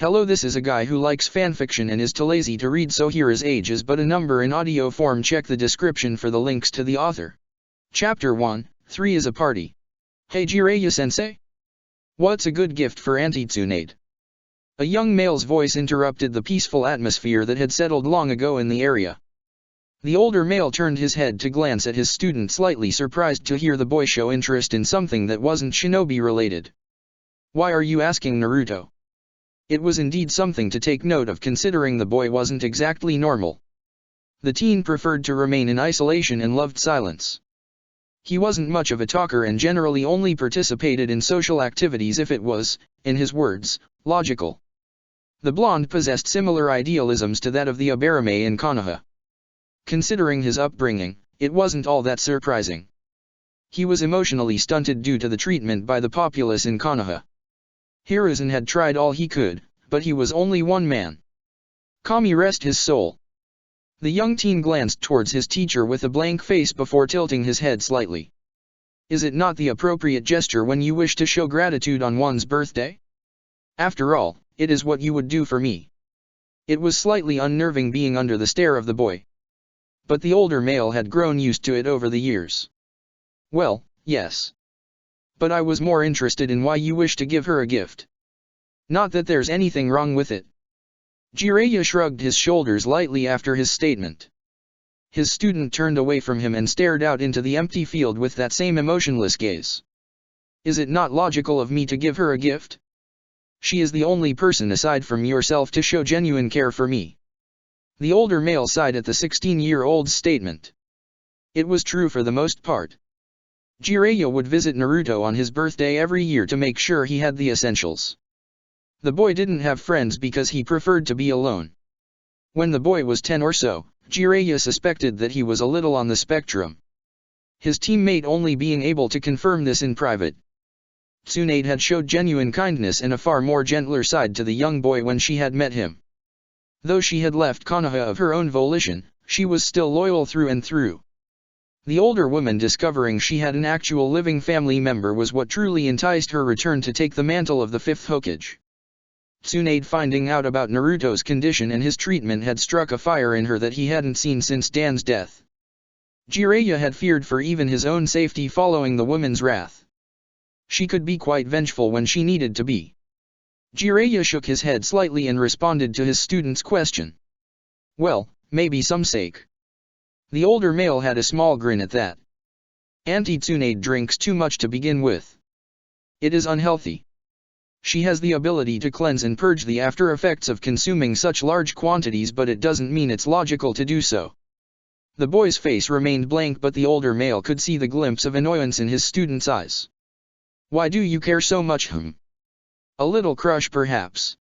Hello, this is a guy who likes fanfiction and is too lazy to read, so here his age is but a number in audio form. Check the description for the links to the author. Chapter 1, 3 is a party. Hey Jiraiya-sensei? What's a good gift for Auntie Tsunade? A young male's voice interrupted the peaceful atmosphere that had settled long ago in the area. The older male turned his head to glance at his student, slightly surprised to hear the boy show interest in something that wasn't shinobi related. Why are you asking, Naruto? It was indeed something to take note of, considering the boy wasn't exactly normal. The teen preferred to remain in isolation and loved silence. He wasn't much of a talker and generally only participated in social activities if it was, in his words, logical. The blonde possessed similar idealisms to that of the Aburame in Konoha. Considering his upbringing, it wasn't all that surprising. He was emotionally stunted due to the treatment by the populace in Konoha. Hiruzen had tried all he could, but he was only one man. Kami rest his soul. The young teen glanced towards his teacher with a blank face before tilting his head slightly. Is it not the appropriate gesture when you wish to show gratitude on one's birthday? After all, it is what you would do for me. It was slightly unnerving being under the stare of the boy. But the older male had grown used to it over the years. Well, yes. But I was more interested in why you wish to give her a gift. Not that there's anything wrong with it. Jiraiya shrugged his shoulders lightly after his statement. His student turned away from him and stared out into the empty field with that same emotionless gaze. Is it not logical of me to give her a gift? She is the only person aside from yourself to show genuine care for me. The older male sighed at the 16-year-old's statement. It was true for the most part. Jiraiya would visit Naruto on his birthday every year to make sure he had the essentials. The boy didn't have friends because he preferred to be alone. When the boy was 10 or so, Jiraiya suspected that he was a little on the spectrum. His teammate only being able to confirm this in private. Tsunade had showed genuine kindness and a far more gentler side to the young boy when she had met him. Though she had left Konoha of her own volition, she was still loyal through and through. The older woman discovering she had an actual living family member was what truly enticed her return to take the mantle of the fifth Hokage. Tsunade finding out about Naruto's condition and his treatment had struck a fire in her that he hadn't seen since Dan's death. Jiraiya had feared for even his own safety following the woman's wrath. She could be quite vengeful when she needed to be. Jiraiya shook his head slightly and responded to his student's question. Well, maybe some sake. The older male had a small grin at that. Auntie Tsunade drinks too much to begin with. It is unhealthy. She has the ability to cleanse and purge the after effects of consuming such large quantities, but it doesn't mean it's logical to do so. The boy's face remained blank, but the older male could see the glimpse of annoyance in his student's eyes. Why do you care so much? A little crush perhaps?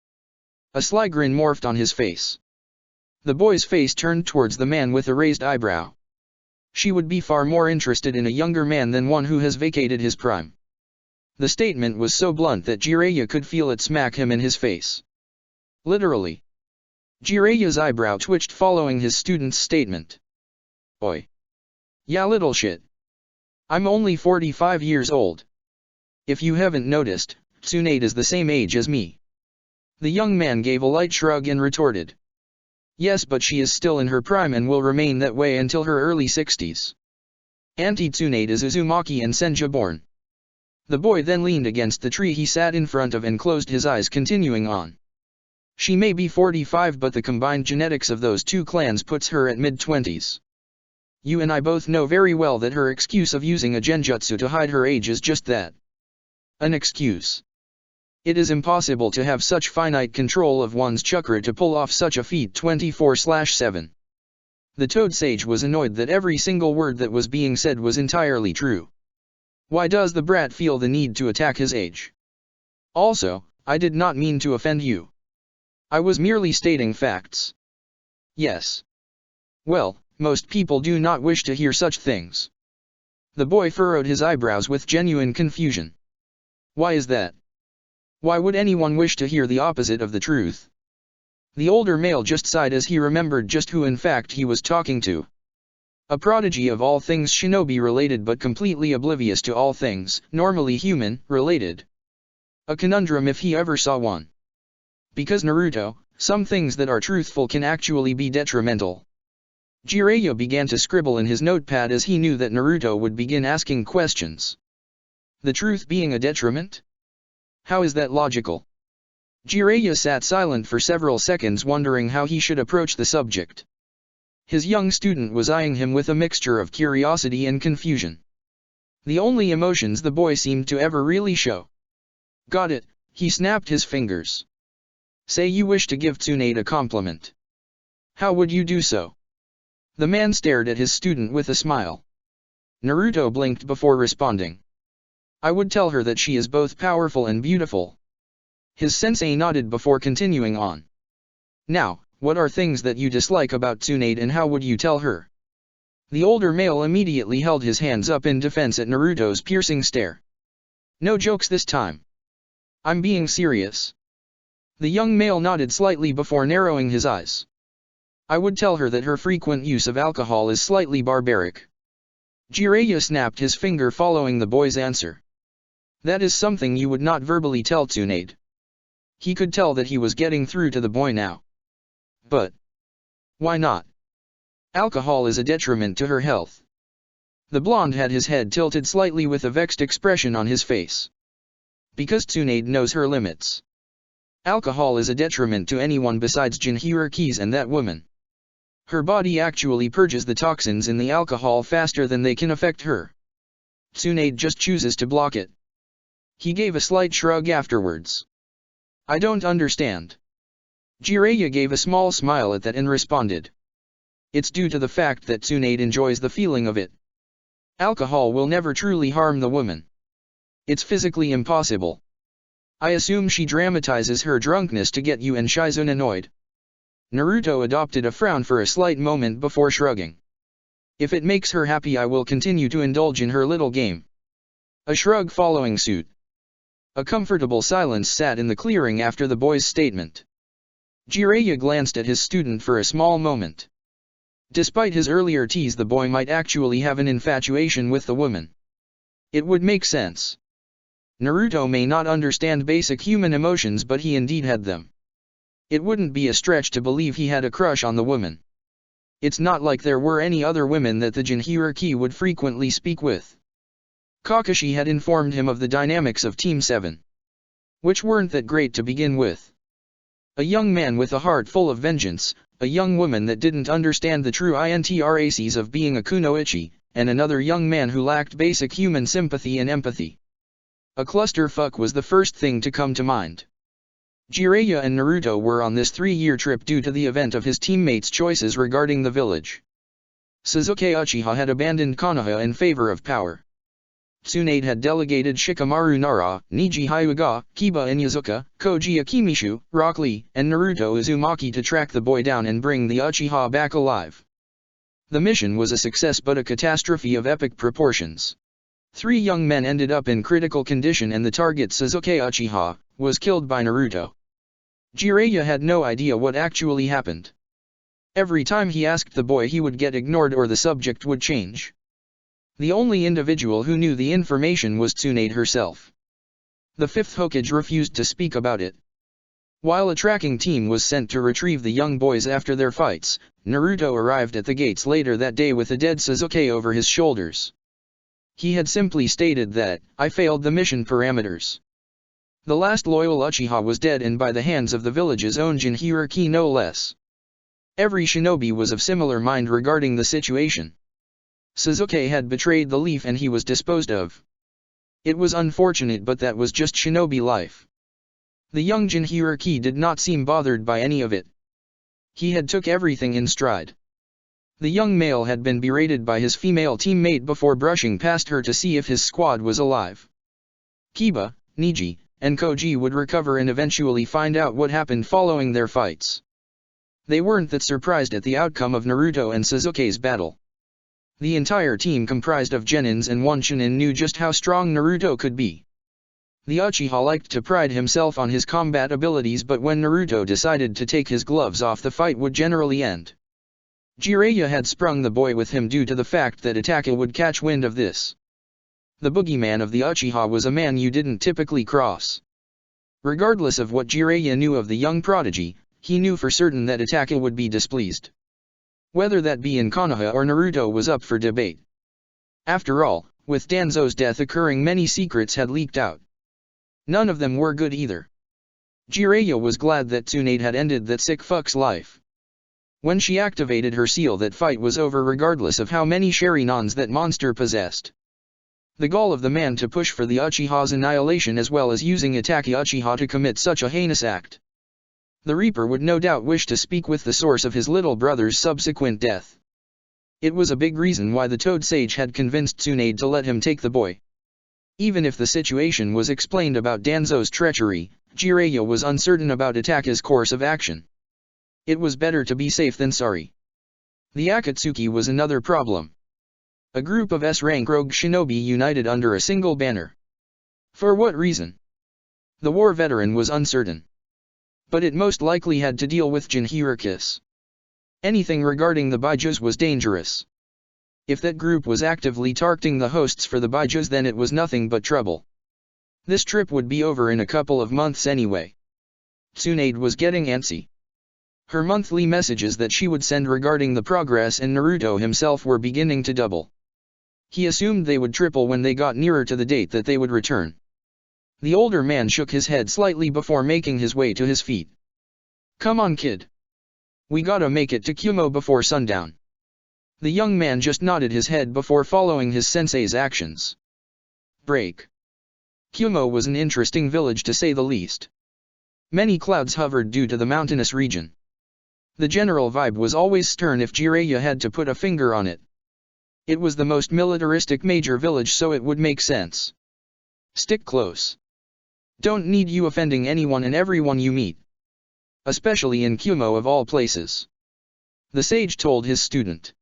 A sly grin morphed on his face. The boy's face turned towards the man with a raised eyebrow. She would be far more interested in a younger man than one who has vacated his prime. The statement was so blunt that Jiraiya could feel it smack him in his face. Literally. Jiraiya's eyebrow twitched following his student's statement. Oi. Yeah, little shit. I'm only 45 years old. If you haven't noticed, Tsunade is the same age as me. The young man gave a light shrug and retorted. Yes, but she is still in her prime and will remain that way until her early 60s. Auntie Tsunade is Uzumaki and Senja born. The boy then leaned against the tree he sat in front of and closed his eyes, continuing on. She may be 45, but the combined genetics of those two clans puts her at mid-20s. You and I both know very well that her excuse of using a genjutsu to hide her age is just that. An excuse. It is impossible to have such finite control of one's chakra to pull off such a feat 24/7. The Toad Sage was annoyed that every single word that was being said was entirely true. Why does the brat feel the need to attack his age? Also, I did not mean to offend you. I was merely stating facts. Yes. Well, most people do not wish to hear such things. The boy furrowed his eyebrows with genuine confusion. Why is that? Why would anyone wish to hear the opposite of the truth? The older male just sighed as he remembered just who in fact he was talking to. A prodigy of all things shinobi-related but completely oblivious to all things, normally human-related. A conundrum if he ever saw one. Because Naruto, some things that are truthful can actually be detrimental. Jiraiya began to scribble in his notepad as he knew that Naruto would begin asking questions. The truth being a detriment? How is that logical? Jiraiya sat silent for several seconds wondering how he should approach the subject. His young student was eyeing him with a mixture of curiosity and confusion. The only emotions the boy seemed to ever really show. Got it, he snapped his fingers. Say you wish to give Tsunade a compliment. How would you do so? The man stared at his student with a smile. Naruto blinked before responding. I would tell her that she is both powerful and beautiful. His sensei nodded before continuing on. Now, what are things that you dislike about Tsunade and how would you tell her? The older male immediately held his hands up in defense at Naruto's piercing stare. No jokes this time. I'm being serious. The young male nodded slightly before narrowing his eyes. I would tell her that her frequent use of alcohol is slightly barbaric. Jiraiya snapped his finger following the boy's answer. That is something you would not verbally tell Tsunade. He could tell that he was getting through to the boy now. But why not? Alcohol is a detriment to her health. The blonde had his head tilted slightly with a vexed expression on his face. Because Tsunade knows her limits. Alcohol is a detriment to anyone besides Jinhurikis and that woman. Her body actually purges the toxins in the alcohol faster than they can affect her. Tsunade just chooses to block it. He gave a slight shrug afterwards. I don't understand. Jiraiya gave a small smile at that and responded. It's due to the fact that Tsunade enjoys the feeling of it. Alcohol will never truly harm the woman. It's physically impossible. I assume she dramatizes her drunkenness to get you and Shizune annoyed. Naruto adopted a frown for a slight moment before shrugging. If it makes her happy I will continue to indulge in her little game. A shrug following suit. A comfortable silence sat in the clearing after the boy's statement. Jiraiya glanced at his student for a small moment. Despite his earlier tease the boy might actually have an infatuation with the woman. It would make sense. Naruto may not understand basic human emotions but he indeed had them. It wouldn't be a stretch to believe he had a crush on the woman. It's not like there were any other women that the Jinhuriki would frequently speak with. Kakashi had informed him of the dynamics of Team 7. Which weren't that great to begin with. A young man with a heart full of vengeance, a young woman that didn't understand the true interests of being a kunoichi, and another young man who lacked basic human sympathy and empathy. A clusterfuck was the first thing to come to mind. Jiraiya and Naruto were on this 3-year trip due to the event of his teammates' choices regarding the village. Sasuke Uchiha had abandoned Konoha in favor of power. Tsunade had delegated Shikamaru Nara, Niji Hyuga, Kiba Inyazuka, Koji Akimishu, Rock Lee, and Naruto Uzumaki to track the boy down and bring the Uchiha back alive. The mission was a success but a catastrophe of epic proportions. 3 young men ended up in critical condition and the target Sasuke Uchiha was killed by Naruto. Jiraiya had no idea what actually happened. Every time he asked the boy he would get ignored or the subject would change. The only individual who knew the information was Tsunade herself. The 5th Hokage refused to speak about it. While a tracking team was sent to retrieve the young boys after their fights, Naruto arrived at the gates later that day with a dead Sasuke over his shoulders. He had simply stated that, I failed the mission parameters. The last loyal Uchiha was dead and by the hands of the village's own Jinhuriki no less. Every shinobi was of similar mind regarding the situation. Sasuke had betrayed the leaf and he was disposed of. It was unfortunate but that was just shinobi life. The young Jinhuriki did not seem bothered by any of it. He had took everything in stride. The young male had been berated by his female teammate before brushing past her to see if his squad was alive. Kiba, Niji, and Koji would recover and eventually find out what happened following their fights. They weren't that surprised at the outcome of Naruto and Sasuke's battle. The entire team comprised of genins and one Chunin knew just how strong Naruto could be. The Uchiha liked to pride himself on his combat abilities but when Naruto decided to take his gloves off the fight would generally end. Jiraiya had sprung the boy with him due to the fact that Itachi would catch wind of this. The boogeyman of the Uchiha was a man you didn't typically cross. Regardless of what Jiraiya knew of the young prodigy, he knew for certain that Itachi would be displeased. Whether that be in Konoha or Naruto was up for debate. After all, with Danzo's death occurring, many secrets had leaked out. None of them were good either. Jiraiya was glad that Tsunade had ended that sick fuck's life. When she activated her seal, that fight was over regardless of how many Sharinans that monster possessed. The gall of the man to push for the Uchiha's annihilation as well as using Itachi Uchiha to commit such a heinous act. The Reaper would no doubt wish to speak with the source of his little brother's subsequent death. It was a big reason why the Toad Sage had convinced Tsunade to let him take the boy. Even if the situation was explained about Danzo's treachery, Jiraiya was uncertain about Itachi's course of action. It was better to be safe than sorry. The Akatsuki was another problem. A group of S-rank rogue shinobi united under a single banner. For what reason? The war veteran was uncertain. But it most likely had to deal with Jinchurikis. Anything regarding the Baijus was dangerous. If that group was actively targeting the hosts for the Baijus, then it was nothing but trouble. This trip would be over in a couple of months anyway. Tsunade was getting antsy. Her monthly messages that she would send regarding the progress and Naruto himself were beginning to double. He assumed they would triple when they got nearer to the date that they would return. The older man shook his head slightly before making his way to his feet. "Come on, kid. We gotta make it to Kumo before sundown." The young man just nodded his head before following his sensei's actions. Break. Kumo was an interesting village to say the least. Many clouds hovered due to the mountainous region. The general vibe was always stern if Jiraiya had to put a finger on it. It was the most militaristic major village, so it would make sense. Stick close. Don't need you offending anyone and everyone you meet. Especially in Kumo of all places. The sage told his student.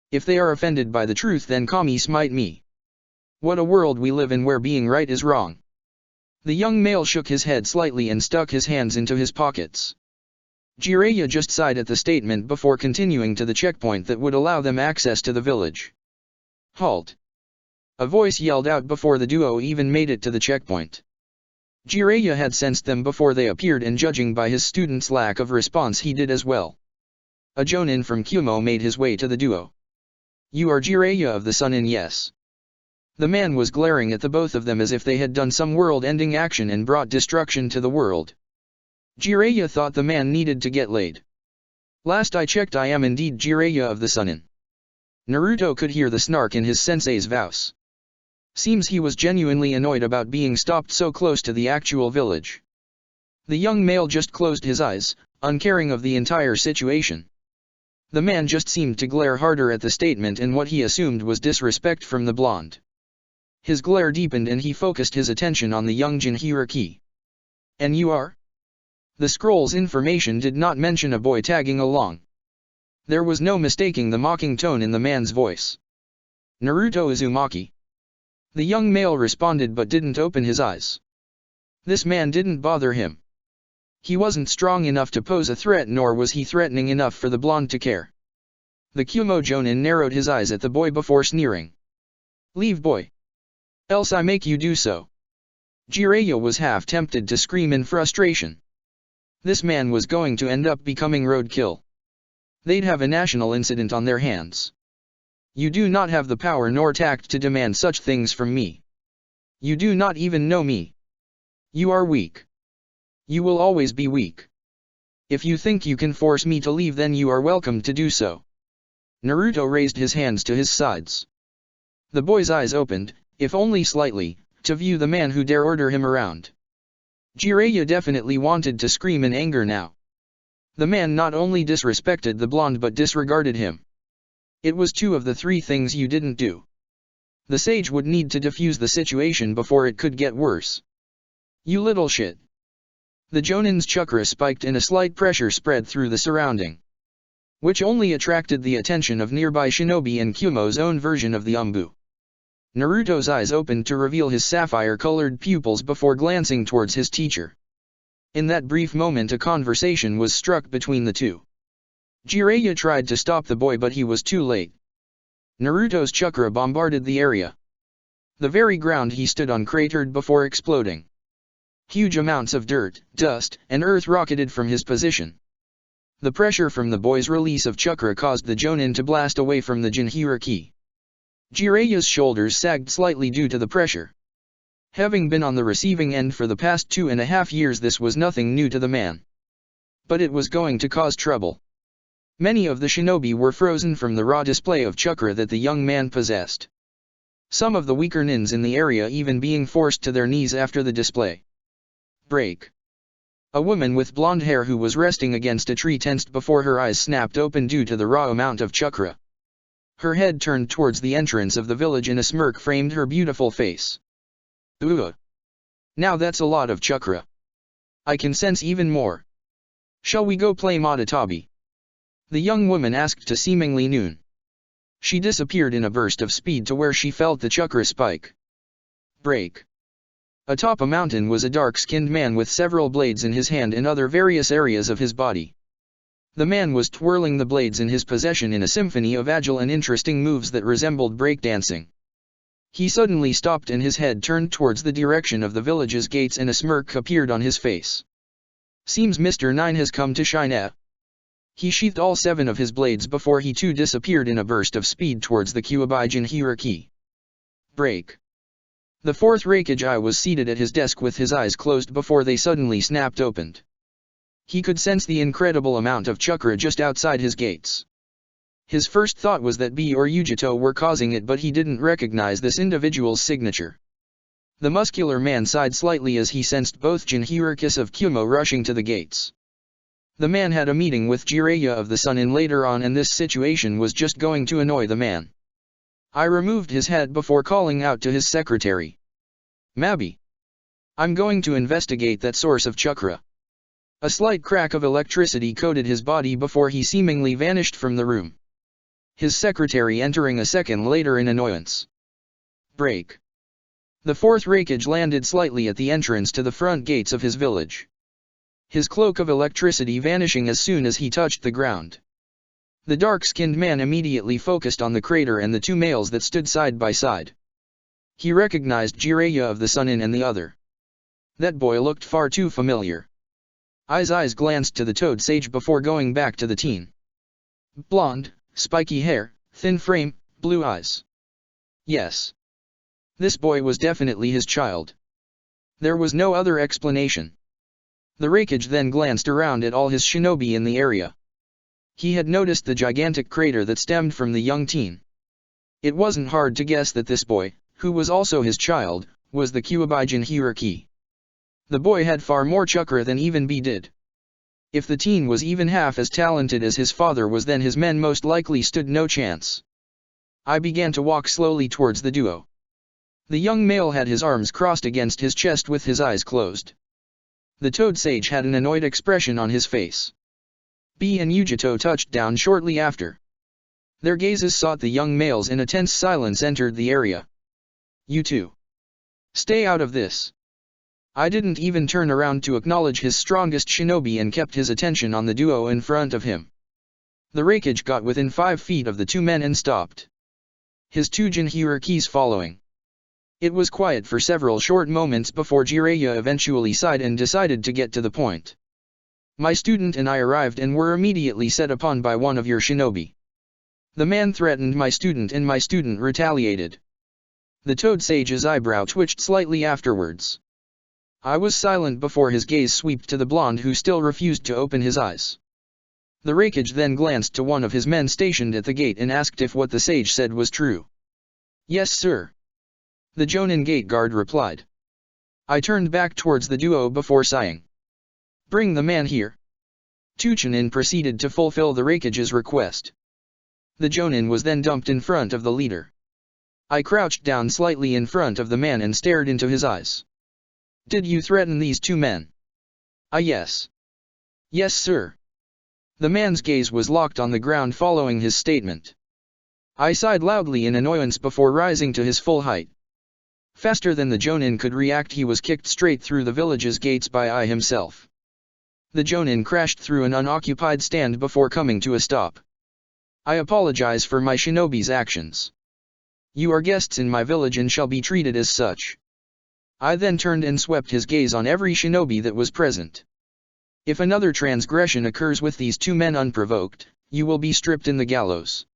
If they are offended by the truth, then kami smite me. What a world we live in where being right is wrong. The young male shook his head slightly and stuck his hands into his pockets. Jiraiya just sighed at the statement before continuing to the checkpoint that would allow them access to the village. Halt! A voice yelled out before the duo even made it to the checkpoint. Jiraiya had sensed them before they appeared, and judging by his student's lack of response, he did as well. A Jonin from Kumo made his way to the duo. "You are Jiraiya of the Sun-In, yes?" The man was glaring at the both of them as if they had done some world-ending action and brought destruction to the world. Jiraiya thought the man needed to get laid. "Last I checked, I am indeed Jiraiya of the Sun-In." Naruto could hear the snark in his sensei's voice. Seems he was genuinely annoyed about being stopped so close to the actual village. The young male just closed his eyes, uncaring of the entire situation. The man just seemed to glare harder at the statement in what he assumed was disrespect from the blonde. His glare deepened and he focused his attention on the young Jinchuriki. "And you are?" The scroll's information did not mention a boy tagging along. There was no mistaking the mocking tone in the man's voice. "Naruto Uzumaki." The young male responded but didn't open his eyes. This man didn't bother him. He wasn't strong enough to pose a threat, nor was he threatening enough for the blonde to care. The Kumo Jonin narrowed his eyes at the boy before sneering. "Leave, boy. Else I make you do so." Jiraiya was half tempted to scream in frustration. This man was going to end up becoming roadkill. They'd have a national incident on their hands. "You do not have the power nor tact to demand such things from me. You do not even know me. You are weak. You will always be weak. If you think you can force me to leave, then you are welcome to do so." Naruto raised his hands to his sides. The boy's eyes opened, if only slightly, to view the man who dare order him around. Jiraiya definitely wanted to scream in anger now. The man not only disrespected the blonde but disregarded him. It was two of the three things you didn't do. The sage would need to defuse the situation before it could get worse. "You little shit." The Jonin's chakra spiked and a slight pressure spread through the surrounding, which only attracted the attention of nearby shinobi and Kumo's own version of the Umbu. Naruto's eyes opened to reveal his sapphire-colored pupils before glancing towards his teacher. In that brief moment a conversation was struck between the two. Jiraiya tried to stop the boy but he was too late. Naruto's chakra bombarded the area. The very ground he stood on cratered before exploding. Huge amounts of dirt, dust, and earth rocketed from his position. The pressure from the boy's release of chakra caused the Jonin to blast away from the Jinhiriki. Jiraiya's shoulders sagged slightly due to the pressure. Having been on the receiving end for the past 2.5 years, this was nothing new to the man. But it was going to cause trouble. Many of the shinobi were frozen from the raw display of chakra that the young man possessed. Some of the weaker nins in the area even being forced to their knees after the display. Break. A woman with blonde hair who was resting against a tree tensed before her eyes snapped open due to the raw amount of chakra. Her head turned towards the entrance of the village and a smirk framed her beautiful face. Ooh. Now that's a lot of chakra. I can sense even more. Shall we go play Matatabi? The young woman asked to seemingly noon. She disappeared in a burst of speed to where she felt the chakra spike. Break. Atop a mountain was a dark-skinned man with several blades in his hand and other various areas of his body. The man was twirling the blades in his possession in a symphony of agile and interesting moves that resembled breakdancing. He suddenly stopped and his head turned towards the direction of the village's gates and a smirk appeared on his face. Seems Mr. 9 has come to shine, eh? He sheathed all 7 of his blades before he too disappeared in a burst of speed towards the Kyuubi Jinhiriki. Break. The 4th Raikage was seated at his desk with his eyes closed before they suddenly snapped opened. He could sense the incredible amount of chakra just outside his gates. His first thought was that B or Yujito were causing it, but he didn't recognize this individual's signature. The muscular man sighed slightly as he sensed both Jinhirikis of Kyumo rushing to the gates. The man had a meeting with Jiraiya of the Sun in later on, and this situation was just going to annoy the man. I removed his head before calling out to his secretary. Mabi. I'm going to investigate that source of chakra. A slight crack of electricity coated his body before he seemingly vanished from the room. His secretary entering a second later in annoyance. Break. The 4th Raikage landed slightly at the entrance to the front gates of his village. His cloak of electricity vanishing as soon as he touched the ground. The dark-skinned man immediately focused on the crater and the 2 males that stood side by side. He recognized Jiraiya of the Sun and the other. That boy looked far too familiar. His eyes glanced to the Toad Sage before going back to the teen. Blonde, spiky hair, thin frame, blue eyes. Yes. This boy was definitely his child. There was no other explanation. The Raikage then glanced around at all his shinobi in the area. He had noticed the gigantic crater that stemmed from the young teen. It wasn't hard to guess that this boy, who was also his child, was the Kyuubi Jinhiriki. The boy had far more chakra than even B did. If the teen was even half as talented as his father was, then his men most likely stood no chance. I began to walk slowly towards the duo. The young male had his arms crossed against his chest with his eyes closed. The Toad Sage had an annoyed expression on his face. B and Yujito touched down shortly after. Their gazes sought the young males and a tense silence entered the area. You two. Stay out of this. I didn't even turn around to acknowledge his strongest shinobi and kept his attention on the duo in front of him. The Raikage got within 5 feet of the 2 men and stopped. His 2 Jinhirikis following. It was quiet for several short moments before Jiraiya eventually sighed and decided to get to the point. My student and I arrived and were immediately set upon by one of your shinobi. The man threatened my student and my student retaliated. The Toad Sage's eyebrow twitched slightly afterwards. I was silent before his gaze swept to the blonde who still refused to open his eyes. The Raikage then glanced to one of his men stationed at the gate and asked if what the sage said was true. Yes, sir. The Jonin gate guard replied. I turned back towards the duo before sighing. Bring the man here. Tuchanin proceeded to fulfill the Raikage's request. The Jonin was then dumped in front of the leader. I crouched down slightly in front of the man and stared into his eyes. Did you threaten these 2 men? Yes. Yes, sir. The man's gaze was locked on the ground following his statement. I sighed loudly in annoyance before rising to his full height. Faster than the Jonin could react, he was kicked straight through the village's gates by I himself. The Jonin crashed through an unoccupied stand before coming to a stop. I apologize for my shinobi's actions. You are guests in my village and shall be treated as such. I then turned and swept his gaze on every shinobi that was present. If another transgression occurs with these two men unprovoked, you will be stripped in the gallows.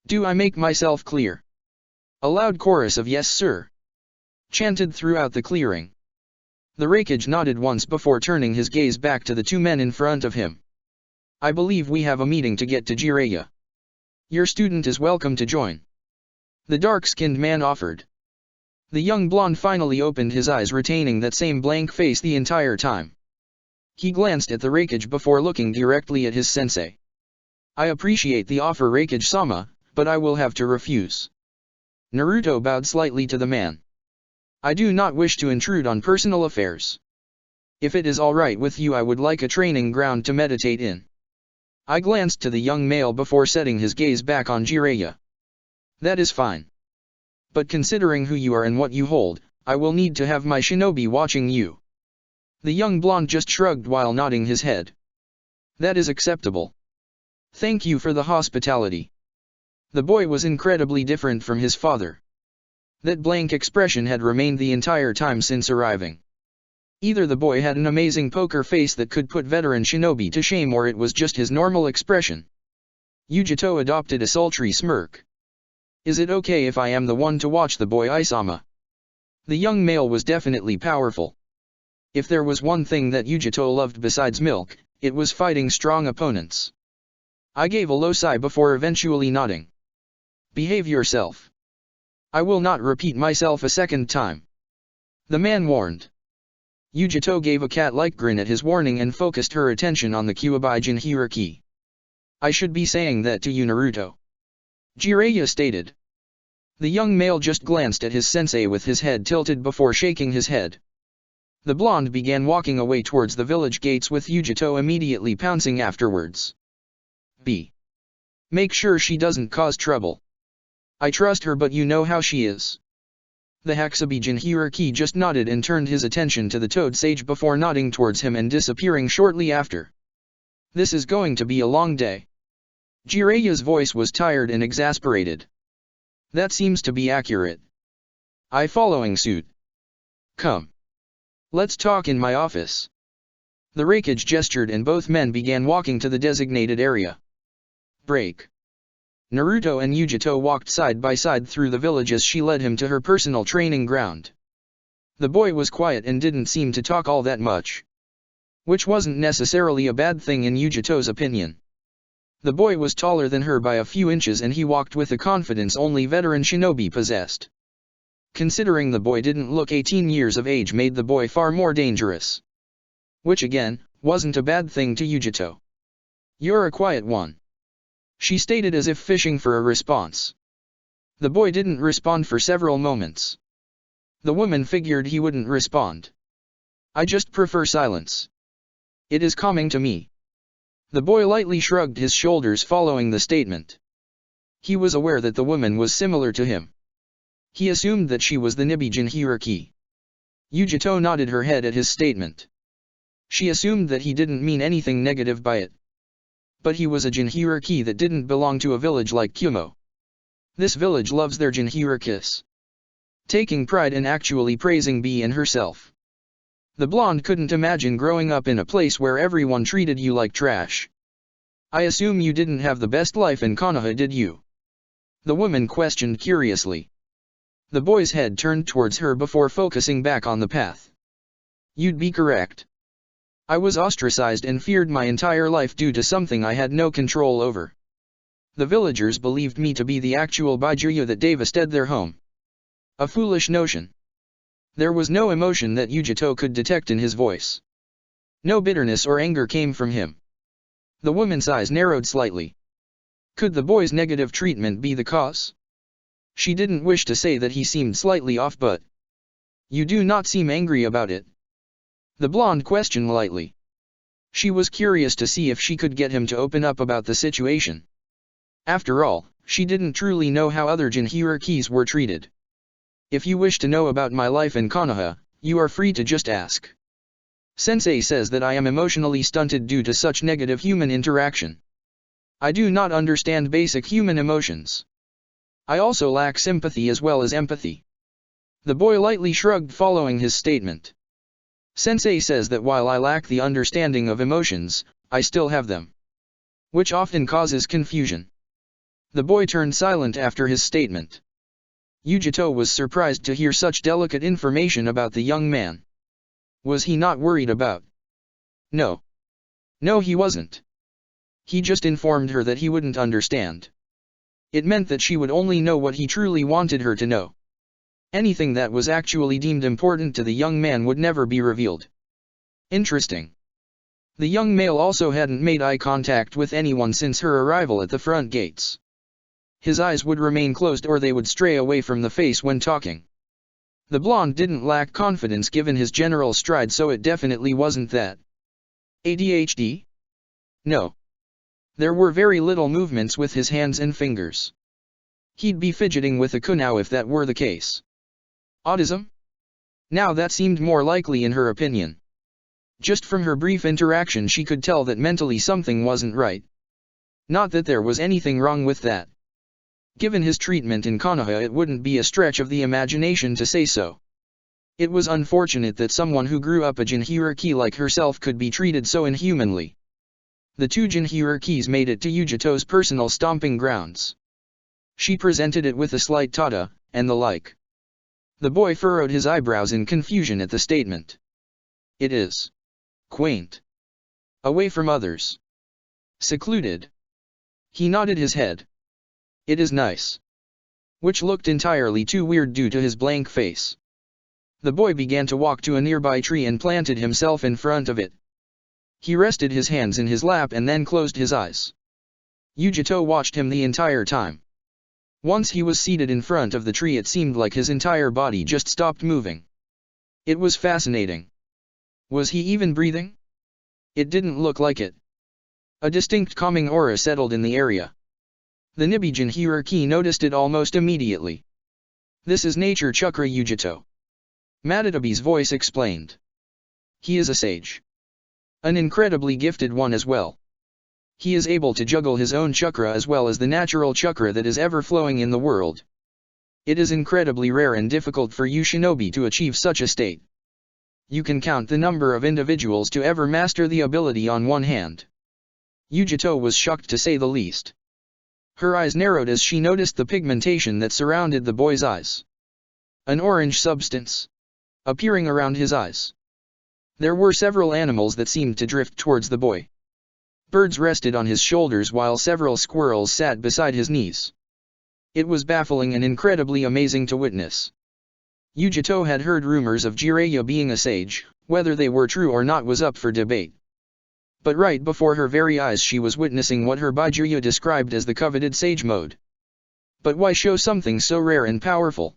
Do I make myself clear? A loud chorus of "Yes, sir," chanted throughout the clearing. The Raikage nodded once before turning his gaze back to the two men in front of him. I believe we have a meeting to get to Jiraiya. Your student is welcome to join. The dark-skinned man offered. The young blonde finally opened his eyes, retaining that same blank face the entire time. He glanced at the Raikage before looking directly at his sensei. I appreciate the offer, Raikage-sama, but I will have to refuse. Naruto bowed slightly to the man. I do not wish to intrude on personal affairs. If it is all right with you, I would like a training ground to meditate in. I glanced to the young male before setting his gaze back on Jiraiya. That is fine. But considering who you are and what you hold, I will need to have my shinobi watching you. The young blonde just shrugged while nodding his head. That is acceptable. Thank you for the hospitality. The boy was incredibly different from his father. That blank expression had remained the entire time since arriving. Either the boy had an amazing poker face that could put veteran shinobi to shame, or it was just his normal expression. Yujito adopted a sultry smirk. Is it okay if I am the one to watch the boy, Isama? The young male was definitely powerful. If there was one thing that Yujito loved besides milk, it was fighting strong opponents. I gave a low sigh before eventually nodding. Behave yourself. I will not repeat myself a second time. The man warned. Yujito gave a cat-like grin at his warning and focused her attention on the Kyuubi Jinhiriki. I should be saying that to you, Naruto. Jiraiya stated. The young male just glanced at his sensei with his head tilted before shaking his head. The blonde began walking away towards the village gates, with Yujito immediately pouncing afterwards. B. Make sure she doesn't cause trouble. I trust her, but you know how she is. The Hakusabi Jinhiriki just nodded and turned his attention to the Toad Sage before nodding towards him and disappearing shortly after. This is going to be a long day. Jiraiya's voice was tired and exasperated. That seems to be accurate. I following suit. Come. Let's talk in my office. The Raikage gestured and both men began walking to the designated area. Break. Naruto and Yujito walked side by side through the village as she led him to her personal training ground. The boy was quiet and didn't seem to talk all that much. Which wasn't necessarily a bad thing in Yujito's opinion. The boy was taller than her by a few inches and he walked with a confidence only veteran shinobi possessed. Considering the boy didn't look 18 years of age made the boy far more dangerous. Which again, wasn't a bad thing to Yujito. You're a quiet one. She stated as if fishing for a response. The boy didn't respond for several moments. The woman figured he wouldn't respond. I just prefer silence. It is calming to me. The boy lightly shrugged his shoulders following the statement. He was aware that the woman was similar to him. He assumed that she was the Nibi Jinhiriki. Yujito nodded her head at his statement. She assumed that he didn't mean anything negative by it. But he was a Jinhiriki that didn't belong to a village like Kumo. This village loves their Jinhirikis. Taking pride in actually praising B and herself. The blonde couldn't imagine growing up in a place where everyone treated you like trash. I assume you didn't have the best life in Konoha, did you? The woman questioned curiously. The boy's head turned towards her before focusing back on the path. You'd be correct. I was ostracized and feared my entire life due to something I had no control over. The villagers believed me to be the actual Byakuya that devastated their home. A foolish notion. There was no emotion that Yujito could detect in his voice. No bitterness or anger came from him. The woman's eyes narrowed slightly. Could the boy's negative treatment be the cause? She didn't wish to say that he seemed slightly off, but... You do not seem angry about it. The blonde questioned lightly. She was curious to see if she could get him to open up about the situation. After all, she didn't truly know how other Jinhirikis were treated. If you wish to know about my life in Konoha, you are free to just ask. Sensei says that I am emotionally stunted due to such negative human interaction. I do not understand basic human emotions. I also lack sympathy as well as empathy. The boy lightly shrugged following his statement. Sensei says that while I lack the understanding of emotions, I still have them. Which often causes confusion. The boy turned silent after his statement. Yujito was surprised to hear such delicate information about the young man. Was he not worried about? No. No, he wasn't. He just informed her that he wouldn't understand. It meant that she would only know what he truly wanted her to know. Anything that was actually deemed important to the young man would never be revealed. Interesting. The young male also hadn't made eye contact with anyone since her arrival at the front gates. His eyes would remain closed or they would stray away from the face when talking. The blonde didn't lack confidence given his general stride, so it definitely wasn't that. ADHD? No. There were very little movements with his hands and fingers. He'd be fidgeting with a kunao if that were the case. Autism? Now that seemed more likely in her opinion. Just from her brief interaction she could tell that mentally something wasn't right. Not that there was anything wrong with that. Given his treatment in Konoha, it wouldn't be a stretch of the imagination to say so. It was unfortunate that someone who grew up a Jinhiriki like herself could be treated so inhumanly. The two Jinhirikis made it to Yujito's personal stomping grounds. She presented it with a slight tada, and the like. The boy furrowed his eyebrows in confusion at the statement. It is quaint. Away from others. Secluded. He nodded his head. It is nice. Which looked entirely too weird due to his blank face. The boy began to walk to a nearby tree and planted himself in front of it. He rested his hands in his lap and then closed his eyes. Yujito watched him the entire time. Once he was seated in front of the tree, it seemed like his entire body just stopped moving. It was fascinating. Was he even breathing? It didn't look like it. A distinct calming aura settled in the area. The Nibi Jinhiriki noticed it almost immediately. This is nature chakra, Yujito. Matadabi's voice explained. He is a sage. An incredibly gifted one as well. He is able to juggle his own chakra as well as the natural chakra that is ever flowing in the world. It is incredibly rare and difficult for you shinobi to achieve such a state. You can count the number of individuals to ever master the ability on one hand. Yujito was shocked to say the least. Her eyes narrowed as she noticed the pigmentation that surrounded the boy's eyes. An orange substance appearing around his eyes. There were several animals that seemed to drift towards the boy. Birds rested on his shoulders while several squirrels sat beside his knees. It was baffling and incredibly amazing to witness. Yujito had heard rumors of Jiraiya being a sage, whether they were true or not was up for debate. But right before her very eyes she was witnessing what her Baijiryu described as the coveted sage mode. But why show something so rare and powerful?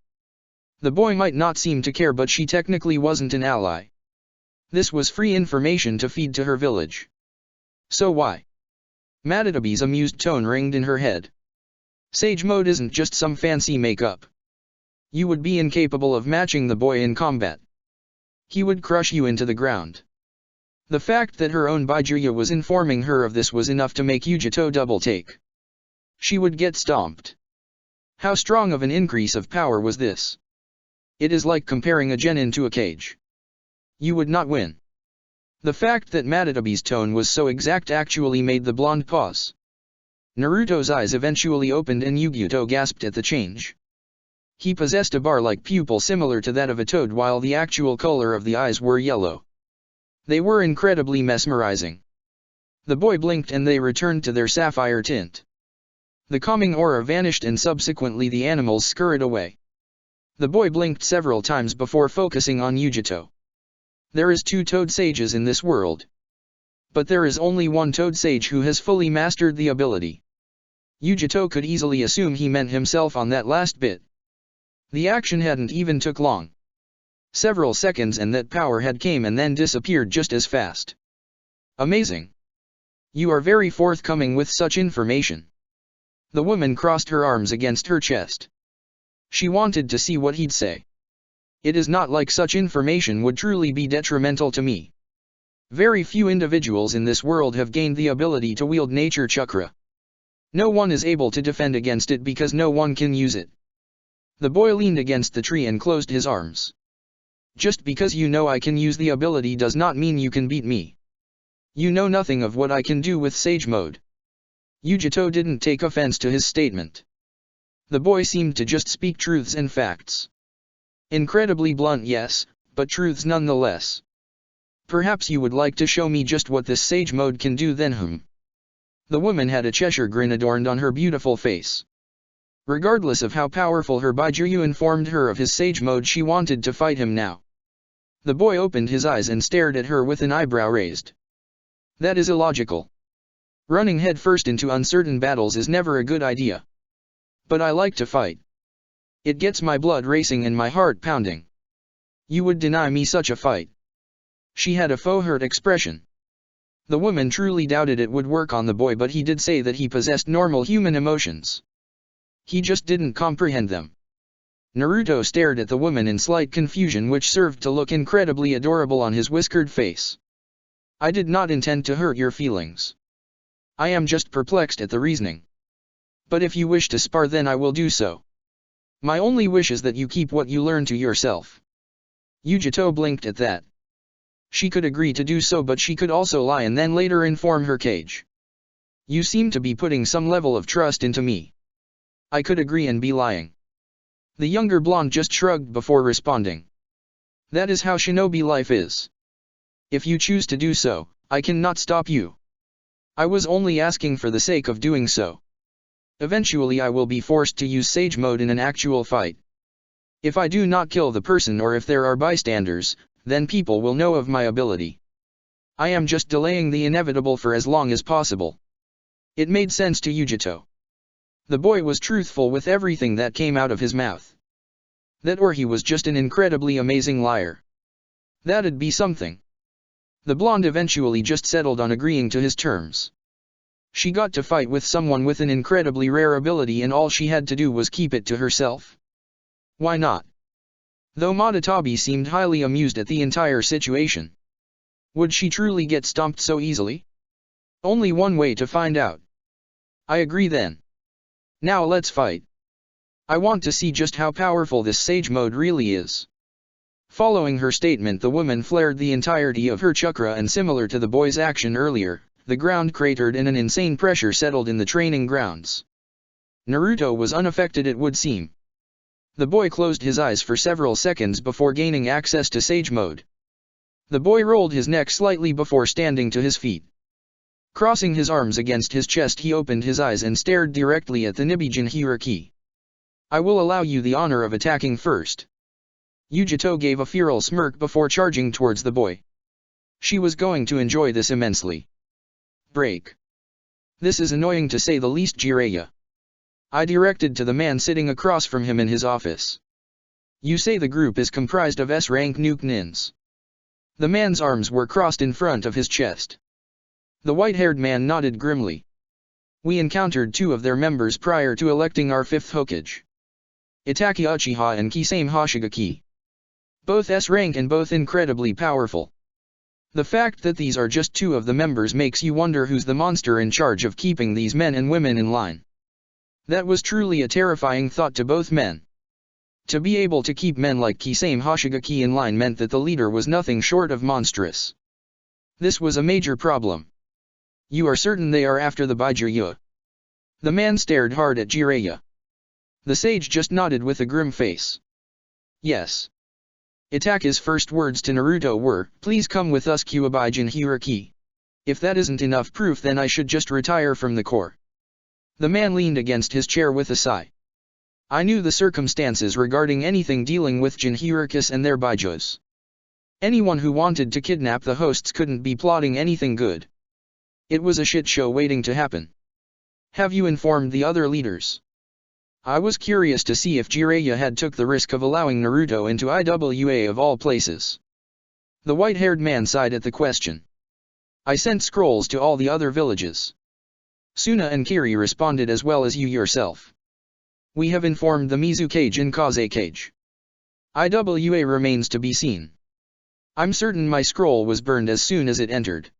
The boy might not seem to care, but she technically wasn't an ally. This was free information to feed to her village. So why? Matadabi's amused tone ringed in her head. Sage mode isn't just some fancy makeup. You would be incapable of matching the boy in combat. He would crush you into the ground. The fact that her own Baijiryu was informing her of this was enough to make Yujito double take. She would get stomped. How strong of an increase of power was this? It is like comparing a genin to a cage. You would not win. The fact that Matadabi's tone was so exact actually made the blonde pause. Naruto's eyes eventually opened and Yugito gasped at the change. He possessed a bar-like pupil similar to that of a toad while the actual color of the eyes were yellow. They were incredibly mesmerizing. The boy blinked and they returned to their sapphire tint. The calming aura vanished and subsequently the animals scurried away. The boy blinked several times before focusing on Yujito. There is 2 toad sages in this world. But there is only one toad sage who has fully mastered the ability. Yujito could easily assume he meant himself on that last bit. The action hadn't even took long. Several seconds and that power had came and then disappeared just as fast. Amazing. You are very forthcoming with such information. The woman crossed her arms against her chest. She wanted to see what he'd say. It is not like such information would truly be detrimental to me. Very few individuals in this world have gained the ability to wield nature chakra. No one is able to defend against it because no one can use it. The boy leaned against the tree and closed his arms. Just because you know I can use the ability does not mean you can beat me. You know nothing of what I can do with Sage Mode. Yujito didn't take offense to his statement. The boy seemed to just speak truths and facts. Incredibly blunt, yes, but truths nonetheless. Perhaps you would like to show me just what this Sage Mode can do then. The woman had a Cheshire grin adorned on her beautiful face. Regardless of how powerful her Baijuyu informed her of his Sage Mode, she wanted to fight him now. The boy opened his eyes and stared at her with an eyebrow raised. That is illogical. Running headfirst into uncertain battles is never a good idea. But I like to fight. It gets my blood racing and my heart pounding. You would deny me such a fight. She had a faux hurt expression. The woman truly doubted it would work on the boy, but he did say that he possessed normal human emotions. He just didn't comprehend them. Naruto stared at the woman in slight confusion, which served to look incredibly adorable on his whiskered face. I did not intend to hurt your feelings. I am just perplexed at the reasoning. But if you wish to spar, then I will do so. My only wish is that you keep what you learn to yourself. Yujito blinked at that. She could agree to do so, but she could also lie and then later inform her cage. You seem to be putting some level of trust into me. I could agree and be lying. The younger blonde just shrugged before responding. That is how shinobi life is. If you choose to do so, I cannot stop you. I was only asking for the sake of doing so. Eventually I will be forced to use Sage Mode in an actual fight. If I do not kill the person, or if there are bystanders, then people will know of my ability. I am just delaying the inevitable for as long as possible. It made sense to Yujito. The boy was truthful with everything that came out of his mouth. That or he was just an incredibly amazing liar. That'd be something. The blonde eventually just settled on agreeing to his terms. She got to fight with someone with an incredibly rare ability, and all she had to do was keep it to herself. Why not? Though Madatabi seemed highly amused at the entire situation. Would she truly get stomped so easily? Only one way to find out. I agree then. Now let's fight. I want to see just how powerful this Sage Mode really is. Following her statement, the woman flared the entirety of her chakra, and similar to the boy's action earlier, the ground cratered and an insane pressure settled in the training grounds. Naruto was unaffected, it would seem. The boy closed his eyes for several seconds before gaining access to Sage Mode. The boy rolled his neck slightly before standing to his feet. Crossing his arms against his chest, he opened his eyes and stared directly at the Nibijin hierarchy. I will allow you the honor of attacking first. Yujito gave a feral smirk before charging towards the boy. She was going to enjoy this immensely. Break. This is annoying to say the least, Jiraiya. I directed to the man sitting across from him in his office. You say the group is comprised of S-rank nuke nins. The man's arms were crossed in front of his chest. The white-haired man nodded grimly. We encountered 2 of their members prior to electing our 5th Hokage. Itachi Uchiha and Kisame Hoshigaki. Both S-rank and both incredibly powerful. The fact that these are just 2 of the members makes you wonder who's the monster in charge of keeping these men and women in line. That was truly a terrifying thought to both men. To be able to keep men like Kisame Hoshigaki in line meant that the leader was nothing short of monstrous. This was a major problem. You are certain they are after the Baijuyu? The man stared hard at Jiraiya. The sage just nodded with a grim face. Yes. Itachi's first words to Naruto were, please come with us, Kyuabijin hierarchy. If that isn't enough proof, then I should just retire from the corps. The man leaned against his chair with a sigh. I knew the circumstances regarding anything dealing with Jinhirikis and their Baijus. Anyone who wanted to kidnap the hosts couldn't be plotting anything good. It was a shit show waiting to happen. Have you informed the other leaders? I was curious to see if Jiraiya had took the risk of allowing Naruto into IWA of all places. The white-haired man sighed at the question. I sent scrolls to all the other villages. Suna and Kiri responded, as well as you yourself. We have informed the Mizu Cage and Kaze Cage. IWA remains to be seen. I'm certain my scroll was burned as soon as it entered.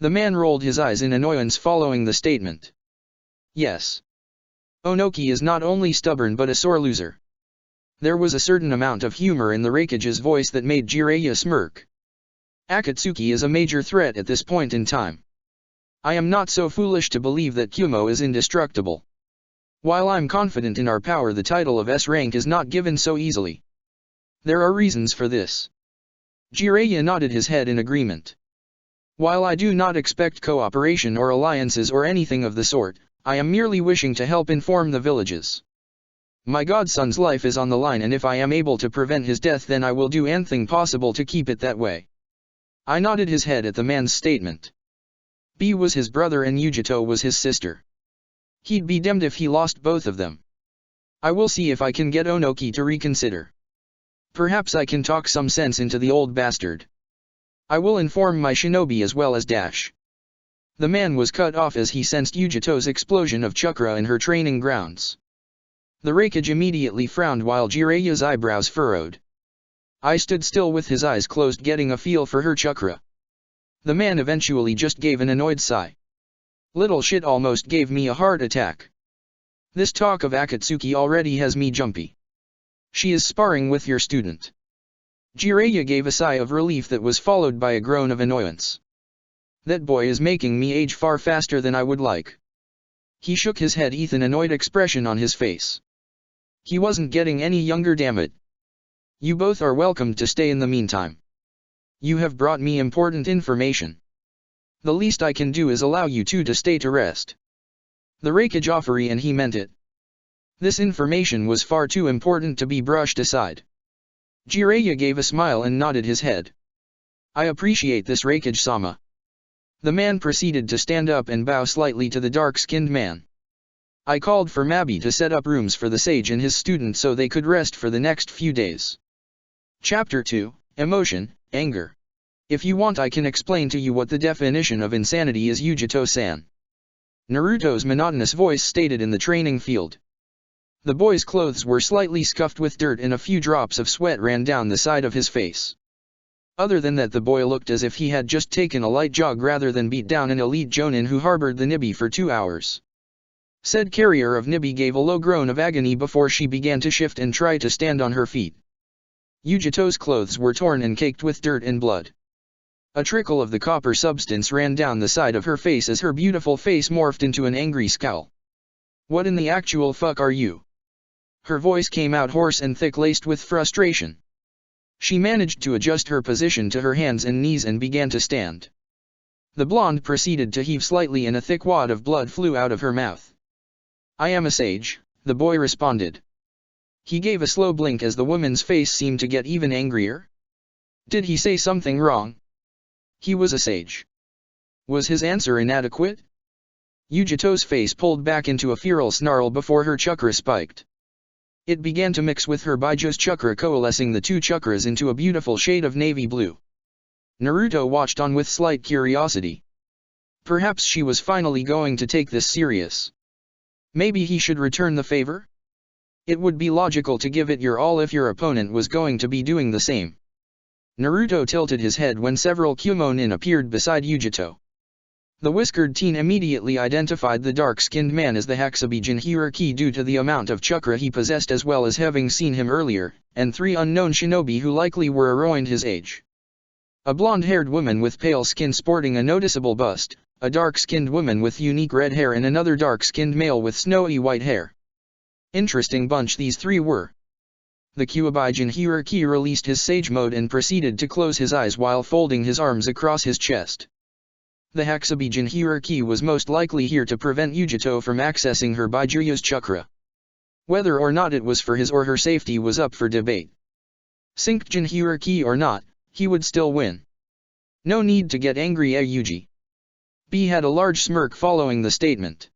The man rolled his eyes in annoyance following the statement. Yes. Onoki is not only stubborn but a sore loser. There was a certain amount of humor in the Raikage's voice that made Jiraiya smirk. Akatsuki is a major threat at this point in time. I am not so foolish to believe that Kumo is indestructible. While I'm confident in our power, the title of S rank is not given so easily. There are reasons for this. Jiraiya nodded his head in agreement. While I do not expect cooperation or alliances or anything of the sort, I am merely wishing to help inform the villages. My godson's life is on the line, and if I am able to prevent his death, then I will do anything possible to keep it that way. I nodded his head at the man's statement. B was his brother and Yujito was his sister. He'd be damned if he lost both of them. I will see if I can get Onoki to reconsider. Perhaps I can talk some sense into the old bastard. I will inform my shinobi as well as Dash. The man was cut off as he sensed Yujito's explosion of chakra in her training grounds. The Raikage immediately frowned while Jiraiya's eyebrows furrowed. I stood still with his eyes closed, getting a feel for her chakra. The man eventually just gave an annoyed sigh. Little shit almost gave me a heart attack. This talk of Akatsuki already has me jumpy. She is sparring with your student. Jiraiya gave a sigh of relief that was followed by a groan of annoyance. That boy is making me age far faster than I would like. He shook his head with an annoyed expression on his face. He wasn't getting any younger, damn it. You both are welcome to stay in the meantime. You have brought me important information. The least I can do is allow you two to stay to rest. The Raikage offered, and he meant it. This information was far too important to be brushed aside. Jiraiya gave a smile and nodded his head. I appreciate this, Raikage-sama. The man proceeded to stand up and bow slightly to the dark-skinned man. I called for Mabi to set up rooms for the sage and his student so they could rest for the next few days. Chapter 2, Emotion, Anger. If you want, I can explain to you what the definition of insanity is, Yujito-san. Naruto's monotonous voice stated in the training field. The boy's clothes were slightly scuffed with dirt and a few drops of sweat ran down the side of his face. Other than that, the boy looked as if he had just taken a light jog rather than beat down an elite jonin who harbored the Nibi for 2 hours. Said carrier of Nibi gave a low groan of agony before she began to shift and try to stand on her feet. Yujito's clothes were torn and caked with dirt and blood. A trickle of the copper substance ran down the side of her face as her beautiful face morphed into an angry scowl. What in the actual fuck are you? Her voice came out hoarse and thick-laced with frustration. She managed to adjust her position to her hands and knees and began to stand. The blonde proceeded to heave slightly and a thick wad of blood flew out of her mouth. I am a sage, the boy responded. He gave a slow blink as the woman's face seemed to get even angrier. Did he say something wrong? He was a sage. Was his answer inadequate? Yujito's face pulled back into a feral snarl before her chakra spiked. It began to mix with her Baiju's chakra, coalescing the two chakras into a beautiful shade of navy blue. Naruto watched on with slight curiosity. Perhaps she was finally going to take this serious. Maybe he should return the favor? It would be logical to give it your all if your opponent was going to be doing the same. Naruto tilted his head when several Kumonin appeared beside Yujito. The whiskered teen immediately identified the dark-skinned man as the Hakubi Jinhuriki due to the amount of chakra he possessed, as well as having seen him earlier, and 3 unknown shinobi who likely were around his age. A blonde-haired woman with pale skin sporting a noticeable bust, a dark-skinned woman with unique red hair, and another dark-skinned male with snowy white hair. Interesting bunch these 3 were. The Kyuubi Jinhuriki released his sage mode and proceeded to close his eyes while folding his arms across his chest. The Hakubi Jinhuriki was most likely here to prevent Yujito from accessing her Baiju's chakra. Whether or not it was for his or her safety was up for debate. Synced Jinhuriki or not, he would still win. No need to get angry, Yuji. B had a large smirk following the statement.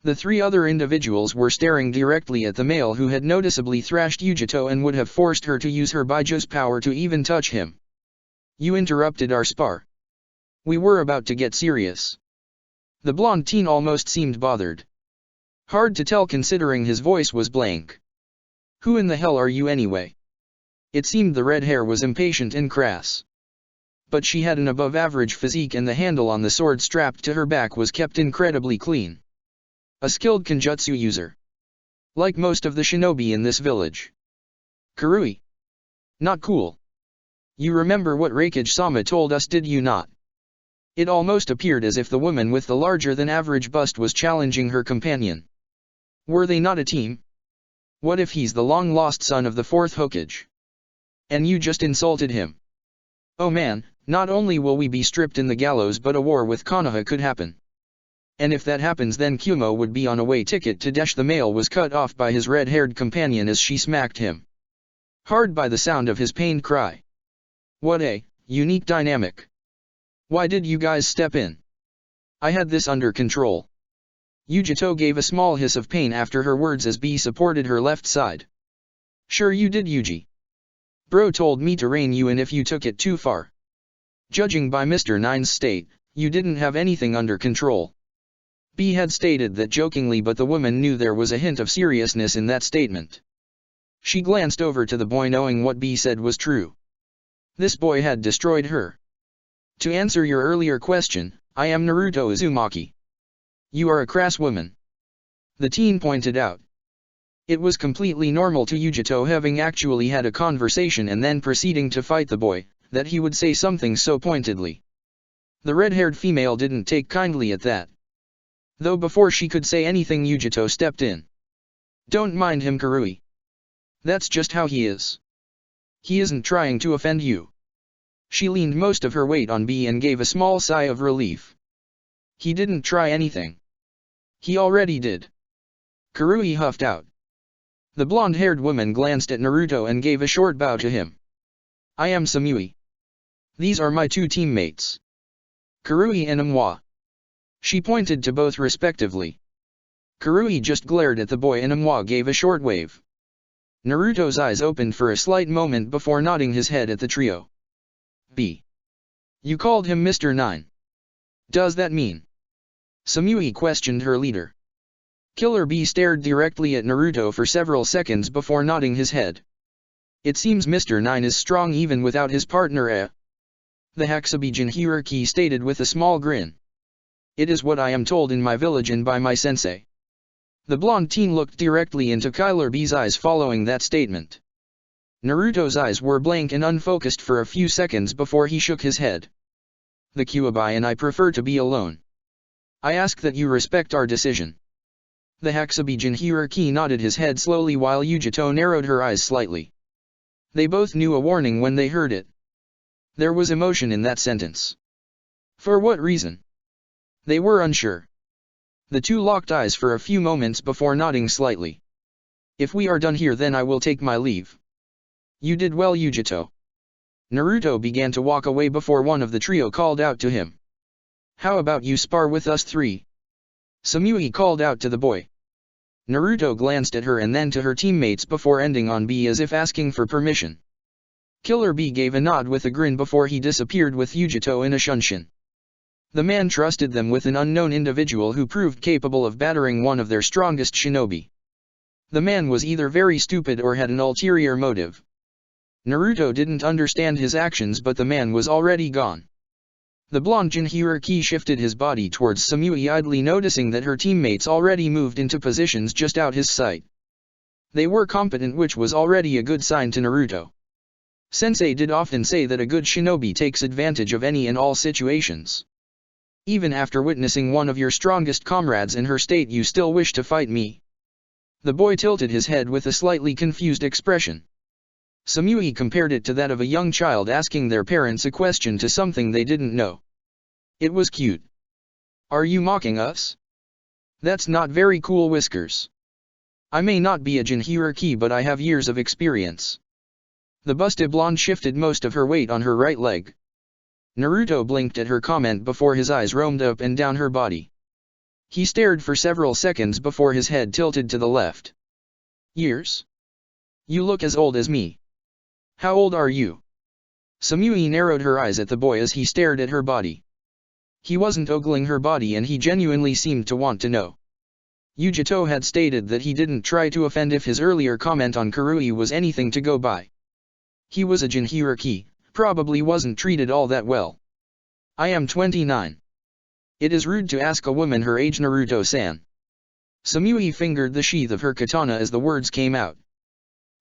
The 3 other individuals were staring directly at the male who had noticeably thrashed Yujito and would have forced her to use her Baiju's power to even touch him. You interrupted our spar. We were about to get serious. The blonde teen almost seemed bothered. Hard to tell considering his voice was blank. Who in the hell are you anyway? It seemed the red hair was impatient and crass. But she had an above-average physique and the handle on the sword strapped to her back was kept incredibly clean. A skilled Kenjutsu user. Like most of the shinobi in this village. Karui. Not cool. You remember what Raikage-sama told us, did you not? It almost appeared as if the woman with the larger-than-average bust was challenging her companion. Were they not a team? What if he's the long-lost son of the fourth Hokage? And you just insulted him. Oh man, not only will we be stripped in the gallows, but a war with Konoha could happen. And if that happens, then Kyumo would be on a way ticket to Desh. The male was cut off by his red-haired companion as she smacked him hard by the sound of his pained cry. What a unique dynamic. Why did you guys step in? I had this under control. Yujito gave a small hiss of pain after her words as B supported her left side. Sure you did, Yuji. Bro told me to rein you in if you took it too far. Judging by Mr. Nine's state, you didn't have anything under control. B had stated that jokingly, but the woman knew there was a hint of seriousness in that statement. She glanced over to the boy, knowing what B said was true. This boy had destroyed her. To answer your earlier question, I am Naruto Uzumaki. You are a crass woman. The teen pointed out. It was completely normal to Yujito, having actually had a conversation and then proceeding to fight the boy, that he would say something so pointedly. The red-haired female didn't take kindly at that. Though before she could say anything, Yujito stepped in. Don't mind him, Karui. That's just how he is. He isn't trying to offend you. She leaned most of her weight on B and gave a small sigh of relief. He didn't try anything. He already did. Karui huffed out. The blonde-haired woman glanced at Naruto and gave a short bow to him. I am Samui. These are my two teammates. Karui and Amwa. She pointed to both respectively. Karui just glared at the boy and Amwa gave a short wave. Naruto's eyes opened for a slight moment before nodding his head at the trio. B. You called him Mr. Nine. Does that mean? Samui questioned her leader. Killer B stared directly at Naruto for several seconds before nodding his head. It seems Mr. Nine is strong even without his partner The Hakusebi Jinhyuriki stated with a small grin. It is what I am told in my village and by my sensei. The blonde teen looked directly into Killer B's eyes following that statement. Naruto's eyes were blank and unfocused for a few seconds before he shook his head. The Kyuubi and I prefer to be alone. I ask that you respect our decision. The Hakusebi Jinhyuriki nodded his head slowly while Yujito narrowed her eyes slightly. They both knew a warning when they heard it. There was emotion in that sentence. For what reason? They were unsure. The two locked eyes for a few moments before nodding slightly. If we are done here, then I will take my leave. You did well, Yujito. Naruto began to walk away before one of the trio called out to him. How about you spar with us three? Samui called out to the boy. Naruto glanced at her and then to her teammates before ending on B as if asking for permission. Killer B gave a nod with a grin before he disappeared with Yujito in a shunshin. The man trusted them with an unknown individual who proved capable of battering one of their strongest shinobi. The man was either very stupid or had an ulterior motive. Naruto didn't understand his actions, but the man was already gone. The blonde Jinhyuriki shifted his body towards Samui, idly noticing that her teammates already moved into positions just out his sight. They were competent, which was already a good sign to Naruto. Sensei did often say that a good shinobi takes advantage of any and all situations. Even after witnessing one of your strongest comrades in her state, you still wish to fight me? The boy tilted his head with a slightly confused expression. Samui compared it to that of a young child asking their parents a question to something they didn't know. It was cute. Are you mocking us? That's not very cool, Whiskers. I may not be a Jinhyuriki, but I have years of experience. The busted blonde shifted most of her weight on her right leg. Naruto blinked at her comment before his eyes roamed up and down her body. He stared for several seconds before his head tilted to the left. Years? You look as old as me. How old are you? Samui narrowed her eyes at the boy as he stared at her body. He wasn't ogling her body, and he genuinely seemed to want to know. Yujito had stated that he didn't try to offend if his earlier comment on Karui was anything to go by. He was a Jinhyuriki, probably wasn't treated all that well. I am 29. It is rude to ask a woman her age, Naruto-san. Samui fingered the sheath of her katana as the words came out.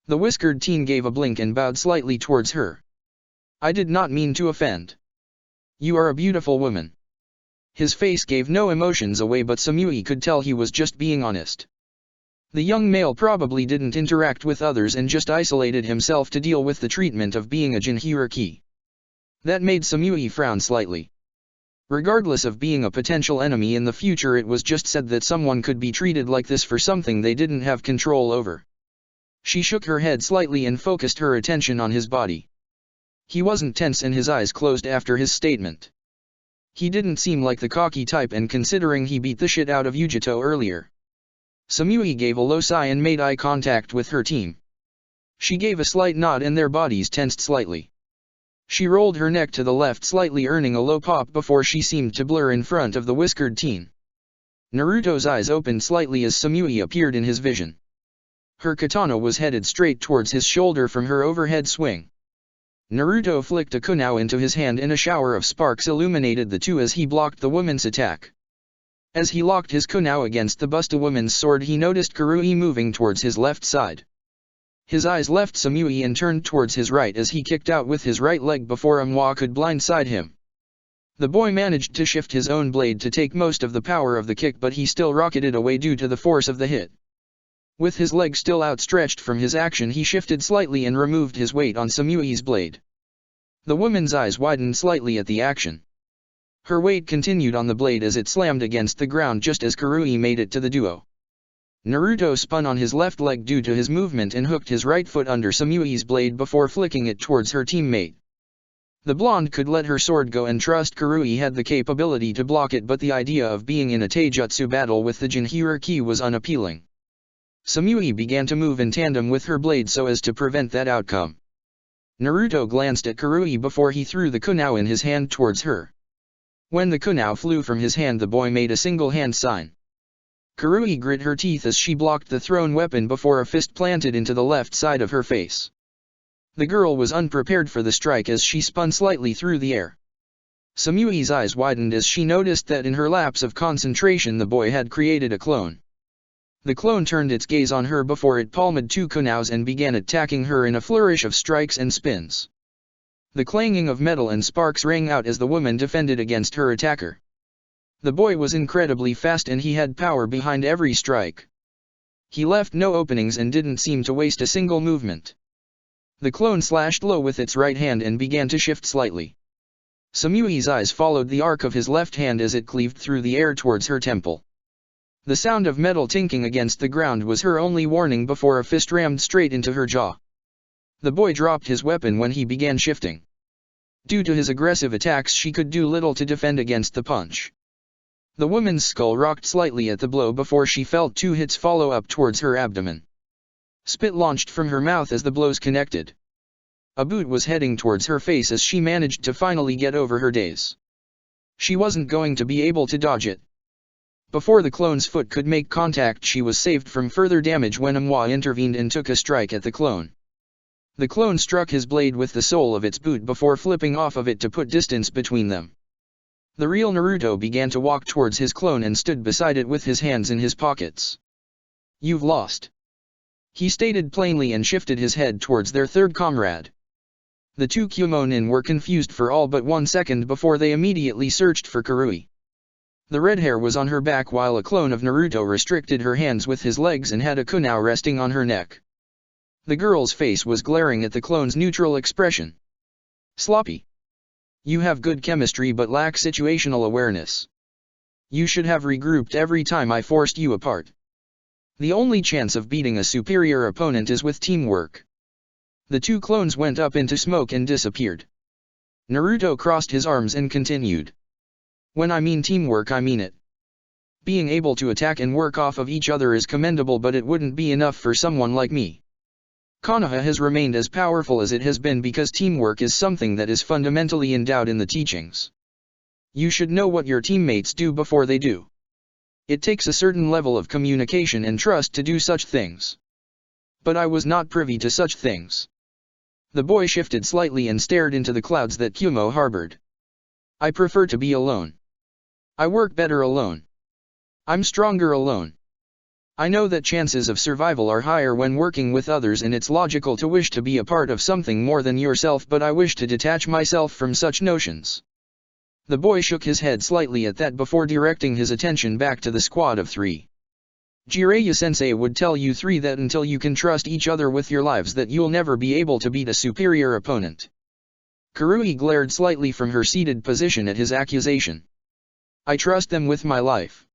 The whiskered teen gave a blink and bowed slightly towards her. I did not mean to offend. You are a beautiful woman. His face gave no emotions away, but Samui could tell he was just being honest. The young male probably didn't interact with others and just isolated himself to deal with the treatment of being a Jinhiriki. That made Samui frown slightly. Regardless of being a potential enemy in the future, it was just said that someone could be treated like this for something they didn't have control over. She shook her head slightly and focused her attention on his body. He wasn't tense and his eyes closed after his statement. He didn't seem like the cocky type, and considering he beat the shit out of Yujito earlier. Samui gave a low sigh and made eye contact with her team. She gave a slight nod and their bodies tensed slightly. She rolled her neck to the left slightly, earning a low pop before she seemed to blur in front of the whiskered teen. Naruto's eyes opened slightly as Samui appeared in his vision. Her katana was headed straight towards his shoulder from her overhead swing. Naruto flicked a kunai into his hand and a shower of sparks illuminated the two as he blocked the woman's attack. As he locked his kunai against the bust of woman's sword, he noticed Kurui moving towards his left side. His eyes left Samui and turned towards his right as he kicked out with his right leg before Amwa could blindside him. The boy managed to shift his own blade to take most of the power of the kick, but he still rocketed away due to the force of the hit. With his leg still outstretched from his action, he shifted slightly and removed his weight on Samui's blade. The woman's eyes widened slightly at the action. Her weight continued on the blade as it slammed against the ground just as Kurui made it to the duo. Naruto spun on his left leg due to his movement and hooked his right foot under Samui's blade before flicking it towards her teammate. The blonde could let her sword go and trust Kurui had the capability to block it, but the idea of being in a taijutsu battle with the Jinhiriki was unappealing. Samui began to move in tandem with her blade so as to prevent that outcome. Naruto glanced at Kurui before he threw the kunai in his hand towards her. When the kunai flew from his hand, the boy made a single hand sign. Kurui grit her teeth as she blocked the thrown weapon before a fist planted into the left side of her face. The girl was unprepared for the strike as she spun slightly through the air. Samui's eyes widened as she noticed that in her lapse of concentration the boy had created a clone. The clone turned its gaze on her before it palmed two kunais and began attacking her in a flourish of strikes and spins. The clanging of metal and sparks rang out as the woman defended against her attacker. The boy was incredibly fast and he had power behind every strike. He left no openings and didn't seem to waste a single movement. The clone slashed low with its right hand and began to shift slightly. Samui's eyes followed the arc of his left hand as it cleaved through the air towards her temple. The sound of metal tinking against the ground was her only warning before a fist rammed straight into her jaw. The boy dropped his weapon when he began shifting. Due to his aggressive attacks, she could do little to defend against the punch. The woman's skull rocked slightly at the blow before she felt two hits follow up towards her abdomen. Spit launched from her mouth as the blows connected. A boot was heading towards her face as she managed to finally get over her daze. She wasn't going to be able to dodge it. Before the clone's foot could make contact, she was saved from further damage when Amwa intervened and took a strike at the clone. The clone struck his blade with the sole of its boot before flipping off of it to put distance between them. The real Naruto began to walk towards his clone and stood beside it with his hands in his pockets. "You've lost," he stated plainly and shifted his head towards their third comrade. The two Kyomonin were confused for all but 1 second before they immediately searched for Kurui. The red hair was on her back while a clone of Naruto restricted her hands with his legs and had a kunai resting on her neck. The girl's face was glaring at the clone's neutral expression. "Sloppy. You have good chemistry but lack situational awareness. You should have regrouped every time I forced you apart. The only chance of beating a superior opponent is with teamwork." The two clones went up into smoke and disappeared. Naruto crossed his arms and continued. "When I mean teamwork, I mean it. Being able to attack and work off of each other is commendable, but it wouldn't be enough for someone like me. Konoha has remained as powerful as it has been because teamwork is something that is fundamentally endowed in the teachings. You should know what your teammates do before they do. It takes a certain level of communication and trust to do such things. But I was not privy to such things." The boy shifted slightly and stared into the clouds that Kumo harbored. "I prefer to be alone. I work better alone. I'm stronger alone. I know that chances of survival are higher when working with others, and it's logical to wish to be a part of something more than yourself, but I wish to detach myself from such notions. The boy shook his head slightly at that before directing his attention back to the squad of 3. Jiraiya-sensei would tell you 3 that until you can trust each other with your lives that you'll never be able to beat a superior opponent. Karui glared slightly from her seated position at his accusation. I trust them with my life.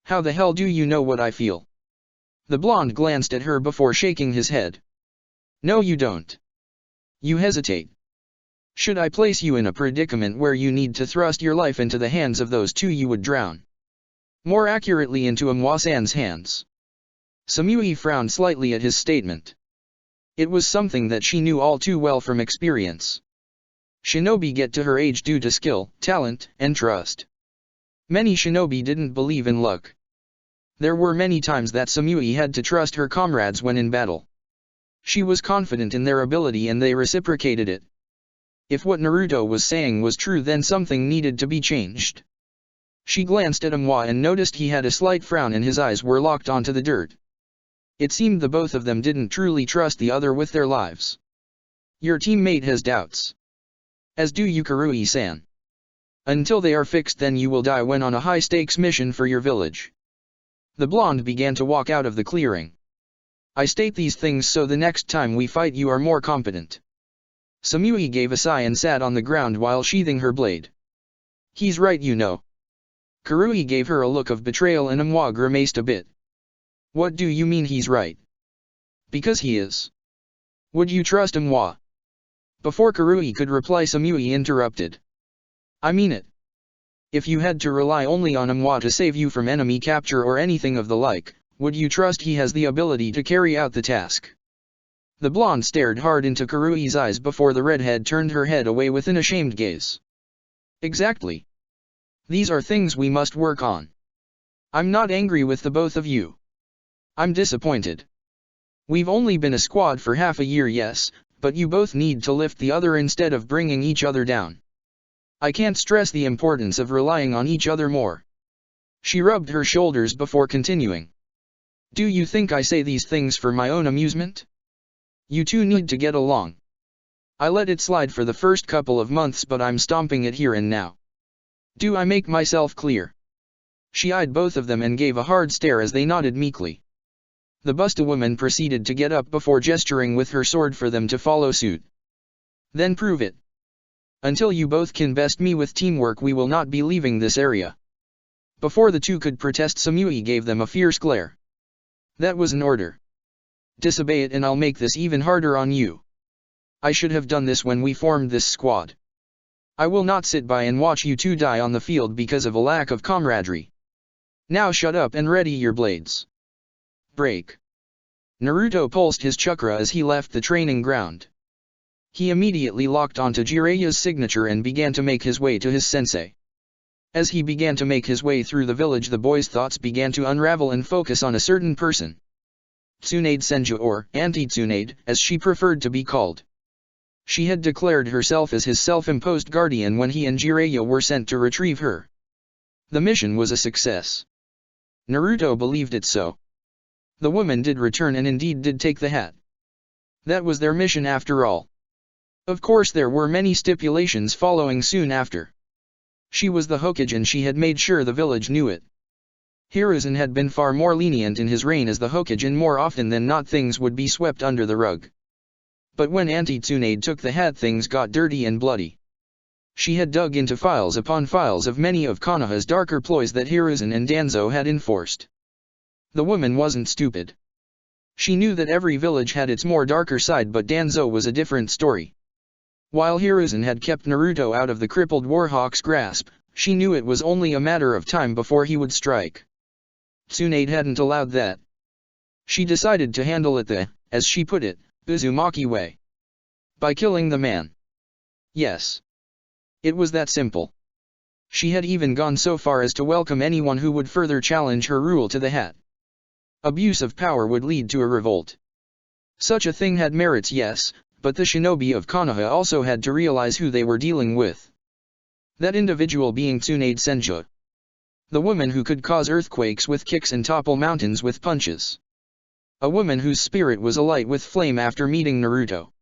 How the hell do you know what I feel? The blonde glanced at her before shaking his head. No, you don't. You hesitate. Should I place you in a predicament where you need to thrust your life into the hands of those 2, you would drown. More accurately, into Amwa-san's hands. Samui frowned slightly at his statement. It was something that she knew all too well from experience. Shinobi get to her age due to skill, talent, and trust. Many shinobi didn't believe in luck. There were many times that Samui had to trust her comrades when in battle. She was confident in their ability and they reciprocated it. If what Naruto was saying was true, then something needed to be changed. She glanced at Amwa and noticed he had a slight frown and his eyes were locked onto the dirt. It seemed the both of them didn't truly trust the other with their lives. Your teammate has doubts. As do you, Karui-san. Until they are fixed, then you will die when on a high-stakes mission for your village. The blonde began to walk out of the clearing. I state these things so the next time we fight you are more competent. Samui gave a sigh and sat on the ground while sheathing her blade. He's right, you know. Karui gave her a look of betrayal and Amwa grimaced a bit. What do you mean he's right? Because he is. Would you trust Amwa? Before Karui could reply, Samui interrupted. I mean it. If you had to rely only on Amwa to save you from enemy capture or anything of the like, would you trust he has the ability to carry out the task? The blonde stared hard into Karui's eyes before the redhead turned her head away with an ashamed gaze. Exactly. These are things we must work on. I'm not angry with the both of you. I'm disappointed. We've only been a squad for half a year, yes, but you both need to lift the other instead of bringing each other down. I can't stress the importance of relying on each other more. She rubbed her shoulders before continuing. Do you think I say these things for my own amusement? You two need to get along. I let it slide for the first couple of months, but I'm stomping it here and now. Do I make myself clear? She eyed both of them and gave a hard stare as they nodded meekly. The Busta woman proceeded to get up before gesturing with her sword for them to follow suit. Then prove it. Until you both can best me with teamwork, we will not be leaving this area. Before the two could protest, Samui gave them a fierce glare. That was an order. Disobey it and I'll make this even harder on you. I should have done this when we formed this squad. I will not sit by and watch you two die on the field because of a lack of camaraderie. Now shut up and ready your blades. Break. Naruto pulsed his chakra as he left the training ground. He immediately locked onto Jiraiya's signature and began to make his way to his sensei. As he began to make his way through the village, the boy's thoughts began to unravel and focus on a certain person. Tsunade Senju, or Auntie Tsunade, as she preferred to be called. She had declared herself as his self-imposed guardian when he and Jiraiya were sent to retrieve her. The mission was a success. Naruto believed it so. The woman did return and indeed did take the hat. That was their mission after all. Of course there were many stipulations following soon after. She was the Hokage and she had made sure the village knew it. Hiruzen had been far more lenient in his reign as the Hokage, and more often than not things would be swept under the rug. But when Auntie Tsunade took the hat, things got dirty and bloody. She had dug into files upon files of many of Konoha's darker ploys that Hiruzen and Danzo had enforced. The woman wasn't stupid. She knew that every village had its more darker side, but Danzo was a different story. While Hiruzen had kept Naruto out of the crippled Warhawk's grasp, she knew it was only a matter of time before he would strike. Tsunade hadn't allowed that. She decided to handle it the, as she put it, Uzumaki way. By killing the man. Yes. It was that simple. She had even gone so far as to welcome anyone who would further challenge her rule to the hat. Abuse of power would lead to a revolt. Such a thing had merits, yes, but the shinobi of Konoha also had to realize who they were dealing with. That individual being Tsunade Senju. The woman who could cause earthquakes with kicks and topple mountains with punches. A woman whose spirit was alight with flame after meeting Naruto.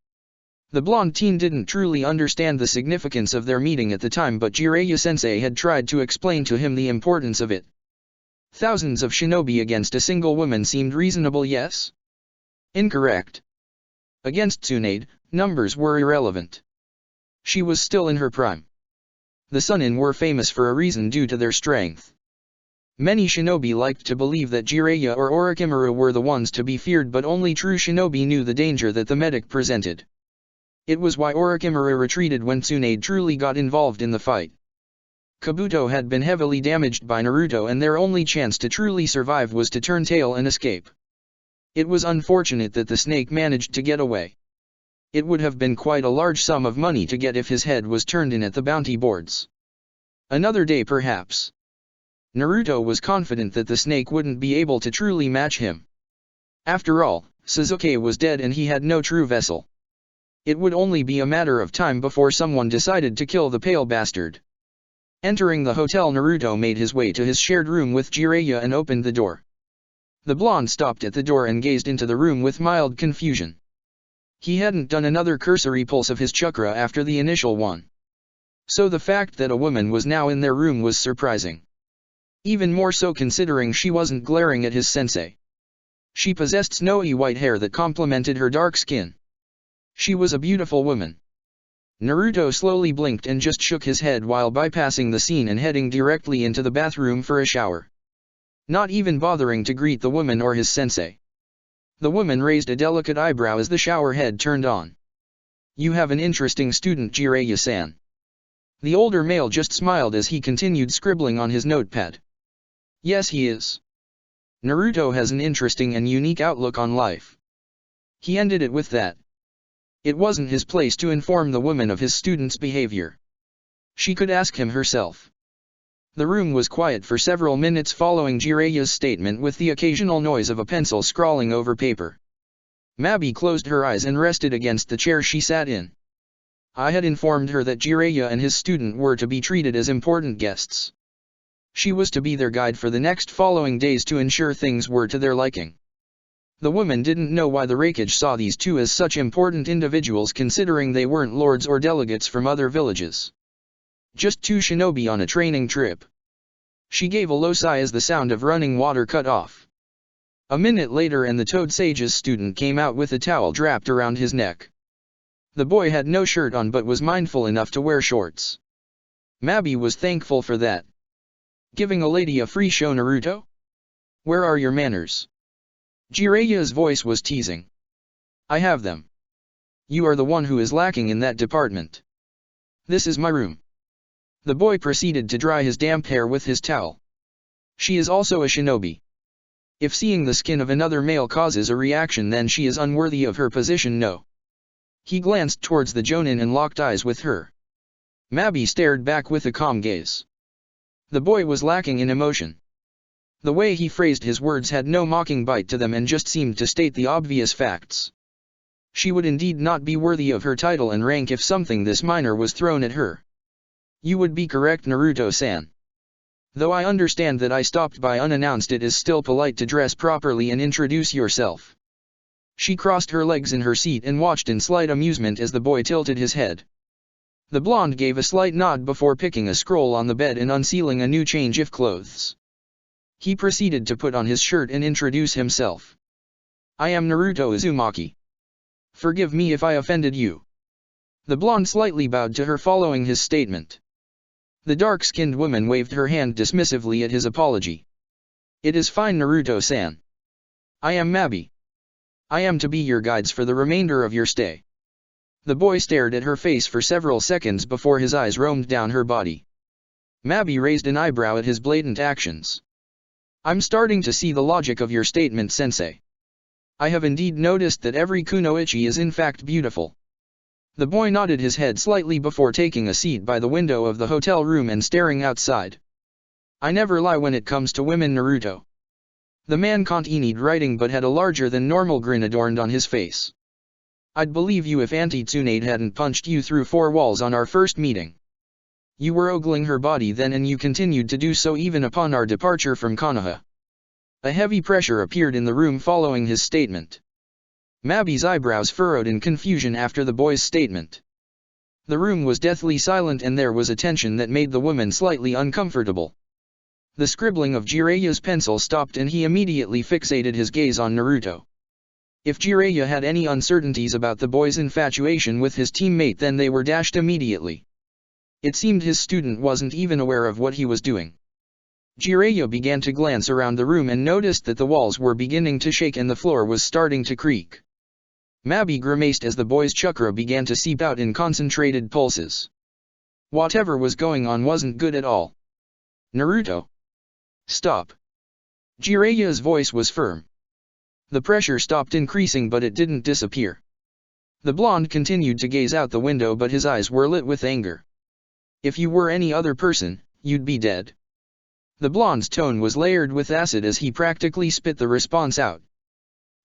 The blonde teen didn't truly understand the significance of their meeting at the time, but Jiraiya-sensei had tried to explain to him the importance of it. Thousands of shinobi against a single woman seemed reasonable, yes? Incorrect. Against Tsunade, numbers were irrelevant. She was still in her prime. The Sannin were famous for a reason due to their strength. Many shinobi liked to believe that Jiraiya or Orochimaru were the ones to be feared, but only true shinobi knew the danger that the medic presented. It was why Orochimaru retreated when Tsunade truly got involved in the fight. Kabuto had been heavily damaged by Naruto, and their only chance to truly survive was to turn tail and escape. It was unfortunate that the snake managed to get away. It would have been quite a large sum of money to get if his head was turned in at the bounty boards. Another day perhaps. Naruto was confident that the snake wouldn't be able to truly match him. After all, Sasuke was dead and he had no true vessel. It would only be a matter of time before someone decided to kill the pale bastard. Entering the hotel, Naruto made his way to his shared room with Jiraiya and opened the door. The blonde stopped at the door and gazed into the room with mild confusion. He hadn't done another cursory pulse of his chakra after the initial one. So the fact that a woman was now in their room was surprising. Even more so considering she wasn't glaring at his sensei. She possessed snowy white hair that complemented her dark skin. She was a beautiful woman. Naruto slowly blinked and just shook his head while bypassing the scene and heading directly into the bathroom for a shower. Not even bothering to greet the woman or his sensei. The woman raised a delicate eyebrow as the shower head turned on. "You have an interesting student, Jiraiya-san." The older male just smiled as he continued scribbling on his notepad. "Yes, he is. Naruto has an interesting and unique outlook on life." He ended it with that. It wasn't his place to inform the woman of his student's behavior. She could ask him herself. The room was quiet for several minutes following Jiraiya's statement, with the occasional noise of a pencil scrawling over paper. Mabi closed her eyes and rested against the chair she sat in. I had informed her that Jiraiya and his student were to be treated as important guests. She was to be their guide for the next following days to ensure things were to their liking. The woman didn't know why the Raikage saw these two as such important individuals, considering they weren't lords or delegates from other villages. Just two shinobi on a training trip. She gave a low sigh as the sound of running water cut off. A minute later and the Toad Sage's student came out with a towel wrapped around his neck. The boy had no shirt on but was mindful enough to wear shorts. Mabi was thankful for that. Giving a lady a free show, Naruto? Where are your manners? Jiraiya's voice was teasing. I have them. You are the one who is lacking in that department. This is my room. The boy proceeded to dry his damp hair with his towel. She is also a shinobi. If seeing the skin of another male causes a reaction, then she is unworthy of her position. No. He glanced towards the Jonin and locked eyes with her. Mabi stared back with a calm gaze. The boy was lacking in emotion. The way he phrased his words had no mocking bite to them and just seemed to state the obvious facts. She would indeed not be worthy of her title and rank if something this minor was thrown at her. You would be correct, Naruto-san. Though I understand that I stopped by unannounced, it is still polite to dress properly and introduce yourself. She crossed her legs in her seat and watched in slight amusement as the boy tilted his head. The blonde gave a slight nod before picking a scroll on the bed and unsealing a new change of clothes. He proceeded to put on his shirt and introduce himself. I am Naruto Uzumaki. Forgive me if I offended you. The blonde slightly bowed to her following his statement. The dark-skinned woman waved her hand dismissively at his apology. It is fine, Naruto-san. I am Mabi. I am to be your guides for the remainder of your stay. The boy stared at her face for several seconds before his eyes roamed down her body. Mabi raised an eyebrow at his blatant actions. I'm starting to see the logic of your statement, sensei. I have indeed noticed that every kunoichi is in fact beautiful. The boy nodded his head slightly before taking a seat by the window of the hotel room and staring outside. I never lie when it comes to women, Naruto. The man can't need writing but had a larger than normal grin adorned on his face. I'd believe you if Auntie Tsunade hadn't punched you through 4 walls on our first meeting. You were ogling her body then and you continued to do so even upon our departure from Konoha. A heavy pressure appeared in the room following his statement. Mabi's eyebrows furrowed in confusion after the boy's statement. The room was deathly silent and there was a tension that made the woman slightly uncomfortable. The scribbling of Jiraiya's pencil stopped and he immediately fixated his gaze on Naruto. If Jiraiya had any uncertainties about the boy's infatuation with his teammate then they were dashed immediately. It seemed his student wasn't even aware of what he was doing. Jiraiya began to glance around the room and noticed that the walls were beginning to shake and the floor was starting to creak. Mabi grimaced as the boy's chakra began to seep out in concentrated pulses. Whatever was going on wasn't good at all. Naruto. Stop. Jiraiya's voice was firm. The pressure stopped increasing but it didn't disappear. The blonde continued to gaze out the window but his eyes were lit with anger. If you were any other person, you'd be dead. The blonde's tone was layered with acid as he practically spit the response out.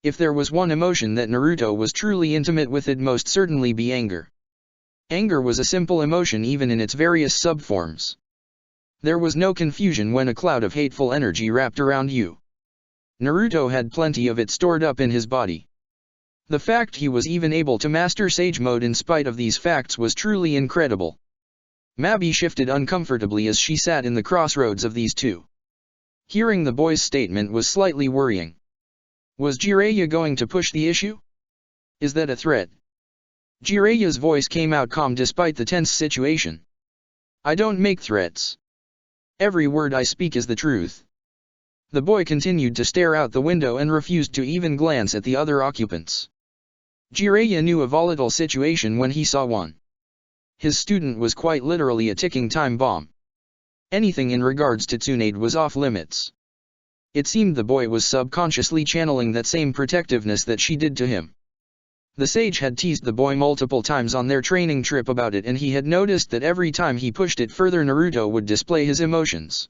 If there was one emotion that Naruto was truly intimate with, it'd most certainly be anger. Anger was a simple emotion even in its various subforms. There was no confusion when a cloud of hateful energy wrapped around you. Naruto had plenty of it stored up in his body. The fact he was even able to master Sage Mode in spite of these facts was truly incredible. Mabi shifted uncomfortably as she sat in the crossroads of these two. Hearing the boy's statement was slightly worrying. Was Jiraiya going to push the issue? Is that a threat? Jiraiya's voice came out calm despite the tense situation. I don't make threats. Every word I speak is the truth. The boy continued to stare out the window and refused to even glance at the other occupants. Jiraiya knew a volatile situation when he saw one. His student was quite literally a ticking time bomb. Anything in regards to Tsunade was off limits. It seemed the boy was subconsciously channeling that same protectiveness that she did to him. The sage had teased the boy multiple times on their training trip about it and he had noticed that every time he pushed it further Naruto would display his emotions.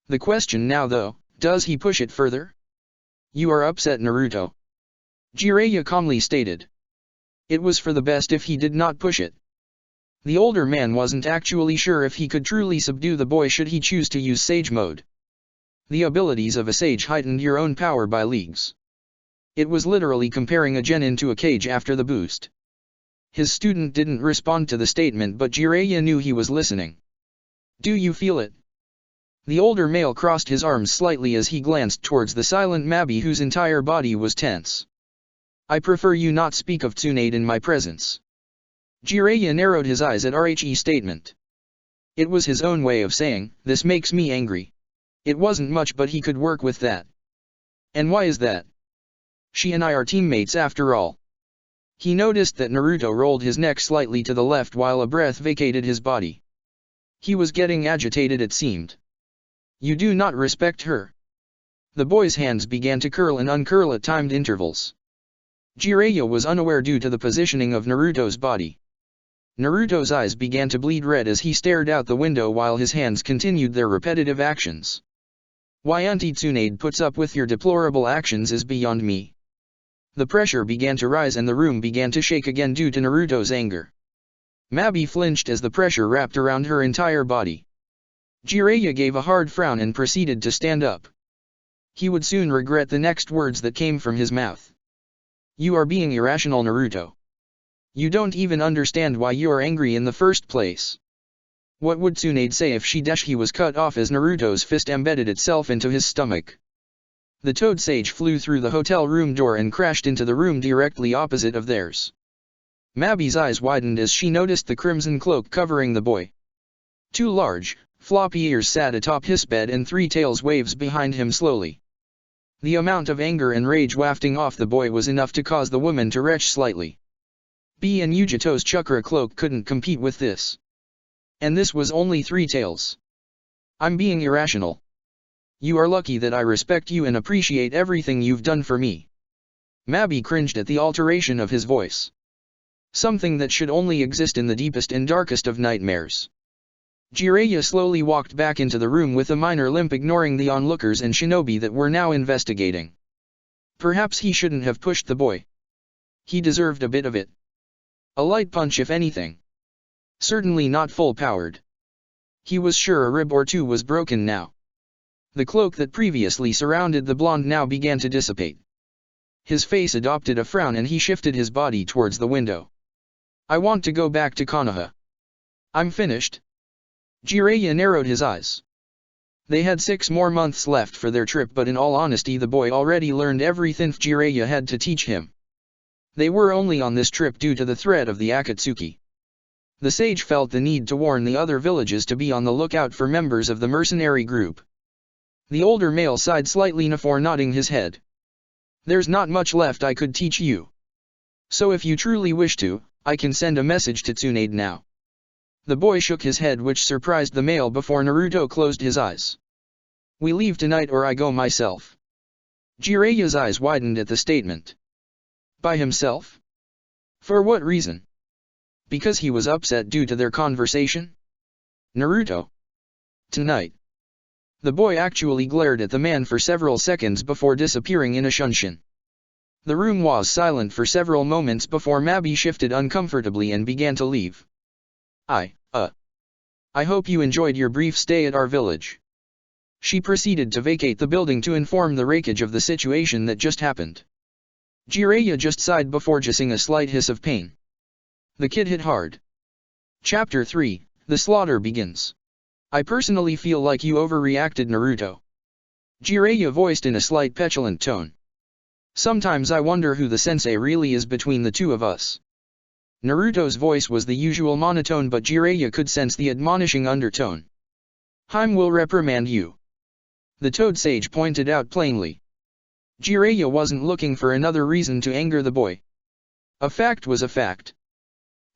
The question now though, does he push it further? You are upset Naruto. Jiraiya calmly stated. It was for the best if he did not push it. The older man wasn't actually sure if he could truly subdue the boy should he choose to use Sage Mode. The abilities of a sage heightened your own power by leagues. It was literally comparing a genin to a cage after the boost. His student didn't respond to the statement but Jiraiya knew he was listening. Do you feel it? The older male crossed his arms slightly as he glanced towards the silent Mabi whose entire body was tense. I prefer you not speak of Tsunade in my presence. Jiraiya narrowed his eyes at Rhe statement. It was his own way of saying, this makes me angry. It wasn't much but he could work with that. And why is that? She and I are teammates after all. He noticed that Naruto rolled his neck slightly to the left while a breath vacated his body. He was getting agitated it seemed. You do not respect her. The boy's hands began to curl and uncurl at timed intervals. Jiraiya was unaware due to the positioning of Naruto's body. Naruto's eyes began to bleed red as he stared out the window while his hands continued their repetitive actions. Why Auntie Tsunade puts up with your deplorable actions is beyond me. The pressure began to rise and the room began to shake again due to Naruto's anger. Mabi flinched as the pressure wrapped around her entire body. Jiraiya gave a hard frown and proceeded to stand up. He would soon regret the next words that came from his mouth. You are being irrational Naruto. You don't even understand why you are angry in the first place. What would Tsunade say if he was cut off as Naruto's fist embedded itself into his stomach? The Toad Sage flew through the hotel room door and crashed into the room directly opposite of theirs. Mabi's eyes widened as she noticed the crimson cloak covering the boy. Two large, floppy ears sat atop his bed and three tails waved behind him slowly. The amount of anger and rage wafting off the boy was enough to cause the woman to retch slightly. And Yugito's chakra cloak couldn't compete with this. And this was only three tails. I'm being irrational. You are lucky that I respect you and appreciate everything you've done for me. Mabi cringed at the alteration of his voice. Something that should only exist in the deepest and darkest of nightmares. Jiraiya slowly walked back into the room with a minor limp, ignoring the onlookers and shinobi that were now investigating. Perhaps he shouldn't have pushed the boy. He deserved a bit of it. A light punch if anything. Certainly not full-powered. He was sure a rib or two was broken now. The cloak that previously surrounded the blonde now began to dissipate. His face adopted a frown and he shifted his body towards the window. I want to go back to Konoha. I'm finished. Jiraiya narrowed his eyes. They had 6 more months left for their trip, but in all honesty the boy already learned everything Jiraiya had to teach him. They were only on this trip due to the threat of the Akatsuki. The sage felt the need to warn the other villages to be on the lookout for members of the mercenary group. The older male sighed slightly before nodding his head. There's not much left I could teach you. So if you truly wish to, I can send a message to Tsunade now. The boy shook his head, which surprised the male before Naruto closed his eyes. We leave tonight or I go myself. Jiraiya's eyes widened at the statement. By himself? For what reason? Because he was upset due to their conversation? Naruto. Tonight. The boy actually glared at the man for several seconds before disappearing in a shunshin. The room was silent for several moments before Mabi shifted uncomfortably and began to leave. I hope you enjoyed your brief stay at our village. She proceeded to vacate the building to inform the Raikage of the situation that just happened. Jiraiya just sighed before jizzing a slight hiss of pain. The kid hit hard. Chapter 3, The Slaughter Begins. I personally feel like you overreacted, Naruto. Jiraiya voiced in a slight petulant tone. Sometimes I wonder who the sensei really is between the two of us. Naruto's voice was the usual monotone, but Jiraiya could sense the admonishing undertone. Haim will reprimand you. The Toad Sage pointed out plainly. Jiraiya wasn't looking for another reason to anger the boy. A fact was a fact.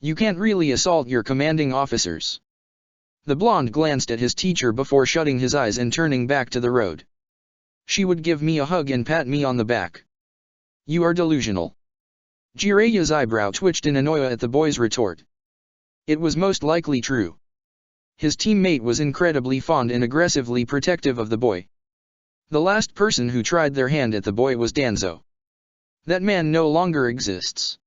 You can't really assault your commanding officers. The blonde glanced at his teacher before shutting his eyes and turning back to the road. She would give me a hug and pat me on the back. You are delusional. Jiraiya's eyebrow twitched in annoyance at the boy's retort. It was most likely true. His teammate was incredibly fond and aggressively protective of the boy. The last person who tried their hand at the boy was Danzo. That man no longer exists.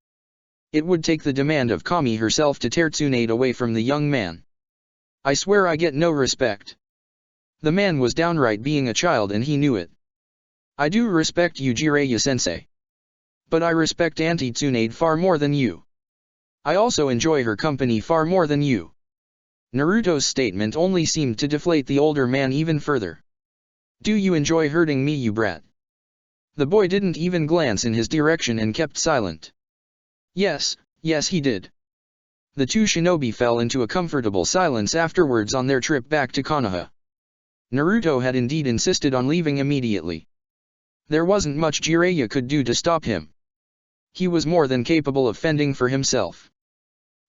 It would take the demand of Kami herself to tear Tsunade away from the young man. I swear I get no respect. The man was downright being a child and he knew it. I do respect you, Jiraiya-sensei. But I respect Auntie Tsunade far more than you. I also enjoy her company far more than you. Naruto's statement only seemed to deflate the older man even further. Do you enjoy hurting me, you brat? The boy didn't even glance in his direction and kept silent. Yes he did. The two shinobi fell into a comfortable silence afterwards on their trip back to Konoha. Naruto had indeed insisted on leaving immediately. There wasn't much Jiraiya could do to stop him. He was more than capable of fending for himself.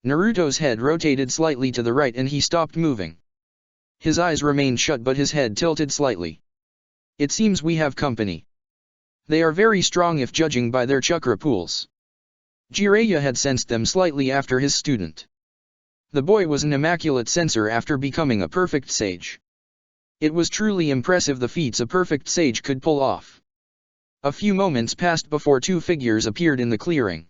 Naruto's head rotated slightly to the right and he stopped moving. His eyes remained shut but his head tilted slightly. It seems we have company. They are very strong if judging by their chakra pools. Jiraiya had sensed them slightly after his student. The boy was an immaculate sensor after becoming a perfect sage. It was truly impressive the feats a perfect sage could pull off. A few moments passed before two figures appeared in the clearing.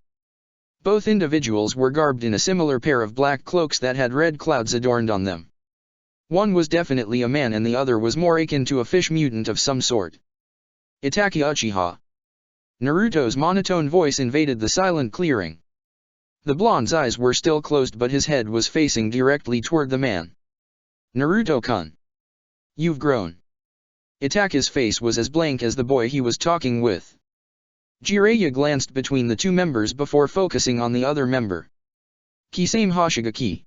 Both individuals were garbed in a similar pair of black cloaks that had red clouds adorned on them. One was definitely a man and the other was more akin to a fish mutant of some sort. Itachi Uchiha. Naruto's monotone voice invaded the silent clearing. The blonde's eyes were still closed but his head was facing directly toward the man. Naruto-kun. You've grown. Itachi's face was as blank as the boy he was talking with. Jiraiya glanced between the two members before focusing on the other member. Kisame Hoshigaki.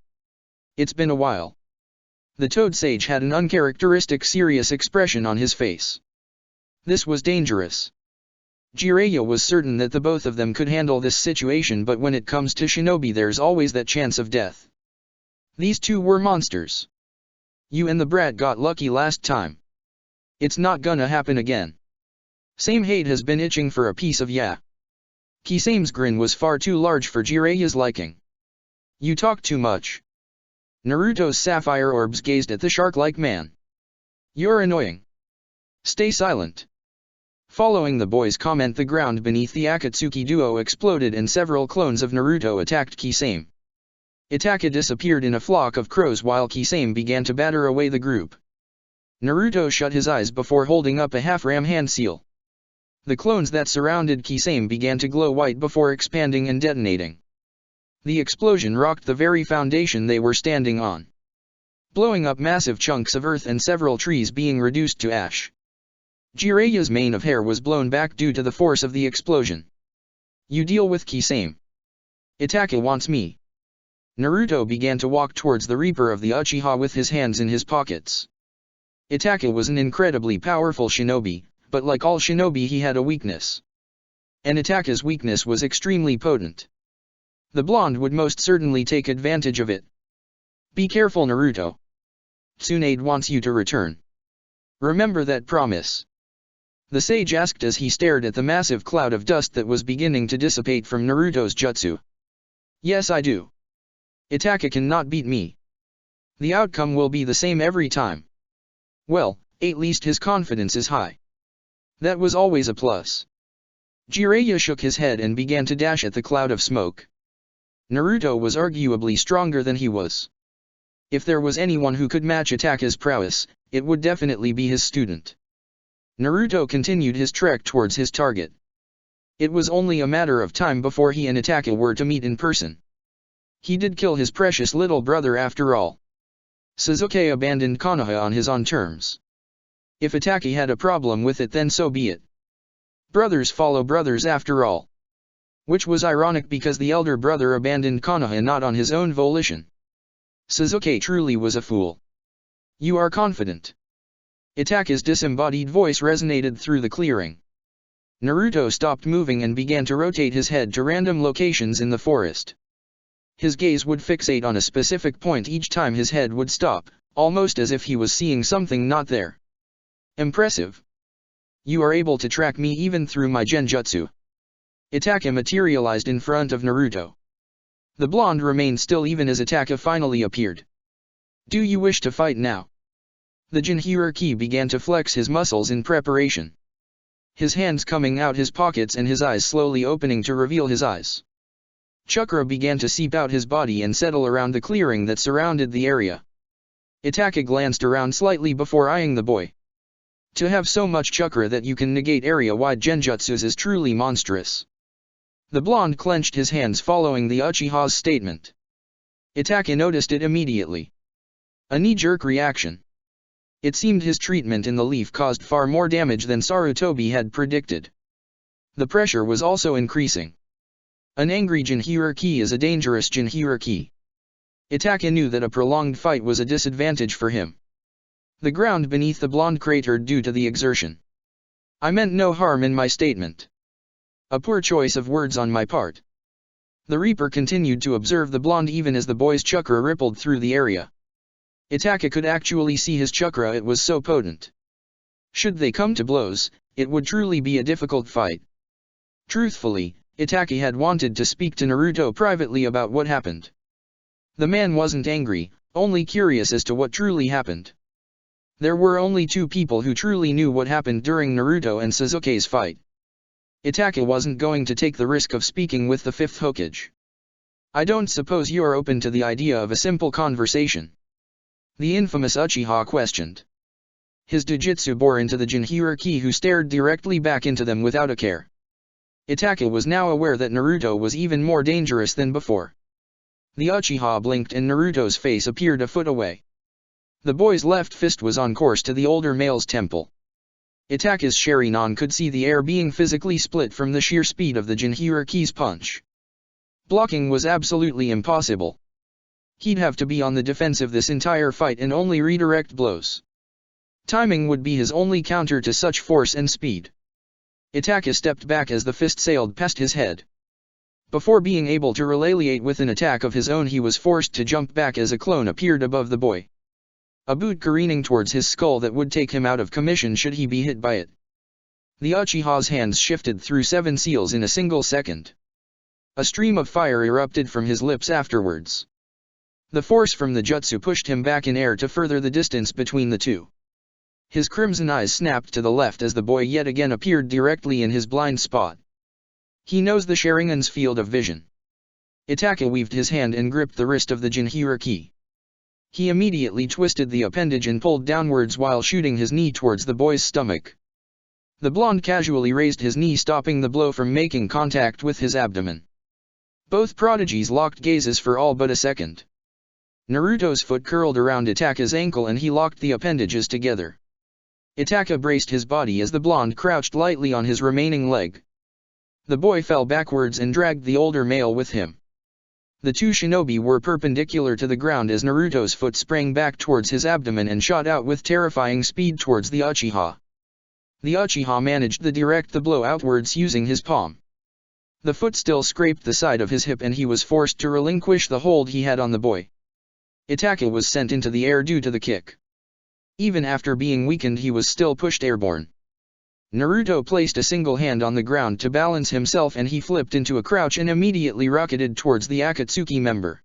It's been a while. The Toad Sage had an uncharacteristic serious expression on his face. This was dangerous. Jiraiya was certain that the both of them could handle this situation, but when it comes to shinobi there's always that chance of death. These two were monsters. You and the brat got lucky last time. It's not gonna happen again. Same hate has been itching for a piece of ya. Kisame's grin was far too large for Jiraiya's liking. You talk too much. Naruto's sapphire orbs gazed at the shark-like man. You're annoying. Stay silent. Following the boy's comment, the ground beneath the Akatsuki duo exploded and several clones of Naruto attacked Kisame. Itaka disappeared in a flock of crows while Kisame began to batter away the group. Naruto shut his eyes before holding up a half-ram hand seal. The clones that surrounded Kisame began to glow white before expanding and detonating. The explosion rocked the very foundation they were standing on, blowing up massive chunks of earth and several trees being reduced to ash. Jiraiya's mane of hair was blown back due to the force of the explosion. You deal with Kisame. Itaka wants me. Naruto began to walk towards the Reaper of the Uchiha with his hands in his pockets. Itaka was an incredibly powerful shinobi, but like all shinobi he had a weakness. And Itaka's weakness was extremely potent. The blonde would most certainly take advantage of it. Be careful, Naruto. Tsunade wants you to return. Remember that promise. The sage asked as he stared at the massive cloud of dust that was beginning to dissipate from Naruto's jutsu. Yes, I do. Itaka cannot beat me. The outcome will be the same every time. Well, at least his confidence is high. That was always a plus. Jiraiya shook his head and began to dash at the cloud of smoke. Naruto was arguably stronger than he was. If there was anyone who could match Itaka's prowess, it would definitely be his student. Naruto continued his trek towards his target. It was only a matter of time before he and Itaka were to meet in person. He did kill his precious little brother after all. Sasuke abandoned Konoha on his own terms. If Itaka had a problem with it, then so be it. Brothers follow brothers after all. Which was ironic because the elder brother abandoned Konoha not on his own volition. Sasuke truly was a fool. You are confident. Itaka's disembodied voice resonated through the clearing. Naruto stopped moving and began to rotate his head to random locations in the forest. His gaze would fixate on a specific point each time his head would stop, almost as if he was seeing something not there. Impressive. You are able to track me even through my genjutsu. Itaka materialized in front of Naruto. The blonde remained still even as Itaka finally appeared. Do you wish to fight now? The Jinchuriki began to flex his muscles in preparation. His hands coming out his pockets and his eyes slowly opening to reveal his eyes. Chakra began to seep out his body and settle around the clearing that surrounded the area. Itaka glanced around slightly before eyeing the boy. To have so much chakra that you can negate area-wide genjutsus is truly monstrous. The blonde clenched his hands following the Uchiha's statement. Itaka noticed it immediately. A knee-jerk reaction. It seemed his treatment in the leaf caused far more damage than Sarutobi had predicted. The pressure was also increasing. An angry Jinchuriki is a dangerous Jinchuriki. Itaka knew that a prolonged fight was a disadvantage for him. The ground beneath the blonde cratered due to the exertion. I meant no harm in my statement. A poor choice of words on my part. The Reaper continued to observe the blonde even as the boy's chakra rippled through the area. Itaka could actually see his chakra, it was so potent. Should they come to blows, it would truly be a difficult fight. Truthfully, Itaka had wanted to speak to Naruto privately about what happened. The man wasn't angry, only curious as to what truly happened. There were only two people who truly knew what happened during Naruto and Sasuke's fight. Itaka wasn't going to take the risk of speaking with the fifth Hokage. I don't suppose you are open to the idea of a simple conversation? The infamous Uchiha questioned. His Dojutsu bore into the Jinchuriki who stared directly back into them without a care. Itaka was now aware that Naruto was even more dangerous than before. The Uchiha blinked and Naruto's face appeared a foot away. The boy's left fist was on course to the older male's temple. Itaka's Sharingan could see the air being physically split from the sheer speed of the Jinchuriki's punch. Blocking was absolutely impossible. He'd have to be on the defensive this entire fight and only redirect blows. Timing would be his only counter to such force and speed. Itaka stepped back as the fist sailed past his head. Before being able to retaliate with an attack of his own, he was forced to jump back as a clone appeared above the boy. A boot careening towards his skull that would take him out of commission should he be hit by it. The Uchiha's hands shifted through 7 seals in a single second. A stream of fire erupted from his lips afterwards. The force from the jutsu pushed him back in air to further the distance between the two. His crimson eyes snapped to the left as the boy yet again appeared directly in his blind spot. He knows the Sharingan's field of vision. Itaka weaved his hand and gripped the wrist of the Jinhiriki. He immediately twisted the appendage and pulled downwards while shooting his knee towards the boy's stomach. The blonde casually raised his knee, stopping the blow from making contact with his abdomen. Both prodigies locked gazes for all but a second. Naruto's foot curled around Itaka's ankle and he locked the appendages together. Itaka braced his body as the blonde crouched lightly on his remaining leg. The boy fell backwards and dragged the older male with him. The two shinobi were perpendicular to the ground as Naruto's foot sprang back towards his abdomen and shot out with terrifying speed towards the Uchiha. The Uchiha managed to direct the blow outwards using his palm. The foot still scraped the side of his hip and he was forced to relinquish the hold he had on the boy. Itaka was sent into the air due to the kick. Even after being weakened, he was still pushed airborne. Naruto placed a single hand on the ground to balance himself and he flipped into a crouch and immediately rocketed towards the Akatsuki member.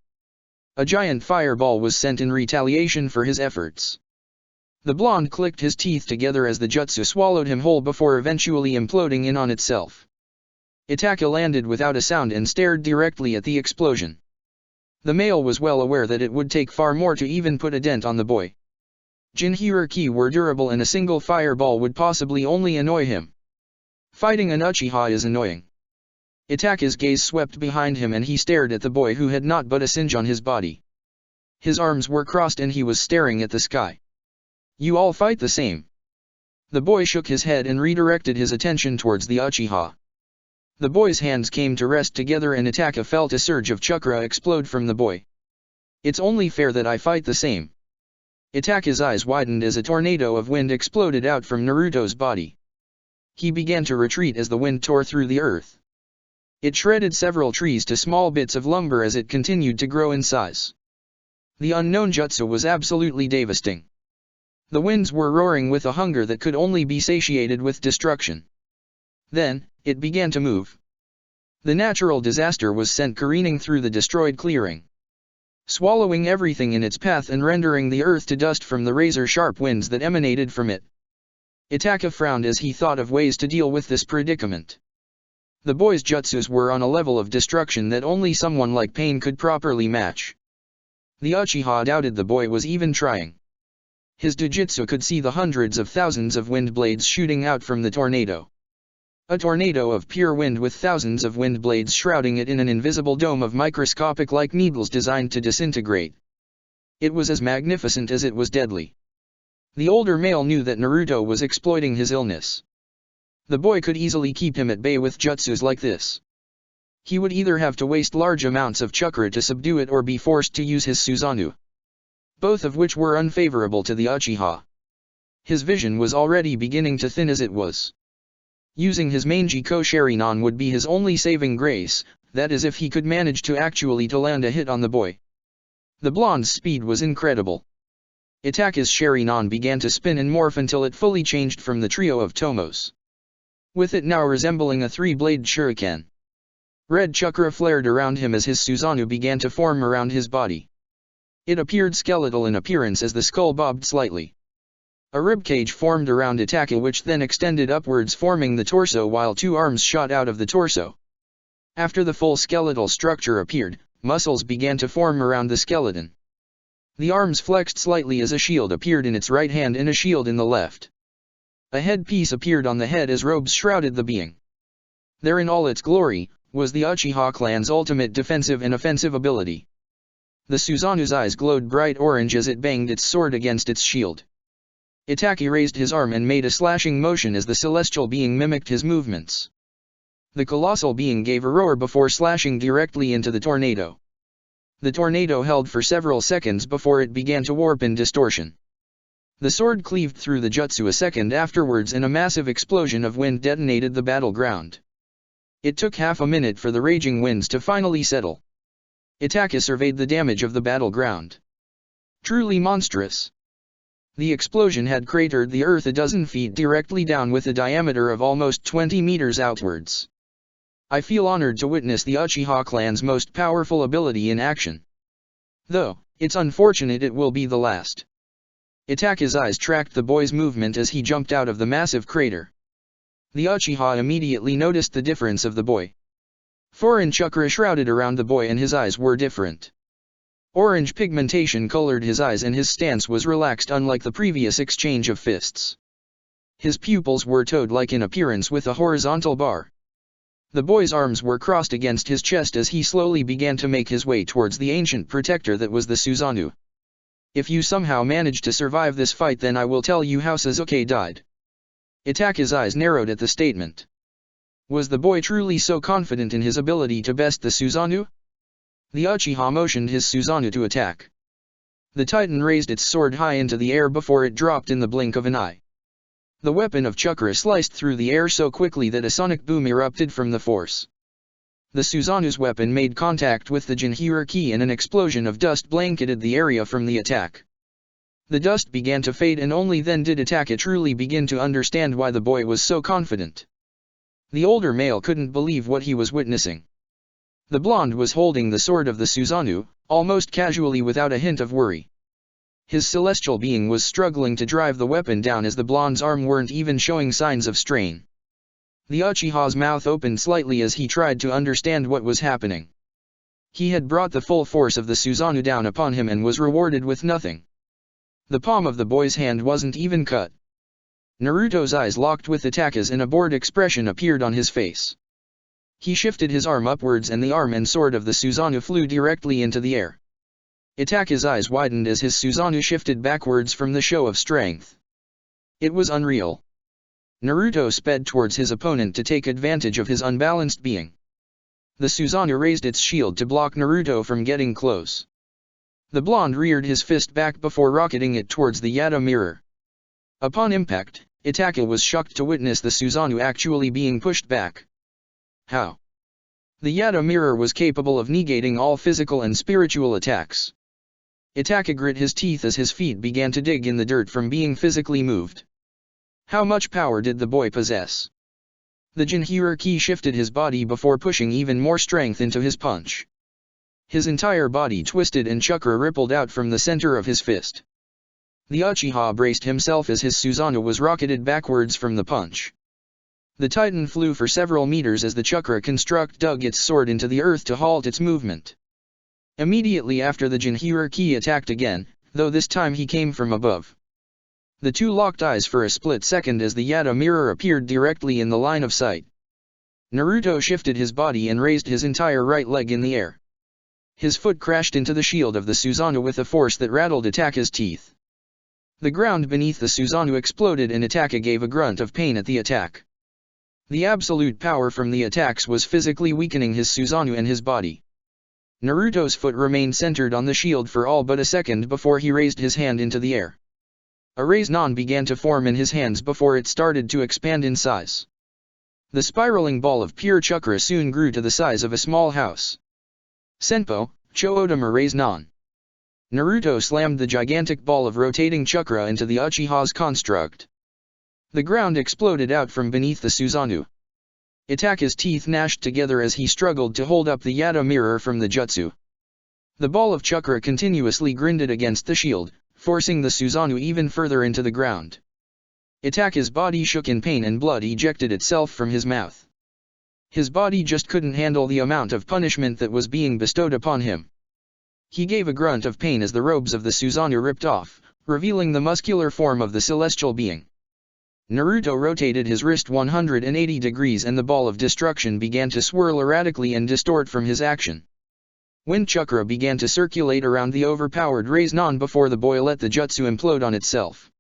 A giant fireball was sent in retaliation for his efforts. The blonde clicked his teeth together as the jutsu swallowed him whole before eventually imploding in on itself. Itaka landed without a sound and stared directly at the explosion. The male was well aware that it would take far more to even put a dent on the boy. Jinhiriki were durable and a single fireball would possibly only annoy him. Fighting an Uchiha is annoying. Itaka's gaze swept behind him and he stared at the boy who had not but a singe on his body. His arms were crossed and he was staring at the sky. You all fight the same. The boy shook his head and redirected his attention towards the Uchiha. The boy's hands came to rest together and Itaka felt a surge of chakra explode from the boy. It's only fair that I fight the same. Itaka's eyes widened as a tornado of wind exploded out from Naruto's body. He began to retreat as the wind tore through the earth. It shredded several trees to small bits of lumber as it continued to grow in size. The unknown jutsu was absolutely devastating. The winds were roaring with a hunger that could only be satiated with destruction. Then, it began to move. The natural disaster was sent careening through the destroyed clearing, swallowing everything in its path and rendering the earth to dust from the razor-sharp winds that emanated from it. Itaka frowned as he thought of ways to deal with this predicament. The boy's jutsus were on a level of destruction that only someone like Pain could properly match. The Uchiha doubted the boy was even trying. His Dojutsu could see the hundreds of thousands of wind blades shooting out from the tornado. A tornado of pure wind with thousands of wind blades shrouding it in an invisible dome of microscopic-like needles designed to disintegrate. It was as magnificent as it was deadly. The older male knew that Naruto was exploiting his illness. The boy could easily keep him at bay with jutsus like this. He would either have to waste large amounts of chakra to subdue it or be forced to use his Susanoo, both of which were unfavorable to the Uchiha. His vision was already beginning to thin as it was. Using his Manji-ko Sharingan would be his only saving grace, that is if he could manage to actually land a hit on the boy. The blonde's speed was incredible. Itaka's Sharingan began to spin and morph until it fully changed from the trio of tomos, with it now resembling a three-blade shuriken. Red chakra flared around him as his Susanoo began to form around his body. It appeared skeletal in appearance as the skull bobbed slightly. A ribcage formed around Itaka which then extended upwards forming the torso while two arms shot out of the torso. After the full skeletal structure appeared, muscles began to form around the skeleton. The arms flexed slightly as a shield appeared in its right hand and a shield in the left. A headpiece appeared on the head as robes shrouded the being. There in all its glory, was the Uchiha clan's ultimate defensive and offensive ability. The Susanoo's eyes glowed bright orange as it banged its sword against its shield. Itaka raised his arm and made a slashing motion as the celestial being mimicked his movements. The colossal being gave a roar before slashing directly into the tornado. The tornado held for several seconds before it began to warp in distortion. The sword cleaved through the jutsu a second afterwards and a massive explosion of wind detonated the battleground. It took half a minute for the raging winds to finally settle. Itaka surveyed the damage of the battleground. Truly monstrous. The explosion had cratered the earth a dozen feet directly down with a diameter of almost 20 meters outwards. I feel honored to witness the Uchiha clan's most powerful ability in action. Though, it's unfortunate it will be the last. Itaka's eyes tracked the boy's movement as he jumped out of the massive crater. The Uchiha immediately noticed the difference of the boy. Foreign chakra shrouded around the boy and his eyes were different. Orange pigmentation colored his eyes and his stance was relaxed unlike the previous exchange of fists. His pupils were toad-like in appearance with a horizontal bar. The boy's arms were crossed against his chest as he slowly began to make his way towards the ancient protector that was the Susanoo. If you somehow manage to survive this fight, then I will tell you how Sasuke died. Itake's eyes narrowed at the statement. Was the boy truly so confident in his ability to best the Susanoo? The Uchiha motioned his Susanoo to attack. The Titan raised its sword high into the air before it dropped in the blink of an eye. The weapon of chakra sliced through the air so quickly that a sonic boom erupted from the force. The Susanoo's weapon made contact with the Jinchuriki and an explosion of dust blanketed the area from the attack. The dust began to fade and only then did Itachi truly begin to understand why the boy was so confident. The older male couldn't believe what he was witnessing. The blonde was holding the sword of the Susanoo, almost casually without a hint of worry. His celestial being was struggling to drive the weapon down as the blonde's arm weren't even showing signs of strain. The Uchiha's mouth opened slightly as he tried to understand what was happening. He had brought the full force of the Susanoo down upon him and was rewarded with nothing. The palm of the boy's hand wasn't even cut. Naruto's eyes locked with Itachi's and a bored expression appeared on his face. He shifted his arm upwards and the arm and sword of the Susanoo flew directly into the air. Itachi's eyes widened as his Susanoo shifted backwards from the show of strength. It was unreal. Naruto sped towards his opponent to take advantage of his unbalanced being. The Susanoo raised its shield to block Naruto from getting close. The blonde reared his fist back before rocketing it towards the Yata mirror. Upon impact, Itachi was shocked to witness the Susanoo actually being pushed back. How? The Yata mirror was capable of negating all physical and spiritual attacks. Itachi grit his teeth as his feet began to dig in the dirt from being physically moved. How much power did the boy possess? The Jinchuriki shifted his body before pushing even more strength into his punch. His entire body twisted and chakra rippled out from the center of his fist. The Uchiha braced himself as his Susanoo was rocketed backwards from the punch. The Titan flew for several meters as the chakra construct dug its sword into the earth to halt its movement. Immediately after the Jinchuriki attacked again, though this time he came from above. The two locked eyes for a split second as the Yata mirror appeared directly in the line of sight. Naruto shifted his body and raised his entire right leg in the air. His foot crashed into the shield of the Susanoo with a force that rattled Itachi's teeth. The ground beneath the Susanoo exploded and Itachi gave a grunt of pain at the attack. The absolute power from the attacks was physically weakening his Susanoo and his body. Naruto's foot remained centered on the shield for all but a second before he raised his hand into the air. A Rasengan began to form in his hands before it started to expand in size. The spiraling ball of pure chakra soon grew to the size of a small house. Senpo, Choodama Rasengan. Naruto slammed the gigantic ball of rotating chakra into the Uchiha's construct. The ground exploded out from beneath the Susanoo. Itachi's teeth gnashed together as he struggled to hold up the Yata mirror from the jutsu. The ball of chakra continuously grinded against the shield, forcing the Susanoo even further into the ground. Itachi's body shook in pain and blood ejected itself from his mouth. His body just couldn't handle the amount of punishment that was being bestowed upon him. He gave a grunt of pain as the robes of the Susanoo ripped off, revealing the muscular form of the celestial being. Naruto rotated his wrist 180 degrees and the ball of destruction began to swirl erratically and distort from his action. Wind chakra began to circulate around the overpowered Rasengan before the boy let the jutsu implode on itself.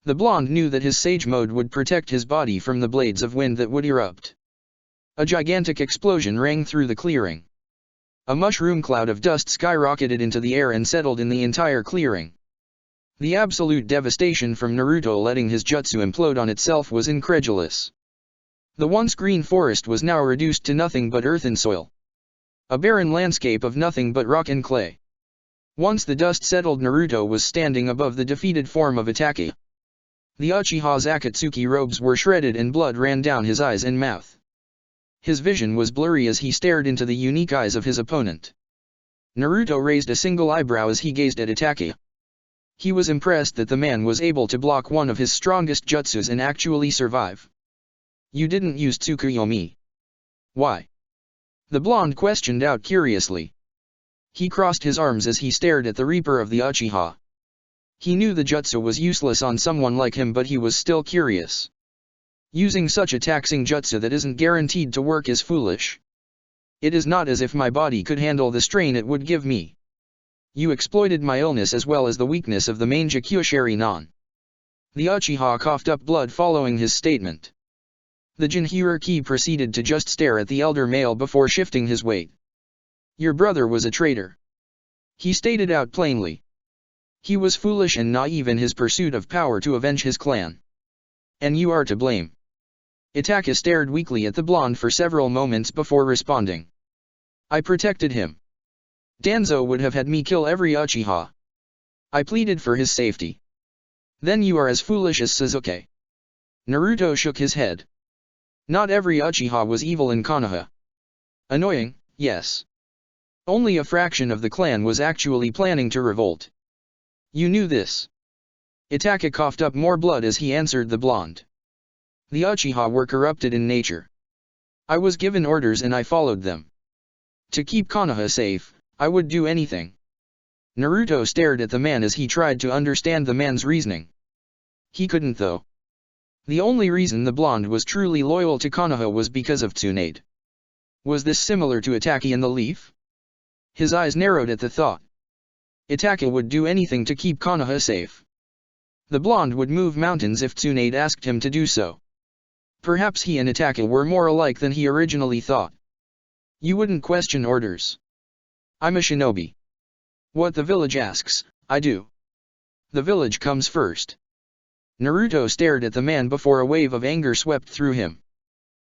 The blonde knew that his sage mode would protect his body from the blades of wind that would erupt. A gigantic explosion rang through the clearing. A mushroom cloud of dust skyrocketed into the air and settled in the entire clearing. The absolute devastation from Naruto letting his jutsu implode on itself was incredulous. The once green forest was now reduced to nothing but earth and soil. A barren landscape of nothing but rock and clay. Once the dust settled, Naruto was standing above the defeated form of Itachi. The Uchiha's Akatsuki robes were shredded and blood ran down his eyes and mouth. His vision was blurry as he stared into the unique eyes of his opponent. Naruto raised a single eyebrow as he gazed at Itachi. He was impressed that the man was able to block one of his strongest jutsus and actually survive. You didn't use Tsukuyomi. Why? The blonde questioned out curiously. He crossed his arms as he stared at the Reaper of the Uchiha. He knew the jutsu was useless on someone like him, but he was still curious. Using such a taxing jutsu that isn't guaranteed to work is foolish. It is not as if my body could handle the strain it would give me. You exploited my illness as well as the weakness of the main Jakyushari non. The Uchiha coughed up blood following his statement. The Jinhuriki proceeded to just stare at the elder male before shifting his weight. Your brother was a traitor. He stated out plainly. He was foolish and naive in his pursuit of power to avenge his clan. And you are to blame. Itaka stared weakly at the blonde for several moments before responding. I protected him. Danzo would have had me kill every Uchiha. I pleaded for his safety. Then you are as foolish as Sasuke. Naruto shook his head. Not every Uchiha was evil in Konoha. Annoying, yes. Only a fraction of the clan was actually planning to revolt. You knew this. Itaka coughed up more blood as he answered the blonde. The Uchiha were corrupted in nature. I was given orders and I followed them. To keep Konoha safe, I would do anything. Naruto stared at the man as he tried to understand the man's reasoning. He couldn't though. The only reason the blonde was truly loyal to Konoha was because of Tsunade. Was this similar to Itaka in the Leaf? His eyes narrowed at the thought. Itaka would do anything to keep Konoha safe. The blonde would move mountains if Tsunade asked him to do so. Perhaps he and Itaka were more alike than he originally thought. You wouldn't question orders. I'm a shinobi. What the village asks, I do. The village comes first. Naruto stared at the man before a wave of anger swept through him.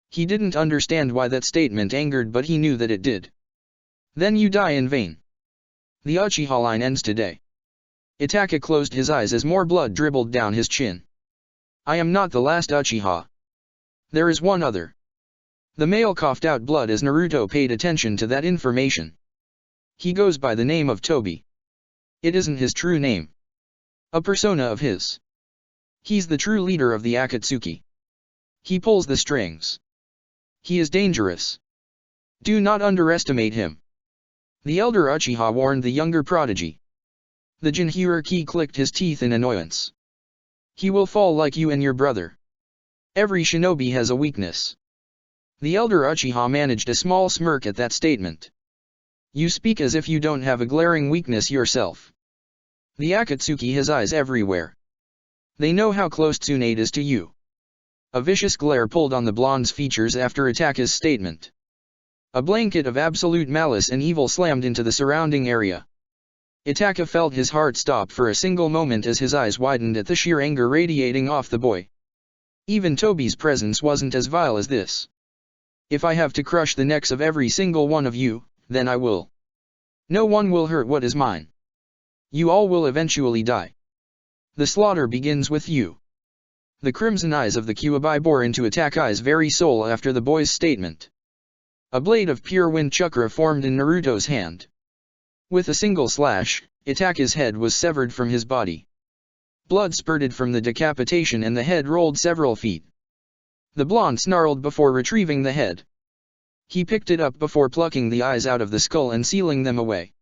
He didn't understand why that statement angered, but he knew that it did. Then you die in vain. The Uchiha line ends today. Itaka closed his eyes as more blood dribbled down his chin. I am not the last Uchiha. There is one other. The male coughed out blood as Naruto paid attention to that information. He goes by the name of Tobi. It isn't his true name. A persona of his. He's the true leader of the Akatsuki. He pulls the strings. He is dangerous. Do not underestimate him. The elder Uchiha warned the younger prodigy. The Jinhuriki clicked his teeth in annoyance. He will fall like you and your brother. Every shinobi has a weakness. The elder Uchiha managed a small smirk at that statement. You speak as if you don't have a glaring weakness yourself. The Akatsuki has eyes everywhere. They know how close Tsunade is to you. A vicious glare pulled on the blonde's features after Itaka's statement. A blanket of absolute malice and evil slammed into the surrounding area. Itaka felt his heart stop for a single moment as his eyes widened at the sheer anger radiating off the boy. Even Tobi's presence wasn't as vile as this. If I have to crush the necks of every single one of you, then I will. No one will hurt what is mine. You all will eventually die. The slaughter begins with you. The crimson eyes of the Kyuubi bore into Itaka's very soul after the boy's statement. A blade of pure wind chakra formed in Naruto's hand. With a single slash, Itaka's head was severed from his body. Blood spurted from the decapitation and the head rolled several feet. The blonde snarled before retrieving the head. He picked it up before plucking the eyes out of the skull and sealing them away.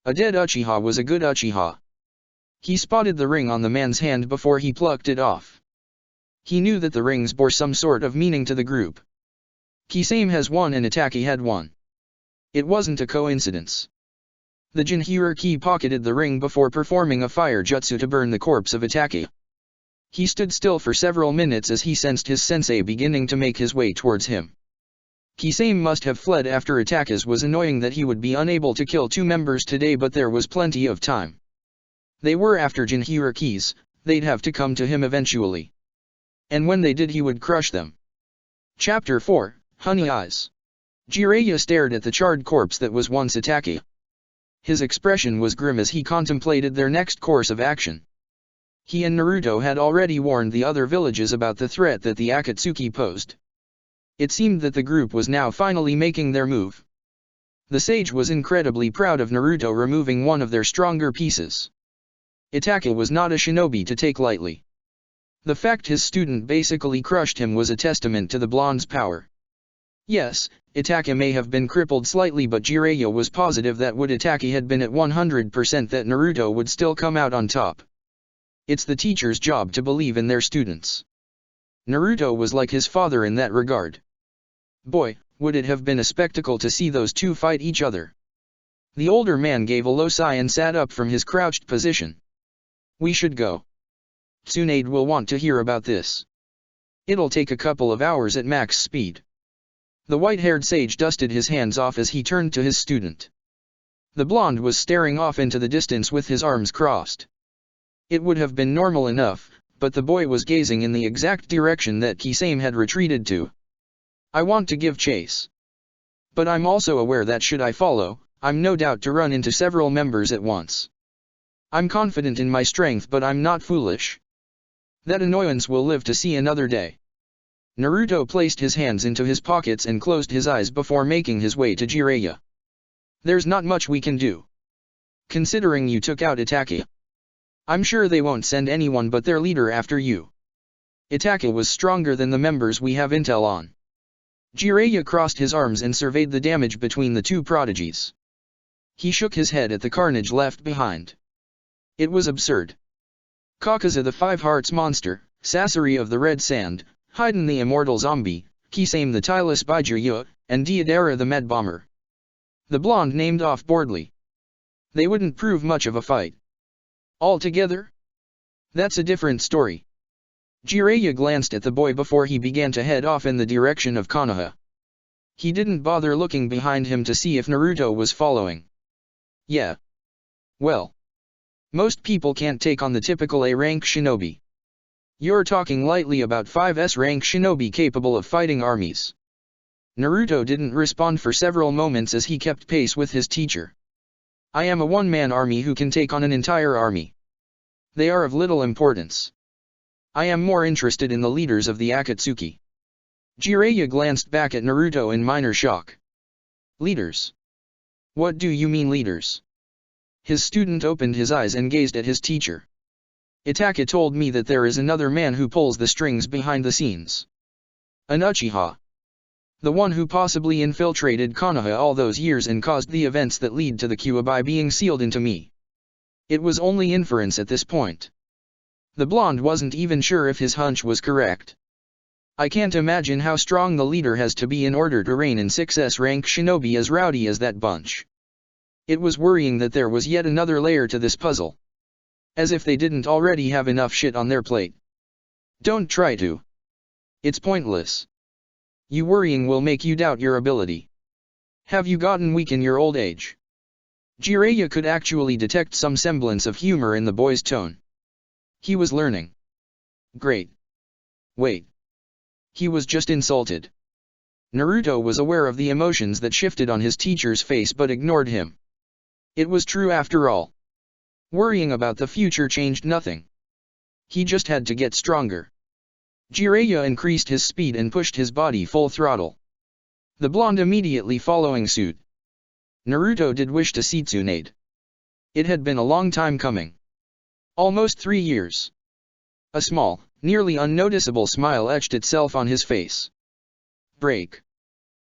A dead Uchiha was a good Uchiha. He spotted the ring on the man's hand before he plucked it off. He knew that the rings bore some sort of meaning to the group. Kisame has one and Itaka had one. It wasn't a coincidence. The Jinhuriki pocketed the ring before performing a fire jutsu to burn the corpse of Itaka. He stood still for several minutes as he sensed his sensei beginning to make his way towards him. Kisame must have fled after Itaka's was annoying that he would be unable to kill two members today, but there was plenty of time. They were after Jinhuriki's, they'd have to come to him eventually. And when they did he would crush them. Chapter 4, Honey Eyes. Jiraiya stared at the charred corpse that was once Itaka. His expression was grim as he contemplated their next course of action. He and Naruto had already warned the other villages about the threat that the Akatsuki posed. It seemed that the group was now finally making their move. The sage was incredibly proud of Naruto removing one of their stronger pieces. Itaka was not a shinobi to take lightly. The fact his student basically crushed him was a testament to the blonde's power. Yes, Itachi may have been crippled slightly, but Jiraiya was positive that would Itachi had been at 100% that Naruto would still come out on top. It's the teacher's job to believe in their students. Naruto was like his father in that regard. Boy, would it have been a spectacle to see those two fight each other. The older man gave a low sigh and sat up from his crouched position. We should go. Tsunade will want to hear about this. It'll take a couple of hours at max speed. The white-haired sage dusted his hands off as he turned to his student. The blonde was staring off into the distance with his arms crossed. It would have been normal enough, but the boy was gazing in the exact direction that Kisame had retreated to. I want to give chase. But I'm also aware that should I follow, I'm no doubt to run into several members at once. I'm confident in my strength, but I'm not foolish. That annoyance will live to see another day. Naruto placed his hands into his pockets and closed his eyes before making his way to Jiraiya. There's not much we can do. Considering you took out Itachi. I'm sure they won't send anyone but their leader after you. Itachi was stronger than the members we have intel on. Jiraiya crossed his arms and surveyed the damage between the two prodigies. He shook his head at the carnage left behind. It was absurd. Kakaza the Five Hearts monster, Sasori of the Red Sand, Haiden the immortal zombie, Kisame the tireless Bijiryu, and Deidara the med bomber. The blonde named off boredly. They wouldn't prove much of a fight. Altogether? That's a different story. Jiraiya glanced at the boy before he began to head off in the direction of Konoha. He didn't bother looking behind him to see if Naruto was following. Yeah. Well. Most people can't take on the typical A-rank shinobi. You're talking lightly about 5S rank shinobi capable of fighting armies. Naruto didn't respond for several moments as he kept pace with his teacher. I am a one-man army who can take on an entire army. They are of little importance. I am more interested in the leaders of the Akatsuki. Jiraiya glanced back at Naruto in minor shock. Leaders? What do you mean leaders? His student opened his eyes and gazed at his teacher. Itachi told me that there is another man who pulls the strings behind the scenes. An Uchiha. The one who possibly infiltrated Konoha all those years and caused the events that lead to the Kyuubi being sealed into me. It was only inference at this point. The blonde wasn't even sure if his hunch was correct. I can't imagine how strong the leader has to be in order to reign in 6S rank shinobi as rowdy as that bunch. It was worrying that there was yet another layer to this puzzle. As if they didn't already have enough shit on their plate. Don't try to. It's pointless. You worrying will make you doubt your ability. Have you gotten weak in your old age? Jiraiya could actually detect some semblance of humor in the boy's tone. He was learning. Great. Wait. He was just insulted. Naruto was aware of the emotions that shifted on his teacher's face but ignored him. It was true after all. Worrying about the future changed nothing. He just had to get stronger. Jiraiya increased his speed and pushed his body full throttle. The blonde immediately following suit. Naruto did wish to see Tsunade. It had been a long time coming. Almost 3 years. A small, nearly unnoticeable smile etched itself on his face. Break.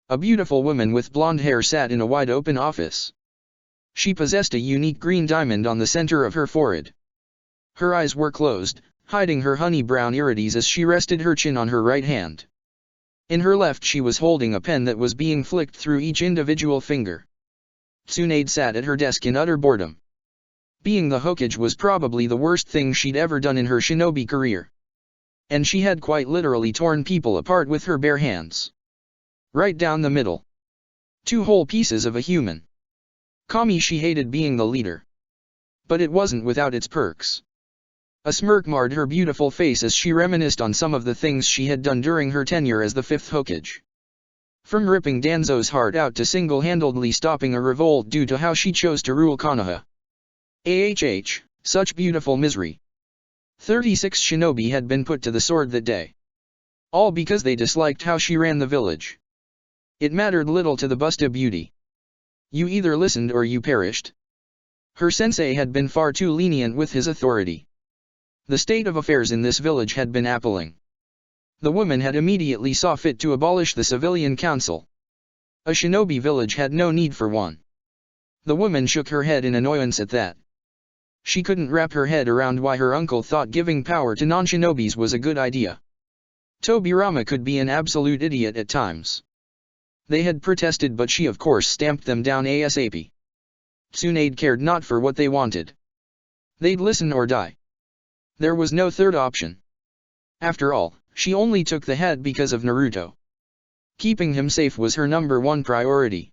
A beautiful woman with blonde hair sat in a wide-open office. She possessed a unique green diamond on the center of her forehead. Her eyes were closed, hiding her honey-brown irides as she rested her chin on her right hand. In her left she was holding a pen that was being flicked through each individual finger. Tsunade sat at her desk in utter boredom. Being the Hokage was probably the worst thing she'd ever done in her shinobi career. And she had quite literally torn people apart with her bare hands. Right down the middle. 2 whole pieces of a human. Kami she hated being the leader. But it wasn't without its perks. A smirk marred her beautiful face as she reminisced on some of the things she had done during her tenure as the 5th Hokage. From ripping Danzo's heart out to single-handedly stopping a revolt due to how she chose to rule Konoha. Such beautiful misery. 36 shinobi had been put to the sword that day. All because they disliked how she ran the village. It mattered little to the Busta beauty. You either listened or you perished. Her sensei had been far too lenient with his authority. The state of affairs in this village had been appalling. The woman had immediately saw fit to abolish the civilian council. A shinobi village had no need for one. The woman shook her head in annoyance at that. She couldn't wrap her head around why her uncle thought giving power to non-shinobis was a good idea. Tobirama could be an absolute idiot at times. They had protested, but she of course stamped them down ASAP. Tsunade cared not for what they wanted. They'd listen or die. There was no third option. After all, she only took the head because of Naruto. Keeping him safe was her #1 priority.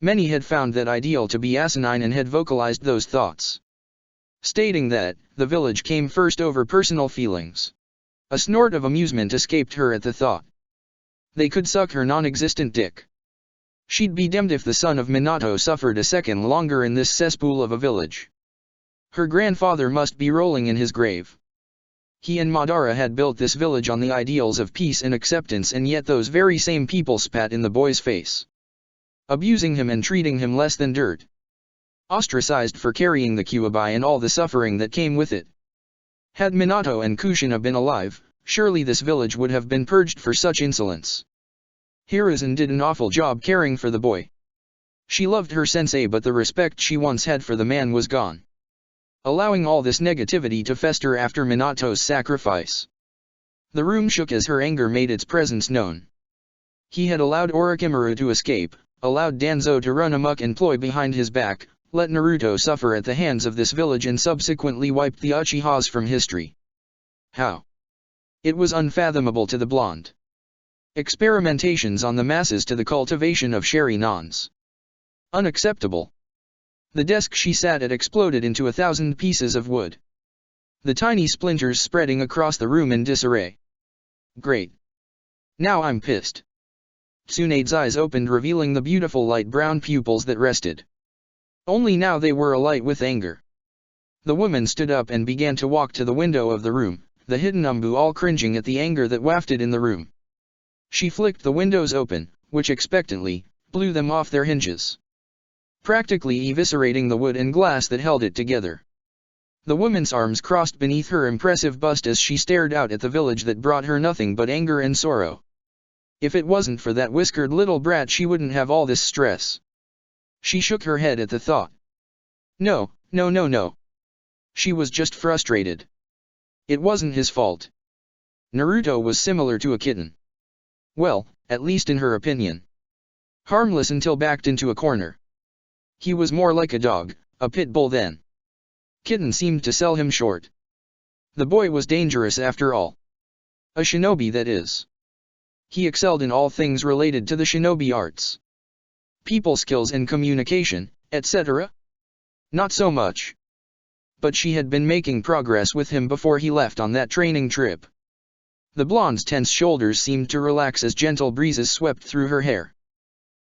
Many had found that ideal to be asinine and had vocalized those thoughts, stating that the village came first over personal feelings. A snort of amusement escaped her at the thought. They could suck her non-existent dick. She'd be damned if the son of Minato suffered a second longer in this cesspool of a village. Her grandfather must be rolling in his grave. He and Madara had built this village on the ideals of peace and acceptance, and yet those very same people spat in the boy's face, abusing him and treating him less than dirt. Ostracized for carrying the Kyuubi and all the suffering that came with it. Had Minato and Kushina been alive, surely this village would have been purged for such insolence. Hiruzen did an awful job caring for the boy. She loved her sensei, but the respect she once had for the man was gone, allowing all this negativity to fester after Minato's sacrifice. The room shook as her anger made its presence known. He had allowed Orochimaru to escape, allowed Danzo to run amok and ploy behind his back, let Naruto suffer at the hands of this village, and subsequently wiped the Uchihas from history. How? It was unfathomable to the blonde. Experimentations on the masses to the cultivation of Sharinans. Unacceptable. The desk she sat at exploded into 1,000 pieces of wood, the tiny splinters spreading across the room in disarray. Great. Now I'm pissed. Tsunade's eyes opened, revealing the beautiful light brown pupils that rested. Only now they were alight with anger. The woman stood up and began to walk to the window of the room, the hidden Umbu all cringing at the anger that wafted in the room. She flicked the windows open, which expectantly blew them off their hinges, practically eviscerating the wood and glass that held it together. The woman's arms crossed beneath her impressive bust as she stared out at the village that brought her nothing but anger and sorrow. If it wasn't for that whiskered little brat, she wouldn't have all this stress. She shook her head at the thought. No. She was just frustrated. It wasn't his fault. Naruto was similar to a kitten. Well, at least in her opinion. Harmless until backed into a corner. He was more like a dog, a pit bull then. Kitten seemed to sell him short. The boy was dangerous after all. A shinobi, that is. He excelled in all things related to the shinobi arts. People skills and communication, etc. Not so much. But she had been making progress with him before he left on that training trip. The blonde's tense shoulders seemed to relax as gentle breezes swept through her hair.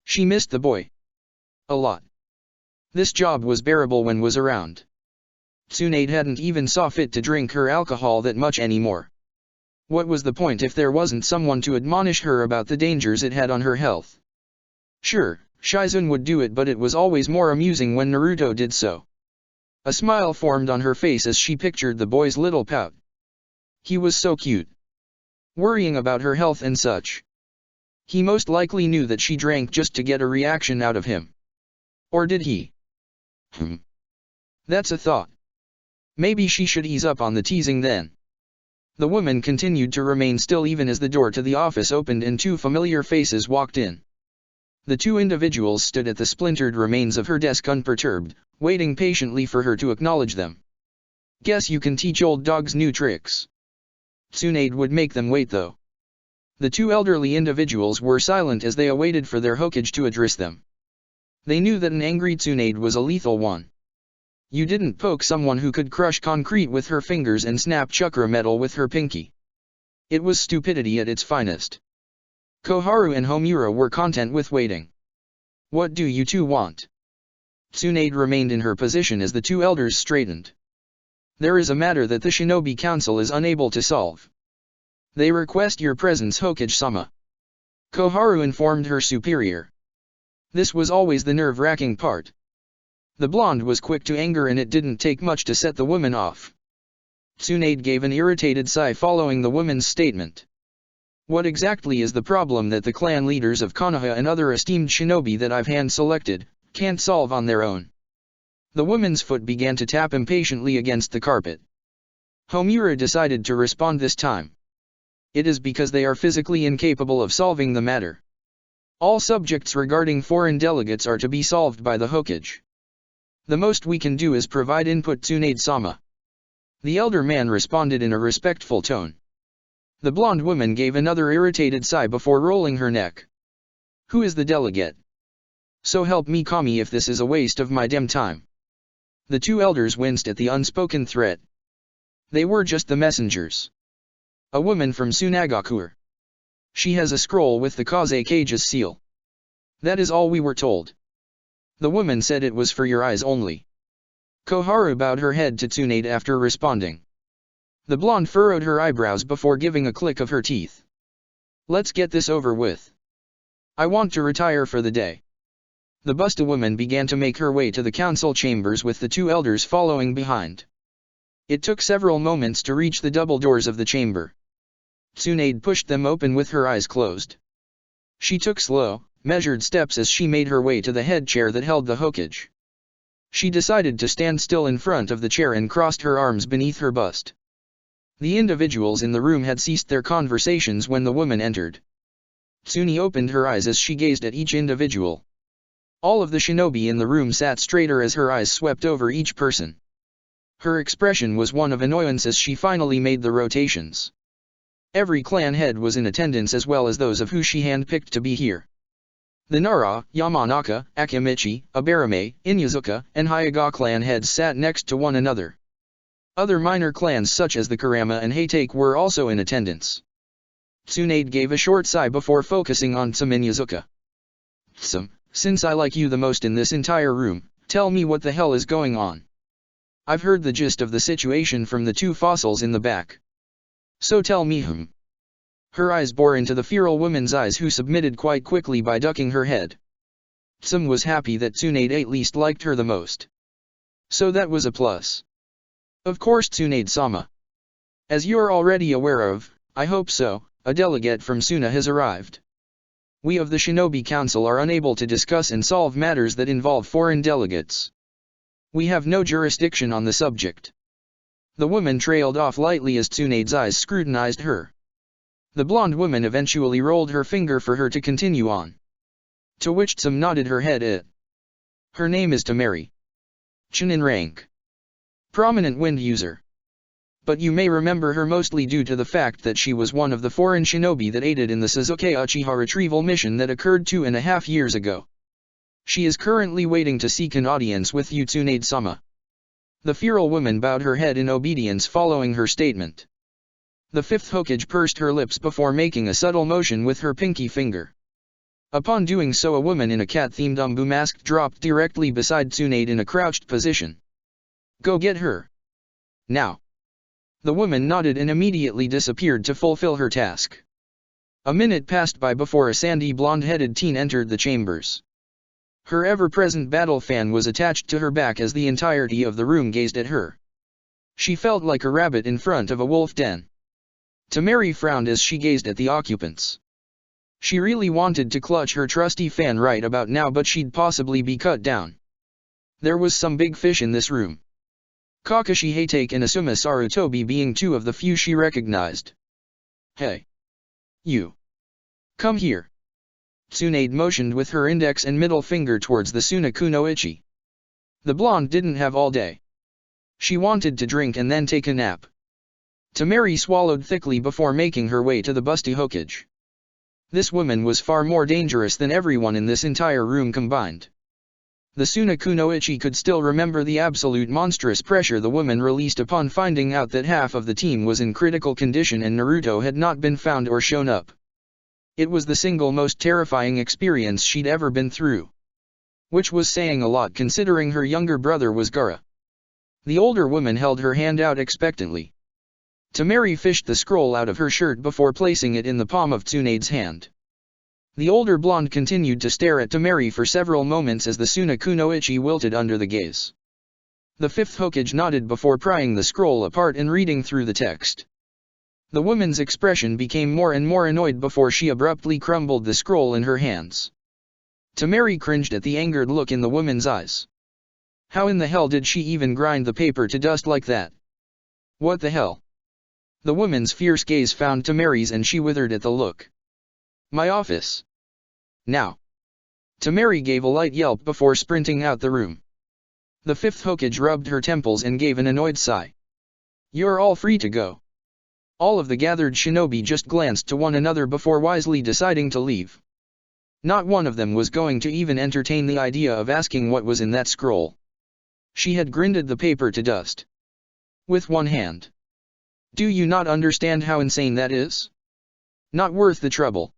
She missed the boy. A lot. This job was bearable when was around. Tsunade hadn't even saw fit to drink her alcohol that much anymore. What was the point if there wasn't someone to admonish her about the dangers it had on her health? Sure, Shizune would do it, but it was always more amusing when Naruto did so. A smile formed on her face as she pictured the boy's little pout. He was so cute. Worrying about her health and such. He most likely knew that she drank just to get a reaction out of him. Or did he? That's a thought. Maybe she should ease up on the teasing then. The woman continued to remain still even as the door to the office opened and two familiar faces walked in. The two individuals stood at the splintered remains of her desk unperturbed, waiting patiently for her to acknowledge them. Guess you can teach old dogs new tricks. Tsunade would make them wait though. The two elderly individuals were silent as they awaited for their Hokage to address them. They knew that an angry Tsunade was a lethal one. You didn't poke someone who could crush concrete with her fingers and snap chakra metal with her pinky. It was stupidity at its finest. Koharu and Homura were content with waiting. What do you two want? Tsunade remained in her position as the two elders straightened. There is a matter that the Shinobi Council is unable to solve. They request your presence, Hokage-sama. Koharu informed her superior. This was always the nerve-wracking part. The blonde was quick to anger and it didn't take much to set the woman off. Tsunade gave an irritated sigh following the woman's statement. What exactly is the problem that the clan leaders of Konoha and other esteemed shinobi that I've hand-selected, can't solve on their own? The woman's foot began to tap impatiently against the carpet. Homura decided to respond this time. It is because they are physically incapable of solving the matter. All subjects regarding foreign delegates are to be solved by the Hokage. The most we can do is provide input, Tsunade-sama. The elder man responded in a respectful tone. The blonde woman gave another irritated sigh before rolling her neck. Who is the delegate? So help me Kami if this is a waste of my damn time. The two elders winced at the unspoken threat. They were just the messengers. A woman from Tsunagakuer. She has a scroll with the Kazekage's seal. That is all we were told. The woman said it was for your eyes only. Koharu bowed her head to Tsunade after responding. The blonde furrowed her eyebrows before giving a click of her teeth. Let's get this over with. I want to retire for the day. The Busta woman began to make her way to the council chambers with the two elders following behind. It took several moments to reach the double doors of the chamber. Tsunade pushed them open with her eyes closed. She took slow, measured steps as she made her way to the head chair that held the Hokage. She decided to stand still in front of the chair and crossed her arms beneath her bust. The individuals in the room had ceased their conversations when the woman entered. Tsuni opened her eyes as she gazed at each individual. All of the shinobi in the room sat straighter as her eyes swept over each person. Her expression was one of annoyance as she finally made the rotations. Every clan head was in attendance as well as those of who she handpicked to be here. The Nara, Yamanaka, Akimichi, Abarame, Inyazuka, and Hyuga clan heads sat next to one another. Other minor clans such as the Kurama and Heitake were also in attendance. Tsunade gave a short sigh before focusing on Tsum Inyazuka. Tsum, since I like you the most in this entire room, tell me what the hell is going on. I've heard the gist of the situation from the two fossils in the back. So tell me whom. Her eyes bore into the feral woman's eyes who submitted quite quickly by ducking her head. Tsum was happy that Tsunade at least liked her the most. So that was a plus. Of course Tsunade-sama. As you're already aware of, I hope so, a delegate from Suna has arrived. We of the Shinobi Council are unable to discuss and solve matters that involve foreign delegates. We have no jurisdiction on the subject. The woman trailed off lightly as Tsunade's eyes scrutinized her. The blonde woman eventually rolled her finger for her to continue on. To which Tsum nodded her head. Her name is Temari. Chunin rank. Prominent wind user. But you may remember her mostly due to the fact that she was one of the foreign shinobi that aided in the Sasuke Uchiha retrieval mission that occurred 2.5 years ago. She is currently waiting to seek an audience with you Tsunade-sama. The feral woman bowed her head in obedience following her statement. The fifth Hokage pursed her lips before making a subtle motion with her pinky finger. Upon doing so, a woman in a cat-themed umbu mask dropped directly beside Tsunade in a crouched position. Go get her. Now. The woman nodded and immediately disappeared to fulfill her task. A minute passed by before a sandy blonde-headed teen entered the chambers. Her ever-present battle fan was attached to her back as the entirety of the room gazed at her. She felt like a rabbit in front of a wolf den. Temari frowned as she gazed at the occupants. She really wanted to clutch her trusty fan right about now, but she'd possibly be cut down. There was some big fish in this room. Kakashi Heitake and Asuma Sarutobi being two of the few she recognized. Hey! You! Come here! Tsunade motioned with her index and middle finger towards the Sunakunoichi. The blonde didn't have all day. She wanted to drink and then take a nap. Temari swallowed thickly before making her way to the busty Hokage. This woman was far more dangerous than everyone in this entire room combined. The Sunakunoichi could still remember the absolute monstrous pressure the woman released upon finding out that half of the team was in critical condition and Naruto had not been found or shown up. It was the single most terrifying experience she'd ever been through. Which was saying a lot considering her younger brother was Gaara. The older woman held her hand out expectantly. Temari fished the scroll out of her shirt before placing it in the palm of Tsunade's hand. The older blonde continued to stare at Temari for several moments as the Sunakunoichi wilted under the gaze. The fifth Hokage nodded before prying the scroll apart and reading through the text. The woman's expression became more and more annoyed before she abruptly crumbled the scroll in her hands. Tamari cringed at the angered look in the woman's eyes. How in the hell did she even grind the paper to dust like that? What the hell? The woman's fierce gaze found Tamari's and she withered at the look. My office. Now. Tamari gave a light yelp before sprinting out the room. The fifth Hokage rubbed her temples and gave an annoyed sigh. You're all free to go. All of the gathered shinobi just glanced to one another before wisely deciding to leave. Not one of them was going to even entertain the idea of asking what was in that scroll. She had grinded the paper to dust. With one hand. Do you not understand how insane that is? Not worth the trouble.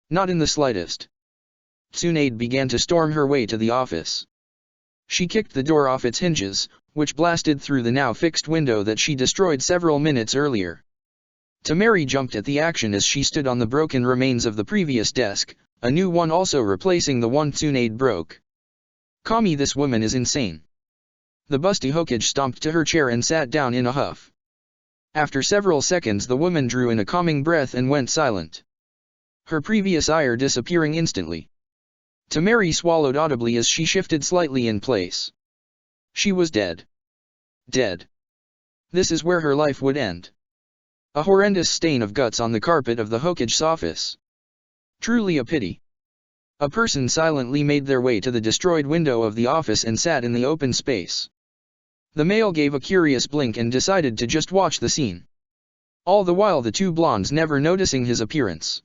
Not in the slightest. Tsunade began to storm her way to the office. She kicked the door off its hinges, which blasted through the now fixed window that she destroyed several minutes earlier. Tamari jumped at the action as she stood on the broken remains of the previous desk, a new one also replacing the one Tsunade broke. Kami, this woman is insane. The busty Hokage stomped to her chair and sat down in a huff. After several seconds the woman drew in a calming breath and went silent. Her previous ire disappearing instantly. Tamari swallowed audibly as she shifted slightly in place. She was dead. Dead. This is where her life would end. A horrendous stain of guts on the carpet of the Hokage's office. Truly a pity. A person silently made their way to the destroyed window of the office and sat in the open space. The male gave a curious blink and decided to just watch the scene. All the while the two blondes never noticing his appearance.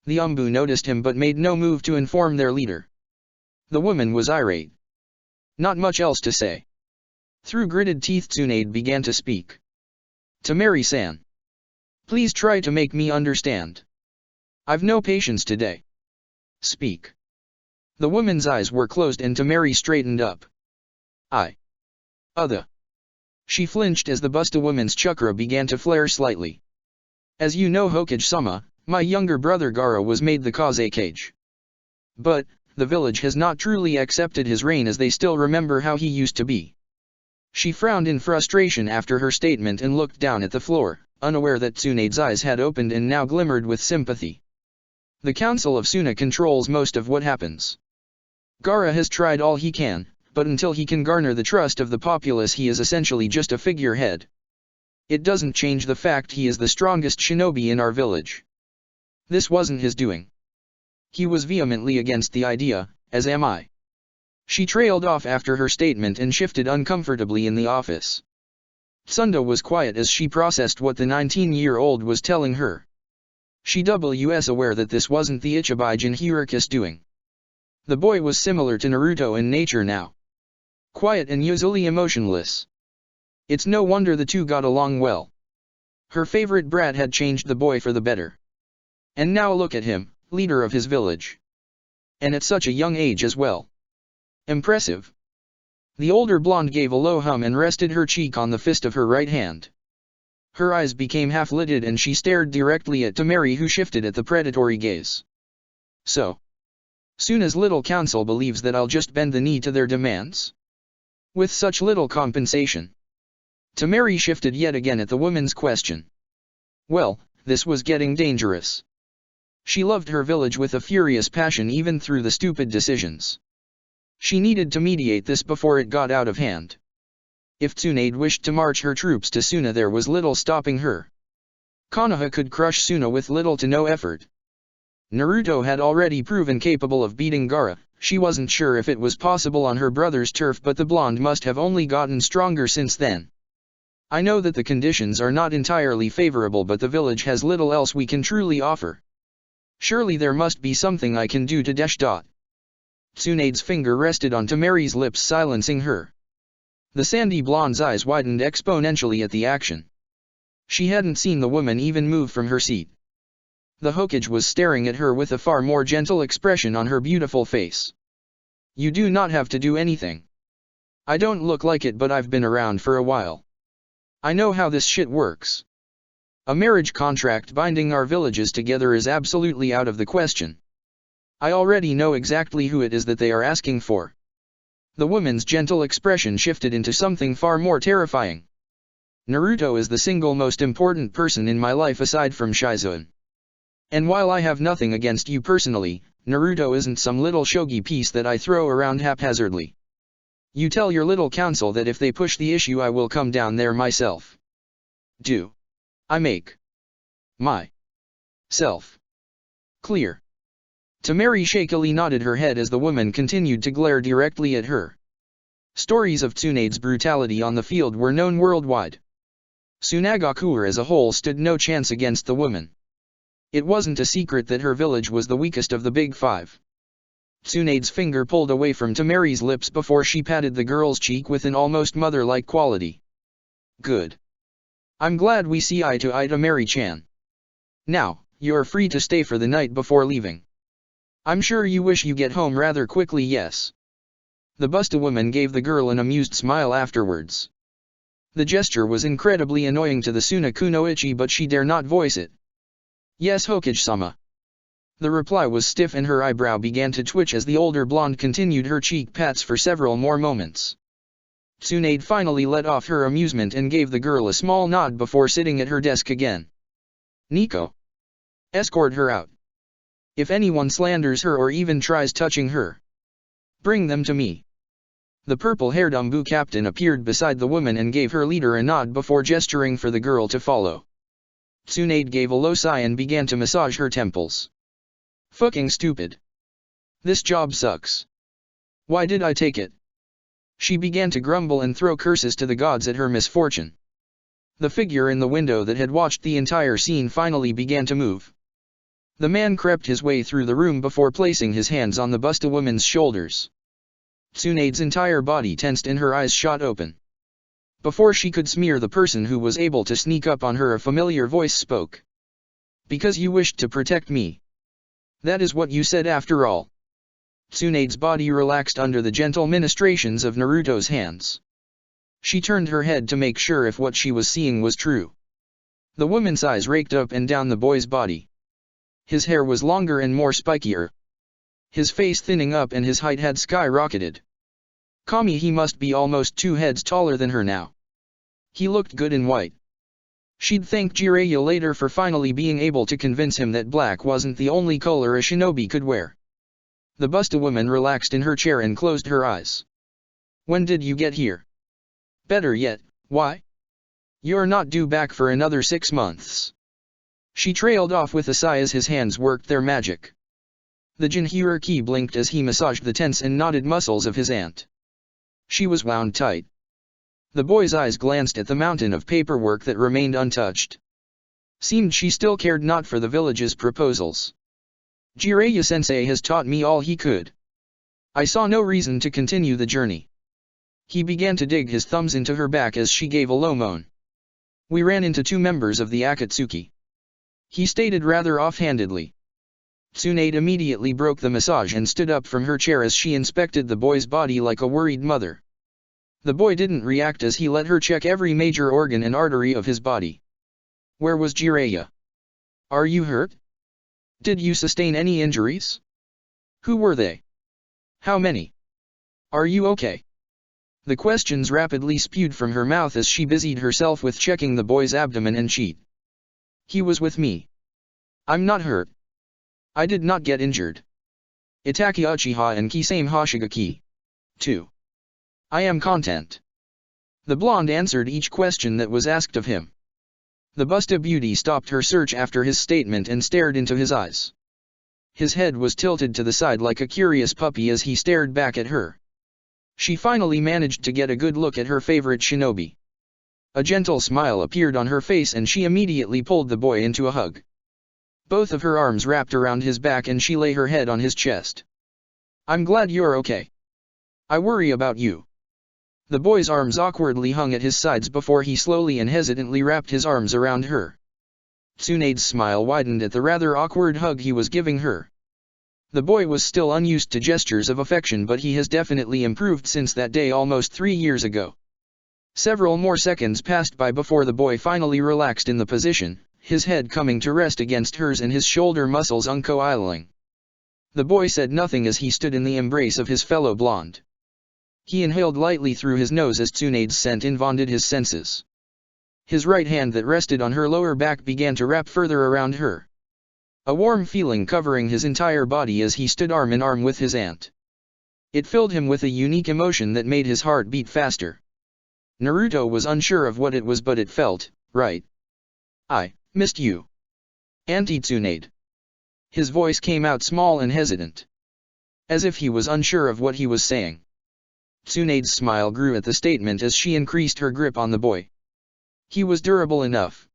The Umbu noticed him but made no move to inform their leader. The woman was irate. Not much else to say. Through gritted teeth Tsunade began to speak. Tamari-san. Please try to make me understand. I've no patience today. Speak. The woman's eyes were closed and Tamari straightened up. She flinched as the busta woman's chakra began to flare slightly. As you know Hokage-sama, my younger brother Gaara was made the Kazekage. But, the village has not truly accepted his reign as they still remember how he used to be. She frowned in frustration after her statement and looked down at the floor, unaware that Tsunade's eyes had opened and now glimmered with sympathy. The Council of Suna controls most of what happens. Gaara has tried all he can, but until he can garner the trust of the populace he is essentially just a figurehead. It doesn't change the fact he is the strongest shinobi in our village. This wasn't his doing. He was vehemently against the idea, as am I. She trailed off after her statement and shifted uncomfortably in the office. Sunda was quiet as she processed what the 19-year-old was telling her. She was aware that this wasn't the Ichibai Jinhyurikis doing. The boy was similar to Naruto in nature now. Quiet and usually emotionless. It's no wonder the two got along well. Her favorite brat had changed the boy for the better. And now look at him, leader of his village. And at such a young age as well. Impressive. The older blonde gave a low hum and rested her cheek on the fist of her right hand. Her eyes became half-lidded and she stared directly at Tamari, who shifted at the predatory gaze. So. Suna's little council believes that I'll just bend the knee to their demands? With such little compensation. Tamari shifted yet again at the woman's question. Well, this was getting dangerous. She loved her village with a furious passion even through the stupid decisions. She needed to mediate this before it got out of hand. If Tsunade wished to march her troops to Suna there was little stopping her. Konoha could crush Suna with little to no effort. Naruto had already proven capable of beating Gaara. She wasn't sure if it was possible on her brother's turf, but the blonde must have only gotten stronger since then. I know that the conditions are not entirely favorable, but the village has little else we can truly offer. Surely there must be something I can do to dash. Tsunade's finger rested on Tamari's lips, silencing her. The sandy blonde's eyes widened exponentially at the action. She hadn't seen the woman even move from her seat. The Hokage was staring at her with a far more gentle expression on her beautiful face. You do not have to do anything. I don't look like it, but I've been around for a while. I know how this shit works. A marriage contract binding our villages together is absolutely out of the question. I already know exactly who it is that they are asking for. The woman's gentle expression shifted into something far more terrifying. Naruto is the single most important person in my life aside from Shizoan. And while I have nothing against you personally, Naruto isn't some little shogi piece that I throw around haphazardly. You tell your little council that if they push the issue I will come down there myself. Do I make my self clear? Temari shakily nodded her head as the woman continued to glare directly at her. Stories of Tsunade's brutality on the field were known worldwide. Tsunagakure as a whole stood no chance against the woman. It wasn't a secret that her village was the weakest of the Big Five. Tsunade's finger pulled away from Temari's lips before she patted the girl's cheek with an almost mother-like quality. Good. I'm glad we see eye to eye, Temari-chan. Now, you're free to stay for the night before leaving. I'm sure you wish you get home rather quickly, yes? The Busta woman gave the girl an amused smile afterwards. The gesture was incredibly annoying to the Suna Kunoichi, but she dare not voice it. Yes, Hokage-sama. The reply was stiff and her eyebrow began to twitch as the older blonde continued her cheek pats for several more moments. Tsunade finally let off her amusement and gave the girl a small nod before sitting at her desk again. Nico. Escort her out. If anyone slanders her or even tries touching her, bring them to me. The purple-haired Umbu captain appeared beside the woman and gave her leader a nod before gesturing for the girl to follow. Tsunade gave a low sigh and began to massage her temples. Fucking stupid. This job sucks. Why did I take it? She began to grumble and throw curses to the gods at her misfortune. The figure in the window that had watched the entire scene finally began to move. The man crept his way through the room before placing his hands on the Busta woman's shoulders. Tsunade's entire body tensed and her eyes shot open. Before she could smear the person who was able to sneak up on her, a familiar voice spoke. Because you wished to protect me. That is what you said after all. Tsunade's body relaxed under the gentle ministrations of Naruto's hands. She turned her head to make sure if what she was seeing was true. The woman's eyes raked up and down the boy's body. His hair was longer and more spikier. His face thinning up and his height had skyrocketed. Kami, he must be almost 2 heads taller than her now. He looked good in white. She'd thank Jiraiya later for finally being able to convince him that black wasn't the only color a shinobi could wear. The Busta woman relaxed in her chair and closed her eyes. When did you get here? Better yet, why? You're not due back for another 6 months. She trailed off with a sigh as his hands worked their magic. The Jinhuriki blinked as he massaged the tense and knotted muscles of his aunt. She was wound tight. The boy's eyes glanced at the mountain of paperwork that remained untouched. Seemed she still cared not for the village's proposals. Jiraiya-sensei has taught me all he could. I saw no reason to continue the journey. He began to dig his thumbs into her back as she gave a low moan. We ran into 2 members of the Akatsuki. He stated rather offhandedly. Tsunade immediately broke the massage and stood up from her chair as she inspected the boy's body like a worried mother. The boy didn't react as he let her check every major organ and artery of his body. Where was Jiraiya? Are you hurt? Did you sustain any injuries? Who were they? How many? Are you okay? The questions rapidly spewed from her mouth as she busied herself with checking the boy's abdomen and cheek. He was with me. I'm not hurt. I did not get injured. Itaki Uchiha and Kisame Hoshigaki. 2. I am content. The blonde answered each question that was asked of him. The Busta beauty stopped her search after his statement and stared into his eyes. His head was tilted to the side like a curious puppy as he stared back at her. She finally managed to get a good look at her favorite shinobi. A gentle smile appeared on her face and she immediately pulled the boy into a hug. Both of her arms wrapped around his back and she lay her head on his chest. I'm glad you're okay. I worry about you. The boy's arms awkwardly hung at his sides before he slowly and hesitantly wrapped his arms around her. Tsunade's smile widened at the rather awkward hug he was giving her. The boy was still unused to gestures of affection, but he has definitely improved since that day almost 3 years ago. Several more seconds passed by before the boy finally relaxed in the position, his head coming to rest against hers and his shoulder muscles uncoiling. The boy said nothing as he stood in the embrace of his fellow blonde. He inhaled lightly through his nose as Tsunade's scent invaded his senses. His right hand that rested on her lower back began to wrap further around her. A warm feeling covering his entire body as he stood arm in arm with his aunt. It filled him with a unique emotion that made his heart beat faster. Naruto was unsure of what it was, but it felt right. "I missed you, Auntie Tsunade." His voice came out small and hesitant, as if he was unsure of what he was saying. Tsunade's smile grew at the statement as she increased her grip on the boy. He was durable enough.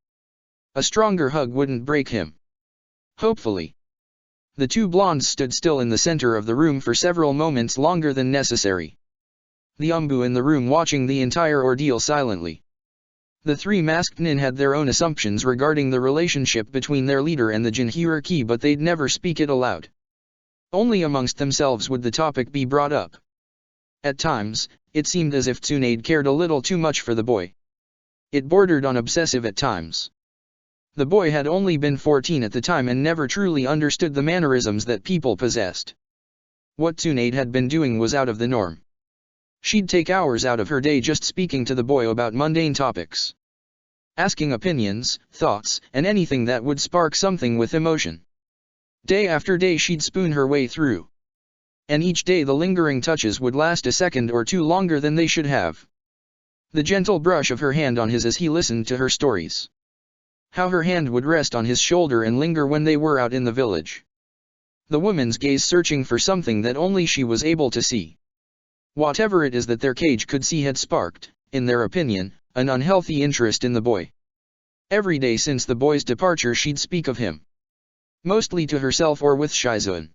A stronger hug wouldn't break him. Hopefully. The two blondes stood still in the center of the room for several moments longer than necessary. The Umbu in the room watching the entire ordeal silently. The three masked nin had their own assumptions regarding the relationship between their leader and the Jinhuriki, but they'd never speak it aloud. Only amongst themselves would the topic be brought up. At times, it seemed as if Tsunade cared a little too much for the boy. It bordered on obsessive at times. The boy had only been 14 at the time and never truly understood the mannerisms that people possessed. What Tsunade had been doing was out of the norm. She'd take hours out of her day just speaking to the boy about mundane topics. Asking opinions, thoughts, and anything that would spark something with emotion. Day after day she'd spoon her way through. And each day the lingering touches would last a second or two longer than they should have. The gentle brush of her hand on his as he listened to her stories. How her hand would rest on his shoulder and linger when they were out in the village. The woman's gaze searching for something that only she was able to see. Whatever it is that their cage could see had sparked, in their opinion, an unhealthy interest in the boy. Every day since the boy's departure she'd speak of him. Mostly to herself or with Shizune.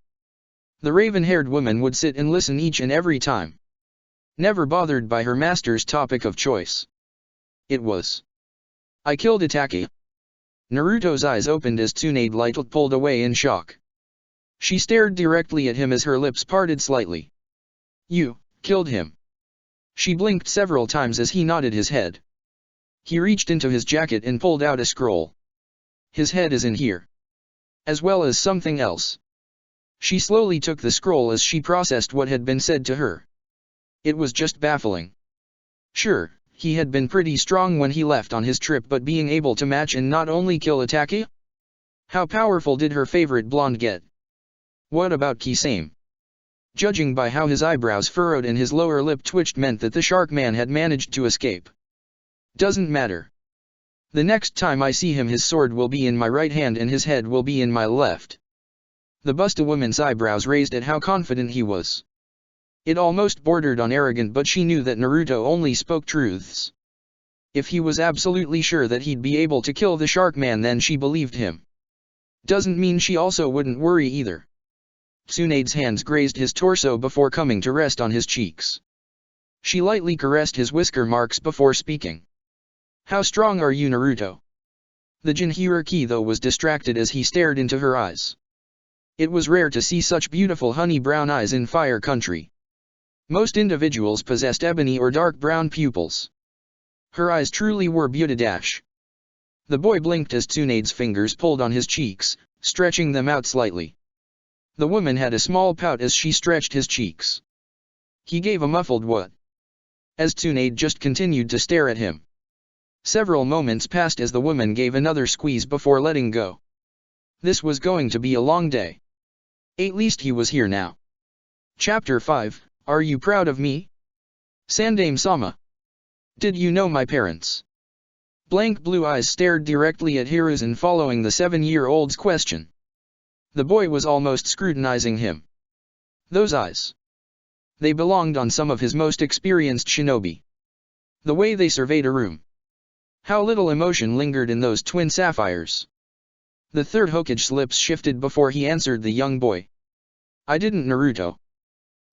The raven-haired woman would sit and listen each and every time. Never bothered by her master's topic of choice. It was, "I killed Itachi." Naruto's eyes opened as Tsunade lightly pulled away in shock. She stared directly at him as her lips parted slightly. "You killed him." She blinked several times as he nodded his head. He reached into his jacket and pulled out a scroll. "His head is in here. As well as something else." She slowly took the scroll as she processed what had been said to her. It was just baffling. Sure, he had been pretty strong when he left on his trip, but being able to match and not only kill Itachi? How powerful did her favorite blonde get? What about Kisame? Judging by how his eyebrows furrowed and his lower lip twitched meant that the shark man had managed to escape. Doesn't matter. The next time I see him his sword will be in my right hand and his head will be in my left. The Busta woman's eyebrows raised at how confident he was. It almost bordered on arrogant, but she knew that Naruto only spoke truths. If he was absolutely sure that he'd be able to kill the shark man, then she believed him. Doesn't mean she also wouldn't worry either. Tsunade's hands grazed his torso before coming to rest on his cheeks. She lightly caressed his whisker marks before speaking. "How strong are you, Naruto?" The Jinhuriki though was distracted as he stared into her eyes. It was rare to see such beautiful honey brown eyes in Fire Country. Most individuals possessed ebony or dark brown pupils. Her eyes truly were beauty-dash. The boy blinked as Tsunade's fingers pulled on his cheeks, stretching them out slightly. The woman had a small pout as she stretched his cheeks. He gave a muffled what? As Tsunade just continued to stare at him. Several moments passed as the woman gave another squeeze before letting go. This was going to be a long day. At least he was here now. Chapter 5, Are you proud of me? Sandaime-sama. Did you know my parents? Blank blue eyes stared directly at Hiruzen following the 7-year-old's question. The boy was almost scrutinizing him. Those eyes. They belonged on some of his most experienced shinobi. The way they surveyed a room. How little emotion lingered in those twin sapphires. The third Hokage's lips shifted before he answered the young boy. I didn't, Naruto.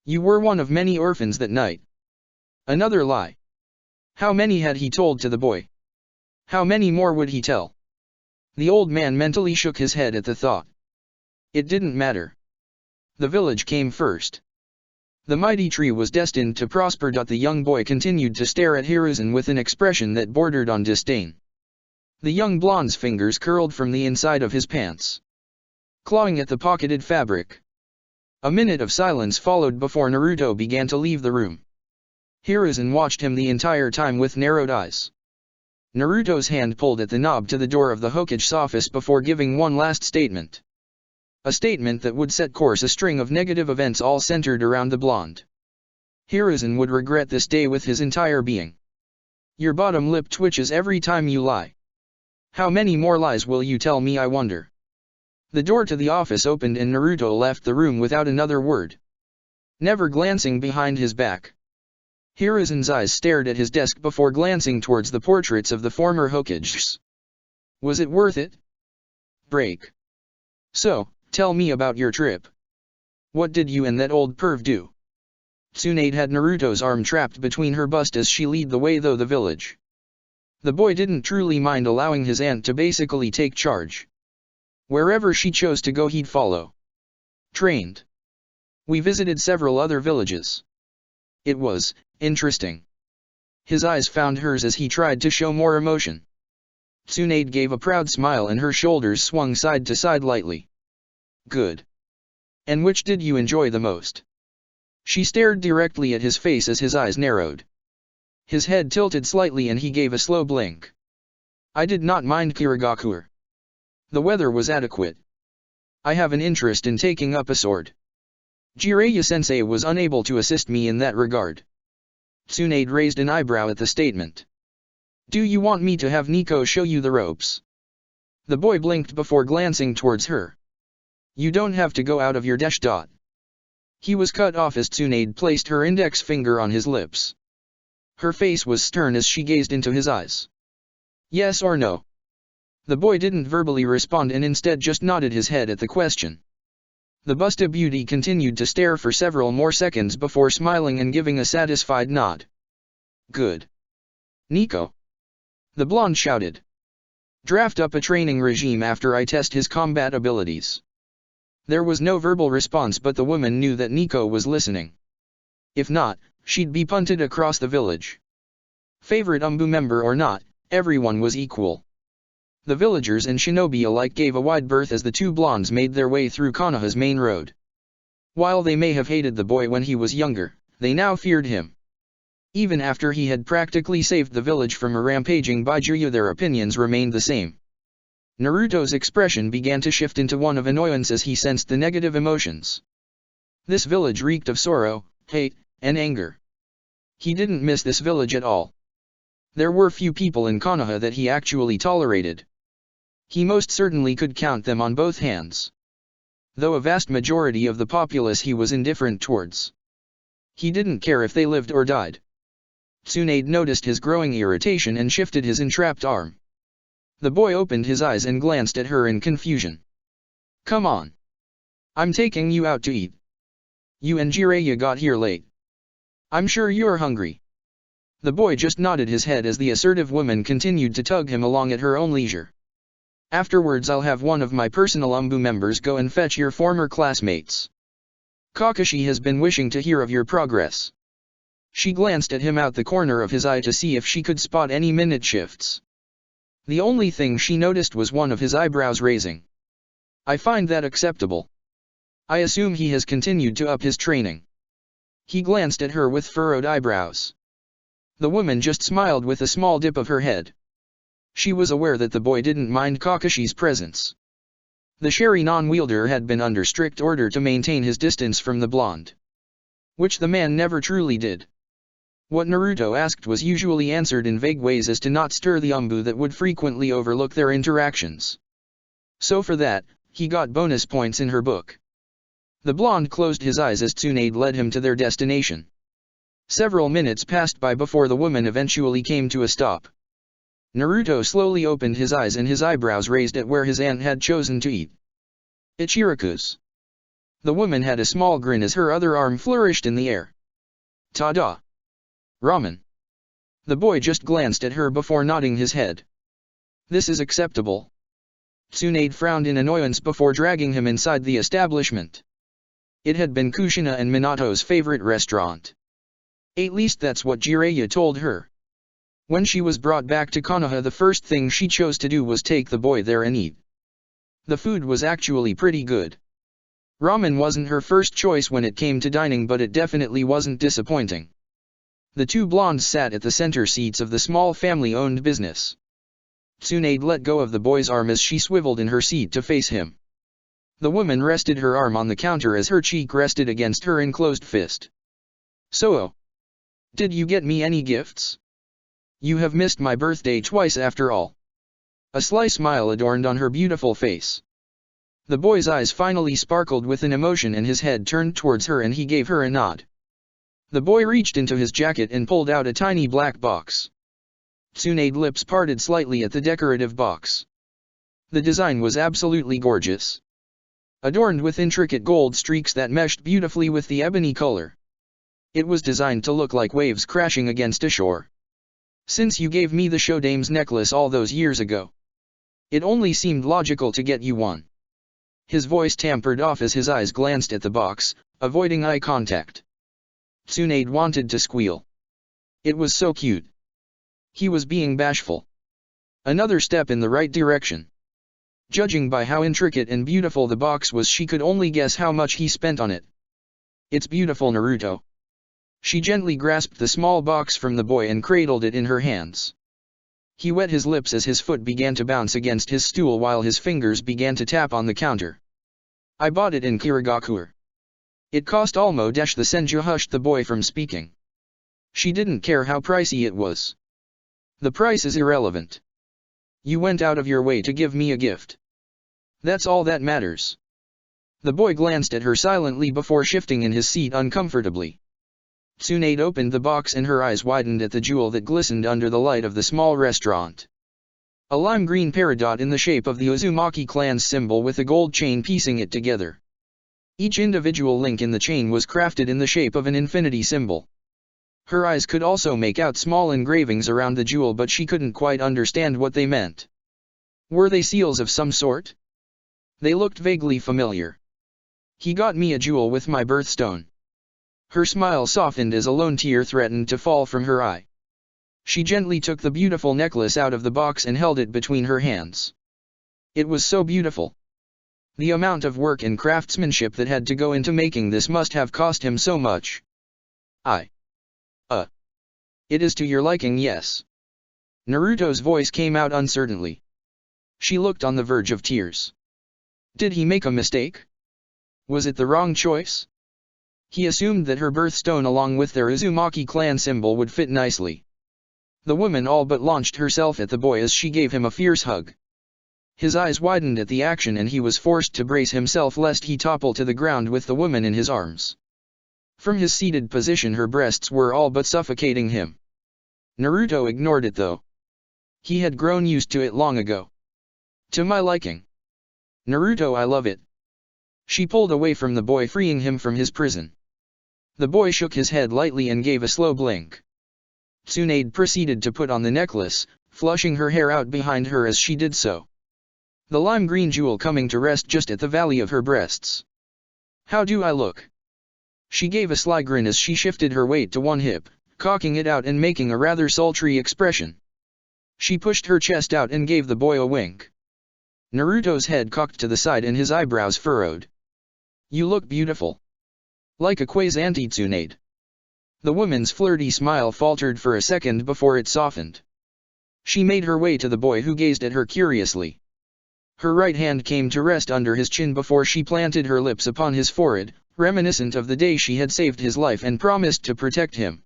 You were one of many orphans that night. Another lie. How many had he told to the boy? How many more would he tell? The old man mentally shook his head at the thought. It didn't matter. The village came first. The mighty tree was destined to prosper. The young boy continued to stare at Hiruzen with an expression that bordered on disdain. The young blonde's fingers curled from the inside of his pants, clawing at the pocketed fabric. A minute of silence followed before Naruto began to leave the room. Hiruzen watched him the entire time with narrowed eyes. Naruto's hand pulled at the knob to the door of the Hokage's office before giving one last statement. A statement that would set course a string of negative events all centered around the blonde. Hiruzen would regret this day with his entire being. Your bottom lip twitches every time you lie. How many more lies will you tell me, I wonder? The door to the office opened and Naruto left the room without another word. Never glancing behind his back. Hiruzen's eyes stared at his desk before glancing towards the portraits of the former Hokages. Was it worth it? Break. So, tell me about your trip. What did you and that old perv do? Tsunade had Naruto's arm trapped between her bust as she led the way through the village. The boy didn't truly mind allowing his aunt to basically take charge. Wherever she chose to go he'd follow. Trained. We visited several other villages. It was interesting. His eyes found hers as he tried to show more emotion. Tsunade gave a proud smile and her shoulders swung side to side lightly. Good. And which did you enjoy the most? She stared directly at his face as his eyes narrowed. His head tilted slightly and he gave a slow blink. I did not mind Kirigakure. The weather was adequate. I have an interest in taking up a sword. Jiraiya-sensei was unable to assist me in that regard. Tsunade raised an eyebrow at the statement. Do you want me to have Nico show you the ropes? The boy blinked before glancing towards her. You don't have to go out of your dash dot. He was cut off as Tsunade placed her index finger on his lips. Her face was stern as she gazed into his eyes. Yes or no? The boy didn't verbally respond and instead just nodded his head at the question. The Busta Beauty continued to stare for several more seconds before smiling and giving a satisfied nod. Good. Nico. The blonde shouted. Draft up a training regime after I test his combat abilities. There was no verbal response but the woman knew that Nico was listening. If not, she'd be punted across the village. Favorite Umbu member or not, everyone was equal. The villagers and shinobi alike gave a wide berth as the two blondes made their way through Konoha's main road. While they may have hated the boy when he was younger, they now feared him. Even after he had practically saved the village from a rampaging Byakuya, their opinions remained the same. Naruto's expression began to shift into one of annoyance as he sensed the negative emotions. This village reeked of sorrow, hate, and anger. He didn't miss this village at all. There were few people in Konoha that he actually tolerated. He most certainly could count them on both hands. Though a vast majority of the populace he was indifferent towards. He didn't care if they lived or died. Tsunade noticed his growing irritation and shifted his entrapped arm. The boy opened his eyes and glanced at her in confusion. Come on. I'm taking you out to eat. You and Jiraiya got here late. I'm sure you're hungry. The boy just nodded his head as the assertive woman continued to tug him along at her own leisure. Afterwards I'll have one of my personal Umbu members go and fetch your former classmates. Kakashi has been wishing to hear of your progress. She glanced at him out the corner of his eye to see if she could spot any minute shifts. The only thing she noticed was one of his eyebrows raising. I find that acceptable. I assume he has continued to up his training. He glanced at her with furrowed eyebrows. The woman just smiled with a small dip of her head. She was aware that the boy didn't mind Kakashi's presence. The Sharingan wielder had been under strict order to maintain his distance from the blonde. Which the man never truly did. What Naruto asked was usually answered in vague ways as to not stir the Umbu that would frequently overlook their interactions. So for that, he got bonus points in her book. The blonde closed his eyes as Tsunade led him to their destination. Several minutes passed by before the woman eventually came to a stop. Naruto slowly opened his eyes and his eyebrows raised at where his aunt had chosen to eat. Ichiraku's. The woman had a small grin as her other arm flourished in the air. Ta-da! Ramen. The boy just glanced at her before nodding his head. This is acceptable. Tsunade frowned in annoyance before dragging him inside the establishment. It had been Kushina and Minato's favorite restaurant. At least that's what Jiraiya told her. When she was brought back to Konoha, the first thing she chose to do was take the boy there and eat. The food was actually pretty good. Ramen wasn't her first choice when it came to dining, but it definitely wasn't disappointing. The two blondes sat at the center seats of the small family-owned business. Tsunade let go of the boy's arm as she swiveled in her seat to face him. The woman rested her arm on the counter as her cheek rested against her enclosed fist. So, did you get me any gifts? You have missed my birthday twice after all. A sly smile adorned on her beautiful face. The boy's eyes finally sparkled with an emotion and his head turned towards her and he gave her a nod. The boy reached into his jacket and pulled out a tiny black box. Tsunade's lips parted slightly at the decorative box. The design was absolutely gorgeous. Adorned with intricate gold streaks that meshed beautifully with the ebony color. It was designed to look like waves crashing against a shore. Since you gave me the Showdame's necklace all those years ago, it only seemed logical to get you one. His voice tampered off as his eyes glanced at the box, avoiding eye contact. Tsunade wanted to squeal. It was so cute. He was being bashful. Another step in the right direction. Judging by how intricate and beautiful the box was, she could only guess how much he spent on it. It's beautiful, Naruto. She gently grasped the small box from the boy and cradled it in her hands. He wet his lips as his foot began to bounce against his stool while his fingers began to tap on the counter. I bought it in Kirigakure. It cost almo. The senju hushed the boy from speaking. She didn't care how pricey it was. The price is irrelevant. You went out of your way to give me a gift. That's all that matters. The boy glanced at her silently before shifting in his seat uncomfortably. Tsunade opened the box and her eyes widened at the jewel that glistened under the light of the small restaurant. A lime green peridot in the shape of the Uzumaki clan's symbol with a gold chain piecing it together. Each individual link in the chain was crafted in the shape of an infinity symbol. Her eyes could also make out small engravings around the jewel, but she couldn't quite understand what they meant. Were they seals of some sort? They looked vaguely familiar. He got me a jewel with my birthstone. Her smile softened as a lone tear threatened to fall from her eye. She gently took the beautiful necklace out of the box and held it between her hands. It was so beautiful. The amount of work and craftsmanship that had to go into making this must have cost him so much. It is to your liking, yes. Naruto's voice came out uncertainly. She looked on the verge of tears. Did he make a mistake? Was it the wrong choice? He assumed that her birthstone along with their Uzumaki clan symbol would fit nicely. The woman all but launched herself at the boy as she gave him a fierce hug. His eyes widened at the action and he was forced to brace himself lest he topple to the ground with the woman in his arms. From his seated position her breasts were all but suffocating him. Naruto ignored it though. He had grown used to it long ago. To my liking. Naruto, I love it. She pulled away from the boy, freeing him from his prison. The boy shook his head lightly and gave a slow blink. Tsunade proceeded to put on the necklace, flushing her hair out behind her as she did so. The lime green jewel coming to rest just at the valley of her breasts. How do I look? She gave a sly grin as she shifted her weight to one hip, cocking it out and making a rather sultry expression. She pushed her chest out and gave the boy a wink. Naruto's head cocked to the side and his eyebrows furrowed. You look beautiful. Like a quasi Tsunade. The woman's flirty smile faltered for a second before it softened. She made her way to the boy who gazed at her curiously. Her right hand came to rest under his chin before she planted her lips upon his forehead, reminiscent of the day she had saved his life and promised to protect him.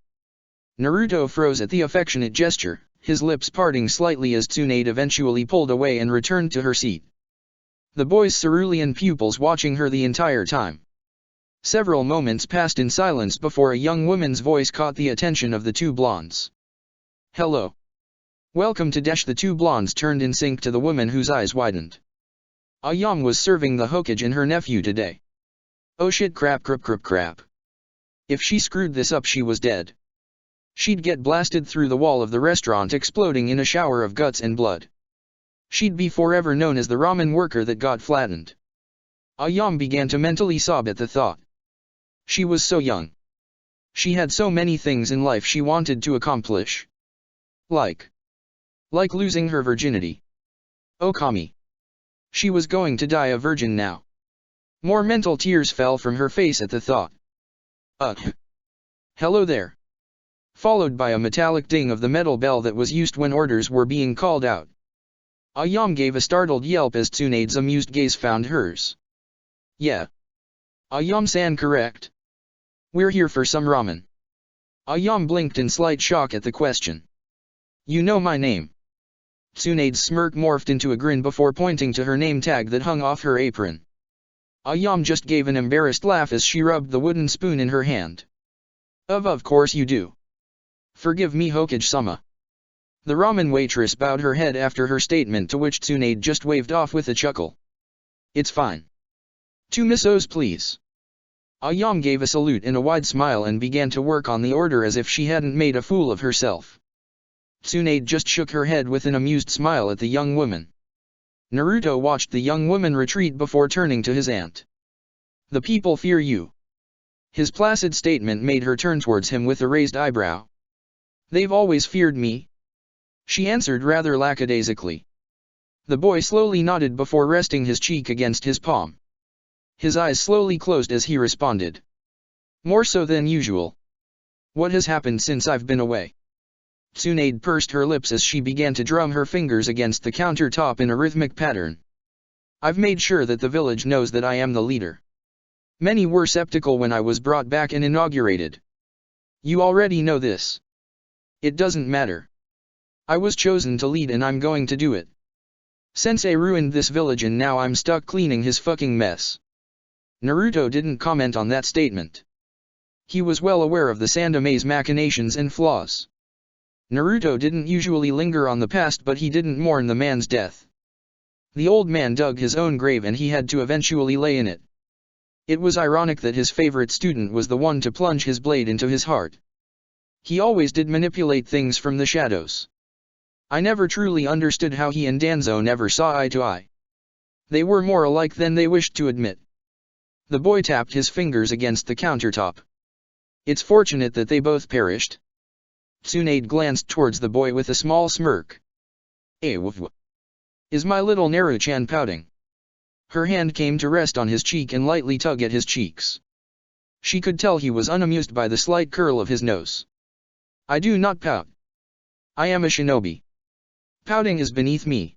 Naruto froze at the affectionate gesture, his lips parting slightly as Tsunade eventually pulled away and returned to her seat. The boy's cerulean pupils watching her the entire time. Several moments passed in silence before a young woman's voice caught the attention of the two blondes. Hello. Welcome to Dash. The two blondes turned in sync to the woman whose eyes widened. Ayam was serving the Hokage and her nephew today. Oh shit, crap. If she screwed this up she was dead. She'd get blasted through the wall of the restaurant, exploding in a shower of guts and blood. She'd be forever known as the ramen worker that got flattened. Ayam began to mentally sob at the thought. She was so young. She had so many things in life she wanted to accomplish. Like losing her virginity. Okami. She was going to die a virgin now. More mental tears fell from her face at the thought. Hello there. Followed by a metallic ding of the metal bell that was used when orders were being called out. Ayame gave a startled yelp as Tsunade's amused gaze found hers. Yeah. Ayame-san correct? We're here for some ramen. Ayame blinked in slight shock at the question. You know my name. Tsunade's smirk morphed into a grin before pointing to her name tag that hung off her apron. Ayame just gave an embarrassed laugh as she rubbed the wooden spoon in her hand. Of course you do. Forgive me, Hokage-sama. The ramen waitress bowed her head after her statement, to which Tsunade just waved off with a chuckle. It's fine. 2 misos please. Ayame gave a salute and a wide smile and began to work on the order as if she hadn't made a fool of herself. Tsunade just shook her head with an amused smile at the young woman. Naruto watched the young woman retreat before turning to his aunt. The people fear you. His placid statement made her turn towards him with a raised eyebrow. They've always feared me. She answered rather lackadaisically. The boy slowly nodded before resting his cheek against his palm. His eyes slowly closed as he responded. More so than usual. What has happened since I've been away? Tsunade pursed her lips as she began to drum her fingers against the countertop in a rhythmic pattern. I've made sure that the village knows that I am the leader. Many were skeptical when I was brought back and inaugurated. You already know this. It doesn't matter. I was chosen to lead and I'm going to do it. Sensei ruined this village and now I'm stuck cleaning his fucking mess. Naruto didn't comment on that statement. He was well aware of the Sandame's machinations and flaws. Naruto didn't usually linger on the past, but he didn't mourn the man's death. The old man dug his own grave and he had to eventually lay in it. It was ironic that his favorite student was the one to plunge his blade into his heart. He always did manipulate things from the shadows. I never truly understood how he and Danzo never saw eye to eye. They were more alike than they wished to admit. The boy tapped his fingers against the countertop. It's fortunate that they both perished. Tsunade glanced towards the boy with a small smirk. Is my little Naru-chan pouting? Her hand came to rest on his cheek and lightly tug at his cheeks. She could tell he was unamused by the slight curl of his nose. I do not pout. I am a shinobi. Pouting is beneath me.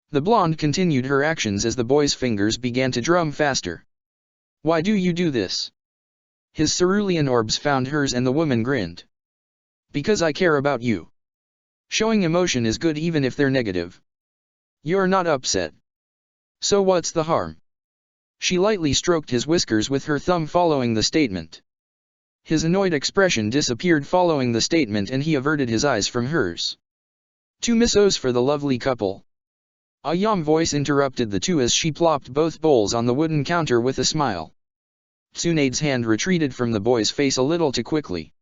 The blonde continued her actions as the boy's fingers began to drum faster. Why do you do this? His cerulean orbs found hers and the woman grinned. Because I care about you. Showing emotion is good even if they're negative. You're not upset. So what's the harm? She lightly stroked his whiskers with her thumb following the statement. His annoyed expression disappeared following the statement and he averted his eyes from hers. 2 misos for the lovely couple. Ayame's voice interrupted the two as she plopped both bowls on the wooden counter with a smile. Tsunade's hand retreated from the boy's face a little too quickly.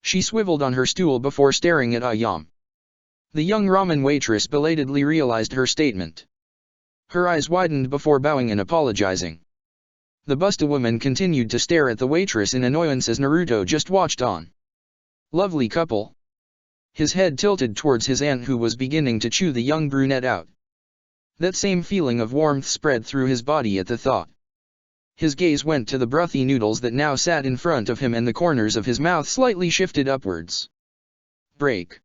She swiveled on her stool before staring at Ayame. The young ramen waitress belatedly realized her statement. Her eyes widened before bowing and apologizing. The Busta woman continued to stare at the waitress in annoyance as Naruto just watched on. Lovely couple. His head tilted towards his aunt who was beginning to chew the young brunette out. That same feeling of warmth spread through his body at the thought. His gaze went to the brothy noodles that now sat in front of him and the corners of his mouth slightly shifted upwards. Break.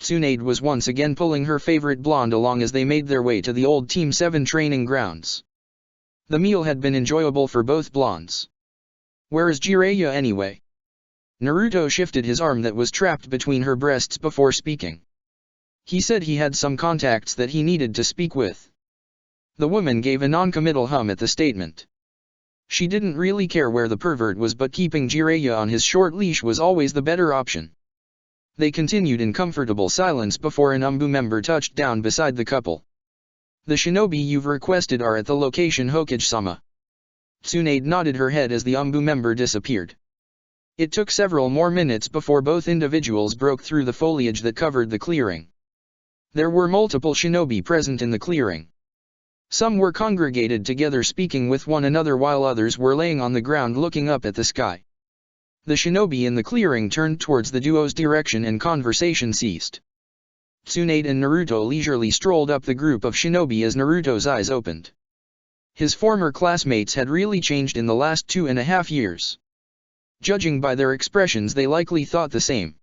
Tsunade was once again pulling her favorite blonde along as they made their way to the old Team 7 training grounds. The meal had been enjoyable for both blondes. Where is Jiraiya anyway? Naruto shifted his arm that was trapped between her breasts before speaking. He said he had some contacts that he needed to speak with. The woman gave a non-committal hum at the statement. She didn't really care where the pervert was, but keeping Jiraiya on his short leash was always the better option. They continued in comfortable silence before an Umbu member touched down beside the couple. The shinobi you've requested are at the location, Hokage-sama. Tsunade nodded her head as the Umbu member disappeared. It took several more minutes before both individuals broke through the foliage that covered the clearing. There were multiple shinobi present in the clearing. Some were congregated together speaking with one another while others were laying on the ground looking up at the sky. The shinobi in the clearing turned towards the duo's direction and conversation ceased. Tsunade and Naruto leisurely strolled up the group of shinobi as Naruto's eyes opened. His former classmates had really changed in the last 2.5 years. Judging by their expressions, they likely thought the same.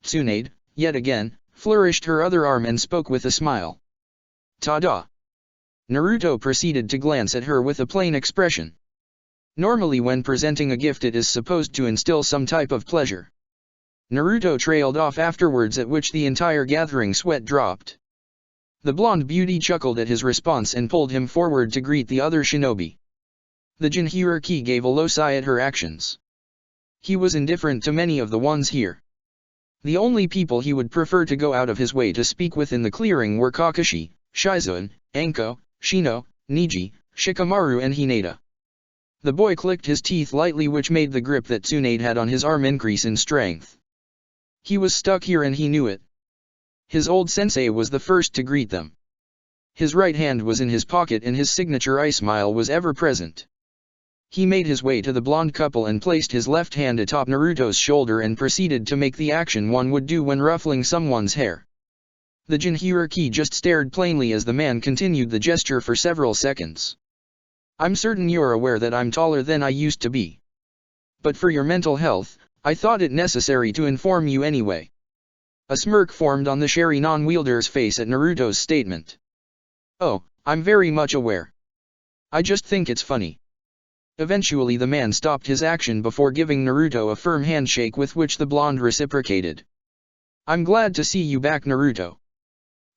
Tsunade, yet again, flourished her other arm and spoke with a smile. Ta-da! Naruto proceeded to glance at her with a plain expression. Normally when presenting a gift it is supposed to instill some type of pleasure. Naruto trailed off afterwards, at which the entire gathering sweat dropped. The blonde beauty chuckled at his response and pulled him forward to greet the other shinobi. The Jinchuriki gave a low sigh at her actions. He was indifferent to many of the ones here. The only people he would prefer to go out of his way to speak with in the clearing were Kakashi, Shizune, Anko, Shino, Neji, Shikamaru and Hinata. The boy clicked his teeth lightly, which made the grip that Tsunade had on his arm increase in strength. He was stuck here and he knew it. His old sensei was the first to greet them. His right hand was in his pocket and his signature ice smile was ever present. He made his way to the blonde couple and placed his left hand atop Naruto's shoulder and proceeded to make the action one would do when ruffling someone's hair. The Jinchuriki just stared plainly as the man continued the gesture for several seconds. I'm certain you're aware that I'm taller than I used to be. But for your mental health, I thought it necessary to inform you anyway. A smirk formed on the Sharingan wielder's face at Naruto's statement. Oh, I'm very much aware. I just think it's funny. Eventually the man stopped his action before giving Naruto a firm handshake, with which the blonde reciprocated. I'm glad to see you back, Naruto.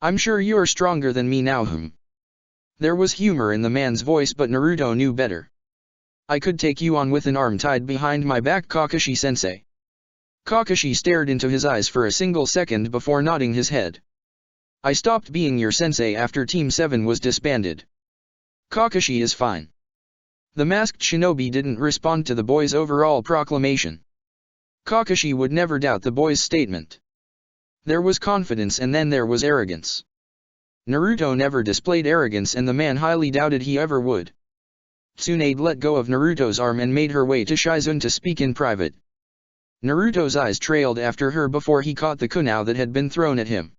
I'm sure you're stronger than me now. There was humor in the man's voice, but Naruto knew better. I could take you on with an arm tied behind my back, Kakashi-sensei. Kakashi stared into his eyes for a single second before nodding his head. I stopped being your sensei after Team 7 was disbanded. Kakashi is fine. The masked shinobi didn't respond to the boy's overall proclamation. Kakashi would never doubt the boy's statement. There was confidence and then there was arrogance. Naruto never displayed arrogance and the man highly doubted he ever would. Tsunade let go of Naruto's arm and made her way to Shizune to speak in private. Naruto's eyes trailed after her before he caught the kunai that had been thrown at him.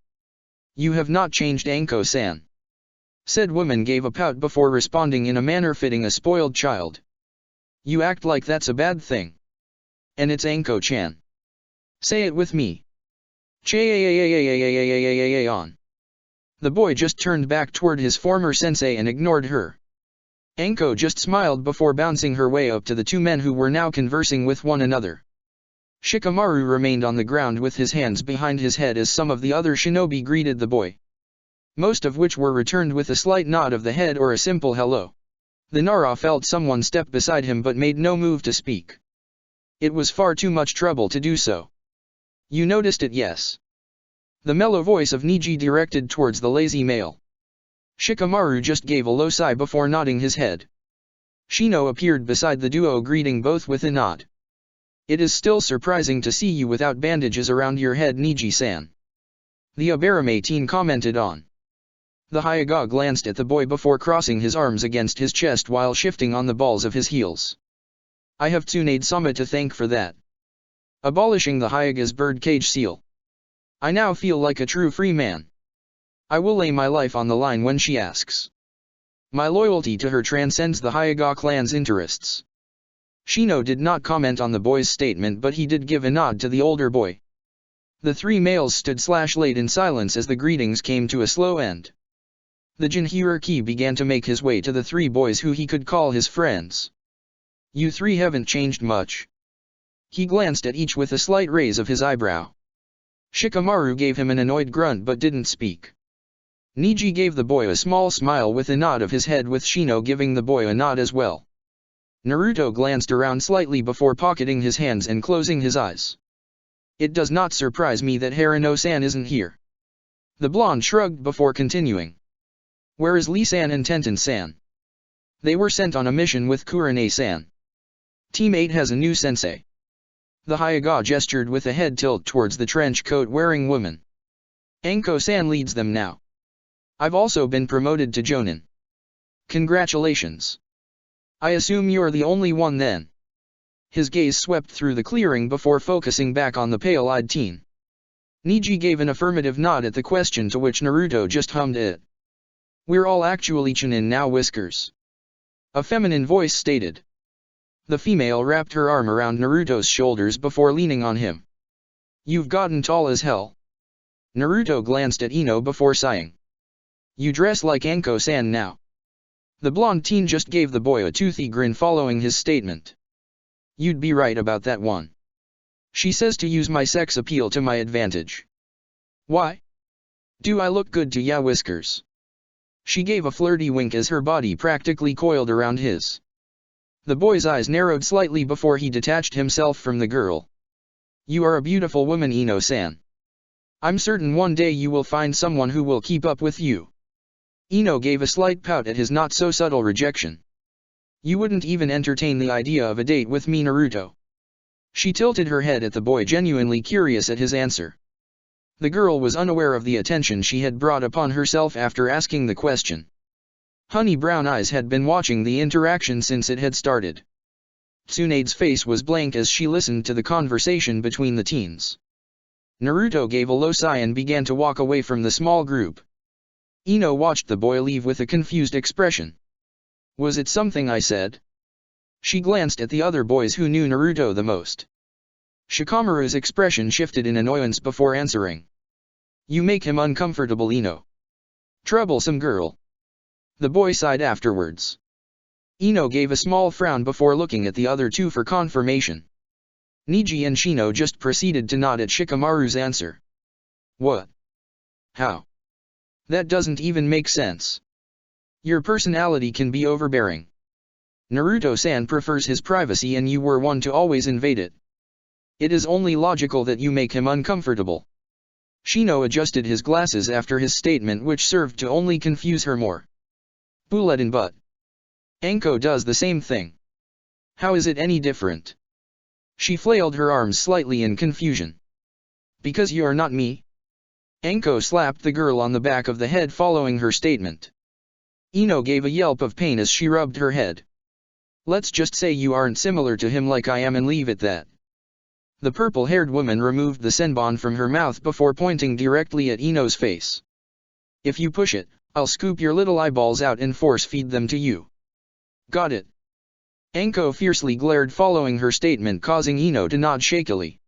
You have not changed, Anko-san. Said woman gave a pout before responding in a manner fitting a spoiled child. You act like that's a bad thing. And it's Anko-chan. Say it with me. Ch-a-a-a-a-a-a-a-a-a-a-on. The boy just turned back toward his former sensei and ignored her. Anko just smiled before bouncing her way up to the two men who were now conversing with one another. Shikamaru remained on the ground with his hands behind his head as some of the other shinobi greeted the boy. Most of which were returned with a slight nod of the head or a simple hello. The Nara felt someone step beside him but made no move to speak. It was far too much trouble to do so. You noticed it, yes? The mellow voice of Neji directed towards the lazy male. Shikamaru just gave a low sigh before nodding his head. Shino appeared beside the duo, greeting both with a nod. It is still surprising to see you without bandages around your head, Neji-san. The Abarame teen commented on. The Hyuga glanced at the boy before crossing his arms against his chest while shifting on the balls of his heels. I have Tsunade-sama to thank for that. Abolishing the Hyuga's birdcage seal. I now feel like a true free man. I will lay my life on the line when she asks. My loyalty to her transcends the Hyuga clan's interests. Shino did not comment on the boy's statement, but he did give a nod to the older boy. The three males stood/laid in silence as the greetings came to a slow end. The Jinchuriki began to make his way to the three boys who he could call his friends. You three haven't changed much. He glanced at each with a slight raise of his eyebrow. Shikamaru gave him an annoyed grunt but didn't speak. Neji gave the boy a small smile with a nod of his head, with Shino giving the boy a nod as well. Naruto glanced around slightly before pocketing his hands and closing his eyes. It does not surprise me that Harano-san isn't here. The blonde shrugged before continuing. Where is Lee-san and Tenten-san? They were sent on a mission with Kurane-san. Team 8 has a new sensei. The Hyuga gestured with a head tilt towards the trench coat wearing woman. Anko-san leads them now. I've also been promoted to Jonin. Congratulations. I assume you're the only one then. His gaze swept through the clearing before focusing back on the pale-eyed teen. Neji gave an affirmative nod at the question, to which Naruto just hummed it. We're all actually Chunin now, Whiskers. A feminine voice stated. The female wrapped her arm around Naruto's shoulders before leaning on him. You've gotten tall as hell. Naruto glanced at Ino before sighing. You dress like Anko-san now. The blonde teen just gave the boy a toothy grin following his statement. You'd be right about that one. She says to use my sex appeal to my advantage. Why? Do I look good to ya, Whiskers? She gave a flirty wink as her body practically coiled around his. The boy's eyes narrowed slightly before he detached himself from the girl. You are a beautiful woman, Ino-san. I'm certain one day you will find someone who will keep up with you. Ino gave a slight pout at his not-so-subtle rejection. You wouldn't even entertain the idea of a date with me, Naruto. She tilted her head at the boy, genuinely curious at his answer. The girl was unaware of the attention she had brought upon herself after asking the question. Honey brown eyes had been watching the interaction since it had started. Tsunade's face was blank as she listened to the conversation between the teens. Naruto gave a low sigh and began to walk away from the small group. Ino watched the boy leave with a confused expression. Was it something I said? She glanced at the other boys who knew Naruto the most. Shikamaru's expression shifted in annoyance before answering. You make him uncomfortable, Ino. Troublesome girl. The boy sighed afterwards. Ino gave a small frown before looking at the other two for confirmation. Niji and Shino just proceeded to nod at Shikamaru's answer. What? How? That doesn't even make sense. Your personality can be overbearing. Naruto-san prefers his privacy and you were one to always invade it. It is only logical that you make him uncomfortable. Shino adjusted his glasses after his statement, which served to only confuse her more. Bulletin but. Anko does the same thing. How is it any different? She flailed her arms slightly in confusion. Because you are not me? Anko slapped the girl on the back of the head following her statement. Ino gave a yelp of pain as she rubbed her head. Let's just say you aren't similar to him like I am and leave it that. The purple-haired woman removed the senbon from her mouth before pointing directly at Ino's face. If you push it, I'll scoop your little eyeballs out and force-feed them to you. Got it? Anko fiercely glared following her statement, causing Ino to nod shakily.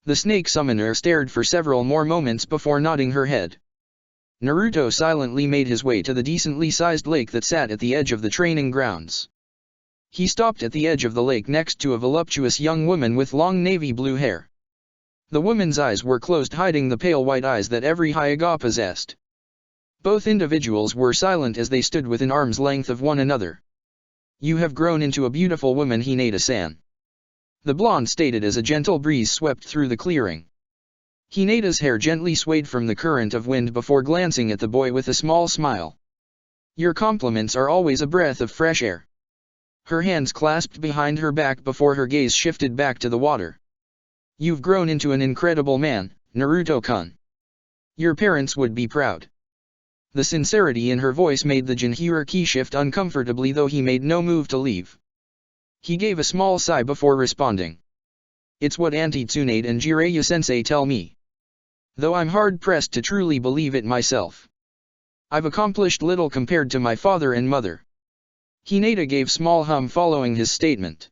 The snake summoner stared for several more moments before nodding her head. Naruto silently made his way to the decently sized lake that sat at the edge of the training grounds. He stopped at the edge of the lake next to a voluptuous young woman with long navy blue hair. The woman's eyes were closed, hiding the pale white eyes that every Hyuga possessed. Both individuals were silent as they stood within arm's length of one another. You have grown into a beautiful woman, Hinata-san. The blonde stated as a gentle breeze swept through the clearing. Hinata's hair gently swayed from the current of wind before glancing at the boy with a small smile. Your compliments are always a breath of fresh air. Her hands clasped behind her back before her gaze shifted back to the water. You've grown into an incredible man, Naruto-kun. Your parents would be proud. The sincerity in her voice made the Jinchuriki shift uncomfortably, though he made no move to leave. He gave a small sigh before responding. It's what Auntie Tsunade and Jiraiya-sensei tell me. Though I'm hard-pressed to truly believe it myself. I've accomplished little compared to my father and mother. Hinata gave small hum following his statement.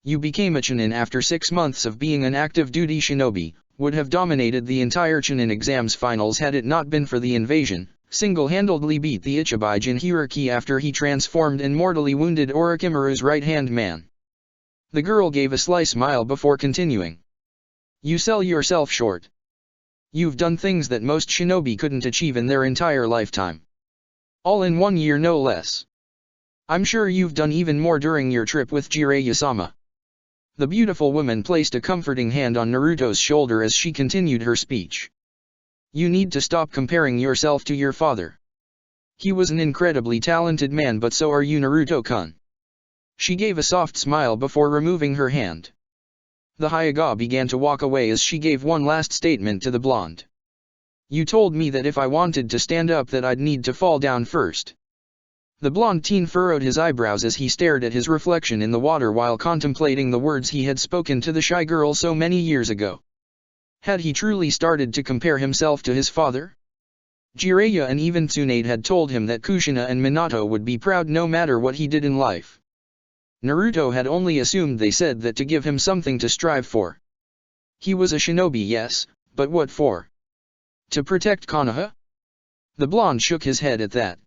You became a Chunin after 6 months of being an active duty shinobi, would have dominated the entire Chunin exams finals had it not been for the invasion, single-handedly beat the Ichibai Jinchuriki after he transformed and mortally wounded Orochimaru's right-hand man. The girl gave a sly smile before continuing. You sell yourself short. You've done things that most shinobi couldn't achieve in their entire lifetime. All in 1 year, no less. I'm sure you've done even more during your trip with Jiraiya-sama. The beautiful woman placed a comforting hand on Naruto's shoulder as she continued her speech. You need to stop comparing yourself to your father. He was an incredibly talented man, but so are you, Naruto-kun. She gave a soft smile before removing her hand. The Hyuga began to walk away as she gave one last statement to the blonde. You told me that if I wanted to stand up that I'd need to fall down first. The blonde teen furrowed his eyebrows as he stared at his reflection in the water while contemplating the words he had spoken to the shy girl so many years ago. Had he truly started to compare himself to his father? Jiraiya and even Tsunade had told him that Kushina and Minato would be proud no matter what he did in life. Naruto had only assumed they said that to give him something to strive for. He was a shinobi, yes, but what for? To protect Konoha? The blonde shook his head at that.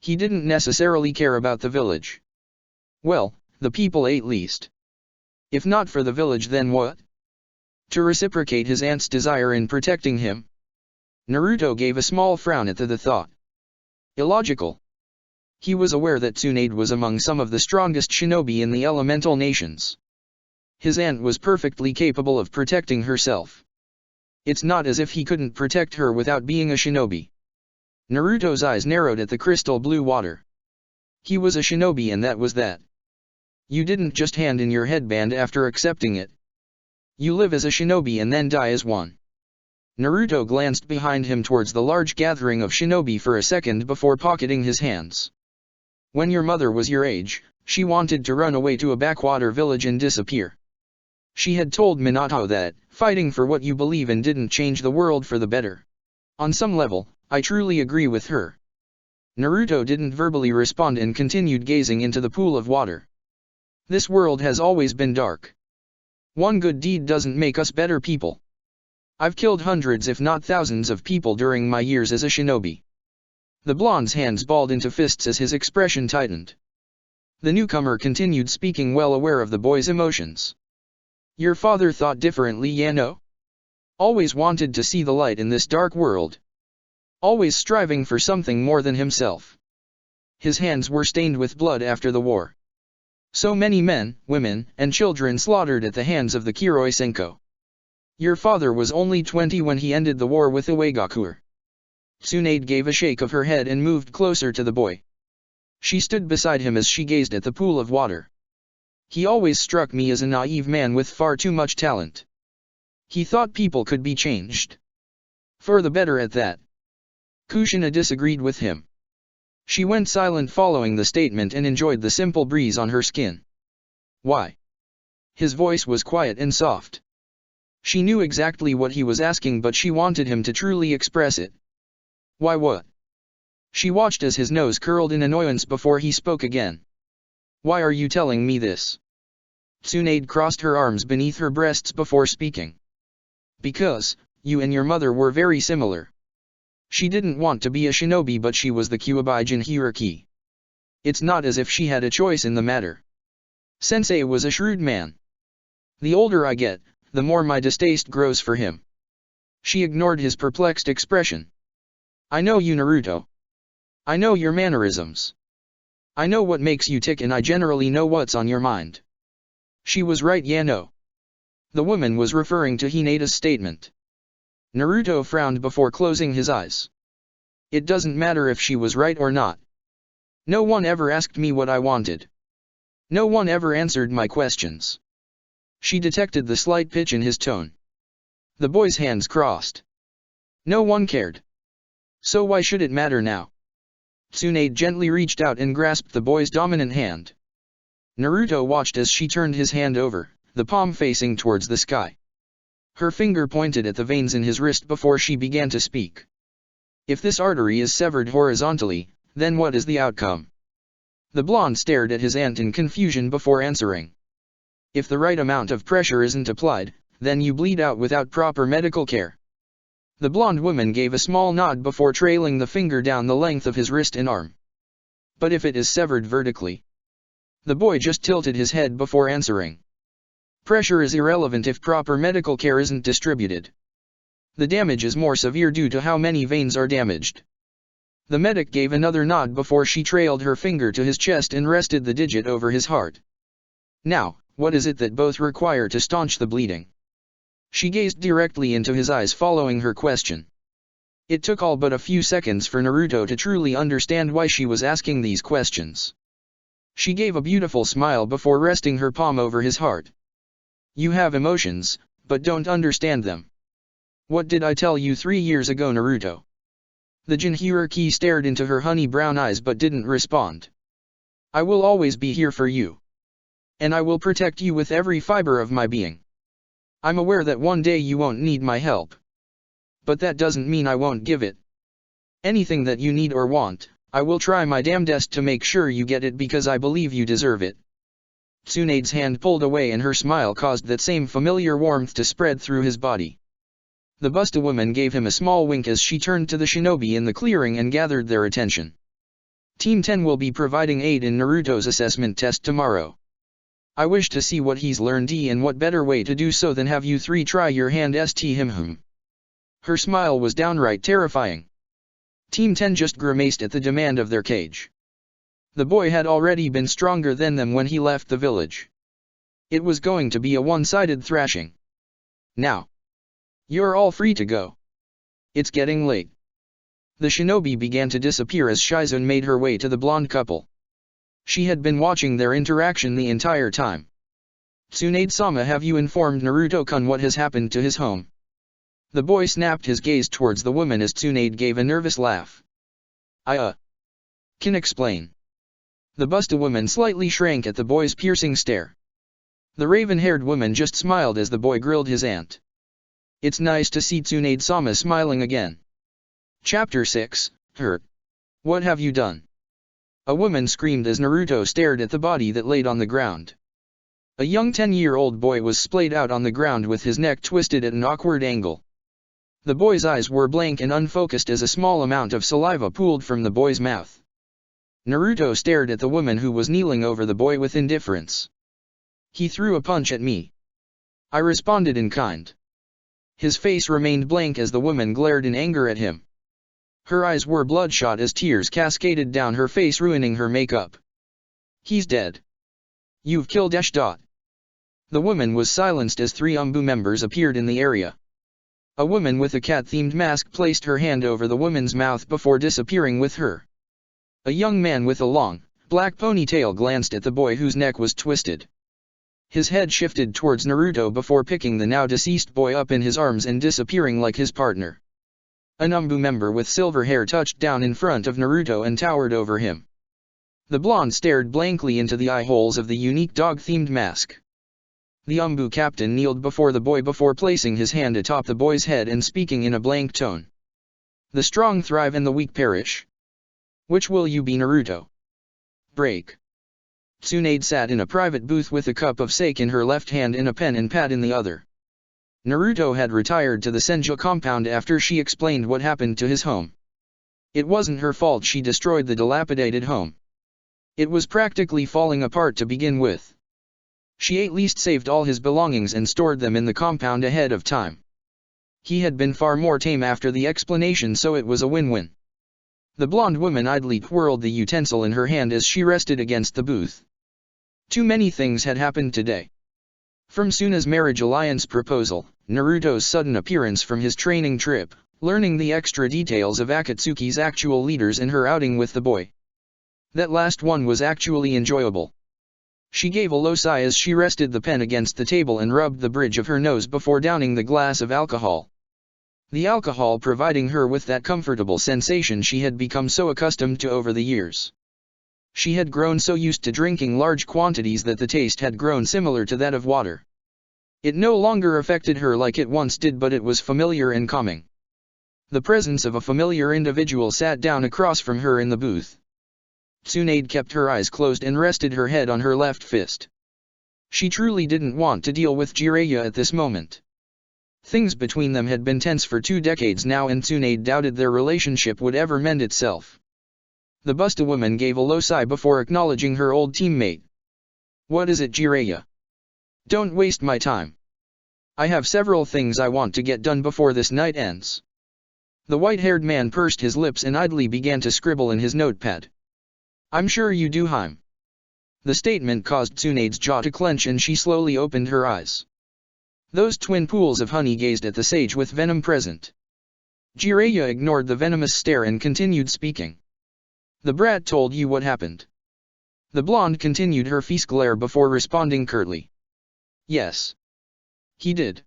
He didn't necessarily care about the village. Well, the people ate least. If not for the village, then what? To reciprocate his aunt's desire in protecting him. Naruto gave a small frown at the thought. Illogical. He was aware that Tsunade was among some of the strongest shinobi in the elemental nations. His aunt was perfectly capable of protecting herself. It's not as if he couldn't protect her without being a shinobi. Naruto's eyes narrowed at the crystal blue water. He was a shinobi, and that was that. You didn't just hand in your headband after accepting it. You live as a shinobi and then die as one. Naruto glanced behind him towards the large gathering of shinobi for a second before pocketing his hands. When your mother was your age, she wanted to run away to a backwater village and disappear. She had told Minato that, fighting for what you believe in didn't change the world for the better. On some level, I truly agree with her. Naruto didn't verbally respond and continued gazing into the pool of water. This world has always been dark. One good deed doesn't make us better people. I've killed hundreds if not thousands of people during my years as a shinobi. The blonde's hands balled into fists as his expression tightened. The newcomer continued speaking, well aware of the boy's emotions. Your father thought differently, Yano? Always wanted to see the light in this dark world. Always striving for something more than himself. His hands were stained with blood after the war. So many men, women, and children slaughtered at the hands of the Kiroi Senko. Your father was only 20 when he ended the war with Uegakuer. Tsunade gave a shake of her head and moved closer to the boy. She stood beside him as she gazed at the pool of water. He always struck me as a naive man with far too much talent. He thought people could be changed. For the better at that. Kushina disagreed with him. She went silent following the statement and enjoyed the simple breeze on her skin. Why? His voice was quiet and soft. She knew exactly what he was asking, but she wanted him to truly express it. Why what? She watched as his nose curled in annoyance before he spoke again. Why are you telling me this? Tsunade crossed her arms beneath her breasts before speaking. Because, you and your mother were very similar. She didn't want to be a shinobi, but she was the Kyuubi Jinhiriki. It's not as if she had a choice in the matter. Sensei was a shrewd man. The older I get, the more my distaste grows for him. She ignored his perplexed expression. I know you, Naruto. I know your mannerisms. I know what makes you tick, and I generally know what's on your mind. She was right, Yano. The woman was referring to Hinata's statement. Naruto frowned before closing his eyes. It doesn't matter if she was right or not. No one ever asked me what I wanted. No one ever answered my questions. She detected the slight pitch in his tone. The boy's hands crossed. No one cared. So why should it matter now? Tsunade gently reached out and grasped the boy's dominant hand. Naruto watched as she turned his hand over, the palm facing towards the sky. Her finger pointed at the veins in his wrist before she began to speak. If this artery is severed horizontally, then what is the outcome? The blonde stared at his aunt in confusion before answering. If the right amount of pressure isn't applied, then you bleed out without proper medical care. The blonde woman gave a small nod before trailing the finger down the length of his wrist and arm. But if it is severed vertically? The boy just tilted his head before answering. Pressure is irrelevant if proper medical care isn't distributed. The damage is more severe due to how many veins are damaged. The medic gave another nod before she trailed her finger to his chest and rested the digit over his heart. Now, what is it that both require to staunch the bleeding? She gazed directly into his eyes following her question. It took all but a few seconds for Naruto to truly understand why she was asking these questions. She gave a beautiful smile before resting her palm over his heart. You have emotions, but don't understand them. What did I tell you 3 years ago, Naruto? The Jinhiriki stared into her honey brown eyes but didn't respond. I will always be here for you. And I will protect you with every fiber of my being. I'm aware that one day you won't need my help. But that doesn't mean I won't give it. Anything that you need or want, I will try my damnedest to make sure you get it because I believe you deserve it. Tsunade's hand pulled away and her smile caused that same familiar warmth to spread through his body. The Busta woman gave him a small wink as she turned to the shinobi in the clearing and gathered their attention. Team 10 will be providing aid in Naruto's assessment test tomorrow. I wish to see what he's learned, and what better way to do so than have you three try your hand him. Her smile was downright terrifying. Team 10 just grimaced at the demand of their cage. The boy had already been stronger than them when he left the village. It was going to be a one-sided thrashing. Now, you're all free to go. It's getting late. The shinobi began to disappear as Shizune made her way to the blonde couple. She had been watching their interaction the entire time. Tsunade-sama, have you informed Naruto-kun what has happened to his home? The boy snapped his gaze towards the woman as Tsunade gave a nervous laugh. I can explain. The Busta woman slightly shrank at the boy's piercing stare. The raven-haired woman just smiled as the boy grilled his aunt. It's nice to see Tsunade-sama smiling again. Chapter 6, Hurt. What have you done? A woman screamed as Naruto stared at the body that laid on the ground. A young 10-year-old boy was splayed out on the ground with his neck twisted at an awkward angle. The boy's eyes were blank and unfocused as a small amount of saliva pooled from the boy's mouth. Naruto stared at the woman who was kneeling over the boy with indifference. He threw a punch at me. I responded in kind. His face remained blank as the woman glared in anger at him. Her eyes were bloodshot as tears cascaded down her face, ruining her makeup. He's dead. You've killed . The woman was silenced as 3 Umbu members appeared in the area. A woman with a cat-themed mask placed her hand over the woman's mouth before disappearing with her. A young man with a long, black ponytail glanced at the boy whose neck was twisted. His head shifted towards Naruto before picking the now-deceased boy up in his arms and disappearing like his partner. An Umbu member with silver hair touched down in front of Naruto and towered over him. The blonde stared blankly into the eye holes of the unique dog-themed mask. The Umbu captain kneeled before the boy before placing his hand atop the boy's head and speaking in a blank tone. The strong thrive and the weak perish. Which will you be, Naruto? Break. Tsunade sat in a private booth with a cup of sake in her left hand and a pen and pad in the other. Naruto had retired to the Senju compound after she explained what happened to his home. It wasn't her fault she destroyed the dilapidated home. It was practically falling apart to begin with. She at least saved all his belongings and stored them in the compound ahead of time. He had been far more tame after the explanation, so it was a win-win. The blonde woman idly twirled the utensil in her hand as she rested against the booth. Too many things had happened today. From Suna's marriage alliance proposal, Naruto's sudden appearance from his training trip, learning the extra details of Akatsuki's actual leaders and her outing with the boy. That last one was actually enjoyable. She gave a low sigh as she rested the pen against the table and rubbed the bridge of her nose before downing the glass of alcohol. The alcohol providing her with that comfortable sensation she had become so accustomed to over the years. She had grown so used to drinking large quantities that the taste had grown similar to that of water. It no longer affected her like it once did, but it was familiar and calming. The presence of a familiar individual sat down across from her in the booth. Tsunade kept her eyes closed and rested her head on her left fist. She truly didn't want to deal with Jiraiya at this moment. Things between them had been tense for 2 decades now, and Tsunade doubted their relationship would ever mend itself. The Busta woman gave a low sigh before acknowledging her old teammate. What is it, Jiraiya? Don't waste my time. I have several things I want to get done before this night ends. The white-haired man pursed his lips and idly began to scribble in his notepad. I'm sure you do, Haim. The statement caused Tsunade's jaw to clench and she slowly opened her eyes. Those twin pools of honey gazed at the sage with venom present. Jiraiya ignored the venomous stare and continued speaking. The brat told you what happened. The blonde continued her feast glare before responding curtly. Yes. He did.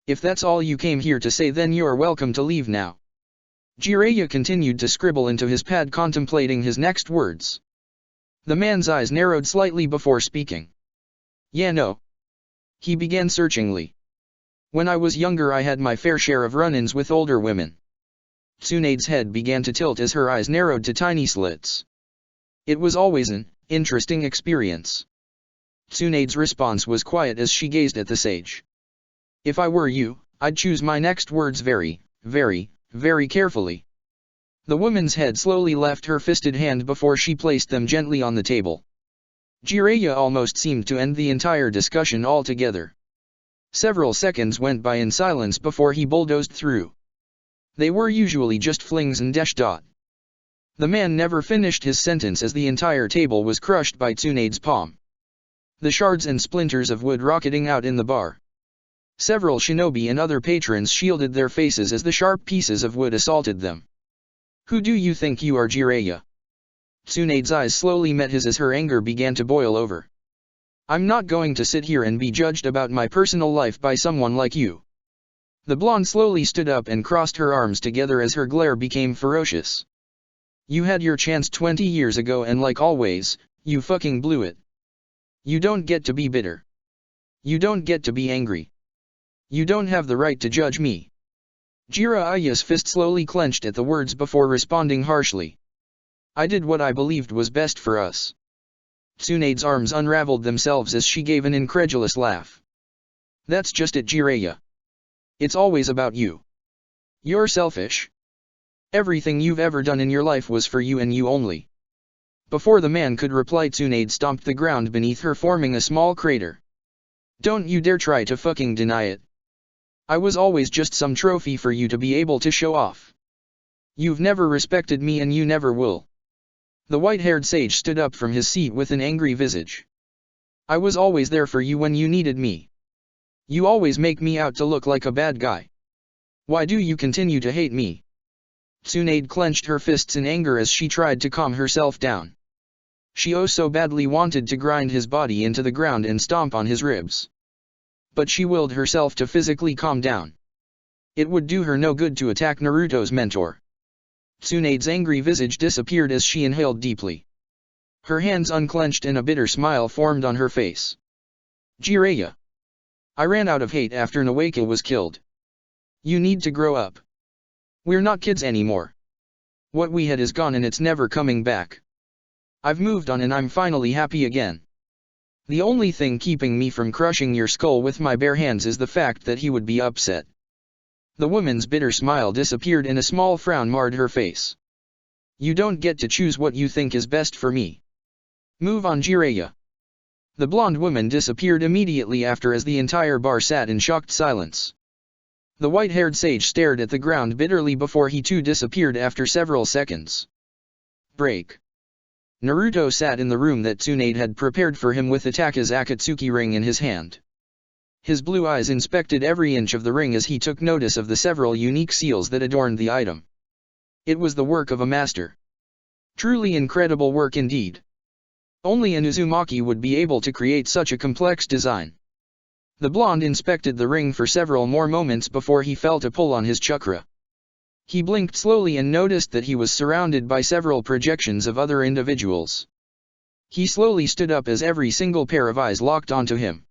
If that's all you came here to say, then you're welcome to leave now. Jiraiya continued to scribble into his pad, contemplating his next words. The man's eyes narrowed slightly before speaking. Yeah, no. He began searchingly. When I was younger I had my fair share of run-ins with older women. Tsunade's head began to tilt as her eyes narrowed to tiny slits. It was always an interesting experience. Tsunade's response was quiet as she gazed at the sage. If I were you, I'd choose my next words very, very, very carefully. The woman's head slowly left her fisted hand before she placed them gently on the table. Jiraiya almost seemed to end the entire discussion altogether. Several seconds went by in silence before he bulldozed through. They were usually just flings and dash dot. The man never finished his sentence as the entire table was crushed by Tsunade's palm. The shards and splinters of wood rocketing out in the bar. Several shinobi and other patrons shielded their faces as the sharp pieces of wood assaulted them. Who do you think you are, Jiraiya? Tsunade's eyes slowly met his as her anger began to boil over. I'm not going to sit here and be judged about my personal life by someone like you. The blonde slowly stood up and crossed her arms together as her glare became ferocious. You had your chance 20 years ago and like always, you fucking blew it. You don't get to be bitter. You don't get to be angry. You don't have the right to judge me. Jiraiya's fist slowly clenched at the words before responding harshly. I did what I believed was best for us. Tsunade's arms unraveled themselves as she gave an incredulous laugh. That's just it, Jiraiya. It's always about you. You're selfish. Everything you've ever done in your life was for you and you only. Before the man could reply, Tsunade stomped the ground beneath her, forming a small crater. Don't you dare try to fucking deny it. I was always just some trophy for you to be able to show off. You've never respected me and you never will. The white-haired sage stood up from his seat with an angry visage. I was always there for you when you needed me. You always make me out to look like a bad guy. Why do you continue to hate me? Tsunade clenched her fists in anger as she tried to calm herself down. She oh so badly wanted to grind his body into the ground and stomp on his ribs. But she willed herself to physically calm down. It would do her no good to attack Naruto's mentor. Tsunade's angry visage disappeared as she inhaled deeply. Her hands unclenched and a bitter smile formed on her face. Jiraiya. I ran out of hate after Nawaka was killed. You need to grow up. We're not kids anymore. What we had is gone and it's never coming back. I've moved on and I'm finally happy again. The only thing keeping me from crushing your skull with my bare hands is the fact that he would be upset. The woman's bitter smile disappeared and a small frown marred her face. You don't get to choose what you think is best for me. Move on, Jiraiya. The blonde woman disappeared immediately after as the entire bar sat in shocked silence. The white-haired sage stared at the ground bitterly before he too disappeared after several seconds. Break. Naruto sat in the room that Tsunade had prepared for him with Itaka's Akatsuki ring in his hand. His blue eyes inspected every inch of the ring as he took notice of the several unique seals that adorned the item. It was the work of a master. Truly incredible work indeed. Only an Uzumaki would be able to create such a complex design. The blonde inspected the ring for several more moments before he felt a pull on his chakra. He blinked slowly and noticed that he was surrounded by several projections of other individuals. He slowly stood up as every single pair of eyes locked onto him.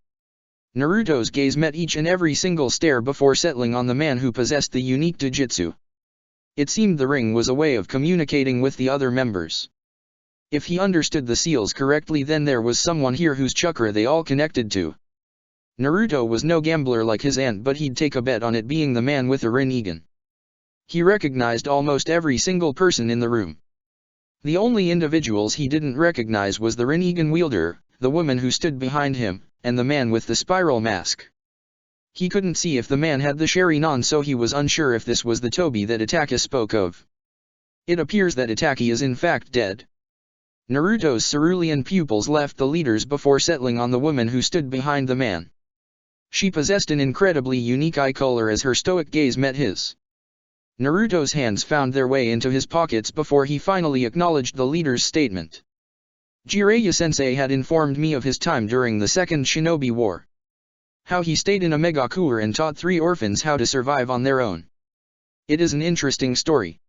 Naruto's gaze met each and every single stare before settling on the man who possessed the unique Dojutsu. It seemed the ring was a way of communicating with the other members. If he understood the seals correctly, then there was someone here whose chakra they all connected to. Naruto was no gambler like his aunt, but he'd take a bet on it being the man with a Rinnegan. He recognized almost every single person in the room. The only individuals he didn't recognize was the Rinnegan wielder, the woman who stood behind him, and the man with the spiral mask. He couldn't see if the man had the Sharingan, so he was unsure if this was the Tobi that Itaka spoke of. It appears that Itaki is in fact dead. Naruto's cerulean pupils left the leaders before settling on the woman who stood behind the man. She possessed an incredibly unique eye color as her stoic gaze met his. Naruto's hands found their way into his pockets before he finally acknowledged the leader's statement. Jiraiya-sensei had informed me of his time during the Second Shinobi War. How he stayed in a megakure and taught 3 orphans how to survive on their own. It is an interesting story.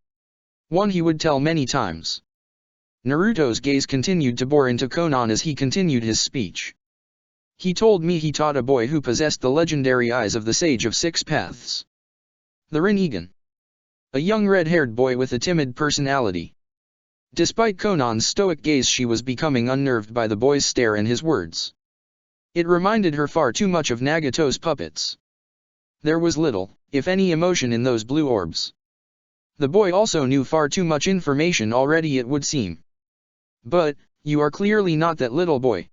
One he would tell many times. Naruto's gaze continued to bore into Konan as he continued his speech. He told me he taught a boy who possessed the legendary eyes of the Sage of Six Paths. The Rinnegan. A young red-haired boy with a timid personality. Despite Konan's stoic gaze, she was becoming unnerved by the boy's stare and his words. It reminded her far too much of Nagato's puppets. There was little, if any, emotion in those blue orbs. The boy also knew far too much information already, it would seem. But, you are clearly not that little boy.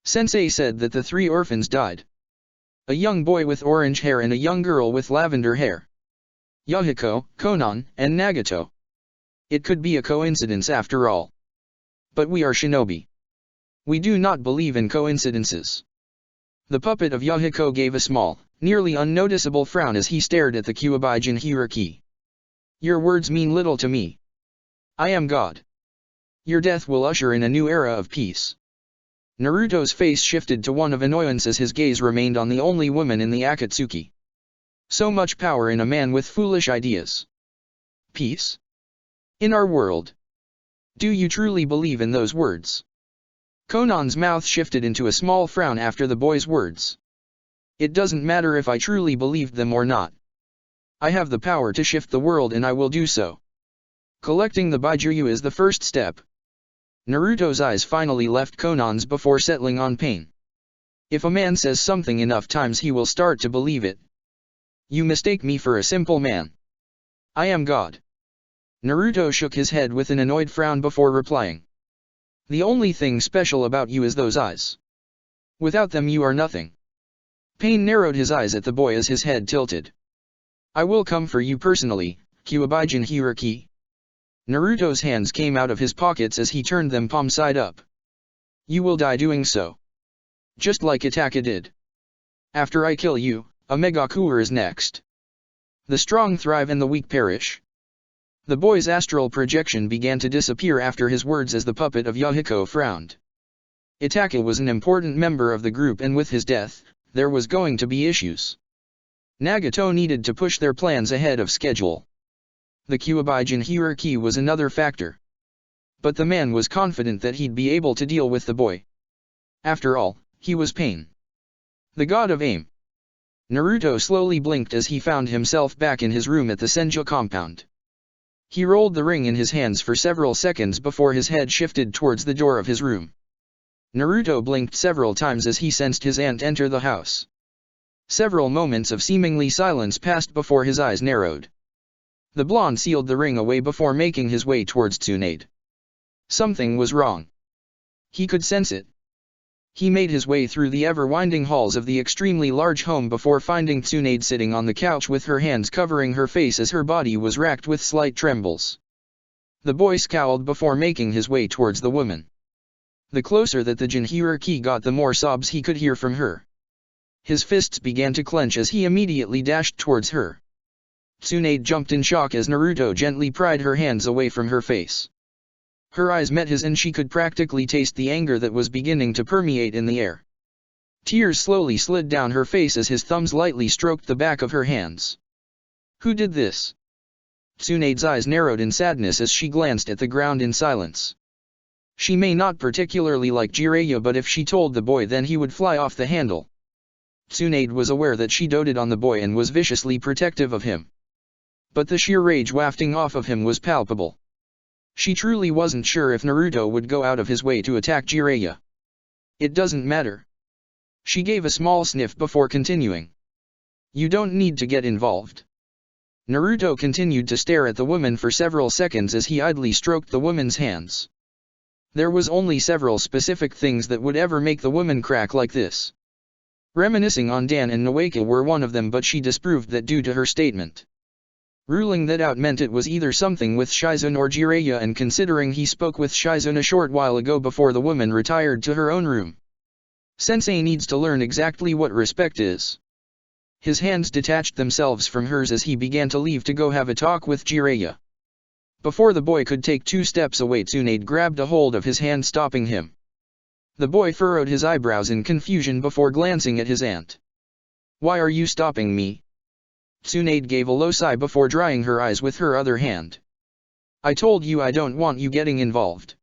Sensei said that the 3 orphans died. A young boy with orange hair and a young girl with lavender hair. Yahiko, Konan, and Nagato. It could be a coincidence after all. But we are shinobi. We do not believe in coincidences. The puppet of Yahiko gave a small, nearly unnoticeable frown as he stared at the Kyuubi Jinhiriki. Your words mean little to me. I am God. Your death will usher in a new era of peace. Naruto's face shifted to one of annoyance as his gaze remained on the only woman in the Akatsuki. So much power in a man with foolish ideas. Peace? In our world? Do you truly believe in those words? Konan's mouth shifted into a small frown after the boy's words. It doesn't matter if I truly believed them or not. I have the power to shift the world and I will do so. Collecting the Baijuyu is the first step. Naruto's eyes finally left Konan's before settling on Pain. If a man says something enough times he will start to believe it. You mistake me for a simple man. I am God. Naruto shook his head with an annoyed frown before replying. The only thing special about you is those eyes. Without them you are nothing. Pain narrowed his eyes at the boy as his head tilted. I will come for you personally, Kyuubi Jinhiriki. Naruto's hands came out of his pockets as he turned them palm side up. You will die doing so. Just like Itaka did. After I kill you, a Megakuer is next. The strong thrive and the weak perish. The boy's astral projection began to disappear after his words as the puppet of Yahiko frowned. Itaka was an important member of the group and with his death, there was going to be issues. Nagato needed to push their plans ahead of schedule. The Kyuubi Jinhiriki was another factor. But the man was confident that he'd be able to deal with the boy. After all, he was Pain. The god of aim. Naruto slowly blinked as he found himself back in his room at the Senju compound. He rolled the ring in his hands for several seconds before his head shifted towards the door of his room. Naruto blinked several times as he sensed his aunt enter the house. Several moments of seemingly silence passed before his eyes narrowed. The blonde sealed the ring away before making his way towards Tsunade. Something was wrong. He could sense it. He made his way through the ever-winding halls of the extremely large home before finding Tsunade sitting on the couch with her hands covering her face as her body was racked with slight trembles. The boy scowled before making his way towards the woman. The closer that the Jinhiriki got, the more sobs he could hear from her. His fists began to clench as he immediately dashed towards her. Tsunade jumped in shock as Naruto gently pried her hands away from her face. Her eyes met his and she could practically taste the anger that was beginning to permeate in the air. Tears slowly slid down her face as his thumbs lightly stroked the back of her hands. Who did this? Tsunade's eyes narrowed in sadness as she glanced at the ground in silence. She may not particularly like Jiraiya, but if she told the boy then he would fly off the handle. Tsunade was aware that she doted on the boy and was viciously protective of him. But the sheer rage wafting off of him was palpable. She truly wasn't sure if Naruto would go out of his way to attack Jiraiya. It doesn't matter. She gave a small sniff before continuing. You don't need to get involved. Naruto continued to stare at the woman for several seconds as he idly stroked the woman's hands. There was only several specific things that would ever make the woman crack like this. Reminiscing on Dan and Noeka were one of them, but she disproved that due to her statement. Ruling that out meant it was either something with Shizune or Jiraiya, and considering he spoke with Shizune a short while ago before the woman retired to her own room. Sensei needs to learn exactly what respect is. His hands detached themselves from hers as he began to leave to go have a talk with Jiraiya. Before the boy could take 2 steps away, Tsunade grabbed a hold of his hand, stopping him. The boy furrowed his eyebrows in confusion before glancing at his aunt. Why are you stopping me? Tsunade gave a low sigh before drying her eyes with her other hand. I told you I don't want you getting involved.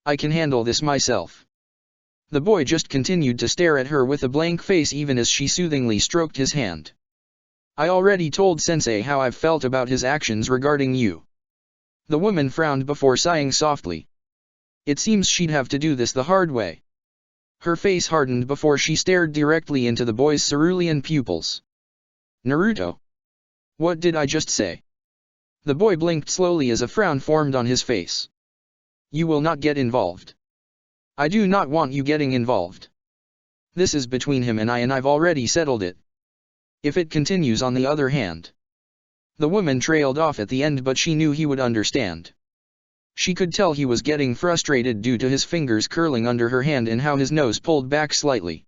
I can handle this myself. The boy just continued to stare at her with a blank face even as she soothingly stroked his hand. I already told Sensei how I've felt about his actions regarding you. The woman frowned before sighing softly. It seems she'd have to do this the hard way. Her face hardened before she stared directly into the boy's cerulean pupils. Naruto. What did I just say? The boy blinked slowly as a frown formed on his face. You will not get involved. I do not want you getting involved. This is between him and I've already settled it. If it continues on the other hand. The woman trailed off at the end, but she knew he would understand. She could tell he was getting frustrated due to his fingers curling under her hand and how his nose pulled back slightly.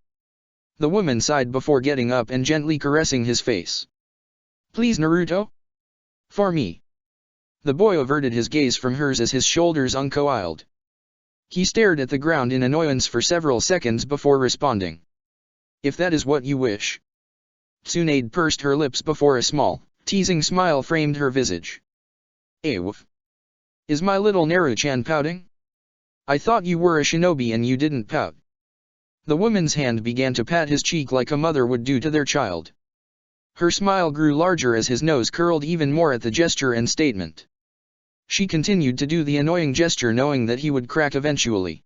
The woman sighed before getting up and gently caressing his face. Please, Naruto? For me. The boy averted his gaze from hers as his shoulders uncoiled. He stared at the ground in annoyance for several seconds before responding. If that is what you wish. Tsunade pursed her lips before a small, teasing smile framed her visage. Woof. Is my little Naru-chan pouting? I thought you were a shinobi and you didn't pout. The woman's hand began to pat his cheek like a mother would do to their child. Her smile grew larger as his nose curled even more at the gesture and statement. She continued to do the annoying gesture knowing that he would crack eventually.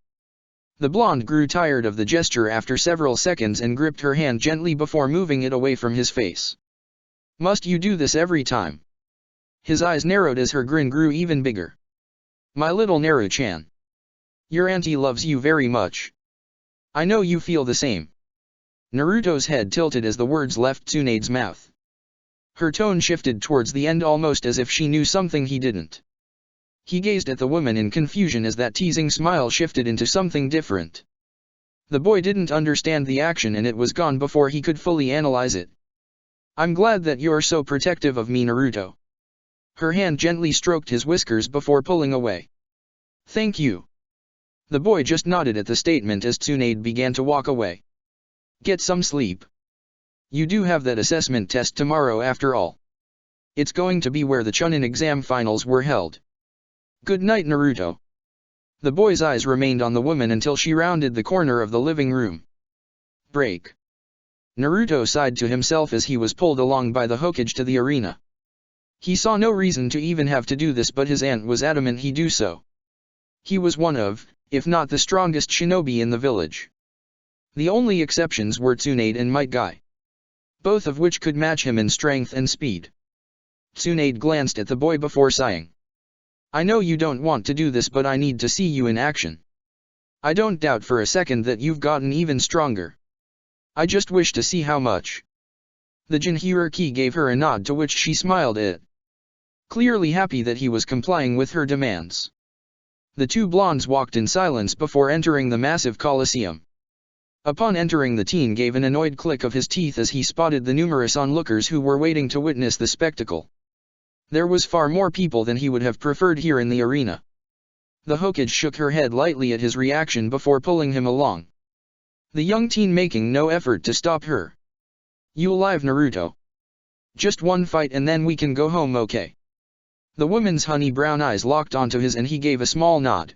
The blonde grew tired of the gesture after several seconds and gripped her hand gently before moving it away from his face. Must you do this every time? His eyes narrowed as her grin grew even bigger. My little Naru-chan. Your auntie loves you very much. I know you feel the same. Naruto's head tilted as the words left Tsunade's mouth. Her tone shifted towards the end almost as if she knew something he didn't. He gazed at the woman in confusion as that teasing smile shifted into something different. The boy didn't understand the action and it was gone before he could fully analyze it. I'm glad that you're so protective of me, Naruto. Her hand gently stroked his whiskers before pulling away. Thank you. The boy just nodded at the statement as Tsunade began to walk away. Get some sleep. You do have that assessment test tomorrow after all. It's going to be where the Chunin exam finals were held. Good night, Naruto. The boy's eyes remained on the woman until she rounded the corner of the living room. Break. Naruto sighed to himself as he was pulled along by the Hokage to the arena. He saw no reason to even have to do this, but his aunt was adamant he do so. He was one of, if not the strongest shinobi in the village. The only exceptions were Tsunade and Might Guy. Both of which could match him in strength and speed. Tsunade glanced at the boy before sighing. I know you don't want to do this, but I need to see you in action. I don't doubt for a second that you've gotten even stronger. I just wish to see how much. The Jinhuriki gave her a nod to which she smiled at. Clearly happy that he was complying with her demands. The two blondes walked in silence before entering the massive coliseum. Upon entering, the teen gave an annoyed click of his teeth as he spotted the numerous onlookers who were waiting to witness the spectacle. There was far more people than he would have preferred here in the arena. The Hokage shook her head lightly at his reaction before pulling him along. The young teen making no effort to stop her. You alive, Naruto? Just one fight and then we can go home, okay? The woman's honey brown eyes locked onto his and he gave a small nod.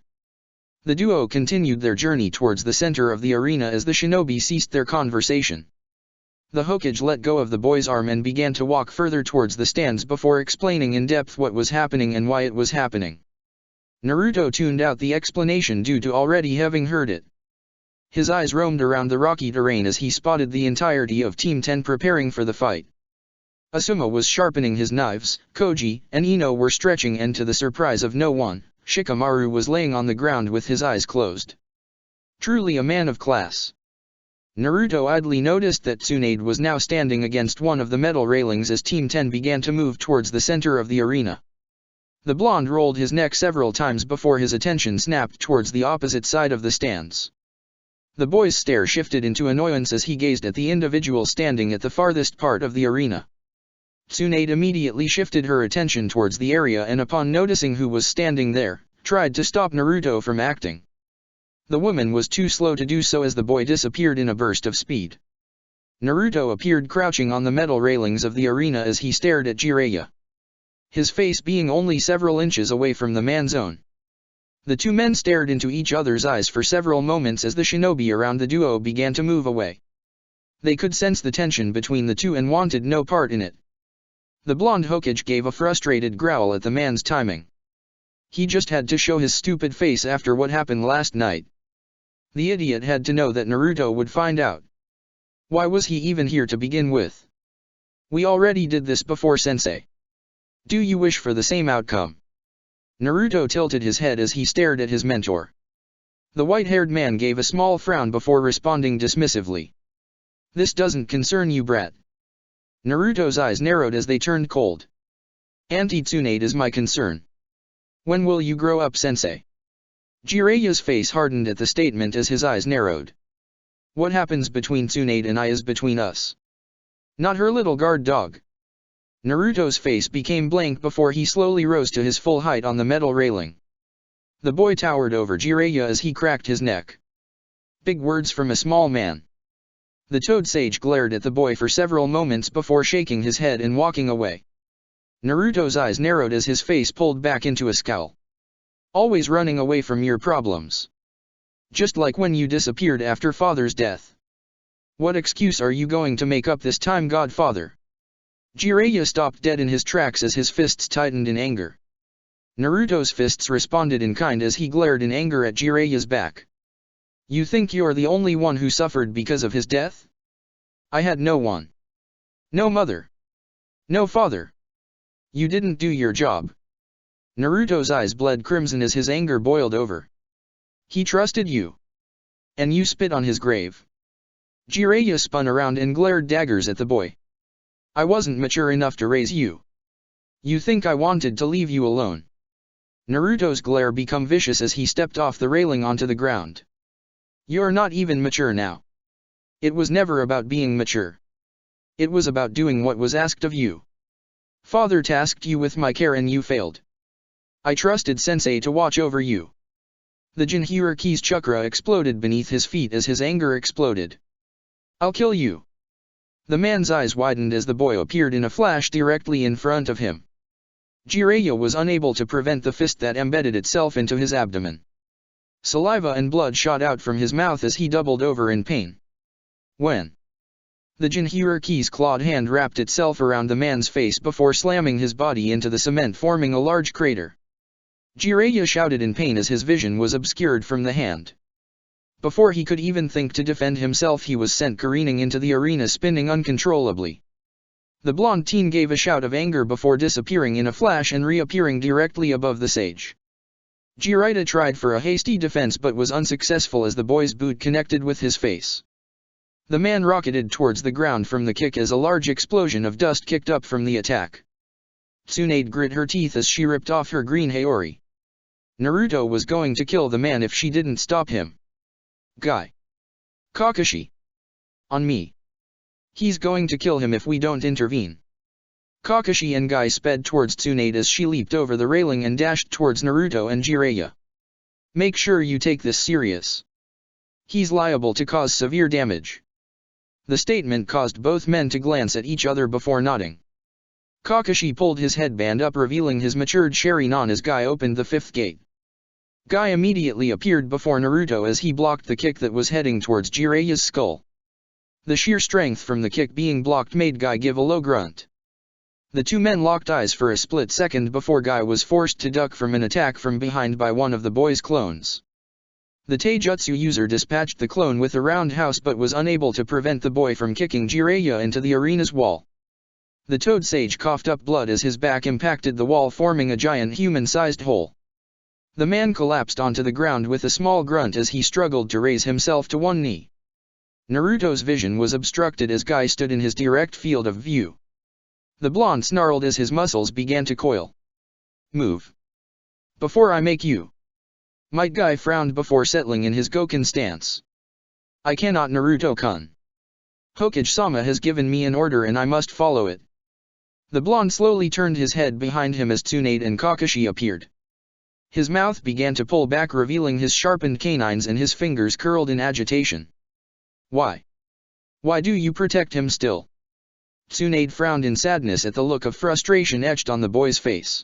The duo continued their journey towards the center of the arena as the shinobi ceased their conversation. The Hokage let go of the boy's arm and began to walk further towards the stands before explaining in depth what was happening and why it was happening. Naruto tuned out the explanation due to already having heard it. His eyes roamed around the rocky terrain as he spotted the entirety of Team 10 preparing for the fight. Asuma was sharpening his knives, Koji and Ino were stretching, and to the surprise of no one, Shikamaru was laying on the ground with his eyes closed. Truly a man of class. Naruto idly noticed that Tsunade was now standing against one of the metal railings as Team 10 began to move towards the center of the arena. The blonde rolled his neck several times before his attention snapped towards the opposite side of the stands. The boy's stare shifted into annoyance as he gazed at the individual standing at the farthest part of the arena. Tsunade immediately shifted her attention towards the area and upon noticing who was standing there, tried to stop Naruto from acting. The woman was too slow to do so as the boy disappeared in a burst of speed. Naruto appeared crouching on the metal railings of the arena as he stared at Jiraiya. His face being only several inches away from the man's own. The two men stared into each other's eyes for several moments as the shinobi around the duo began to move away. They could sense the tension between the two and wanted no part in it. The blonde Hokage gave a frustrated growl at the man's timing. He just had to show his stupid face after what happened last night. The idiot had to know that Naruto would find out. Why was he even here to begin with? We already did this before, sensei. Do you wish for the same outcome? Naruto tilted his head as he stared at his mentor. The white-haired man gave a small frown before responding dismissively. This doesn't concern you, brat. Naruto's eyes narrowed as they turned cold. Auntie Tsunade is my concern. When will you grow up, sensei? Jiraiya's face hardened at the statement as his eyes narrowed. What happens between Tsunade and I is between us. Not her little guard dog. Naruto's face became blank before he slowly rose to his full height on the metal railing. The boy towered over Jiraiya as he cracked his neck. Big words from a small man. The Toad Sage glared at the boy for several moments before shaking his head and walking away. Naruto's eyes narrowed as his face pulled back into a scowl. Always running away from your problems. Just like when you disappeared after father's death. What excuse are you going to make up this time, Godfather? Jiraiya stopped dead in his tracks as his fists tightened in anger. Naruto's fists responded in kind as he glared in anger at Jiraiya's back. You think you're the only one who suffered because of his death? I had no one. No mother. No father. You didn't do your job. Naruto's eyes bled crimson as his anger boiled over. He trusted you. And you spit on his grave. Jiraiya spun around and glared daggers at the boy. I wasn't mature enough to raise you. You think I wanted to leave you alone? Naruto's glare became vicious as he stepped off the railing onto the ground. You're not even mature now. It was never about being mature. It was about doing what was asked of you. Father tasked you with my care and you failed. I trusted Sensei to watch over you. The Jinhiraki's chakra exploded beneath his feet as his anger exploded. I'll kill you. The man's eyes widened as the boy appeared in a flash directly in front of him. Jiraiya was unable to prevent the fist that embedded itself into his abdomen. Saliva and blood shot out from his mouth as he doubled over in pain. When? The Jinhiraki's clawed hand wrapped itself around the man's face before slamming his body into the cement, forming a large crater. Jiraiya shouted in pain as his vision was obscured from the hand. Before he could even think to defend himself, he was sent careening into the arena, spinning uncontrollably. The blonde teen gave a shout of anger before disappearing in a flash and reappearing directly above the sage. Jiraiya tried for a hasty defense but was unsuccessful as the boy's boot connected with his face. The man rocketed towards the ground from the kick as a large explosion of dust kicked up from the attack. Tsunade grit her teeth as she ripped off her green Haori. Naruto was going to kill the man if she didn't stop him. Guy. Kakashi. On me. He's going to kill him if we don't intervene. Kakashi and Guy sped towards Tsunade as she leaped over the railing and dashed towards Naruto and Jiraiya. Make sure you take this serious. He's liable to cause severe damage. The statement caused both men to glance at each other before nodding. Kakashi pulled his headband up, revealing his matured Sharingan as Guy opened the fifth gate. Guy immediately appeared before Naruto as he blocked the kick that was heading towards Jiraiya's skull. The sheer strength from the kick being blocked made Guy give a low grunt. The two men locked eyes for a split second before Guy was forced to duck from an attack from behind by one of the boy's clones. The Taijutsu user dispatched the clone with a roundhouse but was unable to prevent the boy from kicking Jiraiya into the arena's wall. The Toad Sage coughed up blood as his back impacted the wall, forming a giant human-sized hole. The man collapsed onto the ground with a small grunt as he struggled to raise himself to one knee. Naruto's vision was obstructed as Guy stood in his direct field of view. The blonde snarled as his muscles began to coil. Move. Before I make you. Might Guy frowned before settling in his Goken stance. I cannot, Naruto-kun. Hokage-sama has given me an order and I must follow it. The blonde slowly turned his head behind him as Tsunade and Kakashi appeared. His mouth began to pull back, revealing his sharpened canines, and his fingers curled in agitation. Why? Why do you protect him still? Tsunade frowned in sadness at the look of frustration etched on the boy's face.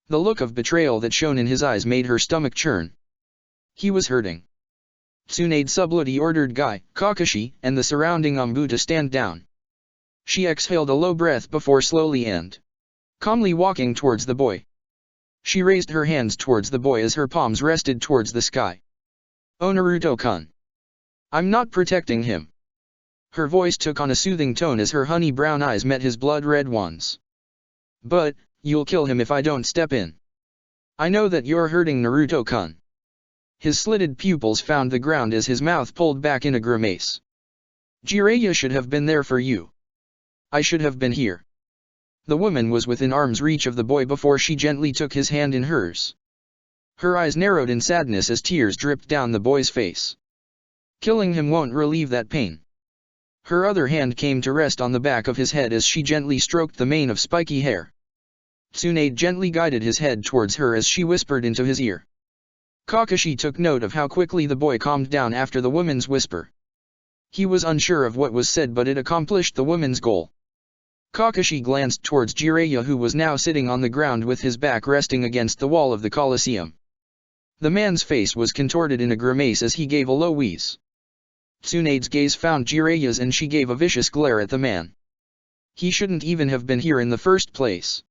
The look of betrayal that shone in his eyes made her stomach churn. He was hurting. Tsunade subtly ordered Guy, Kakashi, and the surrounding Anbu to stand down. She exhaled a low breath before slowly and calmly walking towards the boy. She raised her hands towards the boy as her palms rested towards the sky. Oh, Naruto-kun. I'm not protecting him. Her voice took on a soothing tone as her honey brown eyes met his blood-red ones. But, you'll kill him if I don't step in. I know that you're hurting Naruto-kun. His slitted pupils found the ground as his mouth pulled back in a grimace. Jiraiya should have been there for you. I should have been here. The woman was within arm's reach of the boy before she gently took his hand in hers. Her eyes narrowed in sadness as tears dripped down the boy's face. Killing him won't relieve that pain. Her other hand came to rest on the back of his head as she gently stroked the mane of spiky hair. Tsunade gently guided his head towards her as she whispered into his ear. Kakashi took note of how quickly the boy calmed down after the woman's whisper. He was unsure of what was said, but it accomplished the woman's goal. Kakashi glanced towards Jiraiya, who was now sitting on the ground with his back resting against the wall of the Colosseum. The man's face was contorted in a grimace as he gave a low wheeze. Tsunade's gaze found Jiraiya's and she gave a vicious glare at the man. He shouldn't even have been here in the first place.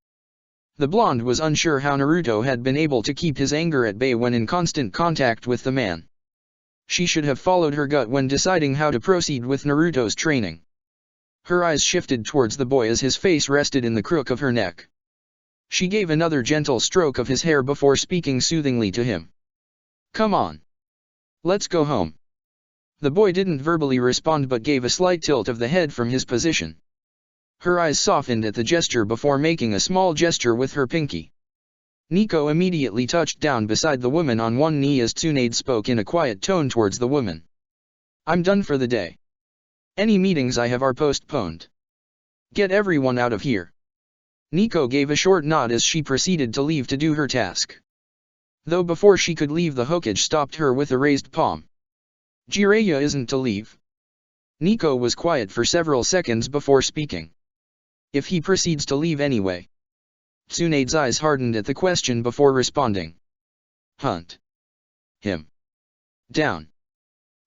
The blonde was unsure how Naruto had been able to keep his anger at bay when in constant contact with the man. She should have followed her gut when deciding how to proceed with Naruto's training. Her eyes shifted towards the boy as his face rested in the crook of her neck. She gave another gentle stroke of his hair before speaking soothingly to him. Come on. Let's go home. The boy didn't verbally respond but gave a slight tilt of the head from his position. Her eyes softened at the gesture before making a small gesture with her pinky. Nico immediately touched down beside the woman on one knee as Tsunade spoke in a quiet tone towards the woman. I'm done for the day. Any meetings I have are postponed. Get everyone out of here. Nico gave a short nod as she proceeded to leave to do her task. Though before she could leave, the Hokage stopped her with a raised palm. Jiraiya isn't to leave. Nico was quiet for several seconds before speaking. If he proceeds to leave anyway. Tsunade's eyes hardened at the question before responding. Hunt him down.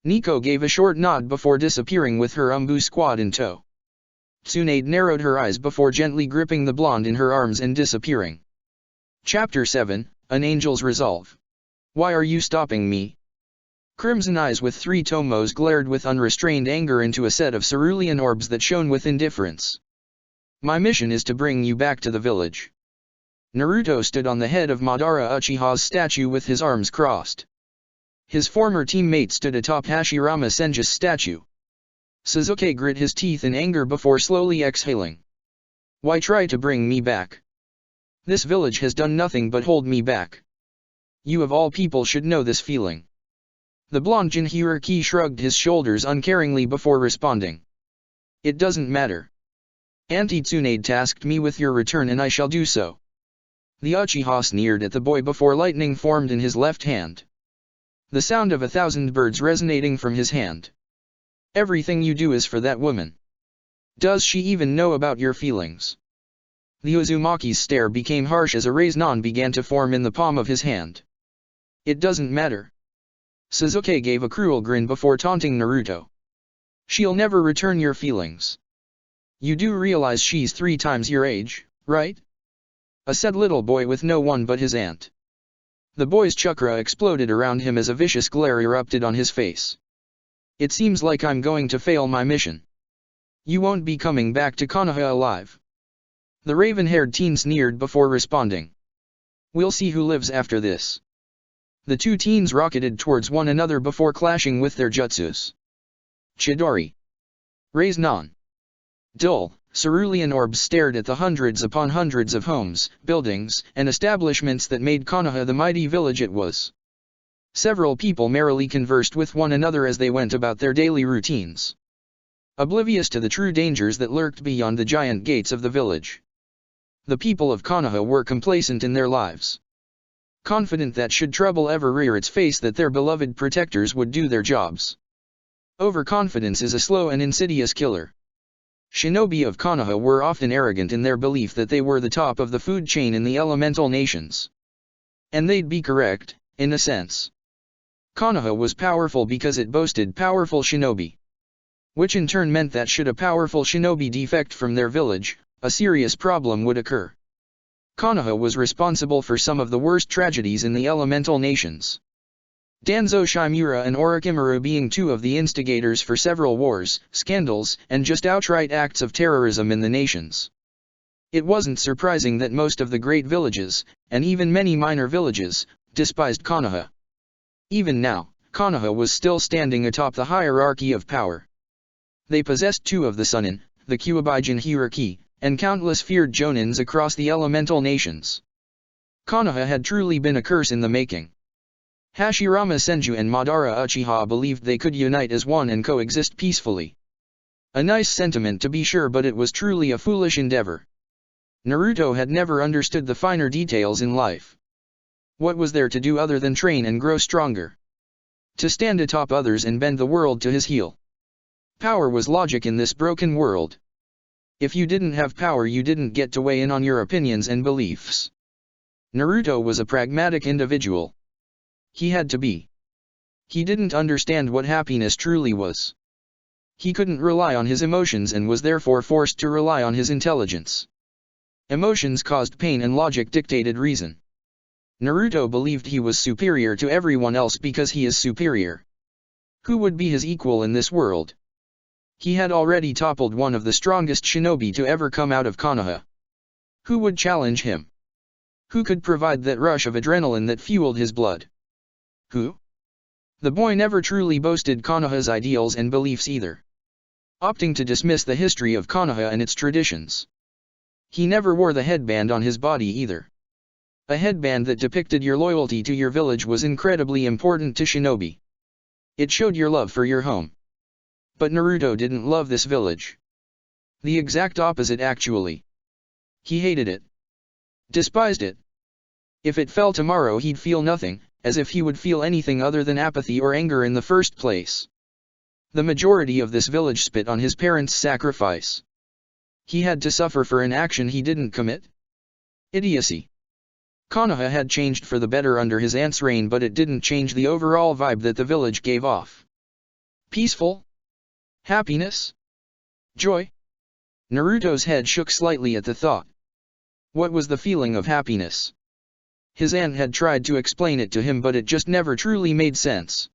Nico gave a short nod before disappearing with her Umbu squad in tow. Tsunade narrowed her eyes before gently gripping the blonde in her arms and disappearing. Chapter 7, An Angel's Resolve. Why are you stopping me? Crimson eyes with 3 tomos glared with unrestrained anger into a set of cerulean orbs that shone with indifference. My mission is to bring you back to the village. Naruto stood on the head of Madara Uchiha's statue with his arms crossed. His former teammate stood atop Hashirama Senju's statue. Sasuke grit his teeth in anger before slowly exhaling. Why try to bring me back? This village has done nothing but hold me back. You of all people should know this feeling. The blonde Jinhuriki shrugged his shoulders uncaringly before responding. It doesn't matter. Auntie Tsunade tasked me with your return and I shall do so. The Uchiha sneered at the boy before lightning formed in his left hand. The sound of 1,000 birds resonating from his hand. Everything you do is for that woman. Does she even know about your feelings? The Uzumaki's stare became harsh as a raisonne began to form in the palm of his hand. It doesn't matter. Sasuke gave a cruel grin before taunting Naruto. She'll never return your feelings. You do realize she's 3 times your age, right? A sad little boy with no one but his aunt. The boy's chakra exploded around him as a vicious glare erupted on his face. It seems like I'm going to fail my mission. You won't be coming back to Konoha alive. The raven-haired teen sneered before responding. We'll see who lives after this. The 2 teens rocketed towards one another before clashing with their jutsus. Chidori. Raisonne. Dull, cerulean orbs stared at the hundreds upon hundreds of homes, buildings, and establishments that made Konoha the mighty village it was. Several people merrily conversed with one another as they went about their daily routines. Oblivious to the true dangers that lurked beyond the giant gates of the village. The people of Konoha were complacent in their lives. Confident that should trouble ever rear its face that their beloved protectors would do their jobs. Overconfidence is a slow and insidious killer. Shinobi of Konoha were often arrogant in their belief that they were the top of the food chain in the elemental nations. And they'd be correct, in a sense. Konoha was powerful because it boasted powerful shinobi. Which in turn meant that should a powerful shinobi defect from their village, a serious problem would occur. Konoha was responsible for some of the worst tragedies in the elemental nations. Danzo Shimura and Orochimaru being two of the instigators for several wars, scandals, and just outright acts of terrorism in the nations. It wasn't surprising that most of the great villages, and even many minor villages, despised Konoha. Even now, Konoha was still standing atop the hierarchy of power. They possessed two of the Sunin, the Kyuubigen hierarchy, and countless feared Jonins across the elemental nations. Konoha had truly been a curse in the making. Hashirama Senju and Madara Uchiha believed they could unite as one and coexist peacefully. A nice sentiment to be sure, but it was truly a foolish endeavor. Naruto had never understood the finer details in life. What was there to do other than train and grow stronger? To stand atop others and bend the world to his heel. Power was logic in this broken world. If you didn't have power, you didn't get to weigh in on your opinions and beliefs. Naruto was a pragmatic individual. He had to be. He didn't understand what happiness truly was. He couldn't rely on his emotions and was therefore forced to rely on his intelligence. Emotions caused pain and logic dictated reason. Naruto believed he was superior to everyone else because he is superior. Who would be his equal in this world? He had already toppled one of the strongest shinobi to ever come out of Konoha. Who would challenge him? Who could provide that rush of adrenaline that fueled his blood? Who? The boy never truly boasted Konoha's ideals and beliefs either, opting to dismiss the history of Konoha and its traditions. He never wore the headband on his body either. A headband that depicted your loyalty to your village was incredibly important to shinobi. It showed your love for your home. But Naruto didn't love this village. The exact opposite actually. He hated it. Despised it. If it fell tomorrow, he'd feel nothing, as if he would feel anything other than apathy or anger in the first place. The majority of this village spit on his parents' sacrifice. He had to suffer for an action he didn't commit. Idiocy. Konoha had changed for the better under his aunt's reign, but it didn't change the overall vibe that the village gave off. Peaceful? Happiness? Joy? Naruto's head shook slightly at the thought. What was the feeling of happiness? His aunt had tried to explain it to him, but it just never truly made sense.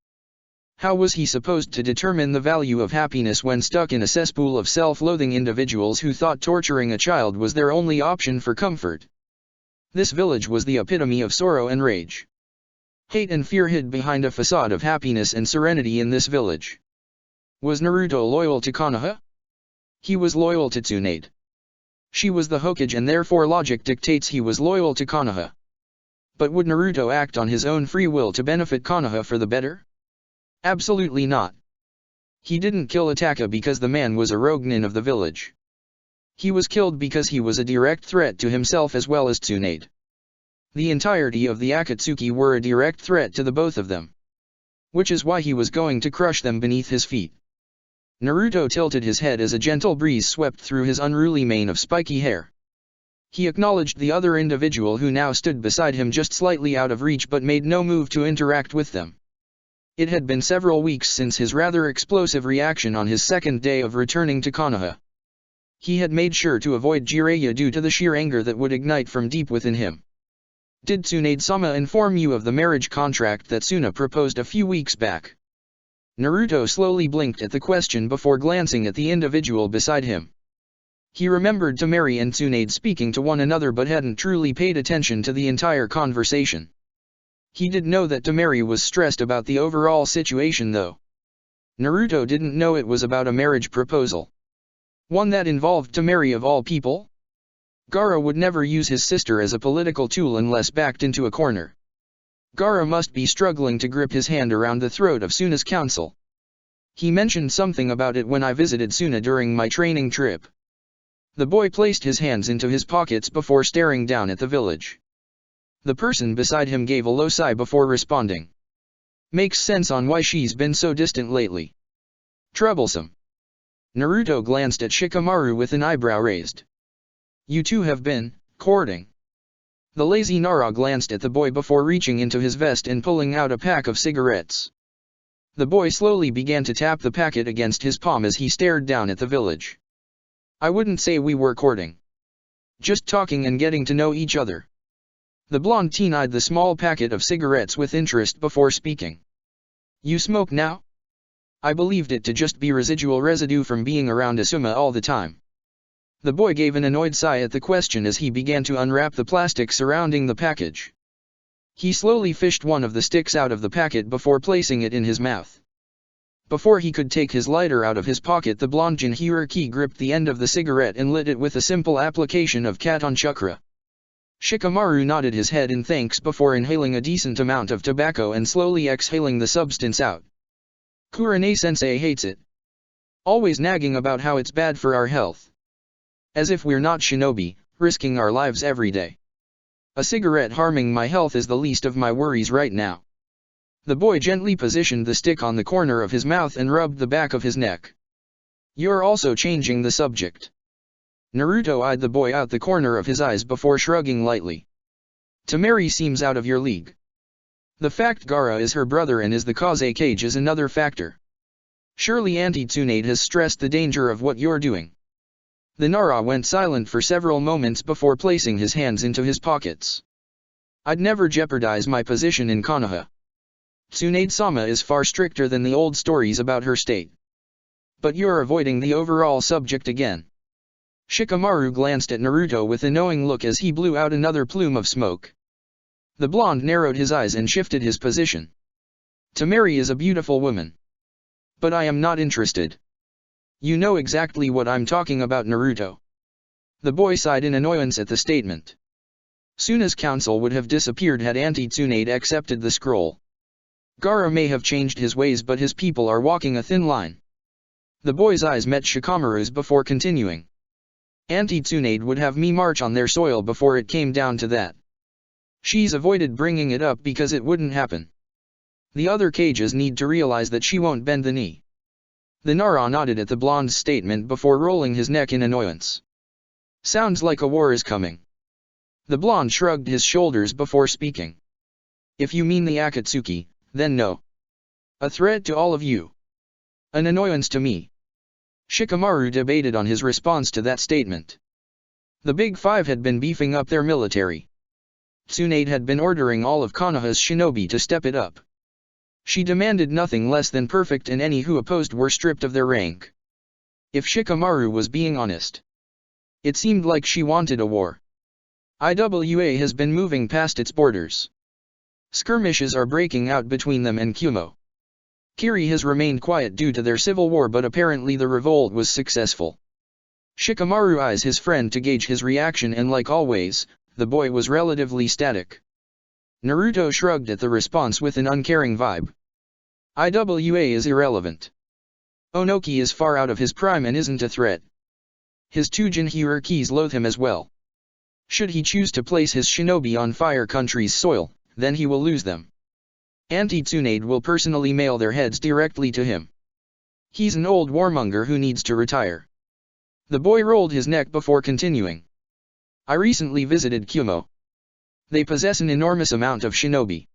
How was he supposed to determine the value of happiness when stuck in a cesspool of self-loathing individuals who thought torturing a child was their only option for comfort? This village was the epitome of sorrow and rage. Hate and fear hid behind a facade of happiness and serenity in this village. Was Naruto loyal to Konoha? He was loyal to Tsunade. She was the Hokage and therefore logic dictates he was loyal to Konoha. But would Naruto act on his own free will to benefit Konoha for the better? Absolutely not. He didn't kill Itachi because the man was a roguenin of the village. He was killed because he was a direct threat to himself as well as Tsunade. The entirety of the Akatsuki were a direct threat to the both of them. Which is why he was going to crush them beneath his feet. Naruto tilted his head as a gentle breeze swept through his unruly mane of spiky hair. He acknowledged the other individual who now stood beside him just slightly out of reach but made no move to interact with them. It had been several weeks since his rather explosive reaction on his second day of returning to Konoha. He had made sure to avoid Jiraiya due to the sheer anger that would ignite from deep within him. Did Tsunade-sama inform you of the marriage contract that Suna proposed a few weeks back? Naruto slowly blinked at the question before glancing at the individual beside him. He remembered Temari and Tsunade speaking to one another but hadn't truly paid attention to the entire conversation. He did know that Temari was stressed about the overall situation though. Naruto didn't know it was about a marriage proposal. One that involved Temari of all people? Gaara would never use his sister as a political tool unless backed into a corner. Gaara must be struggling to grip his hand around the throat of Suna's counsel. He mentioned something about it when I visited Suna during my training trip. The boy placed his hands into his pockets before staring down at the village. The person beside him gave a low sigh before responding. Makes sense on why she's been so distant lately. Troublesome. Naruto glanced at Shikamaru with an eyebrow raised. You two have been courting. The lazy Nara glanced at the boy before reaching into his vest and pulling out a pack of cigarettes. The boy slowly began to tap the packet against his palm as he stared down at the village. I wouldn't say we were courting. Just talking and getting to know each other. The blonde teen eyed the small packet of cigarettes with interest before speaking. You smoke now? I believed it to just be residual residue from being around Asuma all the time. The boy gave an annoyed sigh at the question as he began to unwrap the plastic surrounding the package. He slowly fished one of the sticks out of the packet before placing it in his mouth. Before he could take his lighter out of his pocket, the blonde Jinhuriki gripped the end of the cigarette and lit it with a simple application of Katon Chakra. Shikamaru nodded his head in thanks before inhaling a decent amount of tobacco and slowly exhaling the substance out. Kurane-sensei hates it. Always nagging about how it's bad for our health. As if we're not shinobi, risking our lives every day. A cigarette harming my health is the least of my worries right now. The boy gently positioned the stick on the corner of his mouth and rubbed the back of his neck. You're also changing the subject. Naruto eyed the boy out the corner of his eyes before shrugging lightly. Temari seems out of your league. The fact Gaara is her brother and is the Kazekage is another factor. Surely Auntie Tsunade has stressed the danger of what you're doing. The Nara went silent for several moments before placing his hands into his pockets. I'd never jeopardize my position in Konoha. Tsunade-sama is far stricter than the old stories about her state. But you're avoiding the overall subject again. Shikamaru glanced at Naruto with a knowing look as he blew out another plume of smoke. The blonde narrowed his eyes and shifted his position. Temari is a beautiful woman. But I am not interested. You know exactly what I'm talking about, Naruto. The boy sighed in annoyance at the statement. Suna's counsel would have disappeared had Auntie Tsunade accepted the scroll. Gaara may have changed his ways, but his people are walking a thin line. The boy's eyes met Shikamaru's before continuing. Auntie Tsunade would have me march on their soil before it came down to that. She's avoided bringing it up because it wouldn't happen. The other cages need to realize that she won't bend the knee. The Nara nodded at the blonde's statement before rolling his neck in annoyance. Sounds like a war is coming. The blonde shrugged his shoulders before speaking. If you mean the Akatsuki, then no. A threat to all of you. An annoyance to me. Shikamaru debated on his response to that statement. The Big Five had been beefing up their military. Tsunade had been ordering all of Konoha's shinobi to step it up. She demanded nothing less than perfect, and any who opposed were stripped of their rank. If Shikamaru was being honest, it seemed like she wanted a war. IWA has been moving past its borders. Skirmishes are breaking out between them and Kumo. Kiri has remained quiet due to their civil war, but apparently the revolt was successful. Shikamaru eyes his friend to gauge his reaction, and like always, the boy was relatively static. Naruto shrugged at the response with an uncaring vibe. IWA is irrelevant. Onoki is far out of his prime and isn't a threat. His two Jinhurikis loathe him as well. Should he choose to place his shinobi on Fire Country's soil, then he will lose them. Auntie Tsunade will personally mail their heads directly to him. He's an old warmonger who needs to retire. The boy rolled his neck before continuing. I recently visited Kumo. They possess an enormous amount of shinobi.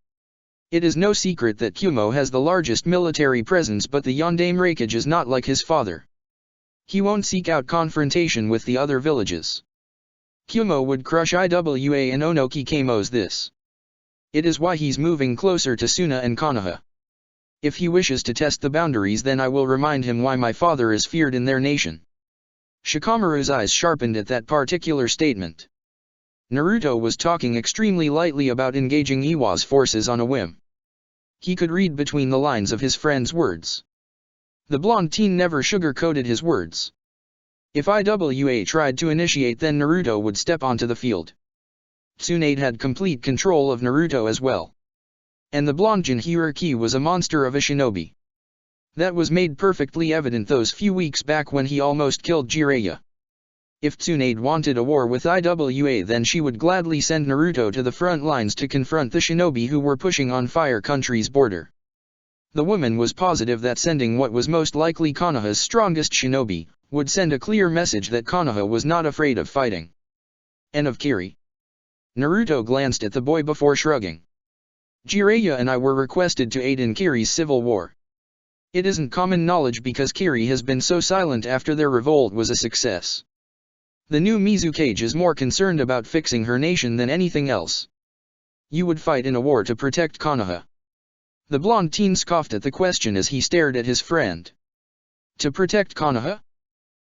It is no secret that Kumo has the largest military presence, but the Yondaime Raikage is not like his father. He won't seek out confrontation with the other villages. Kumo would crush IWA, and Onoki knows this. It is why he's moving closer to Suna and Konoha. If he wishes to test the boundaries, then I will remind him why my father is feared in their nation. Shikamaru's eyes sharpened at that particular statement. Naruto was talking extremely lightly about engaging Iwa's forces on a whim. He could read between the lines of his friend's words. The blonde teen never sugar-coated his words. If IWA tried to initiate, then Naruto would step onto the field. Tsunade had complete control of Naruto as well. And the blonde Jinhuriki was a monster of a shinobi. That was made perfectly evident those few weeks back when he almost killed Jiraiya. If Tsunade wanted a war with IWA, then she would gladly send Naruto to the front lines to confront the shinobi who were pushing on Fire Country's border. The woman was positive that sending what was most likely Konoha's strongest shinobi would send a clear message that Konoha was not afraid of fighting. And of Kiri. Naruto glanced at the boy before shrugging. Jiraiya and I were requested to aid in Kiri's civil war. It isn't common knowledge because Kiri has been so silent after their revolt was a success. The new Mizukage is more concerned about fixing her nation than anything else. You would fight in a war to protect Konoha. The blonde teen scoffed at the question as he stared at his friend. To protect Konoha?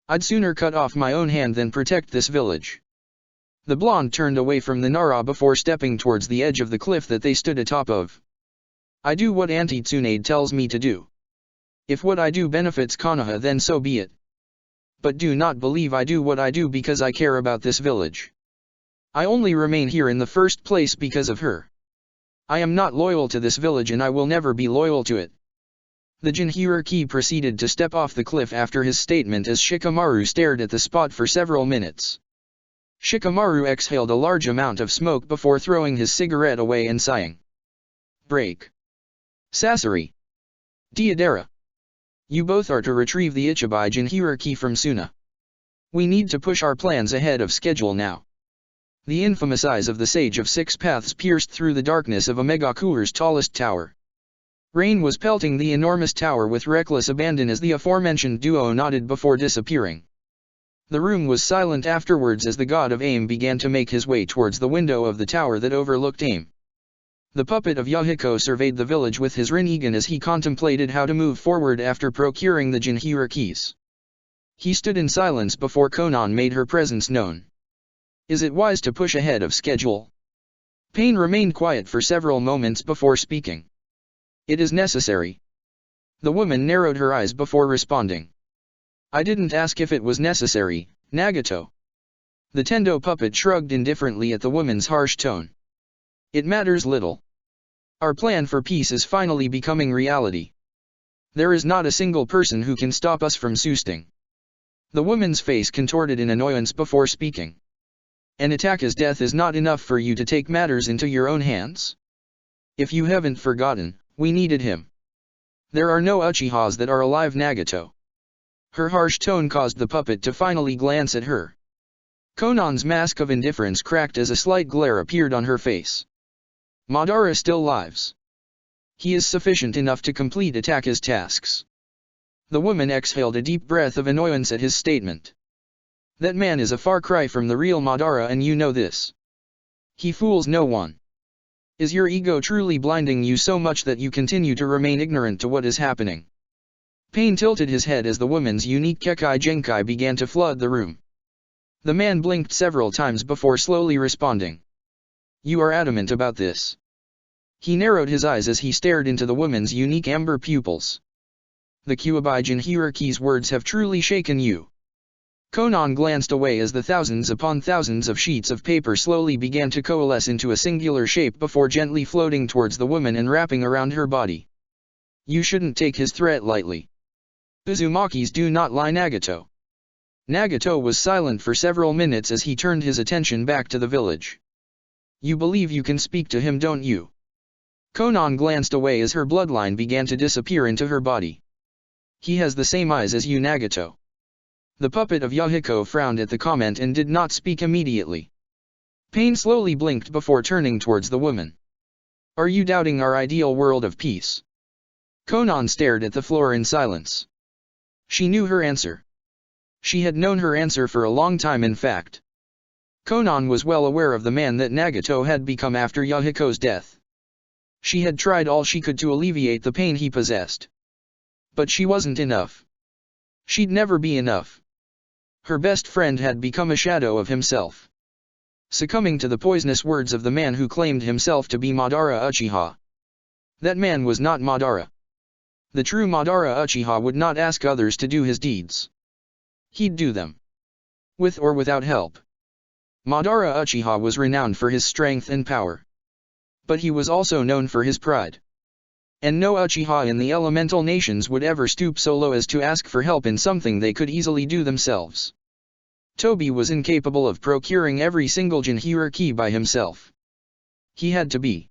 I'd sooner cut off my own hand than protect this village. The blonde turned away from the Nara before stepping towards the edge of the cliff that they stood atop of. I do what Auntie Tsunade tells me to do. If what I do benefits Konoha, then so be it. But do not believe I do what I do because I care about this village. I only remain here in the first place because of her. I am not loyal to this village and I will never be loyal to it. The Jinchuriki proceeded to step off the cliff after his statement as Shikamaru stared at the spot for several minutes. Shikamaru exhaled a large amount of smoke before throwing his cigarette away and sighing. Break. Sasori. Deidara. You both are to retrieve the Ichibai Jinchuriki from Suna. We need to push our plans ahead of schedule now. The infamous eyes of the Sage of Six Paths pierced through the darkness of Omegakure's tallest tower. Rain was pelting the enormous tower with reckless abandon as the aforementioned duo nodded before disappearing. The room was silent afterwards as the god of aim began to make his way towards the window of the tower that overlooked aim. The puppet of Yahiko surveyed the village with his Rinnegan as he contemplated how to move forward after procuring the Jinchurikis. He stood in silence before Konan made her presence known. Is it wise to push ahead of schedule? Pain remained quiet for several moments before speaking. It is necessary. The woman narrowed her eyes before responding. I didn't ask if it was necessary, Nagato. The Tendo puppet shrugged indifferently at the woman's harsh tone. It matters little. Our plan for peace is finally becoming reality. There is not a single person who can stop us from Susting. The woman's face contorted in annoyance before speaking. An Ataka's death is not enough for you to take matters into your own hands? If you haven't forgotten, we needed him. There are no Uchihas that are alive, Nagato. Her harsh tone caused the puppet to finally glance at her. Konan's mask of indifference cracked as a slight glare appeared on her face. Madara still lives. He is sufficient enough to complete Ataka's tasks. The woman exhaled a deep breath of annoyance at his statement. That man is a far cry from the real Madara and you know this. He fools no one. Is your ego truly blinding you so much that you continue to remain ignorant to what is happening? Pain tilted his head as the woman's unique Kekai Genkai began to flood the room. The man blinked several times before slowly responding. You are adamant about this. He narrowed his eyes as he stared into the woman's unique amber pupils. The Kyuubi Jinchuriki's words have truly shaken you. Konan glanced away as the thousands upon thousands of sheets of paper slowly began to coalesce into a singular shape before gently floating towards the woman and wrapping around her body. You shouldn't take his threat lightly. Uzumaki's do not lie, Nagato. Nagato was silent for several minutes as he turned his attention back to the village. You believe you can speak to him, don't you? Konan glanced away as her bloodline began to disappear into her body. He has the same eyes as you, Nagato. The puppet of Yahiko frowned at the comment and did not speak immediately. Pain slowly blinked before turning towards the woman. Are you doubting our ideal world of peace? Konan stared at the floor in silence. She knew her answer. She had known her answer for a long time, in fact. Konan was well aware of the man that Nagato had become after Yahiko's death. She had tried all she could to alleviate the pain he possessed. But she wasn't enough. She'd never be enough. Her best friend had become a shadow of himself. Succumbing to the poisonous words of the man who claimed himself to be Madara Uchiha. That man was not Madara. The true Madara Uchiha would not ask others to do his deeds. He'd do them. With or without help. Madara Uchiha was renowned for his strength and power. But he was also known for his pride. And no Uchiha in the elemental nations would ever stoop so low as to ask for help in something they could easily do themselves. Toby was incapable of procuring every single Jinchuriki by himself. He had to be.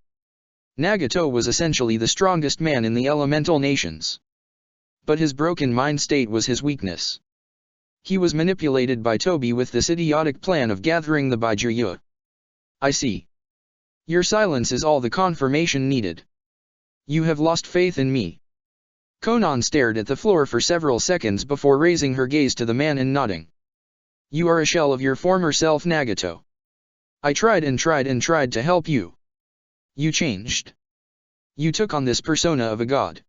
Nagato was essentially the strongest man in the elemental nations. But his broken mind state was his weakness. He was manipulated by Toby with this idiotic plan of gathering the Baijuya. I see. Your silence is all the confirmation needed. You have lost faith in me. Konan stared at the floor for several seconds before raising her gaze to the man and nodding. You are a shell of your former self, Nagato. I tried and tried and tried to help you. You changed. You took on this persona of a god.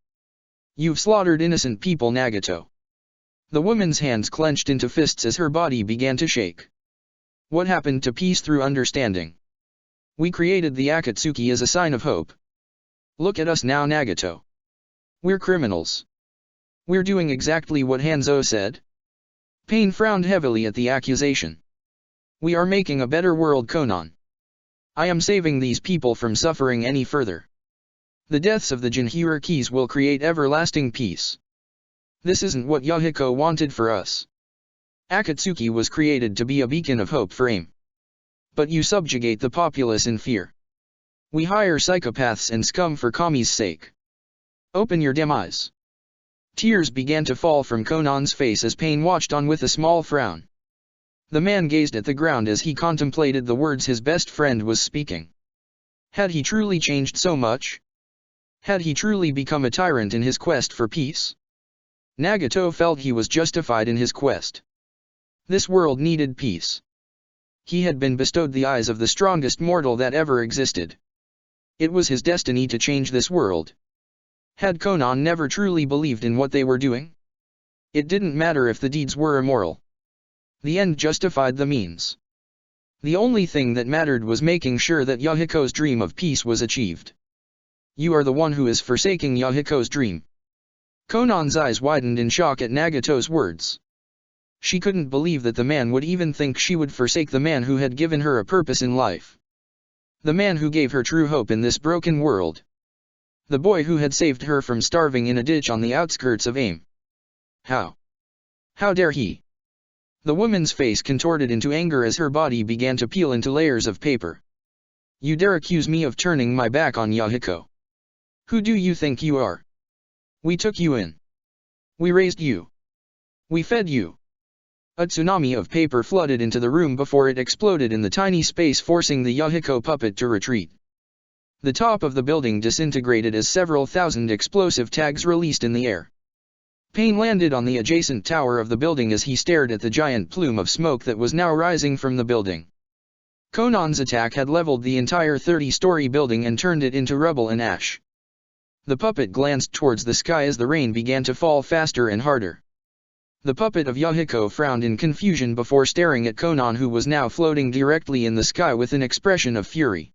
You've slaughtered innocent people, Nagato. The woman's hands clenched into fists as her body began to shake. What happened to peace through understanding? We created the Akatsuki as a sign of hope. Look at us now, Nagato. We're criminals. We're doing exactly what Hanzo said. Pain frowned heavily at the accusation. We are making a better world, Konan. I am saving these people from suffering any further. The deaths of the Jinhyurikis will create everlasting peace. This isn't what Yahiko wanted for us. Akatsuki was created to be a beacon of hope for AIM. But you subjugate the populace in fear. We hire psychopaths and scum for Kami's sake. Open your demise. Tears began to fall from Konan's face as Pain watched on with a small frown. The man gazed at the ground as he contemplated the words his best friend was speaking. Had he truly changed so much? Had he truly become a tyrant in his quest for peace? Nagato felt he was justified in his quest. This world needed peace. He had been bestowed the eyes of the strongest mortal that ever existed. It was his destiny to change this world. Had Konan never truly believed in what they were doing? It didn't matter if the deeds were immoral. The end justified the means. The only thing that mattered was making sure that Yahiko's dream of peace was achieved. You are the one who is forsaking Yahiko's dream. Konan's eyes widened in shock at Nagato's words. She couldn't believe that the man would even think she would forsake the man who had given her a purpose in life. The man who gave her true hope in this broken world. The boy who had saved her from starving in a ditch on the outskirts of AIM. How? How dare he? The woman's face contorted into anger as her body began to peel into layers of paper. You dare accuse me of turning my back on Yahiko? Who do you think you are? We took you in. We raised you. We fed you. A tsunami of paper flooded into the room before it exploded in the tiny space, forcing the Yahiko puppet to retreat. The top of the building disintegrated as several thousand explosive tags released in the air. Pain landed on the adjacent tower of the building as he stared at the giant plume of smoke that was now rising from the building. Konan's attack had leveled the entire 30-story building and turned it into rubble and ash. The puppet glanced towards the sky as the rain began to fall faster and harder. The puppet of Yahiko frowned in confusion before staring at Konan, who was now floating directly in the sky with an expression of fury.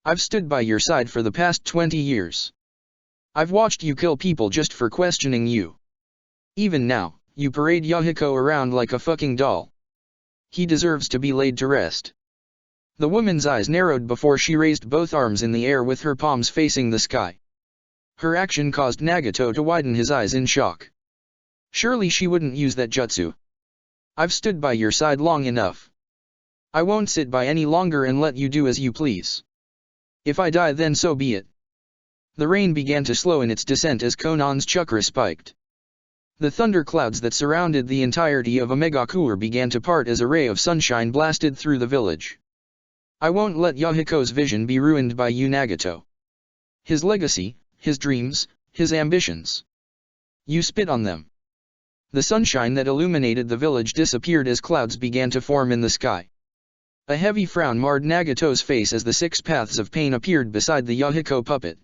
I've stood by your side for the past 20 years. I've watched you kill people just for questioning you. Even now, you parade Yahiko around like a fucking doll. He deserves to be laid to rest. The woman's eyes narrowed before she raised both arms in the air with her palms facing the sky. Her action caused Nagato to widen his eyes in shock. Surely she wouldn't use that jutsu. I've stood by your side long enough. I won't sit by any longer and let you do as you please. If I die, then so be it. The rain began to slow in its descent as Konan's chakra spiked. The thunderclouds that surrounded the entirety of Omegakure began to part as a ray of sunshine blasted through the village. I won't let Yahiko's vision be ruined by you, Nagato. His legacy, his dreams, his ambitions. You spit on them. The sunshine that illuminated the village disappeared as clouds began to form in the sky. A heavy frown marred Nagato's face as the 6 paths of pain appeared beside the Yahiko puppet.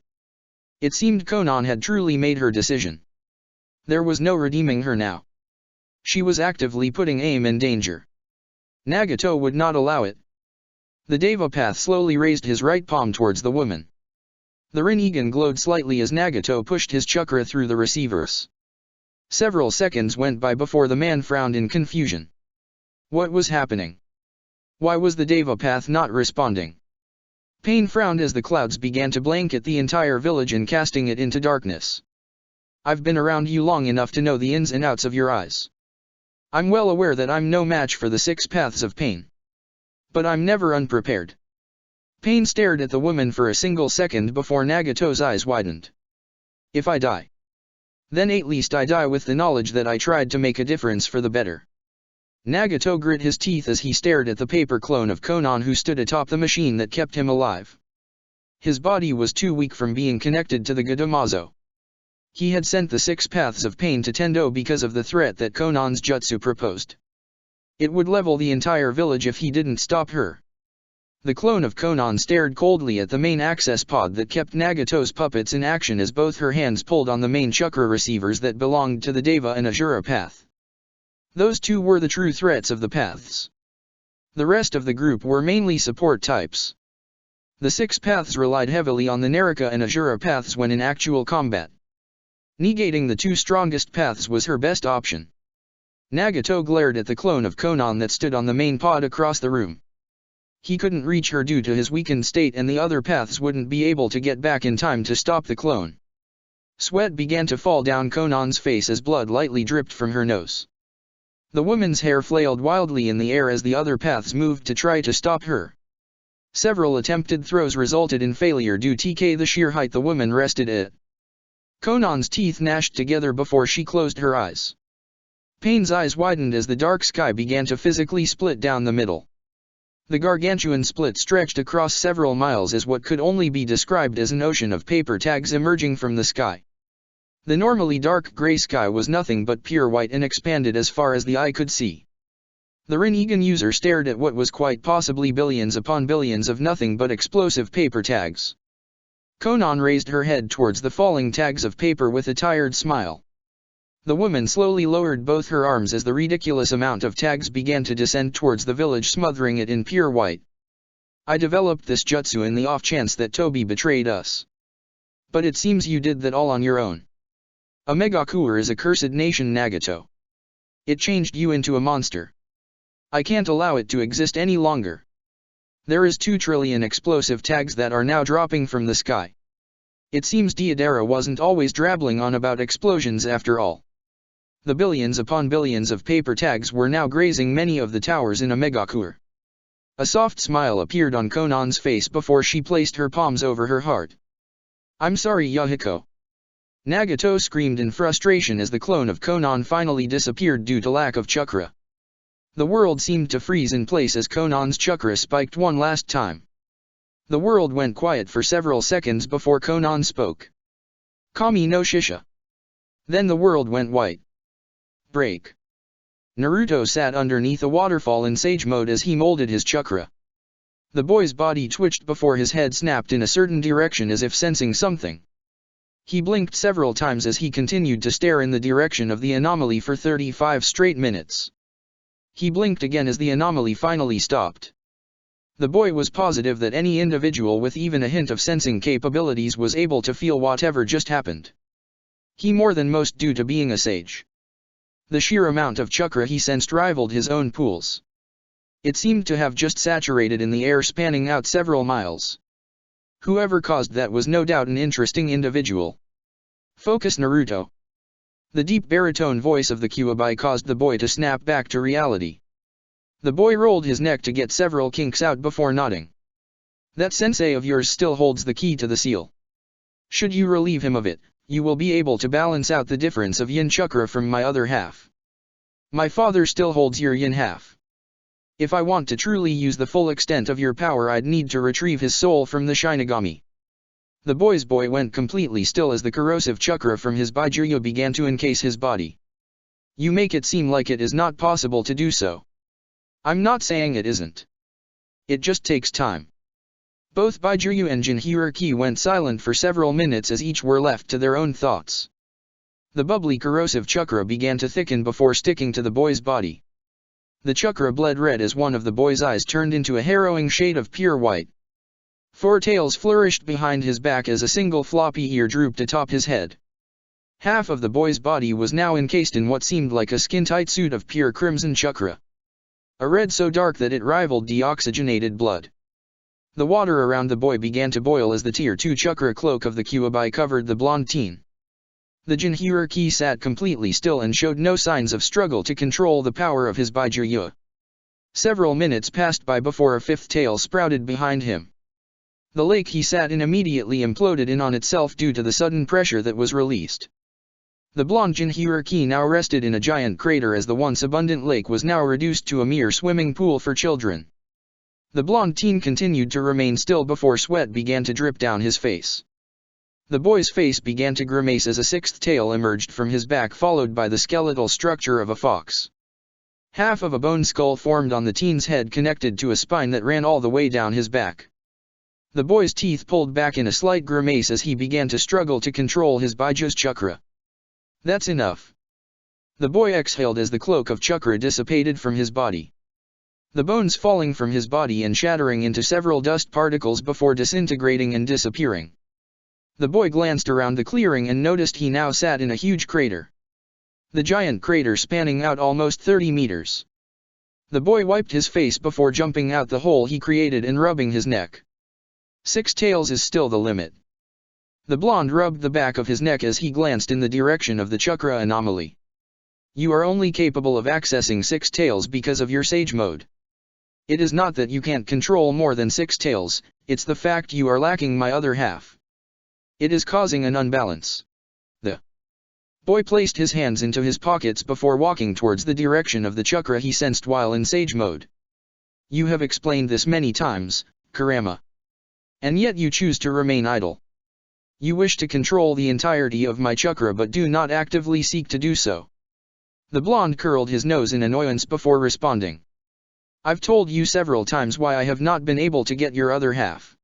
It seemed Konan had truly made her decision. There was no redeeming her now. She was actively putting AIM in danger. Nagato would not allow it. The Devapath slowly raised his right palm towards the woman. The Rinnegan glowed slightly as Nagato pushed his chakra through the receivers. Several seconds went by before the man frowned in confusion. What was happening? Why was the Devapath not responding? Pain frowned as the clouds began to blanket the entire village and casting it into darkness. I've been around you long enough to know the ins and outs of your eyes. I'm well aware that I'm no match for the 6 paths of pain. But I'm never unprepared. Pain stared at the woman for a single second before Nagato's eyes widened. If I die, then at least I die with the knowledge that I tried to make a difference for the better. Nagato grit his teeth as he stared at the paper clone of Konan who stood atop the machine that kept him alive. His body was too weak from being connected to the Gadamazo. He had sent the 6 paths of pain to Tendo because of the threat that Konan's jutsu proposed. It would level the entire village if he didn't stop her. The clone of Conan stared coldly at the main access pod that kept Nagato's puppets in action as both her hands pulled on the main chakra receivers that belonged to the Deva and Asura path. Those two were the true threats of the paths. The rest of the group were mainly support types. The 6 paths relied heavily on the Naraka and Asura paths when in actual combat. Negating the 2 strongest paths was her best option. Nagato glared at the clone of Conan that stood on the main pod across the room. He couldn't reach her due to his weakened state, and the other paths wouldn't be able to get back in time to stop the clone. Sweat began to fall down Conan's face as blood lightly dripped from her nose. The woman's hair flailed wildly in the air as the other paths moved to try to stop her. Several attempted throws resulted in failure due to the sheer height the woman rested at. Conan's teeth gnashed together before she closed her eyes. Paine's eyes widened as the dark sky began to physically split down the middle. The gargantuan split stretched across several miles as what could only be described as an ocean of paper tags emerging from the sky. The normally dark gray sky was nothing but pure white and expanded as far as the eye could see. The Rinnegan user stared at what was quite possibly billions upon billions of nothing but explosive paper tags. Conan raised her head towards the falling tags of paper with a tired smile. The woman slowly lowered both her arms as the ridiculous amount of tags began to descend towards the village, smothering it in pure white. I developed this jutsu in the off chance that Toby betrayed us. But it seems you did that all on your own. A Megakuer is a cursed nation, Nagato. It changed you into a monster. I can't allow it to exist any longer. There is 2 trillion explosive tags that are now dropping from the sky. It seems Deodara wasn't always drabbling on about explosions after all. The billions upon billions of paper tags were now grazing many of the towers in a Megakuer. A soft smile appeared on Conan's face before she placed her palms over her heart. I'm sorry, Yahiko. Nagato screamed in frustration as the clone of Conan finally disappeared due to lack of chakra. The world seemed to freeze in place as Conan's chakra spiked one last time. The world went quiet for several seconds before Conan spoke. Kami no Shisha. Then the world went white. Break. Naruto sat underneath a waterfall in sage mode as he molded his chakra. The boy's body twitched before his head snapped in a certain direction as if sensing something. He blinked several times as he continued to stare in the direction of the anomaly for 35 straight minutes. He blinked again as the anomaly finally stopped. The boy was positive that any individual with even a hint of sensing capabilities was able to feel whatever just happened. He more than most due to being a sage. The sheer amount of chakra he sensed rivaled his own pools. It seemed to have just saturated in the air, spanning out several miles. Whoever caused that was no doubt an interesting individual. Focus, Naruto. The deep baritone voice of the Kyuubi caused the boy to snap back to reality. The boy rolled his neck to get several kinks out before nodding. That sensei of yours still holds the key to the seal. Should you relieve him of it, you will be able to balance out the difference of yin chakra from my other half. My father still holds your yin half. If I want to truly use the full extent of your power, I'd need to retrieve his soul from the Shinigami. The boy's boy went completely still as the corrosive chakra from his Baijuyu began to encase his body. You make it seem like it is not possible to do so. I'm not saying it isn't. It just takes time. Both Baijuyu and Jinhiriki went silent for several minutes as each were left to their own thoughts. The bubbly corrosive chakra began to thicken before sticking to the boy's body. The chakra bled red as one of the boy's eyes turned into a harrowing shade of pure white. 4 tails flourished behind his back as a single floppy ear drooped atop his head. Half of the boy's body was now encased in what seemed like a skin-tight suit of pure crimson chakra. A red so dark that it rivaled deoxygenated blood. The water around the boy began to boil as the Tier 2 chakra cloak of the Kyuubi covered the blonde teen. The Jinhiriki sat completely still and showed no signs of struggle to control the power of his Baijuyu. Several minutes passed by before a 5th tail sprouted behind him. The lake he sat in immediately imploded in on itself due to the sudden pressure that was released. The blonde Jinhiriki now rested in a giant crater as the once abundant lake was now reduced to a mere swimming pool for children. The blonde teen continued to remain still before sweat began to drip down his face. The boy's face began to grimace as a 6th tail emerged from his back, followed by the skeletal structure of a fox. Half of a bone skull formed on the teen's head connected to a spine that ran all the way down his back. The boy's teeth pulled back in a slight grimace as he began to struggle to control his Bijos chakra. That's enough. The boy exhaled as the cloak of chakra dissipated from his body. The bones falling from his body and shattering into several dust particles before disintegrating and disappearing. The boy glanced around the clearing and noticed he now sat in a huge crater. The giant crater spanning out almost 30 meters. The boy wiped his face before jumping out the hole he created and rubbing his neck. 6 tails is still the limit. The blonde rubbed the back of his neck as he glanced in the direction of the chakra anomaly. You are only capable of accessing 6 tails because of your sage mode. It is not that you can't control more than 6 tails, it's the fact you are lacking my other half. It is causing an unbalance. The boy placed his hands into his pockets before walking towards the direction of the chakra he sensed while in sage mode. You have explained this many times, Kurama. And yet you choose to remain idle. You wish to control the entirety of my chakra but do not actively seek to do so. The blonde curled his nose in annoyance before responding. I've told you several times why I have not been able to get your other half.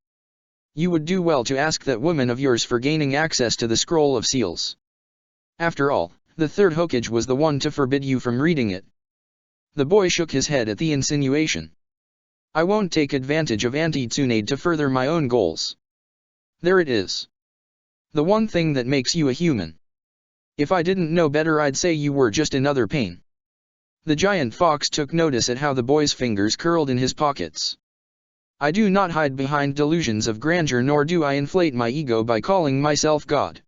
You would do well to ask that woman of yours for gaining access to the Scroll of Seals. After all, the third Hokage was the one to forbid you from reading it. The boy shook his head at the insinuation. I won't take advantage of Auntie Tsunade to further my own goals. There it is. The one thing that makes you a human. If I didn't know better I'd say you were just another pain. The giant fox took notice at how the boy's fingers curled in his pockets. I do not hide behind delusions of grandeur nor do I inflate my ego by calling myself God.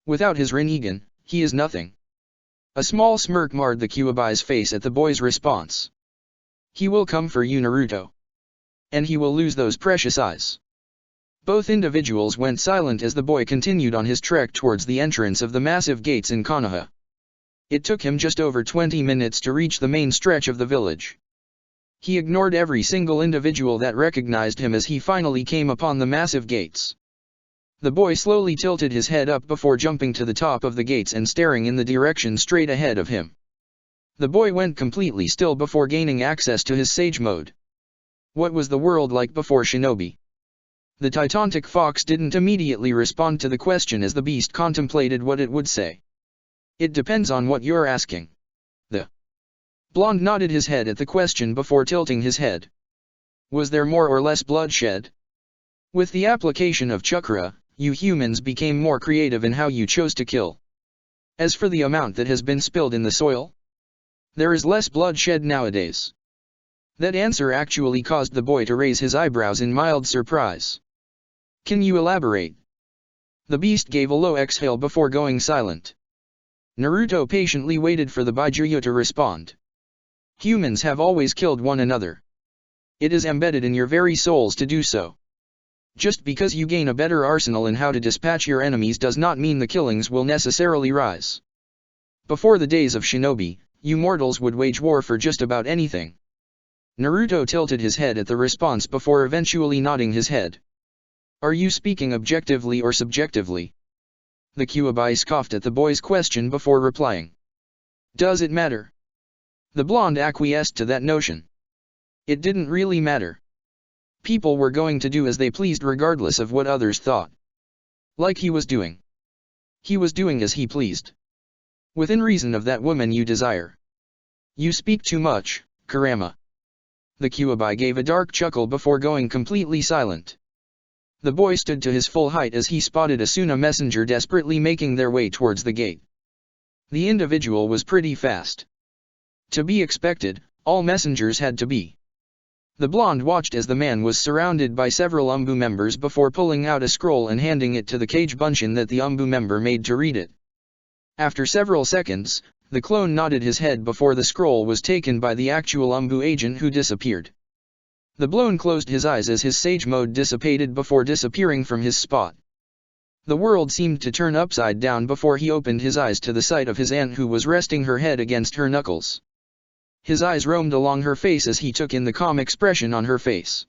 Without his Rinnegan, he is nothing. A small smirk marred the Kyuubi's face at the boy's response. He will come for you, Naruto. And he will lose those precious eyes. Both individuals went silent as the boy continued on his trek towards the entrance of the massive gates in Konoha. It took him just over 20 minutes to reach the main stretch of the village. He ignored every single individual that recognized him as he finally came upon the massive gates. The boy slowly tilted his head up before jumping to the top of the gates and staring in the direction straight ahead of him. The boy went completely still before gaining access to his sage mode. What was the world like before Shinobi? The Titanic fox didn't immediately respond to the question as the beast contemplated what it would say. It depends on what you're asking. The blonde nodded his head at the question before tilting his head. Was there more or less bloodshed? With the application of chakra, you humans became more creative in how you chose to kill. As for the amount that has been spilled in the soil, there is less bloodshed nowadays. That answer actually caused the boy to raise his eyebrows in mild surprise. Can you elaborate? The beast gave a low exhale before going silent. Naruto patiently waited for the Byakuya to respond. Humans have always killed one another. It is embedded in your very souls to do so. Just because you gain a better arsenal in how to dispatch your enemies does not mean the killings will necessarily rise. Before the days of Shinobi, you mortals would wage war for just about anything. Naruto tilted his head at the response before eventually nodding his head. Are you speaking objectively or subjectively? The Kyuubi scoffed at the boy's question before replying. Does it matter? The blonde acquiesced to that notion. It didn't really matter. People were going to do as they pleased regardless of what others thought. Like he was doing. He was doing as he pleased. Within reason of that woman you desire. You speak too much, Kurama. The Kyuubi gave a dark chuckle before going completely silent. The boy stood to his full height as he spotted a Suna messenger desperately making their way towards the gate. The individual was pretty fast. To be expected, all messengers had to be. The blonde watched as the man was surrounded by several Umbu members before pulling out a scroll and handing it to the Kage Bunshin that the Umbu member made to read it. After several seconds, the clone nodded his head before the scroll was taken by the actual Umbu agent who disappeared. The blonde closed his eyes as his sage mode dissipated before disappearing from his spot. The world seemed to turn upside down before he opened his eyes to the sight of his aunt who was resting her head against her knuckles. His eyes roamed along her face as he took in the calm expression on her face.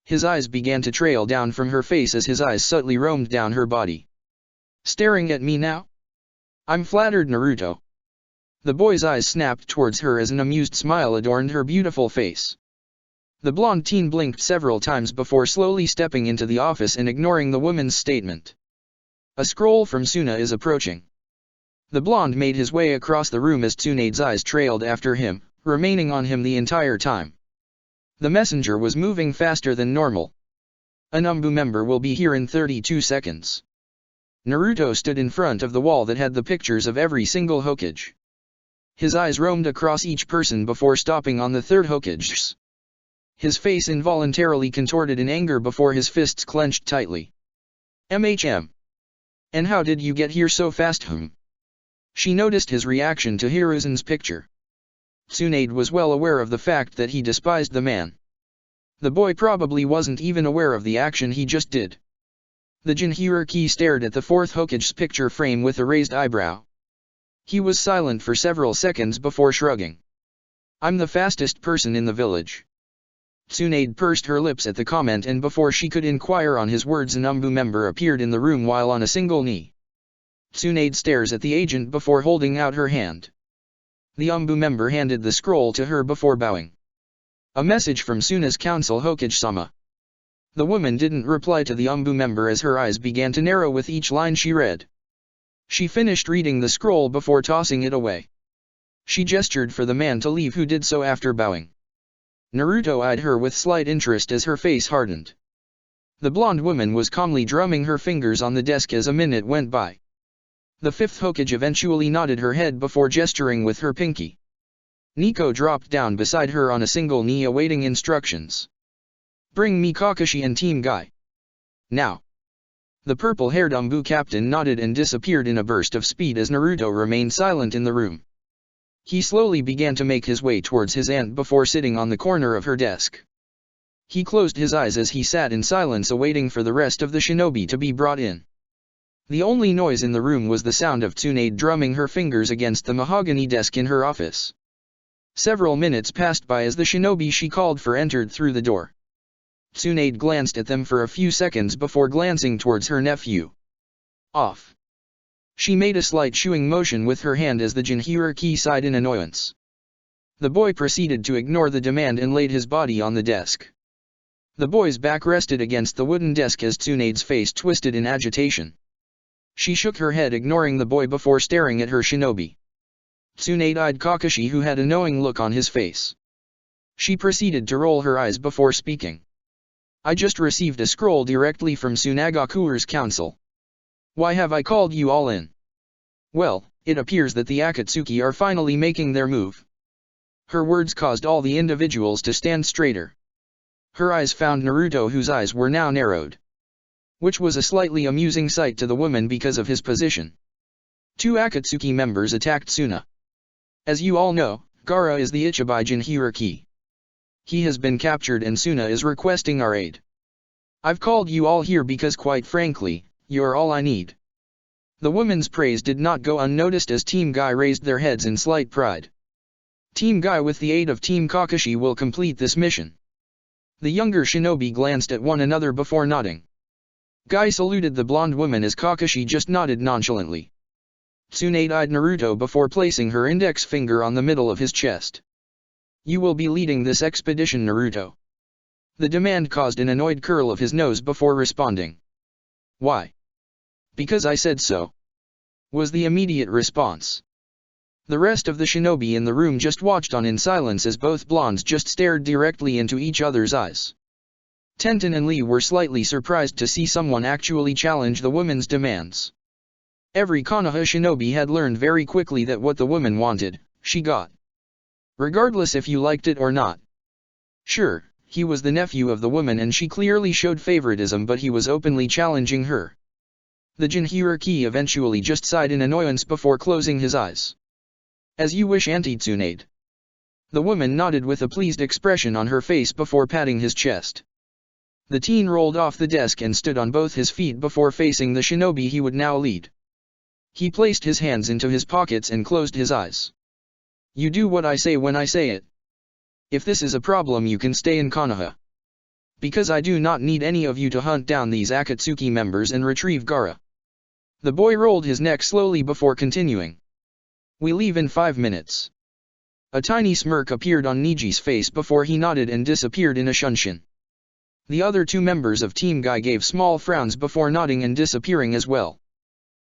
His eyes began to trail down from her face as his eyes subtly roamed down her body. Staring at me now? I'm flattered, Naruto. The boy's eyes snapped towards her as an amused smile adorned her beautiful face. The blonde teen blinked several times before slowly stepping into the office and ignoring the woman's statement. A scroll from Suna is approaching. The blonde made his way across the room as Tsunade's eyes trailed after him, remaining on him the entire time. The messenger was moving faster than normal. A Numbu member will be here in 32 seconds. Naruto stood in front of the wall that had the pictures of every single Hokage. His eyes roamed across each person before stopping on the third Hokage. His face involuntarily contorted in anger before his fists clenched tightly. "MHM. And how did you get here so fast?" She noticed his reaction to Hiruzen's picture. Tsunade was well aware of the fact that he despised the man. The boy probably wasn't even aware of the action he just did. The Jinchuriki stared at the fourth Hokage's picture frame with a raised eyebrow. He was silent for several seconds before shrugging. "I'm the fastest person in the village." Tsunade pursed her lips at the comment, and before she could inquire on his words, an Umbu member appeared in the room while on a single knee. Tsunade stares at the agent before holding out her hand. The Umbu member handed the scroll to her before bowing. "A message from Suna's council, Hokage-sama." The woman didn't reply to the Umbu member as her eyes began to narrow with each line she read. She finished reading the scroll before tossing it away. She gestured for the man to leave, who did so after bowing. Naruto eyed her with slight interest as her face hardened. The blonde woman was calmly drumming her fingers on the desk as a minute went by. The fifth Hokage eventually nodded her head before gesturing with her pinky. Nico dropped down beside her on a single knee awaiting instructions. "Bring me Kakashi and Team Guy. Now." The purple-haired Umbu captain nodded and disappeared in a burst of speed as Naruto remained silent in the room. He slowly began to make his way towards his aunt before sitting on the corner of her desk. He closed his eyes as he sat in silence awaiting for the rest of the shinobi to be brought in. The only noise in the room was the sound of Tsunade drumming her fingers against the mahogany desk in her office. Several minutes passed by as the shinobi she called for entered through the door. Tsunade glanced at them for a few seconds before glancing towards her nephew. "Off." She made a slight shooing motion with her hand as the Jinchuriki sighed in annoyance. The boy proceeded to ignore the demand and laid his body on the desk. The boy's back rested against the wooden desk as Tsunade's face twisted in agitation. She shook her head, ignoring the boy before staring at her shinobi. Tsunade eyed Kakashi, who had a knowing look on his face. She proceeded to roll her eyes before speaking. "I just received a scroll directly from Tsunagakure's council. Why have I called you all in? Well, it appears that the Akatsuki are finally making their move." Her words caused all the individuals to stand straighter. Her eyes found Naruto, whose eyes were now narrowed. Which was a slightly amusing sight to the woman because of his position. 2 Akatsuki members attacked Suna. As you all know, Gaara is the Ichibai Jinchuriki. He has been captured and Suna is requesting our aid. I've called you all here because, quite frankly, you're all I need. The woman's praise did not go unnoticed as Team Guy raised their heads in slight pride. Team Guy, with the aid of Team Kakashi, will complete this mission. The younger shinobi glanced at one another before nodding. Guy saluted the blonde woman as Kakashi just nodded nonchalantly. Tsunade eyed Naruto before placing her index finger on the middle of his chest. "You will be leading this expedition, Naruto." The demand caused an annoyed curl of his nose before responding. "Why?" "Because I said so," was the immediate response. The rest of the shinobi in the room just watched on in silence as both blondes just stared directly into each other's eyes. Tenten and Lee were slightly surprised to see someone actually challenge the woman's demands. Every Konoha shinobi had learned very quickly that what the woman wanted, she got. Regardless if you liked it or not. Sure, he was the nephew of the woman and she clearly showed favoritism, but he was openly challenging her. The Jinchuriki eventually just sighed in annoyance before closing his eyes. "As you wish, Auntie Tsunade." The woman nodded with a pleased expression on her face before patting his chest. The teen rolled off the desk and stood on both his feet before facing the shinobi he would now lead. He placed his hands into his pockets and closed his eyes. "You do what I say when I say it. If this is a problem, you can stay in Konoha. Because I do not need any of you to hunt down these Akatsuki members and retrieve Gaara." The boy rolled his neck slowly before continuing. We leave in 5 minutes. A tiny smirk appeared on Niji's face before he nodded and disappeared in a shunshin. The other 2 members of Team Guy gave small frowns before nodding and disappearing as well.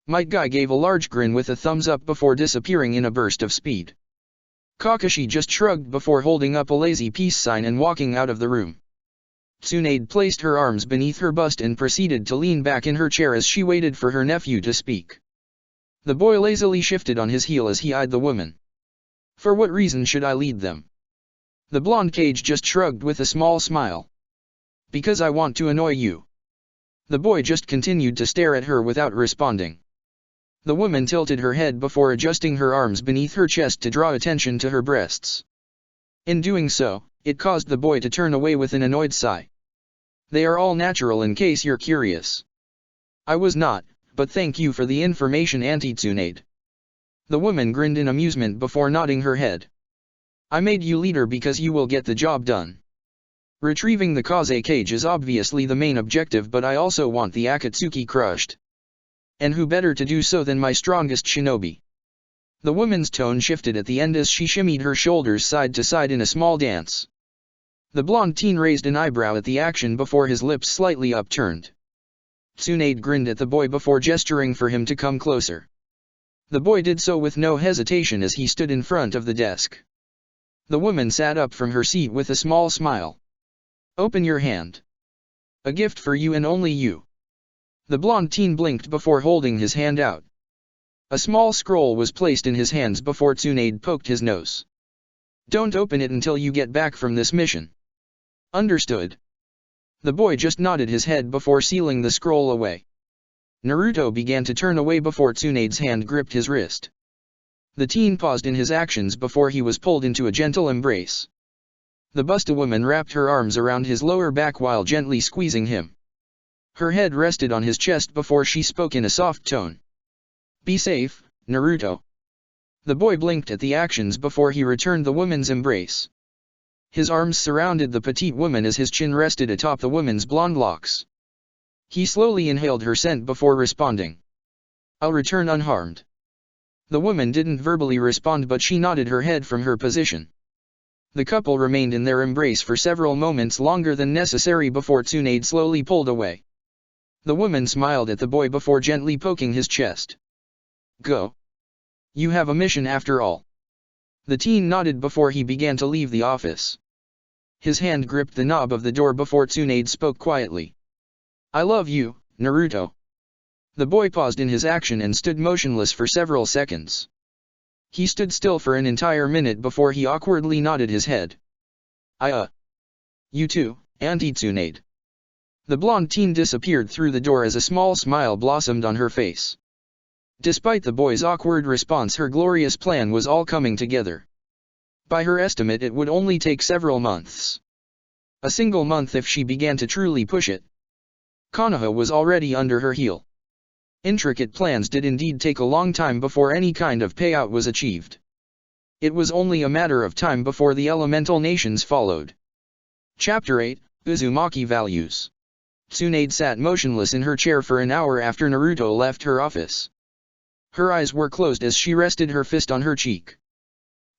Might Guy gave a large grin with a thumbs up before disappearing in a burst of speed. Kakashi just shrugged before holding up a lazy peace sign and walking out of the room. Tsunade placed her arms beneath her bust and proceeded to lean back in her chair as she waited for her nephew to speak. The boy lazily shifted on his heel as he eyed the woman. For what reason should I lead them? The blonde Kage just shrugged with a small smile. Because I want to annoy you. The boy just continued to stare at her without responding. The woman tilted her head before adjusting her arms beneath her chest to draw attention to her breasts. In doing so, it caused the boy to turn away with an annoyed sigh. They are all natural in case you're curious. I was not, but thank you for the information, Auntie Tsunade. The woman grinned in amusement before nodding her head. I made you leader because you will get the job done. Retrieving the Kaze Cage is obviously the main objective, but I also want the Akatsuki crushed. And who better to do so than my strongest shinobi? The woman's tone shifted at the end as she shimmied her shoulders side to side in a small dance. The blonde teen raised an eyebrow at the action before his lips slightly upturned. Tsunade grinned at the boy before gesturing for him to come closer. The boy did so with no hesitation as he stood in front of the desk. The woman sat up from her seat with a small smile. Open your hand. A gift for you and only you. The blonde teen blinked before holding his hand out. A small scroll was placed in his hands before Tsunade poked his nose. Don't open it until you get back from this mission. Understood. The boy just nodded his head before sealing the scroll away. Naruto began to turn away before Tsunade's hand gripped his wrist. The teen paused in his actions before he was pulled into a gentle embrace. The Busta woman wrapped her arms around his lower back while gently squeezing him. Her head rested on his chest before she spoke in a soft tone. Be safe, Naruto. The boy blinked at the actions before he returned the woman's embrace. His arms surrounded the petite woman as his chin rested atop the woman's blonde locks. He slowly inhaled her scent before responding. I'll return unharmed. The woman didn't verbally respond, but she nodded her head from her position. The couple remained in their embrace for several moments longer than necessary before Tsunade slowly pulled away. The woman smiled at the boy before gently poking his chest. Go. You have a mission after all. The teen nodded before he began to leave the office. His hand gripped the knob of the door before Tsunade spoke quietly. I love you, Naruto. The boy paused in his action and stood motionless for several seconds. He stood still for an entire minute before he awkwardly nodded his head. You too, Auntie Tsunade. The blonde teen disappeared through the door as a small smile blossomed on her face. Despite the boy's awkward response, her glorious plan was all coming together. By her estimate, it would only take several months. A single month if she began to truly push it. Konoha was already under her heel. Intricate plans did indeed take a long time before any kind of payout was achieved. It was only a matter of time before the elemental nations followed. Chapter 8, Uzumaki Values. Tsunade sat motionless in her chair for an hour after Naruto left her office. Her eyes were closed as she rested her fist on her cheek.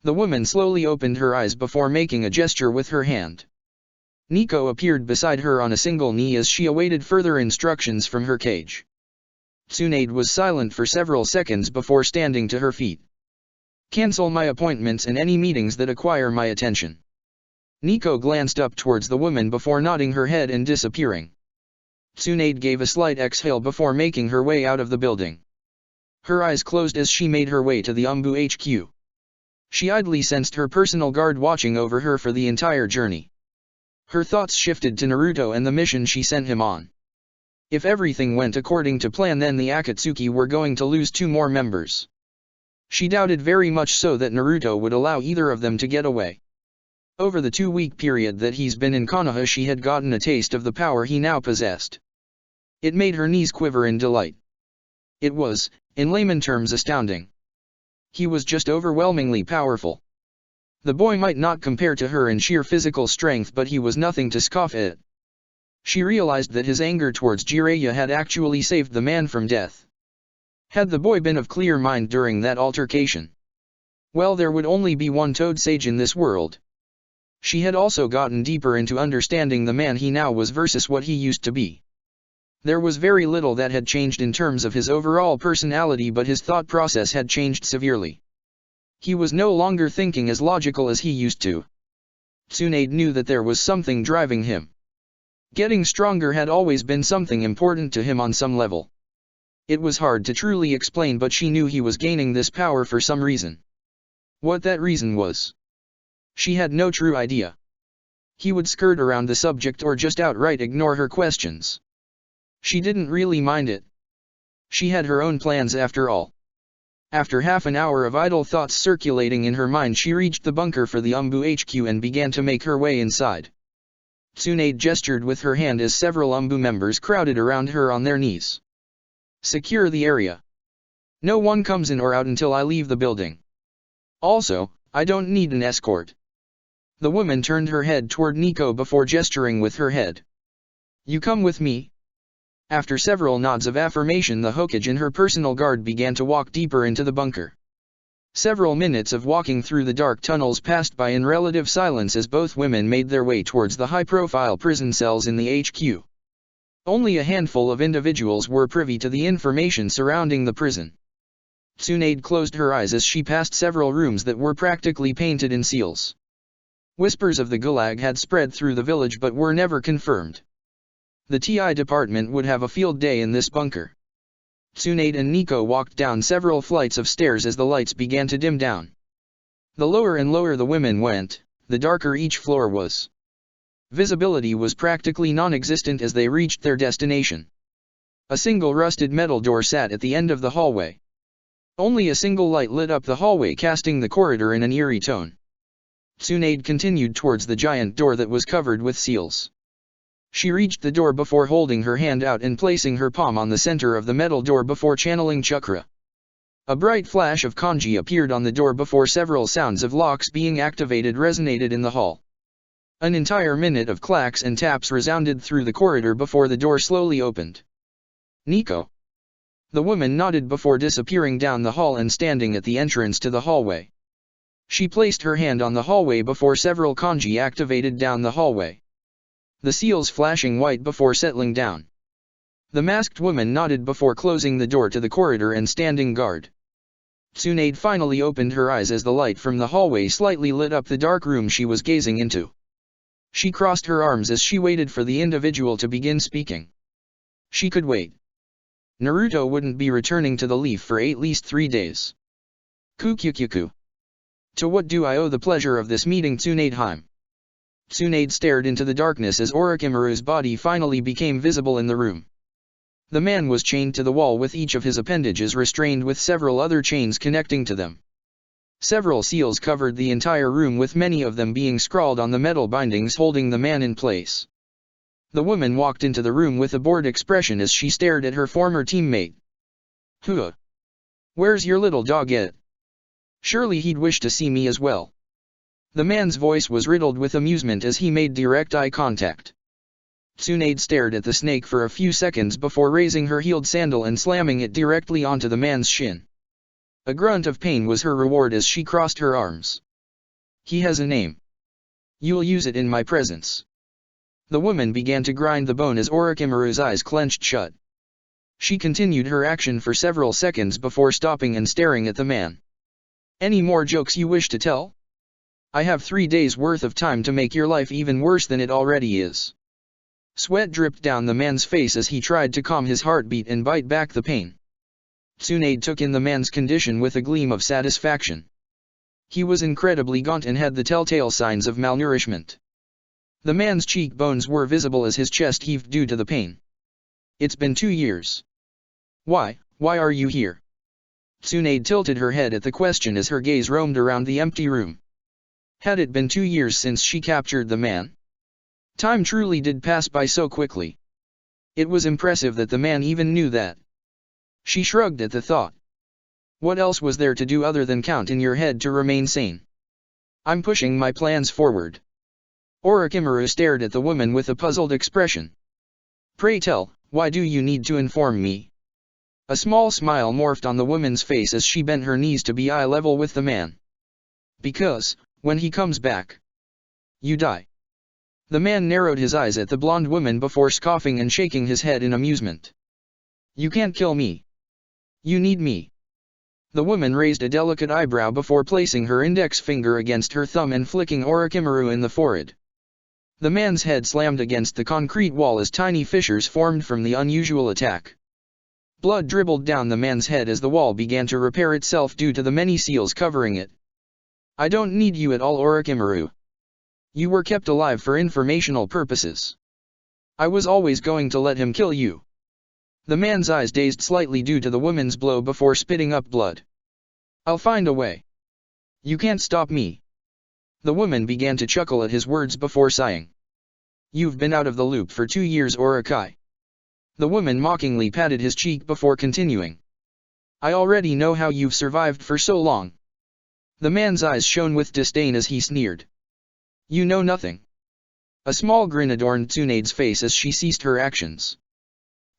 The woman slowly opened her eyes before making a gesture with her hand. Nico appeared beside her on a single knee as she awaited further instructions from her cage. Tsunade was silent for several seconds before standing to her feet. Cancel my appointments and any meetings that acquire my attention. Nico glanced up towards the woman before nodding her head and disappearing. Tsunade gave a slight exhale before making her way out of the building. Her eyes closed as she made her way to the Umbu HQ. She idly sensed her personal guard watching over her for the entire journey. Her thoughts shifted to Naruto and the mission she sent him on. If everything went according to plan, then the Akatsuki were going to lose 2 more members. She doubted very much so that Naruto would allow either of them to get away. Over the 2-week period that he's been in Konoha, she had gotten a taste of the power he now possessed. It made her knees quiver in delight. It was, in layman terms, astounding. He was just overwhelmingly powerful. The boy might not compare to her in sheer physical strength, but he was nothing to scoff at. She realized that his anger towards Jiraiya had actually saved the man from death. Had the boy been of clear mind during that altercation, Well, there would only be one Toad Sage in this world. She had also gotten deeper into understanding the man he now was versus what he used to be. There was very little that had changed in terms of his overall personality, but his thought process had changed severely. He was no longer thinking as logical as he used to. Tsunade knew that there was something driving him. Getting stronger had always been something important to him on some level. It was hard to truly explain, but she knew he was gaining this power for some reason. What that reason was, she had no true idea. He would skirt around the subject or just outright ignore her questions. She didn't really mind it. She had her own plans after all. After half an hour of idle thoughts circulating in her mind, she reached the bunker for the Umbu HQ and began to make her way inside. Tsunade gestured with her hand as several Umbu members crowded around her on their knees. Secure the area. No one comes in or out until I leave the building. Also, I don't need an escort. The woman turned her head toward Nico before gesturing with her head. You come with me? After several nods of affirmation, the Hokage and her personal guard began to walk deeper into the bunker. Several minutes of walking through the dark tunnels passed by in relative silence as both women made their way towards the high-profile prison cells in the HQ. Only a handful of individuals were privy to the information surrounding the prison. Tsunade closed her eyes as she passed several rooms that were practically painted in seals. Whispers of the Gulag had spread through the village but were never confirmed. The TI department would have a field day in this bunker. Tsunade and Nico walked down several flights of stairs as the lights began to dim down. The lower and lower the women went, the darker each floor was. Visibility was practically non-existent as they reached their destination. A single rusted metal door sat at the end of the hallway. Only a single light lit up the hallway, casting the corridor in an eerie tone. Tsunade continued towards the giant door that was covered with seals. She reached the door before holding her hand out and placing her palm on the center of the metal door before channeling chakra. A bright flash of kanji appeared on the door before several sounds of locks being activated resonated in the hall. An entire minute of clacks and taps resounded through the corridor before the door slowly opened. Nico. The woman nodded before disappearing down the hall and standing at the entrance to the hallway. She placed her hand on the hallway before several kanji activated down the hallway. The seals flashing white before settling down. The masked woman nodded before closing the door to the corridor and standing guard. Tsunade finally opened her eyes as the light from the hallway slightly lit up the dark room she was gazing into. She crossed her arms as she waited for the individual to begin speaking. She could wait. Naruto wouldn't be returning to the Leaf for at least 3 days. Kukyukyuku. To what do I owe the pleasure of this meeting, Tsunade-hime? Tsunade stared into the darkness as Orochimaru's body finally became visible in the room. The man was chained to the wall with each of his appendages restrained with several other chains connecting to them. Several seals covered the entire room, with many of them being scrawled on the metal bindings holding the man in place. The woman walked into the room with a bored expression as she stared at her former teammate. Hua. Where's your little dog at? Surely he'd wish to see me as well. The man's voice was riddled with amusement as he made direct eye contact. Tsunade stared at the snake for a few seconds before raising her heeled sandal and slamming it directly onto the man's shin. A grunt of pain was her reward as she crossed her arms. He has a name. You'll use it in my presence. The woman began to grind the bone as Orochimaru's eyes clenched shut. She continued her action for several seconds before stopping and staring at the man. Any more jokes you wish to tell? I have 3 days worth of time to make your life even worse than it already is. Sweat dripped down the man's face as he tried to calm his heartbeat and bite back the pain. Tsunade took in the man's condition with a gleam of satisfaction. He was incredibly gaunt and had the telltale signs of malnourishment. The man's cheekbones were visible as his chest heaved due to the pain. It's been 2 years. Why are you here? Tsunade tilted her head at the question as her gaze roamed around the empty room. Had it been 2 years since she captured the man? Time truly did pass by so quickly. It was impressive that the man even knew that. She shrugged at the thought. What else was there to do other than count in your head to remain sane? I'm pushing my plans forward. Orochimaru stared at the woman with a puzzled expression. Pray tell, why do you need to inform me? A small smile morphed on the woman's face as she bent her knees to be eye level with the man. Because, when he comes back, you die. The man narrowed his eyes at the blonde woman before scoffing and shaking his head in amusement. You can't kill me. You need me. The woman raised a delicate eyebrow before placing her index finger against her thumb and flicking Orochimaru in the forehead. The man's head slammed against the concrete wall as tiny fissures formed from the unusual attack. Blood dribbled down the man's head as the wall began to repair itself due to the many seals covering it. I don't need you at all, Orochimaru. You were kept alive for informational purposes. I was always going to let him kill you. The man's eyes dazed slightly due to the woman's blow before spitting up blood. I'll find a way. You can't stop me. The woman began to chuckle at his words before sighing. You've been out of the loop for 2 years, Orochi. The woman mockingly patted his cheek before continuing. I already know how you've survived for so long. The man's eyes shone with disdain as he sneered. You know nothing. A small grin adorned Tsunade's face as she ceased her actions.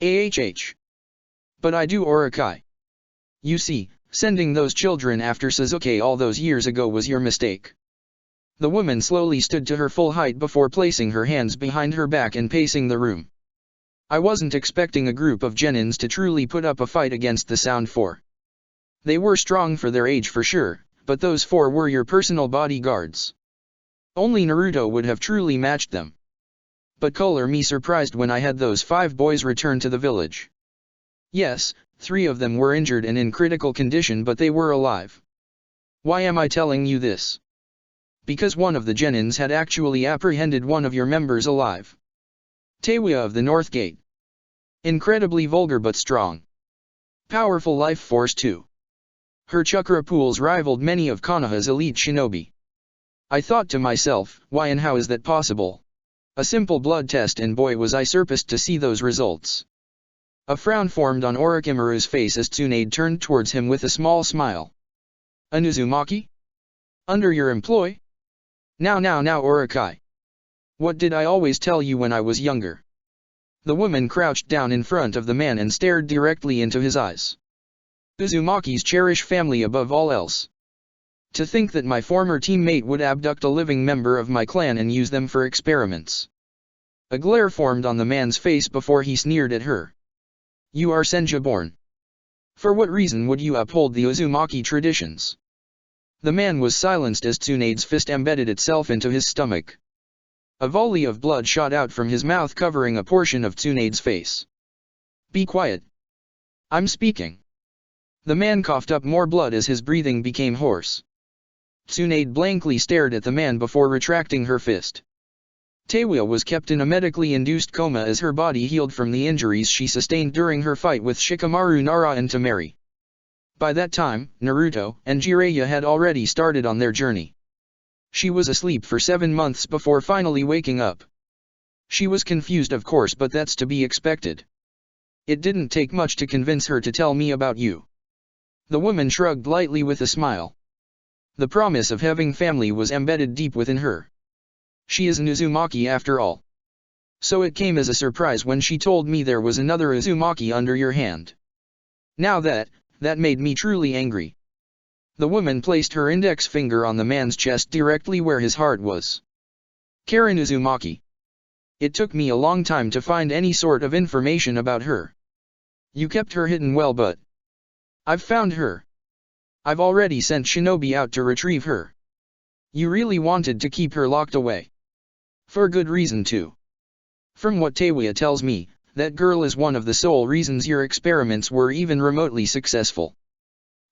But I do, Orochi. You see, sending those children after Sasuke all those years ago was your mistake. The woman slowly stood to her full height before placing her hands behind her back and pacing the room. I wasn't expecting a group of genins to truly put up a fight against the Sound Four. They were strong for their age for sure, but those 4 were your personal bodyguards. Only Naruto would have truly matched them. But color me surprised when I had those 5 boys return to the village. Yes, 3 of them were injured and in critical condition, but they were alive. Why am I telling you this? Because one of the genins had actually apprehended one of your members alive. Teiwa of the North Gate. Incredibly vulgar but strong. Powerful life force too. Her chakra pools rivaled many of Konoha's elite shinobi. I thought to myself, why and how is that possible? A simple blood test, and boy was I surprised to see those results. A frown formed on Orochimaru's face as Tsunade turned towards him with a small smile. A Uzumaki? Under your employ? Now Orochi. What did I always tell you when I was younger? The woman crouched down in front of the man and stared directly into his eyes. Uzumaki's cherish family above all else. To think that my former teammate would abduct a living member of my clan and use them for experiments. A glare formed on the man's face before he sneered at her. You are Senja born. For what reason would you uphold the Uzumaki traditions? The man was silenced as Tsunade's fist embedded itself into his stomach. A volley of blood shot out from his mouth, covering a portion of Tsunade's face. Be quiet. I'm speaking. The man coughed up more blood as his breathing became hoarse. Tsunade blankly stared at the man before retracting her fist. Teiwa was kept in a medically induced coma as her body healed from the injuries she sustained during her fight with Shikamaru, Nara and Temari. By that time, Naruto and Jiraiya had already started on their journey. She was asleep for 7 months before finally waking up. She was confused, of course, but that's to be expected. It didn't take much to convince her to tell me about you. The woman shrugged lightly with a smile. The promise of having family was embedded deep within her. She is an Uzumaki after all. So it came as a surprise when she told me there was another Uzumaki under your hand. Now that made me truly angry. The woman placed her index finger on the man's chest directly where his heart was. Karin Uzumaki. It took me a long time to find any sort of information about her. You kept her hidden well, but I've found her. I've already sent shinobi out to retrieve her. You really wanted to keep her locked away. For good reason too. From what Teiwa tells me, that girl is one of the sole reasons your experiments were even remotely successful.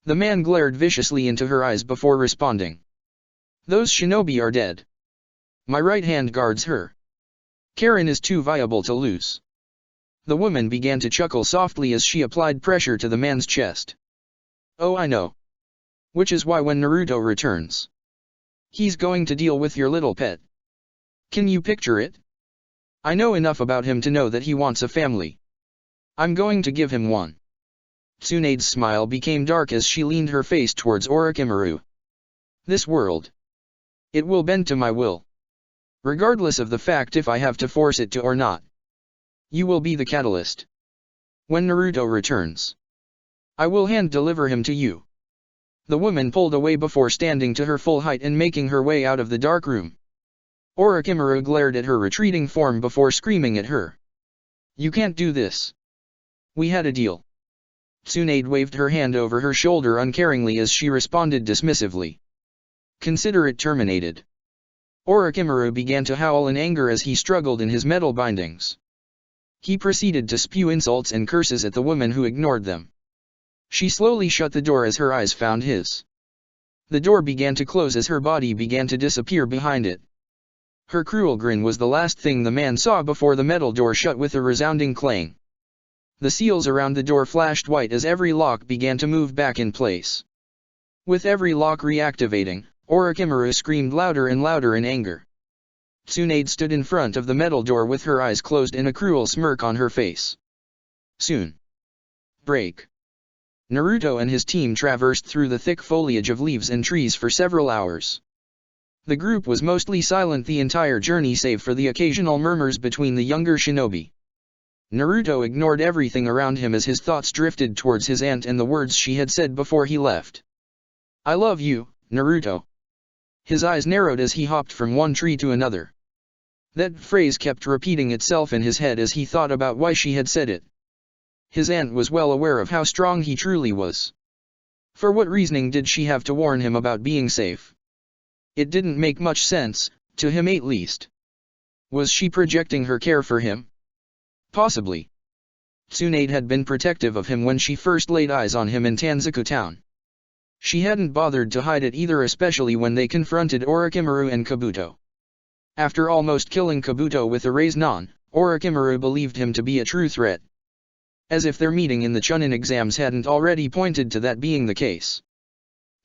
The man glared viciously into her eyes before responding. Those shinobi are dead. My right hand guards her. Karin is too viable to lose. The woman began to chuckle softly as she applied pressure to the man's chest. Oh, I know. Which is why when Naruto returns, he's going to deal with your little pet. Can you picture it? I know enough about him to know that he wants a family. I'm going to give him one. Tsunade's smile became dark as she leaned her face towards Orochimaru. This world. It will bend to my will. Regardless of the fact if I have to force it to or not. You will be the catalyst. When Naruto returns, I will hand-deliver him to you. The woman pulled away before standing to her full height and making her way out of the dark room. Orochimaru glared at her retreating form before screaming at her. "You can't do this. We had a deal." Tsunade waved her hand over her shoulder uncaringly as she responded dismissively. "Consider it terminated." Orochimaru began to howl in anger as he struggled in his metal bindings. He proceeded to spew insults and curses at the woman who ignored them. She slowly shut the door as her eyes found his. The door began to close as her body began to disappear behind it. Her cruel grin was the last thing the man saw before the metal door shut with a resounding clang. The seals around the door flashed white as every lock began to move back in place. With every lock reactivating, Orochimaru screamed louder and louder in anger. Tsunade stood in front of the metal door with her eyes closed and a cruel smirk on her face. Soon. Break. Naruto and his team traversed through the thick foliage of leaves and trees for several hours. The group was mostly silent the entire journey save for the occasional murmurs between the younger shinobi. Naruto ignored everything around him as his thoughts drifted towards his aunt and the words she had said before he left. "I love you, Naruto." His eyes narrowed as he hopped from one tree to another. That phrase kept repeating itself in his head as he thought about why she had said it. His aunt was well aware of how strong he truly was. For what reasoning did she have to warn him about being safe? It didn't make much sense, to him at least. Was she projecting her care for him? Possibly. Tsunade had been protective of him when she first laid eyes on him in Tanzaku town. She hadn't bothered to hide it either, especially when they confronted Orochimaru and Kabuto. After almost killing Kabuto with a Rasengan, Orochimaru believed him to be a true threat. As if their meeting in the Chunin exams hadn't already pointed to that being the case.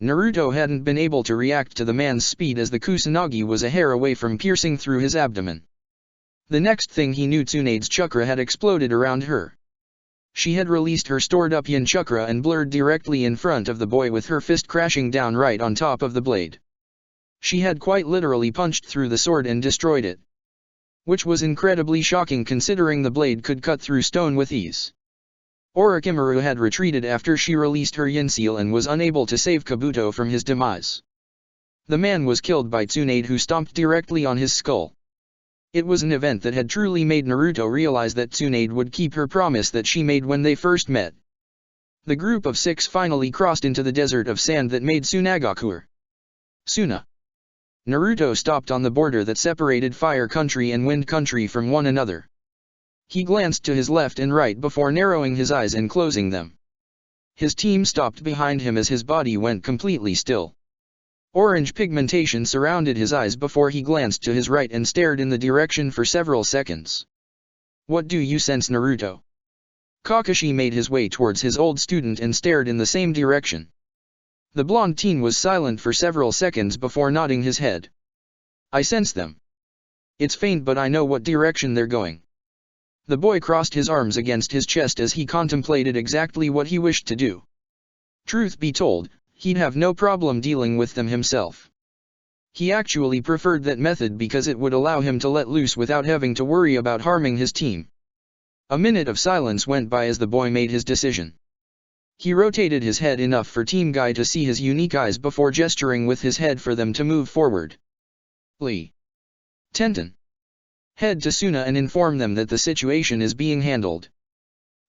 Naruto hadn't been able to react to the man's speed as the Kusanagi was a hair away from piercing through his abdomen. The next thing he knew, Tsunade's chakra had exploded around her. She had released her stored-up yin chakra and blurred directly in front of the boy with her fist crashing down right on top of the blade. She had quite literally punched through the sword and destroyed it. Which was incredibly shocking considering the blade could cut through stone with ease. Orochimaru had retreated after she released her yin seal and was unable to save Kabuto from his demise. The man was killed by Tsunade, who stomped directly on his skull. It was an event that had truly made Naruto realize that Tsunade would keep her promise that she made when they first met. The group of 6 finally crossed into the desert of sand that made Sunagakur. Suna. Naruto stopped on the border that separated Fire Country and Wind Country from one another. He glanced to his left and right before narrowing his eyes and closing them. His team stopped behind him as his body went completely still. Orange pigmentation surrounded his eyes before he glanced to his right and stared in the direction for several seconds. "What do you sense, Naruto?" Kakashi made his way towards his old student and stared in the same direction. The blonde teen was silent for several seconds before nodding his head. "I sense them. It's faint, but I know what direction they're going." The boy crossed his arms against his chest as he contemplated exactly what he wished to do. Truth be told, he'd have no problem dealing with them himself. He actually preferred that method because it would allow him to let loose without having to worry about harming his team. A minute of silence went by as the boy made his decision. He rotated his head enough for Team Guy to see his unique eyes before gesturing with his head for them to move forward. "Lee. Tenten. Head to Suna and inform them that the situation is being handled.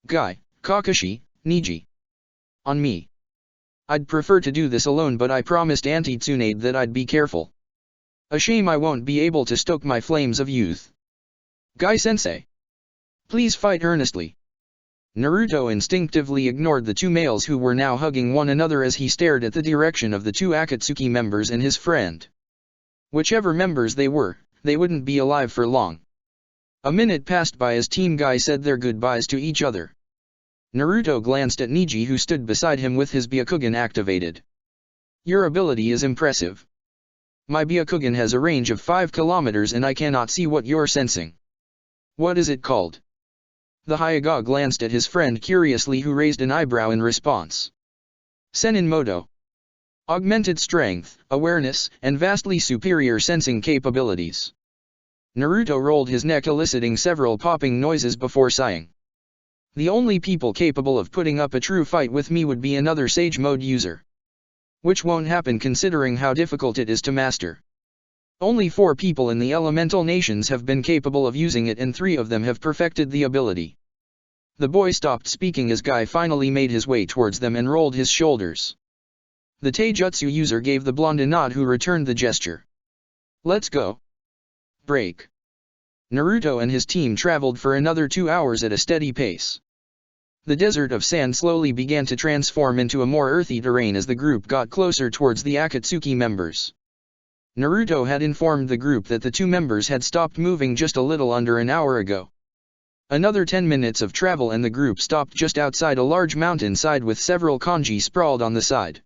Guy, Kakashi, Neji. On me. I'd prefer to do this alone, but I promised Auntie Tsunade that I'd be careful. A shame I won't be able to stoke my flames of youth. Guy-sensei. Please fight earnestly." Naruto instinctively ignored the 2 males who were now hugging one another as he stared at the direction of the 2 Akatsuki members and his friend. Whichever members they were, they wouldn't be alive for long. A minute passed by as Team Guy said their goodbyes to each other. Naruto glanced at Neji, who stood beside him with his Byakugan activated. "Your ability is impressive. My Byakugan has a range of 5 kilometers and I cannot see what you're sensing. What is it called?" The Hyuga glanced at his friend curiously, who raised an eyebrow in response. "Senin Moto. Augmented strength, awareness, and vastly superior sensing capabilities." Naruto rolled his neck, eliciting several popping noises before sighing. "The only people capable of putting up a true fight with me would be another Sage Mode user. Which won't happen considering how difficult it is to master. Only 4 people in the elemental nations have been capable of using it and 3 of them have perfected the ability. The boy stopped speaking as Guy finally made his way towards them and rolled his shoulders. The Taijutsu user gave the blonde a nod, who returned the gesture. Let's go. Break. Naruto and his team traveled for another 2 hours at a steady pace. The desert of sand slowly began to transform into a more earthy terrain as the group got closer towards the Akatsuki members. Naruto had informed the group that the 2 members had stopped moving just a little under an hour ago. Another 10 minutes of travel and the group stopped just outside a large mountainside with several kanji sprawled on the side.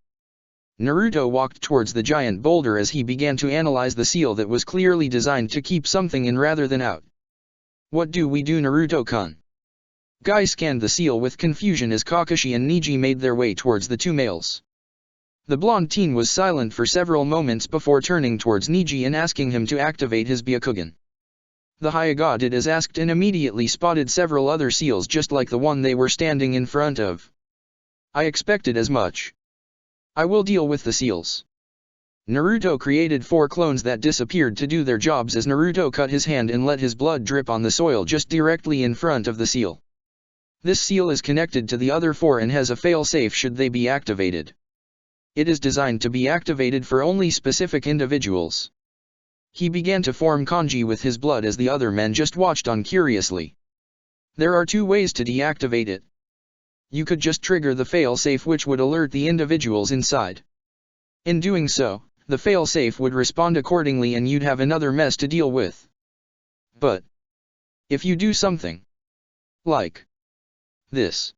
Naruto walked towards the giant boulder as he began to analyze the seal that was clearly designed to keep something in rather than out. What do we do, Naruto-kun? Guy scanned the seal with confusion as Kakashi and Neji made their way towards the 2 males. The blonde teen was silent for several moments before turning towards Neji and asking him to activate his Byakugan. The Hyuga did as asked and immediately spotted several other seals just like the one they were standing in front of. I expected as much. I will deal with the seals. Naruto created 4 clones that disappeared to do their jobs as Naruto cut his hand and let his blood drip on the soil just directly in front of the seal. This seal is connected to the other 4 and has a fail-safe should they be activated. It is designed to be activated for only specific individuals. He began to form kanji with his blood as the other men just watched on curiously. There are 2 ways to deactivate it. You could just trigger the fail-safe, which would alert the individuals inside. In doing so, the fail-safe would respond accordingly and you'd have another mess to deal with. But if you do something like this.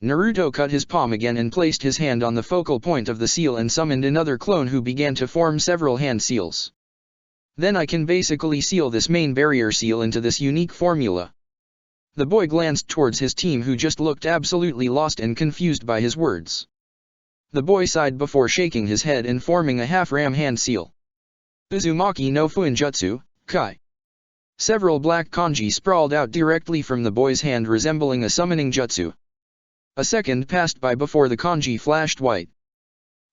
Naruto cut his palm again and placed his hand on the focal point of the seal and summoned another clone who began to form several hand seals. Then I can basically seal this main barrier seal into this unique formula. The boy glanced towards his team, who just looked absolutely lost and confused by his words. The boy sighed before shaking his head and forming a half-ram hand seal. Uzumaki no Fuinjutsu, Kai. Several black kanji sprawled out directly from the boy's hand, resembling a summoning jutsu. A second passed by before the kanji flashed white.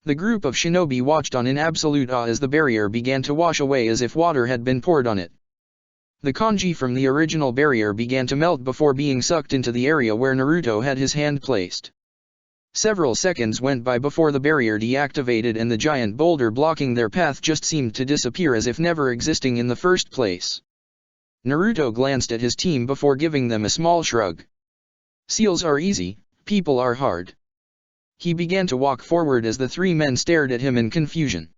The group of shinobi watched on in absolute awe as the barrier began to wash away as if water had been poured on it. The kanji from the original barrier began to melt before being sucked into the area where Naruto had his hand placed. Several seconds went by before the barrier deactivated and the giant boulder blocking their path just seemed to disappear as if never existing in the first place. Naruto glanced at his team before giving them a small shrug. Seals are easy, people are hard. He began to walk forward as the 3 men stared at him in confusion.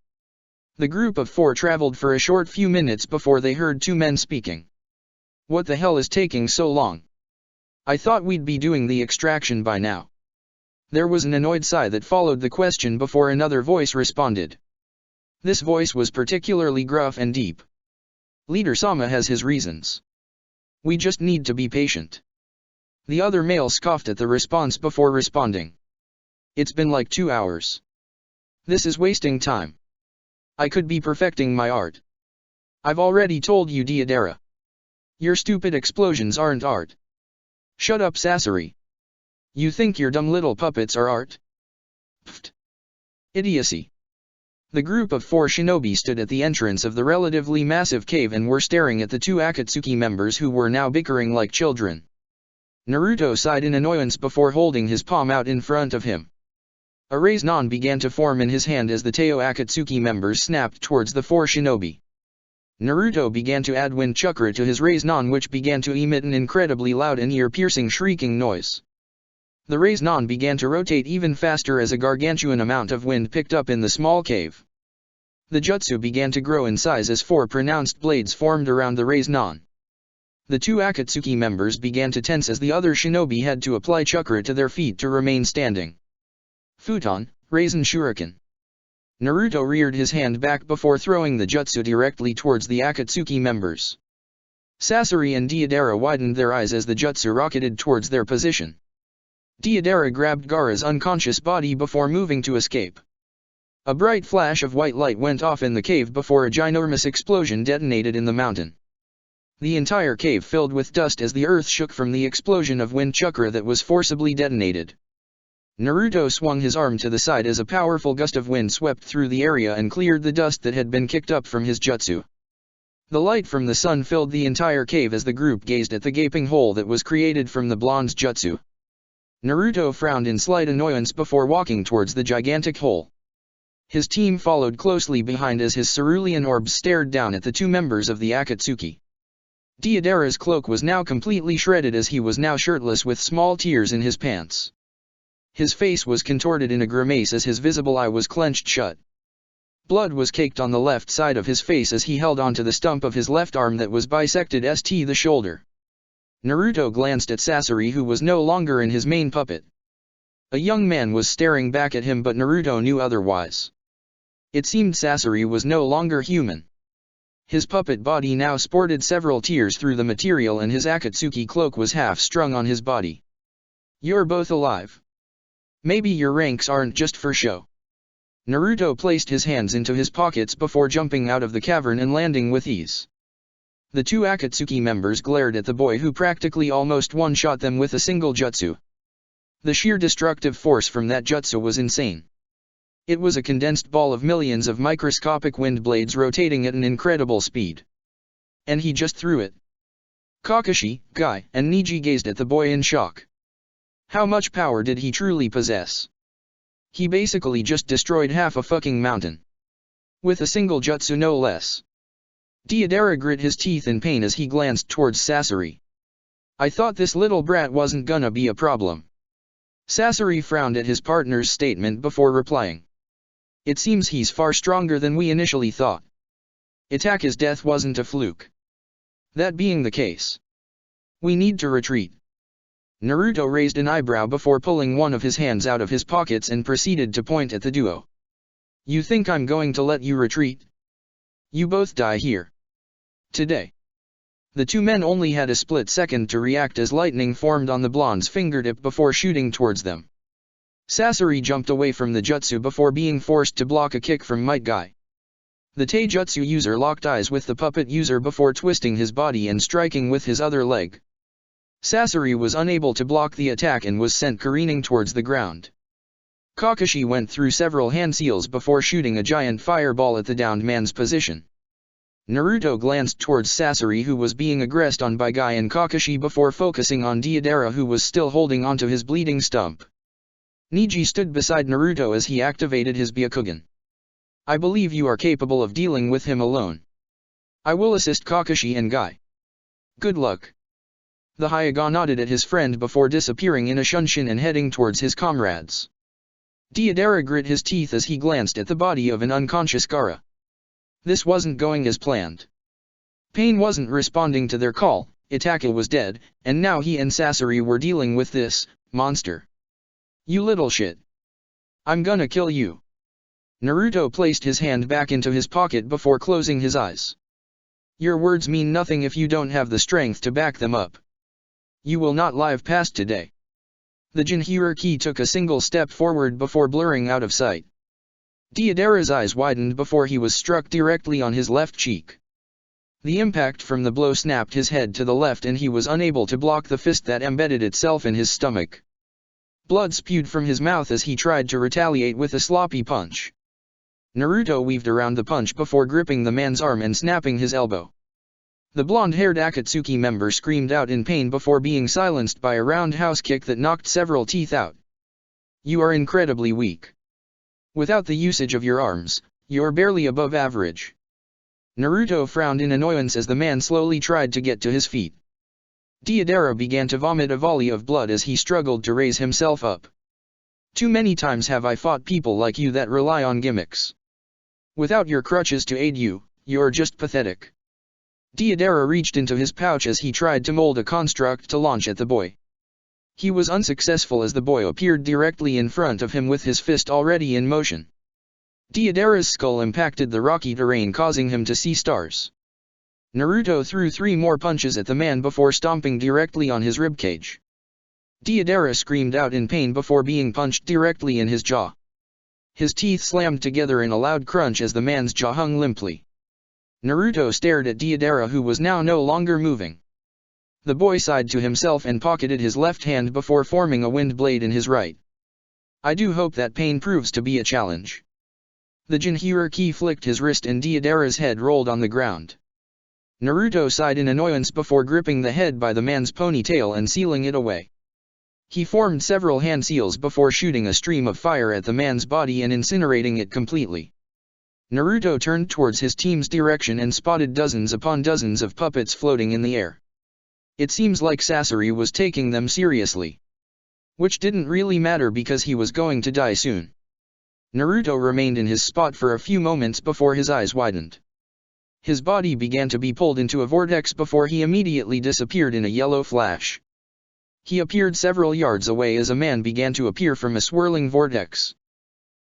The group of 4 traveled for a short few minutes before they heard 2 men speaking. What the hell is taking so long? I thought we'd be doing the extraction by now. There was an annoyed sigh that followed the question before another voice responded. This voice was particularly gruff and deep. Leader Sama has his reasons. We just need to be patient. The other male scoffed at the response before responding. It's been like 2 hours. This is wasting time. I could be perfecting my art. I've already told you, Deidara. Your stupid explosions aren't art. Shut up, Sasori. You think your dumb little puppets are art? Pfft. Idiocy. The group of 4 shinobi stood at the entrance of the relatively massive cave and were staring at the 2 Akatsuki members who were now bickering like children. Naruto sighed in annoyance before holding his palm out in front of him. A raise-non began to form in his hand as the Teo Akatsuki members snapped towards the 4 shinobi. Naruto began to add wind chakra to his raise-non, which began to emit an incredibly loud and ear-piercing shrieking noise. The raise-non began to rotate even faster as a gargantuan amount of wind picked up in the small cave. The jutsu began to grow in size as 4 pronounced blades formed around the raise-non. The 2 Akatsuki members began to tense as the other shinobi had to apply chakra to their feet to remain standing. Futon, Raisin Shuriken. Naruto reared his hand back before throwing the jutsu directly towards the Akatsuki members. Sasori and Deidara widened their eyes as the jutsu rocketed towards their position. Deidara grabbed Gaara's unconscious body before moving to escape. A bright flash of white light went off in the cave before a ginormous explosion detonated in the mountain. The entire cave filled with dust as the earth shook from the explosion of wind chakra that was forcibly detonated. Naruto swung his arm to the side as a powerful gust of wind swept through the area and cleared the dust that had been kicked up from his jutsu. The light from the sun filled the entire cave as the group gazed at the gaping hole that was created from the blonde's jutsu. Naruto frowned in slight annoyance before walking towards the gigantic hole. His team followed closely behind as his cerulean orbs stared down at the two members of the Akatsuki. Deidara's cloak was now completely shredded as he was now shirtless with small tears in his pants. His face was contorted in a grimace as his visible eye was clenched shut. Blood was caked on the left side of his face as he held onto the stump of his left arm that was bisected the shoulder. Naruto glanced at Sasori, who was no longer in his main puppet. A young man was staring back at him, but Naruto knew otherwise. It seemed Sasori was no longer human. His puppet body now sported several tears through the material and his Akatsuki cloak was half strung on his body. "You're both alive. Maybe your ranks aren't just for show." Naruto placed his hands into his pockets before jumping out of the cavern and landing with ease. The two Akatsuki members glared at the boy who practically almost one-shot them with a single jutsu. The sheer destructive force from that jutsu was insane. It was a condensed ball of millions of microscopic wind blades rotating at an incredible speed. And he just threw it. Kakashi, Guy, and Neji gazed at the boy in shock. How much power did he truly possess? He basically just destroyed half a fucking mountain. With a single jutsu, no less. Deidara grit his teeth in pain as he glanced towards Sasori. "I thought this little brat wasn't gonna be a problem." Sasori frowned at his partner's statement before replying. "It seems he's far stronger than we initially thought. Itake's death wasn't a fluke. That being the case, we need to retreat." Naruto raised an eyebrow before pulling one of his hands out of his pockets and proceeded to point at the duo. "You think I'm going to let you retreat? You both die here. Today." The two men only had a split second to react as lightning formed on the blonde's fingertip before shooting towards them. Sasori jumped away from the jutsu before being forced to block a kick from Might Guy. The taijutsu user locked eyes with the puppet user before twisting his body and striking with his other leg. Sasori was unable to block the attack and was sent careening towards the ground. Kakashi went through several hand seals before shooting a giant fireball at the downed man's position. Naruto glanced towards Sasori, who was being aggressed on by Guy and Kakashi, before focusing on Deidara, who was still holding onto his bleeding stump. Neji stood beside Naruto as he activated his Byakugan. "I believe you are capable of dealing with him alone. I will assist Kakashi and Guy. Good luck." The Hyuga nodded at his friend before disappearing in a shunshin and heading towards his comrades. Deidara grit his teeth as he glanced at the body of an unconscious Gaara. This wasn't going as planned. Pain wasn't responding to their call, Itachi was dead, and now he and Sasori were dealing with this monster. "You little shit. I'm gonna kill you." Naruto placed his hand back into his pocket before closing his eyes. "Your words mean nothing if you don't have the strength to back them up. You will not live past today." The Jinchuriki took a single step forward before blurring out of sight. Deidara's eyes widened before he was struck directly on his left cheek. The impact from the blow snapped his head to the left and he was unable to block the fist that embedded itself in his stomach. Blood spewed from his mouth as he tried to retaliate with a sloppy punch. Naruto weaved around the punch before gripping the man's arm and snapping his elbow. The blonde-haired Akatsuki member screamed out in pain before being silenced by a roundhouse kick that knocked several teeth out. "You are incredibly weak. Without the usage of your arms, you're barely above average." Naruto frowned in annoyance as the man slowly tried to get to his feet. Deidara began to vomit a volley of blood as he struggled to raise himself up. "Too many times have I fought people like you that rely on gimmicks. Without your crutches to aid you, you're just pathetic." Deidara reached into his pouch as he tried to mold a construct to launch at the boy. He was unsuccessful as the boy appeared directly in front of him with his fist already in motion. Deidara's skull impacted the rocky terrain, causing him to see stars. Naruto threw 3 more punches at the man before stomping directly on his ribcage. Deidara screamed out in pain before being punched directly in his jaw. His teeth slammed together in a loud crunch as the man's jaw hung limply. Naruto stared at Deidara, who was now no longer moving. The boy sighed to himself and pocketed his left hand before forming a wind blade in his right. I do hope that pain proves to be a challenge. The Jinhuriki flicked his wrist and Deidara's head rolled on the ground. Naruto sighed in annoyance before gripping the head by the man's ponytail and sealing it away. He formed several hand seals before shooting a stream of fire at the man's body and incinerating it completely. Naruto turned towards his team's direction and spotted dozens upon dozens of puppets floating in the air. It seems like Sasori was taking them seriously. Which didn't really matter because he was going to die soon. Naruto remained in his spot for a few moments before his eyes widened. His body began to be pulled into a vortex before he immediately disappeared in a yellow flash. He appeared several yards away as a man began to appear from a swirling vortex.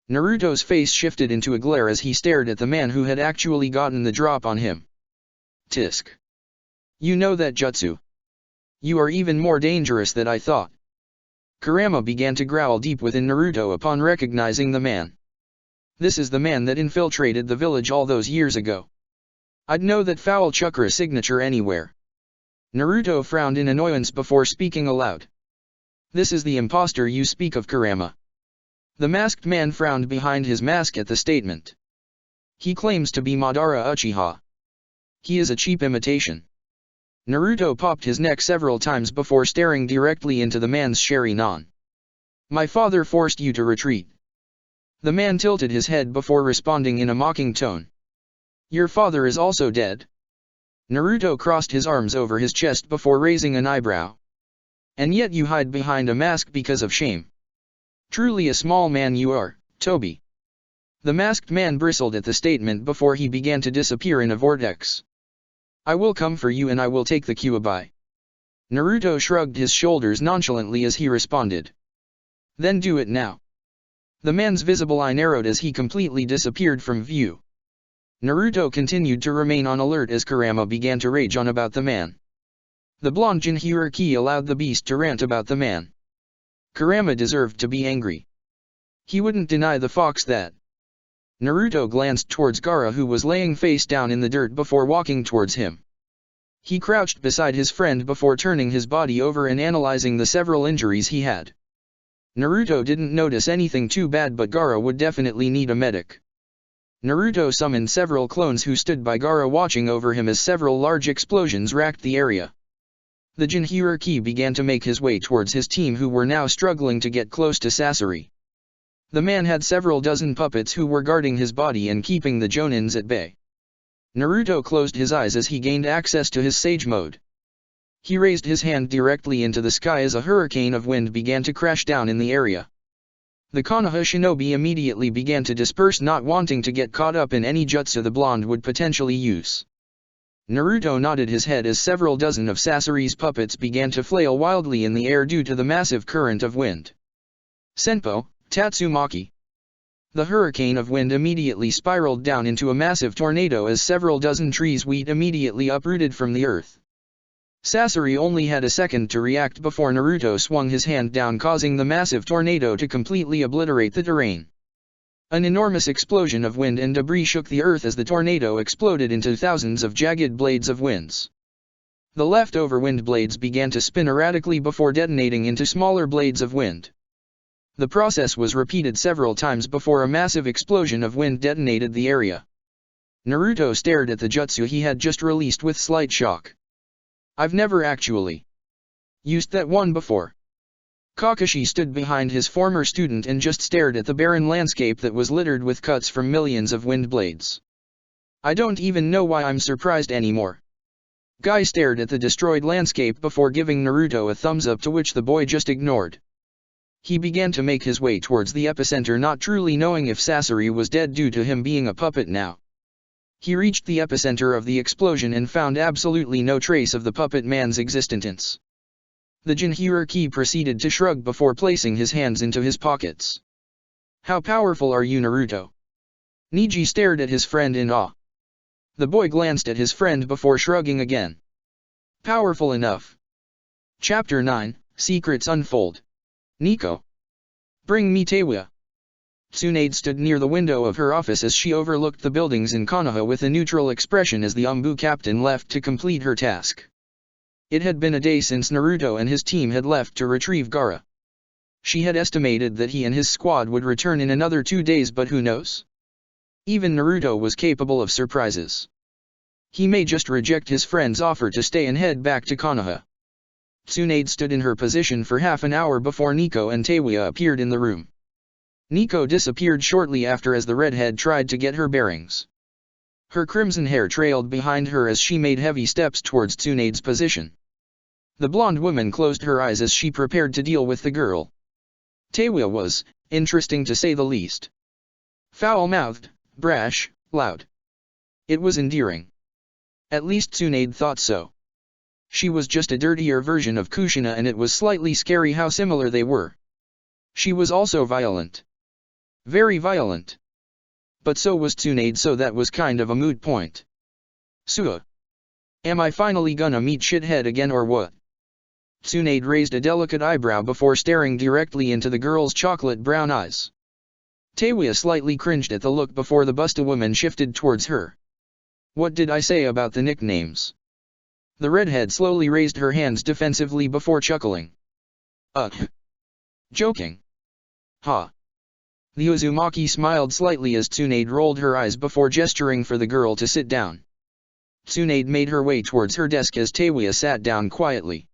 Naruto's face shifted into a glare as he stared at the man who had actually gotten the drop on him. Tisk. You know that jutsu. You are even more dangerous than I thought. Kurama began to growl deep within Naruto upon recognizing the man. This is the man that infiltrated the village all those years ago. I'd know that foul chakra signature anywhere. Naruto frowned in annoyance before speaking aloud. This is the imposter you speak of, Kurama. The masked man frowned behind his mask at the statement. He claims to be Madara Uchiha. He is a cheap imitation. Naruto popped his neck several times before staring directly into the man's Sharingan. My father forced you to retreat. The man tilted his head before responding in a mocking tone. Your father is also dead? Naruto crossed his arms over his chest before raising an eyebrow. And yet you hide behind a mask because of shame. Truly a small man you are, Toby. The masked man bristled at the statement before he began to disappear in a vortex. I will come for you and I will take the Kyuubi. Naruto shrugged his shoulders nonchalantly as he responded. Then do it now. The man's visible eye narrowed as he completely disappeared from view. Naruto continued to remain on alert as Kurama began to rage on about the man. The blonde Jinhuriki allowed the beast to rant about the man. Kurama deserved to be angry. He wouldn't deny the fox that. Naruto glanced towards Gaara, who was laying face down in the dirt before walking towards him. He crouched beside his friend before turning his body over and analyzing the several injuries he had. Naruto didn't notice anything too bad, but Gaara would definitely need a medic. Naruto summoned several clones who stood by Gaara watching over him as several large explosions racked the area. The Jinhuriki began to make his way towards his team, who were now struggling to get close to Sasori. The man had several dozen puppets who were guarding his body and keeping the Jonins at bay. Naruto closed his eyes as he gained access to his Sage mode. He raised his hand directly into the sky as a hurricane of wind began to crash down in the area. The Konoha shinobi immediately began to disperse, not wanting to get caught up in any jutsu the blonde would potentially use. Naruto nodded his head as several dozen of Sasori's puppets began to flail wildly in the air due to the massive current of wind. Senpo, Tatsumaki. The hurricane of wind immediately spiraled down into a massive tornado as several dozen trees wheat immediately uprooted from the earth. Sasori only had a second to react before Naruto swung his hand down, causing the massive tornado to completely obliterate the terrain. An enormous explosion of wind and debris shook the earth as the tornado exploded into thousands of jagged blades of winds. The leftover wind blades began to spin erratically before detonating into smaller blades of wind. The process was repeated several times before a massive explosion of wind detonated the area. Naruto stared at the jutsu he had just released with slight shock. I've never actually used that one before. Kakashi stood behind his former student and just stared at the barren landscape that was littered with cuts from millions of wind blades. I don't even know why I'm surprised anymore. Guy stared at the destroyed landscape before giving Naruto a thumbs up, to which the boy just ignored. He began to make his way towards the epicenter, not truly knowing if Sasori was dead due to him being a puppet now. He reached the epicenter of the explosion and found absolutely no trace of the puppet man's existence. The Jinhuriki proceeded to shrug before placing his hands into his pockets. How powerful are you, Naruto? Neji stared at his friend in awe. The boy glanced at his friend before shrugging again. Powerful enough. Chapter 9, Secrets Unfold. Nico. Bring me Teiwa. Tsunade stood near the window of her office as she overlooked the buildings in Konoha with a neutral expression as the Anbu captain left to complete her task. It had been a day since Naruto and his team had left to retrieve Gaara. She had estimated that he and his squad would return in another 2 days, but who knows? Even Naruto was capable of surprises. He may just reject his friend's offer to stay and head back to Konoha. Tsunade stood in her position for half an hour before Nico and Teiwa appeared in the room. Nico disappeared shortly after as the redhead tried to get her bearings. Her crimson hair trailed behind her as she made heavy steps towards Tsunade's position. The blonde woman closed her eyes as she prepared to deal with the girl. Teiwa was, interesting to say the least. Foul-mouthed, brash, loud. It was endearing. At least Tsunade thought so. She was just a dirtier version of Kushina, and it was slightly scary how similar they were. She was also violent. Very violent. But so was Tsunade, so that was kind of a moot point. Suh. Am I finally gonna meet shithead again or what? Tsunade raised a delicate eyebrow before staring directly into the girl's chocolate brown eyes. Teiwa slightly cringed at the look before the Busta woman shifted towards her. What did I say about the nicknames? The redhead slowly raised her hands defensively before chuckling. Joking. Ha. The Uzumaki smiled slightly as Tsunade rolled her eyes before gesturing for the girl to sit down. Tsunade made her way towards her desk as Teiwa sat down quietly.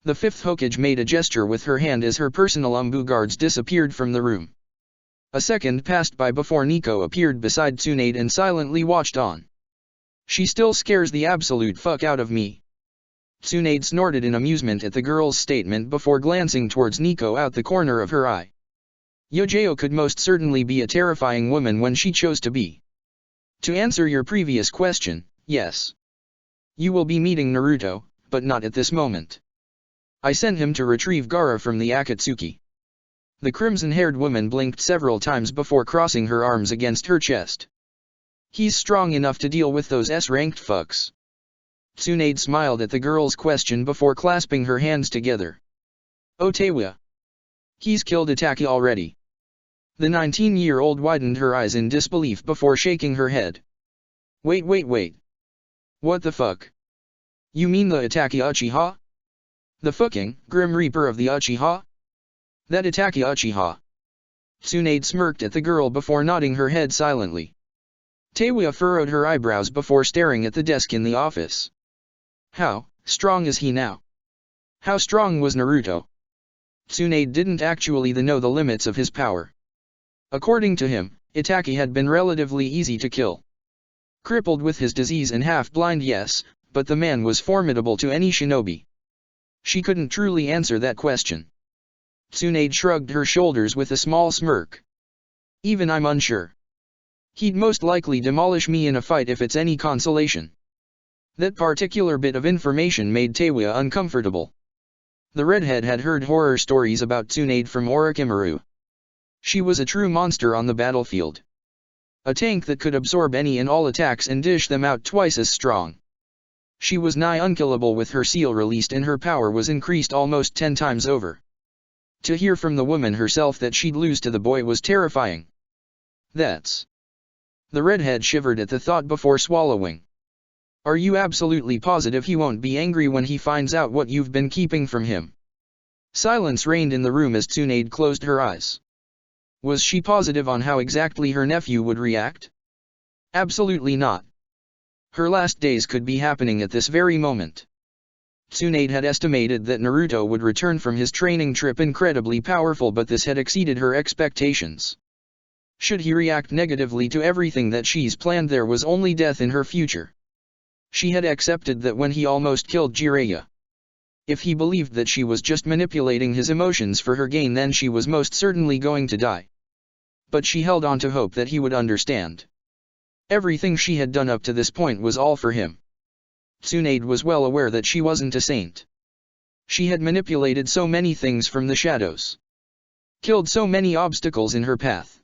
The fifth Hokage made a gesture with her hand as her personal Umbu guards disappeared from the room. A second passed by before Nico appeared beside Tsunade and silently watched on. She still scares the absolute fuck out of me. Tsunade snorted in amusement at the girl's statement before glancing towards Nico out the corner of her eye. Yojao could most certainly be a terrifying woman when she chose to be. To answer your previous question, yes. You will be meeting Naruto, but not at this moment. I sent him to retrieve Gaara from the Akatsuki. The crimson-haired woman blinked several times before crossing her arms against her chest. He's strong enough to deal with those S-ranked fucks. Tsunade smiled at the girl's question before clasping her hands together. Oh Teiwa. He's killed Itachi already. The 19-year-old widened her eyes in disbelief before shaking her head. Wait. What the fuck? You mean the Itachi Uchiha? The fucking Grim Reaper of the Uchiha? That Itachi Uchiha. Tsunade smirked at the girl before nodding her head silently. Teiwa furrowed her eyebrows before staring at the desk in the office. How strong is he now? How strong was Naruto? Tsunade didn't actually know the limits of his power. According to him, Itachi had been relatively easy to kill. Crippled with his disease and half-blind, yes, but the man was formidable to any shinobi. She couldn't truly answer that question. Tsunade shrugged her shoulders with a small smirk. Even I'm unsure. He'd most likely demolish me in a fight if it's any consolation. That particular bit of information made Teiwa uncomfortable. The redhead had heard horror stories about Tsunade from Orochimaru. She was a true monster on the battlefield. A tank that could absorb any and all attacks and dish them out twice as strong. She was nigh unkillable with her seal released, and her power was increased almost 10 times over. To hear from the woman herself that she'd lose to the boy was terrifying. That's... The redhead shivered at the thought before swallowing. Are you absolutely positive he won't be angry when he finds out what you've been keeping from him? Silence reigned in the room as Tsunade closed her eyes. Was she positive on how exactly her nephew would react? Absolutely not. Her last days could be happening at this very moment. Tsunade had estimated that Naruto would return from his training trip incredibly powerful, but this had exceeded her expectations. Should he react negatively to everything that she's planned, there was only death in her future. She had accepted that when he almost killed Jiraiya. If he believed that she was just manipulating his emotions for her gain, then she was most certainly going to die. But she held on to hope that he would understand. Everything she had done up to this point was all for him. Tsunade was well aware that she wasn't a saint. She had manipulated so many things from the shadows. Killed so many obstacles in her path.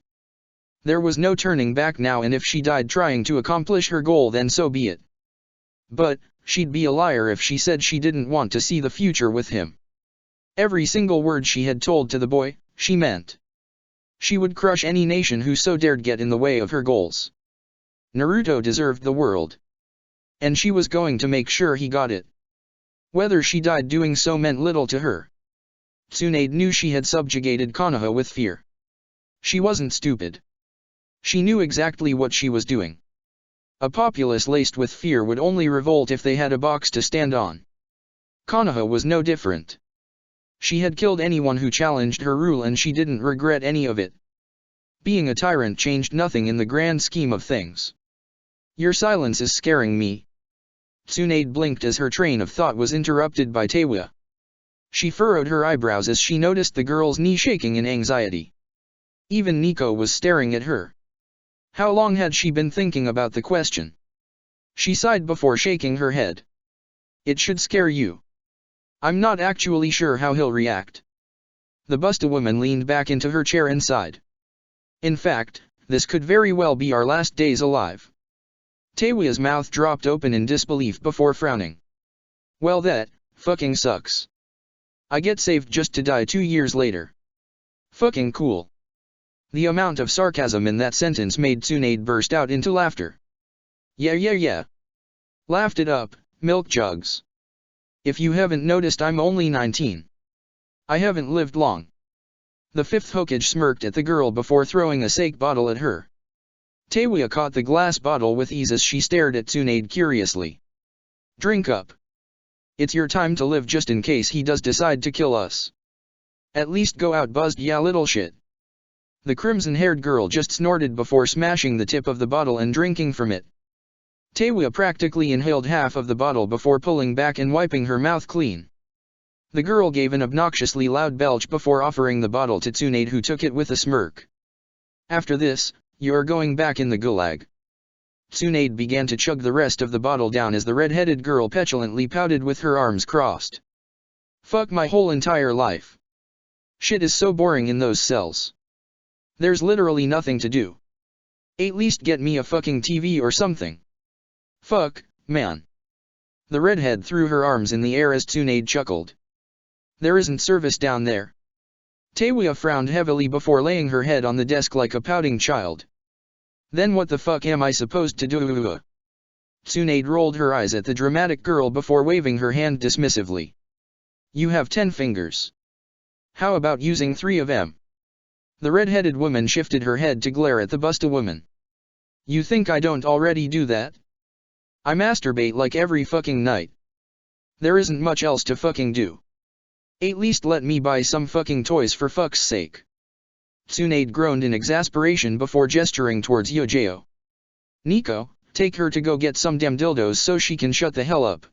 There was no turning back now, and if she died trying to accomplish her goal, then so be it. But, she'd be a liar if she said she didn't want to see the future with him. Every single word she had told to the boy, she meant. She would crush any nation who so dared get in the way of her goals. Naruto deserved the world. And she was going to make sure he got it. Whether she died doing so meant little to her. Tsunade knew she had subjugated Konoha with fear. She wasn't stupid. She knew exactly what she was doing. A populace laced with fear would only revolt if they had a box to stand on. Konoha was no different. She had killed anyone who challenged her rule and she didn't regret any of it. Being a tyrant changed nothing in the grand scheme of things. Your silence is scaring me. Tsunade blinked as her train of thought was interrupted by Teiwa. She furrowed her eyebrows as she noticed the girl's knee shaking in anxiety. Even Nico was staring at her. How long had she been thinking about the question? She sighed before shaking her head. It should scare you. I'm not actually sure how he'll react. The Busta woman leaned back into her chair and sighed. In fact, this could very well be our last days alive. Teiwa's mouth dropped open in disbelief before frowning. Well, that fucking sucks. I get saved just to die 2 years later. Fucking cool. The amount of sarcasm in that sentence made Tsunade burst out into laughter. Yeah. Laughed it up, milk jugs. If you haven't noticed, I'm only 19. I haven't lived long. The fifth Hokage smirked at the girl before throwing a sake bottle at her. Teiwa caught the glass bottle with ease as she stared at Tsunade curiously. Drink up. It's your time to live just in case he does decide to kill us. At least go out buzzed, ya little shit. The crimson-haired girl just snorted before smashing the tip of the bottle and drinking from it. Teiwa practically inhaled half of the bottle before pulling back and wiping her mouth clean. The girl gave an obnoxiously loud belch before offering the bottle to Tsunade, who took it with a smirk. After this, you're going back in the gulag. Tsunade began to chug the rest of the bottle down as the red-headed girl petulantly pouted with her arms crossed. Fuck my whole entire life. Shit is so boring in those cells. There's literally nothing to do. At least get me a fucking TV or something. Fuck, man. The redhead threw her arms in the air as Tsunade chuckled. There isn't service down there. Teiwa frowned heavily before laying her head on the desk like a pouting child. Then what the fuck am I supposed to do? Tsunade rolled her eyes at the dramatic girl before waving her hand dismissively. You have 10 fingers. How about using 3 of them? The red-headed woman shifted her head to glare at the Busta woman. You think I don't already do that? I masturbate like every fucking night. There isn't much else to fucking do. At least let me buy some fucking toys for fuck's sake. Tsunade groaned in exasperation before gesturing towards Yojao. Nico, take her to go get some damn dildos so she can shut the hell up.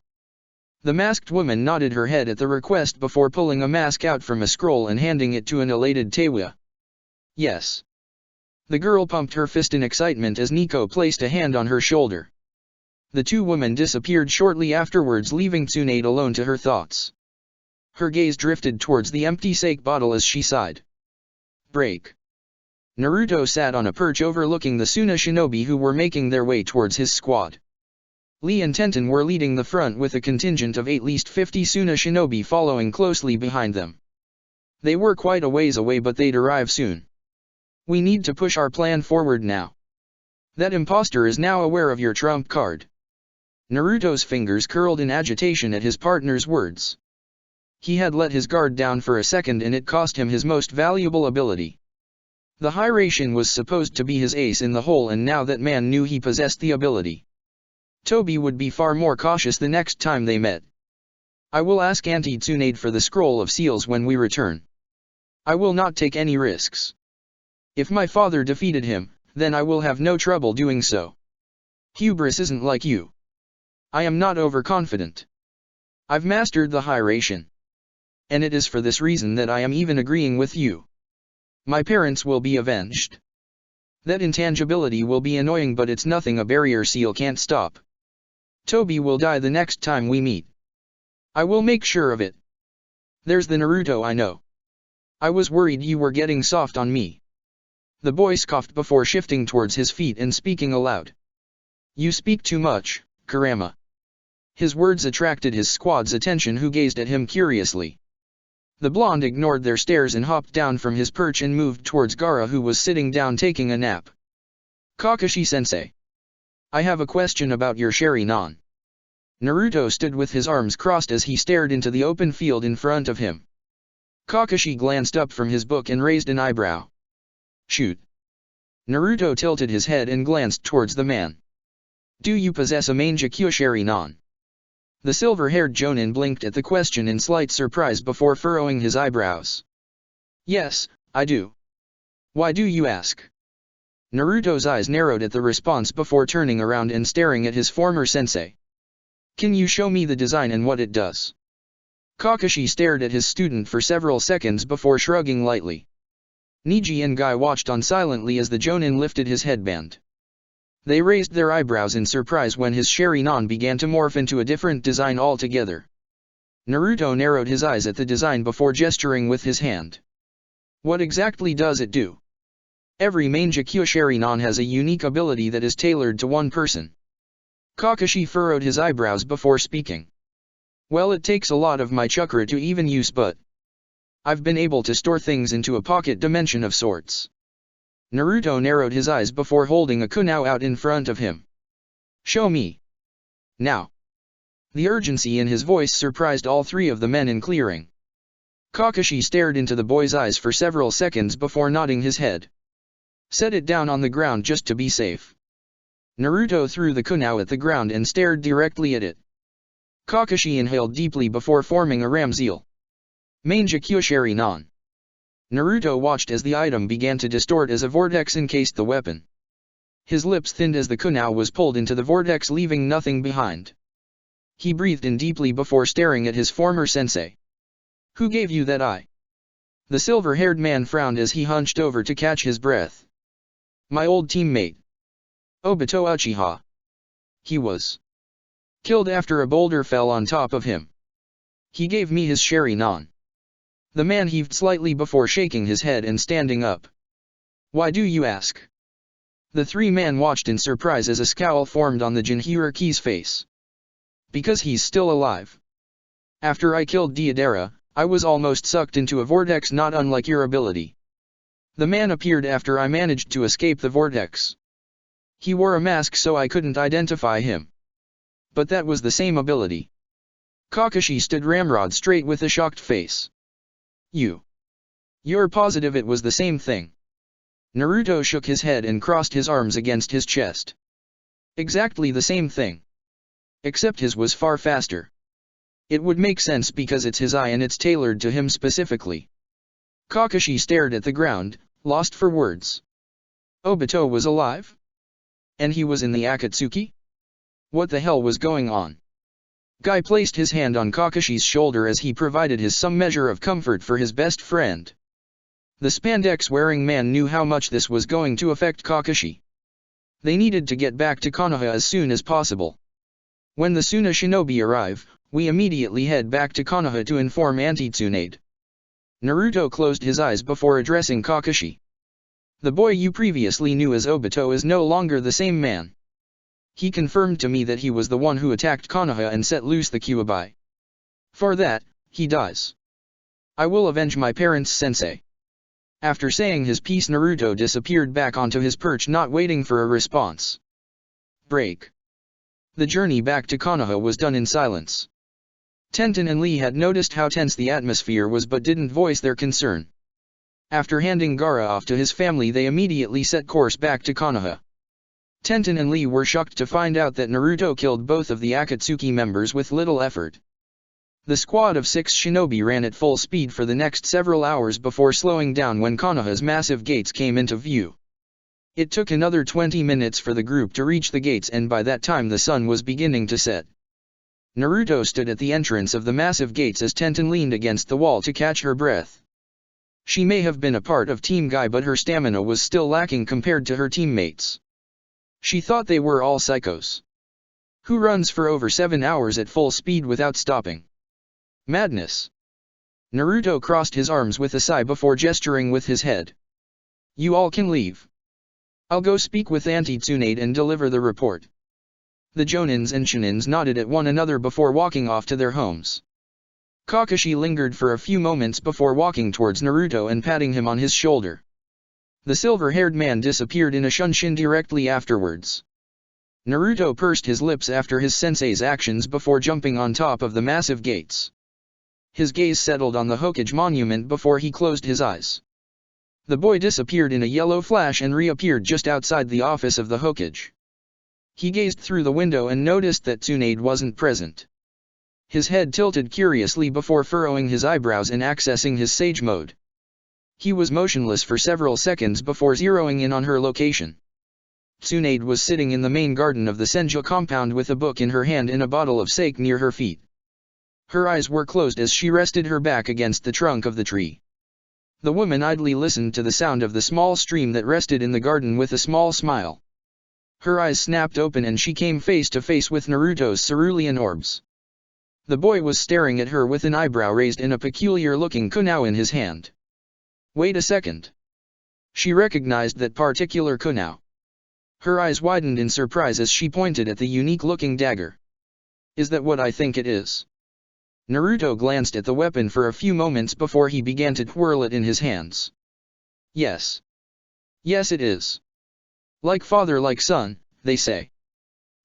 The masked woman nodded her head at the request before pulling a mask out from a scroll and handing it to an elated Teiwa. Yes. The girl pumped her fist in excitement as Nico placed a hand on her shoulder. The two women disappeared shortly afterwards, leaving Tsunade alone to her thoughts. Her gaze drifted towards the empty sake bottle as she sighed. Break. Naruto sat on a perch overlooking the Suna shinobi who were making their way towards his squad. Lee and Tenten were leading the front with a contingent of at least 50 Suna shinobi following closely behind them. They were quite a ways away, but they'd arrive soon. We need to push our plan forward now. That imposter is now aware of your trump card. Naruto's fingers curled in agitation at his partner's words. He had let his guard down for a second and it cost him his most valuable ability. The Hiraishin was supposed to be his ace in the hole, and now that man knew he possessed the ability. Toby would be far more cautious the next time they met. I will ask Auntie Tsunade for the scroll of seals when we return. I will not take any risks. If my father defeated him, then I will have no trouble doing so. Hubris isn't like you. I am not overconfident. I've mastered the Hiraishin. And it is for this reason that I am even agreeing with you. My parents will be avenged. That intangibility will be annoying, but it's nothing a barrier seal can't stop. Toby will die the next time we meet. I will make sure of it. There's the Naruto I know. I was worried you were getting soft on me. The boy scoffed before shifting towards his feet and speaking aloud. You speak too much, Kurama. His words attracted his squad's attention, who gazed at him curiously. The blonde ignored their stares and hopped down from his perch and moved towards Gaara, who was sitting down taking a nap. Kakashi-sensei. I have a question about your Sharingan. Naruto stood with his arms crossed as he stared into the open field in front of him. Kakashi glanced up from his book and raised an eyebrow. Shoot. Naruto tilted his head and glanced towards the man. Do you possess a Mangekyo Sharingan? The silver-haired Jonin blinked at the question in slight surprise before furrowing his eyebrows. Yes, I do. Why do you ask? Naruto's eyes narrowed at the response before turning around and staring at his former sensei. Can you show me the design and what it does? Kakashi stared at his student for several seconds before shrugging lightly. Neji and Guy watched on silently as the Jonin lifted his headband. They raised their eyebrows in surprise when his Sharingan began to morph into a different design altogether. Naruto narrowed his eyes at the design before gesturing with his hand. What exactly does it do? Every Mangekyo Sharingan has a unique ability that is tailored to one person. Kakashi furrowed his eyebrows before speaking. Well, it takes a lot of my chakra to even use, but I've been able to store things into a pocket dimension of sorts. Naruto narrowed his eyes before holding a kunai out in front of him. Show me. Now. The urgency in his voice surprised all three of the men in clearing. Kakashi stared into the boy's eyes for several seconds before nodding his head. Set it down on the ground just to be safe. Naruto threw the kunai at the ground and stared directly at it. Kakashi inhaled deeply before forming a ramzeel. Mangekyo Sharingan. Naruto watched as the item began to distort as a vortex encased the weapon. His lips thinned as the kunai was pulled into the vortex, leaving nothing behind. He breathed in deeply before staring at his former sensei. Who gave you that eye? The silver-haired man frowned as he hunched over to catch his breath. My old teammate. Obito Uchiha. He was killed after a boulder fell on top of him. He gave me his Sharingan. The man heaved slightly before shaking his head and standing up. Why do you ask? The three men watched in surprise as a scowl formed on the Jinchuriki's face. Because he's still alive. After I killed Deidara, I was almost sucked into a vortex not unlike your ability. The man appeared after I managed to escape the vortex. He wore a mask so I couldn't identify him. But that was the same ability. Kakashi stood ramrod straight with a shocked face. You're positive it was the same thing? Naruto shook his head and crossed his arms against his chest. Exactly the same thing. Except his was far faster. It would make sense because it's his eye and it's tailored to him specifically. Kakashi stared at the ground, lost for words. Obito was alive? And he was in the Akatsuki? What the hell was going on? Guy placed his hand on Kakashi's shoulder as he provided some measure of comfort for his best friend. The spandex-wearing man knew how much this was going to affect Kakashi. They needed to get back to Konoha as soon as possible. When the Suna shinobi arrive, we immediately head back to Konoha to inform Auntie Tsunade. Naruto closed his eyes before addressing Kakashi. The boy you previously knew as Obito is no longer the same man. He confirmed to me that he was the one who attacked Konoha and set loose the Kyuubi. For that, he dies. I will avenge my parents' sensei. After saying his piece, Naruto disappeared back onto his perch, not waiting for a response. Break. The journey back to Konoha was done in silence. Tenten and Lee had noticed how tense the atmosphere was but didn't voice their concern. After handing Gaara off to his family, they immediately set course back to Konoha. Tenten and Lee were shocked to find out that Naruto killed both of the Akatsuki members with little effort. The squad of 6 shinobi ran at full speed for the next several hours before slowing down when Konoha's massive gates came into view. It took another 20 minutes for the group to reach the gates, and by that time the sun was beginning to set. Naruto stood at the entrance of the massive gates as Tenten leaned against the wall to catch her breath. She may have been a part of Team Guy, but her stamina was still lacking compared to her teammates. She thought they were all psychos. Who runs for over 7 hours at full speed without stopping? Madness. Naruto crossed his arms with a sigh before gesturing with his head. You all can leave. I'll go speak with Auntie Tsunade and deliver the report. The Jonins and Shunins nodded at one another before walking off to their homes. Kakashi lingered for a few moments before walking towards Naruto and patting him on his shoulder. The silver-haired man disappeared in a shunshin directly afterwards. Naruto pursed his lips after his sensei's actions before jumping on top of the massive gates. His gaze settled on the Hokage monument before he closed his eyes. The boy disappeared in a yellow flash and reappeared just outside the office of the Hokage. He gazed through the window and noticed that Tsunade wasn't present. His head tilted curiously before furrowing his eyebrows and accessing his sage mode. He was motionless for several seconds before zeroing in on her location. Tsunade was sitting in the main garden of the Senju compound with a book in her hand and a bottle of sake near her feet. Her eyes were closed as she rested her back against the trunk of the tree. The woman idly listened to the sound of the small stream that rested in the garden with a small smile. Her eyes snapped open and she came face to face with Naruto's cerulean orbs. The boy was staring at her with an eyebrow raised and a peculiar-looking kunai in his hand. Wait a second. She recognized that particular kunai. Her eyes widened in surprise as she pointed at the unique-looking dagger. Is that what I think it is? Naruto glanced at the weapon for a few moments before he began to twirl it in his hands. Yes. Yes it is. Like father like son, they say.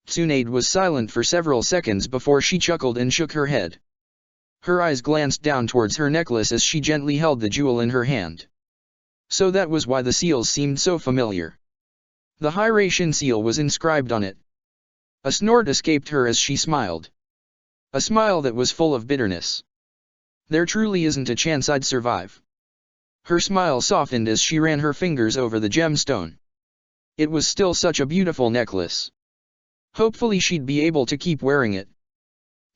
Tsunade was silent for several seconds before she chuckled and shook her head. Her eyes glanced down towards her necklace as she gently held the jewel in her hand. So that was why the seals seemed so familiar. The Hiraishin seal was inscribed on it. A snort escaped her as she smiled. A smile that was full of bitterness. There truly isn't a chance I'd survive. Her smile softened as she ran her fingers over the gemstone. It was still such a beautiful necklace. Hopefully she'd be able to keep wearing it.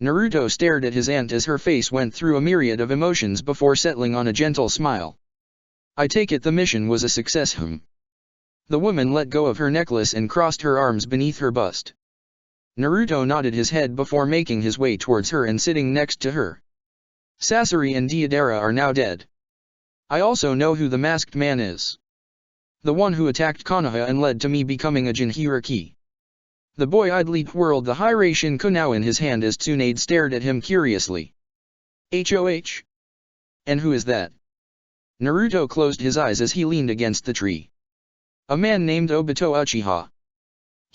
Naruto stared at his aunt as her face went through a myriad of emotions before settling on a gentle smile. I take it the mission was a success. The woman let go of her necklace and crossed her arms beneath her bust. Naruto nodded his head before making his way towards her and sitting next to her. Sasori and Deidara are now dead. I also know who the masked man is. The one who attacked Konoha and led to me becoming a Jinchuriki. The boy idly twirled the Hiraishin kunai in his hand as Tsunade stared at him curiously. HOH? And who is that? Naruto closed his eyes as he leaned against the tree. A man named Obito Uchiha.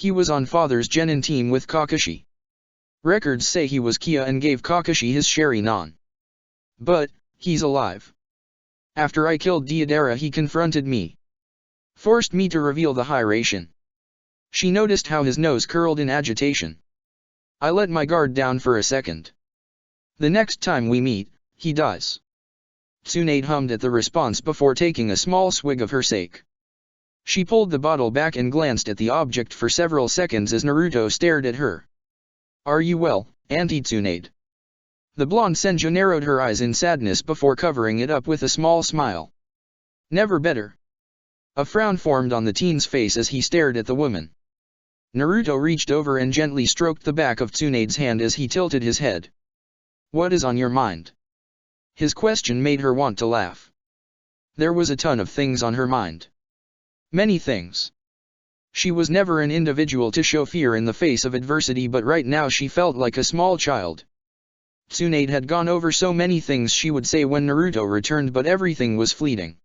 He was on father's genin team with Kakashi. Records say he was Kia and gave Kakashi his Sharingan. But, he's alive. After I killed Deidara he confronted me. Forced me to reveal the Hiraishin. She noticed how his nose curled in agitation. I let my guard down for a second. The next time we meet, he dies. Tsunade hummed at the response before taking a small swig of her sake. She pulled the bottle back and glanced at the object for several seconds as Naruto stared at her. Are you well, Auntie Tsunade? The blonde Senju narrowed her eyes in sadness before covering it up with a small smile. Never better. A frown formed on the teen's face as he stared at the woman. Naruto reached over and gently stroked the back of Tsunade's hand as he tilted his head. What is on your mind? His question made her want to laugh. There was a ton of things on her mind. Many things. She was never an individual to show fear in the face of adversity, but right now she felt like a small child. Tsunade had gone over so many things she would say when Naruto returned, but everything was fleeting.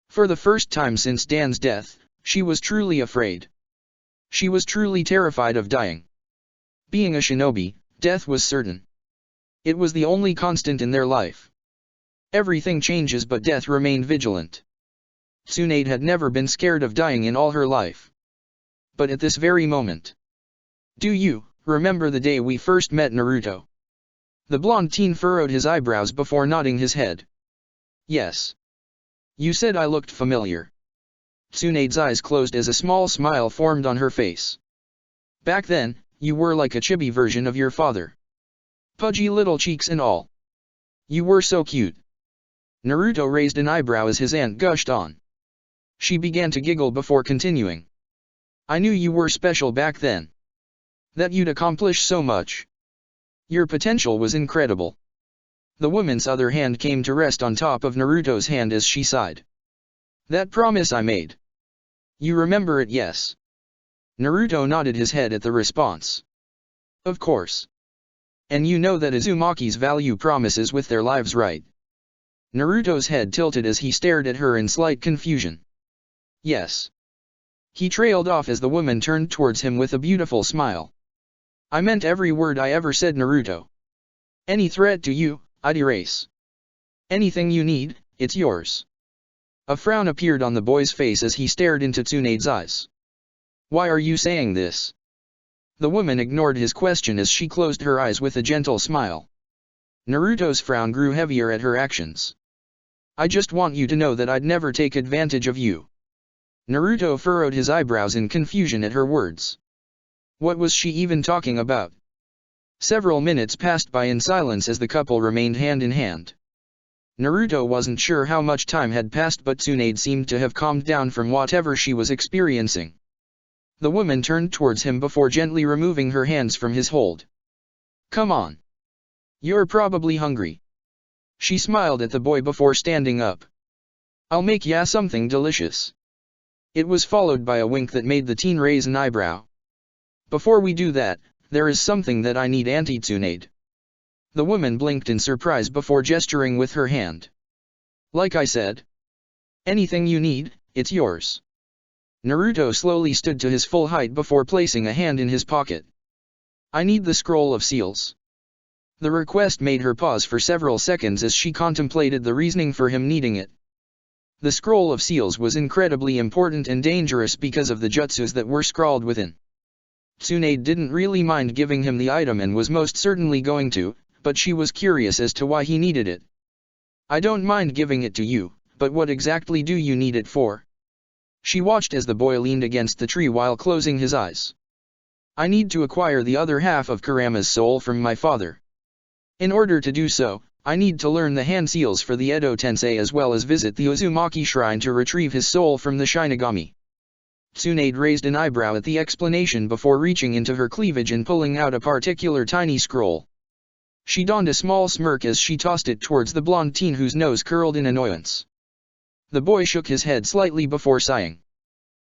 For the first time since Dan's death, she was truly afraid. She was truly terrified of dying. Being a shinobi, death was certain. It was the only constant in their life. Everything changes but death remained vigilant. Tsunade had never been scared of dying in all her life. But at this very moment. Do you remember the day we first met, Naruto? The blonde teen furrowed his eyebrows before nodding his head. Yes. You said I looked familiar. Tsunade's eyes closed as a small smile formed on her face. Back then, you were like a chibi version of your father. Pudgy little cheeks and all. You were so cute. Naruto raised an eyebrow as his aunt gushed on. She began to giggle before continuing. I knew you were special back then. That you'd accomplish so much. Your potential was incredible. The woman's other hand came to rest on top of Naruto's hand as she sighed. That promise I made. You remember it, yes? Naruto nodded his head at the response. Of course. And you know that Uzumaki's value promises with their lives, right? Naruto's head tilted as he stared at her in slight confusion. Yes. He trailed off as the woman turned towards him with a beautiful smile. I meant every word I ever said, Naruto. Any threat to you, I'd erase. Anything you need, it's yours. A frown appeared on the boy's face as he stared into Tsunade's eyes. Why are you saying this? The woman ignored his question as she closed her eyes with a gentle smile. Naruto's frown grew heavier at her actions. I just want you to know that I'd never take advantage of you. Naruto furrowed his eyebrows in confusion at her words. What was she even talking about? Several minutes passed by in silence as the couple remained hand in hand. Naruto wasn't sure how much time had passed, but Tsunade seemed to have calmed down from whatever she was experiencing. The woman turned towards him before gently removing her hands from his hold. Come on. You're probably hungry. She smiled at the boy before standing up. I'll make ya something delicious. It was followed by a wink that made the teen raise an eyebrow. Before we do that, there is something that I need, Auntie Tsunade. The woman blinked in surprise before gesturing with her hand. Like I said. Anything you need, it's yours. Naruto slowly stood to his full height before placing a hand in his pocket. I need the scroll of seals. The request made her pause for several seconds as she contemplated the reasoning for him needing it. The scroll of seals was incredibly important and dangerous because of the jutsus that were scrawled within. Tsunade didn't really mind giving him the item and was most certainly going to, but she was curious as to why he needed it. I don't mind giving it to you, but what exactly do you need it for? She watched as the boy leaned against the tree while closing his eyes. I need to acquire the other half of Kurama's soul from my father. In order to do so, I need to learn the hand seals for the Edo Tensei as well as visit the Uzumaki Shrine to retrieve his soul from the Shinigami. Tsunade raised an eyebrow at the explanation before reaching into her cleavage and pulling out a particular tiny scroll. She donned a small smirk as she tossed it towards the blonde teen whose nose curled in annoyance. The boy shook his head slightly before sighing.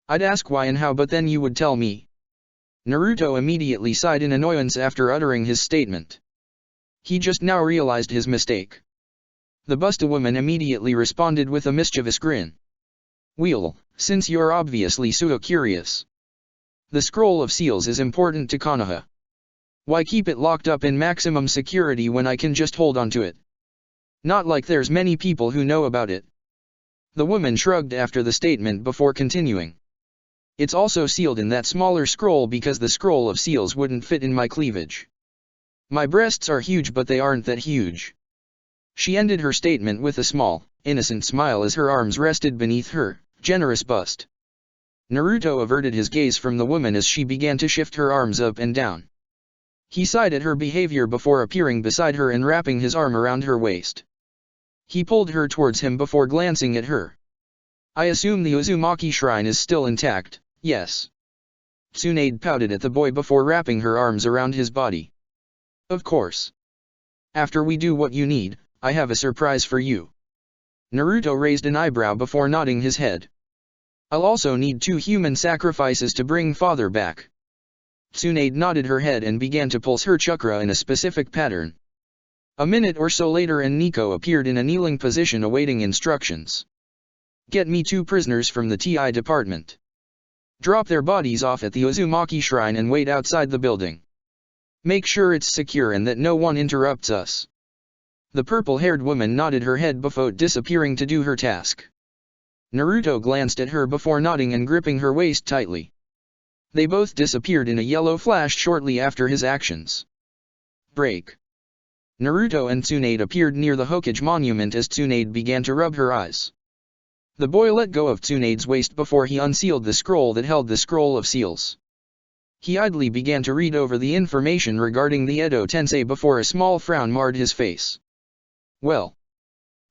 I'd ask why and how, but then you would tell me. Naruto immediately sighed in annoyance after uttering his statement. He just now realized his mistake. The Busta woman immediately responded with a mischievous grin. Well, since you're obviously so curious. The scroll of seals is important to Konoha. Why keep it locked up in maximum security when I can just hold on to it? Not like there's many people who know about it. The woman shrugged after the statement before continuing. It's also sealed in that smaller scroll because the scroll of seals wouldn't fit in my cleavage. My breasts are huge, but they aren't that huge. She ended her statement with a small, innocent smile as her arms rested beneath her generous bust. Naruto averted his gaze from the woman as she began to shift her arms up and down. He sighed at her behavior before appearing beside her and wrapping his arm around her waist. He pulled her towards him before glancing at her. I assume the Uzumaki Shrine is still intact, yes. Tsunade pouted at the boy before wrapping her arms around his body. Of course. After we do what you need, I have a surprise for you. Naruto raised an eyebrow before nodding his head. I'll also need 2 human sacrifices to bring father back. Tsunade nodded her head and began to pulse her chakra in a specific pattern. A minute or so later and Nico appeared in a kneeling position awaiting instructions. Get me 2 prisoners from the TI department. Drop their bodies off at the Uzumaki Shrine and wait outside the building. Make sure it's secure and that no one interrupts us. The purple-haired woman nodded her head before disappearing to do her task. Naruto glanced at her before nodding and gripping her waist tightly. They both disappeared in a yellow flash shortly after his actions. Break. Naruto and Tsunade appeared near the Hokage monument as Tsunade began to rub her eyes. The boy let go of Tsunade's waist before he unsealed the scroll that held the scroll of seals. He idly began to read over the information regarding the Edo Tensei before a small frown marred his face. Well.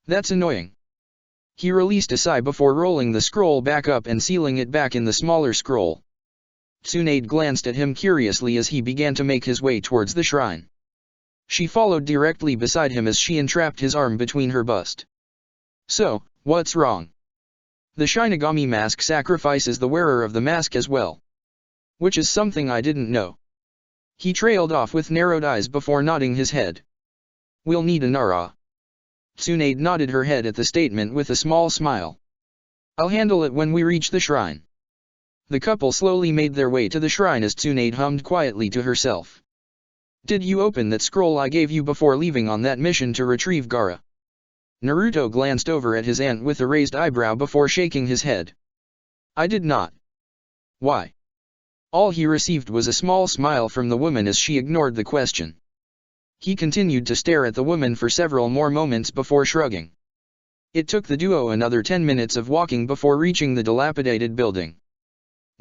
That's annoying. He released a sigh before rolling the scroll back up and sealing it back in the smaller scroll. Tsunade glanced at him curiously as he began to make his way towards the shrine. She followed directly beside him as she entrapped his arm between her bust. So, what's wrong? The Shinigami mask sacrifices the wearer of the mask as well. Which is something I didn't know. He trailed off with narrowed eyes before nodding his head. We'll need a Nara. Tsunade nodded her head at the statement with a small smile. I'll handle it when we reach the shrine. The couple slowly made their way to the shrine as Tsunade hummed quietly to herself. Did you open that scroll I gave you before leaving on that mission to retrieve Gaara? Naruto glanced over at his aunt with a raised eyebrow before shaking his head. I did not. Why? All he received was a small smile from the woman as she ignored the question. He continued to stare at the woman for several more moments before shrugging. It took the duo another 10 minutes of walking before reaching the dilapidated building.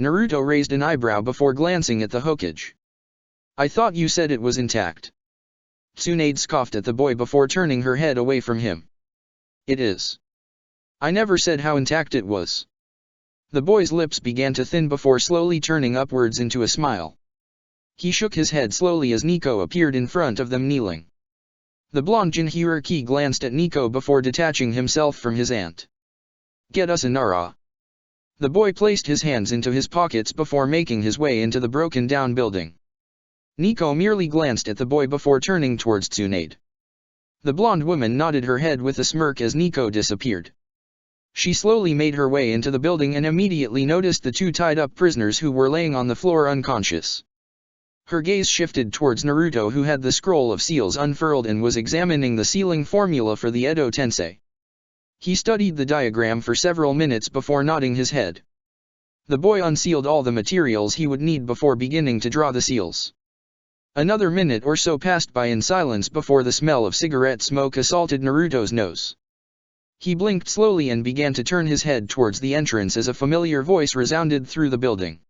Naruto raised an eyebrow before glancing at the Hokage. I thought you said it was intact. Tsunade scoffed at the boy before turning her head away from him. It is. I never said how intact it was. The boy's lips began to thin before slowly turning upwards into a smile. He shook his head slowly as Nico appeared in front of them kneeling. The blonde Jinhuriki glanced at Nico before detaching himself from his aunt. Get us a Nara. The boy placed his hands into his pockets before making his way into the broken-down building. Nico merely glanced at the boy before turning towards Tsunade. The blonde woman nodded her head with a smirk as Nico disappeared. She slowly made her way into the building and immediately noticed the two tied-up prisoners who were laying on the floor unconscious. Her gaze shifted towards Naruto, who had the scroll of seals unfurled and was examining the sealing formula for the Edo Tensei. He studied the diagram for several minutes before nodding his head. The boy unsealed all the materials he would need before beginning to draw the seals. Another minute or so passed by in silence before the smell of cigarette smoke assaulted Naruto's nose. He blinked slowly and began to turn his head towards the entrance as a familiar voice resounded through the building.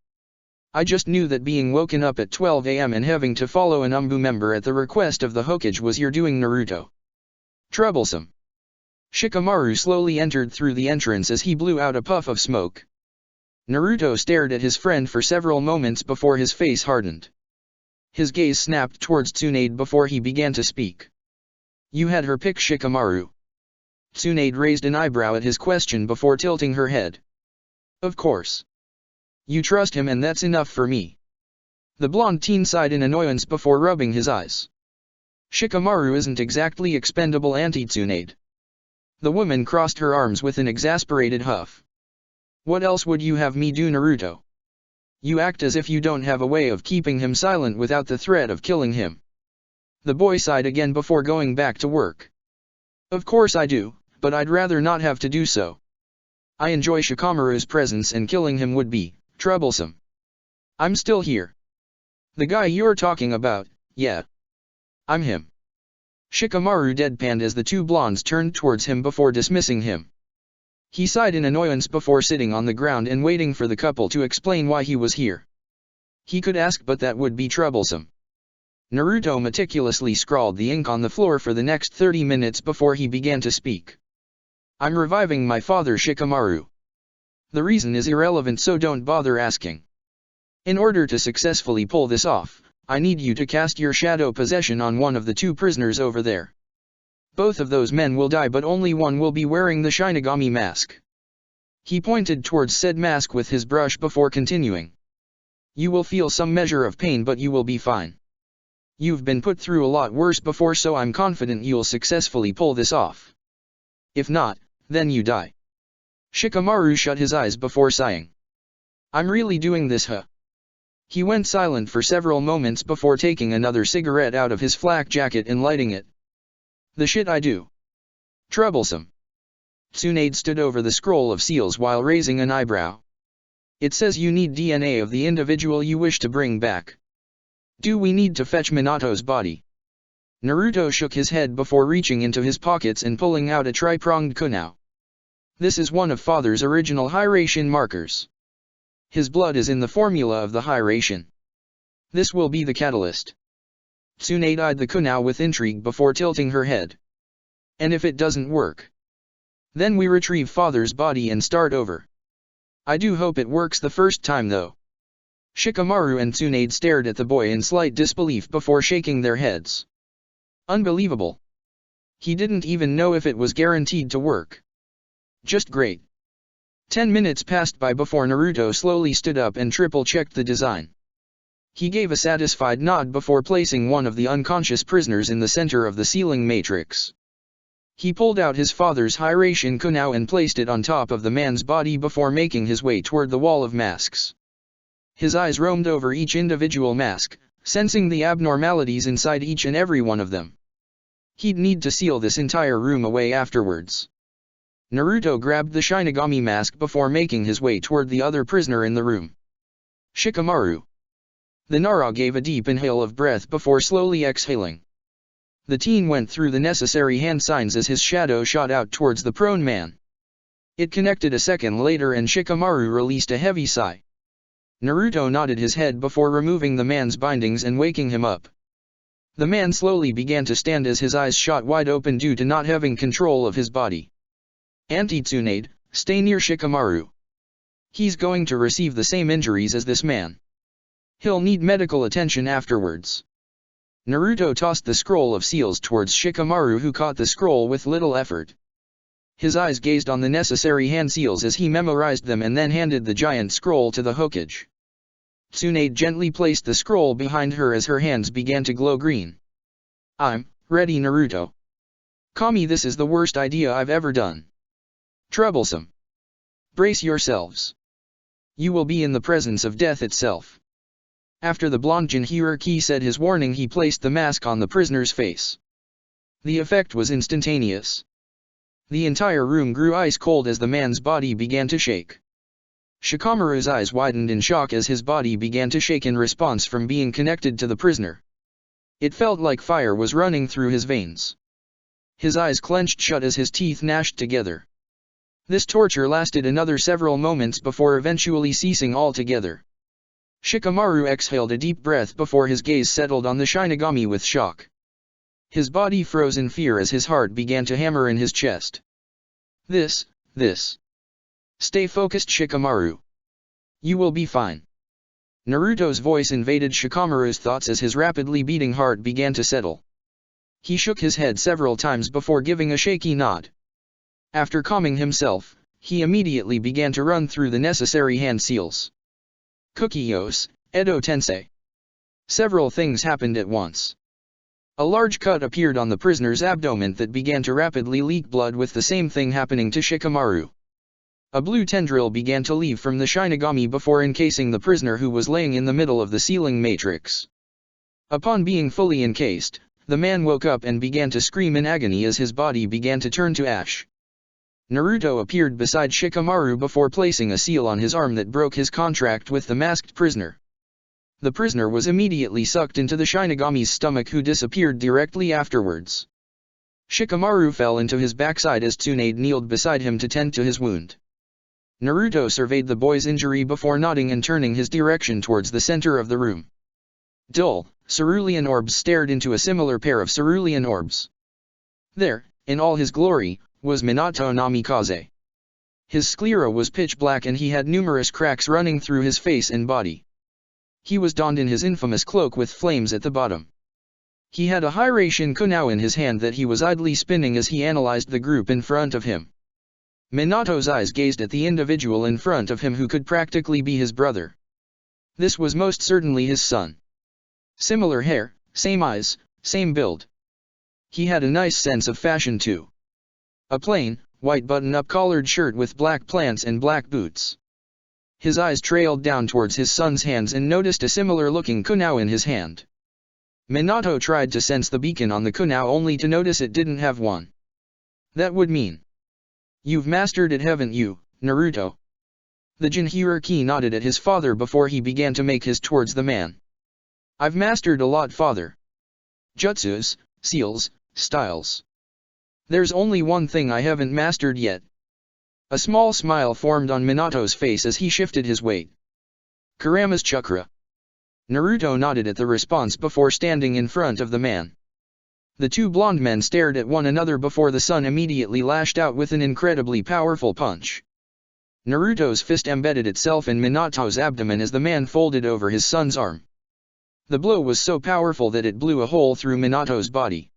I just knew that being woken up at 12 a.m. and having to follow an Umbu member at the request of the Hokage was your doing, Naruto. Troublesome. Shikamaru slowly entered through the entrance as he blew out a puff of smoke. Naruto stared at his friend for several moments before his face hardened. His gaze snapped towards Tsunade before he began to speak. You had her pick Shikamaru. Tsunade raised an eyebrow at his question before tilting her head. Of course. You trust him and that's enough for me. The blonde teen sighed in annoyance before rubbing his eyes. Shikamaru isn't exactly expendable, Auntie Tsunade. The woman crossed her arms with an exasperated huff. What else would you have me do, Naruto? You act as if you don't have a way of keeping him silent without the threat of killing him. The boy sighed again before going back to work. Of course I do, but I'd rather not have to do so. I enjoy Shikamaru's presence and killing him would be troublesome. I'm still here. The guy you're talking about, yeah. I'm him. Shikamaru deadpanned as the two blondes turned towards him before dismissing him. He sighed in annoyance before sitting on the ground and waiting for the couple to explain why he was here. He could ask, but that would be troublesome. Naruto meticulously scrawled the ink on the floor for the next 30 minutes before he began to speak. I'm reviving my father, Shikamaru. The reason is irrelevant, so don't bother asking. In order to successfully pull this off, I need you to cast your shadow possession on one of the two prisoners over there. Both of those men will die, but only one will be wearing the Shinigami mask. He pointed towards said mask with his brush before continuing. You will feel some measure of pain, but you will be fine. You've been put through a lot worse before, so I'm confident you'll successfully pull this off. If not, then you die. Shikamaru shut his eyes before sighing. I'm really doing this, huh? He went silent for several moments before taking another cigarette out of his flak jacket and lighting it. The shit I do. Troublesome. Tsunade stood over the scroll of seals while raising an eyebrow. It says you need DNA of the individual you wish to bring back. Do we need to fetch Minato's body? Naruto shook his head before reaching into his pockets and pulling out a tri-pronged kunai. This is one of father's original Hiraishin markers. His blood is in the formula of the Hiraishin. This will be the catalyst. Tsunade eyed the kunai with intrigue before tilting her head. And if it doesn't work? Then we retrieve father's body and start over. I do hope it works the first time though. Shikamaru and Tsunade stared at the boy in slight disbelief before shaking their heads. Unbelievable. He didn't even know if it was guaranteed to work. Just great. 10 minutes passed by before Naruto slowly stood up and triple-checked the design. He gave a satisfied nod before placing one of the unconscious prisoners in the center of the sealing matrix. He pulled out his father's Hiraishin kunai and placed it on top of the man's body before making his way toward the wall of masks. His eyes roamed over each individual mask, sensing the abnormalities inside each and every one of them. He'd need to seal this entire room away afterwards. Naruto grabbed the Shinigami mask before making his way toward the other prisoner in the room. Shikamaru. The Nara gave a deep inhale of breath before slowly exhaling. The teen went through the necessary hand signs as his shadow shot out towards the prone man. It connected a second later and Shikamaru released a heavy sigh. Naruto nodded his head before removing the man's bindings and waking him up. The man slowly began to stand as his eyes shot wide open due to not having control of his body. Anti-Tsunade, stay near Shikamaru. He's going to receive the same injuries as this man. He'll need medical attention afterwards. Naruto tossed the scroll of seals towards Shikamaru, who caught the scroll with little effort. His eyes gazed on the necessary hand seals as he memorized them and then handed the giant scroll to the Hokage. Tsunade gently placed the scroll behind her as her hands began to glow green. I'm ready, Naruto. Kami, this is the worst idea I've ever done. Troublesome. Brace yourselves. You will be in the presence of death itself. After the blonde Jinchuriki said his warning, he placed the mask on the prisoner's face. The effect was instantaneous. The entire room grew ice cold as the man's body began to shake. Shikamaru's eyes widened in shock as his body began to shake in response from being connected to the prisoner. It felt like fire was running through his veins. His eyes clenched shut as his teeth gnashed together. This torture lasted another several moments before eventually ceasing altogether. Shikamaru exhaled a deep breath before his gaze settled on the Shinigami with shock. His body froze in fear as his heart began to hammer in his chest. This. Stay focused, Shikamaru. You will be fine. Naruto's voice invaded Shikamaru's thoughts as his rapidly beating heart began to settle. He shook his head several times before giving a shaky nod. After calming himself, he immediately began to run through the necessary hand seals. Kukiyos, Edo Tensei. Several things happened at once. A large cut appeared on the prisoner's abdomen that began to rapidly leak blood, with the same thing happening to Shikamaru. A blue tendril began to leave from the Shinigami before encasing the prisoner, who was laying in the middle of the sealing matrix. Upon being fully encased, the man woke up and began to scream in agony as his body began to turn to ash. Naruto appeared beside Shikamaru before placing a seal on his arm that broke his contract with the masked prisoner. The prisoner was immediately sucked into the Shinigami's stomach, who disappeared directly afterwards. Shikamaru fell into his backside as Tsunade kneeled beside him to tend to his wound. Naruto surveyed the boy's injury before nodding and turning his direction towards the center of the room. Dull, cerulean orbs stared into a similar pair of cerulean orbs. There, in all his glory, was Minato Namikaze. His sclera was pitch black and he had numerous cracks running through his face and body. He was donned in his infamous cloak with flames at the bottom. He had a Hiraishin Kunao in his hand that he was idly spinning as he analyzed the group in front of him. Minato's eyes gazed at the individual in front of him, who could practically be his brother. This was most certainly his son. Similar hair, same eyes, same build. He had a nice sense of fashion too. A plain, white button-up collared shirt with black plants and black boots. His eyes trailed down towards his son's hands and noticed a similar-looking kunao in his hand. Minato tried to sense the beacon on the kunao only to notice it didn't have one. That would mean, you've mastered it, haven't you, Naruto? The Jinchuriki nodded at his father before he began to make his towards the man. I've mastered a lot, father. Jutsus, seals, styles. There's only one thing I haven't mastered yet. A small smile formed on Minato's face as he shifted his weight. Kurama's chakra. Naruto nodded at the response before standing in front of the man. The two blonde men stared at one another before the son immediately lashed out with an incredibly powerful punch. Naruto's fist embedded itself in Minato's abdomen as the man folded over his son's arm. The blow was so powerful that it blew a hole through Minato's body.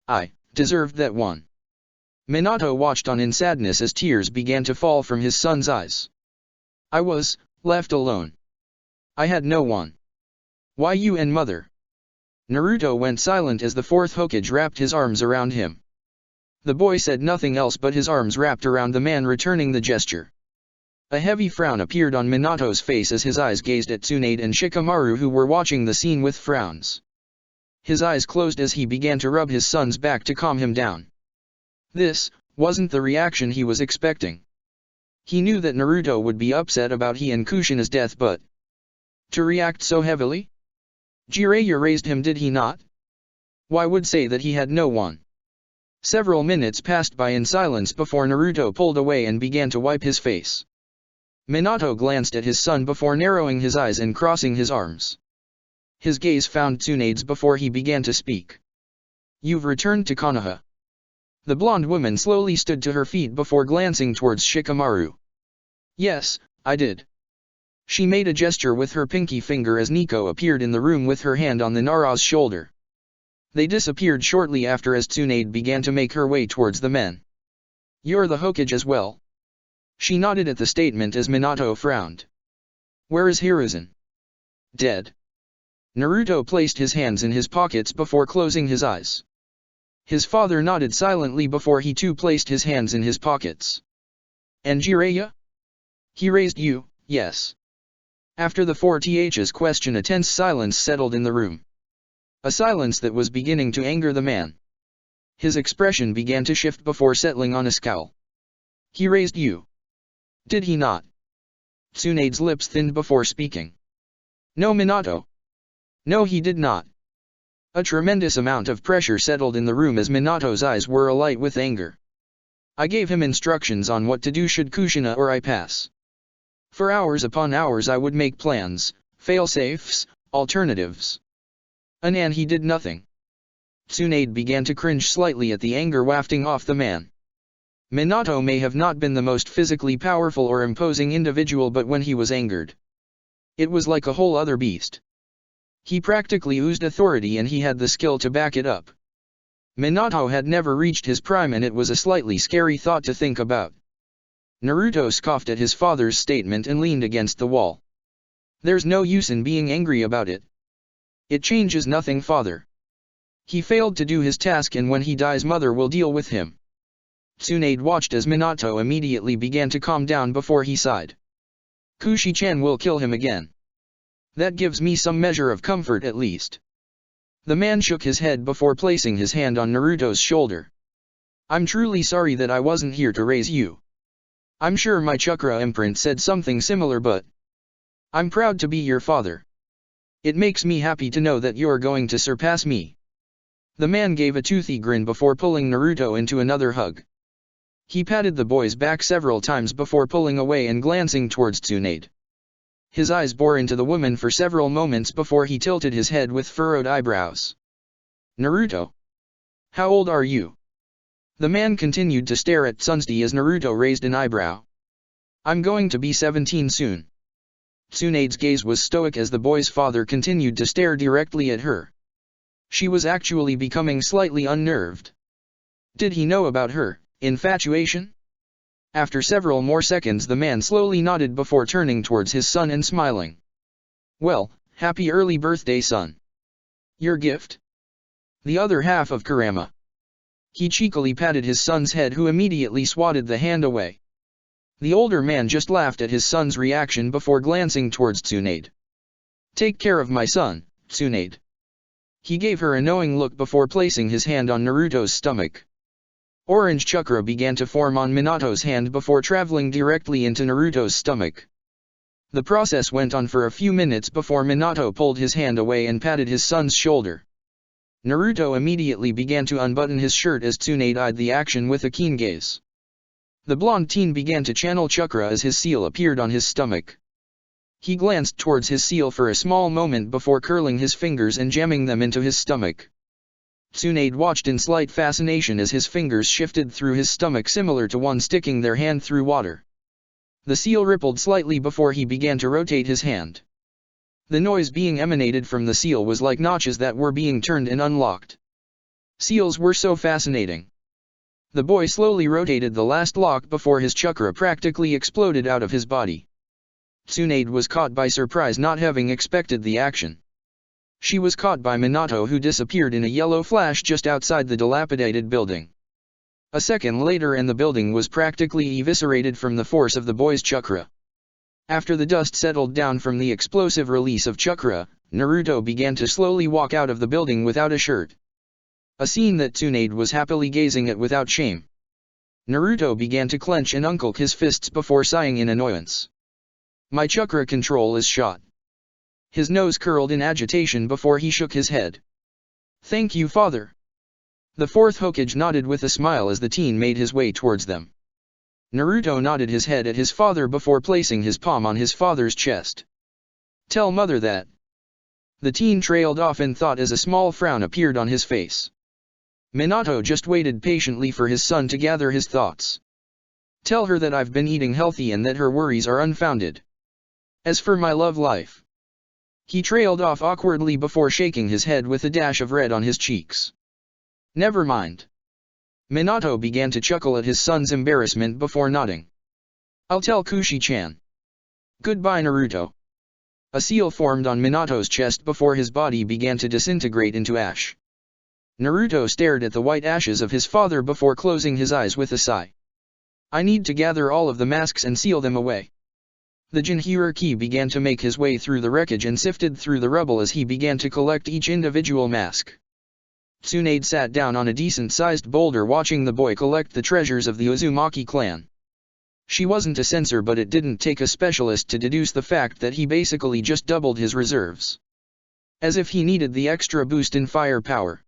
I deserved that one. Minato watched on in sadness as tears began to fall from his son's eyes. I was left alone. I had no one. Why you and mother? Naruto went silent as the fourth Hokage wrapped his arms around him. The boy said nothing else, but his arms wrapped around the man, returning the gesture. A heavy frown appeared on Minato's face as his eyes gazed at Tsunade and Shikamaru, who were watching the scene with frowns. His eyes closed as he began to rub his son's back to calm him down. This wasn't the reaction he was expecting. He knew that Naruto would be upset about he and Kushina's death, but to react so heavily? Jiraiya raised him, did he not? Why would say that he had no one? Several minutes passed by in silence before Naruto pulled away and began to wipe his face. Minato glanced at his son before narrowing his eyes and crossing his arms. His gaze found Tsunade's before he began to speak. You've returned to Konoha. The blonde woman slowly stood to her feet before glancing towards Shikamaru. Yes, I did. She made a gesture with her pinky finger as Nico appeared in the room with her hand on the Nara's shoulder. They disappeared shortly after as Tsunade began to make her way towards the men. You're the Hokage as well? She nodded at the statement as Minato frowned. Where is Hiruzen? Dead. Naruto placed his hands in his pockets before closing his eyes. His father nodded silently before he too placed his hands in his pockets. And Jiraiya? He raised you, yes. After the 4th's question, a tense silence settled in the room. A silence that was beginning to anger the man. His expression began to shift before settling on a scowl. He raised you. Did he not? Tsunade's lips thinned before speaking. No, Minato. No, he did not. A tremendous amount of pressure settled in the room as Minato's eyes were alight with anger. I gave him instructions on what to do should Kushina or I pass. For hours upon hours I would make plans, fail-safes, alternatives. And he did nothing. Tsunade began to cringe slightly at the anger wafting off the man. Minato may have not been the most physically powerful or imposing individual, but when he was angered, it was like a whole other beast. He practically oozed authority and he had the skill to back it up. Minato had never reached his prime and it was a slightly scary thought to think about. Naruto scoffed at his father's statement and leaned against the wall. There's no use in being angry about it. It changes nothing, father. He failed to do his task and when he dies mother will deal with him. Tsunade watched as Minato immediately began to calm down before he sighed. Kushi-chan will kill him again. That gives me some measure of comfort at least. The man shook his head before placing his hand on Naruto's shoulder. I'm truly sorry that I wasn't here to raise you. I'm sure my chakra imprint said something similar, but I'm proud to be your father. It makes me happy to know that you're going to surpass me. The man gave a toothy grin before pulling Naruto into another hug. He patted the boy's back several times before pulling away and glancing towards Tsunade. His eyes bore into the woman for several moments before he tilted his head with furrowed eyebrows. Naruto. How old are you? The man continued to stare at Tsunade as Naruto raised an eyebrow. I'm going to be 17 soon. Tsunade's gaze was stoic as the boy's father continued to stare directly at her. She was actually becoming slightly unnerved. Did he know about her infatuation? After several more seconds the man slowly nodded before turning towards his son and smiling. Well, happy early birthday, son. Your gift? The other half of Kurama. He cheekily patted his son's head, who immediately swatted the hand away. The older man just laughed at his son's reaction before glancing towards Tsunade. Take care of my son, Tsunade. He gave her a knowing look before placing his hand on Naruto's stomach. Orange chakra began to form on Minato's hand before traveling directly into Naruto's stomach. The process went on for a few minutes before Minato pulled his hand away and patted his son's shoulder. Naruto immediately began to unbutton his shirt as Tsunade eyed the action with a keen gaze. The blonde teen began to channel chakra as his seal appeared on his stomach. He glanced towards his seal for a small moment before curling his fingers and jamming them into his stomach. Tsunade watched in slight fascination as his fingers shifted through his stomach, similar to one sticking their hand through water. The seal rippled slightly before he began to rotate his hand. The noise being emanated from the seal was like notches that were being turned and unlocked. Seals were so fascinating. The boy slowly rotated the last lock before his chakra practically exploded out of his body. Tsunade was caught by surprise, not having expected the action. She was caught by Minato, who disappeared in a yellow flash just outside the dilapidated building. A second later and the building was practically eviscerated from the force of the boy's chakra. After the dust settled down from the explosive release of chakra, Naruto began to slowly walk out of the building without a shirt. A scene that Tsunade was happily gazing at without shame. Naruto began to clench and unclench his fists before sighing in annoyance. My chakra control is shot. His nose curled in agitation before he shook his head. Thank you, father. The fourth Hokage nodded with a smile as the teen made his way towards them. Naruto nodded his head at his father before placing his palm on his father's chest. Tell mother that. The teen trailed off in thought as a small frown appeared on his face. Minato just waited patiently for his son to gather his thoughts. Tell her that I've been eating healthy and that her worries are unfounded. As for my love life. He trailed off awkwardly before shaking his head with a dash of red on his cheeks. Never mind. Minato began to chuckle at his son's embarrassment before nodding. I'll tell Kushi-chan. Goodbye, Naruto. A seal formed on Minato's chest before his body began to disintegrate into ash. Naruto stared at the white ashes of his father before closing his eyes with a sigh. I need to gather all of the masks and seal them away. The Jinhuriki began to make his way through the wreckage and sifted through the rubble as he began to collect each individual mask. Tsunade sat down on a decent-sized boulder watching the boy collect the treasures of the Uzumaki clan. She wasn't a censor, but it didn't take a specialist to deduce the fact that he basically just doubled his reserves. As if he needed the extra boost in firepower.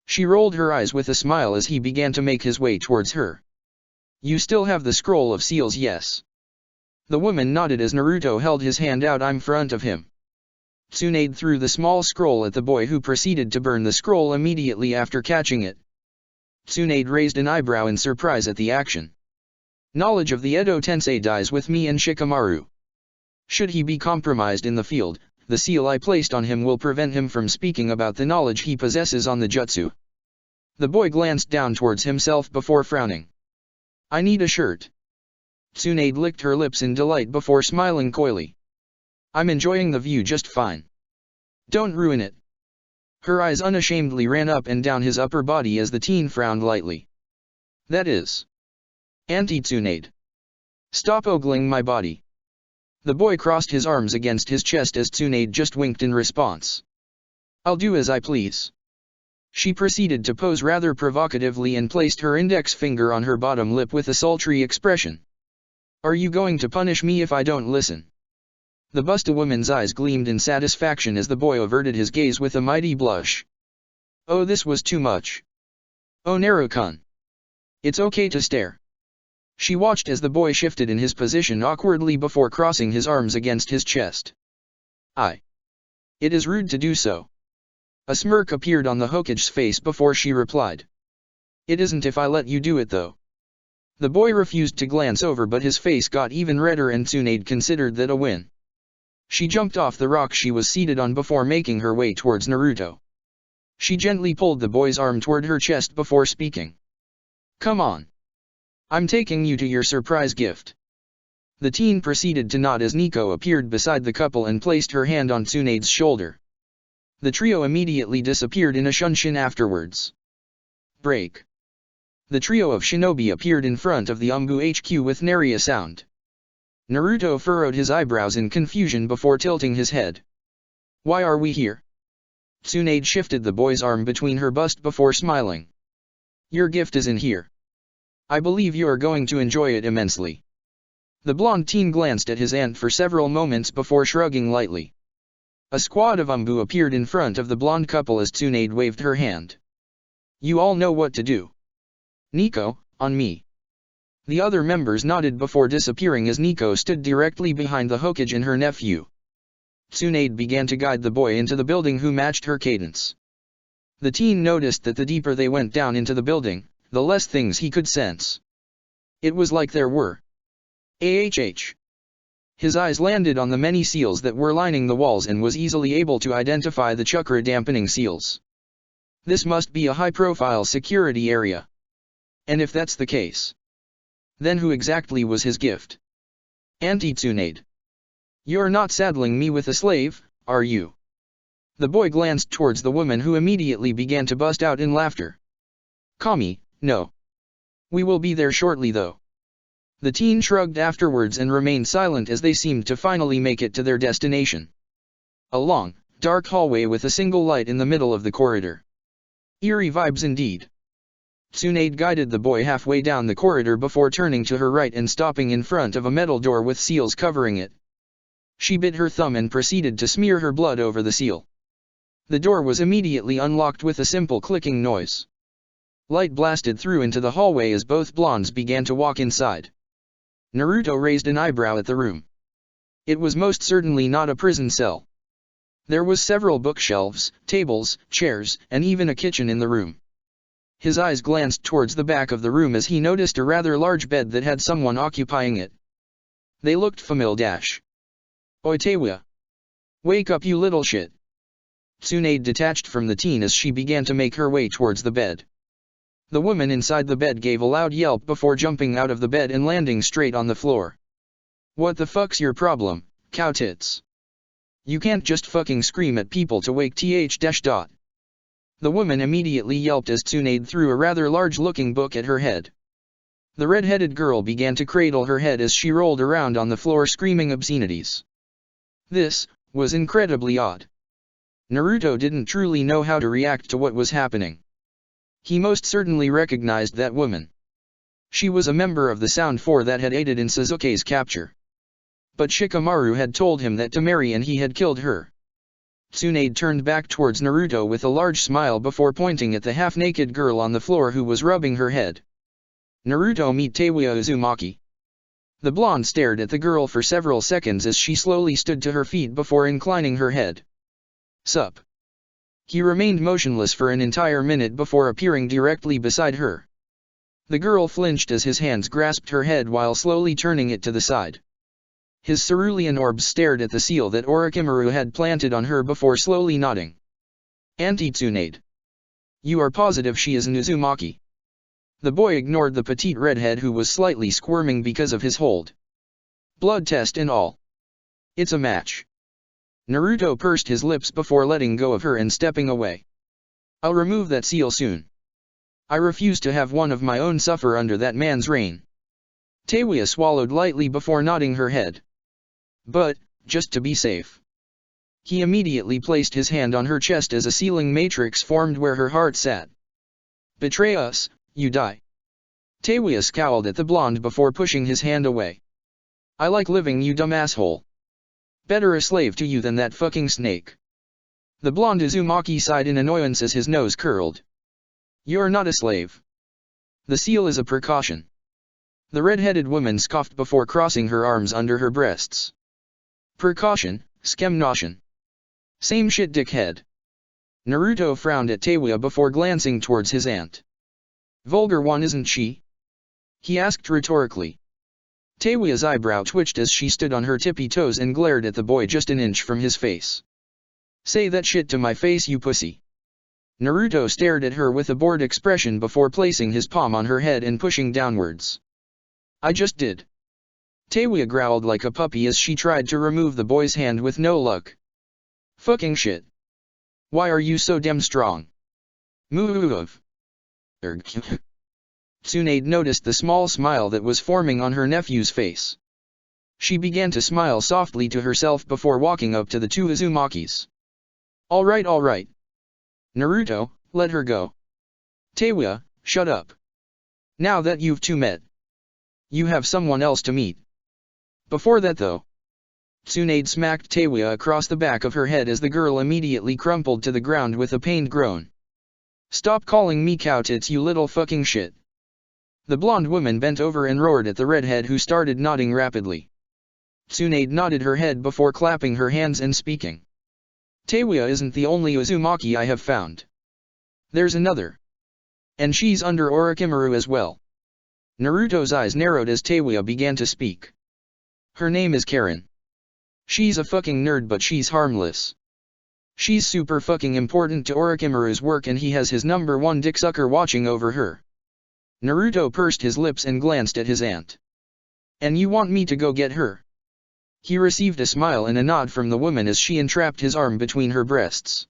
She rolled her eyes with a smile as he began to make his way towards her. You still have the scroll of seals, yes? The woman nodded as Naruto held his hand out in front of him. Tsunade threw the small scroll at the boy, who proceeded to burn the scroll immediately after catching it. Tsunade raised an eyebrow in surprise at the action. Knowledge of the Edo Tensei dies with me and Shikamaru. Should he be compromised in the field, the seal I placed on him will prevent him from speaking about the knowledge he possesses on the jutsu. The boy glanced down towards himself before frowning. I need a shirt. Tsunade licked her lips in delight before smiling coyly. I'm enjoying the view just fine. Don't ruin it. Her eyes unashamedly ran up and down his upper body as the teen frowned lightly. That is. Auntie Tsunade. Stop ogling my body. The boy crossed his arms against his chest as Tsunade just winked in response. I'll do as I please. She proceeded to pose rather provocatively and placed her index finger on her bottom lip with a sultry expression. Are you going to punish me if I don't listen? The Busta woman's eyes gleamed in satisfaction as the boy averted his gaze with a mighty blush. Oh, this was too much. Oh, Naruto-kun. It's okay to stare. She watched as the boy shifted in his position awkwardly before crossing his arms against his chest. It is rude to do so. A smirk appeared on the Hokage's face before she replied. It isn't if I let you do it though. The boy refused to glance over, but his face got even redder and Tsunade considered that a win. She jumped off the rock she was seated on before making her way towards Naruto. She gently pulled the boy's arm toward her chest before speaking. Come on. I'm taking you to your surprise gift. The teen proceeded to nod as Nico appeared beside the couple and placed her hand on Tsunade's shoulder. The trio immediately disappeared in a shunshin afterwards. Break. The trio of shinobi appeared in front of the Umbu HQ with nary a sound. Naruto furrowed his eyebrows in confusion before tilting his head. Why are we here? Tsunade shifted the boy's arm between her bust before smiling. Your gift is in here. I believe you are going to enjoy it immensely. The blonde teen glanced at his aunt for several moments before shrugging lightly. A squad of Umbu appeared in front of the blonde couple as Tsunade waved her hand. You all know what to do. Nico, on me. The other members nodded before disappearing as Nico stood directly behind the Hokage and her nephew. Tsunade began to guide the boy into the building, who matched her cadence. The teen noticed that the deeper they went down into the building, the less things he could sense. It was like there were AHH. His eyes landed on the many seals that were lining the walls and was easily able to identify the chakra-dampening seals. This must be a high-profile security area. And if that's the case, then who exactly was his gift? Auntie Tsunade. You're not saddling me with a slave, are you? The boy glanced towards the woman, who immediately began to bust out in laughter. Kami, no. We will be there shortly though. The teen shrugged afterwards and remained silent as they seemed to finally make it to their destination. A long, dark hallway with a single light in the middle of the corridor. Eerie vibes indeed. Tsunade guided the boy halfway down the corridor before turning to her right and stopping in front of a metal door with seals covering it. She bit her thumb and proceeded to smear her blood over the seal. The door was immediately unlocked with a simple clicking noise. Light blasted through into the hallway as both blondes began to walk inside. Naruto raised an eyebrow at the room. It was most certainly not a prison cell. There was several bookshelves, tables, chairs, and even a kitchen in the room. His eyes glanced towards the back of the room as he noticed a rather large bed that had someone occupying it. They looked familiar. Oi Teiwa! Wake up, you little shit! Tsunade detached from the teen as she began to make her way towards the bed. The woman inside the bed gave a loud yelp before jumping out of the bed and landing straight on the floor. What the fuck's your problem, cow tits? You can't just fucking scream at people to wake th. The woman immediately yelped as Tsunade threw a rather large-looking book at her head. The red-headed girl began to cradle her head as she rolled around on the floor screaming obscenities. This was incredibly odd. Naruto didn't truly know how to react to what was happening. He most certainly recognized that woman. She was a member of the Sound Four that had aided in Sasuke's capture. But Shikamaru had told him that to marry and he had killed her. Tsunade turned back towards Naruto with a large smile before pointing at the half-naked girl on the floor who was rubbing her head. Naruto, meet Teiwa Uzumaki. The blonde stared at the girl for several seconds as she slowly stood to her feet before inclining her head. Sup? He remained motionless for an entire minute before appearing directly beside her. The girl flinched as his hands grasped her head while slowly turning it to the side. His cerulean orbs stared at the seal that Orochimaru had planted on her before slowly nodding. Auntie Tsunade. You are positive she is an Uzumaki? The boy ignored the petite redhead who was slightly squirming because of his hold. Blood test and all. It's a match. Naruto pursed his lips before letting go of her and stepping away. I'll remove that seal soon. I refuse to have one of my own suffer under that man's reign. Teiwa swallowed lightly before nodding her head. But, just to be safe. He immediately placed his hand on her chest as a sealing matrix formed where her heart sat. Betray us, you die. Teiwa scowled at the blonde before pushing his hand away. I like living, you dumb asshole. Better a slave to you than that fucking snake. The blonde Uzumaki sighed in annoyance as his nose curled. You're not a slave. The seal is a precaution. The red-headed woman scoffed before crossing her arms under her breasts. Precaution, skemnoshin. Same shit, dickhead. Naruto frowned at Teiwa before glancing towards his aunt. Vulgar one, isn't she? He asked rhetorically. Teiwa's eyebrow twitched as she stood on her tippy toes and glared at the boy just an inch from his face. Say that shit to my face, you pussy. Naruto stared at her with a bored expression before placing his palm on her head and pushing downwards. I just did. Teiwa growled like a puppy as she tried to remove the boy's hand with no luck. Fucking shit. Why are you so damn strong? Move. Tsunade noticed the small smile that was forming on her nephew's face. She began to smile softly to herself before walking up to the two Uzumakis. Alright. Naruto, let her go. Teiwa, shut up. Now that you've two met, you have someone else to meet. Before that though. Tsunade smacked Teiwa across the back of her head as the girl immediately crumpled to the ground with a pained groan. Stop calling me cow tits, you little fucking shit. The blonde woman bent over and roared at the redhead who started nodding rapidly. Tsunade nodded her head before clapping her hands and speaking. Teiwa isn't the only Uzumaki I have found. There's another. And she's under Orochimaru as well. Naruto's eyes narrowed as Teiwa began to speak. Her name is Karen. She's a fucking nerd, but she's harmless. She's super fucking important to Orochimaru's work and he has his #1 dicksucker watching over her. Naruto pursed his lips and glanced at his aunt. And you want me to go get her? He received a smile and a nod from the woman as she entrapped his arm between her breasts.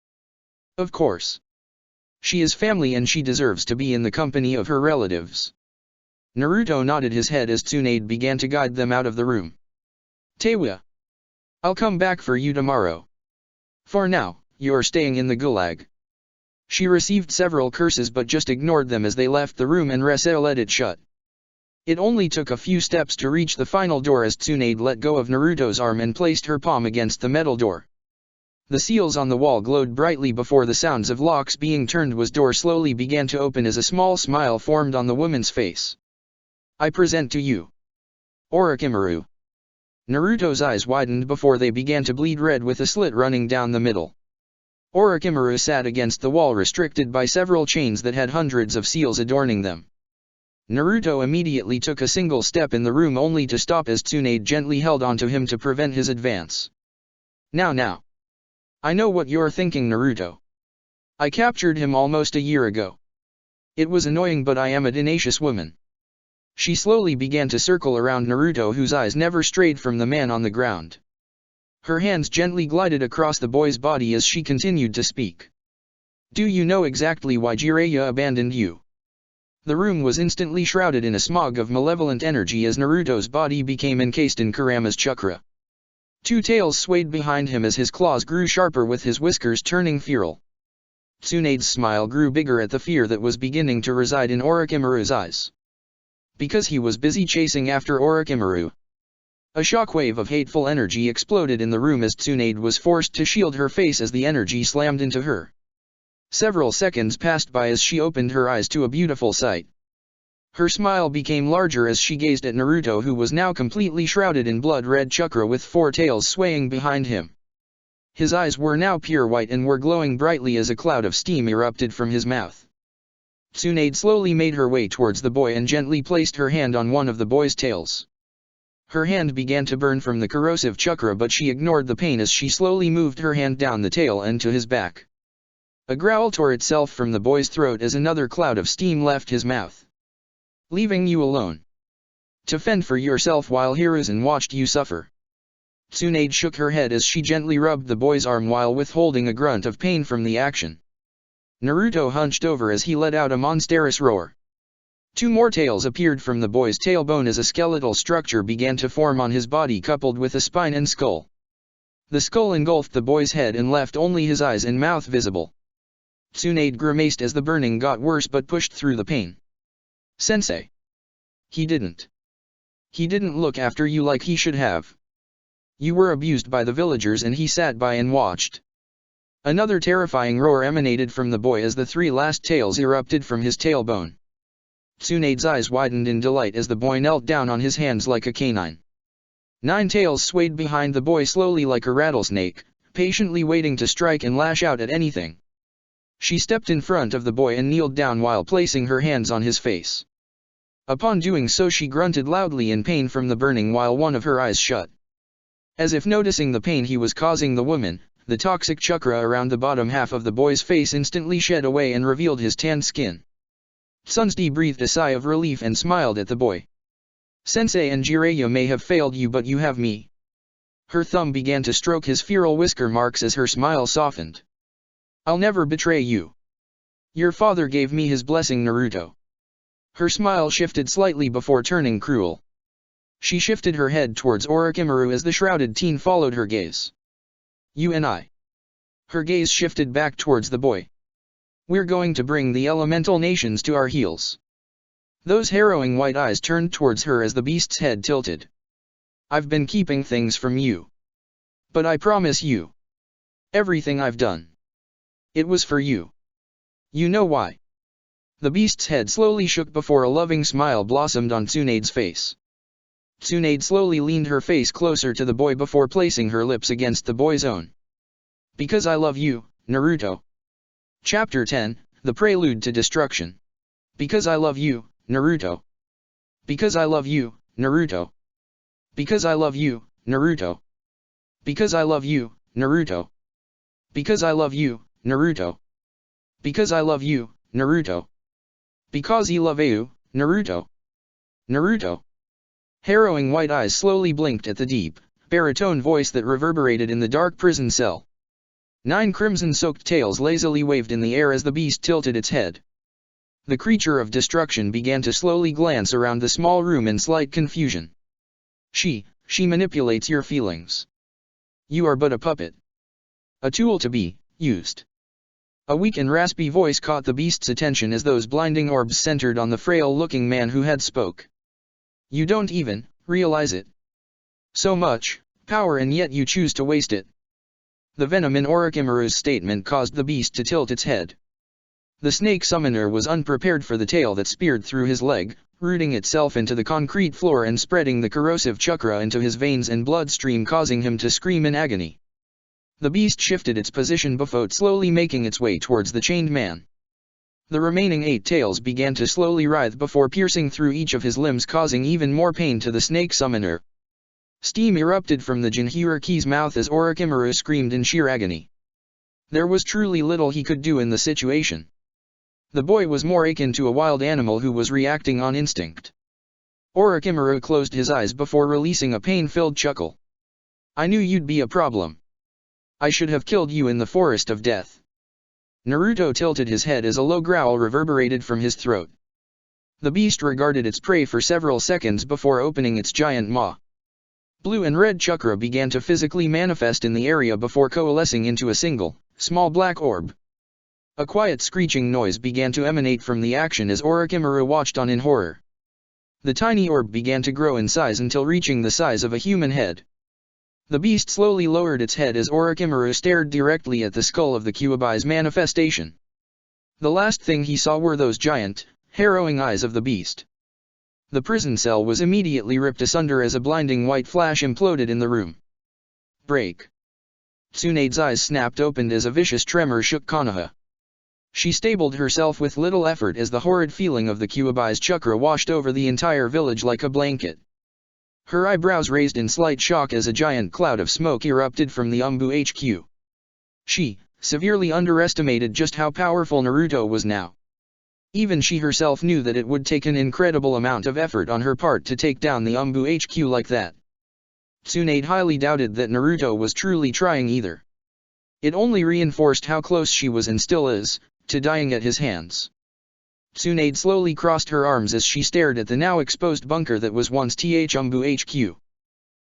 Of course. She is family and she deserves to be in the company of her relatives. Naruto nodded his head as Tsunade began to guide them out of the room. Tewa. I'll come back for you tomorrow. For now, you're staying in the gulag. She received several curses but just ignored them as they left the room and Resa let it shut. It only took a few steps to reach the final door as Tsunade let go of Naruto's arm and placed her palm against the metal door. The seals on the wall glowed brightly before the sounds of locks being turned as door slowly began to open as a small smile formed on the woman's face. I present to you Orochimaru. Naruto's eyes widened before they began to bleed red with a slit running down the middle. Orochimaru sat against the wall restricted by several chains that had hundreds of seals adorning them. Naruto immediately took a single step in the room only to stop as Tsunade gently held onto him to prevent his advance. Now. I know what you're thinking, Naruto. I captured him almost a year ago. It was annoying, but I am a tenacious woman. She slowly began to circle around Naruto, whose eyes never strayed from the man on the ground. Her hands gently glided across the boy's body as she continued to speak. Do you know exactly why Jiraiya abandoned you? The room was instantly shrouded in a smog of malevolent energy as Naruto's body became encased in Kurama's chakra. Two tails swayed behind him as his claws grew sharper with his whiskers turning feral. Tsunade's smile grew bigger at the fear that was beginning to reside in Orochimaru's eyes. Because he was busy chasing after Orochimaru. A shockwave of hateful energy exploded in the room as Tsunade was forced to shield her face as the energy slammed into her. Several seconds passed by as she opened her eyes to a beautiful sight. Her smile became larger as she gazed at Naruto, who was now completely shrouded in blood-red chakra with four tails swaying behind him. His eyes were now pure white and were glowing brightly as a cloud of steam erupted from his mouth. Tsunade slowly made her way towards the boy and gently placed her hand on one of the boy's tails. Her hand began to burn from the corrosive chakra, but she ignored the pain as she slowly moved her hand down the tail and to his back. A growl tore itself from the boy's throat as another cloud of steam left his mouth. Leaving you alone to fend for yourself while Hiruzen watched you suffer. Tsunade shook her head as she gently rubbed the boy's arm while withholding a grunt of pain from the action. Naruto hunched over as he let out a monstrous roar. Two more tails appeared from the boy's tailbone as a skeletal structure began to form on his body, coupled with a spine and skull. The skull engulfed the boy's head and left only his eyes and mouth visible. Tsunade grimaced as the burning got worse but pushed through the pain. Sensei. He didn't look after you like he should have. You were abused by the villagers and he sat by and watched. Another terrifying roar emanated from the boy as the three last tails erupted from his tailbone. Tsunade's eyes widened in delight as the boy knelt down on his hands like a canine. 9 tails swayed behind the boy slowly like a rattlesnake, patiently waiting to strike and lash out at anything. She stepped in front of the boy and kneeled down while placing her hands on his face. Upon doing so, she grunted loudly in pain from the burning while one of her eyes shut. As if noticing the pain he was causing the woman, the toxic chakra around the bottom half of the boy's face instantly shed away and revealed his tanned skin. Tsunade breathed a sigh of relief and smiled at the boy. Sensei and Jiraiya may have failed you, but you have me. Her thumb began to stroke his feral whisker marks as her smile softened. I'll never betray you. Your father gave me his blessing, Naruto. Her smile shifted slightly before turning cruel. She shifted her head towards Orochimaru as the shrouded teen followed her gaze. You and I. Her gaze shifted back towards the boy. We're going to bring the elemental nations to our heels. Those harrowing white eyes turned towards her as the beast's head tilted. I've been keeping things from you. But I promise you. Everything I've done. It was for you. You know why? The beast's head slowly shook before a loving smile blossomed on Tsunade's face. Tsunade slowly leaned her face closer to the boy before placing her lips against the boy's own. Because I love you, Naruto. Chapter 10, The Prelude to Destruction. Because I love you, Naruto. Because I love you, Naruto. Because I love you, Naruto. Because I love you, Naruto. Because I love you, Naruto. Because I love you, Naruto. Because I love you, Naruto. Naruto. Harrowing white eyes slowly blinked at the deep, baritone voice that reverberated in the dark prison cell. 9 crimson-soaked tails lazily waved in the air as the beast tilted its head. The creature of destruction began to slowly glance around the small room in slight confusion. She manipulates your feelings. You are but a puppet. A tool to be used. A weak and raspy voice caught the beast's attention as those blinding orbs centered on the frail-looking man who had spoke. You don't even realize it. So much power, and yet you choose to waste it. The venom in Orochimaru's statement caused the beast to tilt its head. The snake summoner was unprepared for the tail that speared through his leg, rooting itself into the concrete floor and spreading the corrosive chakra into his veins and bloodstream, causing him to scream in agony. The beast shifted its position before slowly making its way towards the chained man. The remaining 8 tails began to slowly writhe before piercing through each of his limbs, causing even more pain to the snake summoner. Steam erupted from the Jinhiraki's mouth as Orochimaru screamed in sheer agony. There was truly little he could do in the situation. The boy was more akin to a wild animal who was reacting on instinct. Orochimaru closed his eyes before releasing a pain-filled chuckle. I knew you'd be a problem. I should have killed you in the forest of death. Naruto tilted his head as a low growl reverberated from his throat. The beast regarded its prey for several seconds before opening its giant maw. Blue and red chakra began to physically manifest in the area before coalescing into a single, small black orb. A quiet screeching noise began to emanate from the action as Orochimaru watched on in horror. The tiny orb began to grow in size until reaching the size of a human head. The beast slowly lowered its head as Orochimaru stared directly at the skull of the Kyuubi's manifestation. The last thing he saw were those giant, harrowing eyes of the beast. The prison cell was immediately ripped asunder as a blinding white flash imploded in the room. Break. Tsunade's eyes snapped open as a vicious tremor shook Konoha. She stabilized herself with little effort as the horrid feeling of the Kyuubi's chakra washed over the entire village like a blanket. Her eyebrows raised in slight shock as a giant cloud of smoke erupted from the Umbu HQ. She severely underestimated just how powerful Naruto was now. Even she herself knew that it would take an incredible amount of effort on her part to take down the Umbu HQ like that. Tsunade highly doubted that Naruto was truly trying either. It only reinforced how close she was and still is, to dying at his hands. Tsunade slowly crossed her arms as she stared at the now exposed bunker that was once Umbu HQ.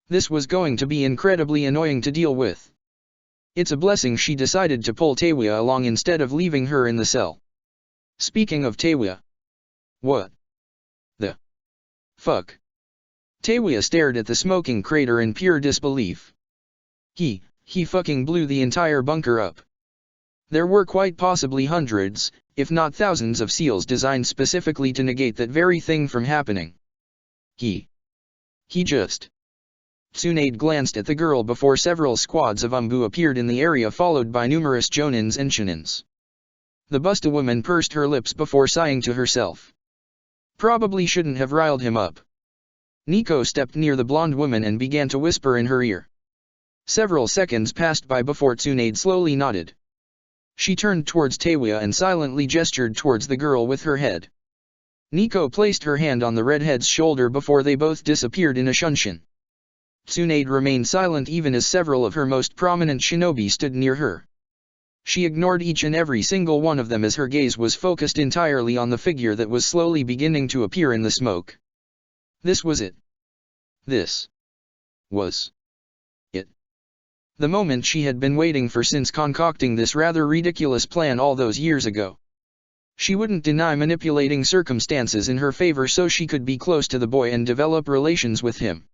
This was going to be incredibly annoying to deal with. It's a blessing she decided to pull Teiwa along instead of leaving her in the cell. Speaking of Teiwa. What the fuck? Teiwa stared at the smoking crater in pure disbelief. He fucking blew the entire bunker up. There were quite possibly hundreds, if not thousands of seals designed specifically to negate that very thing from happening. He just... Tsunade glanced at the girl before several squads of Umbu appeared in the area, followed by numerous Jonins and Shinins. The Busta woman pursed her lips before sighing to herself. Probably shouldn't have riled him up. Nico stepped near the blonde woman and began to whisper in her ear. Several seconds passed by before Tsunade slowly nodded. She turned towards Teiwa and silently gestured towards the girl with her head. Nico placed her hand on the redhead's shoulder before they both disappeared in a shunshin. Tsunade remained silent even as several of her most prominent shinobi stood near her. She ignored each and every single one of them as her gaze was focused entirely on the figure that was slowly beginning to appear in the smoke. This was it. This was it. The moment she had been waiting for since concocting this rather ridiculous plan all those years ago. She wouldn't deny manipulating circumstances in her favor so she could be close to the boy and develop relations with him.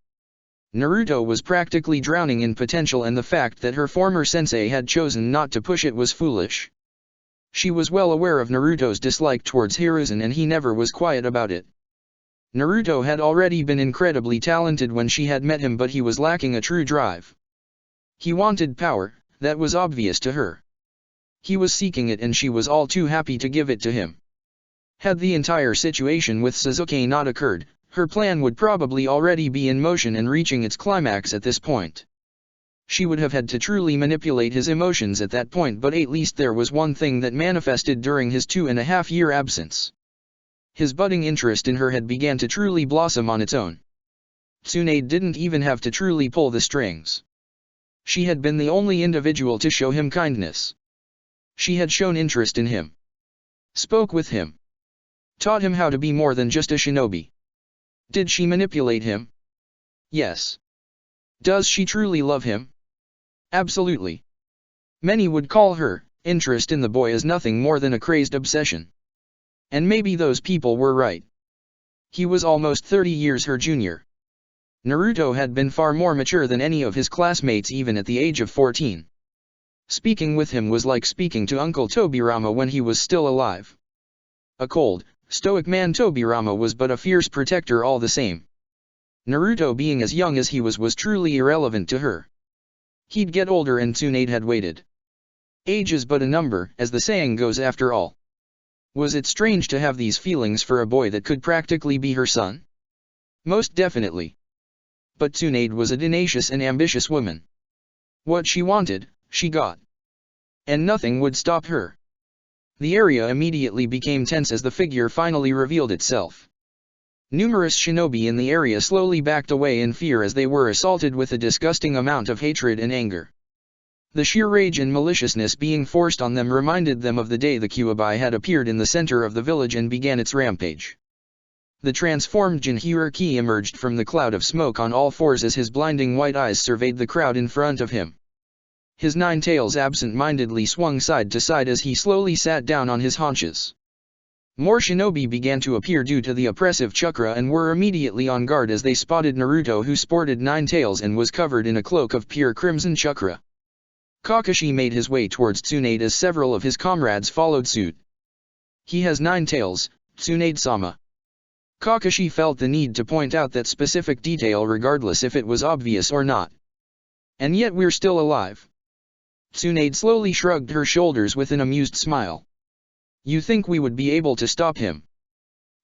Naruto was practically drowning in potential, and the fact that her former sensei had chosen not to push it was foolish. She was well aware of Naruto's dislike towards Hiruzen, and he never was quiet about it. Naruto had already been incredibly talented when she had met him, but he was lacking a true drive. He wanted power, that was obvious to her. He was seeking it and she was all too happy to give it to him. Had the entire situation with Sasuke not occurred, her plan would probably already be in motion and reaching its climax at this point. She would have had to truly manipulate his emotions at that point, but at least there was one thing that manifested during his 2.5-year absence. His budding interest in her had began to truly blossom on its own. Tsunade didn't even have to truly pull the strings. She had been the only individual to show him kindness. She had shown interest in him. Spoke with him. Taught him how to be more than just a shinobi. Did she manipulate him? Yes. Does she truly love him? Absolutely. Many would call her interest in the boy as nothing more than a crazed obsession. And maybe those people were right. He was almost 30 years her junior. Naruto had been far more mature than any of his classmates even at the age of 14. Speaking with him was like speaking to Uncle Tobirama when he was still alive. A cold, stoic man, Tobirama was but a fierce protector all the same. Naruto being as young as he was truly irrelevant to her. He'd get older and Tsunade had waited. Age is but a number, as the saying goes after all. Was it strange to have these feelings for a boy that could practically be her son? Most definitely. But Tsunade was a tenacious and ambitious woman. What she wanted, she got. And nothing would stop her. The area immediately became tense as the figure finally revealed itself. Numerous shinobi in the area slowly backed away in fear as they were assaulted with a disgusting amount of hatred and anger. The sheer rage and maliciousness being forced on them reminded them of the day the Kyuubi had appeared in the center of the village and began its rampage. The transformed Jinchuriki emerged from the cloud of smoke on all fours as his blinding white eyes surveyed the crowd in front of him. His 9 tails absent-mindedly swung side to side as he slowly sat down on his haunches. More shinobi began to appear due to the oppressive chakra and were immediately on guard as they spotted Naruto, who sported 9 tails and was covered in a cloak of pure crimson chakra. Kakashi made his way towards Tsunade as several of his comrades followed suit. He has 9 tails, Tsunade-sama. Kakashi felt the need to point out that specific detail regardless if it was obvious or not. And yet we're still alive. Tsunade slowly shrugged her shoulders with an amused smile. You think we would be able to stop him?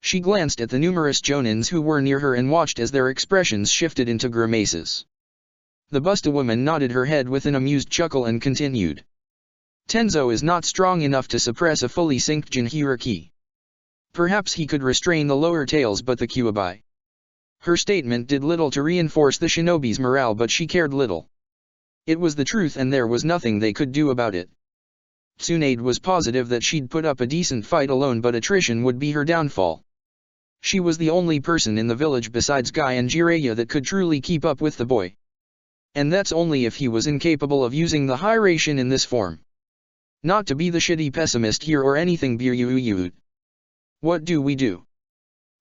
She glanced at the numerous jonins who were near her and watched as their expressions shifted into grimaces. The Busta woman nodded her head with an amused chuckle and continued. Tenzo is not strong enough to suppress a fully synced Jinchuriki. Perhaps he could restrain the lower tails, but the Kyuubi. Her statement did little to reinforce the shinobi's morale, but she cared little. It was the truth and there was nothing they could do about it. Tsunade was positive that she'd put up a decent fight alone, but attrition would be her downfall. She was the only person in the village besides Guy and Jiraiya that could truly keep up with the boy. And that's only if he was incapable of using the Hiraishin in this form. Not to be the shitty pessimist here or anything, Biryu. What do we do?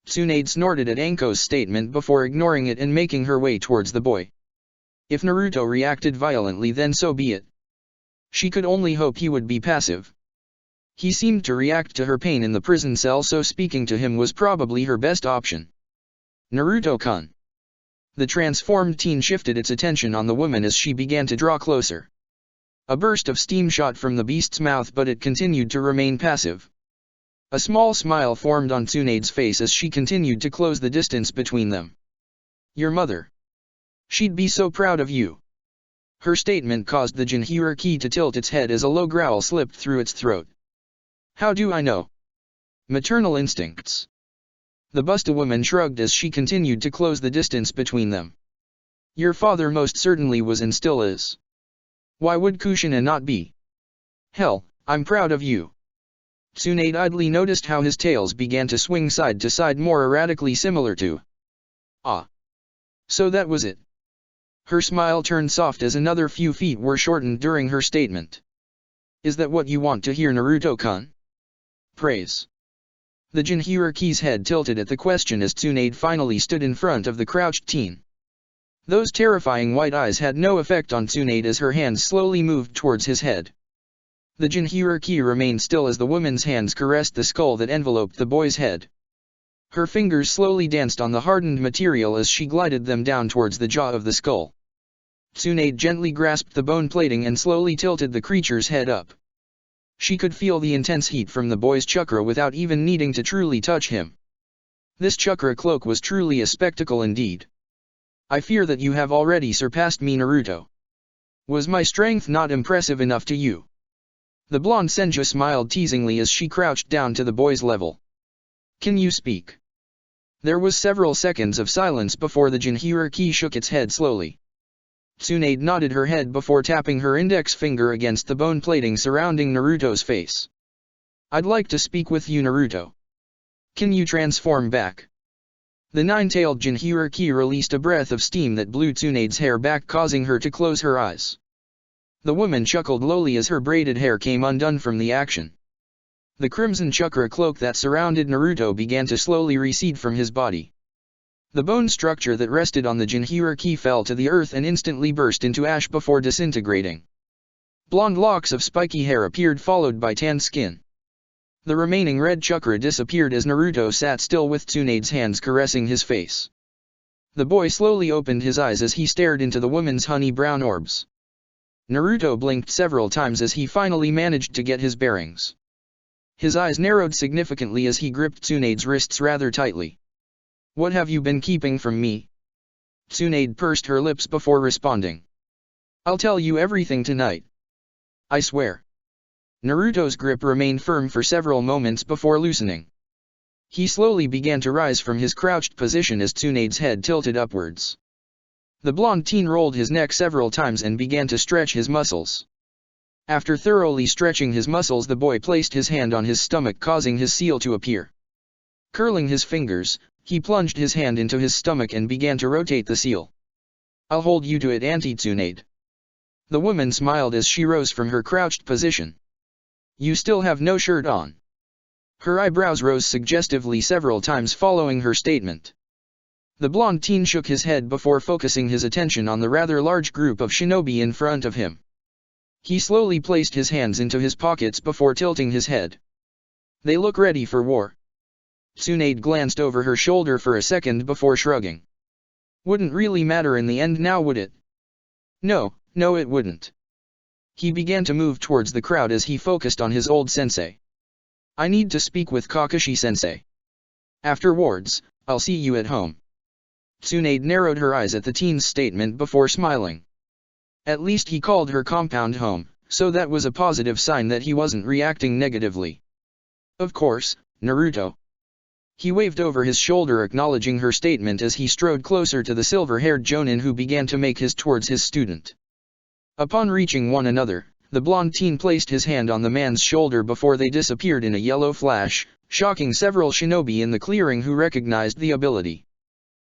Tsunade snorted at Anko's statement before ignoring it and making her way towards the boy. If Naruto reacted violently, then so be it. She could only hope he would be passive. He seemed to react to her pain in the prison cell, so speaking to him was probably her best option. Naruto-kun. The transformed teen shifted its attention on the woman as she began to draw closer. A burst of steam shot from the beast's mouth, but it continued to remain passive. A small smile formed on Tsunade's face as she continued to close the distance between them. Your mother. She'd be so proud of you. Her statement caused the Jinchuriki to tilt its head as a low growl slipped through its throat. How do I know? Maternal instincts. The Busta woman shrugged as she continued to close the distance between them. Your father most certainly was and still is. Why would Kushina not be? Hell, I'm proud of you. Tsunade idly noticed how his tails began to swing side to side more erratically, similar to. Ah. So that was it. Her smile turned soft as another few feet were shortened during her statement. Is that what you want to hear, Naruto-kun? Praise. The Jinchuriki's head tilted at the question as Tsunade finally stood in front of the crouched teen. Those terrifying white eyes had no effect on Tsunade as her hands slowly moved towards his head. The Jinchuriki remained still as the woman's hands caressed the skull that enveloped the boy's head. Her fingers slowly danced on the hardened material as she glided them down towards the jaw of the skull. Tsunade gently grasped the bone plating and slowly tilted the creature's head up. She could feel the intense heat from the boy's chakra without even needing to truly touch him. This chakra cloak was truly a spectacle indeed. I fear that you have already surpassed me, Naruto. Was my strength not impressive enough to you? The blonde Senju smiled teasingly as she crouched down to the boy's level. Can you speak? There was several seconds of silence before the Jinchuriki shook its head slowly. Tsunade nodded her head before tapping her index finger against the bone plating surrounding Naruto's face. I'd like to speak with you, Naruto. Can you transform back? The nine-tailed Jinhyuriki released a breath of steam that blew Tsunade's hair back, causing her to close her eyes. The woman chuckled lowly as her braided hair came undone from the action. The crimson chakra cloak that surrounded Naruto began to slowly recede from his body. The bone structure that rested on the Jinhyuriki fell to the earth and instantly burst into ash before disintegrating. Blonde locks of spiky hair appeared, followed by tanned skin. The remaining red chakra disappeared as Naruto sat still with Tsunade's hands caressing his face. The boy slowly opened his eyes as he stared into the woman's honey-brown orbs. Naruto blinked several times as he finally managed to get his bearings. His eyes narrowed significantly as he gripped Tsunade's wrists rather tightly. "What have you been keeping from me?" Tsunade pursed her lips before responding. "I'll tell you everything tonight. I swear." Naruto's grip remained firm for several moments before loosening. He slowly began to rise from his crouched position as Tsunade's head tilted upwards. The blonde teen rolled his neck several times and began to stretch his muscles. After thoroughly stretching his muscles, the boy placed his hand on his stomach, causing his seal to appear. Curling his fingers, he plunged his hand into his stomach and began to rotate the seal. "I'll hold you to it, Auntie Tsunade." The woman smiled as she rose from her crouched position. "You still have no shirt on." Her eyebrows rose suggestively several times following her statement. The blonde teen shook his head before focusing his attention on the rather large group of shinobi in front of him. He slowly placed his hands into his pockets before tilting his head. "They look ready for war." Tsunade glanced over her shoulder for a second before shrugging. "Wouldn't really matter in the end now, would it?" No, it wouldn't." He began to move towards the crowd as he focused on his old sensei. "I need to speak with Kakashi-sensei. Afterwards, I'll see you at home." Tsunade narrowed her eyes at the teen's statement before smiling. At least he called her compound home, so that was a positive sign that he wasn't reacting negatively. "Of course, Naruto." He waved over his shoulder acknowledging her statement as he strode closer to the silver-haired Jonin who began to make his towards his student. Upon reaching one another, the blonde teen placed his hand on the man's shoulder before they disappeared in a yellow flash, shocking several shinobi in the clearing who recognized the ability.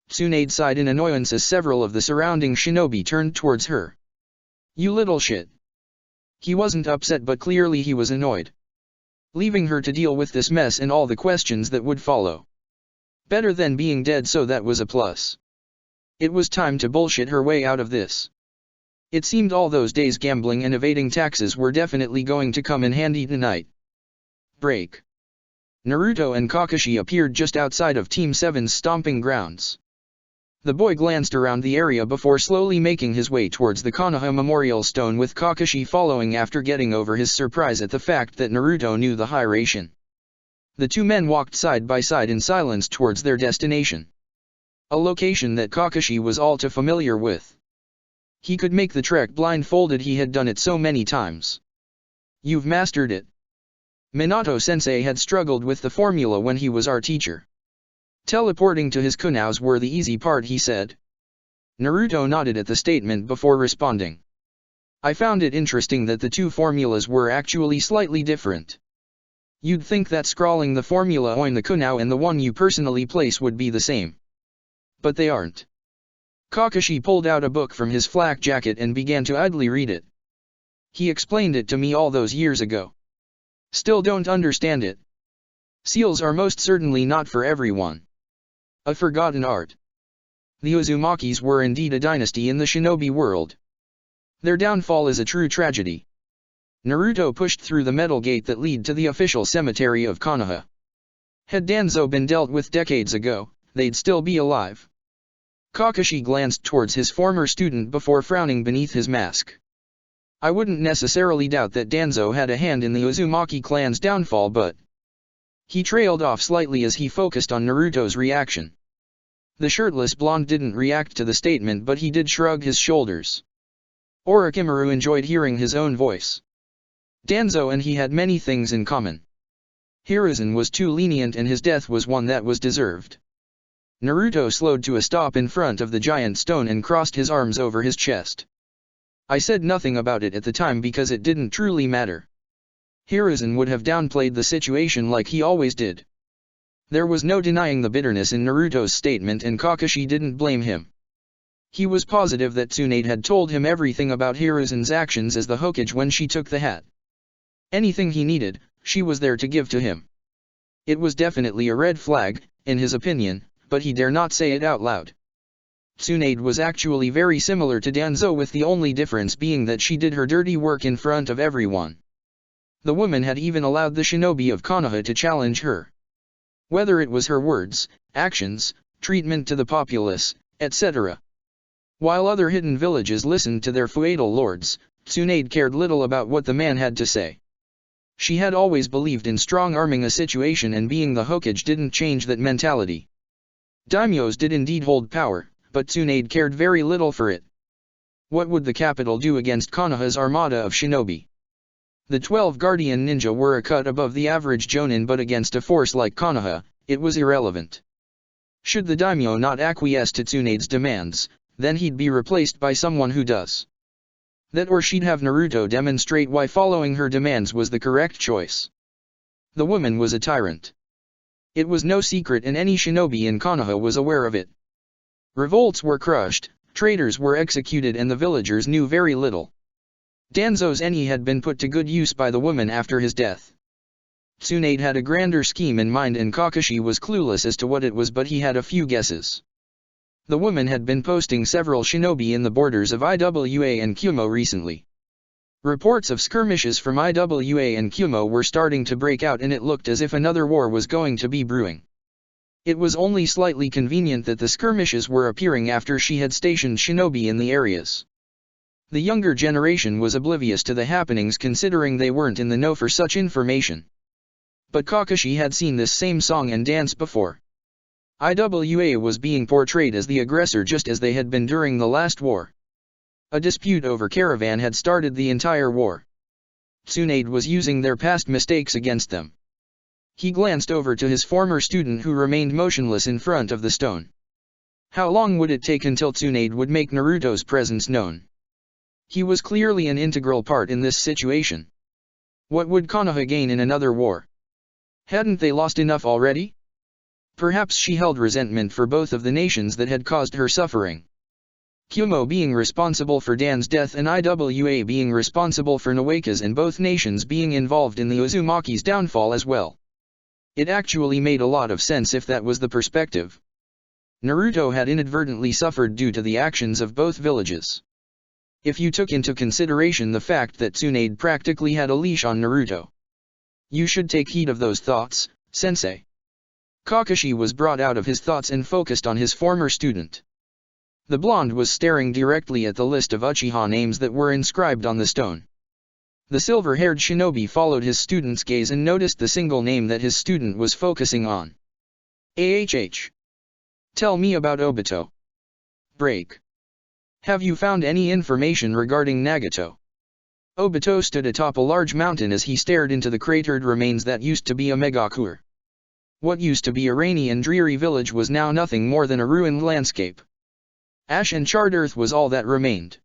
Tsunade sighed in annoyance as several of the surrounding shinobi turned towards her. "You little shit." He wasn't upset, but clearly he was annoyed. Leaving her to deal with this mess and all the questions that would follow. Better than being dead, so that was a plus. It was time to bullshit her way out of this. It seemed all those days gambling and evading taxes were definitely going to come in handy tonight. Break. Naruto and Kakashi appeared just outside of Team 7's stomping grounds. The boy glanced around the area before slowly making his way towards the Konoha Memorial Stone, with Kakashi following after getting over his surprise at the fact that Naruto knew the Hiraishin. The two men walked side by side in silence towards their destination. A location that Kakashi was all too familiar with. He could make the trek blindfolded, he had done it so many times. "You've mastered it." Minato-sensei had struggled with the formula when he was our teacher. "Teleporting to his kunows were the easy part," he said. Naruto nodded at the statement before responding. "I found it interesting that the two formulas were actually slightly different. You'd think that scrawling the formula on the kunow and the one you personally place would be the same. But they aren't." Kakashi pulled out a book from his flak jacket and began to idly read it. "He explained it to me all those years ago. Still don't understand it. Seals are most certainly not for everyone. A forgotten art. The Uzumakis were indeed a dynasty in the shinobi world. Their downfall is a true tragedy." Naruto pushed through the metal gate that led to the official cemetery of Konoha. Had Danzo been dealt with decades ago, they'd still be alive. Kakashi glanced towards his former student before frowning beneath his mask. "I wouldn't necessarily doubt that Danzo had a hand in the Uzumaki clan's downfall, but..." He trailed off slightly as he focused on Naruto's reaction. The shirtless blonde didn't react to the statement, but he did shrug his shoulders. Orochimaru enjoyed hearing his own voice. Danzo and he had many things in common. Hiruzen was too lenient and his death was one that was deserved. Naruto slowed to a stop in front of the giant stone and crossed his arms over his chest. "I said nothing about it at the time because it didn't truly matter. Hiruzen would have downplayed the situation like he always did. There was no denying the bitterness in Naruto's statement, and Kakashi didn't blame him. He was positive that Tsunade had told him everything about Hiruzen's actions as the Hokage when she took the hat. Anything he needed, she was there to give to him. It was definitely a red flag, in his opinion, but he dare not say it out loud. Tsunade was actually very similar to Danzo, with the only difference being that she did her dirty work in front of everyone. The woman had even allowed the shinobi of Konoha to challenge her. Whether it was her words, actions, treatment to the populace, etc. While other hidden villages listened to their feudal lords, Tsunade cared little about what the man had to say. She had always believed in strong-arming a situation, and being the Hokage didn't change that mentality. Daimyos did indeed hold power, but Tsunade cared very little for it. What would the capital do against Konoha's armada of shinobi? The 12 guardian ninja were a cut above the average jonin, but against a force like Konoha, it was irrelevant. Should the daimyo not acquiesce to Tsunade's demands, then he'd be replaced by someone who does. That, or she'd have Naruto demonstrate why following her demands was the correct choice. The woman was a tyrant. It was no secret, and any shinobi in Konoha was aware of it. Revolts were crushed, traitors were executed, and the villagers knew very little. Danzo's eni had been put to good use by the woman after his death. Tsunade had a grander scheme in mind, and Kakashi was clueless as to what it was, but he had a few guesses. The woman had been posting several shinobi in the borders of Iwa and Kumo recently. Reports of skirmishes from Iwa and Kumo were starting to break out, and it looked as if another war was going to be brewing. It was only slightly convenient that the skirmishes were appearing after she had stationed shinobi in the areas. The younger generation was oblivious to the happenings, considering they weren't in the know for such information. But Kakashi had seen this same song and dance before. Iwa was being portrayed as the aggressor, just as they had been during the last war. A dispute over caravan had started the entire war. Tsunade was using their past mistakes against them. He glanced over to his former student, who remained motionless in front of the stone. How long would it take until Tsunade would make Naruto's presence known? He was clearly an integral part in this situation. What would Konoha gain in another war? Hadn't they lost enough already? Perhaps she held resentment for both of the nations that had caused her suffering. Kumo being responsible for Dan's death, and Iwa being responsible for Nawaka's, and both nations being involved in the Uzumaki's downfall as well. It actually made a lot of sense if that was the perspective. Naruto had inadvertently suffered due to the actions of both villages. If you took into consideration the fact that Tsunade practically had a leash on Naruto. You should take heed of those thoughts, sensei. Kakashi was brought out of his thoughts and focused on his former student. The blonde was staring directly at the list of Uchiha names that were inscribed on the stone. The silver-haired shinobi followed his student's gaze and noticed the single name that his student was focusing on. AHH. Tell me about Obito. Break. Have you found any information regarding Nagato? Obito stood atop a large mountain as he stared into the cratered remains that used to be a Megakure. What used to be a rainy and dreary village was now nothing more than a ruined landscape. Ash and charred earth was all that remained.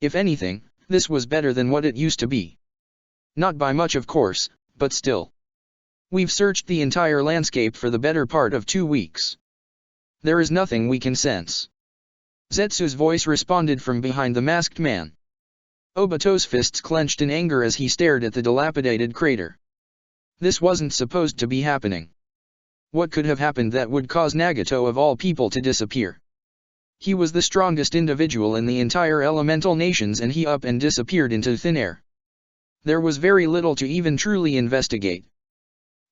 If anything, this was better than what it used to be. Not by much, of course, but still. We've searched the entire landscape for the better part of 2 weeks. There is nothing we can sense. Zetsu's voice responded from behind the masked man. Obito's fists clenched in anger as he stared at the dilapidated crater. This wasn't supposed to be happening. What could have happened that would cause Nagato of all people to disappear? He was the strongest individual in the entire elemental nations, and he up and disappeared into thin air. There was very little to even truly investigate.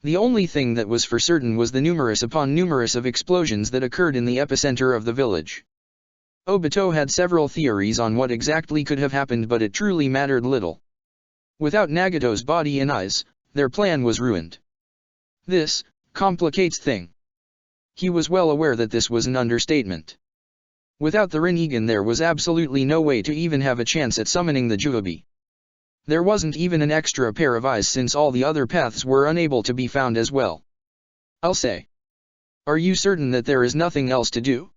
The only thing that was for certain was the numerous upon numerous of explosions that occurred in the epicenter of the village. Obito had several theories on what exactly could have happened, but it truly mattered little. Without Nagato's body and eyes, their plan was ruined. This complicates things. He was well aware that this was an understatement. Without the Rinnegan there was absolutely no way to even have a chance at summoning the Juubi. There wasn't even an extra pair of eyes, since all the other paths were unable to be found as well. I'll say. Are you certain that there is nothing else to do?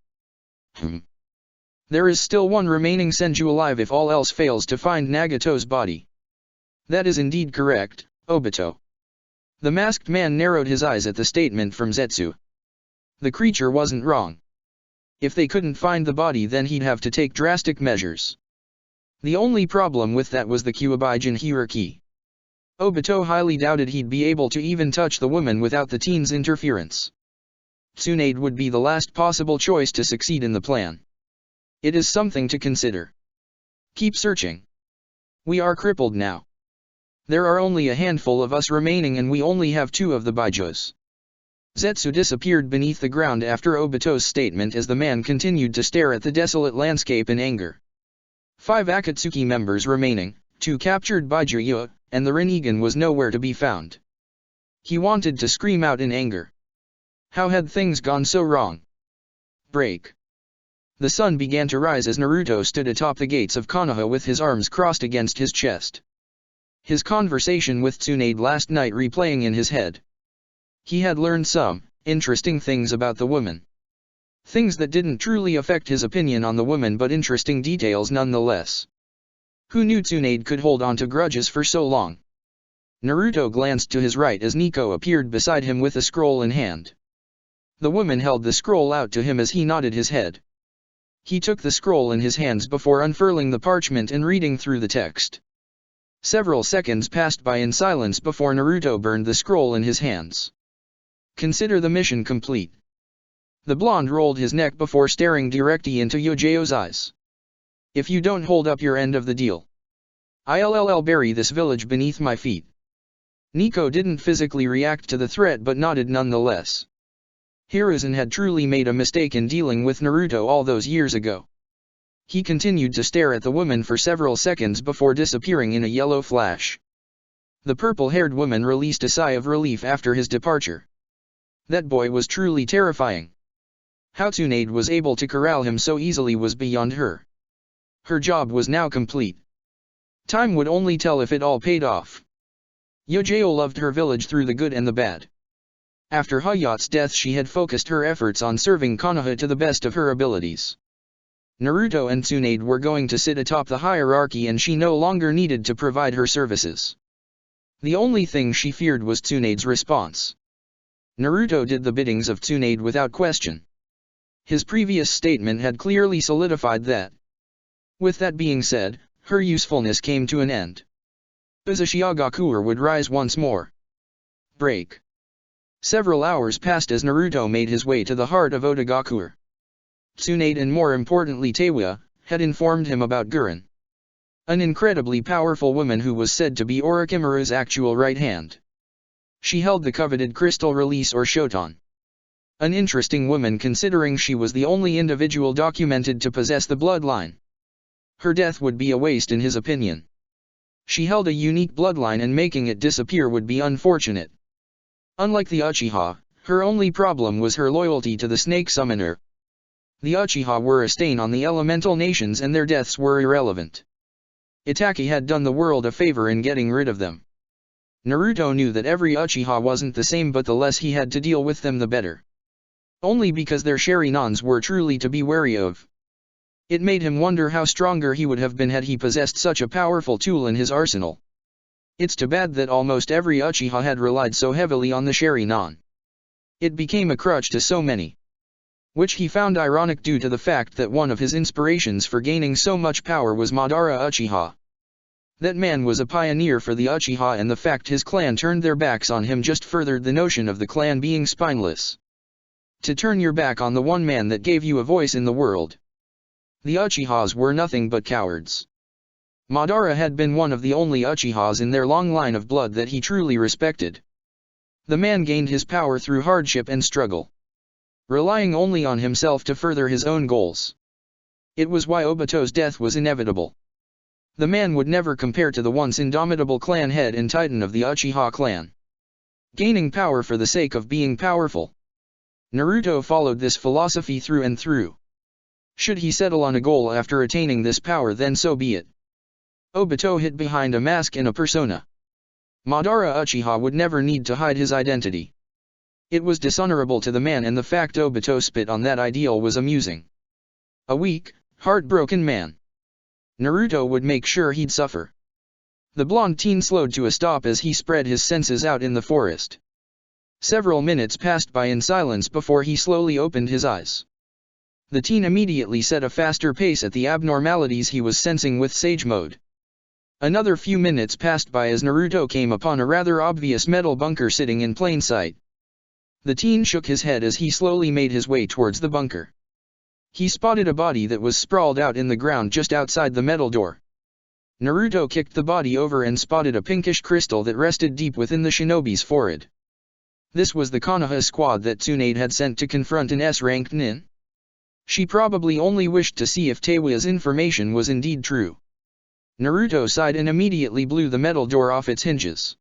There is still one remaining Senju alive if all else fails to find Nagato's body. That is indeed correct, Obito. The masked man narrowed his eyes at the statement from Zetsu. The creature wasn't wrong. If they couldn't find the body, then he'd have to take drastic measures. The only problem with that was the Kyuubigen hierarchy. Obito highly doubted he'd be able to even touch the woman without the teen's interference. Tsunade would be the last possible choice to succeed in the plan. It is something to consider. Keep searching. We are crippled now. There are only a handful of us remaining and we only have 2 of the Baijos. Zetsu disappeared beneath the ground after Obito's statement as the man continued to stare at the desolate landscape in anger. 5 Akatsuki members remaining, 2 captured Baijuya, and the Rinnegan was nowhere to be found. He wanted to scream out in anger. How had things gone so wrong? Break. The sun began to rise as Naruto stood atop the gates of Konoha with his arms crossed against his chest. His conversation with Tsunade last night replaying in his head. He had learned some interesting things about the woman. Things that didn't truly affect his opinion on the woman, but interesting details nonetheless. Who knew Tsunade could hold on to grudges for so long? Naruto glanced to his right as Nico appeared beside him with a scroll in hand. The woman held the scroll out to him as he nodded his head. He took the scroll in his hands before unfurling the parchment and reading through the text. Several seconds passed by in silence before Naruto burned the scroll in his hands. Consider the mission complete. The blonde rolled his neck before staring directly into Yojo's eyes. If you don't hold up your end of the deal, I'll bury this village beneath my feet. Nico didn't physically react to the threat but nodded nonetheless. Hiruzen had truly made a mistake in dealing with Naruto all those years ago. He continued to stare at the woman for several seconds before disappearing in a yellow flash. The purple-haired woman released a sigh of relief after his departure. That boy was truly terrifying. How Tsunade was able to corral him so easily was beyond her. Her job was now complete. Time would only tell if it all paid off. Yojo loved her village through the good and the bad. After Hayat's death, she had focused her efforts on serving Konoha to the best of her abilities. Naruto and Tsunade were going to sit atop the hierarchy and she no longer needed to provide her services. The only thing she feared was Tsunade's response. Naruto did the biddings of Tsunade without question. His previous statement had clearly solidified that. With that being said, her usefulness came to an end. Uzushiagakuer would rise once more. Break. Several hours passed as Naruto made his way to the heart of Otagakuer. Tsunade and more importantly Teiwa, had informed him about Guren. An incredibly powerful woman who was said to be Orochimaru's actual right hand. She held the coveted crystal release or Shoton. An interesting woman considering she was the only individual documented to possess the bloodline. Her death would be a waste in his opinion. She held a unique bloodline and making it disappear would be unfortunate. Unlike the Uchiha, her only problem was her loyalty to the Snake Summoner. The Uchiha were a stain on the elemental nations and their deaths were irrelevant. Itachi had done the world a favor in getting rid of them. Naruto knew that every Uchiha wasn't the same, but the less he had to deal with them the better. Only because their Sharinans were truly to be wary of. It made him wonder how stronger he would have been had he possessed such a powerful tool in his arsenal. It's too bad that almost every Uchiha had relied so heavily on the Sharingan. It became a crutch to so many. Which he found ironic due to the fact that one of his inspirations for gaining so much power was Madara Uchiha. That man was a pioneer for the Uchiha, and the fact his clan turned their backs on him just furthered the notion of the clan being spineless. To turn your back on the one man that gave you a voice in the world. The Uchihas were nothing but cowards. Madara had been one of the only Uchihas in their long line of blood that he truly respected. The man gained his power through hardship and struggle, relying only on himself to further his own goals. It was why Obito's death was inevitable. The man would never compare to the once indomitable clan head and titan of the Uchiha clan. Gaining power for the sake of being powerful. Naruto followed this philosophy through and through. Should he settle on a goal after attaining this power, then so be it. Obito hid behind a mask and a persona. Madara Uchiha would never need to hide his identity. It was dishonorable to the man, and the fact Obito spit on that ideal was amusing. A weak, heartbroken man. Naruto would make sure he'd suffer. The blonde teen slowed to a stop as he spread his senses out in the forest. Several minutes passed by in silence before he slowly opened his eyes. The teen immediately set a faster pace at the abnormalities he was sensing with Sage Mode. Another few minutes passed by as Naruto came upon a rather obvious metal bunker sitting in plain sight. The teen shook his head as he slowly made his way towards the bunker. He spotted a body that was sprawled out in the ground just outside the metal door. Naruto kicked the body over and spotted a pinkish crystal that rested deep within the shinobi's forehead. This was the Konoha squad that Tsunade had sent to confront an S-ranked nin. She probably only wished to see if Teiwa's information was indeed true. Naruto sighed and immediately blew the metal door off its hinges.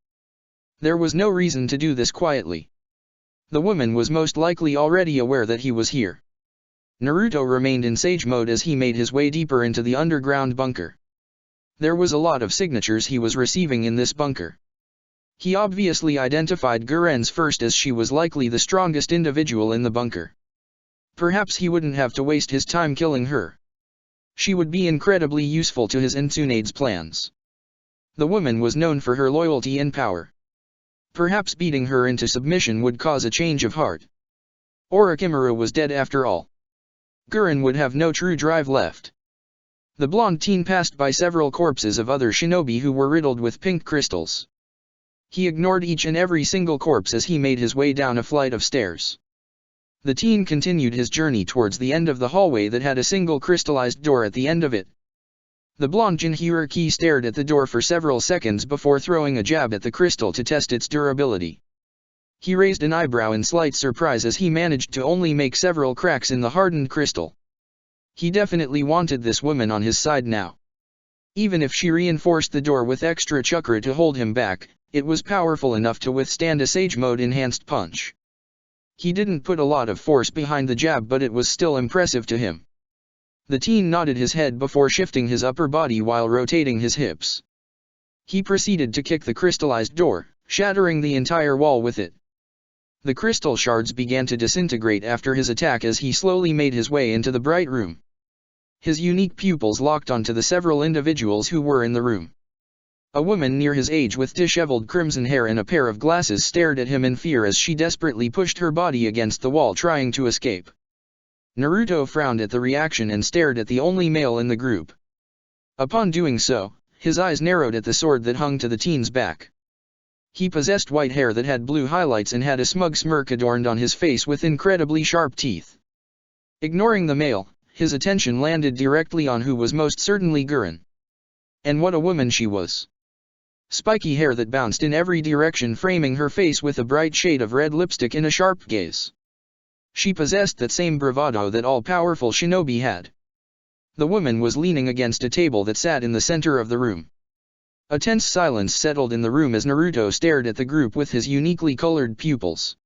There was no reason to do this quietly. The woman was most likely already aware that he was here. Naruto remained in Sage Mode as he made his way deeper into the underground bunker. There was a lot of signatures he was receiving in this bunker. He obviously identified Guren's first as she was likely the strongest individual in the bunker. Perhaps he wouldn't have to waste his time killing her. She would be incredibly useful to his and Tsunade's plans. The woman was known for her loyalty and power. Perhaps beating her into submission would cause a change of heart. Orochimaru was dead after all. Guren would have no true drive left. The blonde teen passed by several corpses of other shinobi who were riddled with pink crystals. He ignored each and every single corpse as he made his way down a flight of stairs. The teen continued his journey towards the end of the hallway that had a single crystallized door at the end of it. The blonde Jinhuriki stared at the door for several seconds before throwing a jab at the crystal to test its durability. He raised an eyebrow in slight surprise as he managed to only make several cracks in the hardened crystal. He definitely wanted this woman on his side now. Even if she reinforced the door with extra chakra to hold him back, it was powerful enough to withstand a Sage Mode enhanced punch. He didn't put a lot of force behind the jab, but it was still impressive to him. The teen nodded his head before shifting his upper body while rotating his hips. He proceeded to kick the crystallized door, shattering the entire wall with it. The crystal shards began to disintegrate after his attack as he slowly made his way into the bright room. His unique pupils locked onto the several individuals who were in the room. A woman near his age with disheveled crimson hair and a pair of glasses stared at him in fear as she desperately pushed her body against the wall trying to escape. Naruto frowned at the reaction and stared at the only male in the group. Upon doing so, his eyes narrowed at the sword that hung to the teen's back. He possessed white hair that had blue highlights and had a smug smirk adorned on his face with incredibly sharp teeth. Ignoring the male, his attention landed directly on who was most certainly Guren. And what a woman she was. Spiky hair that bounced in every direction, framing her face with a bright shade of red lipstick and a sharp gaze. She possessed that same bravado that all-powerful shinobi had. The woman was leaning against a table that sat in the center of the room. A tense silence settled in the room as Naruto stared at the group with his uniquely colored pupils.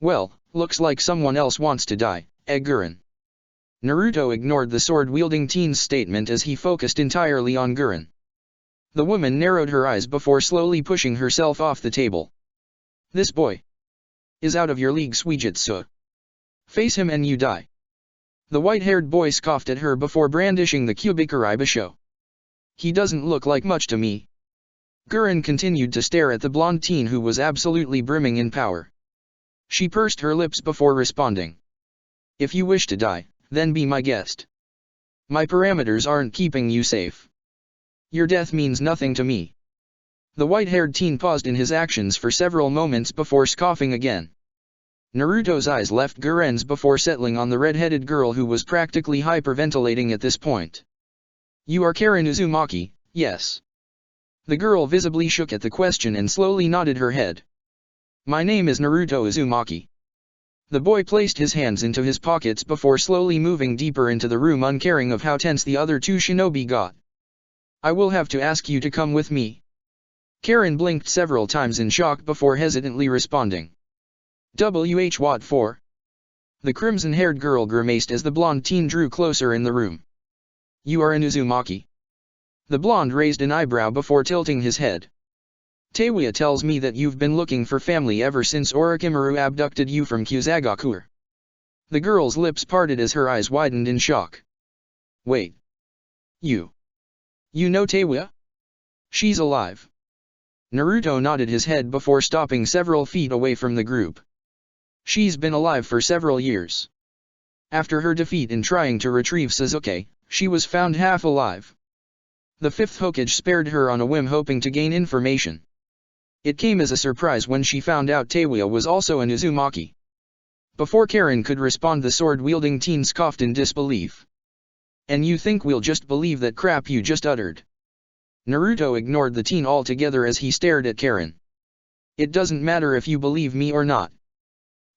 Well, looks like someone else wants to die, Guren. Naruto ignored the sword-wielding teen's statement as he focused entirely on Guren. The woman narrowed her eyes before slowly pushing herself off the table. This boy is out of your league, Suijutsu. Face him and you die. The white-haired boy scoffed at her before brandishing the Kubikuri Basho. He doesn't look like much to me. Guren continued to stare at the blonde teen who was absolutely brimming in power. She pursed her lips before responding. If you wish to die, then be my guest. My parameters aren't keeping you safe. Your death means nothing to me. The white-haired teen paused in his actions for several moments before scoffing again. Naruto's eyes left Guren's before settling on the red-headed girl who was practically hyperventilating at this point. You are Karen Uzumaki, yes. The girl visibly shook at the question and slowly nodded her head. My name is Naruto Uzumaki. The boy placed his hands into his pockets before slowly moving deeper into the room, uncaring of how tense the other two shinobi got. I will have to ask you to come with me. Karen blinked several times in shock before hesitantly responding. What for? The crimson-haired girl grimaced as the blonde teen drew closer in the room. You are an Uzumaki. The blonde raised an eyebrow before tilting his head. Teiwa tells me that you've been looking for family ever since Orochimaru abducted you from Kusagaku. The girl's lips parted as her eyes widened in shock. Wait. You know Teiwa? She's alive. Naruto nodded his head before stopping several feet away from the group. She's been alive for several years. After her defeat in trying to retrieve Sasuke, she was found half alive. The fifth Hokage spared her on a whim, hoping to gain information. It came as a surprise when she found out Teiwa was also an Uzumaki. Before Karen could respond, the sword-wielding teen scoffed in disbelief. And you think we'll just believe that crap you just uttered? Naruto ignored the teen altogether as he stared at Karen. It doesn't matter if you believe me or not.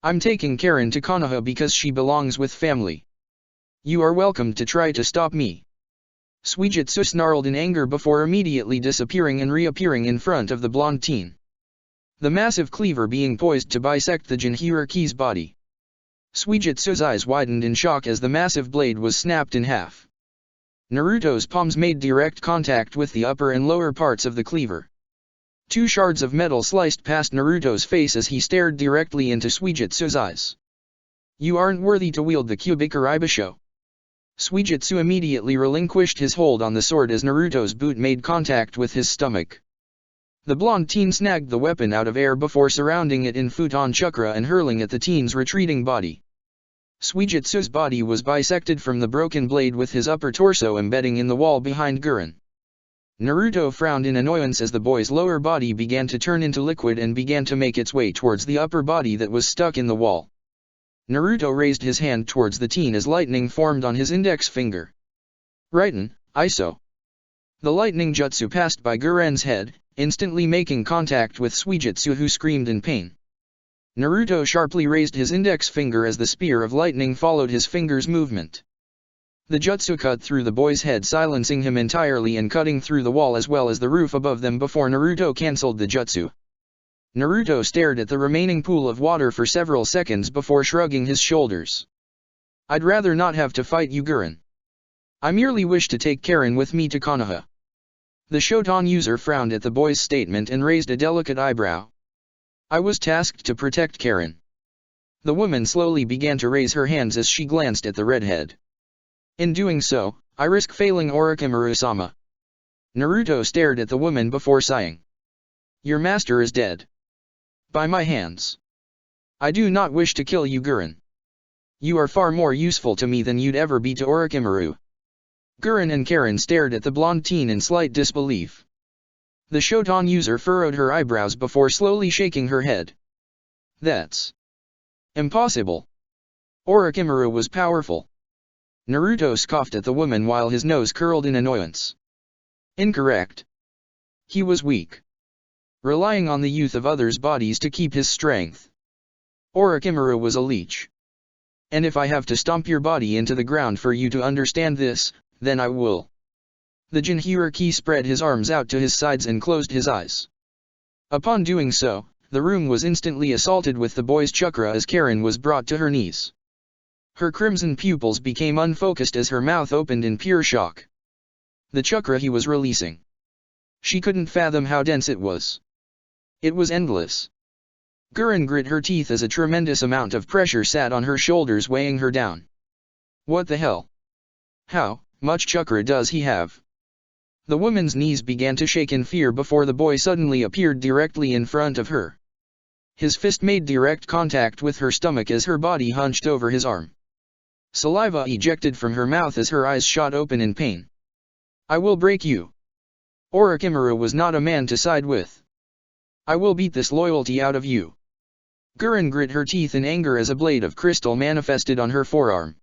I'm taking Karen to Konoha because she belongs with family. You are welcome to try to stop me. Suigetsu snarled in anger before immediately disappearing and reappearing in front of the blonde teen. The massive cleaver being poised to bisect the Jinchuriki's body. Suigetsu's eyes widened in shock as the massive blade was snapped in half. Naruto's palms made direct contact with the upper and lower parts of the cleaver. Two shards of metal sliced past Naruto's face as he stared directly into Suigetsu's eyes. You aren't worthy to wield the Kyubikuribasho. Suigetsu immediately relinquished his hold on the sword as Naruto's boot made contact with his stomach. The blonde teen snagged the weapon out of air before surrounding it in futon chakra and hurling at the teen's retreating body. Suigetsu's body was bisected from the broken blade with his upper torso embedding in the wall behind Gurren. Naruto frowned in annoyance as the boy's lower body began to turn into liquid and began to make its way towards the upper body that was stuck in the wall. Naruto raised his hand towards the teen as lightning formed on his index finger. Raiten, Iso. The lightning jutsu passed by Gurren's head, instantly making contact with Suigetsu, who screamed in pain. Naruto sharply raised his index finger as the spear of lightning followed his finger's movement. The jutsu cut through the boy's head, silencing him entirely and cutting through the wall as well as the roof above them before Naruto cancelled the jutsu. Naruto stared at the remaining pool of water for several seconds before shrugging his shoulders. I'd rather not have to fight you, Gurren. I merely wish to take Karen with me to Konoha. The Shodan user frowned at the boy's statement and raised a delicate eyebrow. I was tasked to protect Karen. The woman slowly began to raise her hands as she glanced at the redhead. In doing so, I risk failing Orochimaru-sama. Naruto stared at the woman before sighing. Your master is dead. By my hands. I do not wish to kill you, Gurren. You are far more useful to me than you'd ever be to Orochimaru. Gurren and Karen stared at the blonde teen in slight disbelief. The Shodan user furrowed her eyebrows before slowly shaking her head. That's impossible. Orochimaru was powerful. Naruto scoffed at the woman while his nose curled in annoyance. Incorrect. He was weak. Relying on the youth of others' bodies to keep his strength. Orochimaru was a leech. And if I have to stomp your body into the ground for you to understand this, then I will. The Jinchuriki spread his arms out to his sides and closed his eyes. Upon doing so, the room was instantly assaulted with the boy's chakra as Karen was brought to her knees. Her crimson pupils became unfocused as her mouth opened in pure shock. The chakra he was releasing. She couldn't fathom how dense it was. It was endless. Gurren grit her teeth as a tremendous amount of pressure sat on her shoulders, weighing her down. What the hell? How much chakra does he have? The woman's knees began to shake in fear before the boy suddenly appeared directly in front of her. His fist made direct contact with her stomach as her body hunched over his arm. Saliva ejected from her mouth as her eyes shot open in pain. I will break you. Orochimaru was not a man to side with. I will beat this loyalty out of you. Gurren grit her teeth in anger as a blade of crystal manifested on her forearm.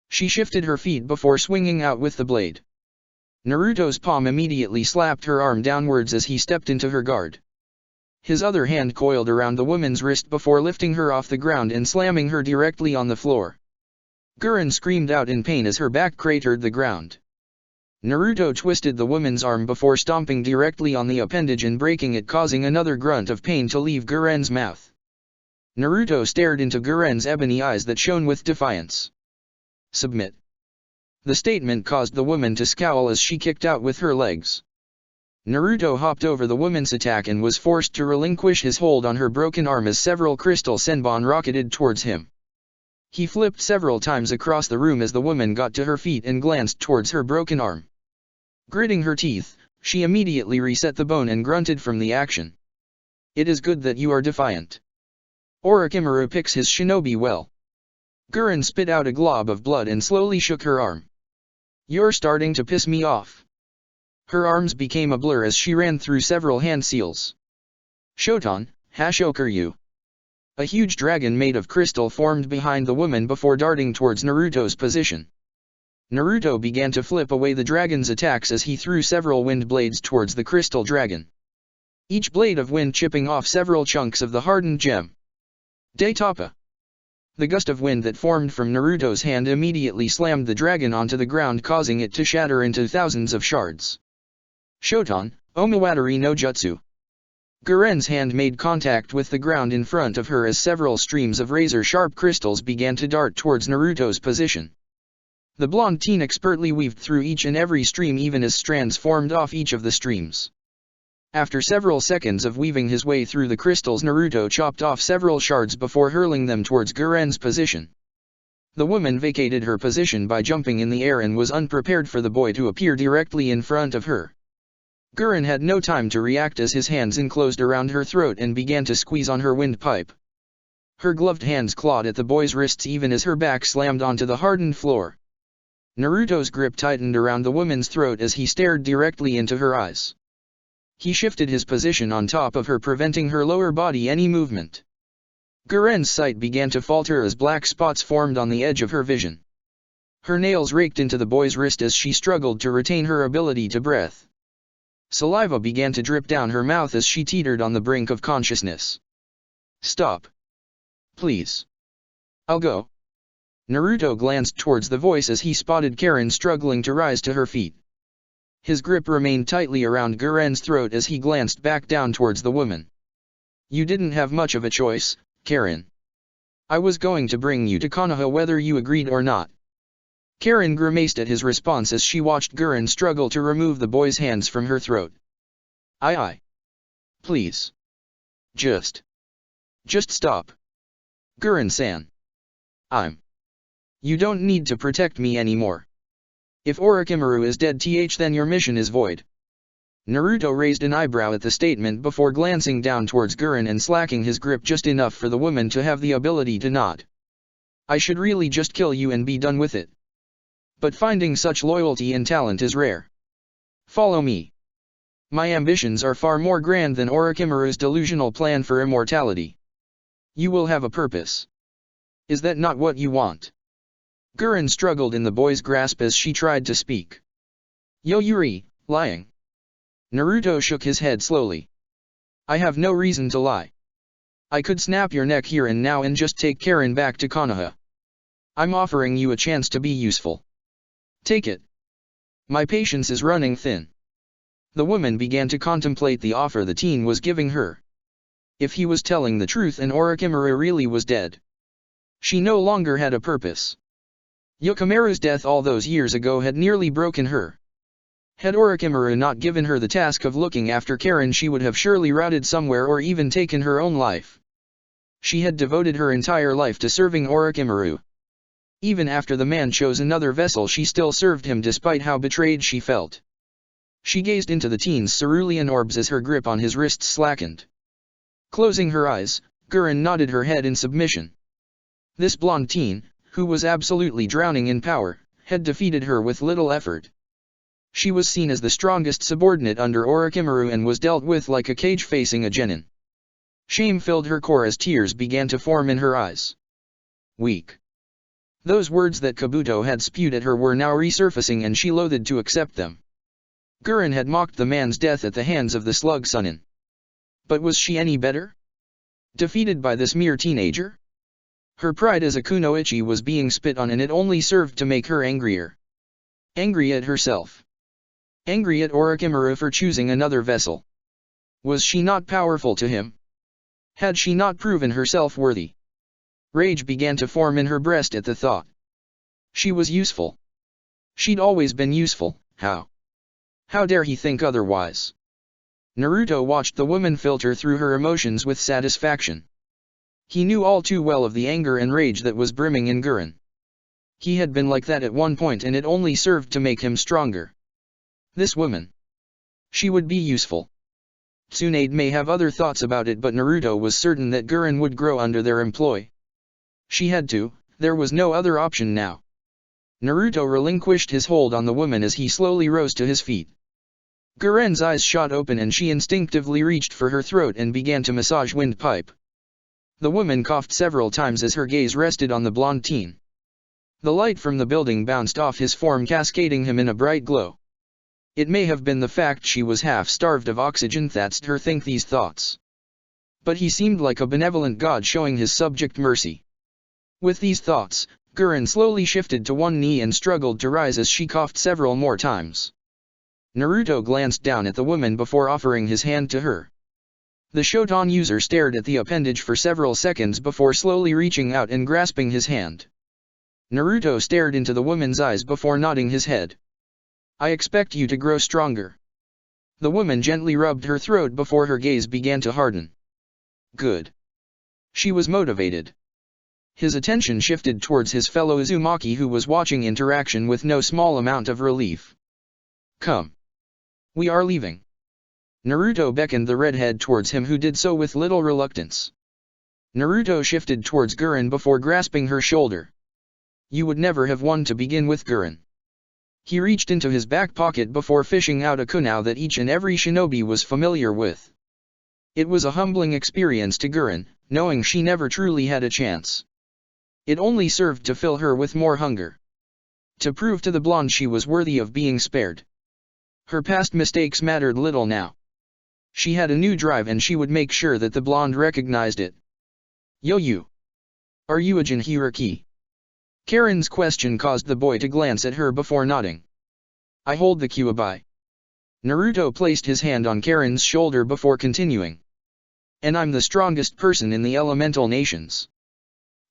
She shifted her feet before swinging out with the blade. Naruto's palm immediately slapped her arm downwards as he stepped into her guard. His other hand coiled around the woman's wrist before lifting her off the ground and slamming her directly on the floor. Gurren screamed out in pain as her back cratered the ground. Naruto twisted the woman's arm before stomping directly on the appendage and breaking it, causing another grunt of pain to leave Gurren's mouth. Naruto stared into Gurren's ebony eyes that shone with defiance. Submit. The statement caused the woman to scowl as she kicked out with her legs. Naruto hopped over the woman's attack and was forced to relinquish his hold on her broken arm as several crystal senbon rocketed towards him. He flipped several times across the room as the woman got to her feet and glanced towards her broken arm. Gritting her teeth, She immediately reset the bone and grunted from the action. It is good that you are defiant. Orochimaru picks his shinobi well. Gurren spit out a glob of blood and slowly shook her arm. You're starting to piss me off. Her arms became a blur as she ran through several hand seals. Shoton, Hashokuryu. A huge dragon made of crystal formed behind the woman before darting towards Naruto's position. Naruto began to flip away the dragon's attacks as he threw several wind blades towards the crystal dragon. Each blade of wind chipping off several chunks of the hardened gem. Daitapa. The gust of wind that formed from Naruto's hand immediately slammed the dragon onto the ground, causing it to shatter into thousands of shards. Shoton, Omowadari no Jutsu. Guren's hand made contact with the ground in front of her as several streams of razor-sharp crystals began to dart towards Naruto's position. The blonde teen expertly weaved through each and every stream even as strands formed off each of the streams. After several seconds of weaving his way through the crystals, Naruto chopped off several shards before hurling them towards Guren's position. The woman vacated her position by jumping in the air and was unprepared for the boy to appear directly in front of her. Gurren had no time to react as his hands enclosed around her throat and began to squeeze on her windpipe. Her gloved hands clawed at the boy's wrists even as her back slammed onto the hardened floor. Naruto's grip tightened around the woman's throat as he stared directly into her eyes. He shifted his position on top of her, preventing her lower body any movement. Guren's sight began to falter as black spots formed on the edge of her vision. Her nails raked into the boy's wrist as she struggled to retain her ability to breathe. Saliva began to drip down her mouth as she teetered on the brink of consciousness. Stop. Please. I'll go. Naruto glanced towards the voice as he spotted Karen struggling to rise to her feet. His grip remained tightly around Guren's throat as he glanced back down towards the woman. You didn't have much of a choice, Karen. I was going to bring you to Konoha whether you agreed or not. Karen grimaced at his response as she watched Gurren struggle to remove the boy's hands from her throat. Aye. Please. Just stop. Gurren-san. You don't need to protect me anymore. If Orochimaru is dead then your mission is void. Naruto raised an eyebrow at the statement before glancing down towards Gurren and slacking his grip just enough for the woman to have the ability to nod. I should really just kill you and be done with it. But finding such loyalty and talent is rare. Follow me. My ambitions are far more grand than Orochimaru's delusional plan for immortality. You will have a purpose. Is that not what you want? Gurren struggled in the boy's grasp as she tried to speak. Yoyuri, lying. Naruto shook his head slowly. I have no reason to lie. I could snap your neck here and now and just take Karen back to Konoha. I'm offering you a chance to be useful. Take it. My patience is running thin. The woman began to contemplate the offer the teen was giving her. If he was telling the truth and Orochimaru really was dead, she no longer had a purpose. Yokomaru's death all those years ago had nearly broken her. Had Orochimaru not given her the task of looking after Karen, she would have surely routed somewhere or even taken her own life. She had devoted her entire life to serving Orochimaru. Even after the man chose another vessel, she still served him despite how betrayed she felt. She gazed into the teen's cerulean orbs as her grip on his wrists slackened. Closing her eyes, Gurren nodded her head in submission. This blonde teen, who was absolutely drowning in power, had defeated her with little effort. She was seen as the strongest subordinate under Orochimaru and was dealt with like a cage facing a genin. Shame filled her core as tears began to form in her eyes. Weak. Those words that Kabuto had spewed at her were now resurfacing and she loathed to accept them. Gurren had mocked the man's death at the hands of the slug Sunin. But was she any better? Defeated by this mere teenager? Her pride as a kunoichi was being spit on and it only served to make her angrier. Angry at herself. Angry at Orochimaru for choosing another vessel. Was she not powerful to him? Had she not proven herself worthy? Rage began to form in her breast at the thought. She was useful. She'd always been useful, how? How dare he think otherwise? Naruto watched the woman filter through her emotions with satisfaction. He knew all too well of the anger and rage that was brimming in Gurren. He had been like that at one point and it only served to make him stronger. This woman. She would be useful. Tsunade may have other thoughts about it, but Naruto was certain that Gurren would grow under their employ. She had to, there was no other option now. Naruto relinquished his hold on the woman as he slowly rose to his feet. Gurren's eyes shot open and she instinctively reached for her throat and began to massage windpipe. The woman coughed several times as her gaze rested on the blonde teen. The light from the building bounced off his form, cascading him in a bright glow. It may have been the fact she was half-starved of oxygen that's her think these thoughts. But he seemed like a benevolent god showing his subject mercy. With these thoughts, Gurren slowly shifted to one knee and struggled to rise as she coughed several more times. Naruto glanced down at the woman before offering his hand to her. The Shodan user stared at the appendage for several seconds before slowly reaching out and grasping his hand. Naruto stared into the woman's eyes before nodding his head. I expect you to grow stronger. The woman gently rubbed her throat before her gaze began to harden. Good. She was motivated. His attention shifted towards his fellow Uzumaki, who was watching interaction with no small amount of relief. Come. We are leaving. Naruto beckoned the redhead towards him, who did so with little reluctance. Naruto shifted towards Gurren before grasping her shoulder. You would never have won to begin with, Gurren. He reached into his back pocket before fishing out a kunai that each and every shinobi was familiar with. It was a humbling experience to Gurren, knowing she never truly had a chance. It only served to fill her with more hunger. To prove to the blonde she was worthy of being spared. Her past mistakes mattered little now. She had a new drive and she would make sure that the blonde recognized it. Yo you! Are you a Jinchuriki? Karen's question caused the boy to glance at her before nodding. I hold the Kyuubi. Naruto placed his hand on Karen's shoulder before continuing. And I'm the strongest person in the elemental nations.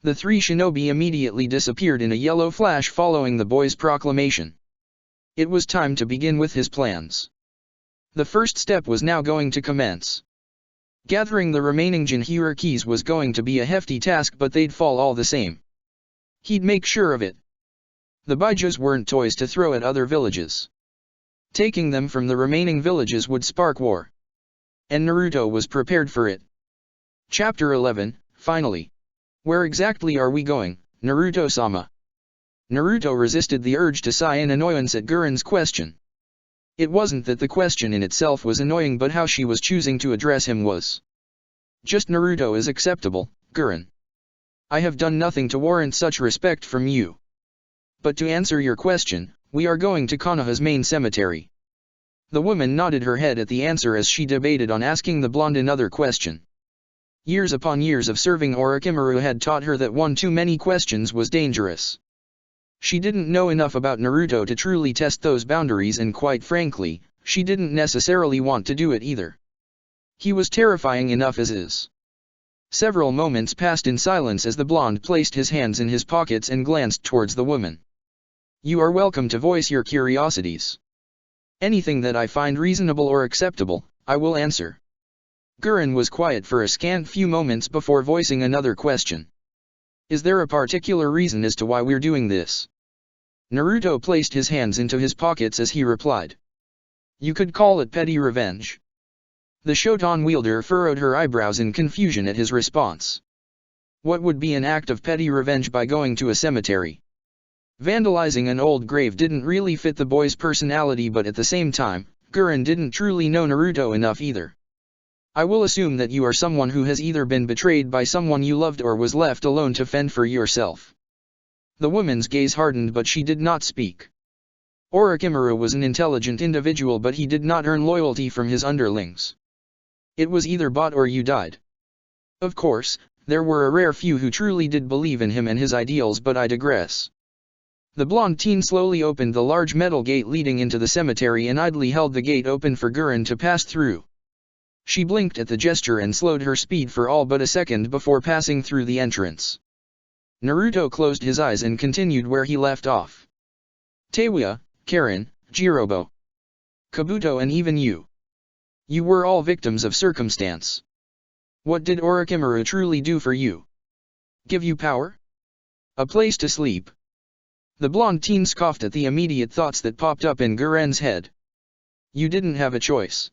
The three shinobi immediately disappeared in a yellow flash following the boy's proclamation. It was time to begin with his plans. The first step was now going to commence. Gathering the remaining Jinchurikis was going to be a hefty task, but they'd fall all the same. He'd make sure of it. The Baijus weren't toys to throw at other villages. Taking them from the remaining villages would spark war. And Naruto was prepared for it. Chapter 11, finally. Where exactly are we going, Naruto-sama? Naruto resisted the urge to sigh in annoyance at Gurren's question. It wasn't that the question in itself was annoying, but how she was choosing to address him was. Just Naruto is acceptable, Gurren. I have done nothing to warrant such respect from you. But to answer your question, we are going to Konoha's main cemetery. The woman nodded her head at the answer as she debated on asking the blonde another question. Years upon years of serving Orochimaru had taught her that one too many questions was dangerous. She didn't know enough about Naruto to truly test those boundaries, and quite frankly, she didn't necessarily want to do it either. He was terrifying enough as is. Several moments passed in silence as the blonde placed his hands in his pockets and glanced towards the woman. You are welcome to voice your curiosities. Anything that I find reasonable or acceptable, I will answer. Gurren was quiet for a scant few moments before voicing another question. Is there a particular reason as to why we're doing this? Naruto placed his hands into his pockets as he replied. You could call it petty revenge. The Shodan wielder furrowed her eyebrows in confusion at his response. What would be an act of petty revenge by going to a cemetery? Vandalizing an old grave didn't really fit the boy's personality, but at the same time, Gurren didn't truly know Naruto enough either. I will assume that you are someone who has either been betrayed by someone you loved or was left alone to fend for yourself. The woman's gaze hardened, but she did not speak. Orochimaru was an intelligent individual, but he did not earn loyalty from his underlings. It was either bought or you died. Of course, there were a rare few who truly did believe in him and his ideals, but I digress. The blonde teen slowly opened the large metal gate leading into the cemetery and idly held the gate open for Gurren to pass through. She blinked at the gesture and slowed her speed for all but a second before passing through the entrance. Naruto closed his eyes and continued where he left off. Teiwa, Karen, Jirobo, Kabuto, and even you. You were all victims of circumstance. What did Orochimaru truly do for you? Give you power? A place to sleep? The blonde teen scoffed at the immediate thoughts that popped up in Gurren's head. You didn't have a choice.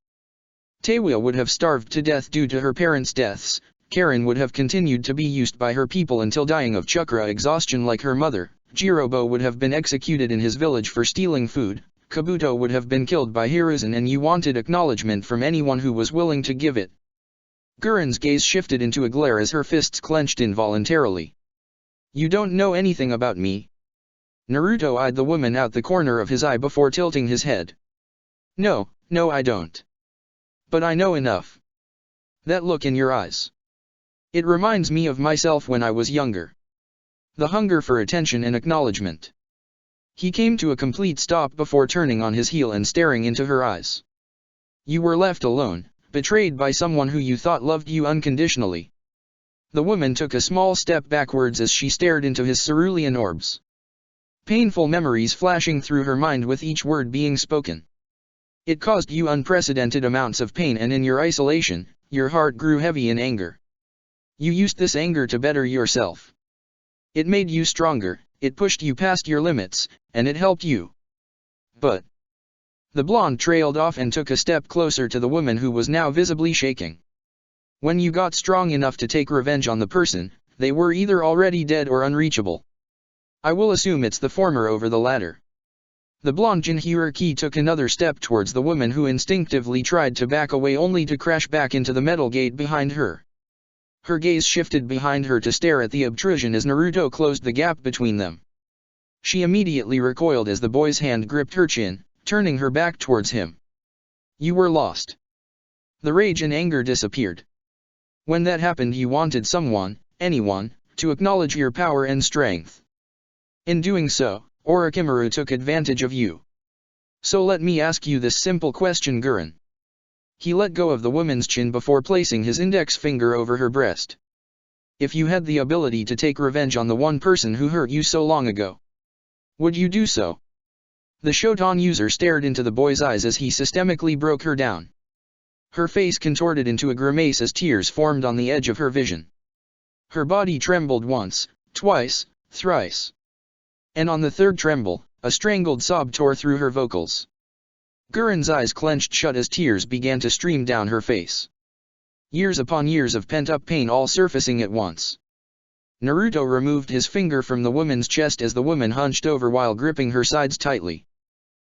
Taewya would have starved to death due to her parents' deaths, Karen would have continued to be used by her people until dying of chakra exhaustion like her mother, Jirobo would have been executed in his village for stealing food, Kabuto would have been killed by Hiruzen, and you wanted acknowledgement from anyone who was willing to give it. Guren's gaze shifted into a glare as her fists clenched involuntarily. You don't know anything about me. Naruto eyed the woman out the corner of his eye before tilting his head. No, I don't. But I know enough. That look in your eyes. It reminds me of myself when I was younger. The hunger for attention and acknowledgement. He came to a complete stop before turning on his heel and staring into her eyes. You were left alone, betrayed by someone who you thought loved you unconditionally. The woman took a small step backwards as she stared into his cerulean orbs. Painful memories flashing through her mind with each word being spoken. It caused you unprecedented amounts of pain, and in your isolation, your heart grew heavy in anger. You used this anger to better yourself. It made you stronger, it pushed you past your limits, and it helped you. But the blonde trailed off and took a step closer to the woman who was now visibly shaking. When you got strong enough to take revenge on the person, they were either already dead or unreachable. I will assume it's the former over the latter. The blonde Jinhyuriki took another step towards the woman, who instinctively tried to back away only to crash back into the metal gate behind her. Her gaze shifted behind her to stare at the obtrusion as Naruto closed the gap between them. She immediately recoiled as the boy's hand gripped her chin, turning her back towards him. You were lost. The rage and anger disappeared. When that happened, you wanted someone, anyone, to acknowledge your power and strength. In doing so, Orochimaru took advantage of you. So let me ask you this simple question, Guren. He let go of the woman's chin before placing his index finger over her breast. If you had the ability to take revenge on the one person who hurt you so long ago, would you do so? The Shodan user stared into the boy's eyes as he systemically broke her down. Her face contorted into a grimace as tears formed on the edge of her vision. Her body trembled once, twice, thrice. And on the third tremble, a strangled sob tore through her vocals. Guren's eyes clenched shut as tears began to stream down her face. Years upon years of pent-up pain all surfacing at once. Naruto removed his finger from the woman's chest as the woman hunched over while gripping her sides tightly.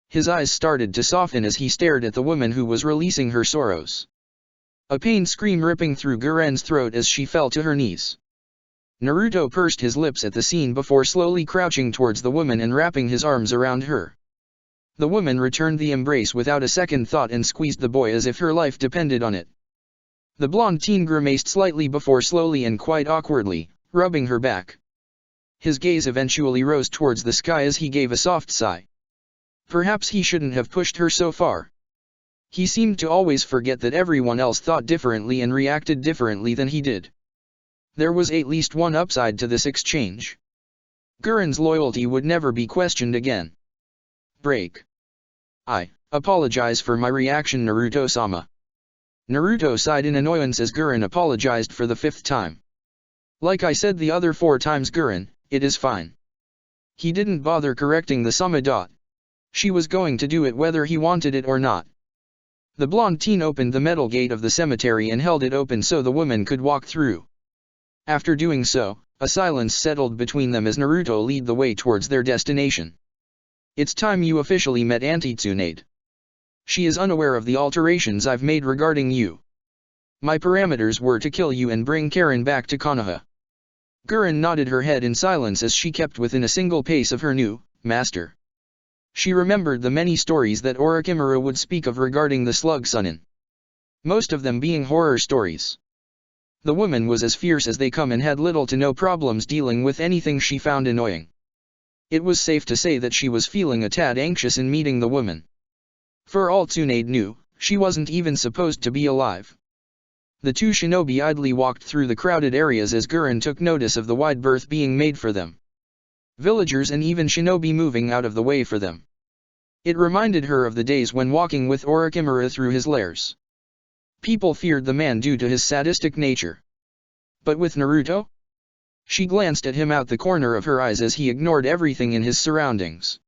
His eyes started to soften as he stared at the woman who was releasing her sorrows. A pain scream ripping through Guren's throat as she fell to her knees. Naruto pursed his lips at the scene before slowly crouching towards the woman and wrapping his arms around her. The woman returned the embrace without a second thought and squeezed the boy as if her life depended on it. The blonde teen grimaced slightly before slowly and quite awkwardly, rubbing her back. His gaze eventually rose towards the sky as he gave a soft sigh. Perhaps he shouldn't have pushed her so far. He seemed to always forget that everyone else thought differently and reacted differently than he did. There was at least one upside to this exchange. Guren's loyalty would never be questioned again. Break. I apologize for my reaction, Naruto-sama. Naruto sighed in annoyance as Guren apologized for the 5th time. Like I said the other 4 times, Guren, it is fine. He didn't bother correcting the Sama. She was going to do it whether he wanted it or not. The blonde teen opened the metal gate of the cemetery and held it open so the woman could walk through. After doing so, a silence settled between them as Naruto led the way towards their destination. It's time you officially met Auntie Tsunade. She is unaware of the alterations I've made regarding you. My parameters were to kill you and bring Karen back to Konoha. Guren nodded her head in silence as she kept within a single pace of her new master. She remembered the many stories that Orochimaru would speak of regarding the Slug Sunin. Most of them being horror stories. The woman was as fierce as they come and had little to no problems dealing with anything she found annoying. It was safe to say that she was feeling a tad anxious in meeting the woman. For all Tsunade knew, she wasn't even supposed to be alive. The 2 shinobi idly walked through the crowded areas as Guren took notice of the wide berth being made for them. Villagers and even shinobi moving out of the way for them. It reminded her of the days when walking with Orochimaru through his lairs. People feared the man due to his sadistic nature. But with Naruto? She glanced at him out the corner of her eyes as he ignored everything in his surroundings.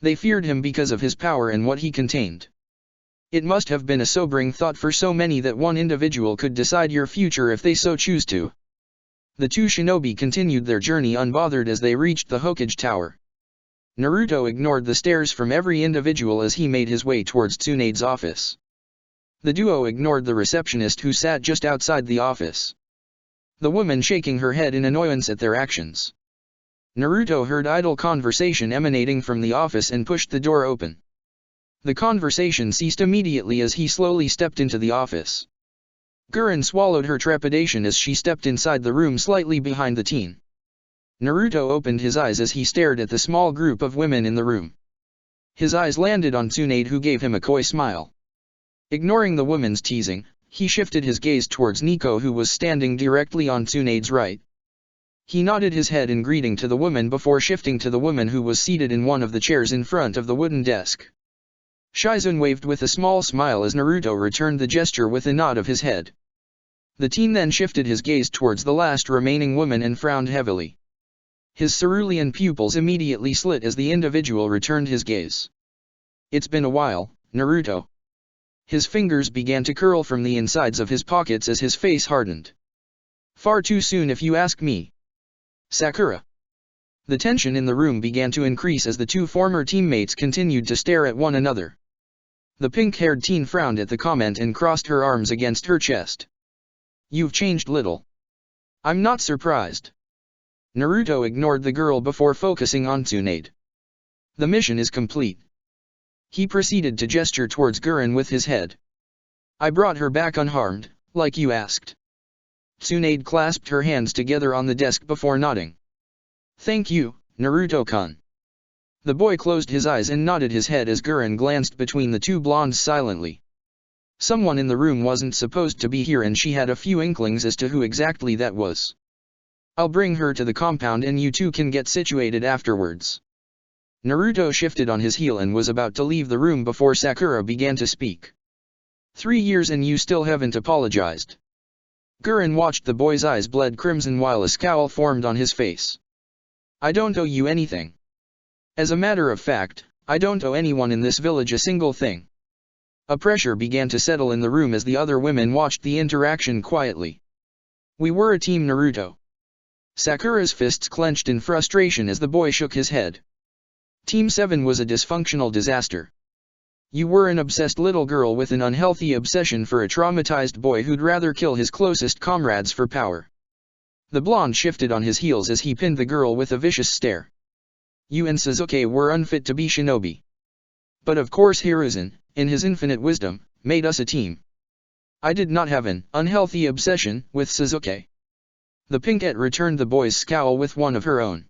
They feared him because of his power and what he contained. It must have been a sobering thought for so many that one individual could decide your future if they so choose to. The two shinobi continued their journey unbothered as they reached the Hokage Tower. Naruto ignored the stares from every individual as he made his way towards Tsunade's office. The duo ignored the receptionist who sat just outside the office, the woman shaking her head in annoyance at their actions. Naruto heard idle conversation emanating from the office and pushed the door open. The conversation ceased immediately as he slowly stepped into the office. Gurren swallowed her trepidation as she stepped inside the room slightly behind the teen. Naruto opened his eyes as he stared at the small group of women in the room. His eyes landed on Tsunade, who gave him a coy smile. Ignoring the woman's teasing, he shifted his gaze towards Nico, who was standing directly on Tsunade's right. He nodded his head in greeting to the woman before shifting to the woman who was seated in one of the chairs in front of the wooden desk. Shizune waved with a small smile as Naruto returned the gesture with a nod of his head. The teen then shifted his gaze towards the last remaining woman and frowned heavily. His cerulean pupils immediately slit as the individual returned his gaze. "It's been a while, Naruto." His fingers began to curl from the insides of his pockets as his face hardened. "Far too soon if you ask me." "Sakura." The tension in the room began to increase as the two former teammates continued to stare at one another. The pink-haired teen frowned at the comment and crossed her arms against her chest. "You've changed little." "I'm not surprised." Naruto ignored the girl before focusing on Tsunade. "The mission is complete." He proceeded to gesture towards Gurren with his head. "I brought her back unharmed, like you asked." Tsunade clasped her hands together on the desk before nodding. "Thank you, Naruto-kun." The boy closed his eyes and nodded his head as Gurren glanced between the two blondes silently. Someone in the room wasn't supposed to be here and she had a few inklings as to who exactly that was. "I'll bring her to the compound and you two can get situated afterwards." Naruto shifted on his heel and was about to leave the room before Sakura began to speak. 3 years and you still haven't apologized." Gurren watched the boy's eyes bled crimson while a scowl formed on his face. "I don't owe you anything. As a matter of fact, I don't owe anyone in this village a single thing." A pressure began to settle in the room as the other women watched the interaction quietly. "We were a team, Naruto." Sakura's fists clenched in frustration as the boy shook his head. "Team 7 was a dysfunctional disaster. You were an obsessed little girl with an unhealthy obsession for a traumatized boy who'd rather kill his closest comrades for power." The blonde shifted on his heels as he pinned the girl with a vicious stare. "You and Sasuke were unfit to be shinobi. But of course Hiruzen, in his infinite wisdom, made us a team. I did not have an unhealthy obsession with Sasuke." The pinkette returned the boy's scowl with one of her own.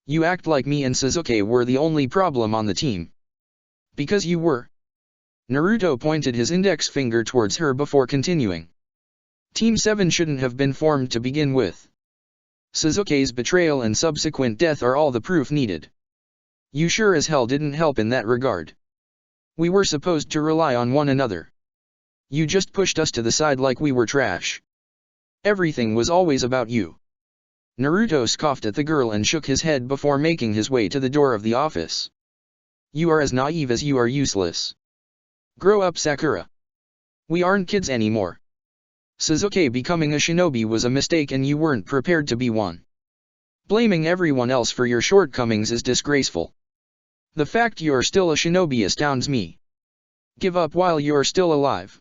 "You act like me and Sasuke were the only problem on the team." "Because you were." Naruto pointed his index finger towards her before continuing. "Team 7 shouldn't have been formed to begin with. Sasuke's betrayal and subsequent death are all the proof needed. You sure as hell didn't help in that regard. We were supposed to rely on one another. You just pushed us to the side like we were trash. Everything was always about you." Naruto scoffed at the girl and shook his head before making his way to the door of the office. "You are as naive as you are useless. Grow up, Sakura. We aren't kids anymore. Sasuke becoming a shinobi was a mistake and you weren't prepared to be one. Blaming everyone else for your shortcomings is disgraceful. The fact you're still a shinobi astounds me. Give up while you're still alive."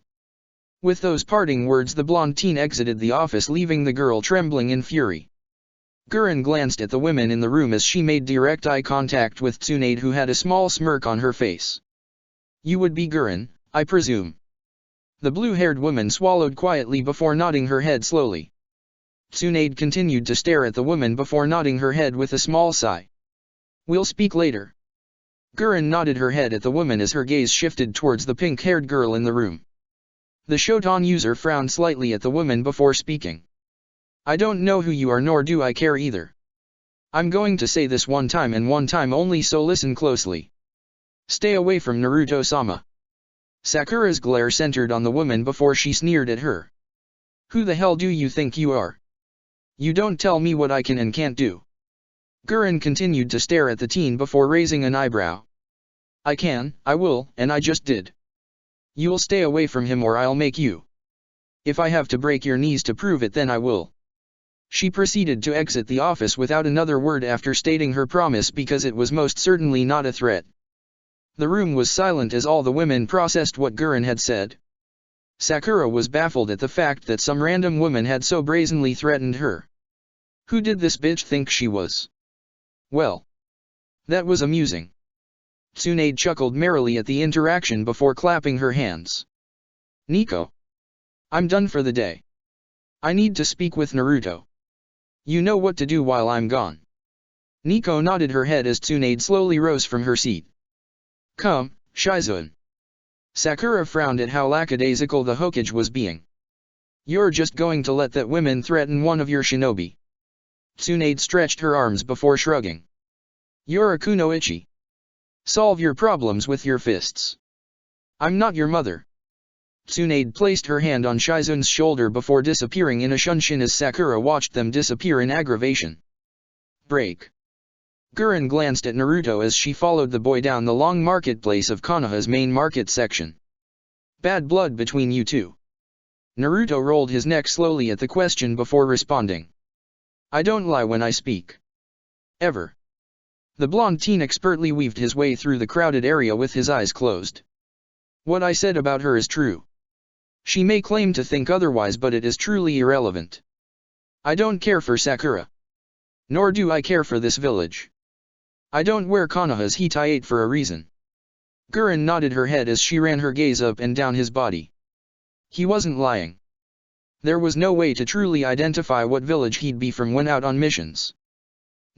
With those parting words the blonde teen exited the office, leaving the girl trembling in fury. Gurren glanced at the women in the room as she made direct eye contact with Tsunade, who had a small smirk on her face. "You would be Gurren, I presume?" The blue-haired woman swallowed quietly before nodding her head slowly. Tsunade continued to stare at the woman before nodding her head with a small sigh. "We'll speak later." Gurren nodded her head at the woman as her gaze shifted towards the pink-haired girl in the room. The Shodan user frowned slightly at the woman before speaking. "I don't know who you are, nor do I care either. I'm going to say this one time and one time only, so listen closely. Stay away from Naruto-sama." Sakura's glare centered on the woman before she sneered at her. "Who the hell do you think you are? You don't tell me what I can and can't do." Gurren continued to stare at the teen before raising an eyebrow. "I can, I will, and I just did." You'll stay away from him or I'll make you. If I have to break your knees to prove it, then I will. She proceeded to exit the office without another word after stating her promise, because it was most certainly not a threat. The room was silent as all the women processed what Gurren had said. Sakura was baffled at the fact that some random woman had so brazenly threatened her. Who did this bitch think she was? Well, that was amusing. Tsunade chuckled merrily at the interaction before clapping her hands. Nico. I'm done for the day. I need to speak with Naruto. You know what to do while I'm gone. Nico nodded her head as Tsunade slowly rose from her seat. Come, Shizune. Sakura frowned at how lackadaisical the Hokage was being. You're just going to let that woman threaten one of your shinobi. Tsunade stretched her arms before shrugging. You're a kunoichi. Solve your problems with your fists. I'm not your mother. Tsunade placed her hand on Shizune's shoulder before disappearing in a shunshin as Sakura watched them disappear in aggravation. Break. Gurren glanced at Naruto as she followed the boy down the long marketplace of Konoha's main market section. Bad blood between you two. Naruto rolled his neck slowly at the question before responding. I don't lie when I speak. Ever. The blonde teen expertly weaved his way through the crowded area with his eyes closed. What I said about her is true. She may claim to think otherwise, but it is truly irrelevant. I don't care for Sakura. Nor do I care for this village. I don't wear Konoha's Hitaiate for a reason. Gurren nodded her head as she ran her gaze up and down his body. He wasn't lying. There was no way to truly identify what village he'd be from when out on missions.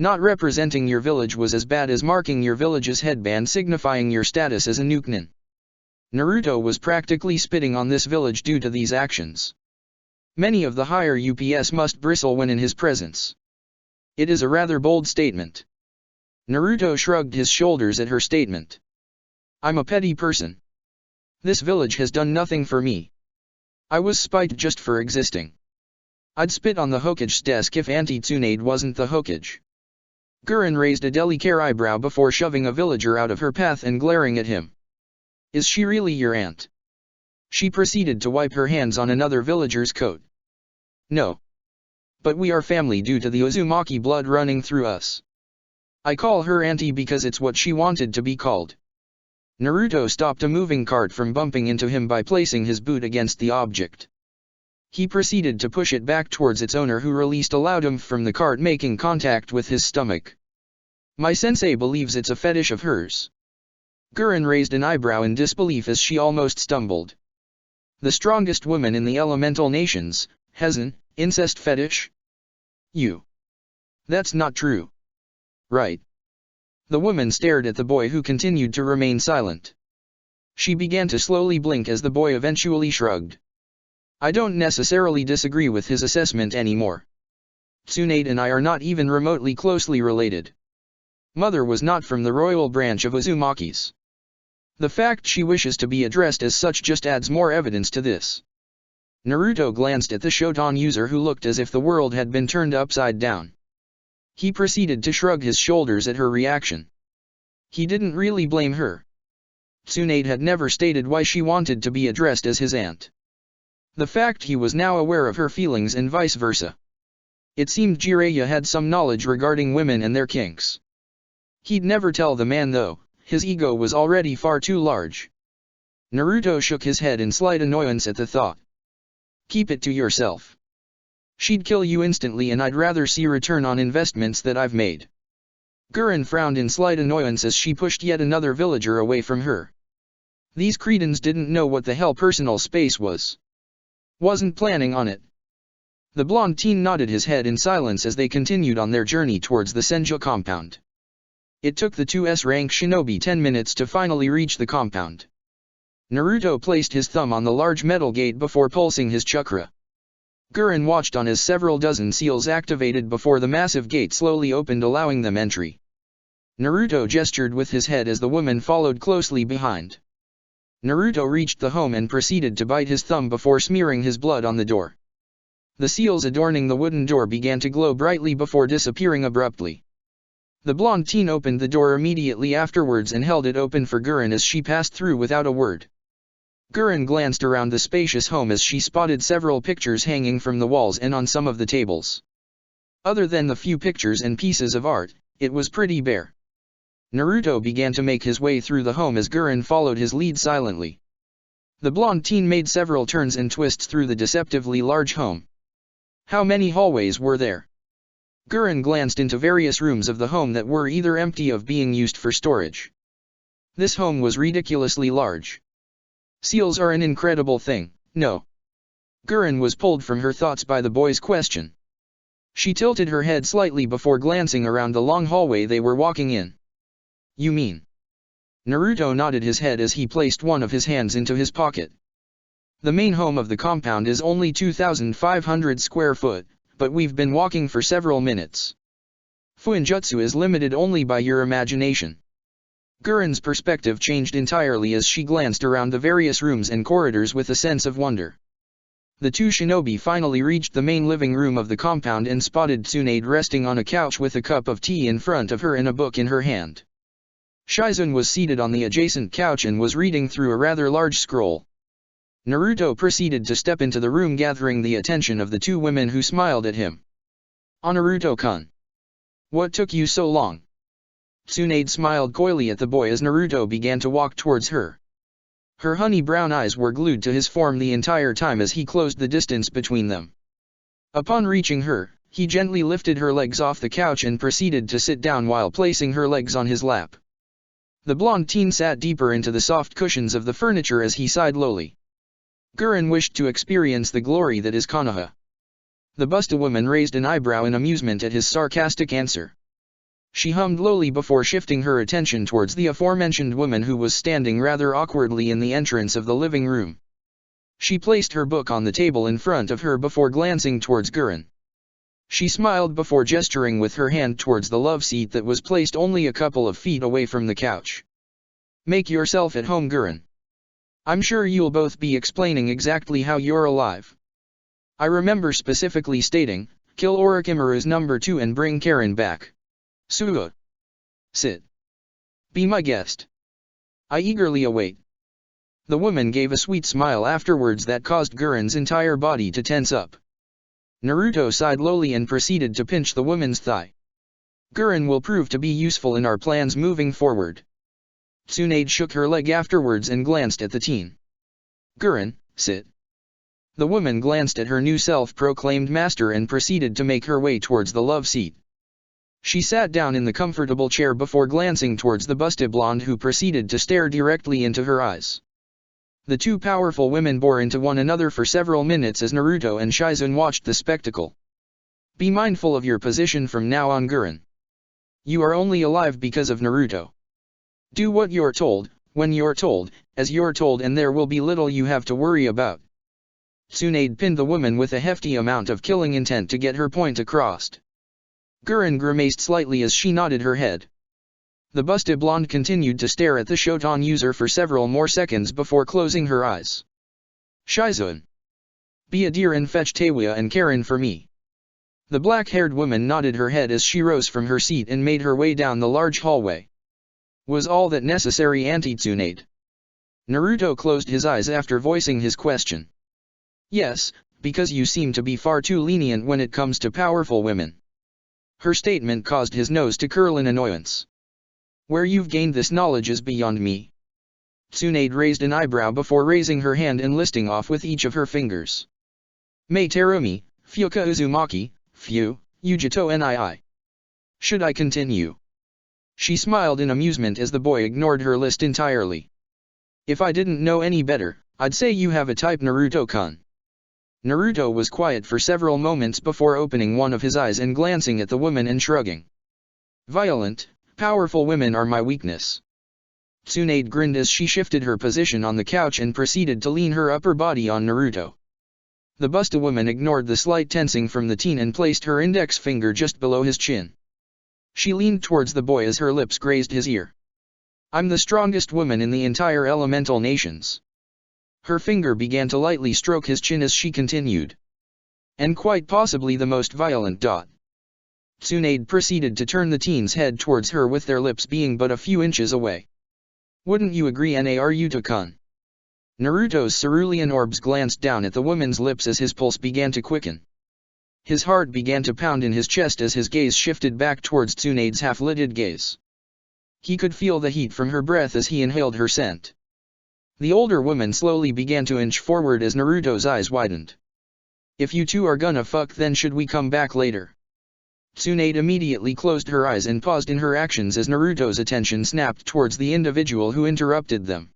Not representing your village was as bad as marking your village's headband signifying your status as a Nukenin. Naruto was practically spitting on this village due to these actions. Many of the higher UPS must bristle when in his presence. It is a rather bold statement. Naruto shrugged his shoulders at her statement. I'm a petty person. This village has done nothing for me. I was spiked just for existing. I'd spit on the Hokage's desk if Auntie Tsunade wasn't the Hokage. Gurren raised a delicate eyebrow before shoving a villager out of her path and glaring at him. Is she really your aunt? She proceeded to wipe her hands on another villager's coat. No. But we are family due to the Uzumaki blood running through us. I call her auntie because it's what she wanted to be called. Naruto stopped a moving cart from bumping into him by placing his boot against the object. He proceeded to push it back towards its owner, who released a loud oomph from the cart, making contact with his stomach. My sensei believes it's a fetish of hers. Gurren raised an eyebrow in disbelief as she almost stumbled. The strongest woman in the elemental nations has an incest fetish? You. That's not true. Right. The woman stared at the boy, who continued to remain silent. She began to slowly blink as the boy eventually shrugged. I don't necessarily disagree with his assessment anymore. Tsunade and I are not even remotely closely related. Mother was not from the royal branch of Uzumakis. The fact she wishes to be addressed as such just adds more evidence to this. Naruto glanced at the Shodan user, who looked as if the world had been turned upside down. He proceeded to shrug his shoulders at her reaction. He didn't really blame her. Tsunade had never stated why she wanted to be addressed as his aunt. The fact he was now aware of her feelings and vice versa. It seemed Jiraiya had some knowledge regarding women and their kinks. He'd never tell the man though, his ego was already far too large. Naruto shook his head in slight annoyance at the thought. Keep it to yourself. She'd kill you instantly, and I'd rather see return on investments that I've made. Gurren frowned in slight annoyance as she pushed yet another villager away from her. These cretins didn't know what the hell personal space was. Wasn't planning on it. The blonde teen nodded his head in silence as they continued on their journey towards the Senju compound. It took the 2S rank shinobi 10 minutes to finally reach the compound. Naruto placed his thumb on the large metal gate before pulsing his chakra. Gurren watched on as several dozen seals activated before the massive gate slowly opened, allowing them entry. Naruto gestured with his head as the woman followed closely behind. Naruto reached the home and proceeded to bite his thumb before smearing his blood on the door. The seals adorning the wooden door began to glow brightly before disappearing abruptly. The blonde teen opened the door immediately afterwards and held it open for Gurren as she passed through without a word. Gurren glanced around the spacious home as she spotted several pictures hanging from the walls and on some of the tables. Other than the few pictures and pieces of art, it was pretty bare. Naruto began to make his way through the home as Gurren followed his lead silently. The blonde teen made several turns and twists through the deceptively large home. How many hallways were there? Gurren glanced into various rooms of the home that were either empty of being used for storage. This home was ridiculously large. Seals are an incredible thing, no? Gurren was pulled from her thoughts by the boy's question. She tilted her head slightly before glancing around the long hallway they were walking in. You mean? Naruto nodded his head as he placed one of his hands into his pocket. The main home of the compound is only 2,500 square foot, but we've been walking for several minutes. Fuinjutsu is limited only by your imagination. Gurren's perspective changed entirely as she glanced around the various rooms and corridors with a sense of wonder. The two shinobi finally reached the main living room of the compound and spotted Tsunade resting on a couch with a cup of tea in front of her and a book in her hand. Shizune was seated on the adjacent couch and was reading through a rather large scroll. Naruto proceeded to step into the room, gathering the attention of the two women who smiled at him. Naruto-kun. What took you so long? Tsunade smiled coyly at the boy as Naruto began to walk towards her. Her honey brown eyes were glued to his form the entire time as he closed the distance between them. Upon reaching her, he gently lifted her legs off the couch and proceeded to sit down while placing her legs on his lap. The blonde teen sat deeper into the soft cushions of the furniture as he sighed lowly. Gurren wished to experience the glory that is Konoha. The Busta woman raised an eyebrow in amusement at his sarcastic answer. She hummed lowly before shifting her attention towards the aforementioned woman who was standing rather awkwardly in the entrance of the living room. She placed her book on the table in front of her before glancing towards Gurren. She smiled before gesturing with her hand towards the love seat that was placed only a couple of feet away from the couch. Make yourself at home, Gurren. I'm sure you'll both be explaining exactly how you're alive. I remember specifically stating, kill Orochimaru's number 2 and bring Karen back. Suga. Sit. Be my guest. I eagerly await. The woman gave a sweet smile afterwards that caused Gurren's entire body to tense up. Naruto sighed lowly and proceeded to pinch the woman's thigh. Gurren will prove to be useful in our plans moving forward. Tsunade shook her leg afterwards and glanced at the teen. Gurren, sit. The woman glanced at her new self-proclaimed master and proceeded to make her way towards the love seat. She sat down in the comfortable chair before glancing towards the busted blonde who proceeded to stare directly into her eyes. The two powerful women bore into one another for several minutes as Naruto and Shizune watched the spectacle. Be mindful of your position from now on, Gurren. You are only alive because of Naruto. Do what you're told, when you're told, as you're told, and there will be little you have to worry about. Tsunade pinned the woman with a hefty amount of killing intent to get her point across. Gurren grimaced slightly as she nodded her head. The busted blonde continued to stare at the Shoton user for several more seconds before closing her eyes. Shizune. Be a dear and fetch Teiwa and Karen for me. The black-haired woman nodded her head as she rose from her seat and made her way down the large hallway. Was all that necessary, Auntie Tsunade? Naruto closed his eyes after voicing his question. Yes, because you seem to be far too lenient when it comes to powerful women. Her statement caused his nose to curl in annoyance. Where you've gained this knowledge is beyond me. Tsunade raised an eyebrow before raising her hand and listing off with each of her fingers. Mei Terumi, Fuka Uzumaki, Fu, Ujito Nii. Should I continue? She smiled in amusement as the boy ignored her list entirely. If I didn't know any better, I'd say you have a type, Naruto-kun. Naruto was quiet for several moments before opening one of his eyes and glancing at the woman and shrugging. Violent, powerful women are my weakness. Tsunade grinned as she shifted her position on the couch and proceeded to lean her upper body on Naruto. The Busta woman ignored the slight tensing from the teen and placed her index finger just below his chin. She leaned towards the boy as her lips grazed his ear. I'm the strongest woman in the entire elemental nations. Her finger began to lightly stroke his chin as she continued. And quite possibly the most violent. Tsunade proceeded to turn the teen's head towards her with their lips being but a few inches away. Wouldn't you agree, Naruto-kun? Naruto's cerulean orbs glanced down at the woman's lips as his pulse began to quicken. His heart began to pound in his chest as his gaze shifted back towards Tsunade's half-lidded gaze. He could feel the heat from her breath as he inhaled her scent. The older woman slowly began to inch forward as Naruto's eyes widened. "If you two are gonna fuck, then should we come back later?" Tsunade immediately closed her eyes and paused in her actions as Naruto's attention snapped towards the individual who interrupted them.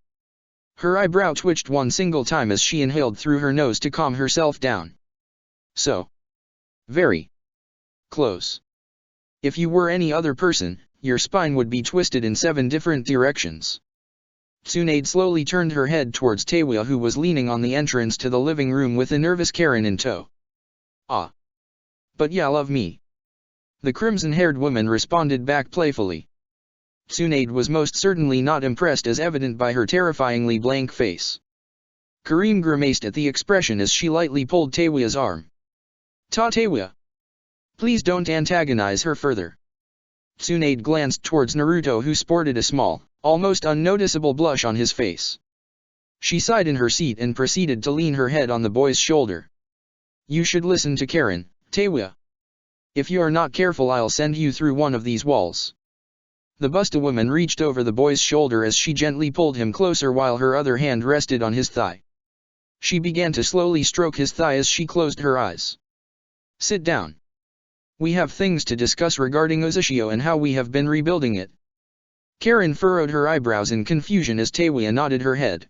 Her eyebrow twitched one single time as she inhaled through her nose to calm herself down. "So very close. If you were any other person, your spine would be twisted in 7 different directions." Tsunade slowly turned her head towards Teiwa, who was leaning on the entrance to the living room with a nervous Karen in tow. "Ah. But yeah, love me." The crimson-haired woman responded back playfully. Tsunade was most certainly not impressed, as evident by her terrifyingly blank face. Karim grimaced at the expression as she lightly pulled Teiwa's arm. "Ta Teiwa. Please don't antagonize her further." Tsunade glanced towards Naruto, who sported a small, almost unnoticeable blush on his face. She sighed in her seat and proceeded to lean her head on the boy's shoulder. "You should listen to Karen, Teiwa. If you are not careful, I'll send you through one of these walls." The Busta woman reached over the boy's shoulder as she gently pulled him closer while her other hand rested on his thigh. She began to slowly stroke his thigh as she closed her eyes. "Sit down. We have things to discuss regarding Uzushio and how we have been rebuilding it." Karen furrowed her eyebrows in confusion as Teiwa nodded her head.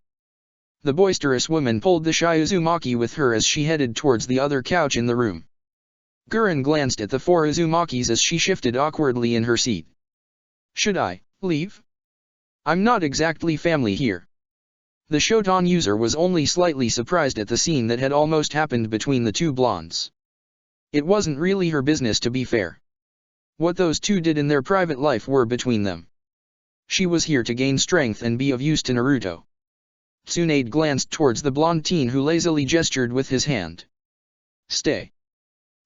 The boisterous woman pulled the shy Uzumaki with her as she headed towards the other couch in the room. Gurren glanced at the 4 Uzumakis as she shifted awkwardly in her seat. "Should I leave? I'm not exactly family here." The Shodan user was only slightly surprised at the scene that had almost happened between the two blondes. It wasn't really her business, to be fair. What those two did in their private life were between them. She was here to gain strength and be of use to Naruto. Tsunade glanced towards the blonde teen who lazily gestured with his hand. "Stay.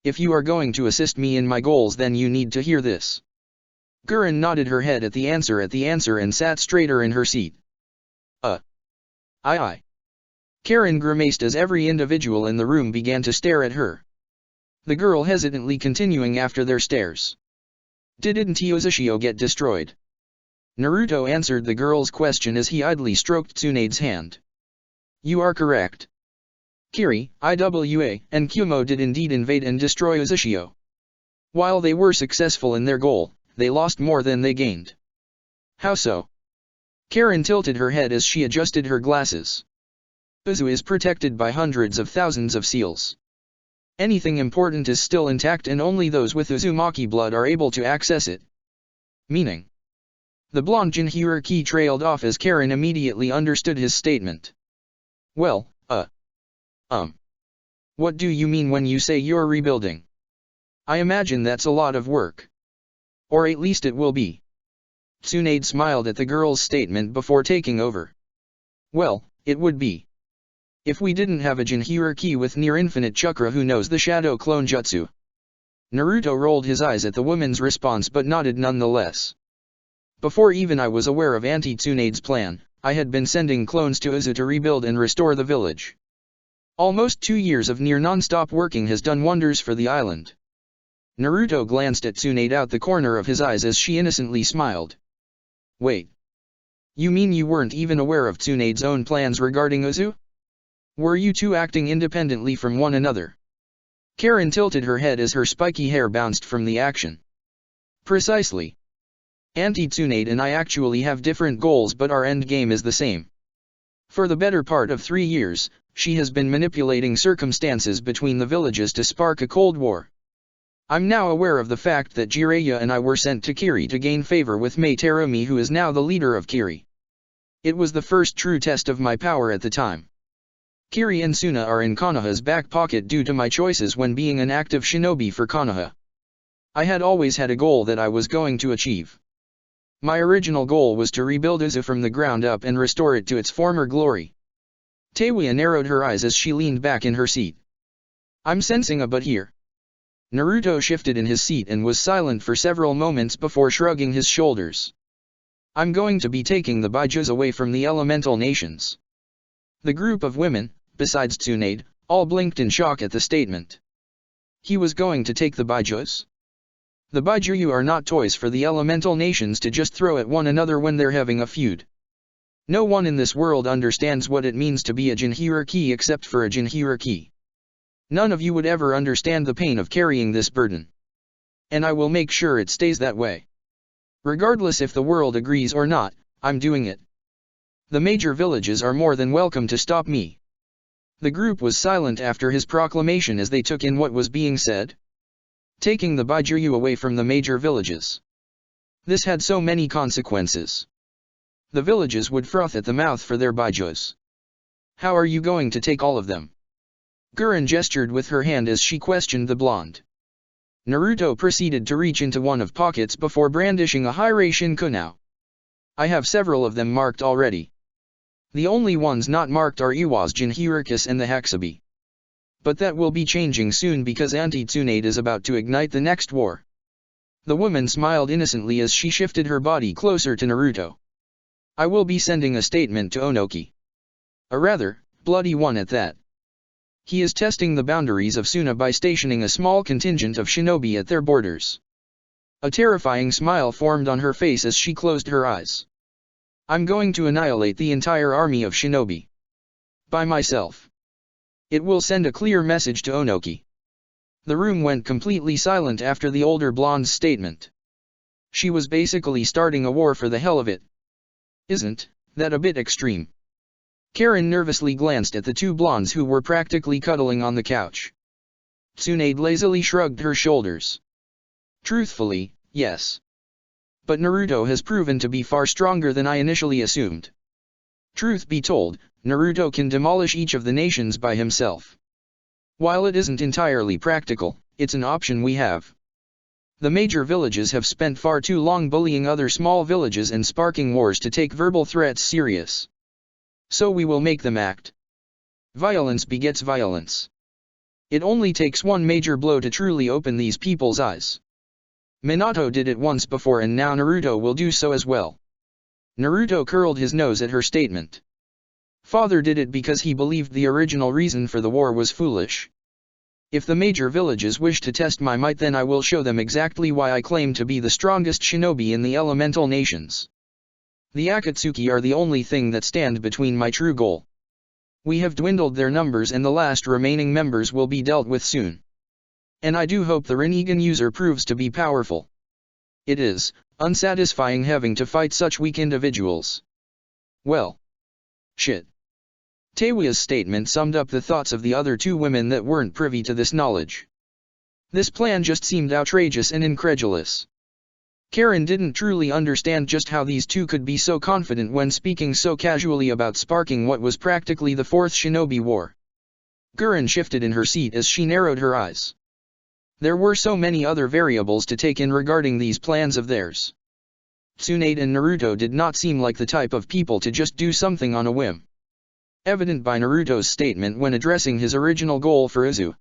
If you are going to assist me in my goals, then you need to hear this." Gurren nodded her head at the answer and sat straighter in her seat. Aye. Karen grimaced as every individual in the room began to stare at her. The girl hesitantly continuing after their stares. "Didn't Uzushio get destroyed?" Naruto answered the girl's question as he idly stroked Tsunade's hand. "You are correct. Kiri, Iwa, and Kyumo did indeed invade and destroy Uzushio. While they were successful in their goal, they lost more than they gained." "How so?" Karen tilted her head as she adjusted her glasses. "Uzu is protected by hundreds of thousands of seals. Anything important is still intact and only those with Uzumaki blood are able to access it." "Meaning?" The blonde Jinhyuriki trailed off as Karen immediately understood his statement. "Well, what do you mean when you say you're rebuilding? I imagine that's a lot of work. Or at least it will be." Tsunade smiled at the girl's statement before taking over. "Well, it would be. If we didn't have a Jinhyuriki with near-infinite chakra who knows the shadow clone jutsu." Naruto rolled his eyes at the woman's response but nodded nonetheless. "Before even I was aware of Tsunade's plan, I had been sending clones to Uzu to rebuild and restore the village. Almost 2 years of near non-stop working has done wonders for the island." Naruto glanced at Tsunade out the corner of his eyes as she innocently smiled. "Wait. You mean you weren't even aware of Tsunade's own plans regarding Uzu? Were you two acting independently from one another?" Karen tilted her head as her spiky hair bounced from the action. "Precisely. Tsunade and I actually have different goals, but our end game is the same. For the better part of 3 years, she has been manipulating circumstances between the villages to spark a cold war. I'm now aware of the fact that Jiraiya and I were sent to Kiri to gain favor with Mei Terumi, who is now the leader of Kiri. It was the first true test of my power at the time. Kiri and Suna are in Konoha's back pocket due to my choices when being an active shinobi for Konoha. I had always had a goal that I was going to achieve. My original goal was to rebuild Uzu from the ground up and restore it to its former glory." Teiwa narrowed her eyes as she leaned back in her seat. "I'm sensing a but here." Naruto shifted in his seat and was silent for several moments before shrugging his shoulders. "I'm going to be taking the Baijus away from the elemental nations. The group of women, besides Tsunade, all blinked in shock at the statement. He was going to take the Baijus? The Baijuyu are not toys for the elemental nations to just throw at one another when they're having a feud. No one in this world understands what it means to be a Jinhiriki except for a Jinhiriki. None of you would ever understand the pain of carrying this burden. And I will make sure it stays that way. Regardless if the world agrees or not, I'm doing it. The major villages are more than welcome to stop me. The group was silent after his proclamation as they took in what was being said. Taking the Baijuyu away from the major villages. This had so many consequences. The villages would froth at the mouth for their Baijus. How are you going to take all of them? Gurren gestured with her hand as she questioned the blonde. Naruto proceeded to reach into one of pockets before brandishing a Hirei Shinkunao. I have several of them marked already. The only ones not marked are Iwa's Jinhirikis and the Hexabi. But that will be changing soon because Auntie Tsunade is about to ignite the next war. The woman smiled innocently as she shifted her body closer to Naruto. I will be sending a statement to Onoki. A rather bloody one at that. He is testing the boundaries of Suna by stationing a small contingent of shinobi at their borders. A terrifying smile formed on her face as she closed her eyes. I'm going to annihilate the entire army of shinobi. By myself. It will send a clear message to Onoki. The room went completely silent after the older blonde's statement. She was basically starting a war for the hell of it. Isn't that a bit extreme? Karen nervously glanced at the two blondes who were practically cuddling on the couch. Tsunade lazily shrugged her shoulders. Truthfully, yes. But Naruto has proven to be far stronger than I initially assumed. Truth be told, Naruto can demolish each of the nations by himself. While it isn't entirely practical, it's an option we have. The major villages have spent far too long bullying other small villages and sparking wars to take verbal threats serious. So we will make them act. Violence begets violence. It only takes one major blow to truly open these people's eyes. Minato did it once before and now Naruto will do so as well. Naruto curled his nose at her statement. Father did it because he believed the original reason for the war was foolish. If the major villages wish to test my might, then I will show them exactly why I claim to be the strongest shinobi in the elemental nations. The Akatsuki are the only thing that stand between my true goal. We have dwindled their numbers and the last remaining members will be dealt with soon. And I do hope the Rinnegan user proves to be powerful. It is unsatisfying having to fight such weak individuals. Well. Shit. Teiwa's statement summed up the thoughts of the other two women that weren't privy to this knowledge. This plan just seemed outrageous and incredulous. Karen didn't truly understand just how these two could be so confident when speaking so casually about sparking what was practically the fourth shinobi war. Gurren shifted in her seat as she narrowed her eyes. There were so many other variables to take in regarding these plans of theirs. Tsunade and Naruto did not seem like the type of people to just do something on a whim. Evident by Naruto's statement when addressing his original goal for Uzu.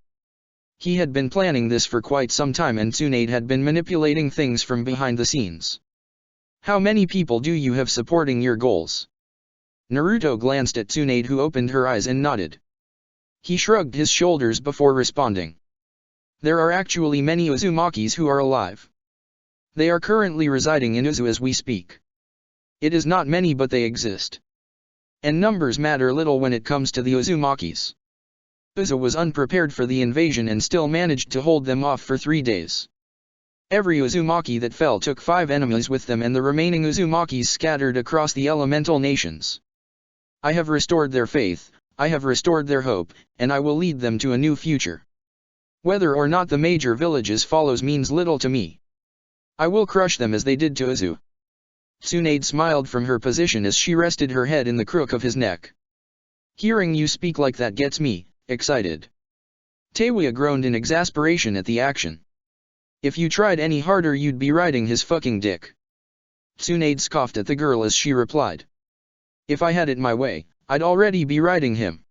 He had been planning this for quite some time and Tsunade had been manipulating things from behind the scenes. How many people do you have supporting your goals? Naruto glanced at Tsunade, who opened her eyes and nodded. He shrugged his shoulders before responding. There are actually many Uzumakis who are alive. They are currently residing in Uzu as we speak. It is not many, but they exist. And numbers matter little when it comes to the Uzumakis. Uzu was unprepared for the invasion and still managed to hold them off for 3 days. Every Uzumaki that fell took 5 enemies with them and the remaining Uzumakis scattered across the elemental nations. I have restored their faith, I have restored their hope, and I will lead them to a new future. Whether or not the major villages follows means little to me. I will crush them as they did to Uzu. Tsunade smiled from her position as she rested her head in the crook of his neck. Hearing you speak like that gets me excited. Teiwa groaned in exasperation at the action. If you tried any harder you'd be riding his fucking dick. Tsunade scoffed at the girl as she replied. If I had it my way, I'd already be riding him.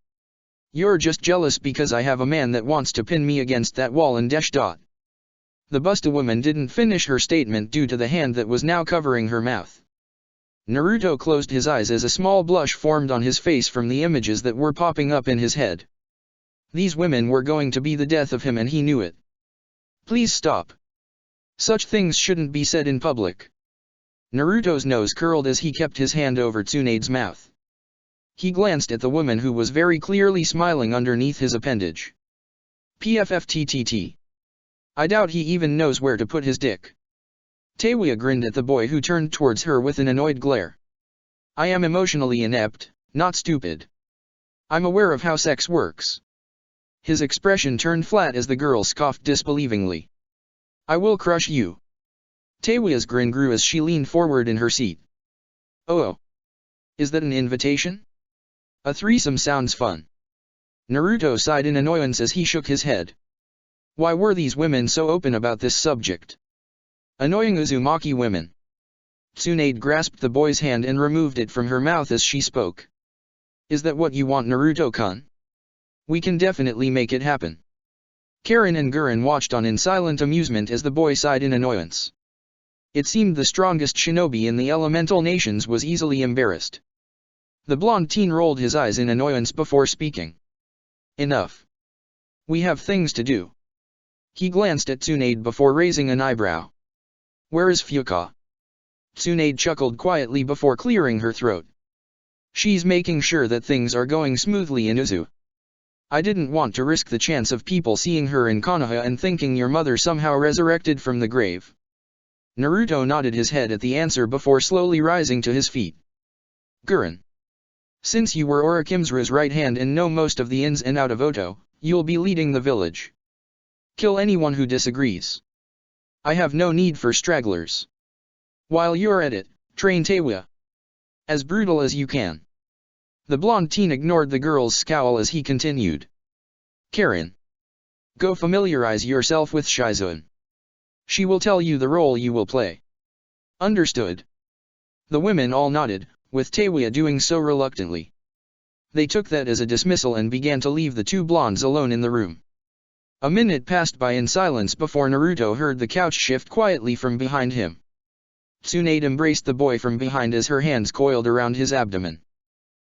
You're just jealous because I have a man that wants to pin me against that wall and dash dot. The Busta woman didn't finish her statement due to the hand that was now covering her mouth. Naruto closed his eyes as a small blush formed on his face from the images that were popping up in his head. These women were going to be the death of him and he knew it. Please stop. Such things shouldn't be said in public. Naruto's nose curled as he kept his hand over Tsunade's mouth. He glanced at the woman who was very clearly smiling underneath his appendage. PFFTTT. I doubt he even knows where to put his dick. Teiwa grinned at the boy who turned towards her with an annoyed glare. I am emotionally inept, not stupid. I'm aware of how sex works. His expression turned flat as the girl scoffed disbelievingly. I will crush you. Teiwa's grin grew as she leaned forward in her seat. Oh. Is that an invitation? A threesome sounds fun. Naruto sighed in annoyance as he shook his head. Why were these women so open about this subject? Annoying Uzumaki women. Tsunade grasped the boy's hand and removed it from her mouth as she spoke. Is that what you want, Naruto-kun? We can definitely make it happen. Karen and Gurren watched on in silent amusement as the boy sighed in annoyance. It seemed the strongest shinobi in the elemental nations was easily embarrassed. The blonde teen rolled his eyes in annoyance before speaking. Enough. We have things to do. He glanced at Tsunade before raising an eyebrow. Where is Fuka? Tsunade chuckled quietly before clearing her throat. She's making sure that things are going smoothly in Uzu. I didn't want to risk the chance of people seeing her in Konoha and thinking your mother somehow resurrected from the grave. Naruto nodded his head at the answer before slowly rising to his feet. Gurren. Since you were Orikimsura's right hand and know most of the ins and outs of Oto, you'll be leading the village. Kill anyone who disagrees. I have no need for stragglers. While you're at it, train Teiwa. As brutal as you can. The blonde teen ignored the girl's scowl as he continued. Karen. Go familiarize yourself with Shizune. She will tell you the role you will play. Understood. The women all nodded, with Teiwa doing so reluctantly. They took that as a dismissal and began to leave the two blondes alone in the room. A minute passed by in silence before Naruto heard the couch shift quietly from behind him. Tsunade embraced the boy from behind as her hands coiled around his abdomen.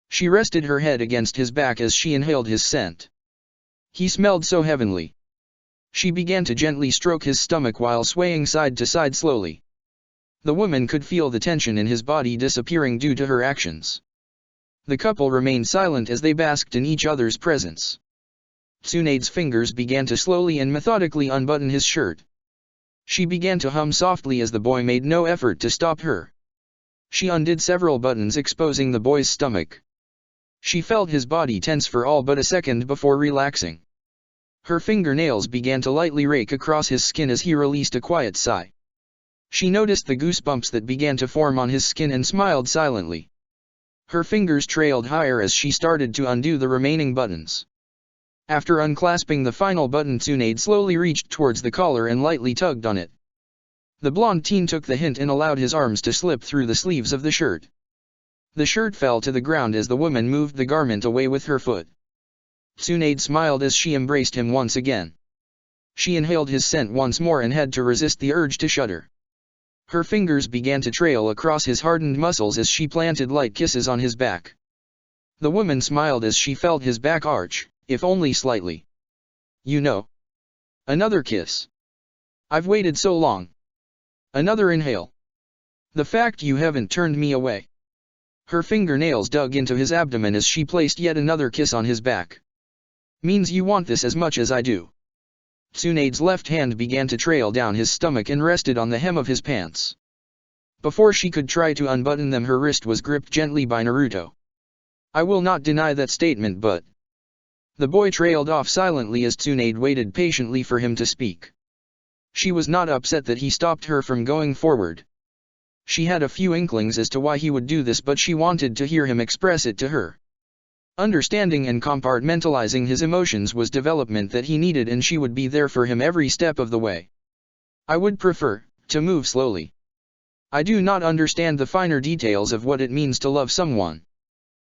She rested her head against his back as she inhaled his scent. He smelled so heavenly. She began to gently stroke his stomach while swaying side to side slowly. The woman could feel the tension in his body disappearing due to her actions. The couple remained silent as they basked in each other's presence. Tsunade's fingers began to slowly and methodically unbutton his shirt. She began to hum softly as the boy made no effort to stop her. She undid several buttons exposing the boy's stomach. She felt his body tense for all but a second before relaxing. Her fingernails began to lightly rake across his skin as he released a quiet sigh. She noticed the goosebumps that began to form on his skin and smiled silently. Her fingers trailed higher as she started to undo the remaining buttons. After unclasping the final button, Tsunade slowly reached towards the collar and lightly tugged on it. The blonde teen took the hint and allowed his arms to slip through the sleeves of the shirt. The shirt fell to the ground as the woman moved the garment away with her foot. Tsunade smiled as she embraced him once again. She inhaled his scent once more and had to resist the urge to shudder. Her fingers began to trail across his hardened muscles as she planted light kisses on his back. The woman smiled as she felt his back arch, if only slightly. You know. Another kiss. I've waited so long. Another inhale. The fact you haven't turned me away. Her fingernails dug into his abdomen as she placed yet another kiss on his back. Means you want this as much as I do. Tsunade's left hand began to trail down his stomach and rested on the hem of his pants. Before she could try to unbutton them, her wrist was gripped gently by Naruto. I will not deny that statement, but... The boy trailed off silently as Tsunade waited patiently for him to speak. She was not upset that he stopped her from going forward. She had a few inklings as to why he would do this, but she wanted to hear him express it to her. Understanding and compartmentalizing his emotions was development that he needed, and she would be there for him every step of the way. I would prefer to move slowly. I do not understand the finer details of what it means to love someone.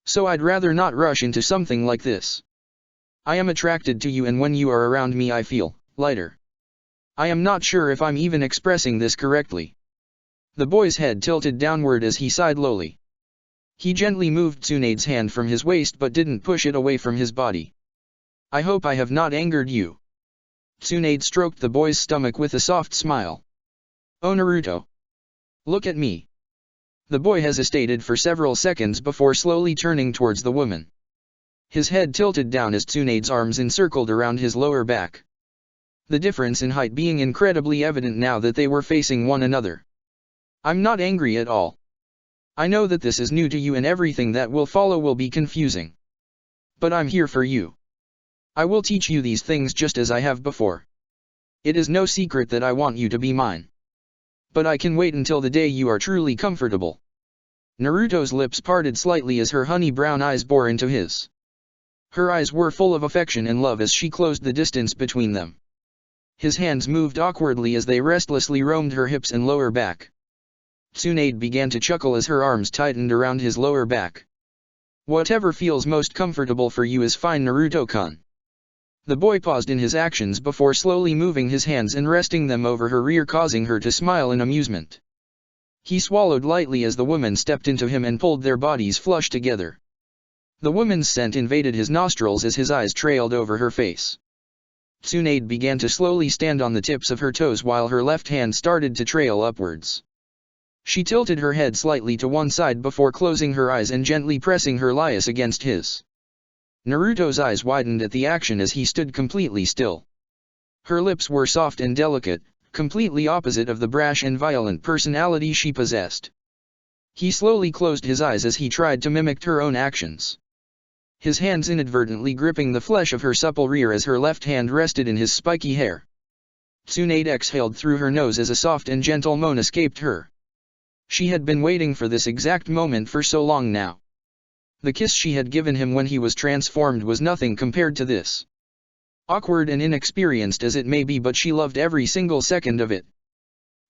So I'd rather not rush into something like this. I am attracted to you, and when you are around me I feel lighter. I am not sure if I'm even expressing this correctly. The boy's head tilted downward as he sighed lowly. He gently moved Tsunade's hand from his waist but didn't push it away from his body. I hope I have not angered you. Tsunade stroked the boy's stomach with a soft smile. Oh Naruto. Look at me. The boy hesitated for several seconds before slowly turning towards the woman. His head tilted down as Tsunade's arms encircled around his lower back. The difference in height being incredibly evident now that they were facing one another. I'm not angry at all. I know that this is new to you and everything that will follow will be confusing. But I'm here for you. I will teach you these things just as I have before. It is no secret that I want you to be mine. But I can wait until the day you are truly comfortable. Naruto's lips parted slightly as her honey brown eyes bore into his. Her eyes were full of affection and love as she closed the distance between them. His hands moved awkwardly as they restlessly roamed her hips and lower back. Tsunade began to chuckle as her arms tightened around his lower back. Whatever feels most comfortable for you is fine, Naruto-kun. The boy paused in his actions before slowly moving his hands and resting them over her rear, causing her to smile in amusement. He swallowed lightly as the woman stepped into him and pulled their bodies flush together. The woman's scent invaded his nostrils as his eyes trailed over her face. Tsunade began to slowly stand on the tips of her toes while her left hand started to trail upwards. She tilted her head slightly to one side before closing her eyes and gently pressing her lias against his. Naruto's eyes widened at the action as he stood completely still. Her lips were soft and delicate, completely opposite of the brash and violent personality she possessed. He slowly closed his eyes as he tried to mimic her own actions. His hands inadvertently gripping the flesh of her supple rear as her left hand rested in his spiky hair. Tsunade exhaled through her nose as a soft and gentle moan escaped her. She had been waiting for this exact moment for so long now. The kiss she had given him when he was transformed was nothing compared to this. Awkward and inexperienced as it may be, but she loved every single second of it.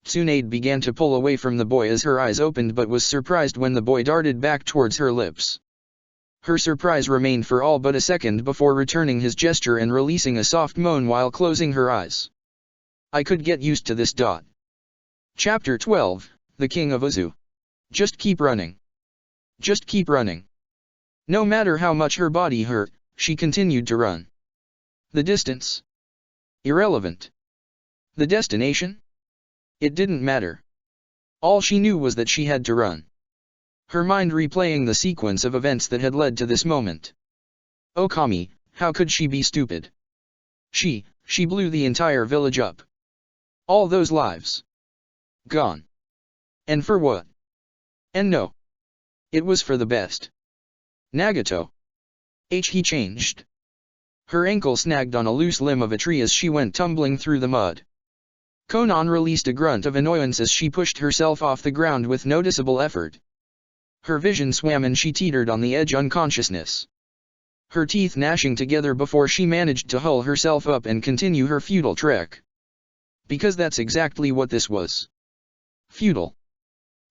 Tsunade began to pull away from the boy as her eyes opened, but was surprised when the boy darted back towards her lips. Her surprise remained for all but a second before returning his gesture and releasing a soft moan while closing her eyes. I could get used to this. Chapter 12, The King of Uzu. Just keep running. Just keep running. No matter how much her body hurt, she continued to run. The distance? Irrelevant. The destination? It didn't matter. All she knew was that she had to run. Her mind replaying the sequence of events that had led to this moment. Okami, how could she be stupid? She blew the entire village up. All those lives. Gone. And for what? And no. It was for the best. Nagato. He changed. Her ankle snagged on a loose limb of a tree as she went tumbling through the mud. Konan released a grunt of annoyance as she pushed herself off the ground with noticeable effort. Her vision swam and she teetered on the edge unconsciousness. Her teeth gnashing together before she managed to hull herself up and continue her futile trek. Because that's exactly what this was. Futile.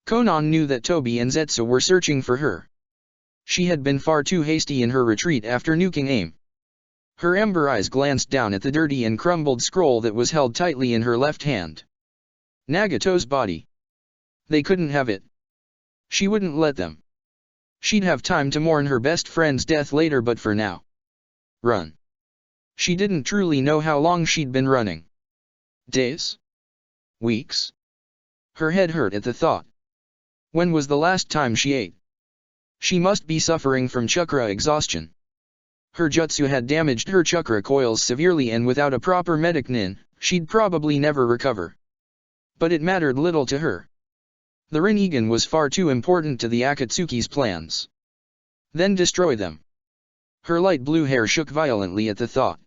Konan knew that Tobi and Zetsu were searching for her. She had been far too hasty in her retreat after nuking AIM. Her ember eyes glanced down at the dirty and crumbled scroll that was held tightly in her left hand. Nagato's body. They couldn't have it. She wouldn't let them. She'd have time to mourn her best friend's death later, but for now. Run. She didn't truly know how long she'd been running. Days? Weeks? Her head hurt at the thought. When was the last time she ate? She must be suffering from chakra exhaustion. Her jutsu had damaged her chakra coils severely, and without a proper medic nin, she'd probably never recover. But it mattered little to her. The Rinnegan was far too important to the Akatsuki's plans. Then destroy them. Her light blue hair shook violently at the thought.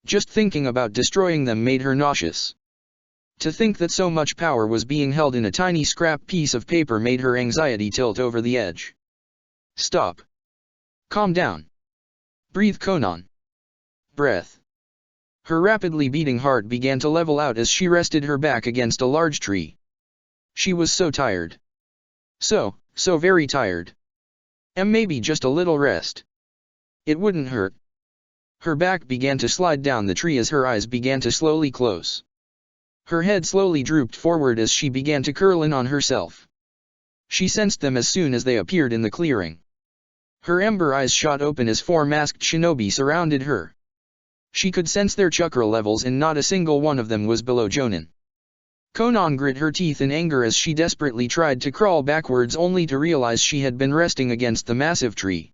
Just thinking about destroying them made her nauseous. To think that so much power was being held in a tiny scrap piece of paper made her anxiety tilt over the edge. Stop. Calm down. Breathe, Konan. Breath. Her rapidly beating heart began to level out as she rested her back against a large tree. She was so tired. So very tired. And maybe just a little rest. It wouldn't hurt. Her back began to slide down the tree as her eyes began to slowly close. Her head slowly drooped forward as she began to curl in on herself. She sensed them as soon as they appeared in the clearing. Her ember eyes shot open as 4 masked shinobi surrounded her. She could sense their chakra levels and not a single one of them was below Jonin. Konan grit her teeth in anger as she desperately tried to crawl backwards only to realize she had been resting against the massive tree.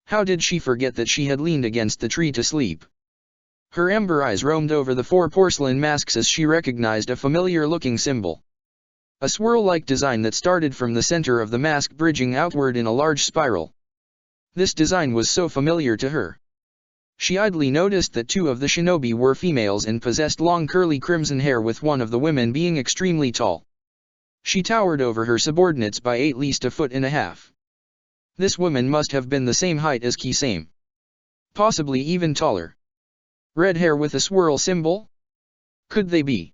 How did she forget that she had leaned against the tree to sleep? Her ember eyes roamed over the 4 porcelain masks as she recognized a familiar-looking symbol. A swirl-like design that started from the center of the mask bridging outward in a large spiral. This design was so familiar to her. She idly noticed that 2 of the shinobi were females and possessed long curly crimson hair, with one of the women being extremely tall. She towered over her subordinates by at least 1.5 feet. This woman must have been the same height as Kisame. Possibly even taller. Red hair with a swirl symbol? Could they be?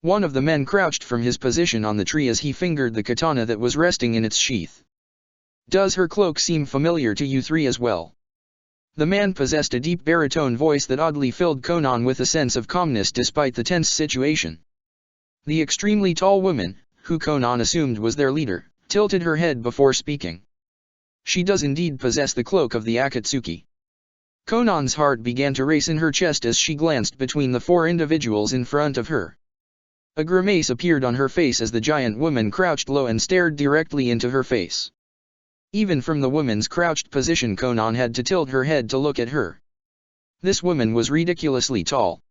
One of the men crouched from his position on the tree as he fingered the katana that was resting in its sheath. Does her cloak seem familiar to you 3 as well? The man possessed a deep baritone voice that oddly filled Konan with a sense of calmness despite the tense situation. The extremely tall woman, who Konan assumed was their leader, tilted her head before speaking. She does indeed possess the cloak of the Akatsuki. Konan's heart began to race in her chest as she glanced between the 4 individuals in front of her. A grimace appeared on her face as the giant woman crouched low and stared directly into her face. Even from the woman's crouched position, Konan had to tilt her head to look at her. This woman was ridiculously tall.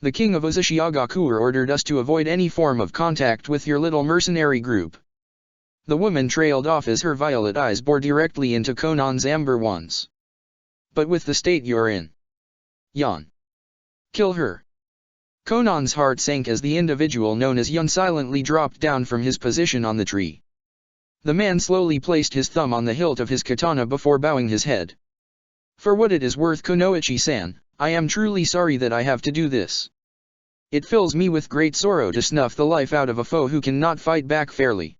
The king of Uzushiagakuer ordered us to avoid any form of contact with your little mercenary group. The woman trailed off as her violet eyes bored directly into Konan's amber ones. But with the state you're in, Yan, kill her. Konan's heart sank as the individual known as Yun silently dropped down from his position on the tree. The man slowly placed his thumb on the hilt of his katana before bowing his head. For what it is worth, Kunoichi-san, I am truly sorry that I have to do this. It fills me with great sorrow to snuff the life out of a foe who cannot fight back fairly.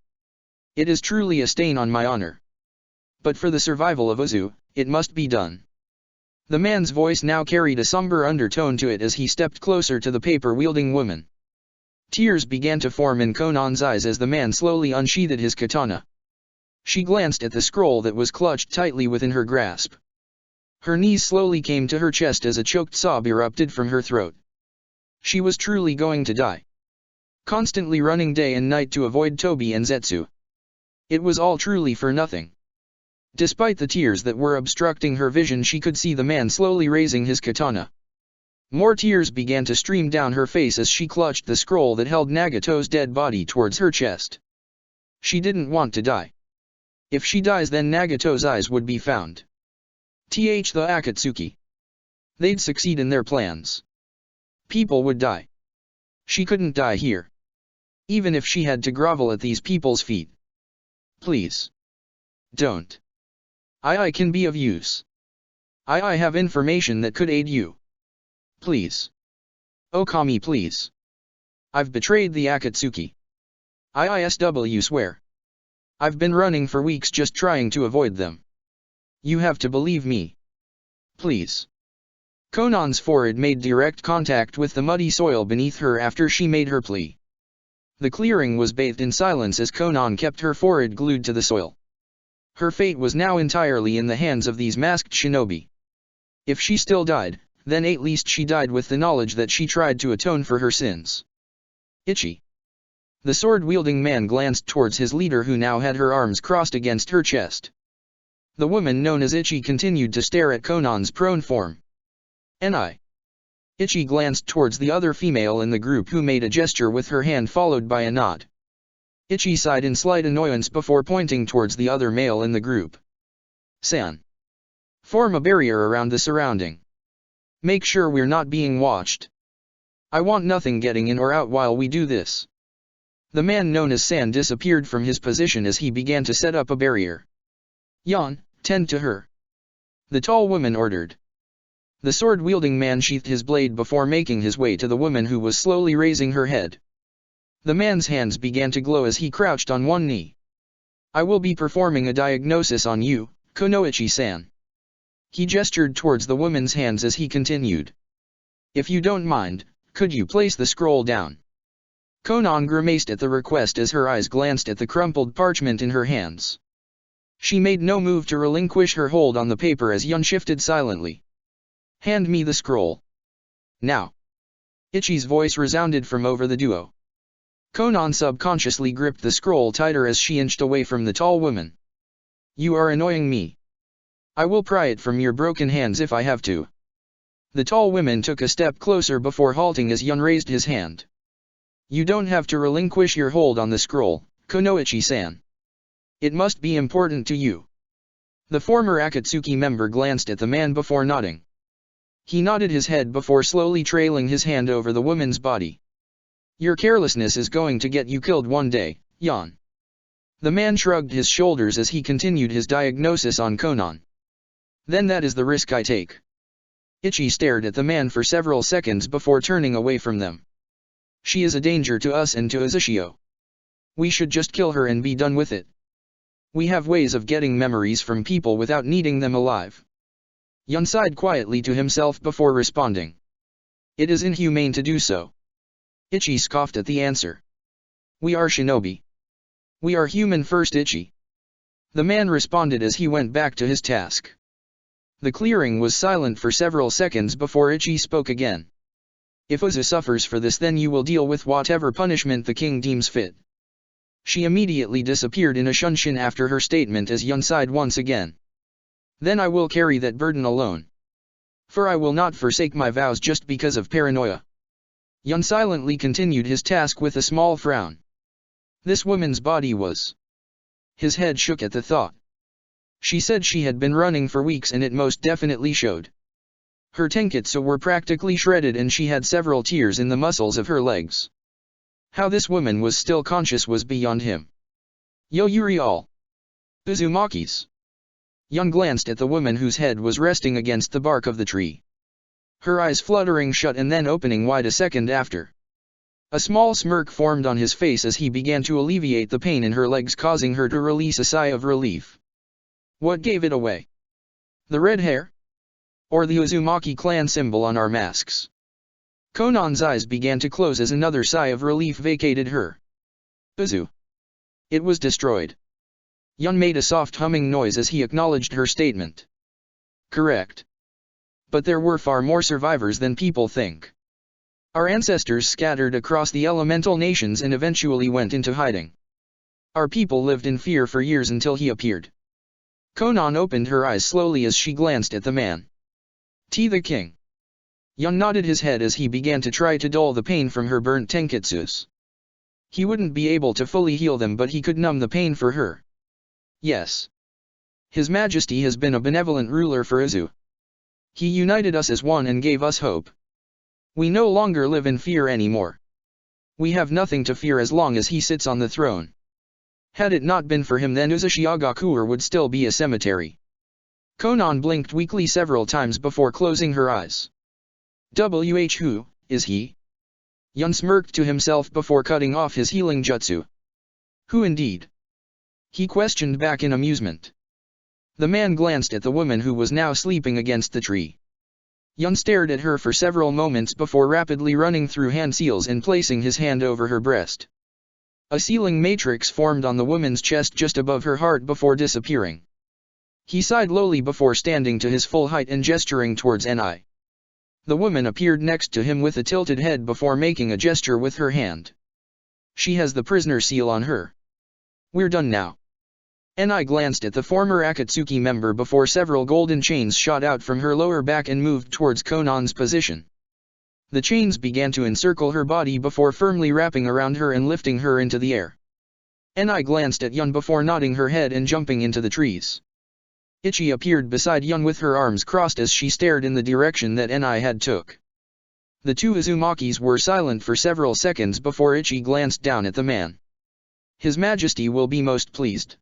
It is truly a stain on my honor. But for the survival of Uzu, it must be done. The man's voice now carried a somber undertone to it as he stepped closer to the paper-wielding woman. Tears began to form in Konan's eyes as the man slowly unsheathed his katana. She glanced at the scroll that was clutched tightly within her grasp. Her knees slowly came to her chest as a choked sob erupted from her throat. She was truly going to die. Constantly running day and night to avoid Tobi and Zetsu. It was all truly for nothing. Despite the tears that were obstructing her vision, she could see the man slowly raising his katana. More tears began to stream down her face as she clutched the scroll that held Nagato's dead body towards her chest. She didn't want to die. If she dies, then Nagato's eyes would be found. The Akatsuki. They'd succeed in their plans. People would die. She couldn't die here. Even if she had to grovel at these people's feet. Please. Don't. I can be of use. I have information that could aid you. Please. Okami, please. I've betrayed the Akatsuki. ISW swear. I've been running for weeks just trying to avoid them. You have to believe me. Please. Konan's forehead made direct contact with the muddy soil beneath her after she made her plea. The clearing was bathed in silence as Konan kept her forehead glued to the soil. Her fate was now entirely in the hands of these masked shinobi. If she still died, then at least she died with the knowledge that she tried to atone for her sins. Ichi. The sword-wielding man glanced towards his leader, who now had her arms crossed against her chest. The woman known as Ichi continued to stare at Konan's prone form. Ichi glanced towards the other female in the group, who made a gesture with her hand followed by a nod. Ichi sighed in slight annoyance before pointing towards the other male in the group. San. Form a barrier around the surrounding. Make sure we're not being watched. I want nothing getting in or out while we do this. The man known as San disappeared from his position as he began to set up a barrier. Yan, tend to her. The tall woman ordered. The sword-wielding man sheathed his blade before making his way to the woman, who was slowly raising her head. The man's hands began to glow as he crouched on one knee. I will be performing a diagnosis on you, Kunoichi-san. He gestured towards the woman's hands as he continued. If you don't mind, Could you place the scroll down? Konan grimaced at the request as her eyes glanced at the crumpled parchment in her hands. She made no move to relinquish her hold on the paper as Yun shifted silently. Hand me the scroll. Now. Ichi's voice resounded from over the duo. Konan subconsciously gripped the scroll tighter as she inched away from the tall woman. You are annoying me. I will pry it from your broken hands if I have to. The tall woman took a step closer before halting as Yun raised his hand. You don't have to relinquish your hold on the scroll, Kunoichi-san. It must be important to you. The former Akatsuki member glanced at the man before nodding. He nodded his head before slowly trailing his hand over the woman's body. Your carelessness is going to get you killed one day, Yun. The man shrugged his shoulders as he continued his diagnosis on Konan. Then that is the risk I take. Ichi stared at the man for several seconds before turning away from them. She is a danger to us and to Uzushio. We should just kill her and be done with it. We have ways of getting memories from people without needing them alive. Yun sighed quietly to himself before responding. It is inhumane to do so. Ichi scoffed at the answer. We are shinobi. We are human first, Ichi. The man responded as he went back to his task. The clearing was silent for several seconds before Ichi spoke again. If Uzu suffers for this, then you will deal with whatever punishment the king deems fit. She immediately disappeared in a shunshin after her statement as Yun sighed once again. Then I will carry that burden alone. For I will not forsake my vows just because of paranoia. Yun silently continued his task with a small frown. This woman's body was. His head shook at the thought. She said she had been running for weeks and it most definitely showed. Her tenketsu were practically shredded and she had several tears in the muscles of her legs. How this woman was still conscious was beyond him. Yoyuri all. Uzumaki's. Yun glanced at the woman whose head was resting against the bark of the tree. Her eyes fluttering shut and then opening wide a second after. A small smirk formed on his face as he began to alleviate the pain in her legs, causing her to release a sigh of relief. What gave it away? The red hair? Or the Uzumaki clan symbol on our masks? Konan's eyes began to close as another sigh of relief vacated her. Uzu. It was destroyed. Yun made a soft humming noise as he acknowledged her statement. Correct. But there were far more survivors than people think. Our ancestors scattered across the elemental nations and eventually went into hiding. Our people lived in fear for years until he appeared. Konan opened her eyes slowly as she glanced at the man. The king. Yun nodded his head as he began to try to dull the pain from her burnt tenketsus. He wouldn't be able to fully heal them, but he could numb the pain for her. Yes. His Majesty has been a benevolent ruler for Uzu. He united us as one and gave us hope. We no longer live in fear anymore. We have nothing to fear as long as he sits on the throne. Had it not been for him, then Uzushiagakuer would still be a cemetery. Konan blinked weakly several times before closing her eyes. Who is he? Yun smirked to himself before cutting off his healing jutsu. Who indeed? He questioned back in amusement. The man glanced at the woman who was now sleeping against the tree. Yun stared at her for several moments before rapidly running through hand seals and placing his hand over her breast. A sealing matrix formed on the woman's chest just above her heart before disappearing. He sighed lowly before standing to his full height and gesturing towards Ni. The woman appeared next to him with a tilted head before making a gesture with her hand. She has the prisoner seal on her. We're done now. Ni glanced at the former Akatsuki member before several golden chains shot out from her lower back and moved towards Konan's position. The chains began to encircle her body before firmly wrapping around her and lifting her into the air. Ni glanced at Yun before nodding her head and jumping into the trees. Ichi appeared beside Yun with her arms crossed as she stared in the direction that Ni had took. The two Uzumakis were silent for several seconds before Ichi glanced down at the man. His Majesty will be most pleased.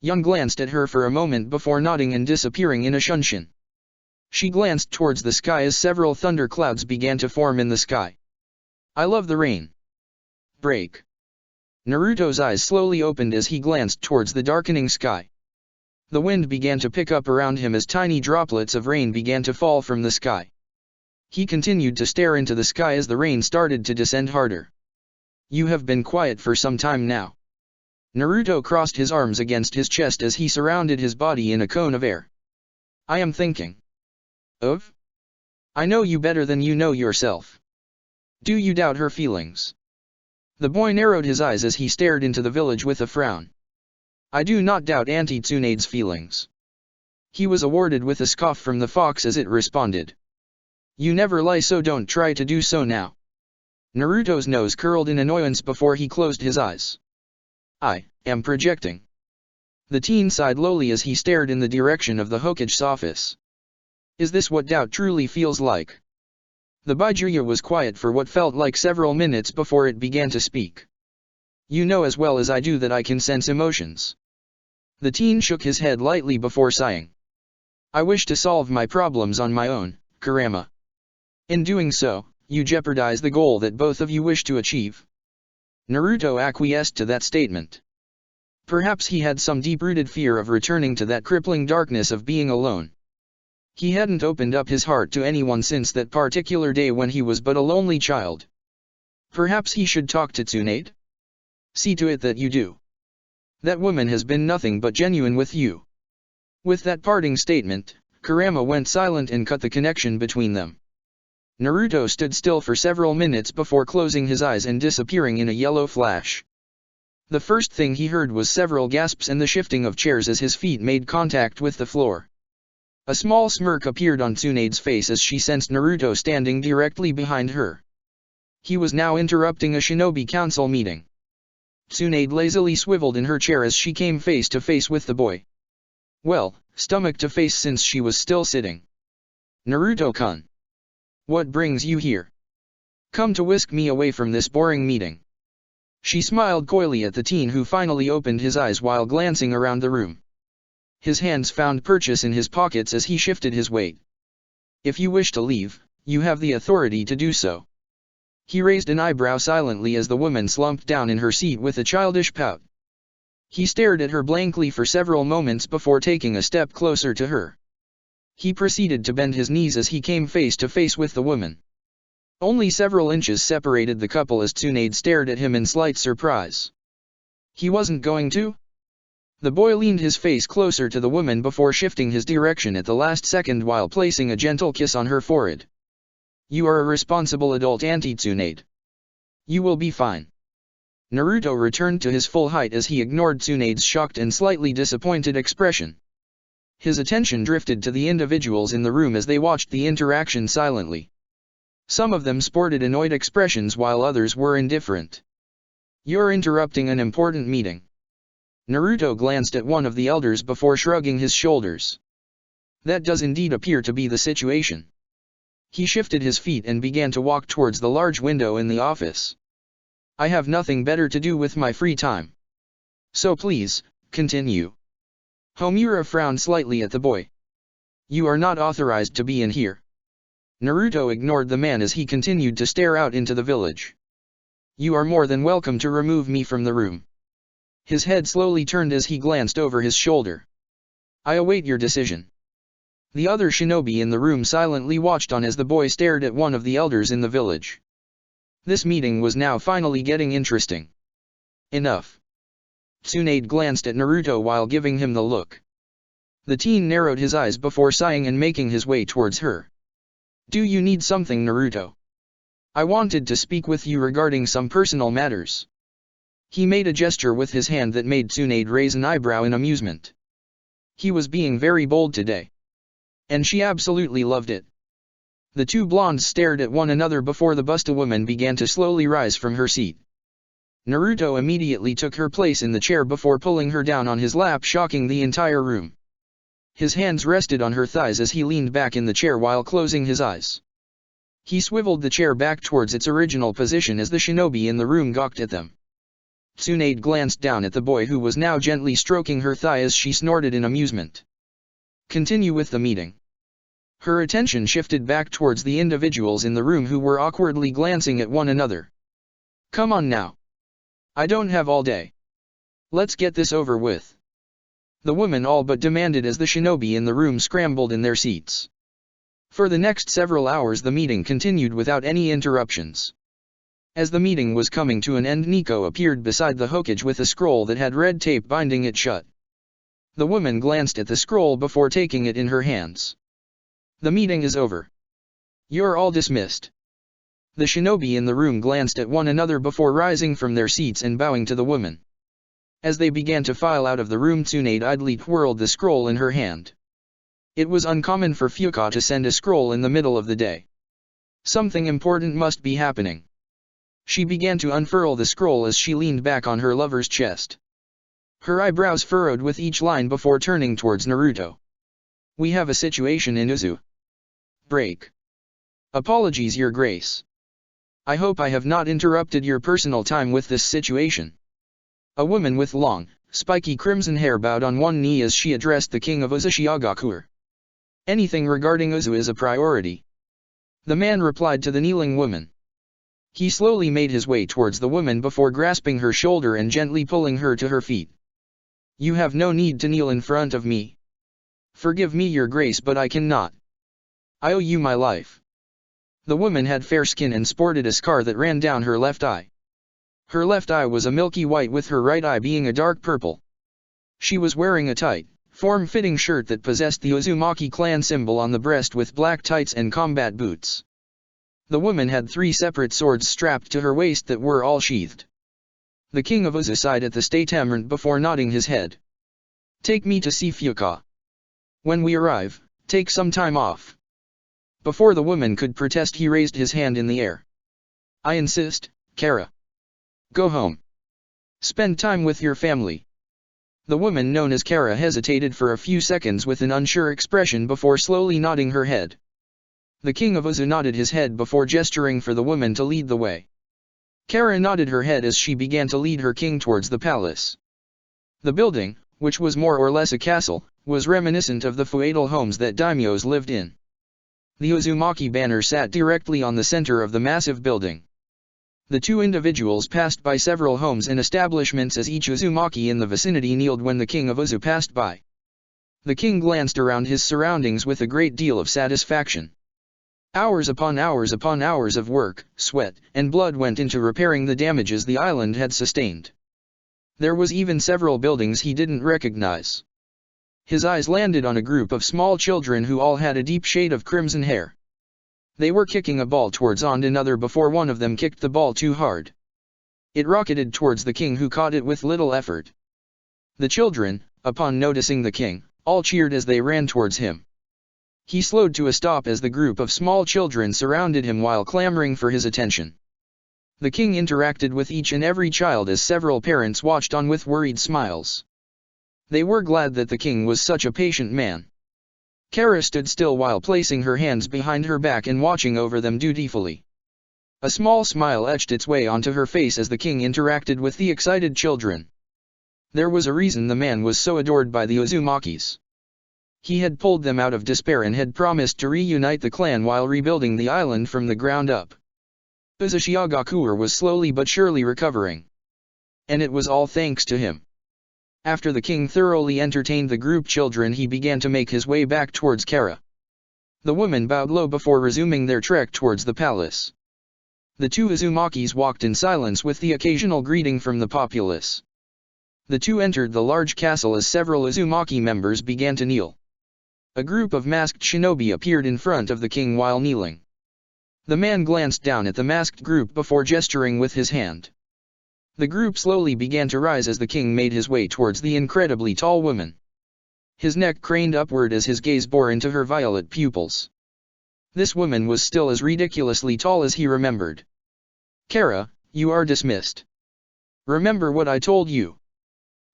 Yun glanced at her for a moment before nodding and disappearing in a shunshin. She glanced towards the sky as several thunder clouds began to form in the sky. I love the rain. Break. Naruto's eyes slowly opened as he glanced towards the darkening sky. The wind began to pick up around him as tiny droplets of rain began to fall from the sky. He continued to stare into the sky as the rain started to descend harder. You have been quiet for some time now. Naruto crossed his arms against his chest as he surrounded his body in a cone of air. I am thinking. Of? I know you better than you know yourself. Do you doubt her feelings? The boy narrowed his eyes as he stared into the village with a frown. I do not doubt Auntie Tsunade's feelings. He was awarded with a scoff from the fox as it responded. You never lie, so don't try to do so now. Naruto's nose curled in annoyance before he closed his eyes. I am projecting. The teen sighed lowly as he stared in the direction of the Hokage's office. Is this what doubt truly feels like? The Byakuya was quiet for what felt like several minutes before it began to speak. You know as well as I do that I can sense emotions. The teen shook his head lightly before sighing. I wish to solve my problems on my own, Kurama. In doing so, you jeopardize the goal that both of you wish to achieve. Naruto acquiesced to that statement. Perhaps he had some deep-rooted fear of returning to that crippling darkness of being alone. He hadn't opened up his heart to anyone since that particular day when he was but a lonely child. Perhaps he should talk to Tsunade? See to it that you do. That woman has been nothing but genuine with you. With that parting statement, Kurama went silent and cut the connection between them. Naruto stood still for several minutes before closing his eyes and disappearing in a yellow flash. The first thing he heard was several gasps and the shifting of chairs as his feet made contact with the floor. A small smirk appeared on Tsunade's face as she sensed Naruto standing directly behind her. He was now interrupting a shinobi council meeting. Tsunade lazily swiveled in her chair as she came face to face with the boy. Well, stomach to face since she was still sitting. Naruto-kun. What brings you here? Come to whisk me away from this boring meeting. She smiled coyly at the teen who finally opened his eyes while glancing around the room. His hands found purchase in his pockets as he shifted his weight. If you wish to leave, you have the authority to do so. He raised an eyebrow silently as the woman slumped down in her seat with a childish pout. He stared at her blankly for several moments before taking a step closer to her. He proceeded to bend his knees as he came face to face with the woman. Only several inches separated the couple as Tsunade stared at him in slight surprise. He wasn't going to? The boy leaned his face closer to the woman before shifting his direction at the last second while placing a gentle kiss on her forehead. You are a responsible adult, Auntie Tsunade. You will be fine. Naruto returned to his full height as he ignored Tsunade's shocked and slightly disappointed expression. His attention drifted to the individuals in the room as they watched the interaction silently. Some of them sported annoyed expressions while others were indifferent. You're interrupting an important meeting. Naruto glanced at one of the elders before shrugging his shoulders. That does indeed appear to be the situation. He shifted his feet and began to walk towards the large window in the office. I have nothing better to do with my free time. So please, continue. Homura frowned slightly at the boy. You are not authorized to be in here. Naruto ignored the man as he continued to stare out into the village. You are more than welcome to remove me from the room. His head slowly turned as he glanced over his shoulder. I await your decision. The other shinobi in the room silently watched on as the boy stared at one of the elders in the village. This meeting was now finally getting interesting. Enough. Tsunade glanced at Naruto while giving him the look. The teen narrowed his eyes before sighing and making his way towards her. Do you need something, Naruto? I wanted to speak with you regarding some personal matters. He made a gesture with his hand that made Tsunade raise an eyebrow in amusement. He was being very bold today. And she absolutely loved it. The two blondes stared at one another before the Busta woman began to slowly rise from her seat. Naruto immediately took her place in the chair before pulling her down on his lap, shocking the entire room. His hands rested on her thighs as he leaned back in the chair while closing his eyes. He swiveled the chair back towards its original position as the shinobi in the room gawked at them. Tsunade glanced down at the boy who was now gently stroking her thigh as she snorted in amusement. Continue with the meeting. Her attention shifted back towards the individuals in the room who were awkwardly glancing at one another. Come on now. I don't have all day. Let's get this over with. The woman all but demanded as the shinobi in the room scrambled in their seats. For the next several hours the meeting continued without any interruptions. As the meeting was coming to an end, Nico appeared beside the Hokage with a scroll that had red tape binding it shut. The woman glanced at the scroll before taking it in her hands. The meeting is over. You're all dismissed. The shinobi in the room glanced at one another before rising from their seats and bowing to the woman. As they began to file out of the room, Tsunade idly twirled the scroll in her hand. It was uncommon for Fuka to send a scroll in the middle of the day. Something important must be happening. She began to unfurl the scroll as she leaned back on her lover's chest. Her eyebrows furrowed with each line before turning towards Naruto. We have a situation in Uzu. Break. Apologies, Your Grace. I hope I have not interrupted your personal time with this situation. A woman with long, spiky crimson hair bowed on one knee as she addressed the king of Uzushiagakuer. Anything regarding Uzu is a priority. The man replied to the kneeling woman. He slowly made his way towards the woman before grasping her shoulder and gently pulling her to her feet. You have no need to kneel in front of me. Forgive me, Your Grace, but I cannot. I owe you my life. The woman had fair skin and sported a scar that ran down her left eye. Her left eye was a milky white with her right eye being a dark purple. She was wearing a tight, form-fitting shirt that possessed the Uzumaki clan symbol on the breast with black tights and combat boots. The woman had 3 separate swords strapped to her waist that were all sheathed. The king of Uzu sighed at the statement before nodding his head. Take me to see Fuka. When we arrive, take some time off. Before the woman could protest, he raised his hand in the air. I insist, Kara. Go home. Spend time with your family. The woman known as Kara hesitated for a few seconds with an unsure expression before slowly nodding her head. The king of Uzu nodded his head before gesturing for the woman to lead the way. Kara nodded her head as she began to lead her king towards the palace. The building, which was more or less a castle, was reminiscent of the feudal homes that daimyos lived in. The Uzumaki banner sat directly on the center of the massive building. The two individuals passed by several homes and establishments as each Uzumaki in the vicinity kneeled when the king of Uzu passed by. The king glanced around his surroundings with a great deal of satisfaction. Hours upon hours of work, sweat, and blood went into repairing the damages the island had sustained. There was even several buildings he didn't recognize. His eyes landed on a group of small children who all had a deep shade of crimson hair. They were kicking a ball towards another before one of them kicked the ball too hard. It rocketed towards the king, who caught it with little effort. The children, upon noticing the king, all cheered as they ran towards him. He slowed to a stop as the group of small children surrounded him while clamoring for his attention. The king interacted with each and every child as several parents watched on with worried smiles. They were glad that the king was such a patient man. Kara stood still while placing her hands behind her back and watching over them dutifully. A small smile etched its way onto her face as the king interacted with the excited children. There was a reason the man was so adored by the Uzumakis. He had pulled them out of despair and had promised to reunite the clan while rebuilding the island from the ground up. Uzushiagakuer was slowly but surely recovering. And it was all thanks to him. After the king thoroughly entertained the group children, he began to make his way back towards Kara. The woman bowed low before resuming their trek towards the palace. The two Uzumakis walked in silence with the occasional greeting from the populace. The two entered the large castle as several Uzumaki members began to kneel. A group of masked shinobi appeared in front of the king while kneeling. The man glanced down at the masked group before gesturing with his hand. The group slowly began to rise as the king made his way towards the incredibly tall woman. His neck craned upward as his gaze bore into her violet pupils. This woman was still as ridiculously tall as he remembered. Kara, you are dismissed. Remember what I told you.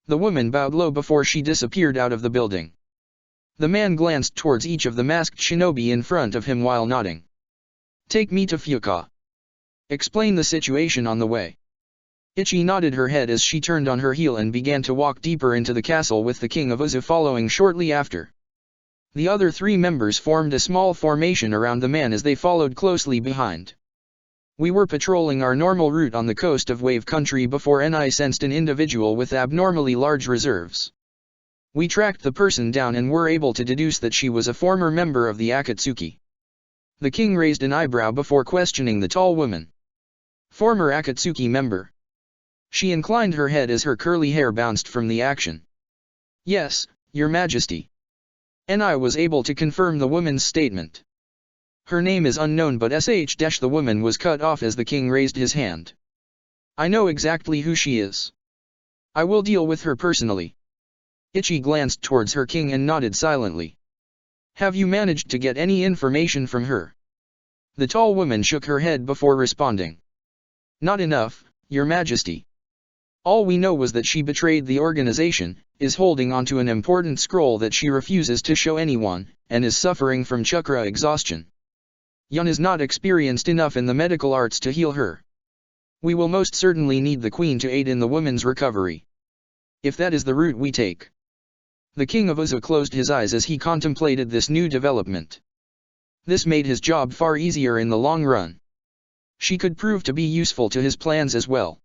The woman bowed low before she disappeared out of the building. The man glanced towards each of the masked shinobi in front of him while nodding. Take me to Fuka. Explain the situation on the way. Ichi nodded her head as she turned on her heel and began to walk deeper into the castle with the king of Uzu following shortly after. The other 3 members formed a small formation around the man as they followed closely behind. We were patrolling our normal route on the coast of Wave Country before NI sensed an individual with abnormally large reserves. We tracked the person down and were able to deduce that she was a former member of the Akatsuki. The king raised an eyebrow before questioning the tall woman. Former Akatsuki member. She inclined her head as her curly hair bounced from the action. Yes, Your Majesty. Enai was able to confirm the woman's statement. Her name is unknown, but the woman was cut off as the king raised his hand. I know exactly who she is. I will deal with her personally. Ichi glanced towards her king and nodded silently. Have you managed to get any information from her? The tall woman shook her head before responding. Not enough, Your Majesty. All we know was that she betrayed the organization, is holding onto an important scroll that she refuses to show anyone, and is suffering from chakra exhaustion. Yun is not experienced enough in the medical arts to heal her. We will most certainly need the queen to aid in the woman's recovery. If that is the route we take. The king of Uzu closed his eyes as he contemplated this new development. This made his job far easier in the long run. She could prove to be useful to his plans as well.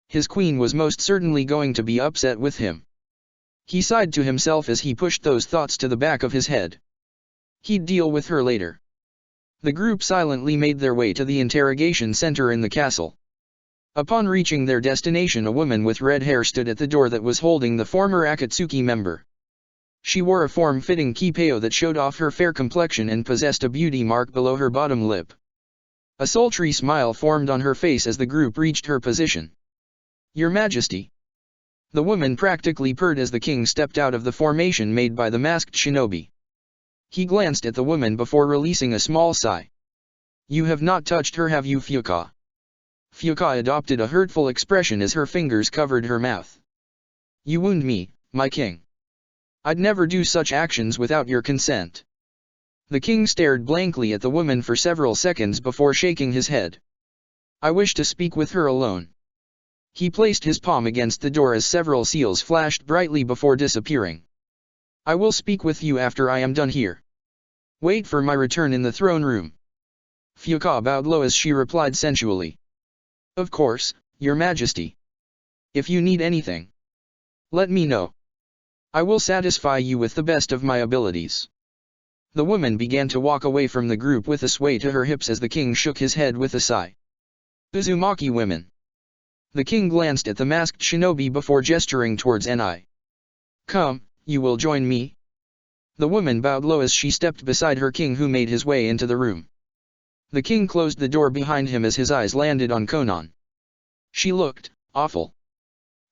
His queen was most certainly going to be upset with him. He sighed to himself as he pushed those thoughts to the back of his head. He'd deal with her later. The group silently made their way to the interrogation center in the castle. Upon reaching their destination, a woman with red hair stood at the door that was holding the former Akatsuki member. She wore a form-fitting kippyo that showed off her fair complexion and possessed a beauty mark below her bottom lip. A sultry smile formed on her face as the group reached her position. Your Majesty. The woman practically purred as the king stepped out of the formation made by the masked shinobi. He glanced at the woman before releasing a small sigh. You have not touched her, have you, Fuka? Fuka adopted a hurtful expression as her fingers covered her mouth. You wound me, my king. I'd never do such actions without your consent. The king stared blankly at the woman for several seconds before shaking his head. I wish to speak with her alone. He placed his palm against the door as several seals flashed brightly before disappearing. I will speak with you after I am done here. Wait for my return in the throne room. Fuka bowed low as she replied sensually. Of course, Your Majesty. If you need anything, let me know. I will satisfy you with the best of my abilities. The woman began to walk away from the group with a sway to her hips as the king shook his head with a sigh. Uzumaki women. The king glanced at the masked shinobi before gesturing towards Enai. Come, you will join me? The woman bowed low as she stepped beside her king, who made his way into the room. The king closed the door behind him as his eyes landed on Konan. She looked awful.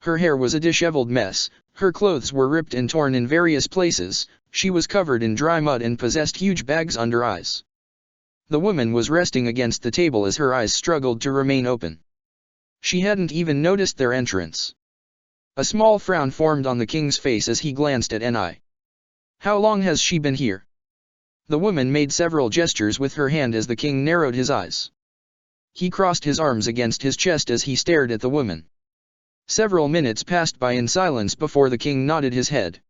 Her hair was a disheveled mess, her clothes were ripped and torn in various places, she was covered in dry mud and possessed huge bags under eyes. The woman was resting against the table as her eyes struggled to remain open. She hadn't even noticed their entrance. A small frown formed on the king's face as he glanced at Enai. How long has she been here? The woman made several gestures with her hand as the king narrowed his eyes. He crossed his arms against his chest as he stared at the woman. Several minutes passed by in silence before the king nodded his head.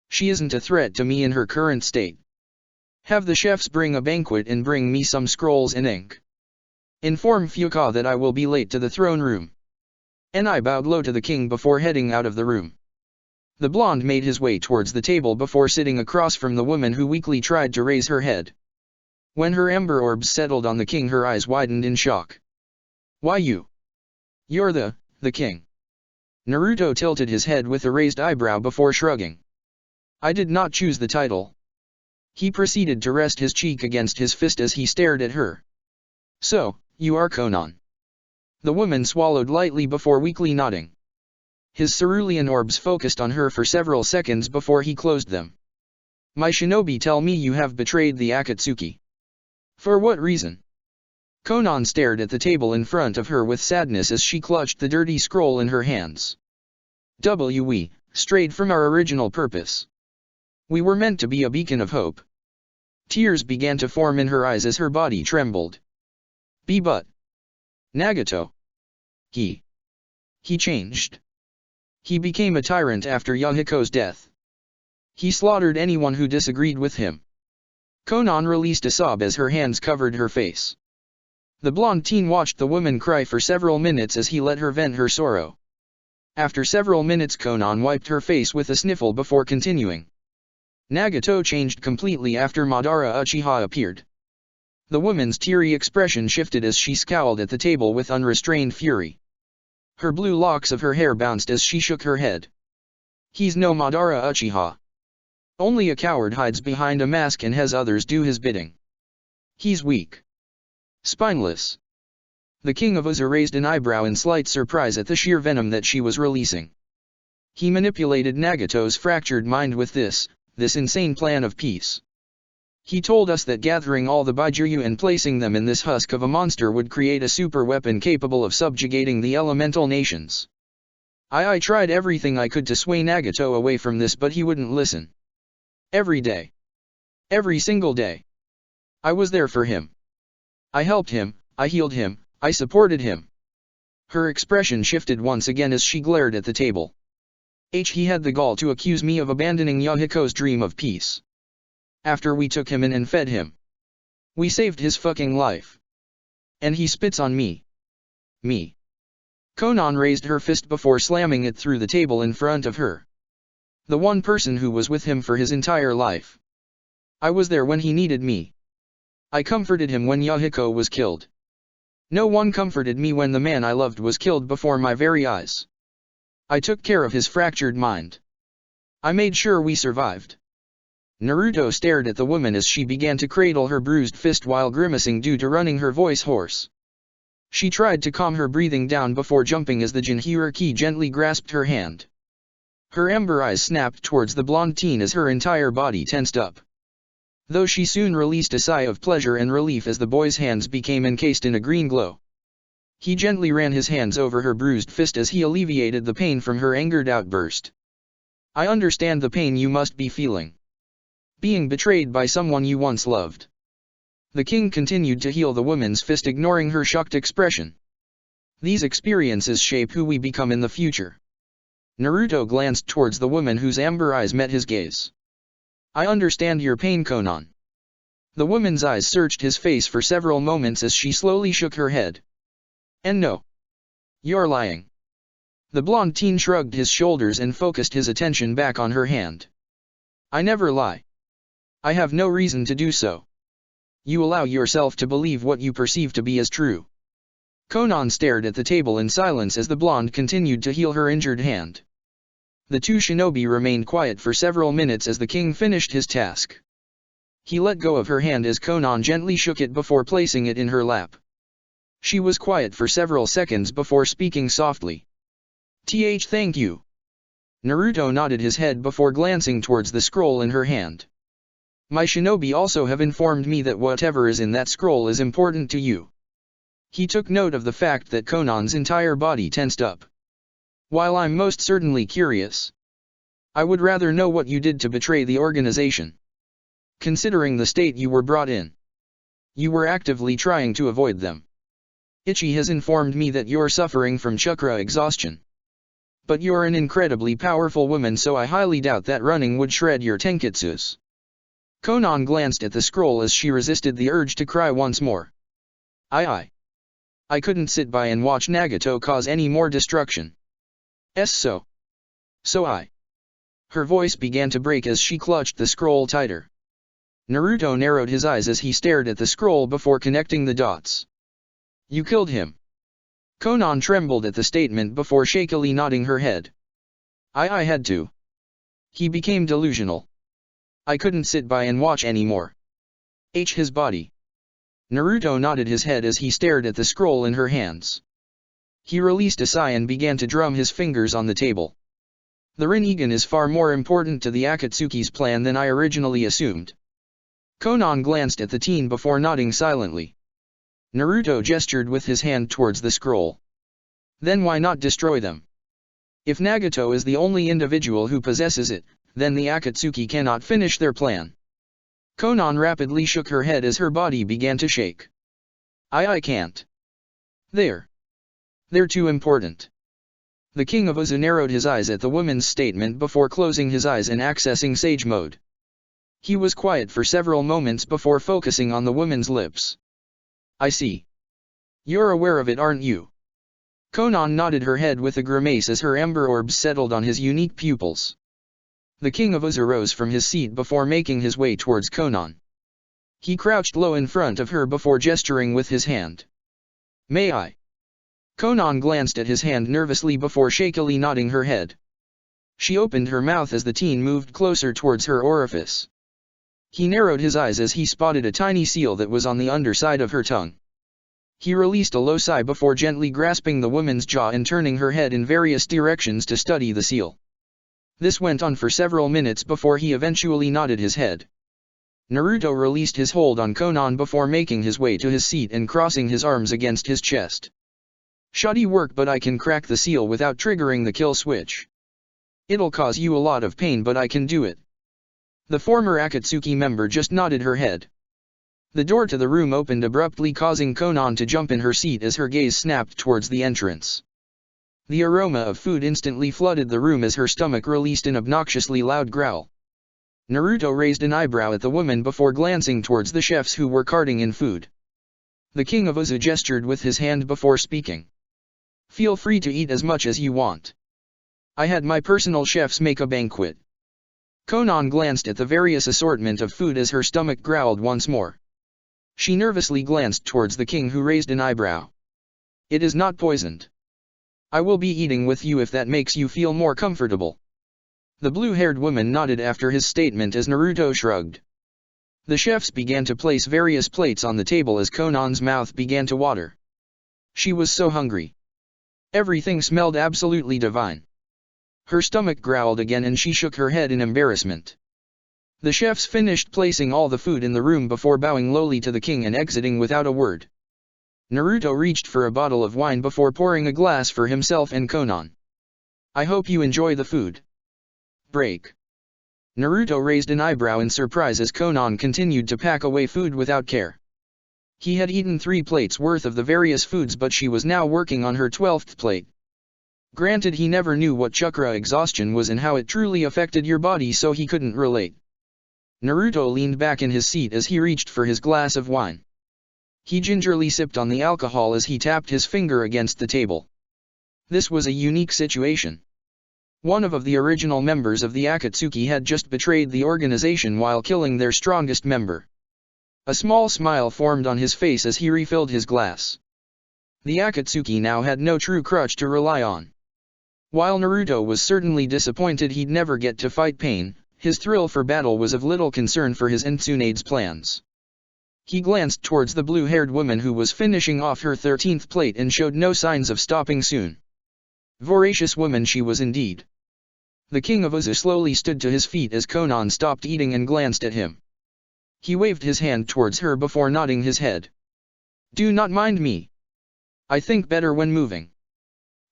She isn't a threat to me in her current state. Have the chefs bring a banquet and bring me some scrolls and ink. Inform Fuka that I will be late to the throne room. Enai bowed low to the king before heading out of the room. The blonde made his way towards the table before sitting across from the woman who weakly tried to raise her head. When her ember orbs settled on the king, her eyes widened in shock. Why you? You're the king. Naruto tilted his head with a raised eyebrow before shrugging. I did not choose the title. He proceeded to rest his cheek against his fist as he stared at her. So, you are Konan. The woman swallowed lightly before weakly nodding. His cerulean orbs focused on her for several seconds before he closed them. My shinobi tell me you have betrayed the Akatsuki. For what reason? Konan stared at the table in front of her with sadness as she clutched the dirty scroll in her hands. We strayed from our original purpose. We were meant to be a beacon of hope. Tears began to form in her eyes as her body trembled. But Nagato. He changed. He became a tyrant after Yahiko's death. He slaughtered anyone who disagreed with him. Konan released a sob as her hands covered her face. The blonde teen watched the woman cry for several minutes as he let her vent her sorrow. After several minutes, Konan wiped her face with a sniffle before continuing. Nagato changed completely after Madara Uchiha appeared. The woman's teary expression shifted as she scowled at the table with unrestrained fury. Her blue locks of her hair bounced as she shook her head. He's no Madara Uchiha. Only a coward hides behind a mask and has others do his bidding. He's weak. Spineless. The king of Uza raised an eyebrow in slight surprise at the sheer venom that she was releasing. He manipulated Nagato's fractured mind with this insane plan of peace. He told us that gathering all the Baijuyu and placing them in this husk of a monster would create a super weapon capable of subjugating the elemental nations. I tried everything I could to sway Nagato away from this, but he wouldn't listen. Every day. Every single day. I was there for him. I helped him, I healed him, I supported him. Her expression shifted once again as she glared at the table. He had the gall to accuse me of abandoning Yahiko's dream of peace. After we took him in and fed him. We saved his fucking life. And he spits on me. Me. Konan raised her fist before slamming it through the table in front of her. The one person who was with him for his entire life. I was there when he needed me. I comforted him when Yahiko was killed. No one comforted me when the man I loved was killed before my very eyes. I took care of his fractured mind. I made sure we survived. Naruto stared at the woman as she began to cradle her bruised fist while grimacing due to running her voice hoarse. She tried to calm her breathing down before jumping as the Jinchuriki gently grasped her hand. Her amber eyes snapped towards the blonde teen as her entire body tensed up. Though she soon released a sigh of pleasure and relief as the boy's hands became encased in a green glow. He gently ran his hands over her bruised fist as he alleviated the pain from her angered outburst. I understand the pain you must be feeling. Being betrayed by someone you once loved. The king continued to heal the woman's fist, ignoring her shocked expression. These experiences shape who we become in the future. Naruto glanced towards the woman whose amber eyes met his gaze. I understand your pain, Konan. The woman's eyes searched his face for several moments as she slowly shook her head. And no. You're lying. The blonde teen shrugged his shoulders and focused his attention back on her hand. I never lie. I have no reason to do so. You allow yourself to believe what you perceive to be as true. Konan stared at the table in silence as the blonde continued to heal her injured hand. The two shinobi remained quiet for several minutes as the king finished his task. He let go of her hand as Konan gently shook it before placing it in her lap. She was quiet for several seconds before speaking softly. Thank you. Naruto nodded his head before glancing towards the scroll in her hand. My shinobi also have informed me that whatever is in that scroll is important to you. He took note of the fact that Konan's entire body tensed up. While I'm most certainly curious, I would rather know what you did to betray the organization. Considering the state you were brought in, you were actively trying to avoid them. Ichi has informed me that you're suffering from chakra exhaustion. But you're an incredibly powerful woman, so I highly doubt that running would shred your tenketsus. Konan glanced at the scroll as she resisted the urge to cry once more. I couldn't sit by and watch Nagato cause any more destruction. So I. Her voice began to break as she clutched the scroll tighter. Naruto narrowed his eyes as he stared at the scroll before connecting the dots. You killed him. Konan trembled at the statement before shakily nodding her head. I had to. He became delusional. I couldn't sit by and watch anymore. His body. Naruto nodded his head as he stared at the scroll in her hands. He released a sigh and began to drum his fingers on the table. The Rinnegan is far more important to the Akatsuki's plan than I originally assumed. Konan glanced at the teen before nodding silently. Naruto gestured with his hand towards the scroll. Then why not destroy them? If Nagato is the only individual who possesses it, then the Akatsuki cannot finish their plan. Konan rapidly shook her head as her body began to shake. I can't. They're too important. The king of Uzu narrowed his eyes at the woman's statement before closing his eyes and accessing sage mode. He was quiet for several moments before focusing on the woman's lips. I see. You're aware of it, aren't you? Konan nodded her head with a grimace as her amber orbs settled on his unique pupils. The king of Uzu rose from his seat before making his way towards Konan. He crouched low in front of her before gesturing with his hand. "May I?" Konan glanced at his hand nervously before shakily nodding her head. She opened her mouth as the teen moved closer towards her orifice. He narrowed his eyes as he spotted a tiny seal that was on the underside of her tongue. He released a low sigh before gently grasping the woman's jaw and turning her head in various directions to study the seal. This went on for several minutes before he eventually nodded his head. Naruto released his hold on Konan before making his way to his seat and crossing his arms against his chest. "Shoddy work, but I can crack the seal without triggering the kill switch. It'll cause you a lot of pain, but I can do it." The former Akatsuki member just nodded her head. The door to the room opened abruptly, causing Konan to jump in her seat as her gaze snapped towards the entrance. The aroma of food instantly flooded the room as her stomach released an obnoxiously loud growl. Naruto raised an eyebrow at the woman before glancing towards the chefs who were carting in food. The king of Uzu gestured with his hand before speaking. "Feel free to eat as much as you want. I had my personal chefs make a banquet." Konan glanced at the various assortment of food as her stomach growled once more. She nervously glanced towards the king, who raised an eyebrow. "It is not poisoned. I will be eating with you if that makes you feel more comfortable." The blue-haired woman nodded after his statement as Naruto shrugged. The chefs began to place various plates on the table as Konan's mouth began to water. She was so hungry. Everything smelled absolutely divine. Her stomach growled again and she shook her head in embarrassment. The chefs finished placing all the food in the room before bowing lowly to the king and exiting without a word. Naruto reached for a bottle of wine before pouring a glass for himself and Konan. "I hope you enjoy the food." Break. Naruto raised an eyebrow in surprise as Konan continued to pack away food without care. He had eaten 3 plates worth of the various foods, but she was now working on her 12th plate. Granted, he never knew what chakra exhaustion was and how it truly affected your body, so he couldn't relate. Naruto leaned back in his seat as he reached for his glass of wine. He gingerly sipped on the alcohol as he tapped his finger against the table. This was a unique situation. One of the original members of the Akatsuki had just betrayed the organization while killing their strongest member. A small smile formed on his face as he refilled his glass. The Akatsuki now had no true crutch to rely on. While Naruto was certainly disappointed he'd never get to fight Pain, his thrill for battle was of little concern for his and Tsunade's plans. He glanced towards the blue-haired woman who was finishing off her 13th plate and showed no signs of stopping soon. Voracious woman she was indeed. The king of Uzu slowly stood to his feet as Konan stopped eating and glanced at him. He waved his hand towards her before nodding his head. "Do not mind me. I think better when moving."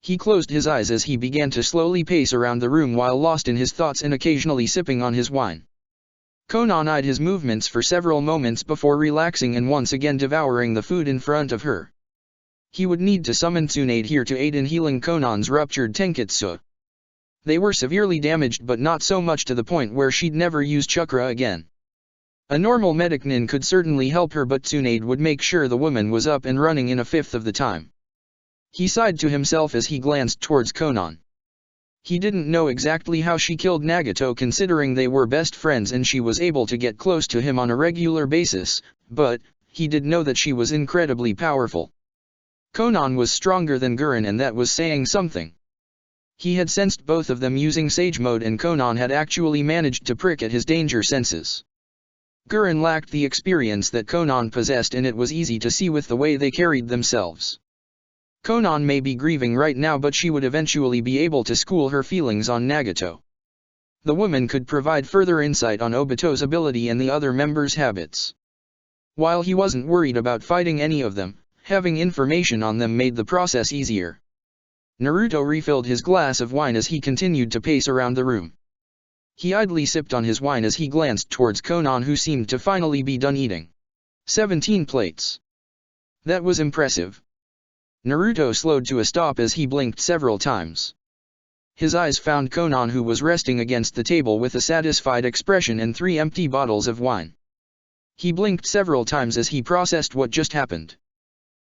He closed his eyes as he began to slowly pace around the room while lost in his thoughts and occasionally sipping on his wine. Konan eyed his movements for several moments before relaxing and once again devouring the food in front of her. He would need to summon Tsunade here to aid in healing Konan's ruptured tenketsu. They were severely damaged, but not so much to the point where she'd never use chakra again. A normal medic nin could certainly help her, but Tsunade would make sure the woman was up and running in a fifth of the time. He sighed to himself as he glanced towards Konan. He didn't know exactly how she killed Nagato, considering they were best friends and she was able to get close to him on a regular basis, but he did know that she was incredibly powerful. Konan was stronger than Gurren, and that was saying something. He had sensed both of them using Sage Mode, and Konan had actually managed to prick at his danger senses. Gurren lacked the experience that Konan possessed, and it was easy to see with the way they carried themselves. Konan may be grieving right now, but she would eventually be able to school her feelings on Nagato. The woman could provide further insight on Obito's ability and the other members' habits. While he wasn't worried about fighting any of them, having information on them made the process easier. Naruto refilled his glass of wine as he continued to pace around the room. He idly sipped on his wine as he glanced towards Konan, who seemed to finally be done eating. 17 plates. That was impressive. Naruto slowed to a stop as he blinked several times. His eyes found Konan, who was resting against the table with a satisfied expression and 3 empty bottles of wine. He blinked several times as he processed what just happened.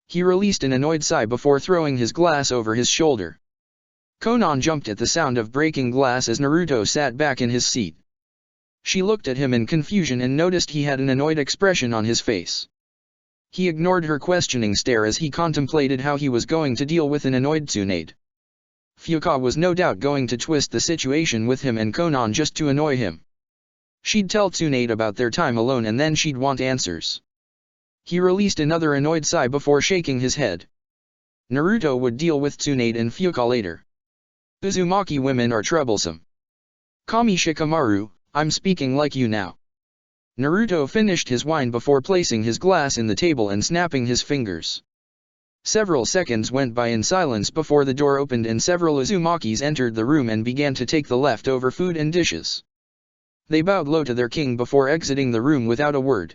He released an annoyed sigh before throwing his glass over his shoulder. Konan jumped at the sound of breaking glass as Naruto sat back in his seat. She looked at him in confusion and noticed he had an annoyed expression on his face. He ignored her questioning stare as he contemplated how he was going to deal with an annoyed Tsunade. Fuka was no doubt going to twist the situation with him and Konan just to annoy him. She'd tell Tsunade about their time alone and then she'd want answers. He released another annoyed sigh before shaking his head. Naruto would deal with Tsunade and Fuka later. Uzumaki women are troublesome. Kami Shikamaru, I'm speaking like you now. Naruto finished his wine before placing his glass in the table and snapping his fingers. Several seconds went by in silence before the door opened and several Uzumakis entered the room and began to take the leftover food and dishes. They bowed low to their king before exiting the room without a word.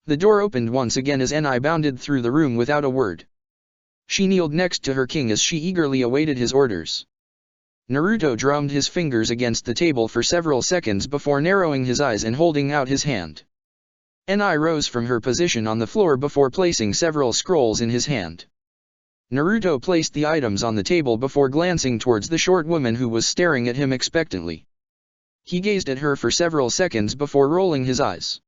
The door opened once again as Enai bounded through the room without a word. She kneeled next to her king as she eagerly awaited his orders. Naruto drummed his fingers against the table for several seconds before narrowing his eyes and holding out his hand. Enai rose from her position on the floor before placing several scrolls in his hand. Naruto placed the items on the table before glancing towards the short woman who was staring at him expectantly. He gazed at her for several seconds before rolling his eyes.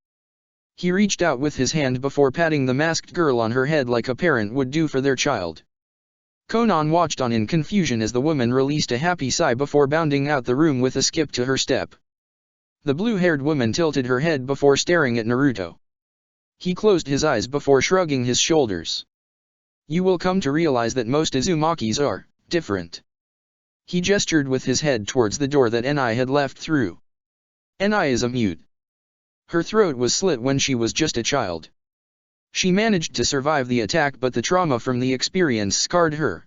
He reached out with his hand before patting the masked girl on her head like a parent would do for their child. Konan watched on in confusion as the woman released a happy sigh before bounding out the room with a skip to her step. The blue-haired woman tilted her head before staring at Naruto. He closed his eyes before shrugging his shoulders. You will come to realize that most Uzumakis are different. He gestured with his head towards the door that Enai had left through. Enai is a mute. Her throat was slit when she was just a child. She managed to survive the attack, but the trauma from the experience scarred her.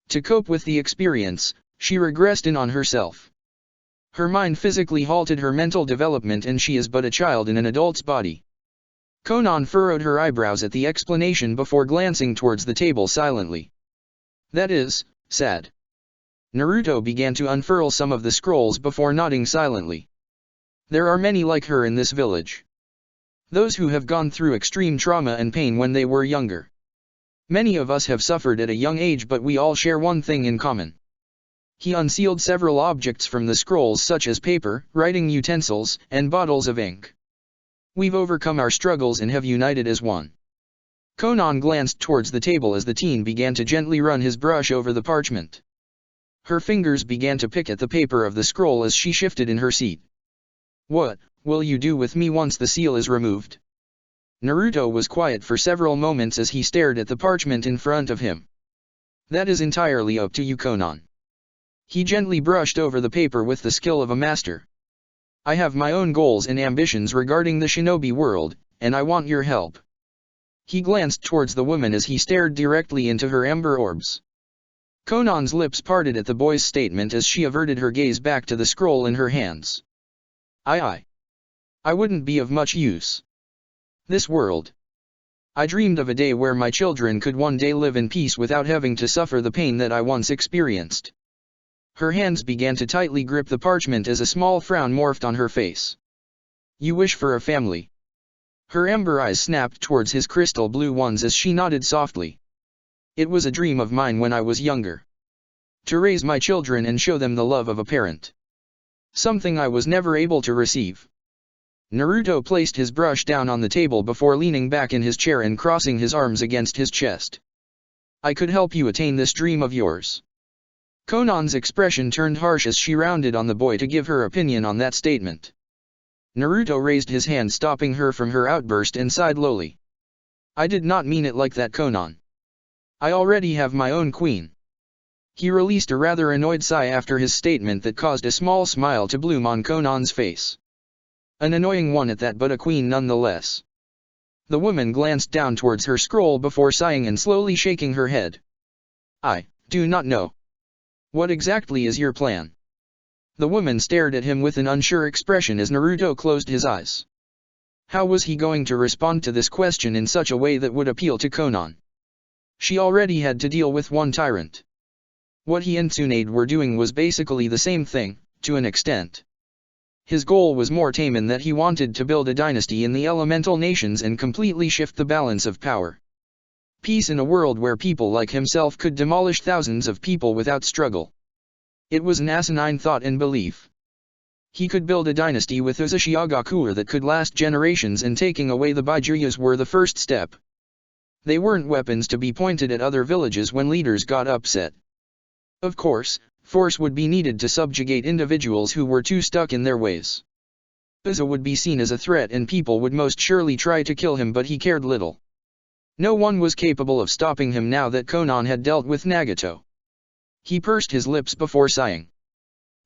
To cope with the experience, she regressed in on herself. Her mind physically halted her mental development and she is but a child in an adult's body. Konan furrowed her eyebrows at the explanation before glancing towards the table silently. That is, sad. Naruto began to unfurl some of the scrolls before nodding silently. There are many like her in this village. Those who have gone through extreme trauma and pain when they were younger. Many of us have suffered at a young age, but we all share one thing in common. He unsealed several objects from the scrolls such as paper, writing utensils, and bottles of ink. We've overcome our struggles and have united as one. Konan glanced towards the table as the teen began to gently run his brush over the parchment. Her fingers began to pick at the paper of the scroll as she shifted in her seat. What will you do with me once the seal is removed? Naruto was quiet for several moments as he stared at the parchment in front of him. That is entirely up to you, Konan. He gently brushed over the paper with the skill of a master. I have my own goals and ambitions regarding the shinobi world, and I want your help. He glanced towards the woman as he stared directly into her ember orbs. Konan's lips parted at the boy's statement as she averted her gaze back to the scroll in her hands. I wouldn't be of much use. This world. I dreamed of a day where my children could one day live in peace without having to suffer the pain that I once experienced. Her hands began to tightly grip the parchment as a small frown morphed on her face. You wish for a family. Her ember eyes snapped towards his crystal blue ones as she nodded softly. It was a dream of mine when I was younger. To raise my children and show them the love of a parent. Something I was never able to receive. Naruto placed his brush down on the table before leaning back in his chair and crossing his arms against his chest. I could help you attain this dream of yours. Konan's expression turned harsh as she rounded on the boy to give her opinion on that statement. Naruto raised his hand stopping her from her outburst and sighed lowly. I did not mean it like that, Konan. I already have my own queen. He released a rather annoyed sigh after his statement that caused a small smile to bloom on Konan's face. An annoying one at that, but a queen nonetheless. The woman glanced down towards her scroll before sighing and slowly shaking her head. I do not know. What exactly is your plan? The woman stared at him with an unsure expression as Naruto closed his eyes. How was he going to respond to this question in such a way that would appeal to Konan? She already had to deal with one tyrant. What he and Tsunade were doing was basically the same thing, to an extent. His goal was more tame in that he wanted to build a dynasty in the elemental nations and completely shift the balance of power. Peace in a world where people like himself could demolish thousands of people without struggle. It was an asinine thought and belief. He could build a dynasty with Uzashigakure that could last generations, and taking away the Baijuyas were the first step. They weren't weapons to be pointed at other villages when leaders got upset. Of course, force would be needed to subjugate individuals who were too stuck in their ways. Uzu would be seen as a threat and people would most surely try to kill him, but he cared little. No one was capable of stopping him now that Konan had dealt with Nagato. He pursed his lips before sighing.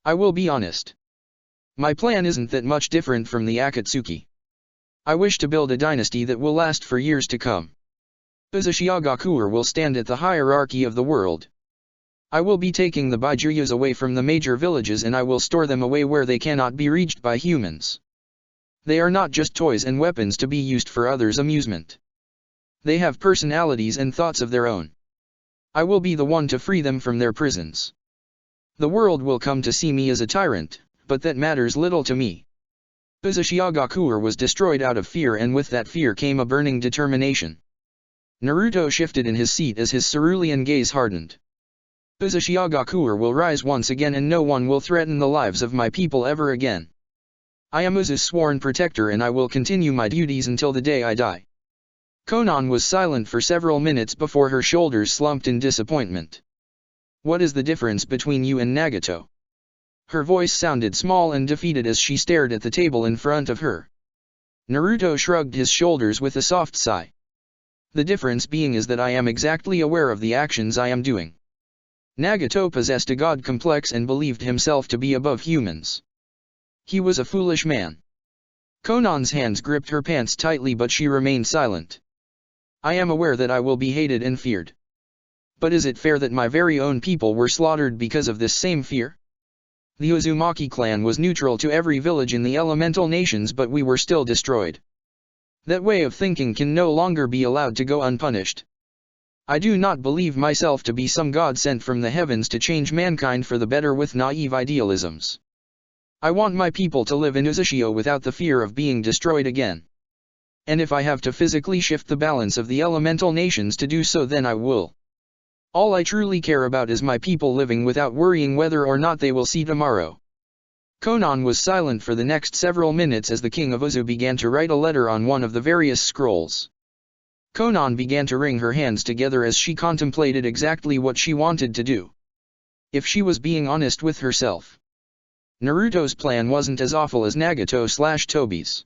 I will be honest. My plan isn't that much different from the Akatsuki. I wish to build a dynasty that will last for years to come. Uzashigakure will stand at the hierarchy of the world. I will be taking the Baijuyas away from the major villages and I will store them away where they cannot be reached by humans. They are not just toys and weapons to be used for others' amusement. They have personalities and thoughts of their own. I will be the one to free them from their prisons. The world will come to see me as a tyrant, but that matters little to me. Uzashigakure was destroyed out of fear, and with that fear came a burning determination. Naruto shifted in his seat as his cerulean gaze hardened. Uzashigakure will rise once again and no one will threaten the lives of my people ever again. I am Uzu's sworn protector and I will continue my duties until the day I die. Konan was silent for several minutes before her shoulders slumped in disappointment. What is the difference between you and Nagato? Her voice sounded small and defeated as she stared at the table in front of her. Naruto shrugged his shoulders with a soft sigh. The difference being is that I am exactly aware of the actions I am doing. Nagato possessed a god complex and believed himself to be above humans. He was a foolish man. Konan's hands gripped her pants tightly, but she remained silent. I am aware that I will be hated and feared. But is it fair that my very own people were slaughtered because of this same fear? The Uzumaki clan was neutral to every village in the elemental nations, but we were still destroyed. That way of thinking can no longer be allowed to go unpunished. I do not believe myself to be some god sent from the heavens to change mankind for the better with naive idealisms. I want my people to live in Uzashio without the fear of being destroyed again. And if I have to physically shift the balance of the elemental nations to do so, then I will. All I truly care about is my people living without worrying whether or not they will see tomorrow. Konan was silent for the next several minutes as the king of Uzu began to write a letter on one of the various scrolls. Konan began to wring her hands together as she contemplated exactly what she wanted to do. If she was being honest with herself, Naruto's plan wasn't as awful as Nagato/Tobi's.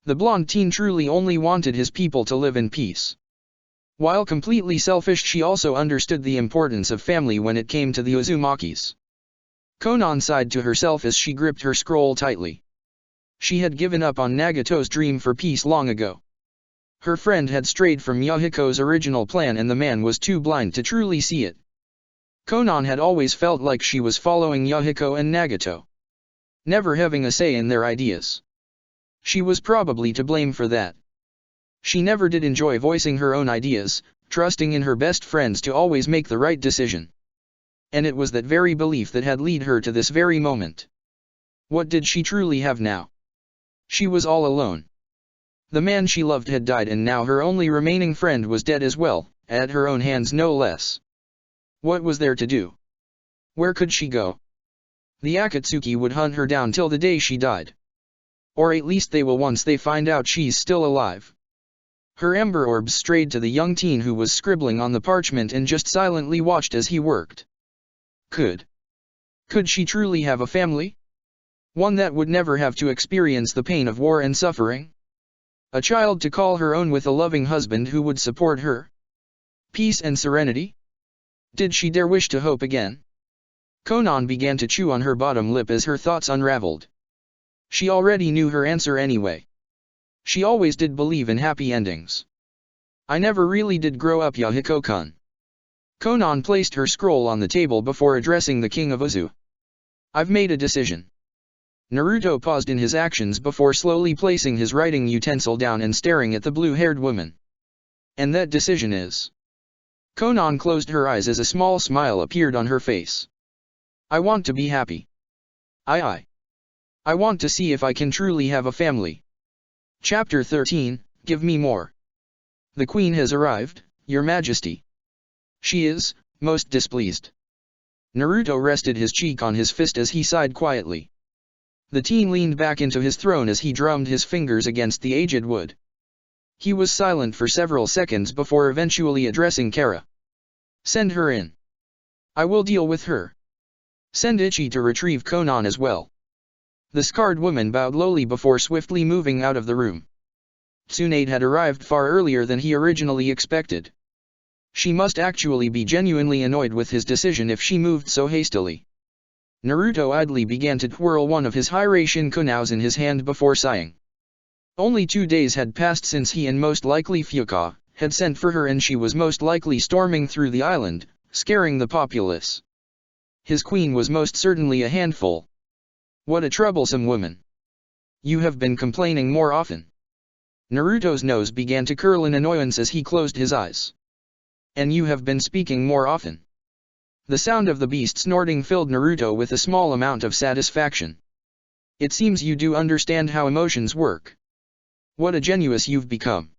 The blonde teen truly only wanted his people to live in peace. While completely selfish, she also understood the importance of family when it came to the Uzumakis. Konan sighed to herself as she gripped her scroll tightly. She had given up on Nagato's dream for peace long ago. Her friend had strayed from Yahiko's original plan and the man was too blind to truly see it. Konan had always felt like she was following Yahiko and Nagato, never having a say in their ideas. She was probably to blame for that. She never did enjoy voicing her own ideas, trusting in her best friends to always make the right decision. And it was that very belief that had led her to this very moment. What did she truly have now? She was all alone. The man she loved had died and now her only remaining friend was dead as well, at her own hands no less. What was there to do? Where could she go? The Akatsuki would hunt her down till the day she died. Or at least they will once they find out she's still alive. Her ember orbs strayed to the young teen who was scribbling on the parchment and just silently watched as he worked. Could she truly have a family? One that would never have to experience the pain of war and suffering? A child to call her own with a loving husband who would support her? Peace and serenity? Did she dare wish to hope again? Konan began to chew on her bottom lip as her thoughts unraveled. She already knew her answer anyway. She always did believe in happy endings. I never really did grow up, Yahiko-kun. Konan placed her scroll on the table before addressing the king of Uzu. I've made a decision. Naruto paused in his actions before slowly placing his writing utensil down and staring at the blue-haired woman. And that decision is... Konan closed her eyes as a small smile appeared on her face. I want to be happy. I want to see if I can truly have a family. Chapter 13, Give me more. The queen has arrived, your majesty. She is, most displeased. Naruto rested his cheek on his fist as he sighed quietly. The teen leaned back into his throne as he drummed his fingers against the aged wood. He was silent for several seconds before eventually addressing Kara. "Send her in. I will deal with her. Send Ichi to retrieve Konan as well." The scarred woman bowed lowly before swiftly moving out of the room. Tsunade had arrived far earlier than he originally expected. She must actually be genuinely annoyed with his decision if she moved so hastily. Naruto idly began to twirl one of his Hiraishin kunaus in his hand before sighing. Only 2 days had passed since he and most likely Fuka had sent for her, and she was most likely storming through the island, scaring the populace. His queen was most certainly a handful. What a troublesome woman. You have been complaining more often. Naruto's nose began to curl in annoyance as he closed his eyes. And you have been speaking more often. The sound of the beast snorting filled Naruto with a small amount of satisfaction. It seems you do understand how emotions work. What a genius you've become.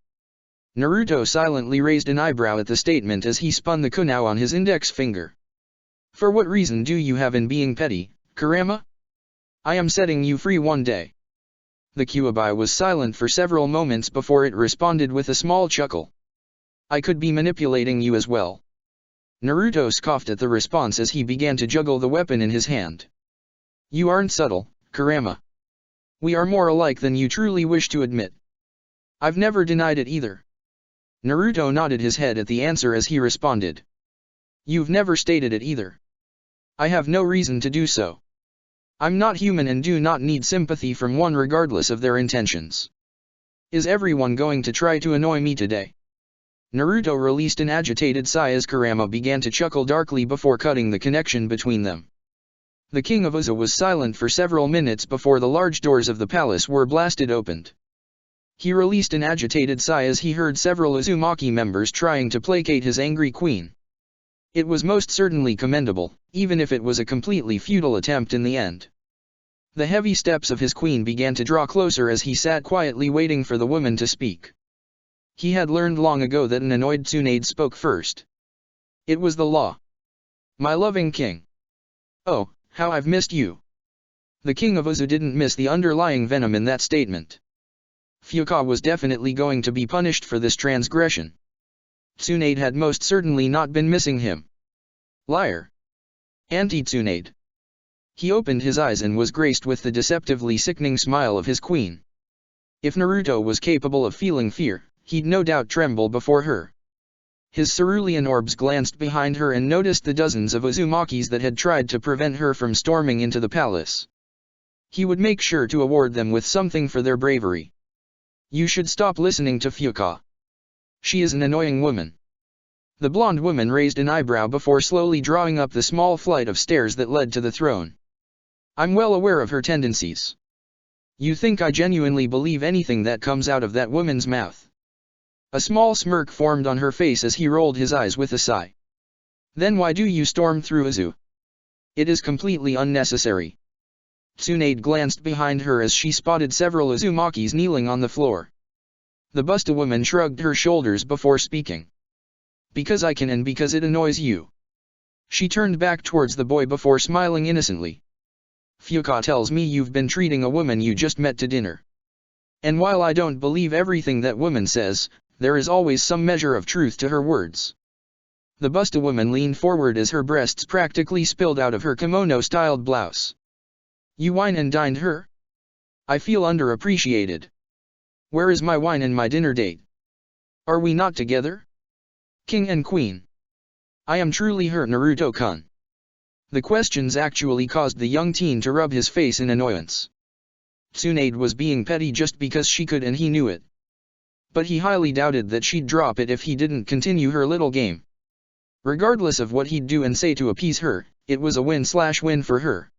Naruto silently raised an eyebrow at the statement as he spun the kunao on his index finger. For what reason do you have in being petty, Kurama? I am setting you free one day. The Kyuubi was silent for several moments before it responded with a small chuckle. I could be manipulating you as well. Naruto scoffed at the response as he began to juggle the weapon in his hand. You aren't subtle, Kurama. We are more alike than you truly wish to admit. I've never denied it either. Naruto nodded his head at the answer as he responded. You've never stated it either. I have no reason to do so. I'm not human and do not need sympathy from one regardless of their intentions. Is everyone going to try to annoy me today? Naruto released an agitated sigh as Kurama began to chuckle darkly before cutting the connection between them. The king of Uza was silent for several minutes before the large doors of the palace were blasted opened. He released an agitated sigh as he heard several Uzumaki members trying to placate his angry queen. It was most certainly commendable, even if it was a completely futile attempt in the end. The heavy steps of his queen began to draw closer as he sat quietly waiting for the woman to speak. He had learned long ago that an annoyed Tsunade spoke first. It was the law. My loving king. Oh, how I've missed you. The king of Uzu didn't miss the underlying venom in that statement. Fuka was definitely going to be punished for this transgression. Tsunade had most certainly not been missing him. Liar. Anti-Tsunade. He opened his eyes and was graced with the deceptively sickening smile of his queen. If Naruto was capable of feeling fear, he'd no doubt tremble before her. His cerulean orbs glanced behind her and noticed the dozens of Uzumakis that had tried to prevent her from storming into the palace. He would make sure to award them with something for their bravery. You should stop listening to Fuka. She is an annoying woman. The blonde woman raised an eyebrow before slowly drawing up the small flight of stairs that led to the throne. I'm well aware of her tendencies. You think I genuinely believe anything that comes out of that woman's mouth? A small smirk formed on her face as he rolled his eyes with a sigh. Then why do you storm through Uzu? It is completely unnecessary. Tsunade glanced behind her as she spotted several Uzumakis kneeling on the floor. The Busta woman shrugged her shoulders before speaking. Because I can and because it annoys you. She turned back towards the boy before smiling innocently. Fuka tells me you've been treating a woman you just met to dinner. And while I don't believe everything that woman says, there is always some measure of truth to her words. The Busta woman leaned forward as her breasts practically spilled out of her kimono-styled blouse. You wine and dined her? I feel underappreciated. Where is my wine and my dinner date? Are we not together? King and Queen. I am truly hurt, Naruto-kun. The questions actually caused the young teen to rub his face in annoyance. Tsunade was being petty just because she could and he knew it. But he highly doubted that she'd drop it if he didn't continue her little game. Regardless of what he'd do and say to appease her, it was a win/win for her.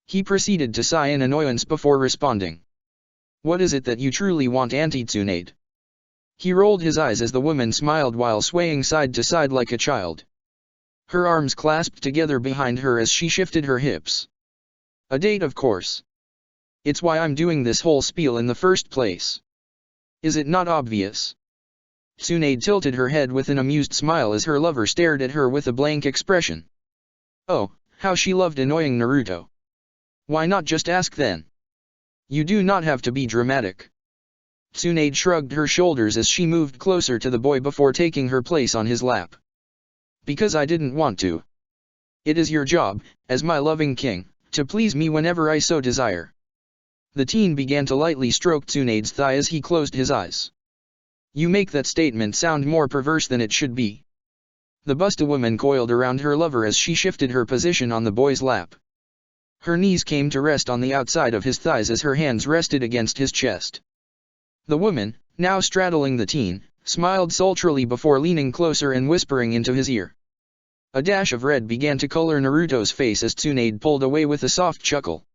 He proceeded to sigh in annoyance before responding. What is it that you truly want, Auntie Tsunade? He rolled his eyes as the woman smiled while swaying side to side like a child. Her arms clasped together behind her as she shifted her hips. A date, of course. It's why I'm doing this whole spiel in the first place. Is it not obvious? Tsunade tilted her head with an amused smile as her lover stared at her with a blank expression. Oh, how she loved annoying Naruto. Why not just ask then? You do not have to be dramatic. Tsunade shrugged her shoulders as she moved closer to the boy before taking her place on his lap. Because I didn't want to. It is your job, as my loving king, to please me whenever I so desire. The teen began to lightly stroke Tsunade's thigh as he closed his eyes. You make that statement sound more perverse than it should be. The Busta woman coiled around her lover as she shifted her position on the boy's lap. Her knees came to rest on the outside of his thighs as her hands rested against his chest. The woman, now straddling the teen, smiled sultrily before leaning closer and whispering into his ear. A dash of red began to color Naruto's face as Tsunade pulled away with a soft chuckle.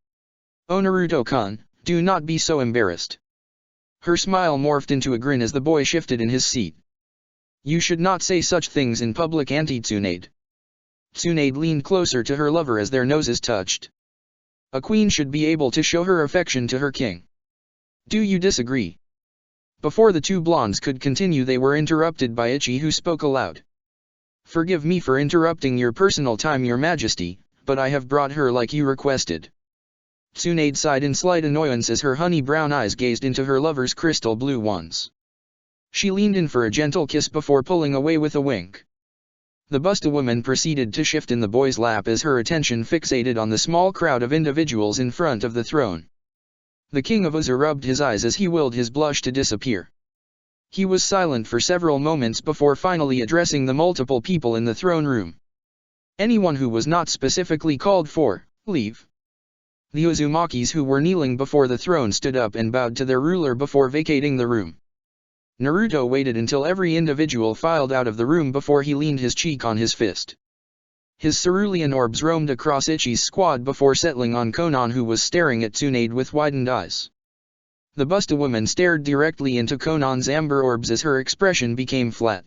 Oh Naruto-kun, do not be so embarrassed. Her smile morphed into a grin as the boy shifted in his seat. You should not say such things in public, Auntie Tsunade. Tsunade leaned closer to her lover as their noses touched. A queen should be able to show her affection to her king. Do you disagree? Before the two blondes could continue, they were interrupted by Ichi, who spoke aloud. Forgive me for interrupting your personal time, Your Majesty, but I have brought her like you requested. Tsunade sighed in slight annoyance as her honey brown eyes gazed into her lover's crystal blue ones. She leaned in for a gentle kiss before pulling away with a wink. The Busta woman proceeded to shift in the boy's lap as her attention fixated on the small crowd of individuals in front of the throne. The king of Uzu rubbed his eyes as he willed his blush to disappear. He was silent for several moments before finally addressing the multiple people in the throne room. Anyone who was not specifically called for, leave. The Uzumakis who were kneeling before the throne stood up and bowed to their ruler before vacating the room. Naruto waited until every individual filed out of the room before he leaned his cheek on his fist. His cerulean orbs roamed across Ichi's squad before settling on Konan, who was staring at Tsunade with widened eyes. The Busta woman stared directly into Konan's amber orbs as her expression became flat.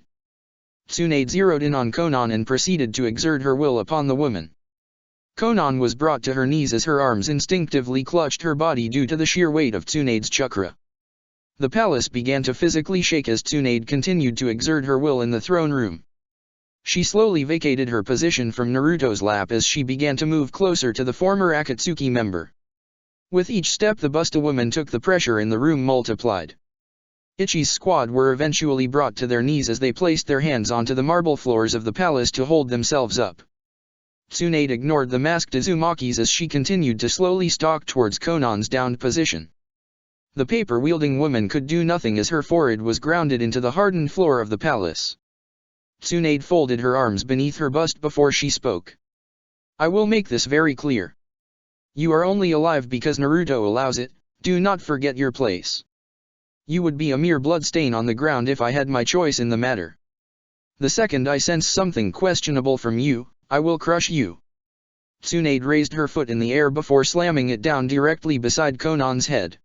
Tsunade zeroed in on Konan and proceeded to exert her will upon the woman. Konan was brought to her knees as her arms instinctively clutched her body due to the sheer weight of Tsunade's chakra. The palace began to physically shake as Tsunade continued to exert her will in the throne room. She slowly vacated her position from Naruto's lap as she began to move closer to the former Akatsuki member. With each step the Busta woman took, the pressure in the room multiplied. Ichi's squad were eventually brought to their knees as they placed their hands onto the marble floors of the palace to hold themselves up. Tsunade ignored the masked Uzumakis as she continued to slowly stalk towards Konan's downed position. The paper-wielding woman could do nothing as her forehead was grounded into the hardened floor of the palace. Tsunade folded her arms beneath her bust before she spoke. I will make this very clear. You are only alive because Naruto allows it, do not forget your place. You would be a mere bloodstain on the ground if I had my choice in the matter. The second I sense something questionable from you, I will crush you. Tsunade raised her foot in the air before slamming it down directly beside Konan's head.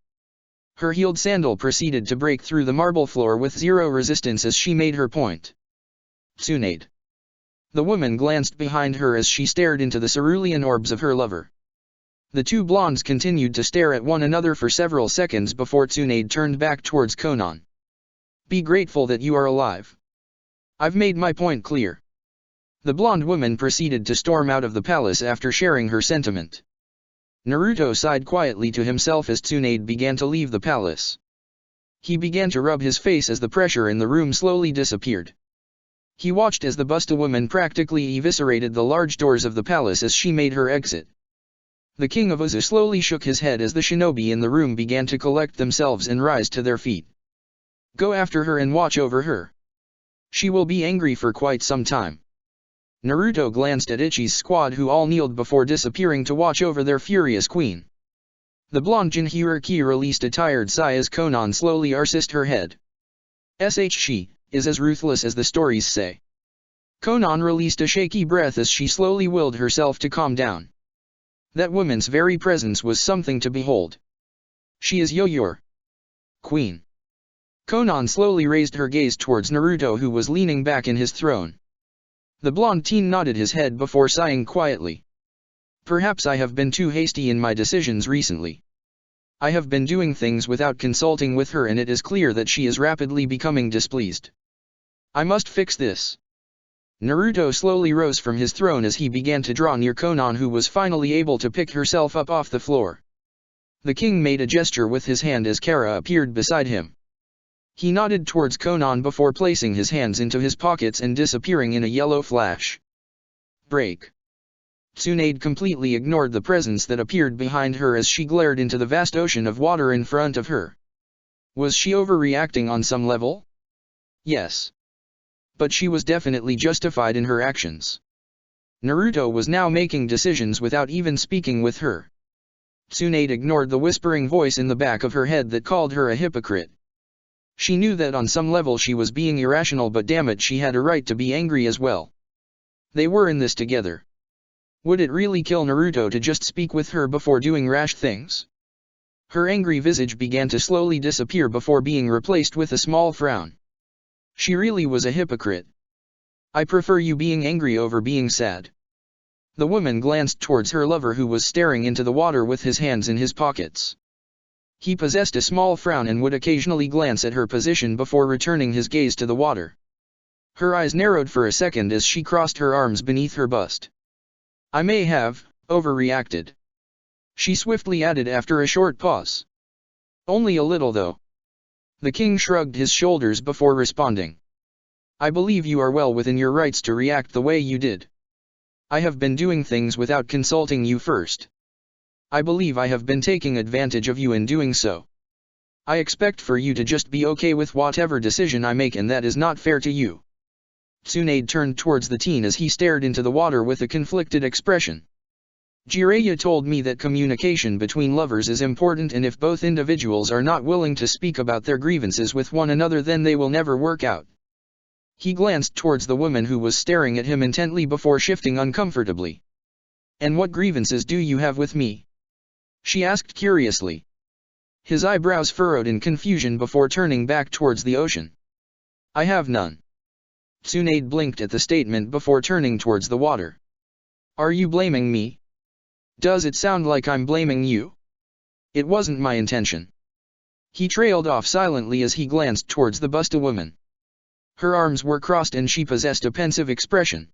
Her heeled sandal proceeded to break through the marble floor with zero resistance as she made her point. Tsunade. The woman glanced behind her as she stared into the cerulean orbs of her lover. The two blondes continued to stare at one another for several seconds before Tsunade turned back towards Konan. Be grateful that you are alive. I've made my point clear. The blonde woman proceeded to storm out of the palace after sharing her sentiment. Naruto sighed quietly to himself as Tsunade began to leave the palace. He began to rub his face as the pressure in the room slowly disappeared. He watched as the Busta woman practically eviscerated the large doors of the palace as she made her exit. The king of Uzu slowly shook his head as the shinobi in the room began to collect themselves and rise to their feet. Go after her and watch over her. She will be angry for quite some time. Naruto glanced at Ichi's squad, who all kneeled before disappearing to watch over their furious queen. The blonde Jinhuriki released a tired sigh as Konan slowly arsed her head. She is as ruthless as the stories say. Konan released a shaky breath as she slowly willed herself to calm down. That woman's very presence was something to behold. She is your queen. Konan slowly raised her gaze towards Naruto, who was leaning back in his throne. The blonde teen nodded his head before sighing quietly. Perhaps I have been too hasty in my decisions recently. I have been doing things without consulting with her, and it is clear that she is rapidly becoming displeased. I must fix this. Naruto slowly rose from his throne as he began to draw near Konan, who was finally able to pick herself up off the floor. The king made a gesture with his hand as Kara appeared beside him. He nodded towards Konan before placing his hands into his pockets and disappearing in a yellow flash. Break. Tsunade completely ignored the presence that appeared behind her as she glared into the vast ocean of water in front of her. Was she overreacting on some level? Yes. But she was definitely justified in her actions. Naruto was now making decisions without even speaking with her. Tsunade ignored the whispering voice in the back of her head that called her a hypocrite. She knew that on some level she was being irrational, but damn it, she had a right to be angry as well. They were in this together. Would it really kill Naruto to just speak with her before doing rash things? Her angry visage began to slowly disappear before being replaced with a small frown. She really was a hypocrite. I prefer you being angry over being sad. The woman glanced towards her lover, who was staring into the water with his hands in his pockets. He possessed a small frown and would occasionally glance at her position before returning his gaze to the water. Her eyes narrowed for a second as she crossed her arms beneath her bust. I may have overreacted. She swiftly added after a short pause. Only a little though. The king shrugged his shoulders before responding. I believe you are well within your rights to react the way you did. I have been doing things without consulting you first. I believe I have been taking advantage of you in doing so. I expect for you to just be okay with whatever decision I make, and that is not fair to you. Tsunade turned towards the teen as he stared into the water with a conflicted expression. Jiraiya told me that communication between lovers is important, and if both individuals are not willing to speak about their grievances with one another, then they will never work out. He glanced towards the woman who was staring at him intently before shifting uncomfortably. And what grievances do you have with me? She asked curiously. His eyebrows furrowed in confusion before turning back towards the ocean. I have none. Tsunade blinked at the statement before turning towards the water. Are you blaming me? Does it sound like I'm blaming you? It wasn't my intention. He trailed off silently as he glanced towards the Busta woman. Her arms were crossed and she possessed a pensive expression.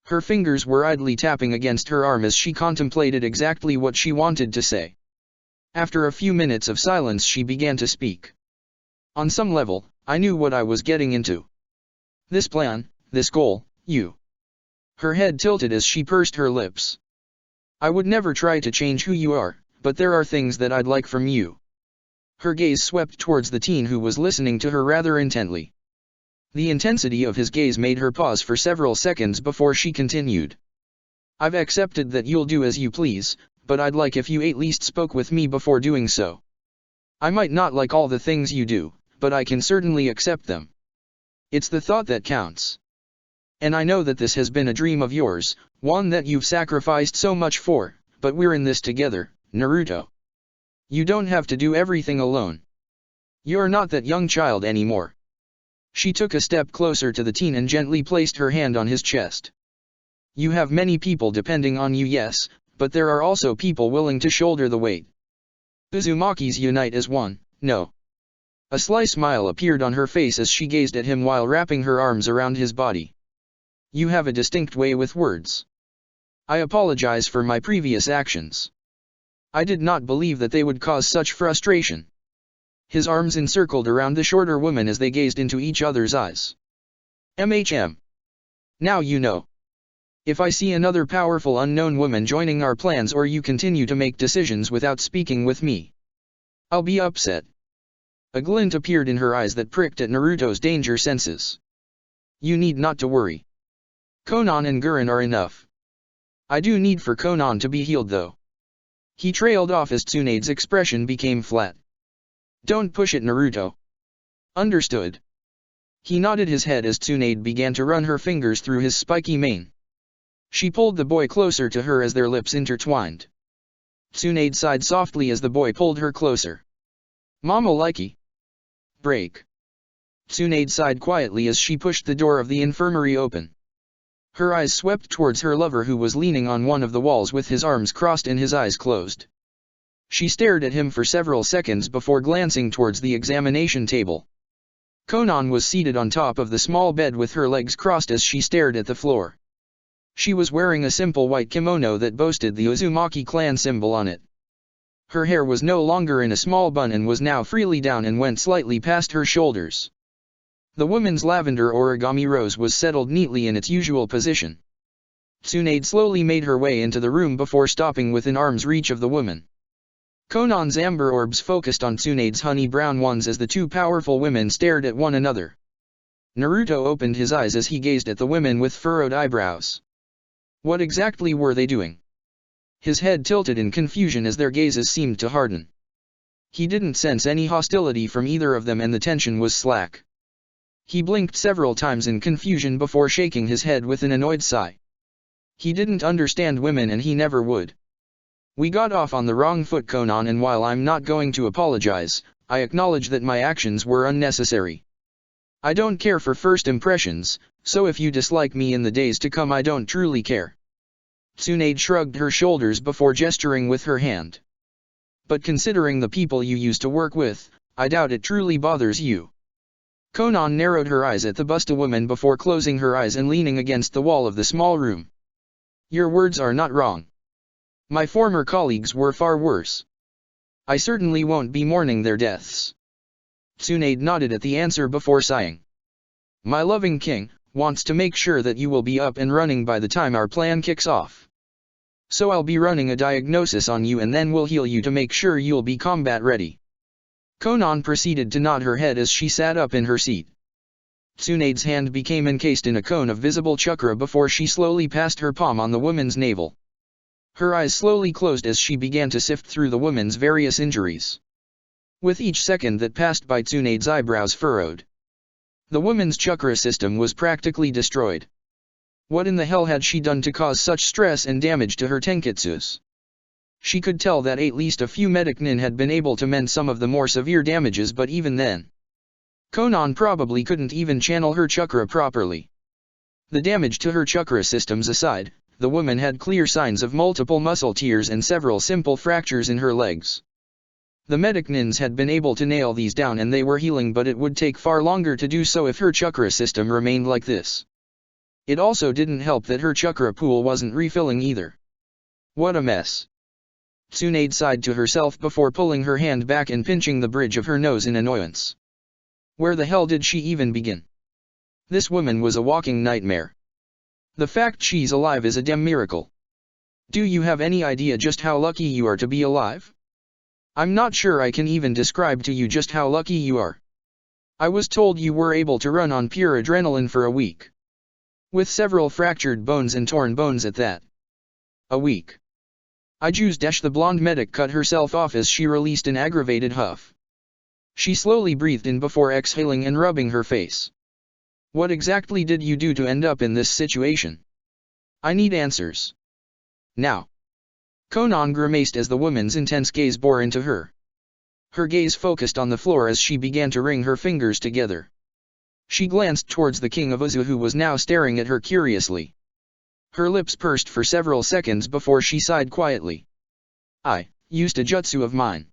Her fingers were idly tapping against her arm as she contemplated exactly what she wanted to say. After a few minutes of silence, she began to speak. On some level, I knew what I was getting into. This plan, this goal, you. Her head tilted as she pursed her lips. I would never try to change who you are, but there are things that I'd like from you. Her gaze swept towards the teen who was listening to her rather intently. The intensity of his gaze made her pause for several seconds before she continued. I've accepted that you'll do as you please, but I'd like if you at least spoke with me before doing so. I might not like all the things you do, but I can certainly accept them. It's the thought that counts. And I know that this has been a dream of yours, one that you've sacrificed so much for, but we're in this together, Naruto. You don't have to do everything alone. You're not that young child anymore. She took a step closer to the teen and gently placed her hand on his chest. You have many people depending on you, yes, but there are also people willing to shoulder the weight. Uzumaki's unite as one, no. A sly smile appeared on her face as she gazed at him while wrapping her arms around his body. You have a distinct way with words. I apologize for my previous actions. I did not believe that they would cause such frustration. His arms encircled around the shorter woman as they gazed into each other's eyes. Now you know. If I see another powerful unknown woman joining our plans, or you continue to make decisions without speaking with me, I'll be upset. A glint appeared in her eyes that pricked at Naruto's danger senses. You need not to worry. Konan and Gurren are enough. I do need for Konan to be healed though. He trailed off as Tsunade's expression became flat. Don't push it, Naruto. Understood. He nodded his head as Tsunade began to run her fingers through his spiky mane. She pulled the boy closer to her as their lips intertwined. Tsunade sighed softly as the boy pulled her closer. Mama likey. Break. Tsunade sighed quietly as she pushed the door of the infirmary open. Her eyes swept towards her lover, who was leaning on one of the walls with his arms crossed and his eyes closed. She stared at him for several seconds before glancing towards the examination table. Konan was seated on top of the small bed with her legs crossed as she stared at the floor. She was wearing a simple white kimono that boasted the Uzumaki clan symbol on it. Her hair was no longer in a small bun and was now freely down and went slightly past her shoulders. The woman's lavender origami rose was settled neatly in its usual position. Tsunade slowly made her way into the room before stopping within arm's reach of the woman. Conan's amber orbs focused on Tsunade's honey brown ones as the two powerful women stared at one another. Naruto opened his eyes as he gazed at the women with furrowed eyebrows. What exactly were they doing? His head tilted in confusion as their gazes seemed to harden. He didn't sense any hostility from either of them and the tension was slack. He blinked several times in confusion before shaking his head with an annoyed sigh. He didn't understand women and he never would. We got off on the wrong foot, Konan, and while I'm not going to apologize, I acknowledge that my actions were unnecessary. I don't care for first impressions, so if you dislike me in the days to come I don't truly care. Tsunade shrugged her shoulders before gesturing with her hand. But considering the people you used to work with, I doubt it truly bothers you. Konan narrowed her eyes at the Busta woman before closing her eyes and leaning against the wall of the small room. Your words are not wrong. My former colleagues were far worse. I certainly won't be mourning their deaths. Tsunade nodded at the answer before sighing. My loving king wants to make sure that you will be up and running by the time our plan kicks off. So I'll be running a diagnosis on you and then we'll heal you to make sure you'll be combat ready. Konan proceeded to nod her head as she sat up in her seat. Tsunade's hand became encased in a cone of visible chakra before she slowly passed her palm on the woman's navel. Her eyes slowly closed as she began to sift through the woman's various injuries. With each second that passed by, Tsunade's eyebrows furrowed. The woman's chakra system was practically destroyed. What in the hell had she done to cause such stress and damage to her tenketsus? She could tell that at least a few medic nin had been able to mend some of the more severe damages, but even then, Konan probably couldn't even channel her chakra properly. The damage to her chakra systems aside, the woman had clear signs of multiple muscle tears and several simple fractures in her legs. The medic nins had been able to nail these down and they were healing, but it would take far longer to do so if her chakra system remained like this. It also didn't help that her chakra pool wasn't refilling either. What a mess. Tsunade sighed to herself before pulling her hand back and pinching the bridge of her nose in annoyance. Where the hell did she even begin? This woman was a walking nightmare. The fact she's alive is a damn miracle. Do you have any idea just how lucky you are to be alive? I'm not sure I can even describe to you just how lucky you are. I was told you were able to run on pure adrenaline for a week. With several fractured bones and torn bones at that. A week. The blonde medic cut herself off as she released an aggravated huff. She slowly breathed in before exhaling and rubbing her face. What exactly did you do to end up in this situation? I need answers. Now. Konan grimaced as the woman's intense gaze bore into her. Her gaze focused on the floor as she began to wring her fingers together. She glanced towards the king of Uzu, who was now staring at her curiously. Her lips pursed for several seconds before she sighed quietly. I used a jutsu of mine.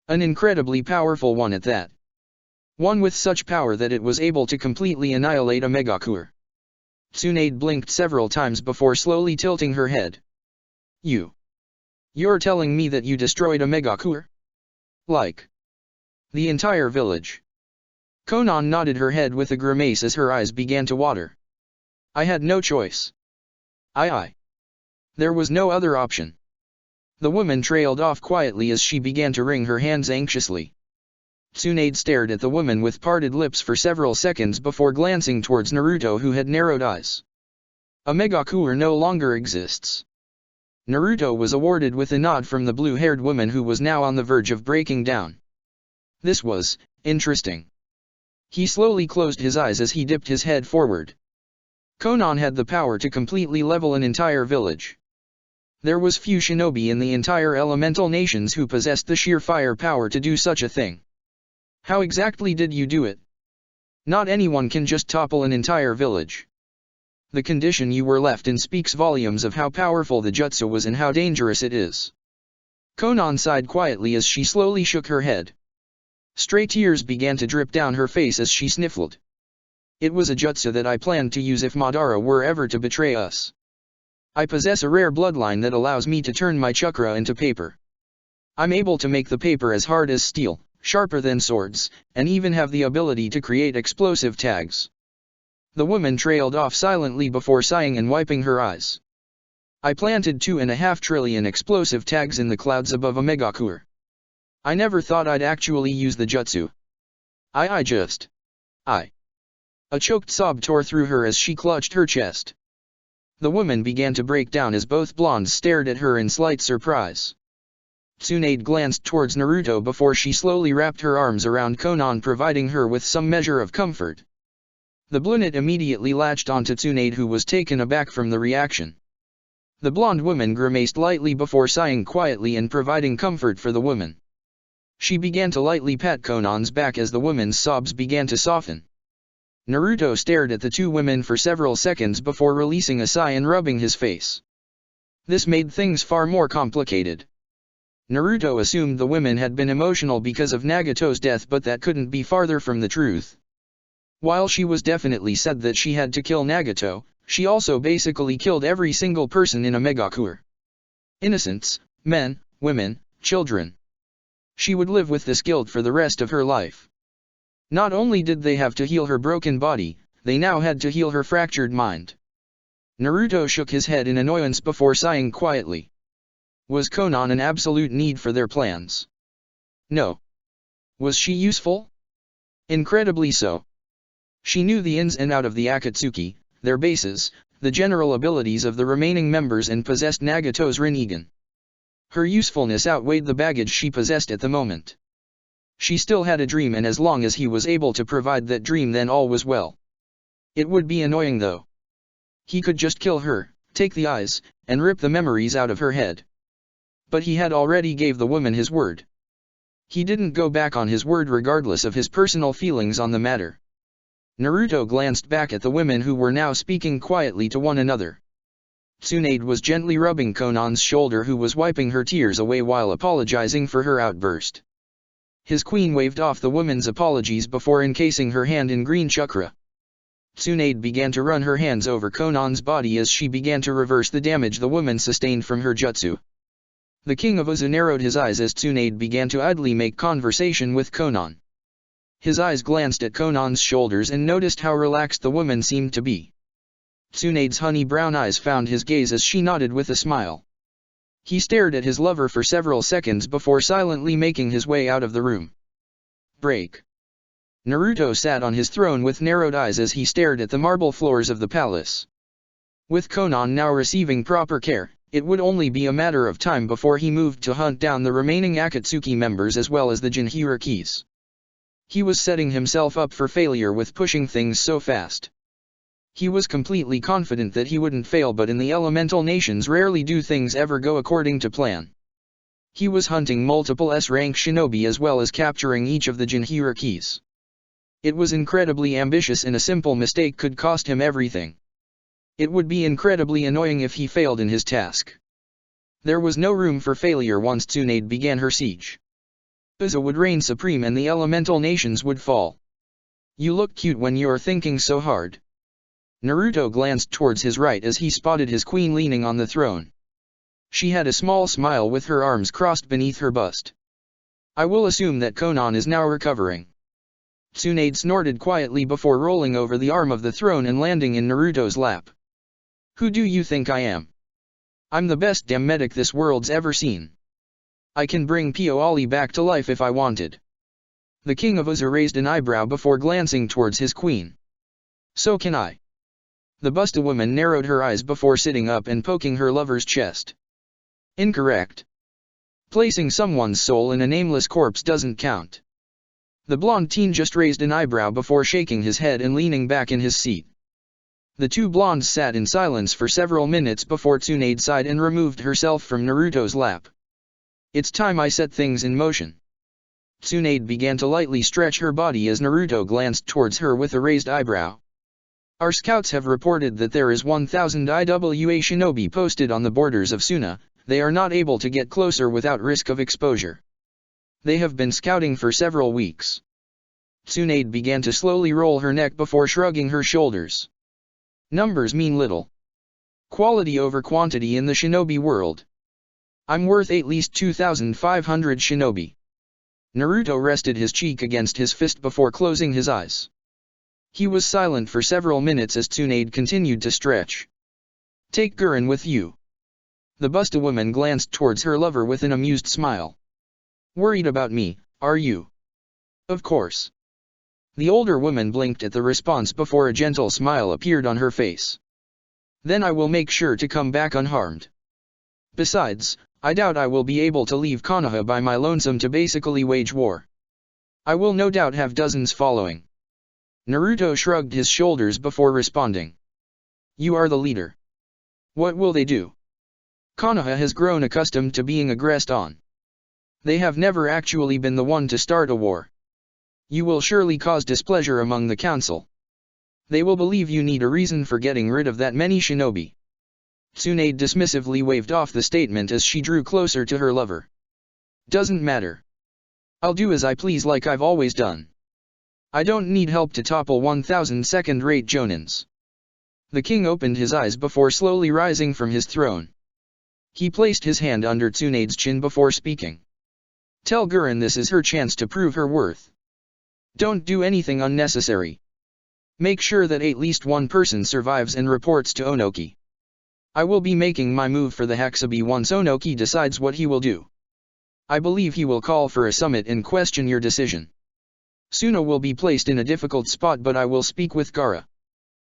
An incredibly powerful one at that. One with such power that it was able to completely annihilate a Megakure. Tsunade blinked several times before slowly tilting her head. You're telling me that you destroyed a Megakure? Like the entire village? Konan nodded her head with a grimace as her eyes began to water. I had no choice. There was no other option. The woman trailed off quietly as she began to wring her hands anxiously. Tsunade stared at the woman with parted lips for several seconds before glancing towards Naruto, who had narrowed eyes. A Megakure no longer exists. Naruto was awarded with a nod from the blue-haired woman, who was now on the verge of breaking down. This was interesting. He slowly closed his eyes as he dipped his head forward. Konan had the power to completely level an entire village. There was few shinobi in the entire elemental nations who possessed the sheer firepower to do such a thing. How exactly did you do it? Not anyone can just topple an entire village. The condition you were left in speaks volumes of how powerful the jutsu was and how dangerous it is. Konan sighed quietly as she slowly shook her head. Stray tears began to drip down her face as she sniffled. It was a jutsu that I planned to use if Madara were ever to betray us. I possess a rare bloodline that allows me to turn my chakra into paper. I'm able to make the paper as hard as steel, sharper than swords, and even have the ability to create explosive tags. The woman trailed off silently before sighing and wiping her eyes. I planted 2.5 trillion explosive tags in the clouds above a megacore. I never thought I'd actually use the jutsu. I. A choked sob tore through her as she clutched her chest. The woman began to break down as both blondes stared at her in slight surprise. Tsunade glanced towards Naruto before she slowly wrapped her arms around Konan, providing her with some measure of comfort. The brunette immediately latched onto Tsunade, who was taken aback from the reaction. The blonde woman grimaced lightly before sighing quietly and providing comfort for the woman. She began to lightly pat Konan's back as the woman's sobs began to soften. Naruto stared at the two women for several seconds before releasing a sigh and rubbing his face. This made things far more complicated. Naruto assumed the women had been emotional because of Nagato's death, but that couldn't be farther from the truth. While she was definitely said that she had to kill Nagato, she also basically killed every single person in a megacore. Innocents, men, women, children. She would live with this guilt for the rest of her life. Not only did they have to heal her broken body, they now had to heal her fractured mind. Naruto shook his head in annoyance before sighing quietly. Was Konan an absolute need for their plans? No. Was she useful? Incredibly so. She knew the ins and outs of the Akatsuki, their bases, the general abilities of the remaining members, and possessed Nagato's Rinnegan. Her usefulness outweighed the baggage she possessed at the moment. She still had a dream, and as long as he was able to provide that dream, then all was well. It would be annoying though. He could just kill her, take the eyes, and rip the memories out of her head. But he had already gave the woman his word. He didn't go back on his word regardless of his personal feelings on the matter. Naruto glanced back at the women, who were now speaking quietly to one another. Tsunade was gently rubbing Konan's shoulder, who was wiping her tears away while apologizing for her outburst. His queen waved off the woman's apologies before encasing her hand in green chakra. Tsunade began to run her hands over Konan's body as she began to reverse the damage the woman sustained from her jutsu. The king of Uzu narrowed his eyes as Tsunade began to idly make conversation with Konan. His eyes glanced at Konan's shoulders and noticed how relaxed the woman seemed to be. Tsunade's honey brown eyes found his gaze as she nodded with a smile. He stared at his lover for several seconds before silently making his way out of the room. Break. Naruto sat on his throne with narrowed eyes as he stared at the marble floors of the palace. With Konan now receiving proper care, it would only be a matter of time before he moved to hunt down the remaining Akatsuki members as well as the Jinhyurikis. He was setting himself up for failure with pushing things so fast. He was completely confident that he wouldn't fail, but in the elemental nations rarely do things ever go according to plan. He was hunting multiple S-rank shinobi as well as capturing each of the Jinhyurikis. It was incredibly ambitious, and a simple mistake could cost him everything. It would be incredibly annoying if he failed in his task. There was no room for failure once Tsunade began her siege. Uzu would reign supreme and the elemental nations would fall. You look cute when you're thinking so hard. Naruto glanced towards his right as he spotted his queen leaning on the throne. She had a small smile with her arms crossed beneath her bust. I will assume that Konan is now recovering. Tsunade snorted quietly before rolling over the arm of the throne and landing in Naruto's lap. Who do you think I am? I'm the best damn medic this world's ever seen. I can bring Poali back to life if I wanted. The king of Uzu raised an eyebrow before glancing towards his queen. So can I. The Busta woman narrowed her eyes before sitting up and poking her lover's chest. Incorrect. Placing someone's soul in a nameless corpse doesn't count. The blonde teen just raised an eyebrow before shaking his head and leaning back in his seat. The two blondes sat in silence for several minutes before Tsunade sighed and removed herself from Naruto's lap. It's time I set things in motion. Tsunade began to lightly stretch her body as Naruto glanced towards her with a raised eyebrow. Our scouts have reported that there is 1,000 IWA shinobi posted on the borders of Suna. They are not able to get closer without risk of exposure. They have been scouting for several weeks. Tsunade began to slowly roll her neck before shrugging her shoulders. Numbers mean little. Quality over quantity in the shinobi world. I'm worth at least 2,500 shinobi. Naruto rested his cheek against his fist before closing his eyes. He was silent for several minutes as Tsunade continued to stretch. Take Gurren with you. The Busta woman glanced towards her lover with an amused smile. Worried about me, are you? Of course. The older woman blinked at the response before a gentle smile appeared on her face. Then I will make sure to come back unharmed. Besides, I doubt I will be able to leave Konoha by my lonesome to basically wage war. I will no doubt have dozens following. Naruto shrugged his shoulders before responding. You are the leader. What will they do? Konoha has grown accustomed to being aggressed on. They have never actually been the one to start a war. You will surely cause displeasure among the council. They will believe you need a reason for getting rid of that many shinobi. Tsunade dismissively waved off the statement as she drew closer to her lover. Doesn't matter. I'll do as I please like I've always done. I don't need help to topple 1,000 second-rate jonins. The king opened his eyes before slowly rising from his throne. He placed his hand under Tsunade's chin before speaking. Tell Gurren this is her chance to prove her worth. Don't do anything unnecessary. Make sure that at least one person survives and reports to Onoki. I will be making my move for the Hakabi once Onoki decides what he will do. I believe he will call for a summit and question your decision. Suna will be placed in a difficult spot, but I will speak with Gaara.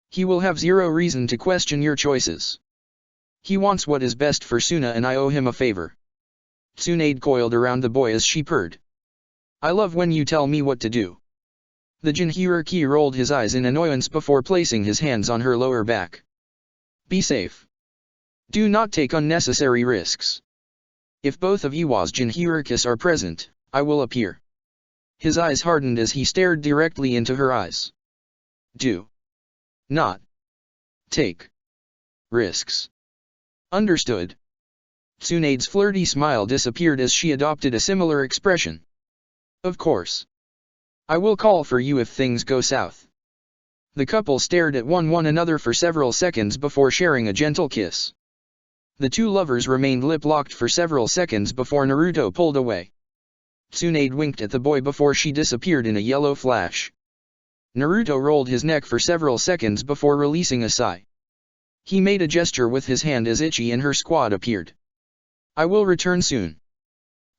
He will have zero reason to question your choices. He wants what is best for Suna and I owe him a favor. Tsunade coiled around the boy as she purred. I love when you tell me what to do. The Jinchuriki rolled his eyes in annoyance before placing his hands on her lower back. Be safe. Do not take unnecessary risks. If both of Iwa's Jinchurikis are present, I will appear. His eyes hardened as he stared directly into her eyes. Do not take risks. Understood. Tsunade's flirty smile disappeared as she adopted a similar expression. Of course. I will call for you if things go south. The couple stared at one another for several seconds before sharing a gentle kiss. The two lovers remained lip-locked for several seconds before Naruto pulled away. Tsunade winked at the boy before she disappeared in a yellow flash. Naruto rolled his neck for several seconds before releasing a sigh. He made a gesture with his hand as Ichi and her squad appeared. I will return soon.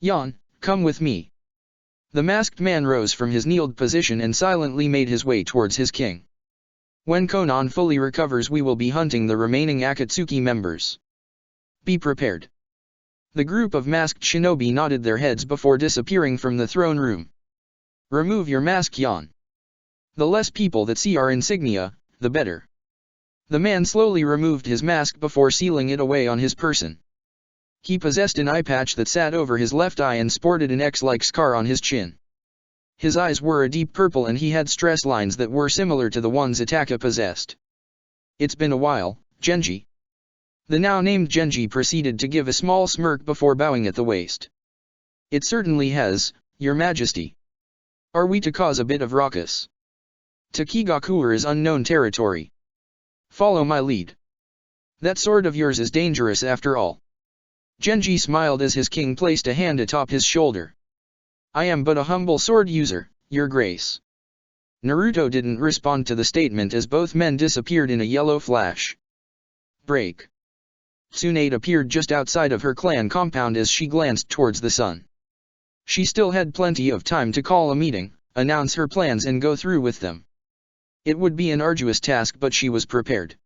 Yan, come with me. The masked man rose from his kneeled position and silently made his way towards his king. When Konan fully recovers, we will be hunting the remaining Akatsuki members. Be prepared. The group of masked shinobi nodded their heads before disappearing from the throne room. Remove your mask, Yan. The less people that see our insignia, the better. The man slowly removed his mask before sealing it away on his person. He possessed an eye patch that sat over his left eye and sported an X-like scar on his chin. His eyes were a deep purple and he had stress lines that were similar to the ones Itaka possessed. It's been a while, Genji. The now named Genji proceeded to give a small smirk before bowing at the waist. It certainly has, Your Majesty. Are we to cause a bit of ruckus? Takigakuer is unknown territory. Follow my lead. That sword of yours is dangerous after all. Genji smiled as his king placed a hand atop his shoulder. I am but a humble sword user, Your Grace. Naruto didn't respond to the statement as both men disappeared in a yellow flash. Break. Tsunade appeared just outside of her clan compound as she glanced towards the sun. She still had plenty of time to call a meeting, announce her plans and go through with them. It would be an arduous task, but she was prepared.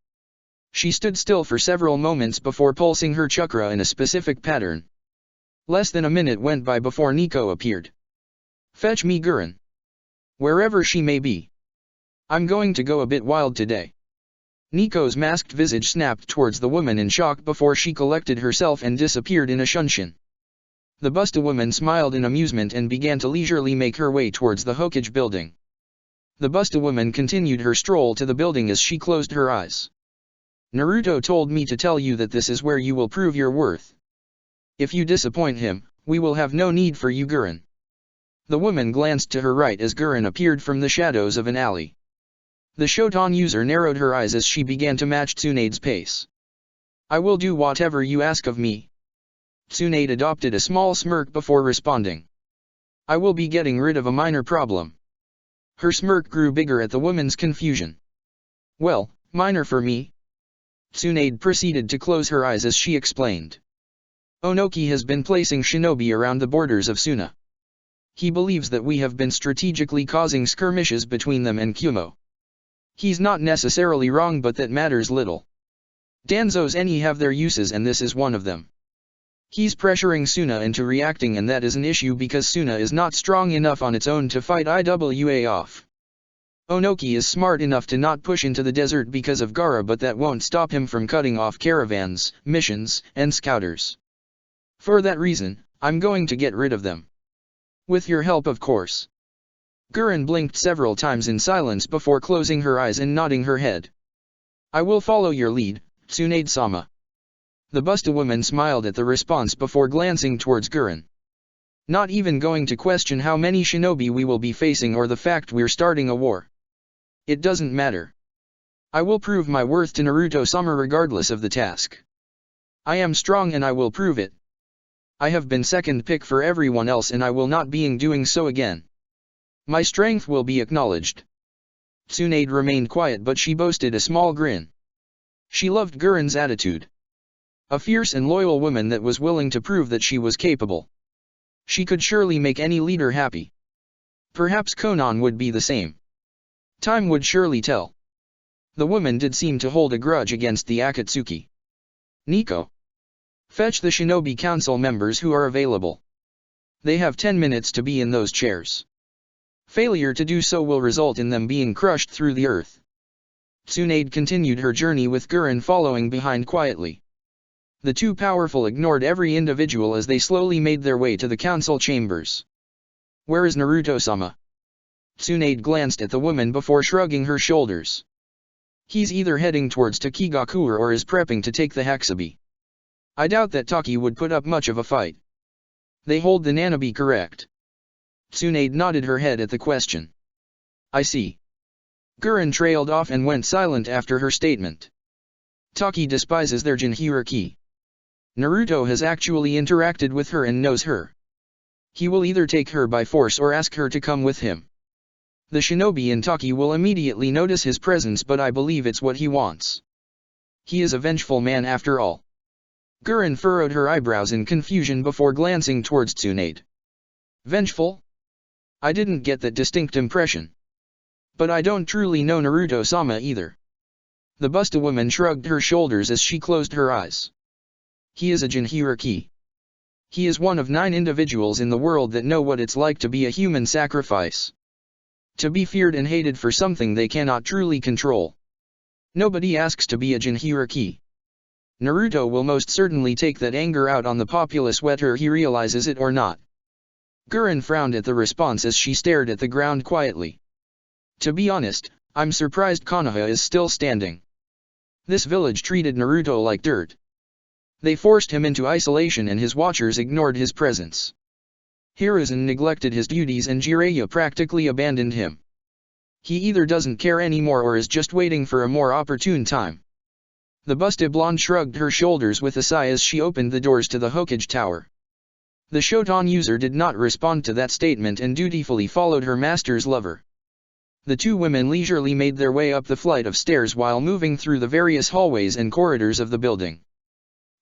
She stood still for several moments before pulsing her chakra in a specific pattern. Less than a minute went by before Nico appeared. Fetch me Gurren. Wherever she may be. I'm going to go a bit wild today. Nico's masked visage snapped towards the woman in shock before she collected herself and disappeared in a shunshin. The Busta woman smiled in amusement and began to leisurely make her way towards the Hokage building. The Busta woman continued her stroll to the building as she closed her eyes. Naruto told me to tell you that this is where you will prove your worth. If you disappoint him, we will have no need for you, Gurren. The woman glanced to her right as Gurren appeared from the shadows of an alley. The Shoton user narrowed her eyes as she began to match Tsunade's pace. I will do whatever you ask of me. Tsunade adopted a small smirk before responding. I will be getting rid of a minor problem. Her smirk grew bigger at the woman's confusion. Well, minor for me. Tsunade proceeded to close her eyes as she explained. Onoki has been placing shinobi around the borders of Suna. He believes that we have been strategically causing skirmishes between them and Kumo. He's not necessarily wrong, but that matters little. Danzo's eni have their uses and this is one of them. He's pressuring Suna into reacting, and that is an issue because Suna is not strong enough on its own to fight Iwa off. Onoki is smart enough to not push into the desert because of Gaara, but that won't stop him from cutting off caravans, missions, and scouters. For that reason, I'm going to get rid of them. With your help, of course. Gurren blinked several times in silence before closing her eyes and nodding her head. I will follow your lead, Tsunade-sama. The Busta woman smiled at the response before glancing towards Gurren. Not even going to question how many shinobi we will be facing or the fact we're starting a war. It doesn't matter. I will prove my worth to Naruto-sama regardless of the task. I am strong and I will prove it. I have been second pick for everyone else and I will not be doing so again. My strength will be acknowledged. Tsunade remained quiet, but she boasted a small grin. She loved Gurren's attitude. A fierce and loyal woman that was willing to prove that she was capable. She could surely make any leader happy. Perhaps Konan would be the same. Time would surely tell. The woman did seem to hold a grudge against the Akatsuki. Nico. Fetch the Shinobi Council members who are available. They have 10 minutes to be in those chairs. Failure to do so will result in them being crushed through the earth. Tsunade continued her journey with Gurren following behind quietly. The two powerful ignored every individual as they slowly made their way to the council chambers. Where is Naruto-sama? Tsunade glanced at the woman before shrugging her shoulders. He's either heading towards Takigakure or is prepping to take the Hexabi. I doubt that Taki would put up much of a fight. They hold the Nanabi, correct? Tsunade nodded her head at the question. I see. Gurren trailed off and went silent after her statement. Taki despises their Jinhiriki. Naruto has actually interacted with her and knows her. He will either take her by force or ask her to come with him. The shinobi in Taki will immediately notice his presence, but I believe it's what he wants. He is a vengeful man after all. Gurren furrowed her eyebrows in confusion before glancing towards Tsunade. Vengeful? I didn't get that distinct impression. But I don't truly know Naruto-sama either. The Busta woman shrugged her shoulders as she closed her eyes. He is a Jinhiriki. He is one of 9 individuals in the world that know what it's like to be a human sacrifice. To be feared and hated for something they cannot truly control. Nobody asks to be a Jinhiriki. Naruto will most certainly take that anger out on the populace whether he realizes it or not. Gurren frowned at the response as she stared at the ground quietly. To be honest, I'm surprised Konoha is still standing. This village treated Naruto like dirt. They forced him into isolation and his watchers ignored his presence. Hiruzen neglected his duties and Jiraiya practically abandoned him. He either doesn't care anymore or is just waiting for a more opportune time. The Busta blonde shrugged her shoulders with a sigh as she opened the doors to the Hokage Tower. The Shodan user did not respond to that statement and dutifully followed her master's lover. The two women leisurely made their way up the flight of stairs while moving through the various hallways and corridors of the building.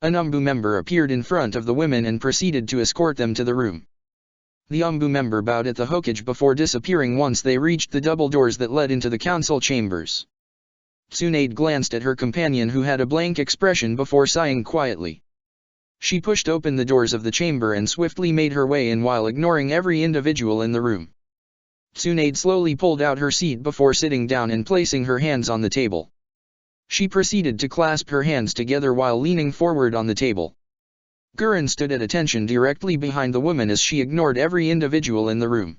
An Umbu member appeared in front of the women and proceeded to escort them to the room. The Umbu member bowed at the Hokage before disappearing once they reached the double doors that led into the council chambers. Tsunade glanced at her companion who had a blank expression before sighing quietly. She pushed open the doors of the chamber and swiftly made her way in while ignoring every individual in the room. Tsunade slowly pulled out her seat before sitting down and placing her hands on the table. She proceeded to clasp her hands together while leaning forward on the table. Gurren stood at attention directly behind the woman as she ignored every individual in the room.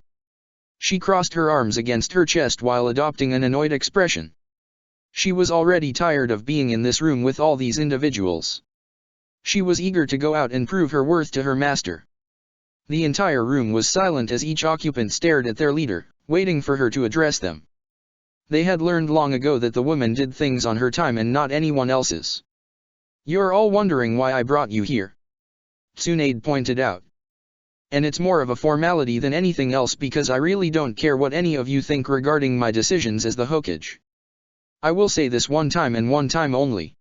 She crossed her arms against her chest while adopting an annoyed expression. She was already tired of being in this room with all these individuals. She was eager to go out and prove her worth to her master. The entire room was silent as each occupant stared at their leader, waiting for her to address them. They had learned long ago that the woman did things on her time and not anyone else's. You're all wondering why I brought you here. Tsunade pointed out. And it's more of a formality than anything else because I really don't care what any of you think regarding my decisions as the Hokage. I will say this one time and one time only.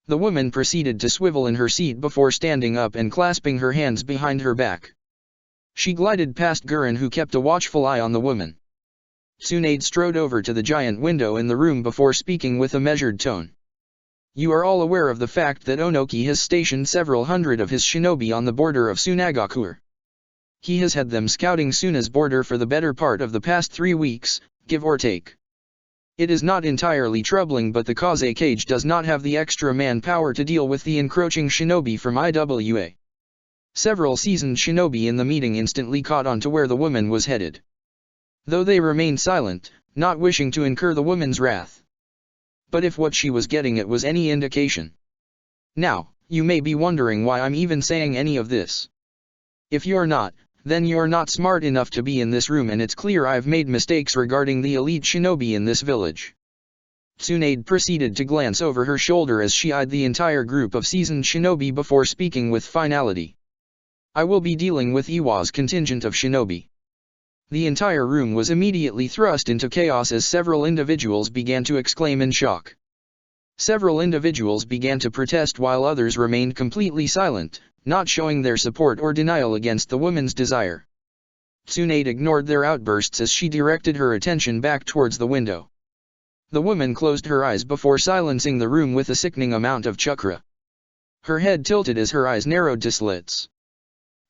The woman proceeded to swivel in her seat before standing up and clasping her hands behind her back. She glided past Gurren, who kept a watchful eye on the woman. Tsunade strode over to the giant window in the room before speaking with a measured tone. You are all aware of the fact that Onoki has stationed several hundred of his shinobi on the border of Sunagakure. He has had them scouting Suna's border for the better part of the past 3 weeks, give or take. It is not entirely troubling, but the Kaze Cage does not have the extra manpower to deal with the encroaching shinobi from IWA. Several seasoned shinobi in the meeting instantly caught on to where the woman was headed. Though they remained silent, not wishing to incur the woman's wrath. But if what she was getting at was any indication. Now, you may be wondering why I'm even saying any of this. If you're not, then you're not smart enough to be in this room, and it's clear I've made mistakes regarding the elite shinobi in this village. Tsunade proceeded to glance over her shoulder as she eyed the entire group of seasoned shinobi before speaking with finality. I will be dealing with Iwa's contingent of shinobi. The entire room was immediately thrust into chaos as several individuals began to exclaim in shock. Several individuals began to protest while others remained completely silent, not showing their support or denial against the woman's desire. Tsunade ignored their outbursts as she directed her attention back towards the window. The woman closed her eyes before silencing the room with a sickening amount of chakra. Her head tilted as her eyes narrowed to slits.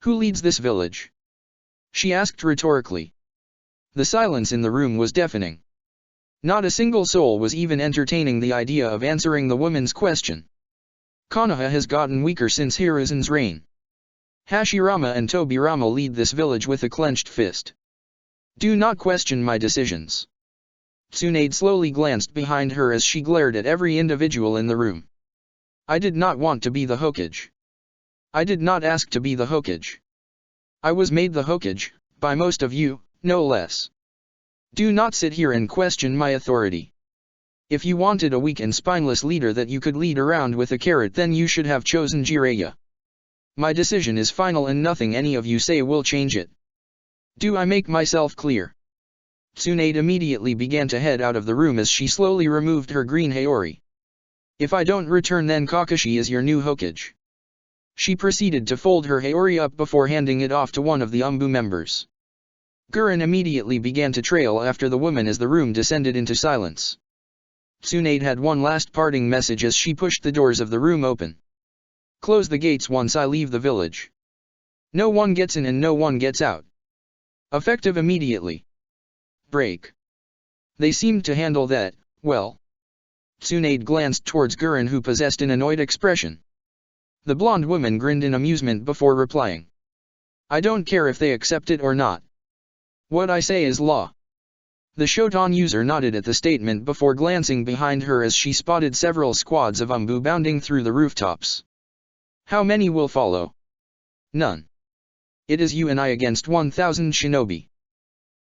Who leads this village? She asked rhetorically. The silence in the room was deafening. Not a single soul was even entertaining the idea of answering the woman's question. Konoha has gotten weaker since Hiruzen's reign. Hashirama and Tobirama lead this village with a clenched fist. Do not question my decisions. Tsunade slowly glanced behind her as she glared at every individual in the room. I did not want to be the Hokage. I did not ask to be the Hokage. I was made the Hokage, by most of you, no less. Do not sit here and question my authority. If you wanted a weak and spineless leader that you could lead around with a carrot, then you should have chosen Jiraiya. My decision is final and nothing any of you say will change it. Do I make myself clear? Tsunade immediately began to head out of the room as she slowly removed her green Haori. If I don't return, then Kakashi is your new Hokage. She proceeded to fold her Haori up before handing it off to one of the Umbu members. Gurren immediately began to trail after the woman as the room descended into silence. Tsunade had one last parting message as she pushed the doors of the room open. Close the gates once I leave the village. No one gets in and no one gets out. Effective immediately. Break. They seemed to handle that, well. Tsunade glanced towards Gurren, who possessed an annoyed expression. The blonde woman grinned in amusement before replying. I don't care if they accept it or not. What I say is law. The Shoton user nodded at the statement before glancing behind her as she spotted several squads of Umbu bounding through the rooftops. How many will follow? None. It is you and I against 1,000 shinobi.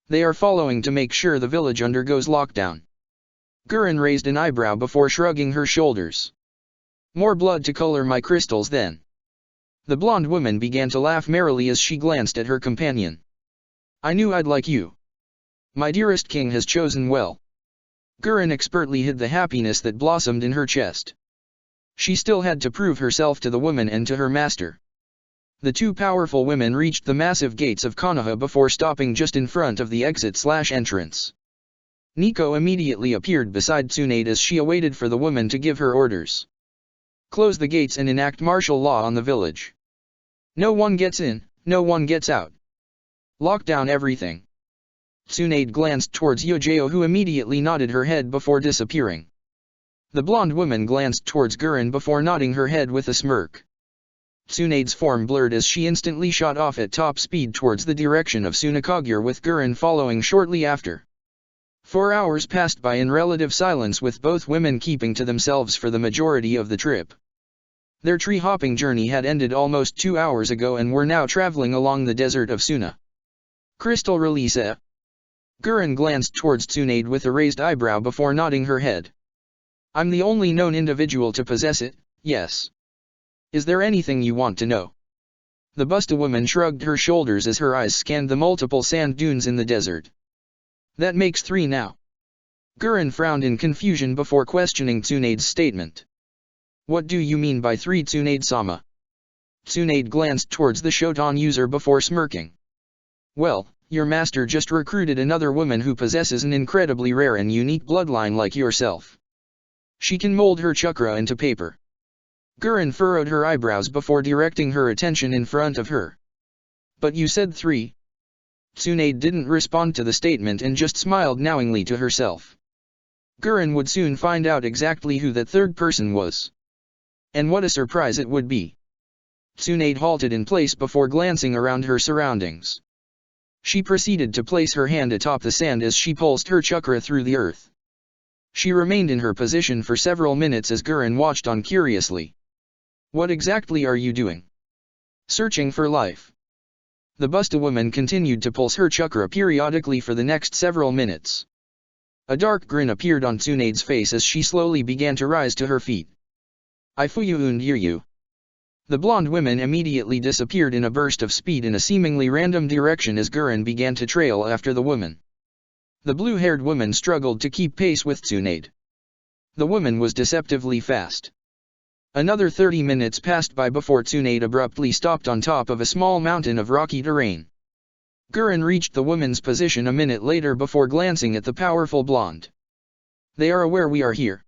They are following to make sure the village undergoes lockdown. Gurren raised an eyebrow before shrugging her shoulders. More blood to color my crystals then. The blonde woman began to laugh merrily as she glanced at her companion. I knew I'd like you. My dearest king has chosen well. Gurren expertly hid the happiness that blossomed in her chest. She still had to prove herself to the woman and to her master. The two powerful women reached the massive gates of Konoha before stopping just in front of the exit/entrance. Nico immediately appeared beside Tsunade as she awaited for the woman to give her orders. Close the gates and enact martial law on the village. No one gets in, no one gets out. Lock down everything. Tsunade glanced towards Yojao, who immediately nodded her head before disappearing. The blonde woman glanced towards Gurren before nodding her head with a smirk. Tsunade's form blurred as she instantly shot off at top speed towards the direction of Sunakagure, with Gurren following shortly after. 4 hours passed by in relative silence, with both women keeping to themselves for the majority of the trip. Their tree-hopping journey had ended almost 2 hours ago and were now traveling along the desert of Suna. Crystal release. Gurren glanced towards Tsunade with a raised eyebrow before nodding her head. I'm the only known individual to possess it, yes. Is there anything you want to know? The Busta woman shrugged her shoulders as her eyes scanned the multiple sand dunes in the desert. That makes 3 now. Gurren frowned in confusion before questioning Tsunade's statement. What do you mean by 3, Tsunade-sama? Tsunade glanced towards the Shodan user before smirking. Well, your master just recruited another woman who possesses an incredibly rare and unique bloodline like yourself. She can mold her chakra into paper. Gurren furrowed her eyebrows before directing her attention in front of her. But you said 3. Tsunade didn't respond to the statement and just smiled knowingly to herself. Gurren would soon find out exactly who that third person was. And what a surprise it would be. Tsunade halted in place before glancing around her surroundings. She proceeded to place her hand atop the sand as she pulsed her chakra through the earth. She remained in her position for several minutes as Gurren watched on curiously. What exactly are you doing? Searching for life. The Busta woman continued to pulse her chakra periodically for the next several minutes. A dark grin appeared on Tsunade's face as she slowly began to rise to her feet. I fuyu und you. The blonde woman immediately disappeared in a burst of speed in a seemingly random direction as Gurren began to trail after the woman. The blue-haired woman struggled to keep pace with Tsunade. The woman was deceptively fast. Another 30 minutes passed by before Tsunade abruptly stopped on top of a small mountain of rocky terrain. Gurren reached the woman's position a minute later before glancing at the powerful blonde. They are aware we are here.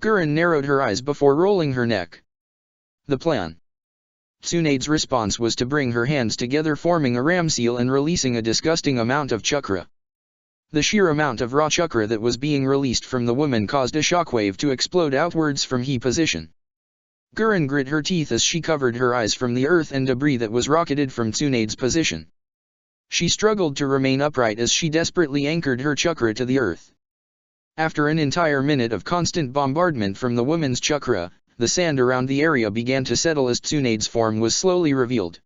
Gurren narrowed her eyes before rolling her neck. The plan. Tsunade's response was to bring her hands together, forming a ram seal and releasing a disgusting amount of chakra. The sheer amount of raw chakra that was being released from the woman caused a shockwave to explode outwards from her position. Gurren grit her teeth as she covered her eyes from the earth and debris that was rocketed from Tsunade's position. She struggled to remain upright as she desperately anchored her chakra to the earth. After an entire minute of constant bombardment from the woman's chakra, the sand around the area began to settle as Tsunade's form was slowly revealed.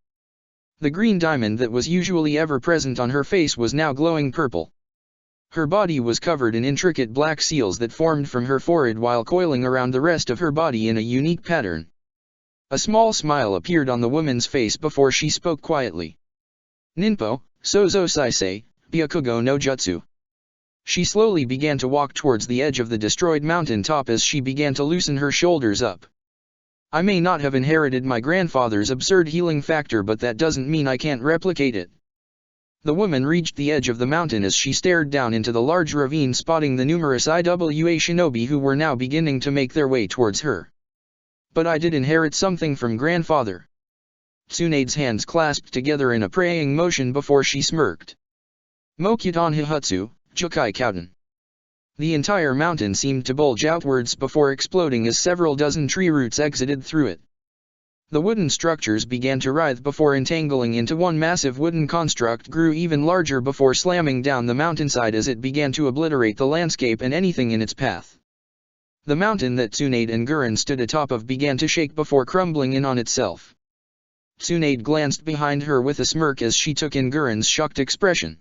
The green diamond that was usually ever present on her face was now glowing purple. Her body was covered in intricate black seals that formed from her forehead while coiling around the rest of her body in a unique pattern. A small smile appeared on the woman's face before she spoke quietly. Ninpo, Sozo Saisei, Byakugo no Jutsu. She slowly began to walk towards the edge of the destroyed mountain top as she began to loosen her shoulders up. I may not have inherited my grandfather's absurd healing factor, but that doesn't mean I can't replicate it. The woman reached the edge of the mountain as she stared down into the large ravine, spotting the numerous IWA shinobi who were now beginning to make their way towards her. But I did inherit something from grandfather. Tsunade's hands clasped together in a praying motion before she smirked. Mokyudan Hihutsu, Jukai Kouten. The entire mountain seemed to bulge outwards before exploding as several dozen tree roots exited through it. The wooden structures began to writhe before entangling into one massive wooden construct, grew even larger before slamming down the mountainside as it began to obliterate the landscape and anything in its path. The mountain that Tsunade and Gurren stood atop of began to shake before crumbling in on itself. Tsunade glanced behind her with a smirk as she took in Gurren's shocked expression.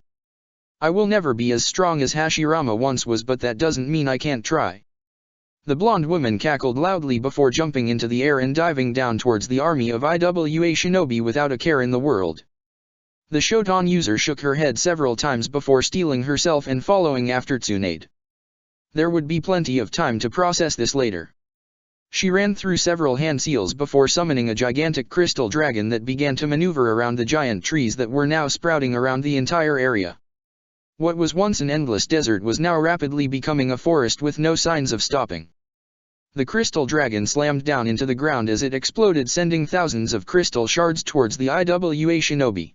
I will never be as strong as Hashirama once was, but that doesn't mean I can't try. The blonde woman cackled loudly before jumping into the air and diving down towards the army of IWA shinobi without a care in the world. The Shodan user shook her head several times before steeling herself and following after Tsunade. There would be plenty of time to process this later. She ran through several hand seals before summoning a gigantic crystal dragon that began to maneuver around the giant trees that were now sprouting around the entire area. What was once an endless desert was now rapidly becoming a forest with no signs of stopping. The crystal dragon slammed down into the ground as it exploded, sending thousands of crystal shards towards the IWA shinobi.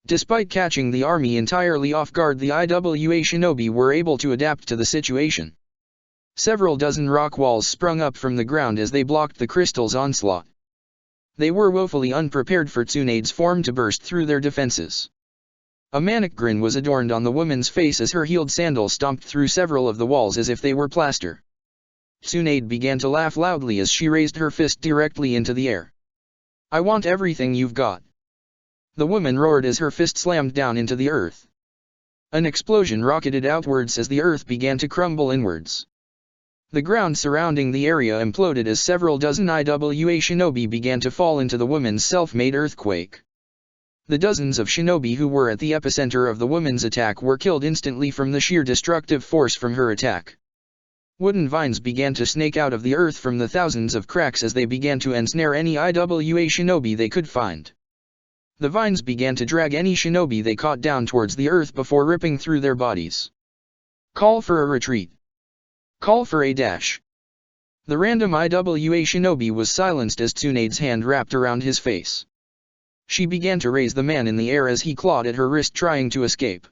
Despite catching the army entirely off guard, the IWA shinobi were able to adapt to the situation. Several dozen rock walls sprung up from the ground as they blocked the crystal's onslaught. They were woefully unprepared for Tsunade's form to burst through their defenses. A manic grin was adorned on the woman's face as her heeled sandal stomped through several of the walls as if they were plaster. Tsunade began to laugh loudly as she raised her fist directly into the air. I want everything you've got. The woman roared as her fist slammed down into the earth. An explosion rocketed outwards as the earth began to crumble inwards. The ground surrounding the area imploded as several dozen IWA shinobi began to fall into the woman's self-made earthquake. The dozens of shinobi who were at the epicenter of the woman's attack were killed instantly from the sheer destructive force from her attack. Wooden vines began to snake out of the earth from the thousands of cracks as they began to ensnare any IWA shinobi they could find. The vines began to drag any shinobi they caught down towards the earth before ripping through their bodies. Call for a retreat. Call for a dash. The random IWA shinobi was silenced as Tsunade's hand wrapped around his face. She began to raise the man in the air as he clawed at her wrist trying to escape.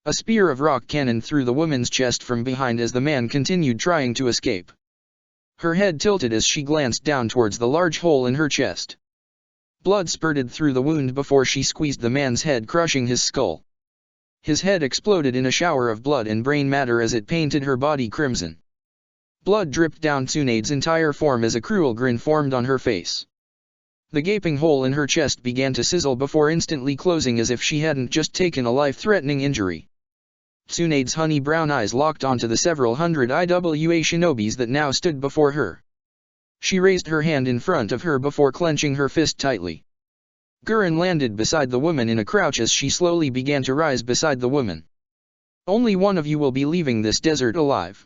A spear of rock cannoned through the woman's chest from behind as the man continued trying to escape. Her head tilted as she glanced down towards the large hole in her chest. Blood spurted through the wound before she squeezed the man's head, crushing his skull. His head exploded in a shower of blood and brain matter as it painted her body crimson. Blood dripped down Tsunade's entire form as a cruel grin formed on her face. The gaping hole in her chest began to sizzle before instantly closing as if she hadn't just taken a life-threatening injury. Tsunade's honey brown eyes locked onto the several hundred IWA shinobis that now stood before her. She raised her hand in front of her before clenching her fist tightly. Gurren landed beside the woman in a crouch as she slowly began to rise beside the woman. Only one of you will be leaving this desert alive.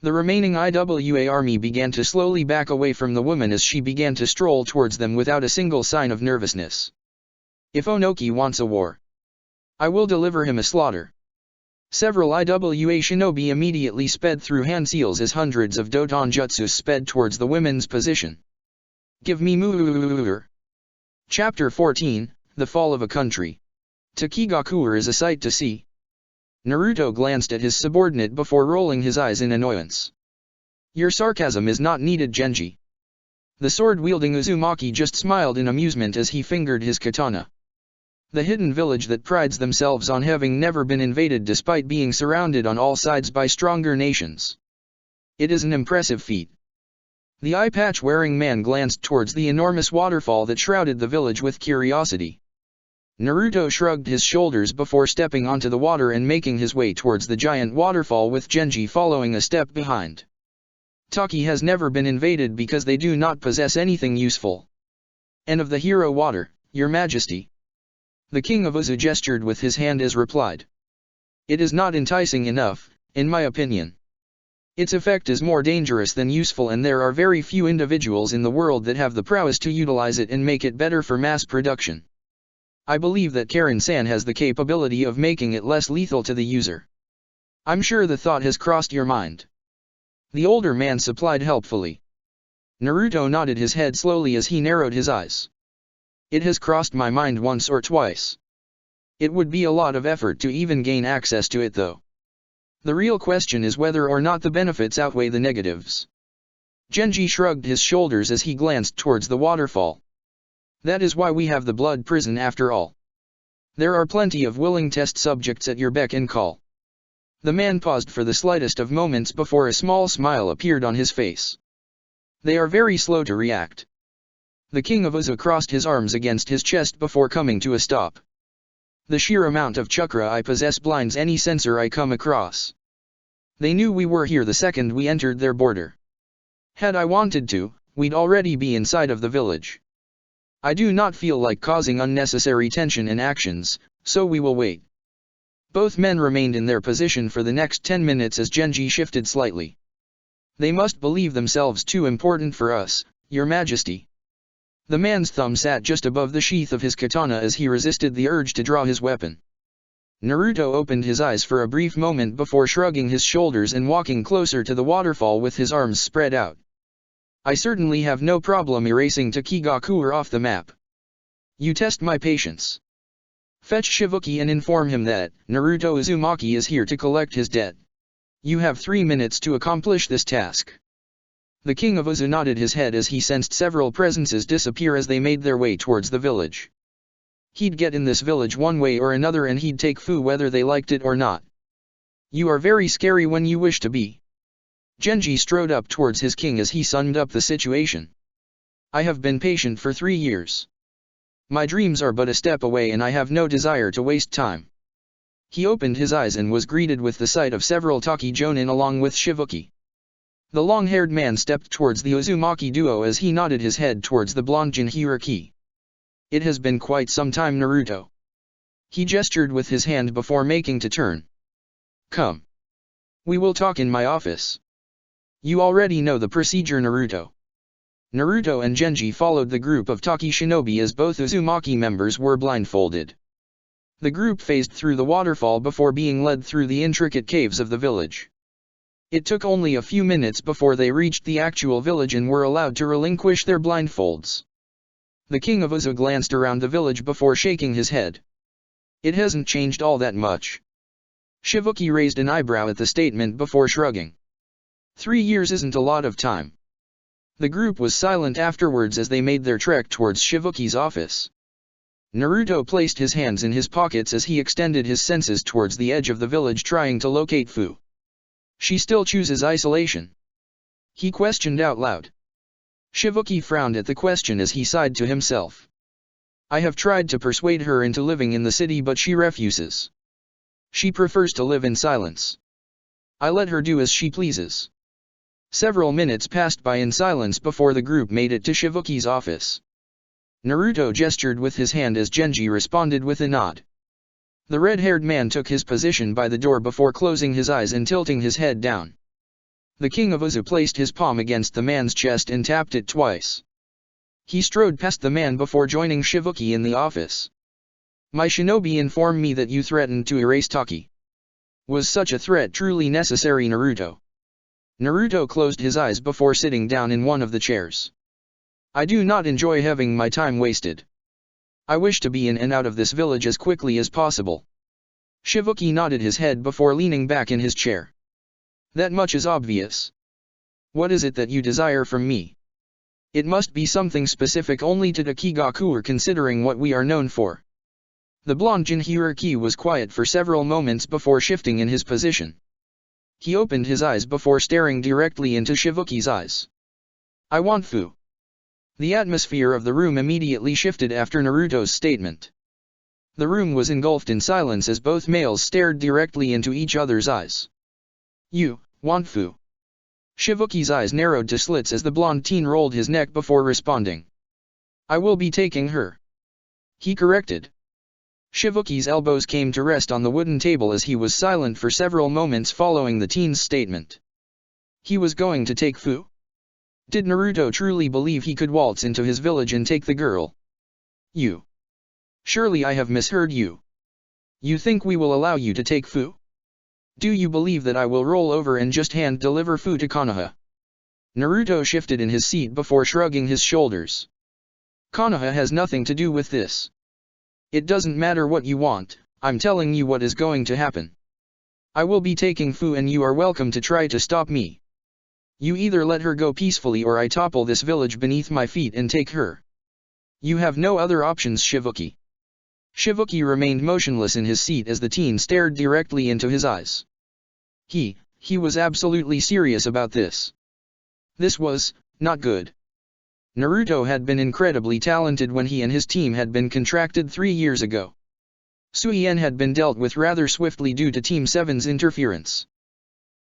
The remaining IWA army began to slowly back away from the woman as she began to stroll towards them without a single sign of nervousness. If Onoki wants a war, I will deliver him a slaughter. Several IWA shinobi immediately sped through hand seals as hundreds of Doton Jutsus sped towards the women's position. Give me Muur. Chapter 14, The Fall of a Country. Takigakuer is a sight to see. Naruto glanced at his subordinate before rolling his eyes in annoyance. Your sarcasm is not needed, Genji. The sword-wielding Uzumaki just smiled in amusement as he fingered his katana. The hidden village that prides themselves on having never been invaded despite being surrounded on all sides by stronger nations. It is an impressive feat. The eye-patch-wearing man glanced towards the enormous waterfall that shrouded the village with curiosity. Naruto shrugged his shoulders before stepping onto the water and making his way towards the giant waterfall with Genji following a step behind. Taki has never been invaded because they do not possess anything useful. And of the hero water, your majesty. The king of Uzu gestured with his hand as replied. It is not enticing enough, in my opinion. Its effect is more dangerous than useful and there are very few individuals in the world that have the prowess to utilize it and make it better for mass production. I believe that Karen-san has the capability of making it less lethal to the user. I'm sure the thought has crossed your mind. The older man supplied helpfully. Naruto nodded his head slowly as he narrowed his eyes. It has crossed my mind once or twice. It would be a lot of effort to even gain access to it though. The real question is whether or not the benefits outweigh the negatives. Genji shrugged his shoulders as he glanced towards the waterfall. That is why we have the blood prison after all. There are plenty of willing test subjects at your beck and call. The man paused for the slightest of moments before a small smile appeared on his face. They are very slow to react. The king of Uzu crossed his arms against his chest before coming to a stop. The sheer amount of chakra I possess blinds any sensor I come across. They knew we were here the second we entered their border. Had I wanted to, we'd already be inside of the village. I do not feel like causing unnecessary tension and actions, so we will wait. Both men remained in their position for the next 10 minutes as Genji shifted slightly. They must believe themselves too important for us, your majesty. The man's thumb sat just above the sheath of his katana as he resisted the urge to draw his weapon. Naruto opened his eyes for a brief moment before shrugging his shoulders and walking closer to the waterfall with his arms spread out. I certainly have no problem erasing Takigakuer off the map. You test my patience. Fetch Shibuki and inform him that Naruto Uzumaki is here to collect his debt. You have 3 minutes to accomplish this task. The king of Uzu nodded his head as he sensed several presences disappear as they made their way towards the village. He'd get in this village one way or another and he'd take Fu whether they liked it or not. You are very scary when you wish to be. Genji strode up towards his king as he summed up the situation. I have been patient for 3 years. My dreams are but a step away and I have no desire to waste time. He opened his eyes and was greeted with the sight of several Taki Jonin along with Shibuki. The long-haired man stepped towards the Uzumaki duo as he nodded his head towards the blonde Jinhiriki. It has been quite some time, Naruto. He gestured with his hand before making to turn. Come. We will talk in my office. You already know the procedure, Naruto. Naruto and Genji followed the group of Taki shinobi as both Uzumaki members were blindfolded. The group phased through the waterfall before being led through the intricate caves of the village. It took only a few minutes before they reached the actual village and were allowed to relinquish their blindfolds. The king of Uzu glanced around the village before shaking his head. It hasn't changed all that much. Shibuki raised an eyebrow at the statement before shrugging. 3 years isn't a lot of time. The group was silent afterwards as they made their trek towards Shibuki's office. Naruto placed his hands in his pockets as he extended his senses towards the edge of the village trying to locate Fu. She still chooses isolation? He questioned out loud. Shibuki frowned at the question as he sighed to himself. I have tried to persuade her into living in the city but she refuses. She prefers to live in silence. I let her do as she pleases. Several minutes passed by in silence before the group made it to Shibuki's office. Naruto gestured with his hand as Genji responded with a nod. The red-haired man took his position by the door before closing his eyes and tilting his head down. The king of Uzu placed his palm against the man's chest and tapped it twice. He strode past the man before joining Shibuki in the office. My shinobi informed me that you threatened to erase Taki. Was such a threat truly necessary, Naruto? Naruto closed his eyes before sitting down in one of the chairs. I do not enjoy having my time wasted. I wish to be in and out of this village as quickly as possible. Shibuki nodded his head before leaning back in his chair. That much is obvious. What is it that you desire from me? It must be something specific only to the Kigakuer considering what we are known for. The blonde Jinhiriki was quiet for several moments before shifting in his position. He opened his eyes before staring directly into Shibuki's eyes. I want Fu. The atmosphere of the room immediately shifted after Naruto's statement. The room was engulfed in silence as both males stared directly into each other's eyes. You want Fu? Shibuki's eyes narrowed to slits as the blonde teen rolled his neck before responding. I will be taking her. He corrected. Shibuki's elbows came to rest on the wooden table as he was silent for several moments following the teen's statement. He was going to take Fu? Did Naruto truly believe he could waltz into his village and take the girl? You. Surely I have misheard you. You think we will allow you to take Fu? Do you believe that I will roll over and just hand-deliver Fu to Konoha? Naruto shifted in his seat before shrugging his shoulders. Konoha has nothing to do with this. It doesn't matter what you want, I'm telling you what is going to happen. I will be taking Fu and you are welcome to try to stop me. You either let her go peacefully or I topple this village beneath my feet and take her. You have no other options, Shibuki. Shibuki remained motionless in his seat as the teen stared directly into his eyes. He was absolutely serious about this. This was not good. Naruto had been incredibly talented when he and his team had been contracted 3 years ago. Suien had been dealt with rather swiftly due to Team 7's interference.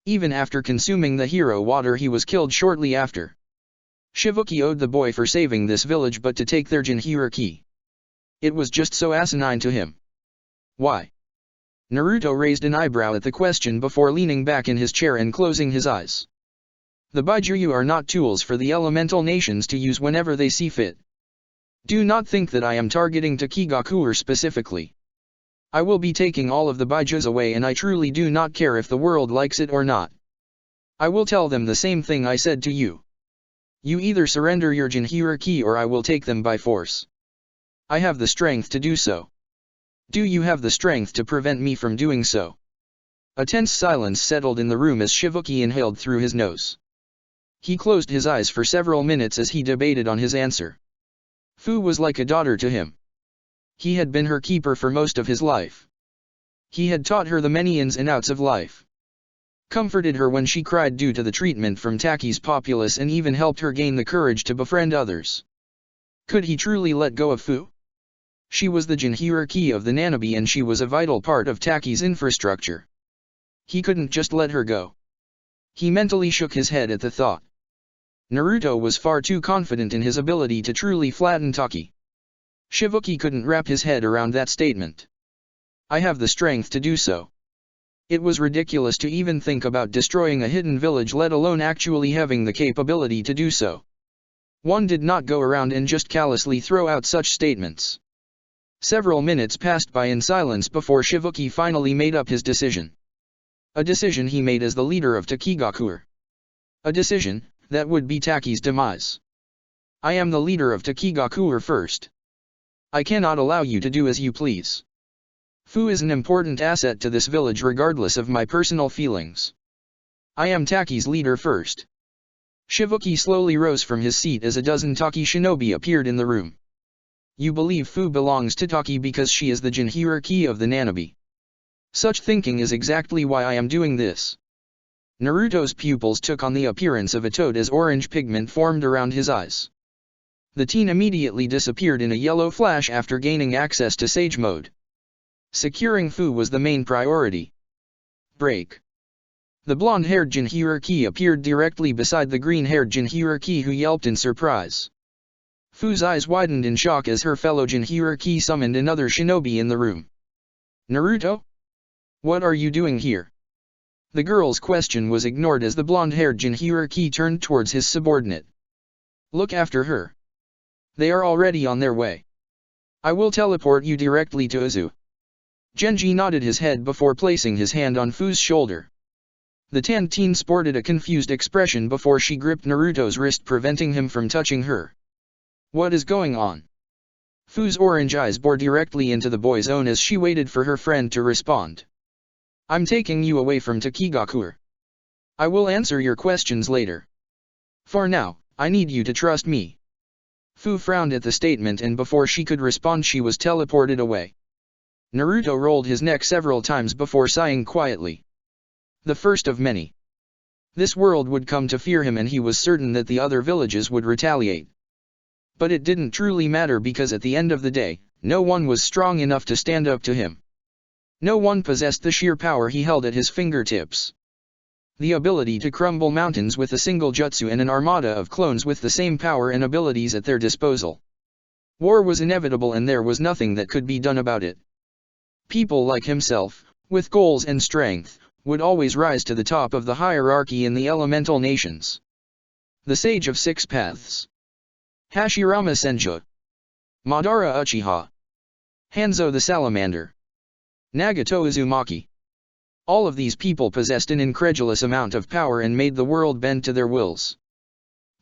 Even after consuming the hero water he was killed shortly after. Shibuki owed the boy for saving this village but to take their Jinhiriki. It was just so asinine to him. Why? Naruto raised an eyebrow at the question before leaning back in his chair and closing his eyes. The Baijuyu are not tools for the elemental nations to use whenever they see fit. Do not think that I am targeting Kigakuer specifically. I will be taking all of the Baijus away and I truly do not care if the world likes it or not. I will tell them the same thing I said to you. You either surrender your Jinhiriki or I will take them by force. I have the strength to do so. Do you have the strength to prevent me from doing so? A tense silence settled in the room as Shibuki inhaled through his nose. He closed his eyes for several minutes as he debated on his answer. Fu was like a daughter to him. He had been her keeper for most of his life. He had taught her the many ins and outs of life. Comforted her when she cried due to the treatment from Taki's populace and even helped her gain the courage to befriend others. Could he truly let go of Fu? She was the Jinhiriki of the Nanabe and she was a vital part of Taki's infrastructure. He couldn't just let her go. He mentally shook his head at the thought. Naruto was far too confident in his ability to truly flatten Taki. Shibuki couldn't wrap his head around that statement. I have the strength to do so. It was ridiculous to even think about destroying a hidden village, let alone actually having the capability to do so. One did not go around and just callously throw out such statements. Several minutes passed by in silence before Shibuki finally made up his decision. A decision he made as the leader of Takigakure. A decision that would be Taki's demise. I am the leader of Takigakure first. I cannot allow you to do as you please. Fu is an important asset to this village regardless of my personal feelings. I am Taki's leader first. Shibuki slowly rose from his seat as a dozen Taki shinobi appeared in the room. You believe Fu belongs to Taki because she is the Jinhiriki of the Nanabi. Such thinking is exactly why I am doing this. Naruto's pupils took on the appearance of a toad as orange pigment formed around his eyes. The teen immediately disappeared in a yellow flash after gaining access to Sage Mode. Securing Fu was the main priority. Break. The blonde-haired Jinhiriki appeared directly beside the green-haired Jinhiriki, who yelped in surprise. Fu's eyes widened in shock as her fellow Jinhiriki summoned another shinobi in the room. Naruto? What are you doing here? The girl's question was ignored as the blonde-haired Jinhiriki turned towards his subordinate. Look after her. They are already on their way. I will teleport you directly to Uzu. Genji nodded his head before placing his hand on Fu's shoulder. The tanned teen sported a confused expression before she gripped Naruto's wrist, preventing him from touching her. What is going on? Fu's orange eyes bored directly into the boy's own as she waited for her friend to respond. I'm taking you away from Takigakure. I will answer your questions later. For now, I need you to trust me. Fu frowned at the statement, and before she could respond she was teleported away. Naruto rolled his neck several times before sighing quietly. The first of many. This world would come to fear him, and he was certain that the other villages would retaliate. But it didn't truly matter, because at the end of the day, no one was strong enough to stand up to him. No one possessed the sheer power he held at his fingertips. The ability to crumble mountains with a single jutsu, and an armada of clones with the same power and abilities at their disposal. War was inevitable, and there was nothing that could be done about it. People like himself, with goals and strength, would always rise to the top of the hierarchy in the elemental nations. The Sage of Six Paths. Hashirama Senju. Madara Uchiha. Hanzo the Salamander. Nagato Uzumaki. All of these people possessed an incredulous amount of power and made the world bend to their wills.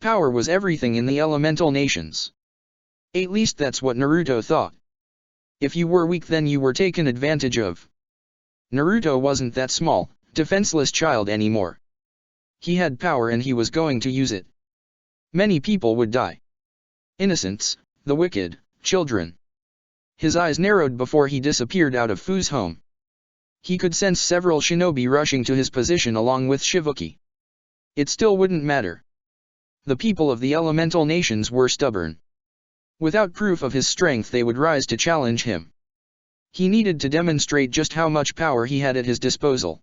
Power was everything in the elemental nations. At least that's what Naruto thought. If you were weak, then you were taken advantage of. Naruto wasn't that small, defenseless child anymore. He had power and he was going to use it. Many people would die. Innocents, the wicked, children. His eyes narrowed before he disappeared out of Fu's home. He could sense several shinobi rushing to his position along with Shibuki. It still wouldn't matter. The people of the elemental nations were stubborn. Without proof of his strength, they would rise to challenge him. He needed to demonstrate just how much power he had at his disposal.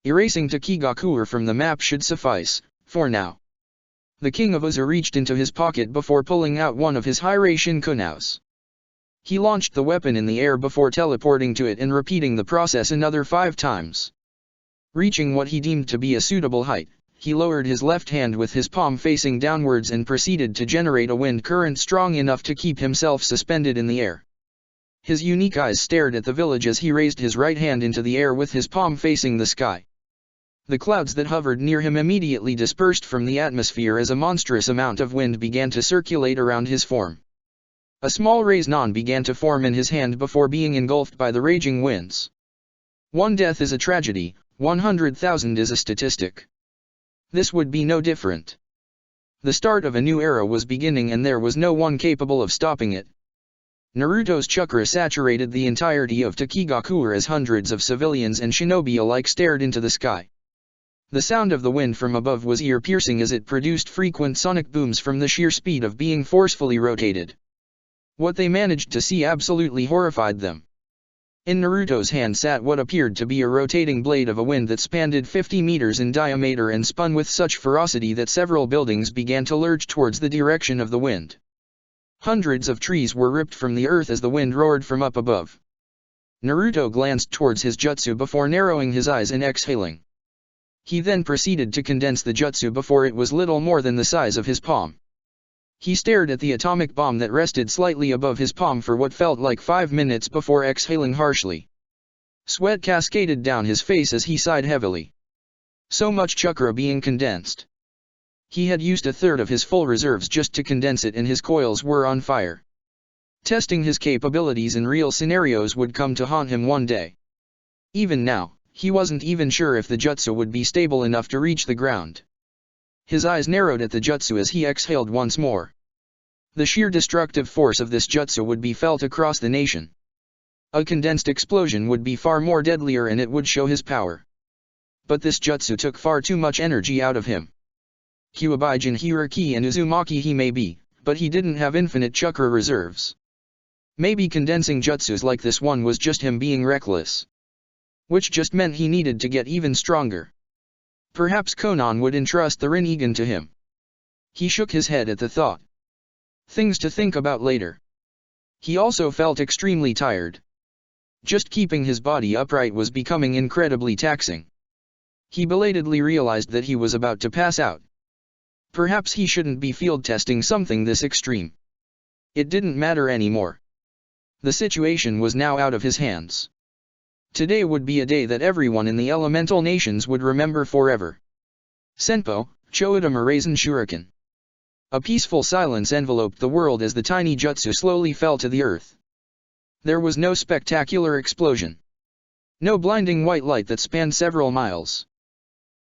Erasing Takigakure from the map should suffice, for now. The king of Uzu reached into his pocket before pulling out one of his Hirei Shinkunaus. He launched the weapon in the air before teleporting to it and repeating the process another 5 times. Reaching what he deemed to be a suitable height, he lowered his left hand with his palm facing downwards and proceeded to generate a wind current strong enough to keep himself suspended in the air. His unique eyes stared at the village as he raised his right hand into the air with his palm facing the sky. The clouds that hovered near him immediately dispersed from the atmosphere as a monstrous amount of wind began to circulate around his form. A small raise-non began to form in his hand before being engulfed by the raging winds. One death is a tragedy, 100,000 is a statistic. This would be no different. The start of a new era was beginning and there was no one capable of stopping it. Naruto's chakra saturated the entirety of Takigakure as hundreds of civilians and shinobi alike stared into the sky. The sound of the wind from above was ear-piercing as it produced frequent sonic booms from the sheer speed of being forcefully rotated. What they managed to see absolutely horrified them. In Naruto's hand sat what appeared to be a rotating blade of a wind that spanned 50 meters in diameter and spun with such ferocity that several buildings began to lurch towards the direction of the wind. Hundreds of trees were ripped from the earth as the wind roared from up above. Naruto glanced towards his jutsu before narrowing his eyes and exhaling. He then proceeded to condense the jutsu before it was little more than the size of his palm. He stared at the atomic bomb that rested slightly above his palm for what felt like 5 minutes before exhaling harshly. Sweat cascaded down his face as he sighed heavily. So much chakra being condensed. He had used a third of his full reserves just to condense it, and his coils were on fire. Testing his capabilities in real scenarios would come to haunt him one day. Even now, he wasn't even sure if the jutsu would be stable enough to reach the ground. His eyes narrowed at the jutsu as he exhaled once more. The sheer destructive force of this jutsu would be felt across the nation. A condensed explosion would be far more deadlier and it would show his power. But this jutsu took far too much energy out of him. Kyuubi Hiraki and Uzumaki he may be, but he didn't have infinite chakra reserves. Maybe condensing jutsus like this one was just him being reckless. Which just meant he needed to get even stronger. Perhaps Konan would entrust the Rinnegan to him. He shook his head at the thought. Things to think about later. He also felt extremely tired. Just keeping his body upright was becoming incredibly taxing. He belatedly realized that he was about to pass out. Perhaps he shouldn't be field testing something this extreme. It didn't matter anymore. The situation was now out of his hands. Today would be a day that everyone in the elemental nations would remember forever. Senpo, Choudama Raisin Shuriken. A peaceful silence enveloped the world as the tiny jutsu slowly fell to the earth. There was no spectacular explosion. No blinding white light that spanned several miles.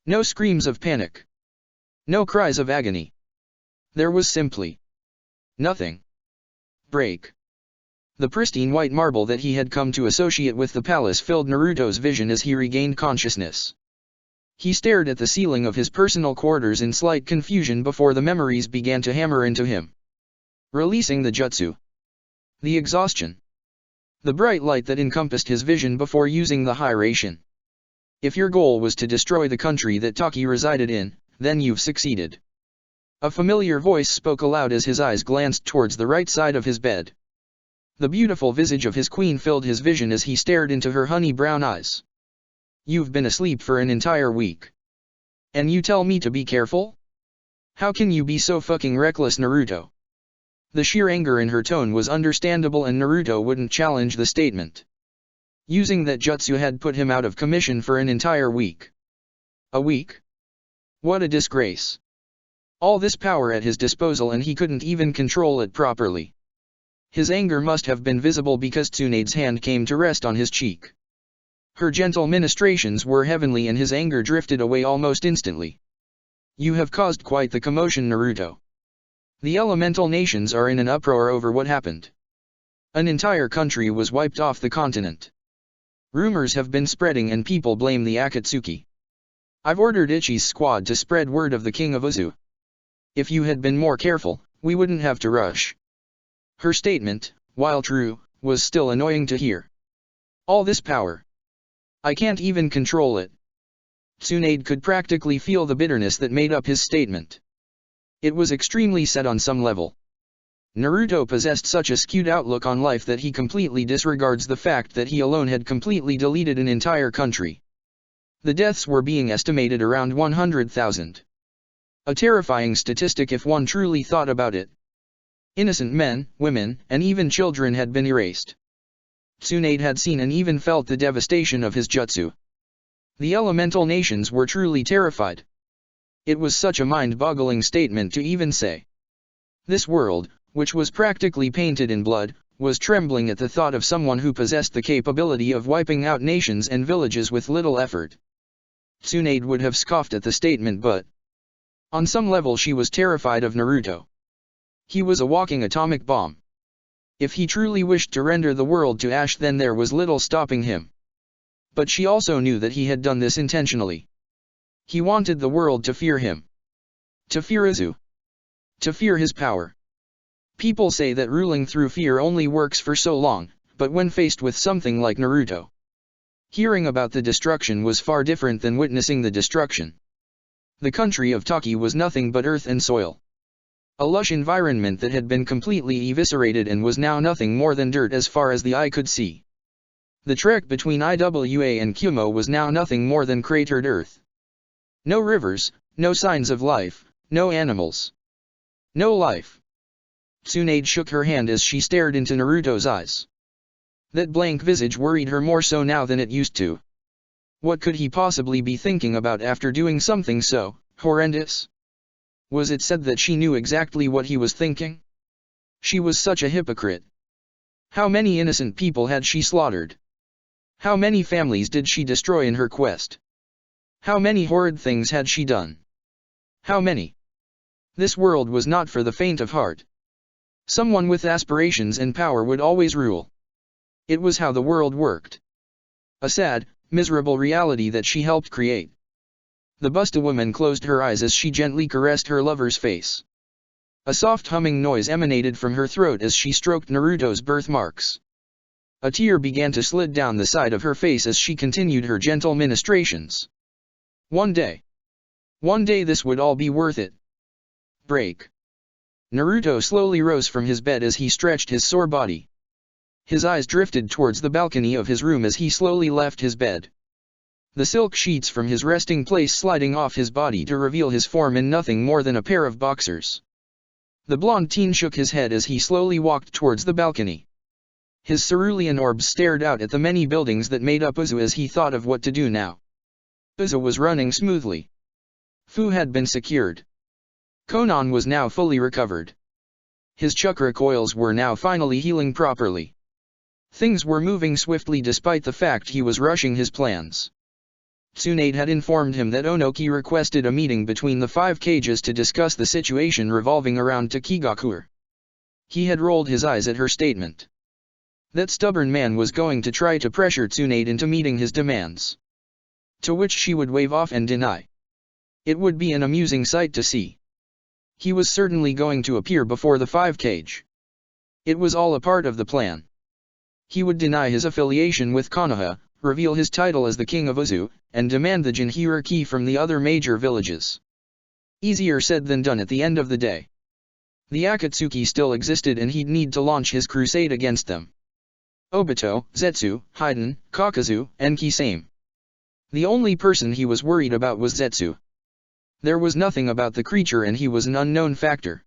No screams of panic. No cries of agony. There was simply nothing. Break. The pristine white marble that he had come to associate with the palace filled Naruto's vision as he regained consciousness. He stared at the ceiling of his personal quarters in slight confusion before the memories began to hammer into him. Releasing the jutsu. The exhaustion. The bright light that encompassed his vision before using the Hiration. If your goal was to destroy the country that Taki resided in, then you've succeeded. A familiar voice spoke aloud as his eyes glanced towards the right side of his bed. The beautiful visage of his queen filled his vision as he stared into her honey brown eyes. You've been asleep for an entire week. And you tell me to be careful? How can you be so fucking reckless, Naruto? The sheer anger in her tone was understandable and Naruto wouldn't challenge the statement. Using that jutsu had put him out of commission for an entire week. A week? What a disgrace. All this power at his disposal and he couldn't even control it properly. His anger must have been visible because Tsunade's hand came to rest on his cheek. Her gentle ministrations were heavenly and his anger drifted away almost instantly. You have caused quite the commotion, Naruto. The elemental nations are in an uproar over what happened. An entire country was wiped off the continent. Rumors have been spreading and people blame the Akatsuki. I've ordered Ichi's squad to spread word of the King of Uzu. If you had been more careful, we wouldn't have to rush. Her statement, while true, was still annoying to hear. All this power. I can't even control it. Tsunade could practically feel the bitterness that made up his statement. It was extremely sad on some level. Naruto possessed such a skewed outlook on life that he completely disregards the fact that he alone had completely deleted an entire country. The deaths were being estimated around 100,000. A terrifying statistic if one truly thought about it. Innocent men, women, and even children had been erased. Tsunade had seen and even felt the devastation of his jutsu. The elemental nations were truly terrified. It was such a mind-boggling statement to even say. This world, which was practically painted in blood, was trembling at the thought of someone who possessed the capability of wiping out nations and villages with little effort. Tsunade would have scoffed at the statement, but on some level she was terrified of Naruto. He was a walking atomic bomb. If he truly wished to render the world to ash, then there was little stopping him. But she also knew that he had done this intentionally. He wanted the world to fear him. To fear Uzu. To fear his power. People say that ruling through fear only works for so long, but when faced with something like Naruto, hearing about the destruction was far different than witnessing the destruction. The country of Taki was nothing but earth and soil. A lush environment that had been completely eviscerated and was now nothing more than dirt as far as the eye could see. The trek between Iwa and Kumo was now nothing more than cratered earth. No rivers, no signs of life, no animals. No life. Tsunade shook her hand as she stared into Naruto's eyes. That blank visage worried her more so now than it used to. What could he possibly be thinking about after doing something so horrendous? Was it said that she knew exactly what he was thinking? She was such a hypocrite. How many innocent people had she slaughtered? How many families did she destroy in her quest? How many horrid things had she done? How many? This world was not for the faint of heart. Someone with aspirations and power would always rule. It was how the world worked. A sad, miserable reality that she helped create. The Busta woman closed her eyes as she gently caressed her lover's face. A soft humming noise emanated from her throat as she stroked Naruto's birthmarks. A tear began to slide down the side of her face as she continued her gentle ministrations. One day this would all be worth it. Break. Naruto slowly rose from his bed as he stretched his sore body. His eyes drifted towards the balcony of his room as he slowly left his bed. The silk sheets from his resting place sliding off his body to reveal his form in nothing more than a pair of boxers. The blonde teen shook his head as he slowly walked towards the balcony. His cerulean orbs stared out at the many buildings that made up Uzu as he thought of what to do now. Uzu was running smoothly. Fu had been secured. Konan was now fully recovered. His chakra coils were now finally healing properly. Things were moving swiftly despite the fact he was rushing his plans. Tsunade had informed him that Onoki requested a meeting between the 5 cages to discuss the situation revolving around Takigakure. He had rolled his eyes at her statement. That stubborn man was going to try to pressure Tsunade into meeting his demands. To which she would wave off and deny. It would be an amusing sight to see. He was certainly going to appear before the 5 cage. It was all a part of the plan. He would deny his affiliation with Konoha, reveal his title as the king of Uzu, and demand the Jinhira key from the other major villages. Easier said than done at the end of the day. The Akatsuki still existed and he'd need to launch his crusade against them. Obito, Zetsu, Haiden, Kakazu, and Kisame. The only person he was worried about was Zetsu. There was nothing about the creature and he was an unknown factor.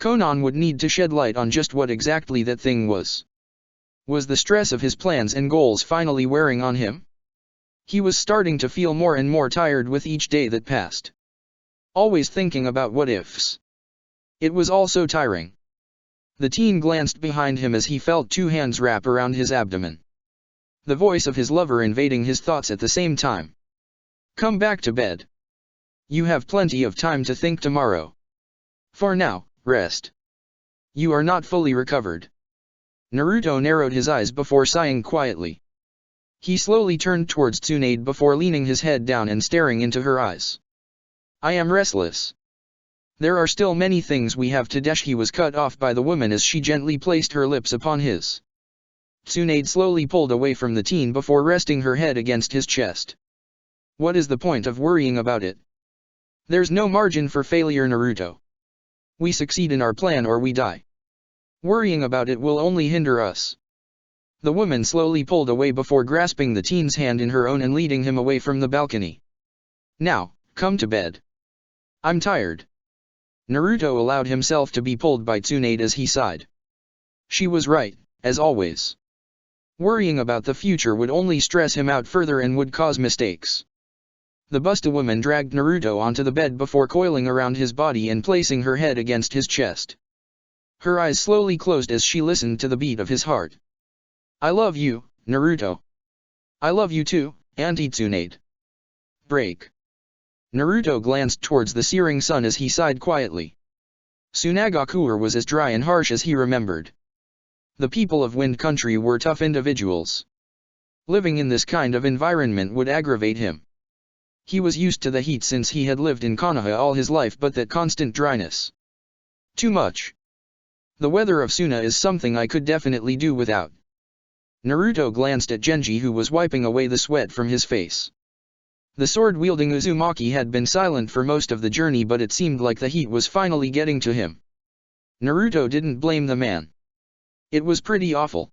Konan would need to shed light on just what exactly that thing was. Was the stress of his plans and goals finally wearing on him? He was starting to feel more and more tired with each day that passed. Always thinking about what-ifs. It was all so tiring. The teen glanced behind him as he felt 2 hands wrap around his abdomen. The voice of his lover invading his thoughts at the same time. Come back to bed. You have plenty of time to think tomorrow. For now, rest. You are not fully recovered. Naruto narrowed his eyes before sighing quietly. He slowly turned towards Tsunade before leaning his head down and staring into her eyes. I am restless. There are still many things we have to do. He was cut off by the woman as she gently placed her lips upon his. Tsunade slowly pulled away from the teen before resting her head against his chest. What is the point of worrying about it? There's no margin for failure, Naruto. We succeed in our plan or we die. Worrying about it will only hinder us. The woman slowly pulled away before grasping the teen's hand in her own and leading him away from the balcony. Now, come to bed. I'm tired. Naruto allowed himself to be pulled by Tsunade as he sighed. She was right, as always. Worrying about the future would only stress him out further and would cause mistakes. The Busta woman dragged Naruto onto the bed before coiling around his body and placing her head against his chest. Her eyes slowly closed as she listened to the beat of his heart. I love you, Naruto. I love you too, Auntie Tsunade. Break. Naruto glanced towards the searing sun as he sighed quietly. Tsunagakure was as dry and harsh as he remembered. The people of Wind Country were tough individuals. Living in this kind of environment would aggravate him. He was used to the heat since he had lived in Konoha all his life, but that constant dryness. Too much. The weather of Suna is something I could definitely do without. Naruto glanced at Genji, who was wiping away the sweat from his face. The sword-wielding Uzumaki had been silent for most of the journey, but it seemed like the heat was finally getting to him. Naruto didn't blame the man. It was pretty awful.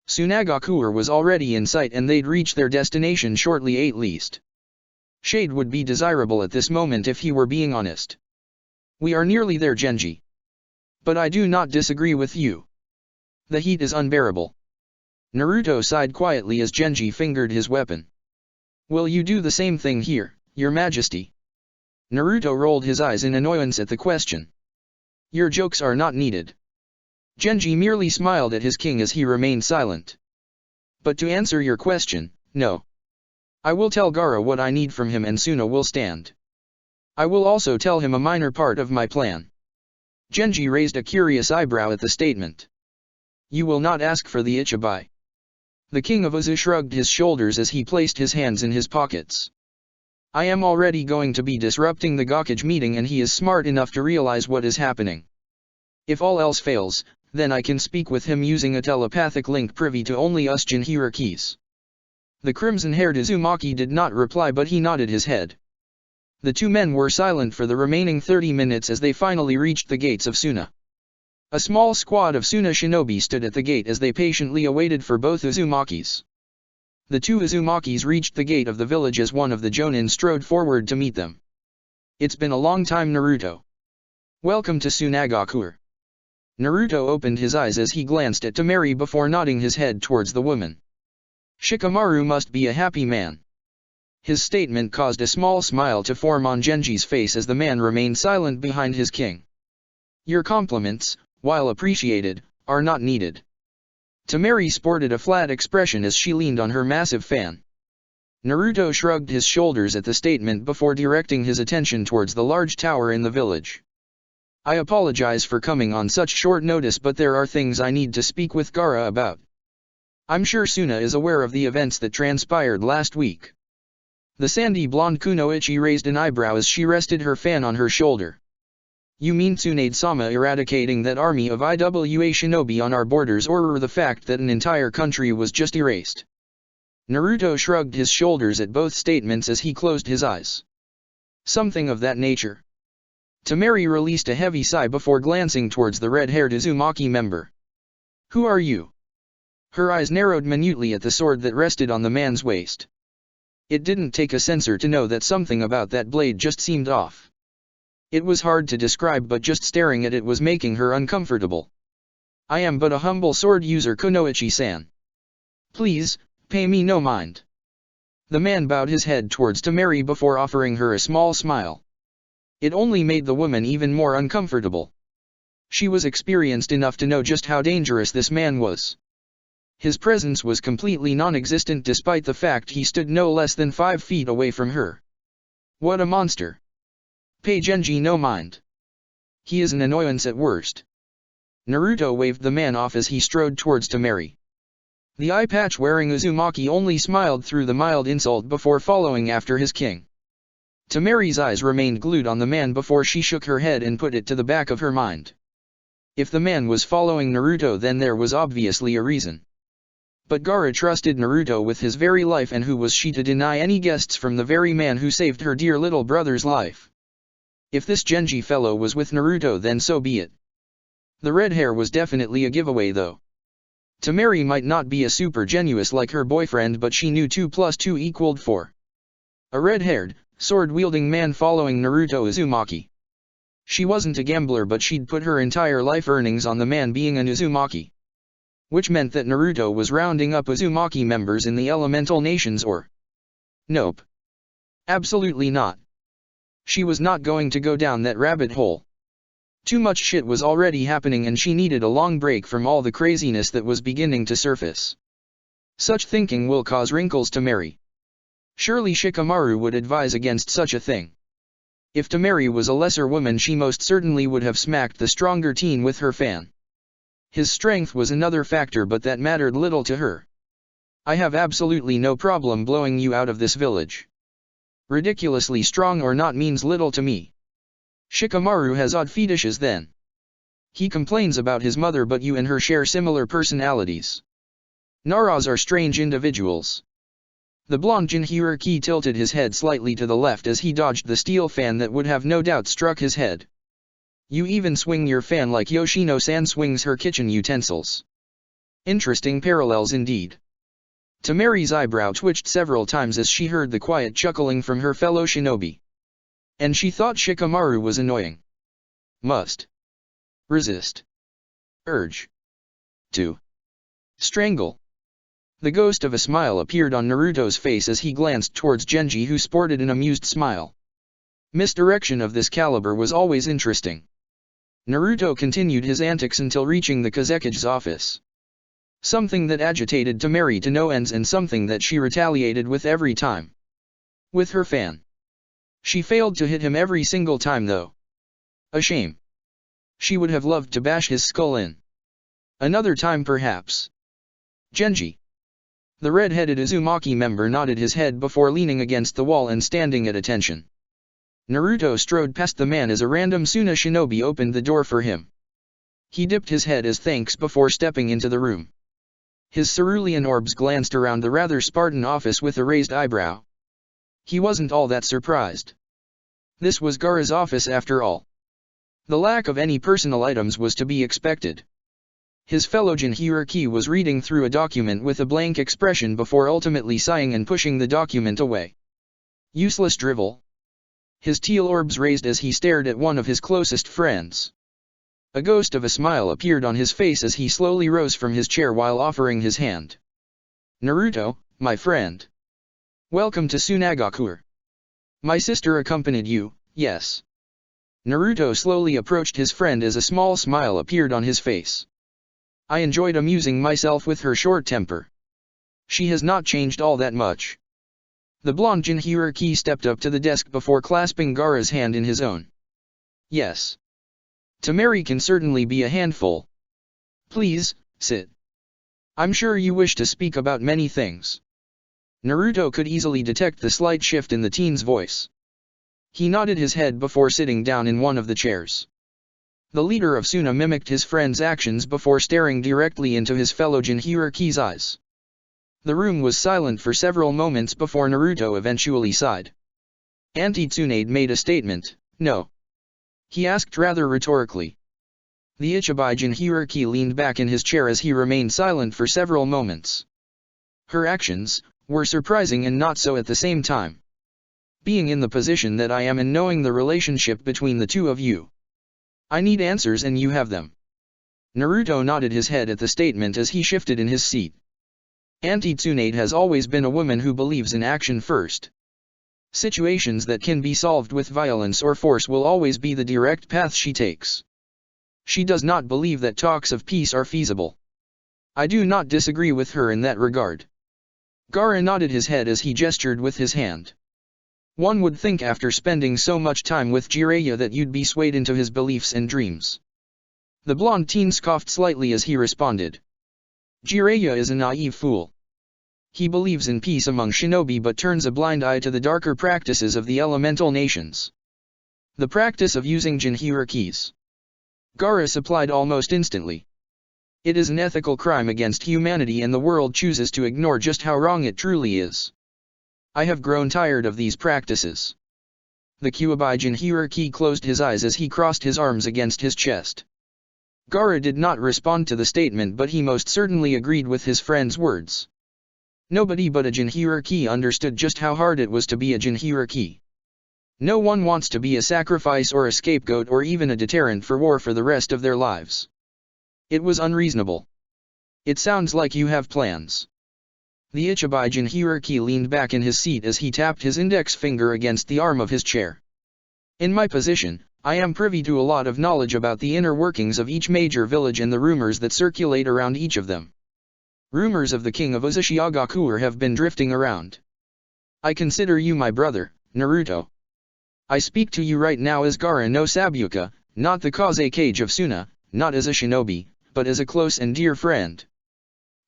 Tsunagakure was already in sight and they'd reach their destination shortly at least. Shade would be desirable at this moment if he were being honest. We are nearly there, Genji. But I do not disagree with you. The heat is unbearable. Naruto sighed quietly as Genji fingered his weapon. Will you do the same thing here, Your Majesty? Naruto rolled his eyes in annoyance at the question. Your jokes are not needed. Genji merely smiled at his king as he remained silent. But to answer your question, no. I will tell Gaara what I need from him and Suna will stand. I will also tell him a minor part of my plan. Genji raised a curious eyebrow at the statement. You will not ask for the Ichibai. The king of Uzu shrugged his shoulders as he placed his hands in his pockets. I am already going to be disrupting the Gokage meeting and he is smart enough to realize what is happening. If all else fails, then I can speak with him using a telepathic link privy to only us Jinhirikis. The crimson-haired Uzumaki did not reply, but he nodded his head. The two men were silent for the remaining 30 minutes as they finally reached the gates of Suna. A small squad of Suna shinobi stood at the gate as they patiently awaited for both Uzumakis. The two Uzumakis reached the gate of the village as one of the Jonin strode forward to meet them. It's been a long time, Naruto. Welcome to Tsunagakure. Naruto opened his eyes as he glanced at Temari before nodding his head towards the woman. Shikamaru must be a happy man. His statement caused a small smile to form on Genji's face as the man remained silent behind his king. Your compliments, while appreciated, are not needed. Temari sported a flat expression as she leaned on her massive fan. Naruto shrugged his shoulders at the statement before directing his attention towards the large tower in the village. I apologize for coming on such short notice, but there are things I need to speak with Gaara about. I'm sure Suna is aware of the events that transpired last week. The sandy blonde Kunoichi raised an eyebrow as she rested her fan on her shoulder. You mean Tsunade-sama eradicating that army of IWA shinobi on our borders, or the fact that an entire country was just erased? Naruto shrugged his shoulders at both statements as he closed his eyes. Something of that nature. Temari released a heavy sigh before glancing towards the red-haired Uzumaki member. Who are you? Her eyes narrowed minutely at the sword that rested on the man's waist. It didn't take a censor to know that something about that blade just seemed off. It was hard to describe, but just staring at it was making her uncomfortable. I am but a humble sword user, Kunoichi-san. Please, pay me no mind. The man bowed his head towards Temari before offering her a small smile. It only made the woman even more uncomfortable. She was experienced enough to know just how dangerous this man was. His presence was completely non-existent despite the fact he stood no less than 5 feet away from her. What a monster. Pay Genji no mind. He is an annoyance at worst. Naruto waved the man off as he strode towards Temari. The eye patch wearing Uzumaki only smiled through the mild insult before following after his king. Temari's eyes remained glued on the man before she shook her head and put it to the back of her mind. If the man was following Naruto, then there was obviously a reason. But Gaara trusted Naruto with his very life, and who was she to deny any guests from the very man who saved her dear little brother's life? If this Genji fellow was with Naruto, then so be it. The red hair was definitely a giveaway though. Temari might not be a super genius like her boyfriend, but she knew 2 + 2 equaled 4. A red-haired, sword-wielding man following Naruto Uzumaki. She wasn't a gambler, but she'd put her entire life earnings on the man being an Uzumaki. Which meant that Naruto was rounding up Uzumaki members in the elemental nations, or? Nope. Absolutely not. She was not going to go down that rabbit hole. Too much shit was already happening and she needed a long break from all the craziness that was beginning to surface. Such thinking will cause wrinkles to Temari. Surely Shikamaru would advise against such a thing. If Temari was a lesser woman, she most certainly would have smacked the stronger teen with her fan. His strength was another factor, but that mattered little to her. I have absolutely no problem blowing you out of this village. Ridiculously strong or not means little to me. Shikamaru has odd fetishes then. He complains about his mother, but you and her share similar personalities. Naras are strange individuals. The blonde Jinhuriki tilted his head slightly to the left as he dodged the steel fan that would have no doubt struck his head. You even swing your fan like Yoshino-san swings her kitchen utensils. Interesting parallels indeed. Tamari's eyebrow twitched several times as she heard the quiet chuckling from her fellow shinobi. And she thought Shikamaru was annoying. Must resist. Urge to strangle. The ghost of a smile appeared on Naruto's face as he glanced towards Genji, who sported an amused smile. Misdirection of this caliber was always interesting. Naruto continued his antics until reaching the Kazekige's office. Something that agitated Tamari to no ends and something that she retaliated with every time. With her fan. She failed to hit him every single time though. A shame. She would have loved to bash his skull in. Another time perhaps. Genji. The red-headed Uzumaki member nodded his head before leaning against the wall and standing at attention. Naruto strode past the man as a random Suna shinobi opened the door for him. He dipped his head as thanks before stepping into the room. His cerulean orbs glanced around the rather Spartan office with a raised eyebrow. He wasn't all that surprised. This was Gaara's office after all. The lack of any personal items was to be expected. His fellow Jinhuriki was reading through a document with a blank expression before ultimately sighing and pushing the document away. Useless drivel. His teal orbs raised as he stared at one of his closest friends. A ghost of a smile appeared on his face as he slowly rose from his chair while offering his hand. Naruto, my friend. Welcome to Sunagakure. My sister accompanied you, yes. Naruto slowly approached his friend as a small smile appeared on his face. I enjoyed amusing myself with her short temper. She has not changed all that much. The blonde Jinhuriki stepped up to the desk before clasping Gaara's hand in his own. Yes. Tamari can certainly be a handful. Please, sit. I'm sure you wish to speak about many things. Naruto could easily detect the slight shift in the teen's voice. He nodded his head before sitting down in one of the chairs. The leader of Suna mimicked his friend's actions before staring directly into his fellow Jinhuriki's eyes. The room was silent for several moments before Naruto eventually sighed. Auntie Tsunade made a statement, no. He asked rather rhetorically. The Ichibai Jinhuriki leaned back in his chair as he remained silent for several moments. Her actions were surprising and not so at the same time. Being in the position that I am and knowing the relationship between the two of you. I need answers and you have them. Naruto nodded his head at the statement as he shifted in his seat. Auntie Tsunade has always been a woman who believes in action first. Situations that can be solved with violence or force will always be the direct path she takes. She does not believe that talks of peace are feasible. I do not disagree with her in that regard. Gaara nodded his head as he gestured with his hand. One would think after spending so much time with Jiraiya that you'd be swayed into his beliefs and dreams. The blonde teen scoffed slightly as he responded. Jiraiya is a naive fool. He believes in peace among shinobi but turns a blind eye to the darker practices of the elemental nations. The practice of using Jinhurikis. Gaara supplied almost instantly. It is an ethical crime against humanity and the world chooses to ignore just how wrong it truly is. I have grown tired of these practices. The Kyuubi Jinhuriki closed his eyes as he crossed his arms against his chest. Gaara did not respond to the statement but he most certainly agreed with his friend's words. Nobody but a Jinhuriki understood just how hard it was to be a Jinhuriki. No one wants to be a sacrifice or a scapegoat or even a deterrent for war for the rest of their lives. It was unreasonable. It sounds like you have plans. The Ichibai Jinhuriki leaned back in his seat as he tapped his index finger against the arm of his chair. In my position, I am privy to a lot of knowledge about the inner workings of each major village and the rumors that circulate around each of them. Rumors of the king of Uzushiogakure have been drifting around. I consider you my brother, Naruto. I speak to you right now as Gaara no Sabuka, not the Kazekage of Suna, not as a shinobi, but as a close and dear friend.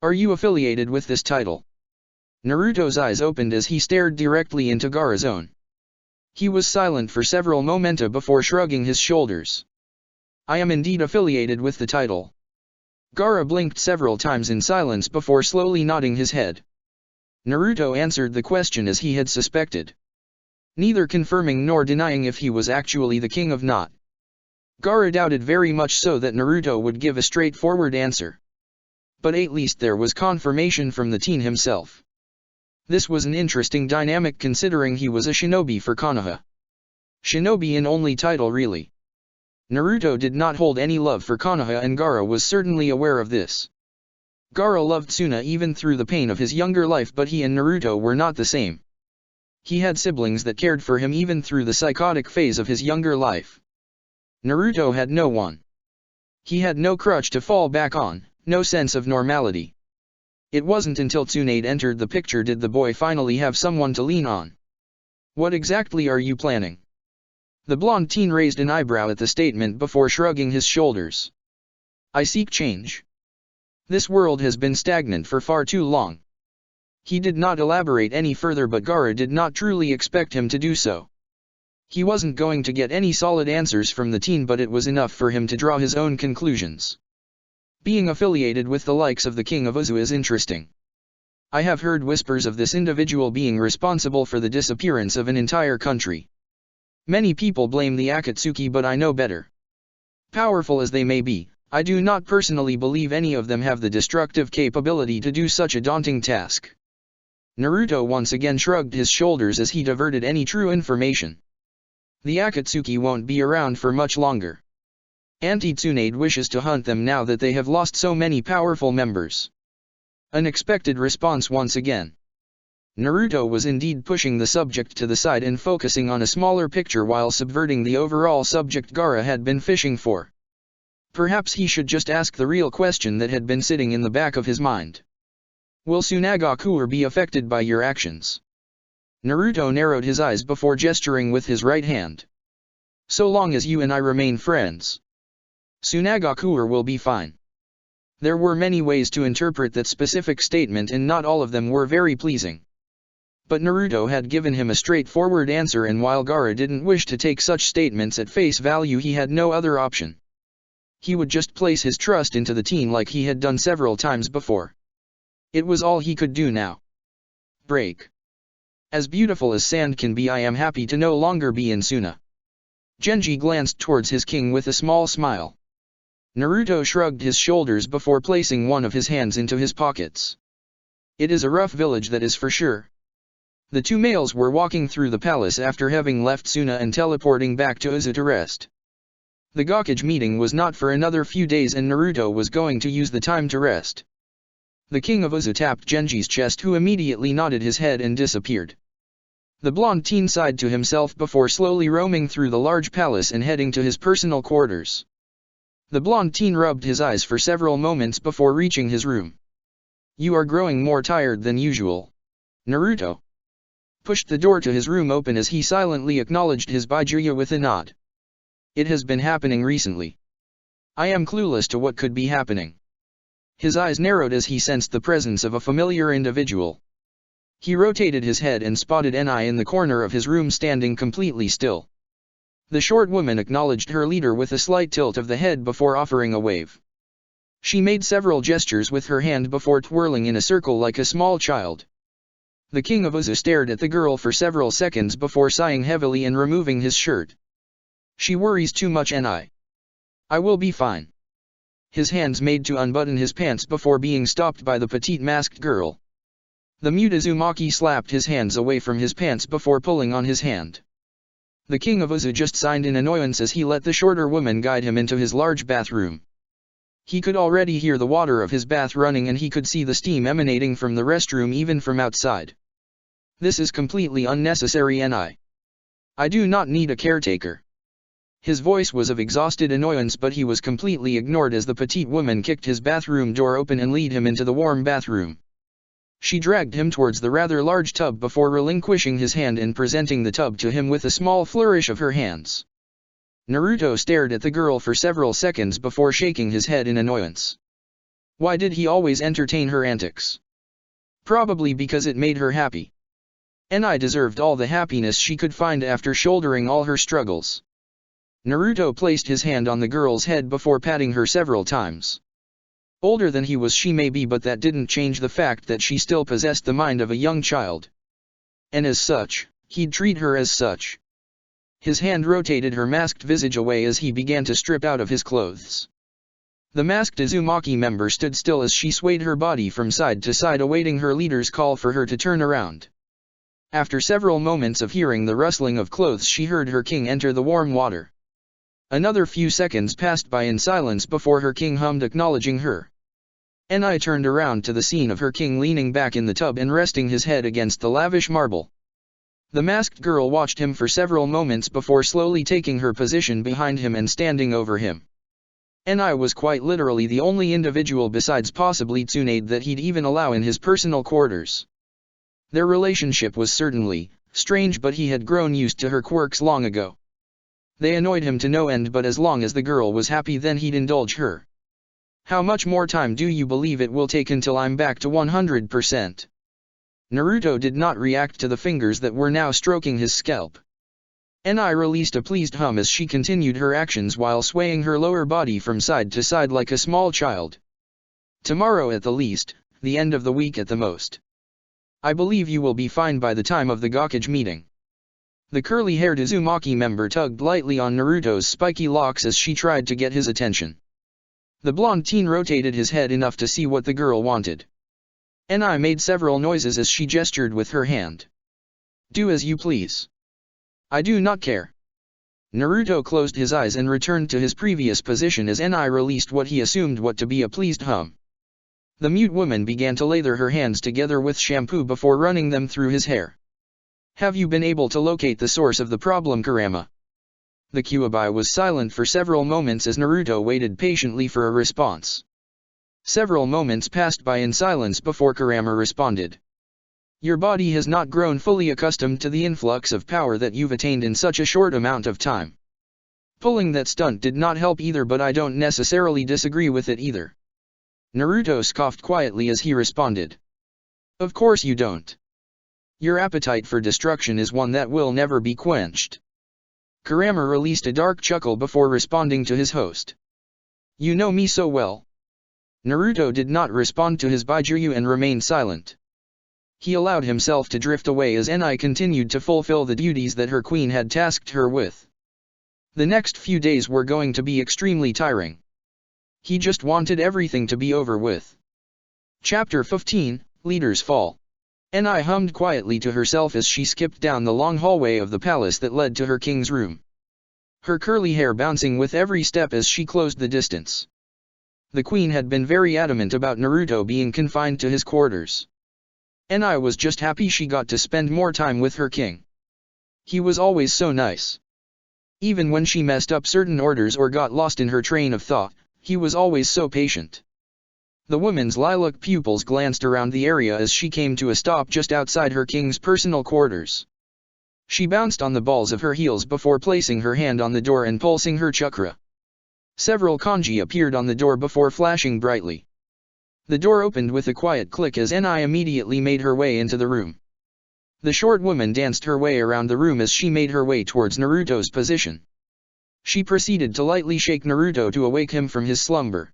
Are you affiliated with this title? Naruto's eyes opened as he stared directly into Gaara's own. He was silent for several momenta before shrugging his shoulders. I am indeed affiliated with the title. Gaara blinked several times in silence before slowly nodding his head. Naruto answered the question as he had suspected, neither confirming nor denying if he was actually the king of Not. Gaara doubted very much so that Naruto would give a straightforward answer. But at least there was confirmation from the teen himself. This was an interesting dynamic considering he was a shinobi for Konoha. Shinobi in only title really. Naruto did not hold any love for Konoha and Gaara was certainly aware of this. Gaara loved Suna even through the pain of his younger life, but he and Naruto were not the same. He had siblings that cared for him even through the psychotic phase of his younger life. Naruto had no one. He had no crutch to fall back on, no sense of normality. It wasn't until Tsunade entered the picture did the boy finally have someone to lean on. What exactly are you planning? The blonde teen raised an eyebrow at the statement before shrugging his shoulders. I seek change. This world has been stagnant for far too long. He did not elaborate any further, but Gaara did not truly expect him to do so. He wasn't going to get any solid answers from the teen, but it was enough for him to draw his own conclusions. Being affiliated with the likes of the King of Uzu is interesting. I have heard whispers of this individual being responsible for the disappearance of an entire country. Many people blame the Akatsuki, but I know better. Powerful as they may be, I do not personally believe any of them have the destructive capability to do such a daunting task. Naruto once again shrugged his shoulders as he diverted any true information. The Akatsuki won't be around for much longer. Auntie Tsunade wishes to hunt them now that they have lost so many powerful members. Unexpected response once again. Naruto was indeed pushing the subject to the side and focusing on a smaller picture while subverting the overall subject Gaara had been fishing for. Perhaps he should just ask the real question that had been sitting in the back of his mind. Will Tsunagakuer be affected by your actions? Naruto narrowed his eyes before gesturing with his right hand. So long as you and I remain friends, Tsunagakuer will be fine. There were many ways to interpret that specific statement and not all of them were very pleasing. But Naruto had given him a straightforward answer, and while Gaara didn't wish to take such statements at face value, he had no other option. He would just place his trust into the teen like he had done several times before. It was all he could do now. Break. As beautiful as sand can be, I am happy to no longer be in Suna. Genji glanced towards his king with a small smile. Naruto shrugged his shoulders before placing one of his hands into his pockets. It is a rough village, that is for sure. The two males were walking through the palace after having left Suna and teleporting back to Uzu to rest. The Gokage meeting was not for another few days and Naruto was going to use the time to rest. The king of Uzu tapped Genji's chest, who immediately nodded his head and disappeared. The blonde teen sighed to himself before slowly roaming through the large palace and heading to his personal quarters. The blonde teen rubbed his eyes for several moments before reaching his room. You are growing more tired than usual. Naruto pushed the door to his room open as he silently acknowledged his Byakuya with a nod. It has been happening recently. I am clueless to what could be happening. His eyes narrowed as he sensed the presence of a familiar individual. He rotated his head and spotted Ni in the corner of his room standing completely still. The short woman acknowledged her leader with a slight tilt of the head before offering a wave. She made several gestures with her hand before twirling in a circle like a small child. The king of Uzu stared at the girl for several seconds before sighing heavily and removing his shirt. She worries too much, Ni. I will be fine. His hands made to unbutton his pants before being stopped by the petite masked girl. The mute Uzumaki slapped his hands away from his pants before pulling on his hand. The king of Uzu just sighed in annoyance as he let the shorter woman guide him into his large bathroom. He could already hear the water of his bath running and he could see the steam emanating from the restroom even from outside. This is completely unnecessary, Ni. I do not need a caretaker. His voice was of exhausted annoyance, but he was completely ignored as the petite woman kicked his bathroom door open and led him into the warm bathroom. She dragged him towards the rather large tub before relinquishing his hand and presenting the tub to him with a small flourish of her hands. Naruto stared at the girl for several seconds before shaking his head in annoyance. Why did he always entertain her antics? Probably because it made her happy. Ni deserved all the happiness she could find after shouldering all her struggles. Naruto placed his hand on the girl's head before patting her several times. Older than he was she may be, but that didn't change the fact that she still possessed the mind of a young child. And as such, he'd treat her as such. His hand rotated her masked visage away as he began to strip out of his clothes. The masked Uzumaki member stood still as she swayed her body from side to side, awaiting her leader's call for her to turn around. After several moments of hearing the rustling of clothes, she heard her king enter the warm water. Another few seconds passed by in silence before her king hummed acknowledging her. Enai turned around to the scene of her king leaning back in the tub and resting his head against the lavish marble. The masked girl watched him for several moments before slowly taking her position behind him and standing over him. Enai was quite literally the only individual besides possibly Tsunade that he'd even allow in his personal quarters. Their relationship was certainly strange, but he had grown used to her quirks long ago. They annoyed him to no end, but as long as the girl was happy, then he'd indulge her. How much more time do you believe it will take until I'm back to 100%? Naruto did not react to the fingers that were now stroking his scalp. Enai released a pleased hum as she continued her actions while swaying her lower body from side to side like a small child. Tomorrow at the least, the end of the week at the most. I believe you will be fine by the time of the Gakage meeting. The curly-haired Uzumaki member tugged lightly on Naruto's spiky locks as she tried to get his attention. The blonde teen rotated his head enough to see what the girl wanted. Enai made several noises as she gestured with her hand. Do as you please. I do not care. Naruto closed his eyes and returned to his previous position as Enai released what he assumed what to be a pleased hum. The mute woman began to lather her hands together with shampoo before running them through his hair. Have you been able to locate the source of the problem, Kurama? The Kyuubi was silent for several moments as Naruto waited patiently for a response. Several moments passed by in silence before Kurama responded. Your body has not grown fully accustomed to the influx of power that you've attained in such a short amount of time. Pulling that stunt did not help either, but I don't necessarily disagree with it either. Naruto scoffed quietly as he responded. Of course you don't. Your appetite for destruction is one that will never be quenched. Kurama released a dark chuckle before responding to his host. You know me so well. Naruto did not respond to his Baijuyu and remained silent. He allowed himself to drift away as Enai continued to fulfill the duties that her queen had tasked her with. The next few days were going to be extremely tiring. He just wanted everything to be over with. Chapter 15, Leaders Fall. Enai hummed quietly to herself as she skipped down the long hallway of the palace that led to her king's room. Her curly hair bouncing with every step as she closed the distance. The queen had been very adamant about Naruto being confined to his quarters. Enai was just happy she got to spend more time with her king. He was always so nice. Even when she messed up certain orders or got lost in her train of thought, he was always so patient. The woman's lilac pupils glanced around the area as she came to a stop just outside her king's personal quarters. She bounced on the balls of her heels before placing her hand on the door and pulsing her chakra. Several kanji appeared on the door before flashing brightly. The door opened with a quiet click as Enai immediately made her way into the room. The short woman danced her way around the room as she made her way towards Naruto's position. She proceeded to lightly shake Naruto to awake him from his slumber.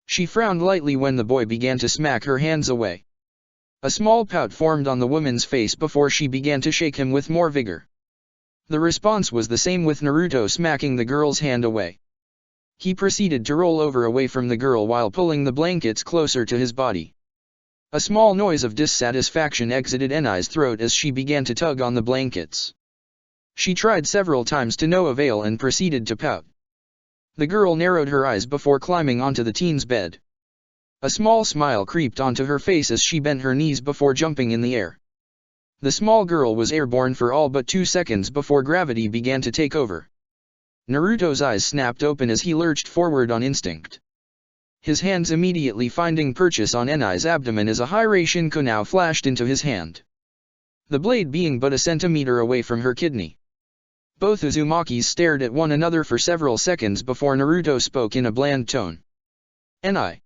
She frowned lightly when the boy began to smack her hands away. A small pout formed on the woman's face before she began to shake him with more vigor. The response was the same, with Naruto smacking the girl's hand away. He proceeded to roll over away from the girl while pulling the blankets closer to his body. A small noise of dissatisfaction exited Enai's throat as she began to tug on the blankets. She tried several times to no avail and proceeded to pout. The girl narrowed her eyes before climbing onto the teen's bed. A small smile creeped onto her face as she bent her knees before jumping in the air. The small girl was airborne for all but 2 seconds before gravity began to take over. Naruto's eyes snapped open as he lurched forward on instinct. His hands immediately finding purchase on Enai's abdomen as a Hirai Shinko now flashed into his hand. The blade being but a centimeter away from her kidney. Both Uzumakis stared at one another for several seconds before Naruto spoke in a bland tone. Enai.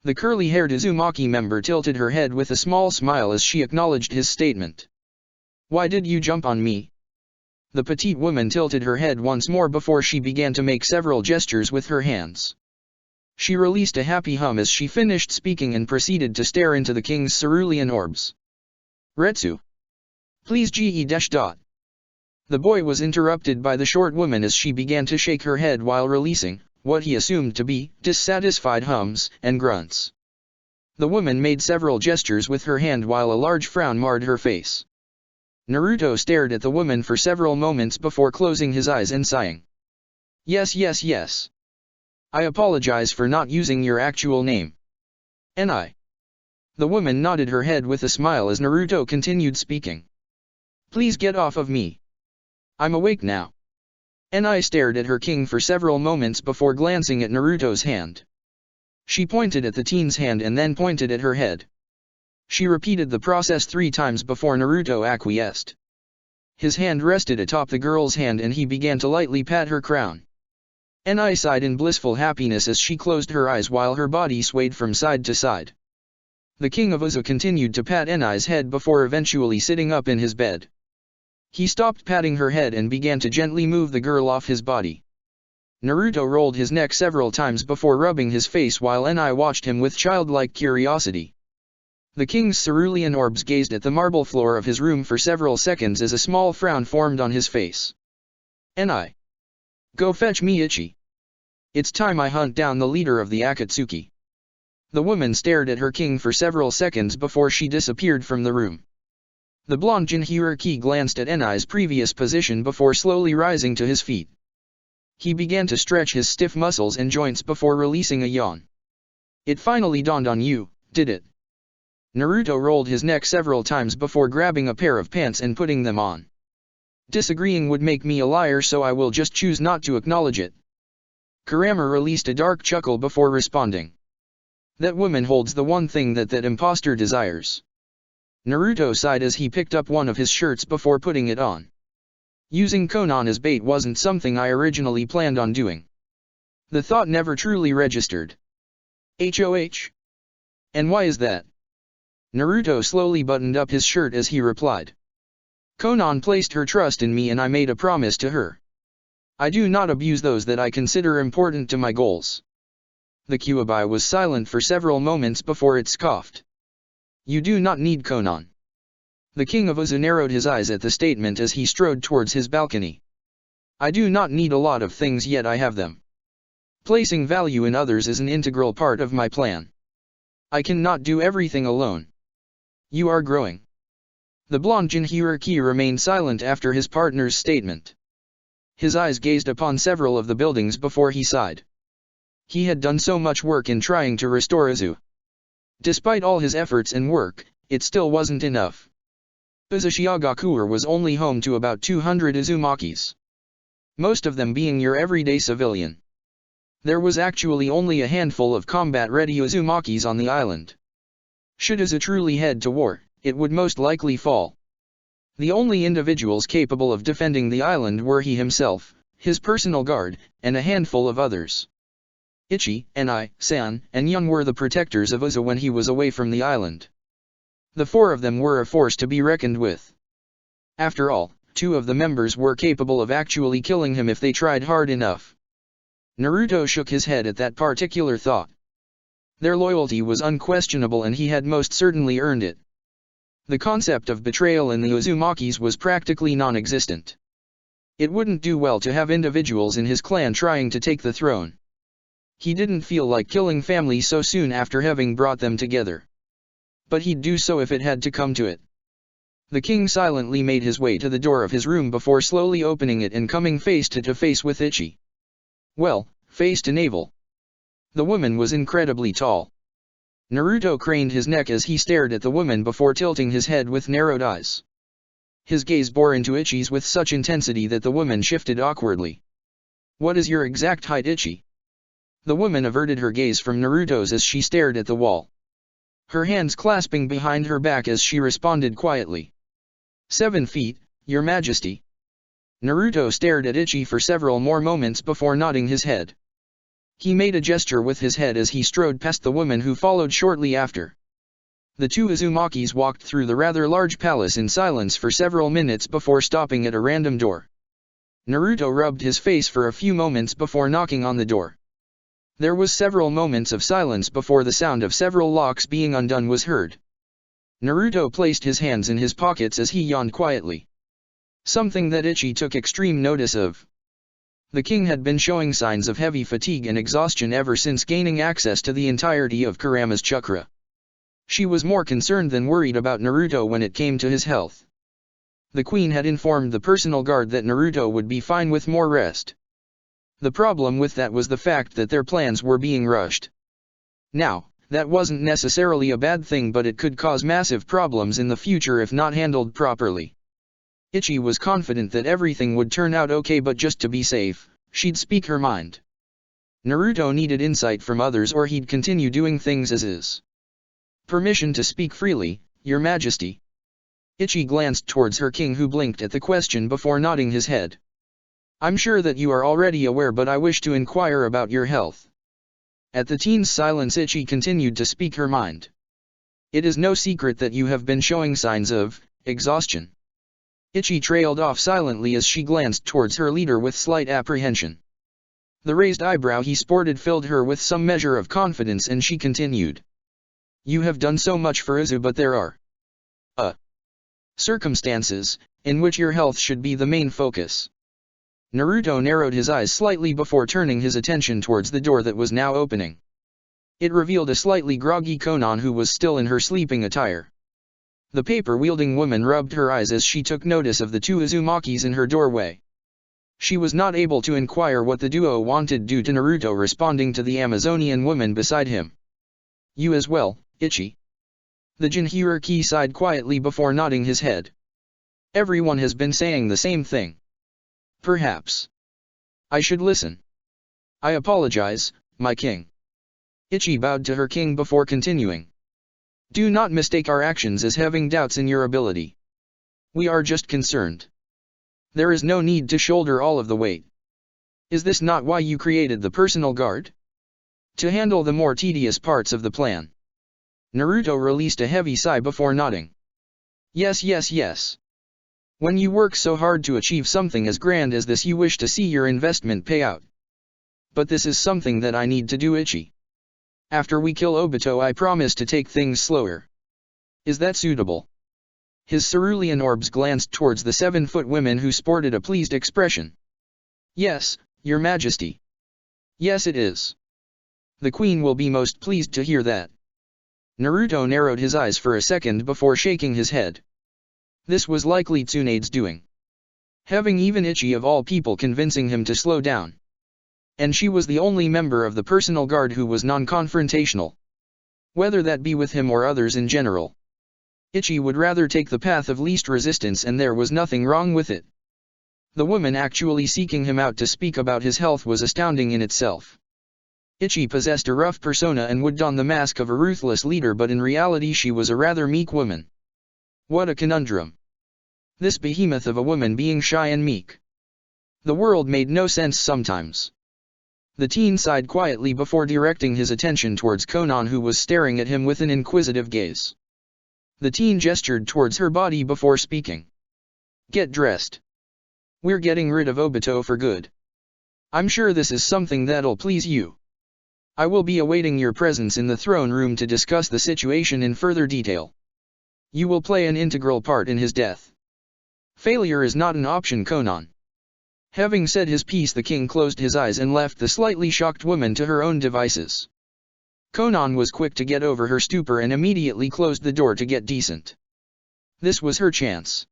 The curly-haired Uzumaki member tilted her head with a small smile as she acknowledged his statement. Why did you jump on me? The petite woman tilted her head once more before she began to make several gestures with her hands. She released a happy hum as she finished speaking and proceeded to stare into the king's cerulean orbs. Retsu. Please ge dash dot. The boy was interrupted by the short woman as she began to shake her head while releasing what he assumed to be dissatisfied hums and grunts. The woman made several gestures with her hand while a large frown marred her face. Naruto stared at the woman for several moments before closing his eyes and sighing. Yes, yes, yes. I apologize for not using your actual name. Ni. The woman nodded her head with a smile as Naruto continued speaking. Please get off of me. I'm awake now. Ni stared at her king for several moments before glancing at Naruto's hand. She pointed at the teen's hand and then pointed at her head. She repeated the process 3 times before Naruto acquiesced. His hand rested atop the girl's hand and he began to lightly pat her crown. Ni sighed in blissful happiness as she closed her eyes while her body swayed from side to side. The king of Uzu continued to pat Ni's head before eventually sitting up in his bed. He stopped patting her head and began to gently move the girl off his body. Naruto rolled his neck several times before rubbing his face while Ni watched him with childlike curiosity. The king's cerulean orbs gazed at the marble floor of his room for several seconds as a small frown formed on his face. Ni. Go fetch me Ichi. It's time I hunt down the leader of the Akatsuki. The woman stared at her king for several seconds before she disappeared from the room. The blonde Jinhyuriki glanced at Ni's previous position before slowly rising to his feet. He began to stretch his stiff muscles and joints before releasing a yawn. It finally dawned on you, did it? Naruto rolled his neck several times before grabbing a pair of pants and putting them on. Disagreeing would make me a liar, so I will just choose not to acknowledge it. Kurama released a dark chuckle before responding. That woman holds the one thing that imposter desires. Naruto sighed as he picked up one of his shirts before putting it on. Using Konan as bait wasn't something I originally planned on doing. The thought never truly registered. HOH? And why is that? Naruto slowly buttoned up his shirt as he replied. Konan placed her trust in me and I made a promise to her. I do not abuse those that I consider important to my goals. The Kyuubi was silent for several moments before it scoffed. You do not need Konan. The king of Uzu narrowed his eyes at the statement as he strode towards his balcony. I do not need a lot of things, yet I have them. Placing value in others is an integral part of my plan. I cannot do everything alone. You are growing. The blonde Jinhyuriki remained silent after his partner's statement. His eyes gazed upon several of the buildings before he sighed. He had done so much work in trying to restore Uzu. Despite all his efforts and work, it still wasn't enough. Uzushiogakure was only home to about 200 Uzumakis. Most of them being your everyday civilian. There was actually only a handful of combat-ready Uzumakis on the island. Should Uzu truly head to war, it would most likely fall. The only individuals capable of defending the island were he himself, his personal guard, and a handful of others. Ichi, Ni, San, and Yun were the protectors of Uzu when he was away from the island. The 4 of them were a force to be reckoned with. After all, 2 of the members were capable of actually killing him if they tried hard enough. Naruto shook his head at that particular thought. Their loyalty was unquestionable and he had most certainly earned it. The concept of betrayal in the Uzumakis was practically non-existent. It wouldn't do well to have individuals in his clan trying to take the throne. He didn't feel like killing family so soon after having brought them together. But he'd do so if it had to come to it. The king silently made his way to the door of his room before slowly opening it and coming face to face with Ichi. Well, face to navel. The woman was incredibly tall. Naruto craned his neck as he stared at the woman before tilting his head with narrowed eyes. His gaze bore into Ichi's with such intensity that the woman shifted awkwardly. What is your exact height, Ichi? The woman averted her gaze from Naruto's as she stared at the wall. Her hands clasping behind her back as she responded quietly. 7 feet, your majesty. Naruto stared at Ichi for several more moments before nodding his head. He made a gesture with his head as he strode past the woman who followed shortly after. The 2 Uzumakis walked through the rather large palace in silence for several minutes before stopping at a random door. Naruto rubbed his face for a few moments before knocking on the door. There was several moments of silence before the sound of several locks being undone was heard. Naruto placed his hands in his pockets as he yawned quietly. Something that Ichi took extreme notice of. The king had been showing signs of heavy fatigue and exhaustion ever since gaining access to the entirety of Kurama's chakra. She was more concerned than worried about Naruto when it came to his health. The queen had informed the personal guard that Naruto would be fine with more rest. The problem with that was the fact that their plans were being rushed. Now, that wasn't necessarily a bad thing, but it could cause massive problems in the future if not handled properly. Ichi was confident that everything would turn out okay, but just to be safe, she'd speak her mind. Naruto needed insight from others or he'd continue doing things as is. Permission to speak freely, Your Majesty. Ichi glanced towards her king, who blinked at the question before nodding his head. I'm sure that you are already aware, but I wish to inquire about your health. At the teen's silence, Ichi continued to speak her mind. It is no secret that you have been showing signs of exhaustion. Ichi trailed off silently as she glanced towards her leader with slight apprehension. The raised eyebrow he sported filled her with some measure of confidence, and she continued. You have done so much for Izu, but there are circumstances in which your health should be the main focus. Naruto narrowed his eyes slightly before turning his attention towards the door that was now opening. It revealed a slightly groggy Konan who was still in her sleeping attire. The paper-wielding woman rubbed her eyes as she took notice of the two Uzumakis in her doorway. She was not able to inquire what the duo wanted due to Naruto responding to the Amazonian woman beside him. You as well, Ichi? The Jinhuriki sighed quietly before nodding his head. Everyone has been saying the same thing. Perhaps I should listen. I apologize, my king. Ichi bowed to her king before continuing. Do not mistake our actions as having doubts in your ability. We are just concerned. There is no need to shoulder all of the weight. Is this not why you created the personal guard? To handle the more tedious parts of the plan. Naruto released a heavy sigh before nodding. Yes. When you work so hard to achieve something as grand as this, you wish to see your investment pay out. But this is something that I need to do, Ichi. After we kill Obito, I promise to take things slower. Is that suitable? His cerulean orbs glanced towards the 7-foot women who sported a pleased expression. Yes, Your Majesty. Yes, it is. The queen will be most pleased to hear that. Naruto narrowed his eyes for a second before shaking his head. This was likely Tsunade's doing. Having even Ichi of all people convincing him to slow down. And she was the only member of the personal guard who was non-confrontational. Whether that be with him or others in general. Ichi would rather take the path of least resistance, and there was nothing wrong with it. The woman actually seeking him out to speak about his health was astounding in itself. Ichi possessed a rough persona and would don the mask of a ruthless leader, but in reality she was a rather meek woman. What a conundrum. This behemoth of a woman being shy and meek. The world made no sense sometimes. The teen sighed quietly before directing his attention towards Konan, who was staring at him with an inquisitive gaze. The teen gestured towards her body before speaking. Get dressed. We're getting rid of Obito for good. I'm sure this is something that'll please you. I will be awaiting your presence in the throne room to discuss the situation in further detail. You will play an integral part in his death. Failure is not an option, Konan. Having said his piece, the king closed his eyes and left the slightly shocked woman to her own devices. Konan was quick to get over her stupor and immediately closed the door to get decent. This was her chance.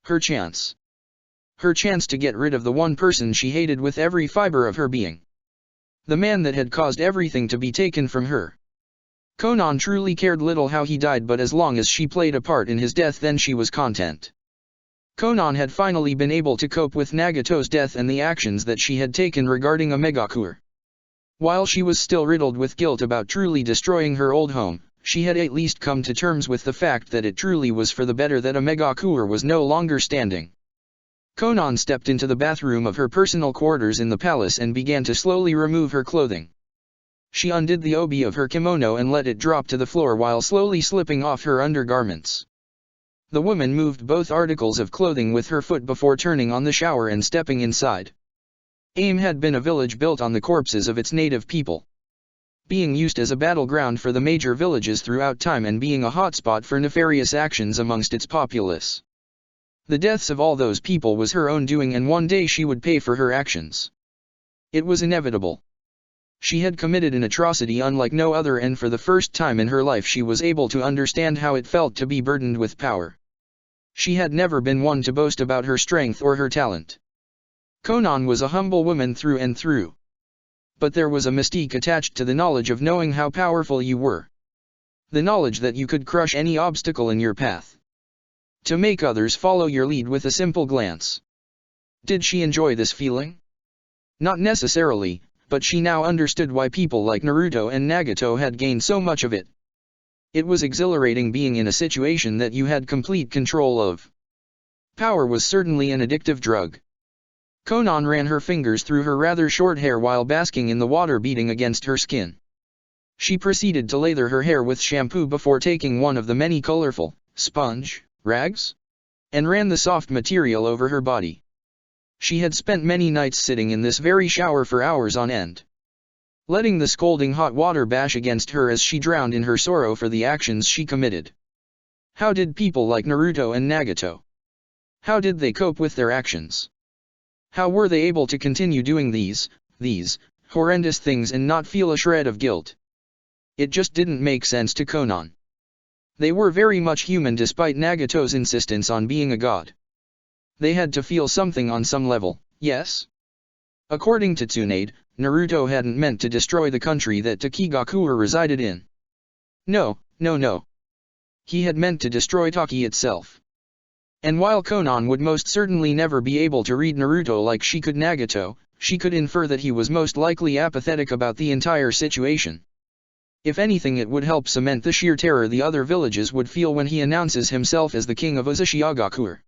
Her chance. Her chance to get rid of the one person she hated with every fiber of her being. The man that had caused everything to be taken from her. Konan truly cared little how he died, but as long as she played a part in his death, then she was content. Konan had finally been able to cope with Nagato's death and the actions that she had taken regarding Omegakure. While she was still riddled with guilt about truly destroying her old home, she had at least come to terms with the fact that it truly was for the better that Omegakure was no longer standing. Konan stepped into the bathroom of her personal quarters in the palace and began to slowly remove her clothing. She undid the obi of her kimono and let it drop to the floor while slowly slipping off her undergarments. The woman moved both articles of clothing with her foot before turning on the shower and stepping inside. AIM had been a village built on the corpses of its native people, being used as a battleground for the major villages throughout time and being a hotspot for nefarious actions amongst its populace. The deaths of all those people was her own doing, and one day she would pay for her actions. It was inevitable. She had committed an atrocity unlike no other, and for the first time in her life she was able to understand how it felt to be burdened with power. She had never been one to boast about her strength or her talent. Konan was a humble woman through and through. But there was a mystique attached to the knowledge of knowing how powerful you were. The knowledge that you could crush any obstacle in your path. To make others follow your lead with a simple glance. Did she enjoy this feeling? Not necessarily, but she now understood why people like Naruto and Nagato had gained so much of it. It was exhilarating being in a situation that you had complete control of. Power was certainly an addictive drug. Konan ran her fingers through her rather short hair while basking in the water beating against her skin. She proceeded to lather her hair with shampoo before taking one of the many colorful sponge rags and ran the soft material over her body. She had spent many nights sitting in this very shower for hours on end, letting the scalding hot water bash against her as she drowned in her sorrow for the actions she committed. How did people like Naruto and Nagato? How did they cope with their actions? How were they able to continue doing these horrendous things and not feel a shred of guilt? It just didn't make sense to Konan. They were very much human despite Nagato's insistence on being a god. They had to feel something on some level, yes? According to Tsunade, Naruto hadn't meant to destroy the country that Takigakure resided in. No. He had meant to destroy Taki itself. And while Konan would most certainly never be able to read Naruto like she could Nagato, she could infer that he was most likely apathetic about the entire situation. If anything, it would help cement the sheer terror the other villages would feel when he announces himself as the king of Uzashigakure.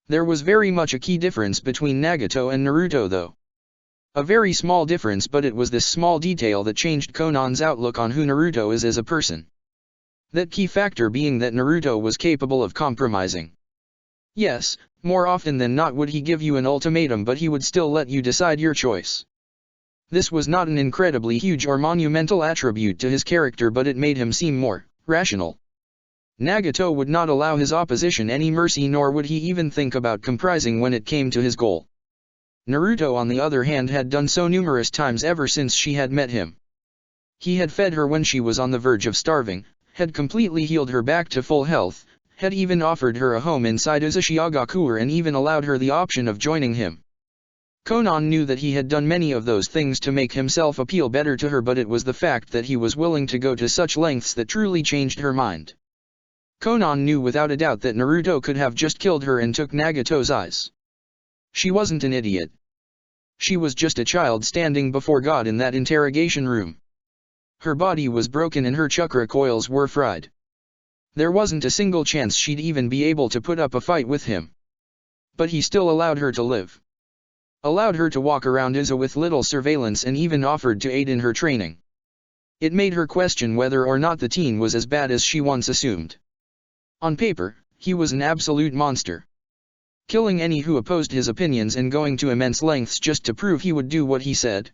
There was very much a key difference between Nagato and Naruto though. A very small difference, but it was this small detail that changed Konan's outlook on who Naruto is as a person. That key factor being that Naruto was capable of compromising. Yes, more often than not would he give you an ultimatum, but he would still let you decide your choice. This was not an incredibly huge or monumental attribute to his character, but it made him seem more rational. Nagato would not allow his opposition any mercy, nor would he even think about compromising when it came to his goal. Naruto on the other hand had done so numerous times ever since she had met him. He had fed her when she was on the verge of starving, had completely healed her back to full health, had even offered her a home inside Uzashigakure and even allowed her the option of joining him. Konan knew that he had done many of those things to make himself appeal better to her, but it was the fact that he was willing to go to such lengths that truly changed her mind. Konan knew without a doubt that Naruto could have just killed her and took Nagato's eyes. She wasn't an idiot. She was just a child standing before God in that interrogation room. Her body was broken and her chakra coils were fried. There wasn't a single chance she'd even be able to put up a fight with him. But he still allowed her to live. Allowed her to walk around Uza with little surveillance and even offered to aid in her training. It made her question whether or not the teen was as bad as she once assumed. On paper, he was an absolute monster. Killing any who opposed his opinions and going to immense lengths just to prove he would do what he said.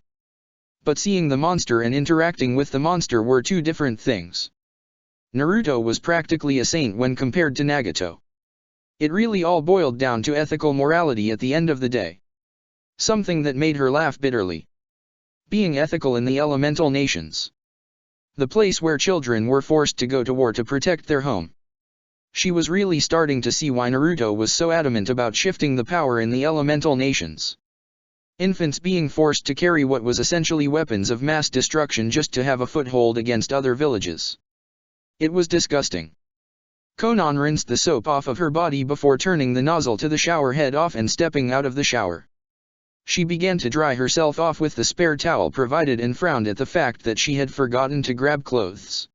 But seeing the monster and interacting with the monster were two different things. Naruto was practically a saint when compared to Nagato. It really all boiled down to ethical morality at the end of the day. Something that made her laugh bitterly. Being ethical in the elemental nations. The place where children were forced to go to war to protect their home. She was really starting to see why Naruto was so adamant about shifting the power in the elemental nations. Infants being forced to carry what was essentially weapons of mass destruction just to have a foothold against other villages. It was disgusting. Konan rinsed the soap off of her body before turning the nozzle to the shower head off and stepping out of the shower. She began to dry herself off with the spare towel provided and frowned at the fact that she had forgotten to grab clothes.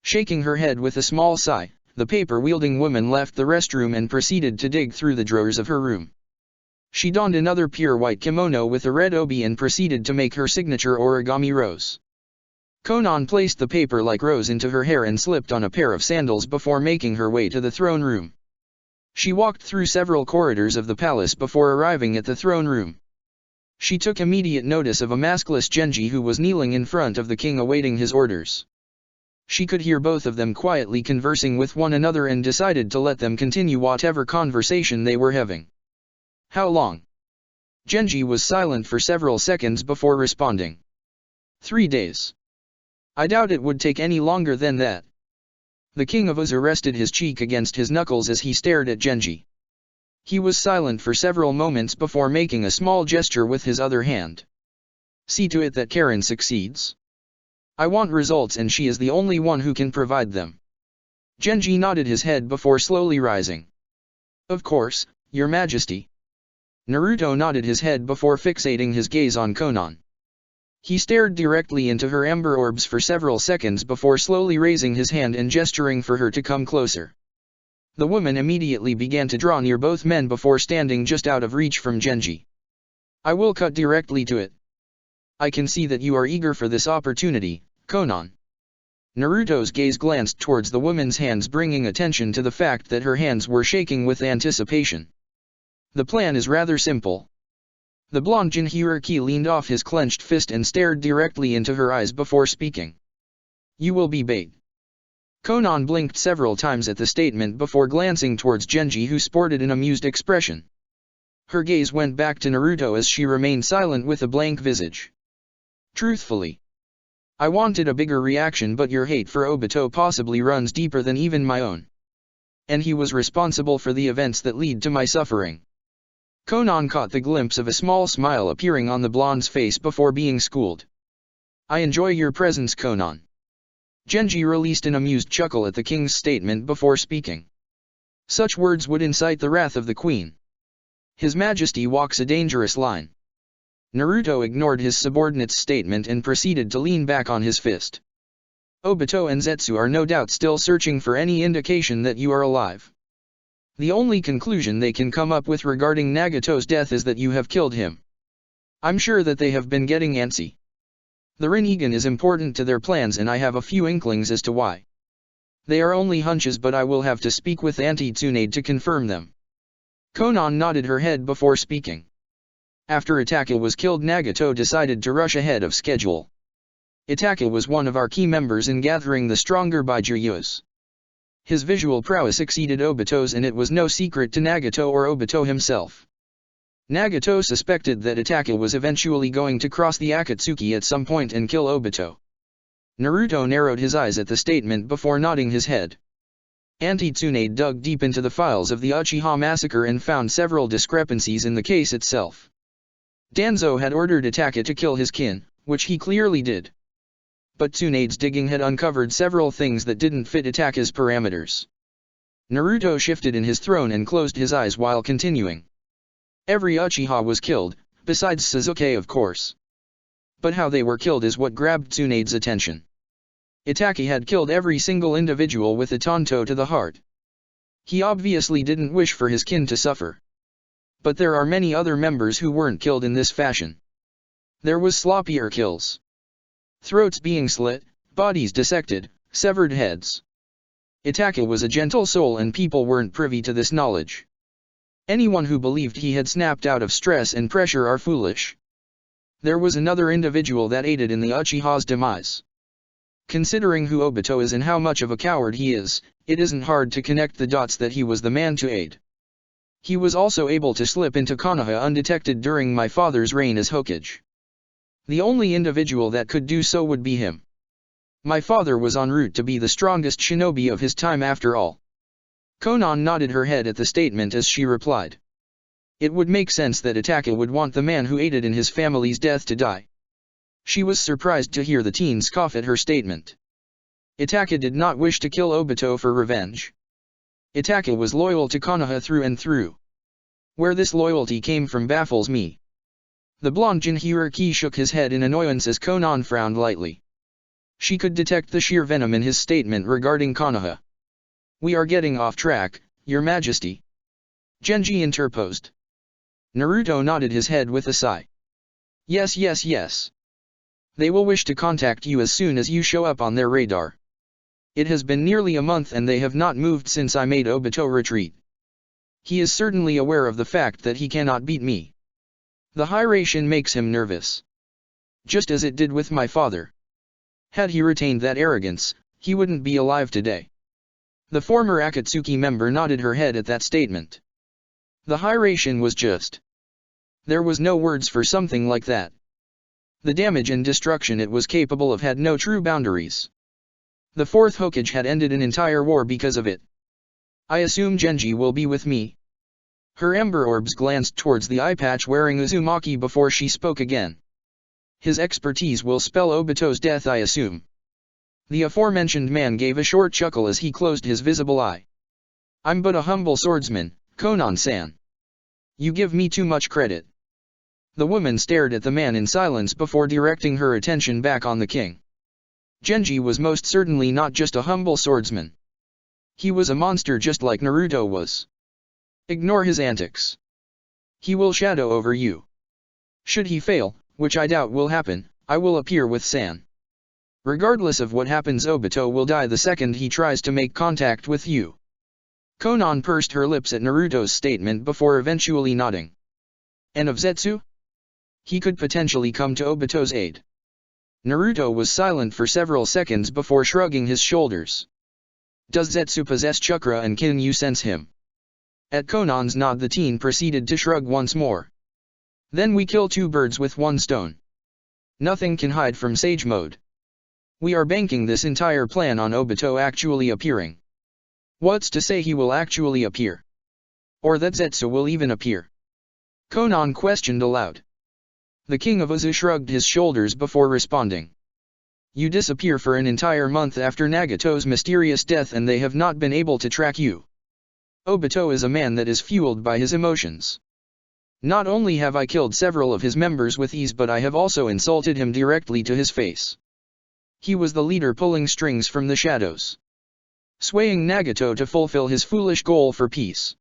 Shaking her head with a small sigh, the paper-wielding woman left the restroom and proceeded to dig through the drawers of her room. She donned another pure white kimono with a red obi and proceeded to make her signature origami rose. Konan placed the paper-like rose into her hair and slipped on a pair of sandals before making her way to the throne room. She walked through several corridors of the palace before arriving at the throne room. She took immediate notice of a maskless Genji who was kneeling in front of the king awaiting his orders. She could hear both of them quietly conversing with one another and decided to let them continue whatever conversation they were having. How long? Genji was silent for several seconds before responding. 3 days. I doubt it would take any longer than that. The king of Uz rested his cheek against his knuckles as he stared at Genji. He was silent for several moments before making a small gesture with his other hand. See to it that Karen succeeds. I want results and she is the only one who can provide them. Genji nodded his head before slowly rising. Of course, Your Majesty. Naruto nodded his head before fixating his gaze on Konan. He stared directly into her ember orbs for several seconds before slowly raising his hand and gesturing for her to come closer. The woman immediately began to draw near both men before standing just out of reach from Genji. I will cut directly to it. I can see that you are eager for this opportunity, Konan. Naruto's gaze glanced towards the woman's hands, bringing attention to the fact that her hands were shaking with anticipation. The plan is rather simple. The blonde Jinhyuriki leaned off his clenched fist and stared directly into her eyes before speaking. You will be bait. Konan blinked several times at the statement before glancing towards Genji, who sported an amused expression. Her gaze went back to Naruto as she remained silent with a blank visage. Truthfully, I wanted a bigger reaction, but your hate for Obito possibly runs deeper than even my own. And he was responsible for the events that lead to my suffering. Konan caught the glimpse of a small smile appearing on the blonde's face before being schooled. I enjoy your presence, Konan. Genji released an amused chuckle at the king's statement before speaking. Such words would incite the wrath of the queen. His Majesty walks a dangerous line. Naruto ignored his subordinate's statement and proceeded to lean back on his fist. Obito and Zetsu are no doubt still searching for any indication that you are alive. The only conclusion they can come up with regarding Nagato's death is that you have killed him. I'm sure that they have been getting antsy. The Rinnegan is important to their plans and I have a few inklings as to why. They are only hunches, but I will have to speak with Auntie Tsunade to confirm them. Konan nodded her head before speaking. After Itachi was killed, Nagato decided to rush ahead of schedule. Itachi was one of our key members in gathering the stronger Baijuyus. His visual prowess exceeded Obito's, and it was no secret to Nagato or Obito himself. Nagato suspected that Itachi was eventually going to cross the Akatsuki at some point and kill Obito. Naruto narrowed his eyes at the statement before nodding his head. Auntie Tsunade dug deep into the files of the Uchiha massacre and found several discrepancies in the case itself. Danzo had ordered Itachi to kill his kin, which he clearly did. But Tsunade's digging had uncovered several things that didn't fit Itachi's parameters. Naruto shifted in his throne and closed his eyes while continuing. Every Uchiha was killed, besides Sasuke of course. But how they were killed is what grabbed Tsunade's attention. Itachi had killed every single individual with a tanto to the heart. He obviously didn't wish for his kin to suffer. But there are many other members who weren't killed in this fashion. There was sloppier kills. Throats being slit, bodies dissected, severed heads. Itachi was a gentle soul and people weren't privy to this knowledge. Anyone who believed he had snapped out of stress and pressure are foolish. There was another individual that aided in the Uchiha's demise. Considering who Obito is and how much of a coward he is, it isn't hard to connect the dots that he was the man to aid. He was also able to slip into Konoha undetected during my father's reign as Hokage. The only individual that could do so would be him. My father was en route to be the strongest shinobi of his time after all. Konan nodded her head at the statement as she replied. It would make sense that Itachi would want the man who aided in his family's death to die. She was surprised to hear the teen scoff at her statement. Itachi did not wish to kill Obito for revenge. Itachi was loyal to Konoha through and through. Where this loyalty came from baffles me. The blonde Jinhyuriki shook his head in annoyance as Konan frowned lightly. She could detect the sheer venom in his statement regarding Konoha. We are getting off track, Your Majesty. Genji interposed. Naruto nodded his head with a sigh. Yes. They will wish to contact you as soon as you show up on their radar. It has been nearly a month and they have not moved since I made Obito retreat. He is certainly aware of the fact that he cannot beat me. The hierarchy makes him nervous. Just as it did with my father. Had he retained that arrogance, he wouldn't be alive today. The former Akatsuki member nodded her head at that statement. The hierarchy was just. There was no words for something like that. The damage and destruction it was capable of had no true boundaries. The fourth Hokage had ended an entire war because of it. I assume Genji will be with me. Her ember orbs glanced towards the eye patch wearing Uzumaki before she spoke again. His expertise will spell Obito's death, I assume. The aforementioned man gave a short chuckle as he closed his visible eye. I'm but a humble swordsman, Konan-san. You give me too much credit. The woman stared at the man in silence before directing her attention back on the king. Genji was most certainly not just a humble swordsman. He was a monster just like Naruto was. Ignore his antics. He will shadow over you. Should he fail, which I doubt will happen, I will appear with San. Regardless of what happens, Obito will die the second he tries to make contact with you. Konan pursed her lips at Naruto's statement before eventually nodding. And of Zetsu? He could potentially come to Obito's aid. Naruto was silent for several seconds before shrugging his shoulders. Does Zetsu possess chakra and can you sense him? At Konan's nod, the teen proceeded to shrug once more. Then we kill two birds with one stone. Nothing can hide from Sage Mode. We are banking this entire plan on Obito actually appearing. What's to say he will actually appear? Or that Zetsu will even appear? Konan questioned aloud. The king of Uzu shrugged his shoulders before responding. You disappear for an entire month after Nagato's mysterious death and they have not been able to track you. Obito is a man that is fueled by his emotions. Not only have I killed several of his members with ease, but I have also insulted him directly to his face. He was the leader pulling strings from the shadows, swaying Nagato to fulfill his foolish goal for peace.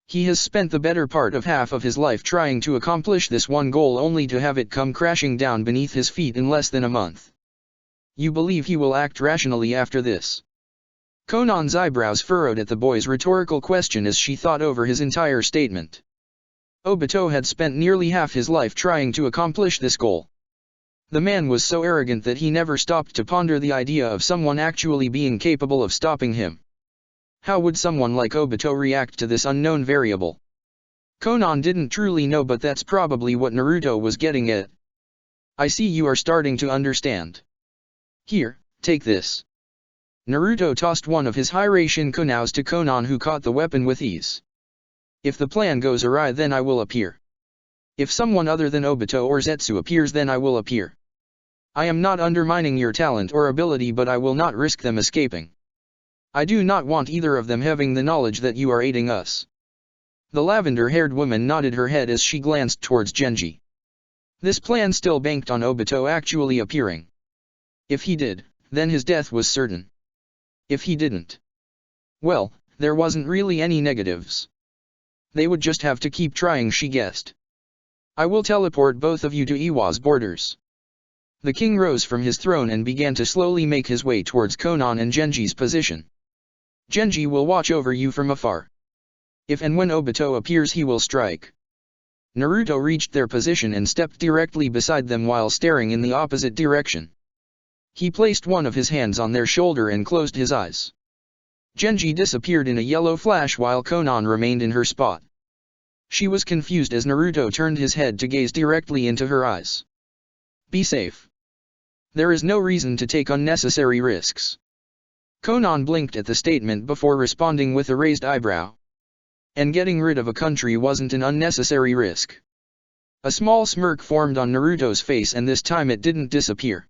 He has spent the better part of half of his life trying to accomplish this one goal only to have it come crashing down beneath his feet in less than a month. You believe he will act rationally after this? Konan's eyebrows furrowed at the boy's rhetorical question as she thought over his entire statement. Obito had spent nearly half his life trying to accomplish this goal. The man was so arrogant that he never stopped to ponder the idea of someone actually being capable of stopping him. How would someone like Obito react to this unknown variable? Konan didn't truly know, but that's probably what Naruto was getting at. I see you are starting to understand. Here, take this. Naruto tossed one of his Hiraishin Kunaus to Konan, who caught the weapon with ease. If the plan goes awry, then I will appear. If someone other than Obito or Zetsu appears, then I will appear. I am not undermining your talent or ability, but I will not risk them escaping. I do not want either of them having the knowledge that you are aiding us. The lavender-haired woman nodded her head as she glanced towards Genji. This plan still banked on Obito actually appearing. If he did, then his death was certain. If he didn't, well, there wasn't really any negatives. They would just have to keep trying, she guessed. I will teleport both of you to Iwa's borders. The king rose from his throne and began to slowly make his way towards Konan and Genji's position. Genji will watch over you from afar. If and when Obito appears, he will strike. Naruto reached their position and stepped directly beside them while staring in the opposite direction. He placed one of his hands on their shoulder and closed his eyes. Genji disappeared in a yellow flash while Konan remained in her spot. She was confused as Naruto turned his head to gaze directly into her eyes. Be safe. There is no reason to take unnecessary risks. Konan blinked at the statement before responding with a raised eyebrow. And getting rid of a country wasn't an unnecessary risk. A small smirk formed on Naruto's face, and this time it didn't disappear.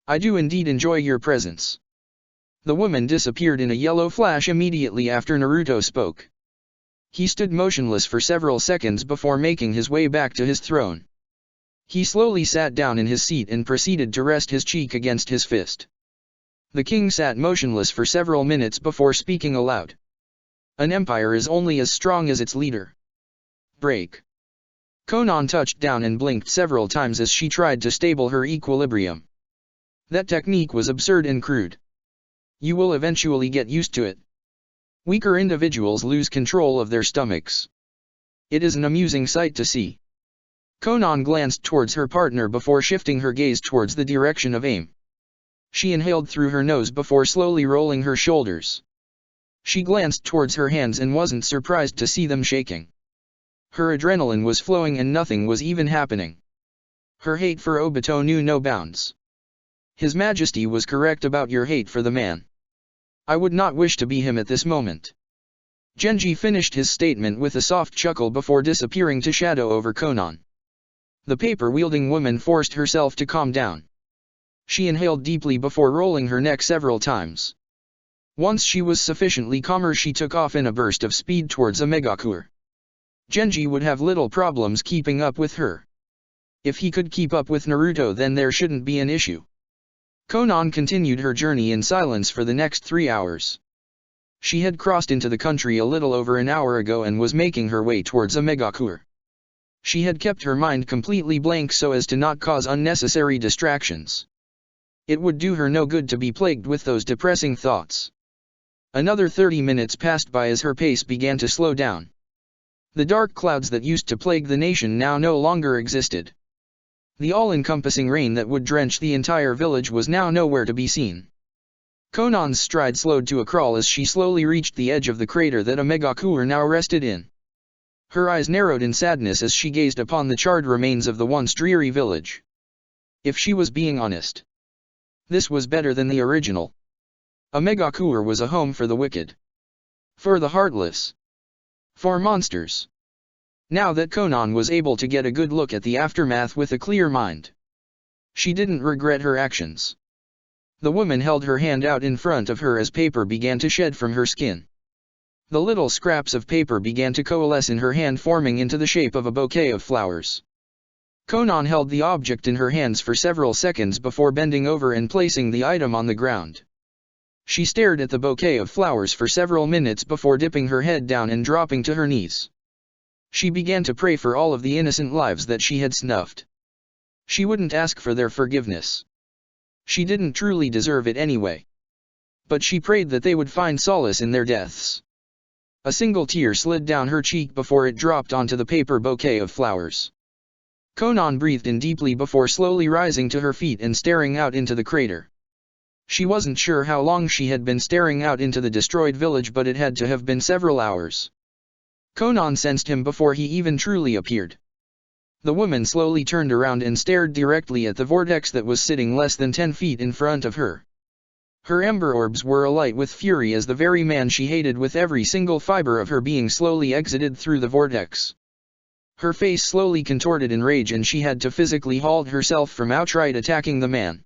I do indeed enjoy your presence. The woman disappeared in a yellow flash immediately after Naruto spoke. He stood motionless for several seconds before making his way back to his throne. He slowly sat down in his seat and proceeded to rest his cheek against his fist. The king sat motionless for several minutes before speaking aloud. An empire is only as strong as its leader. Break. Konan touched down and blinked several times as she tried to stable her equilibrium. That technique was absurd and crude. You will eventually get used to it. Weaker individuals lose control of their stomachs. It is an amusing sight to see. Konan glanced towards her partner before shifting her gaze towards the direction of aim. She inhaled through her nose before slowly rolling her shoulders. She glanced towards her hands and wasn't surprised to see them shaking. Her adrenaline was flowing and nothing was even happening. Her hate for Obito knew no bounds. His Majesty was correct about your hate for the man. I would not wish to be him at this moment. Genji finished his statement with a soft chuckle before disappearing to shadow over Konan. The paper-wielding woman forced herself to calm down. She inhaled deeply before rolling her neck several times. Once she was sufficiently calmer, she took off in a burst of speed towards Omegakure. Genji would have little problems keeping up with her. If he could keep up with Naruto, then there shouldn't be an issue. Konan continued her journey in silence for the next 3 hours. She had crossed into the country a little over an hour ago and was making her way towards Omegakure. She had kept her mind completely blank so as to not cause unnecessary distractions. It would do her no good to be plagued with those depressing thoughts. Another 30 minutes passed by as her pace began to slow down. The dark clouds that used to plague the nation now no longer existed. The all-encompassing rain that would drench the entire village was now nowhere to be seen. Konan's stride slowed to a crawl as she slowly reached the edge of the crater that Omegakure now rested in. Her eyes narrowed in sadness as she gazed upon the charred remains of the once dreary village. If she was being honest, this was better than the original. Omegakure was a home for the wicked, for the heartless, for monsters. Now that Konan was able to get a good look at the aftermath with a clear mind, she didn't regret her actions. The woman held her hand out in front of her as paper began to shed from her skin. The little scraps of paper began to coalesce in her hand, forming into the shape of a bouquet of flowers. Konan held the object in her hands for several seconds before bending over and placing the item on the ground. She stared at the bouquet of flowers for several minutes before dipping her head down and dropping to her knees. She began to pray for all of the innocent lives that she had snuffed. She wouldn't ask for their forgiveness. She didn't truly deserve it anyway. But she prayed that they would find solace in their deaths. A single tear slid down her cheek before it dropped onto the paper bouquet of flowers. Konan breathed in deeply before slowly rising to her feet and staring out into the crater. She wasn't sure how long she had been staring out into the destroyed village, but it had to have been several hours. Konan sensed him before he even truly appeared. The woman slowly turned around and stared directly at the vortex that was sitting less than 10 feet in front of her. Her ember orbs were alight with fury as the very man she hated with every single fiber of her being slowly exited through the vortex. Her face slowly contorted in rage and she had to physically halt herself from outright attacking the man.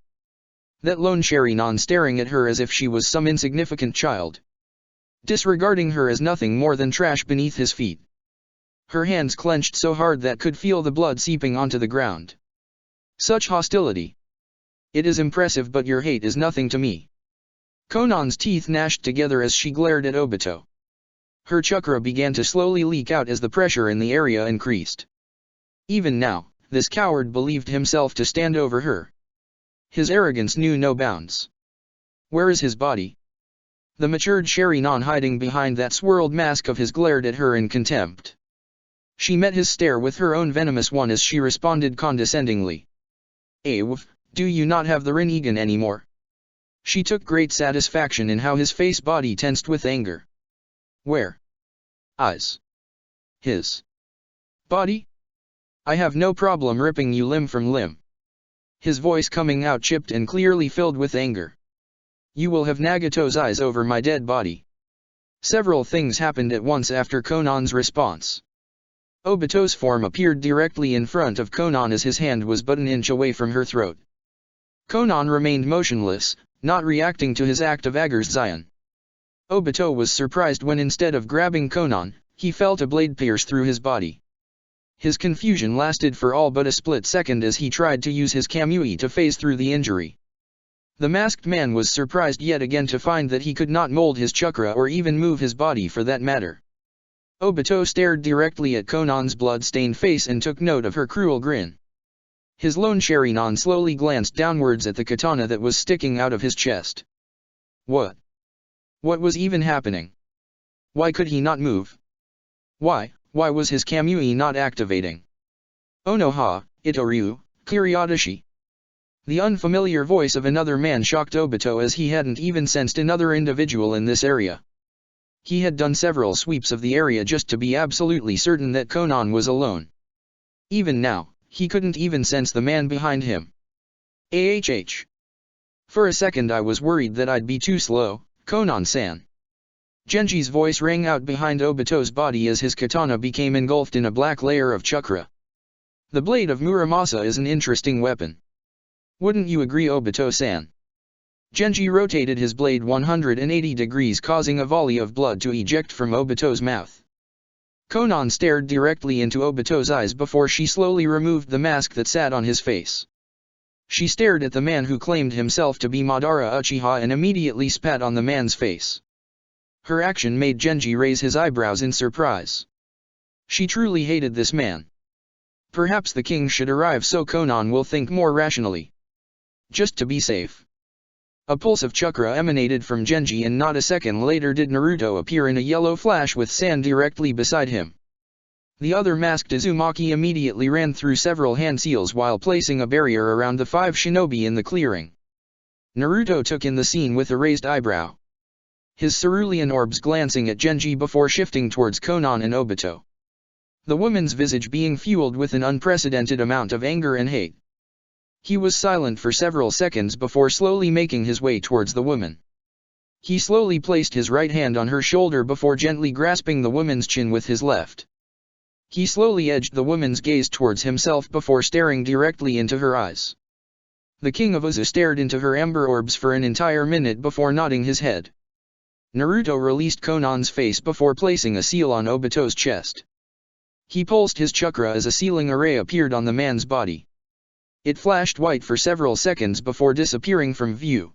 That lone Sharingan staring at her as if she was some insignificant child, disregarding her as nothing more than trash beneath his feet. Her hands clenched so hard that could feel the blood seeping onto the ground. Such hostility. It is impressive, but your hate is nothing to me. Konan's teeth gnashed together as she glared at Obito. Her chakra began to slowly leak out as the pressure in the area increased. Even now, this coward believed himself to stand over her. His arrogance knew no bounds. Where is his body? The matured Sharingan hiding behind that swirled mask of his glared at her in contempt. She met his stare with her own venomous one as she responded condescendingly. Do you not have the Rinnegan anymore? She took great satisfaction in how his face body tensed with anger. Where? Eyes. His body? I have no problem ripping you limb from limb. His voice coming out chipped and clearly filled with anger. You will have Nagato's eyes over my dead body. Several things happened at once after Konan's response. Obito's form appeared directly in front of Konan as his hand was but an inch away from her throat. Konan remained motionless, not reacting to his act of aggression. Obito was surprised when instead of grabbing Konan, he felt a blade pierce through his body. His confusion lasted for all but a split second as he tried to use his Kamui to phase through the injury. The masked man was surprised yet again to find that he could not mold his chakra or even move his body for that matter. Obito stared directly at Konan's blood-stained face and took note of her cruel grin. His lone Sharingan slowly glanced downwards at the katana that was sticking out of his chest. What? What was even happening? Why could he not move? Why was his Kamui not activating? Onoha, Itoryu, Kuriyodashi. The unfamiliar voice of another man shocked Obito as he hadn't even sensed another individual in this area. He had done several sweeps of the area just to be absolutely certain that Konan was alone. Even now, he couldn't even sense the man behind him. AHH. For a second I was worried that I'd be too slow, Konan-san. Genji's voice rang out behind Obito's body as his katana became engulfed in a black layer of chakra. The blade of Muramasa is an interesting weapon. Wouldn't you agree, Obito-san? Genji rotated his blade 180 degrees, causing a volley of blood to eject from Obito's mouth. Konan stared directly into Obito's eyes before she slowly removed the mask that sat on his face. She stared at the man who claimed himself to be Madara Uchiha and immediately spat on the man's face. Her action made Genji raise his eyebrows in surprise. She truly hated this man. Perhaps the king should arrive so Konan will think more rationally. Just to be safe. A pulse of chakra emanated from Genji, and not a second later did Naruto appear in a yellow flash with sand directly beside him. The other masked Uzumaki immediately ran through several hand seals while placing a barrier around the 5 shinobi in the clearing. Naruto took in the scene with a raised eyebrow. His cerulean orbs glancing at Genji before shifting towards Konan and Obito. The woman's visage being fueled with an unprecedented amount of anger and hate. He was silent for several seconds before slowly making his way towards the woman. He slowly placed his right hand on her shoulder before gently grasping the woman's chin with his left. He slowly edged the woman's gaze towards himself before staring directly into her eyes. The king of Uzu stared into her amber orbs for an entire minute before nodding his head. Naruto released Konan's face before placing a seal on Obito's chest. He pulsed his chakra as a sealing array appeared on the man's body. It flashed white for several seconds before disappearing from view.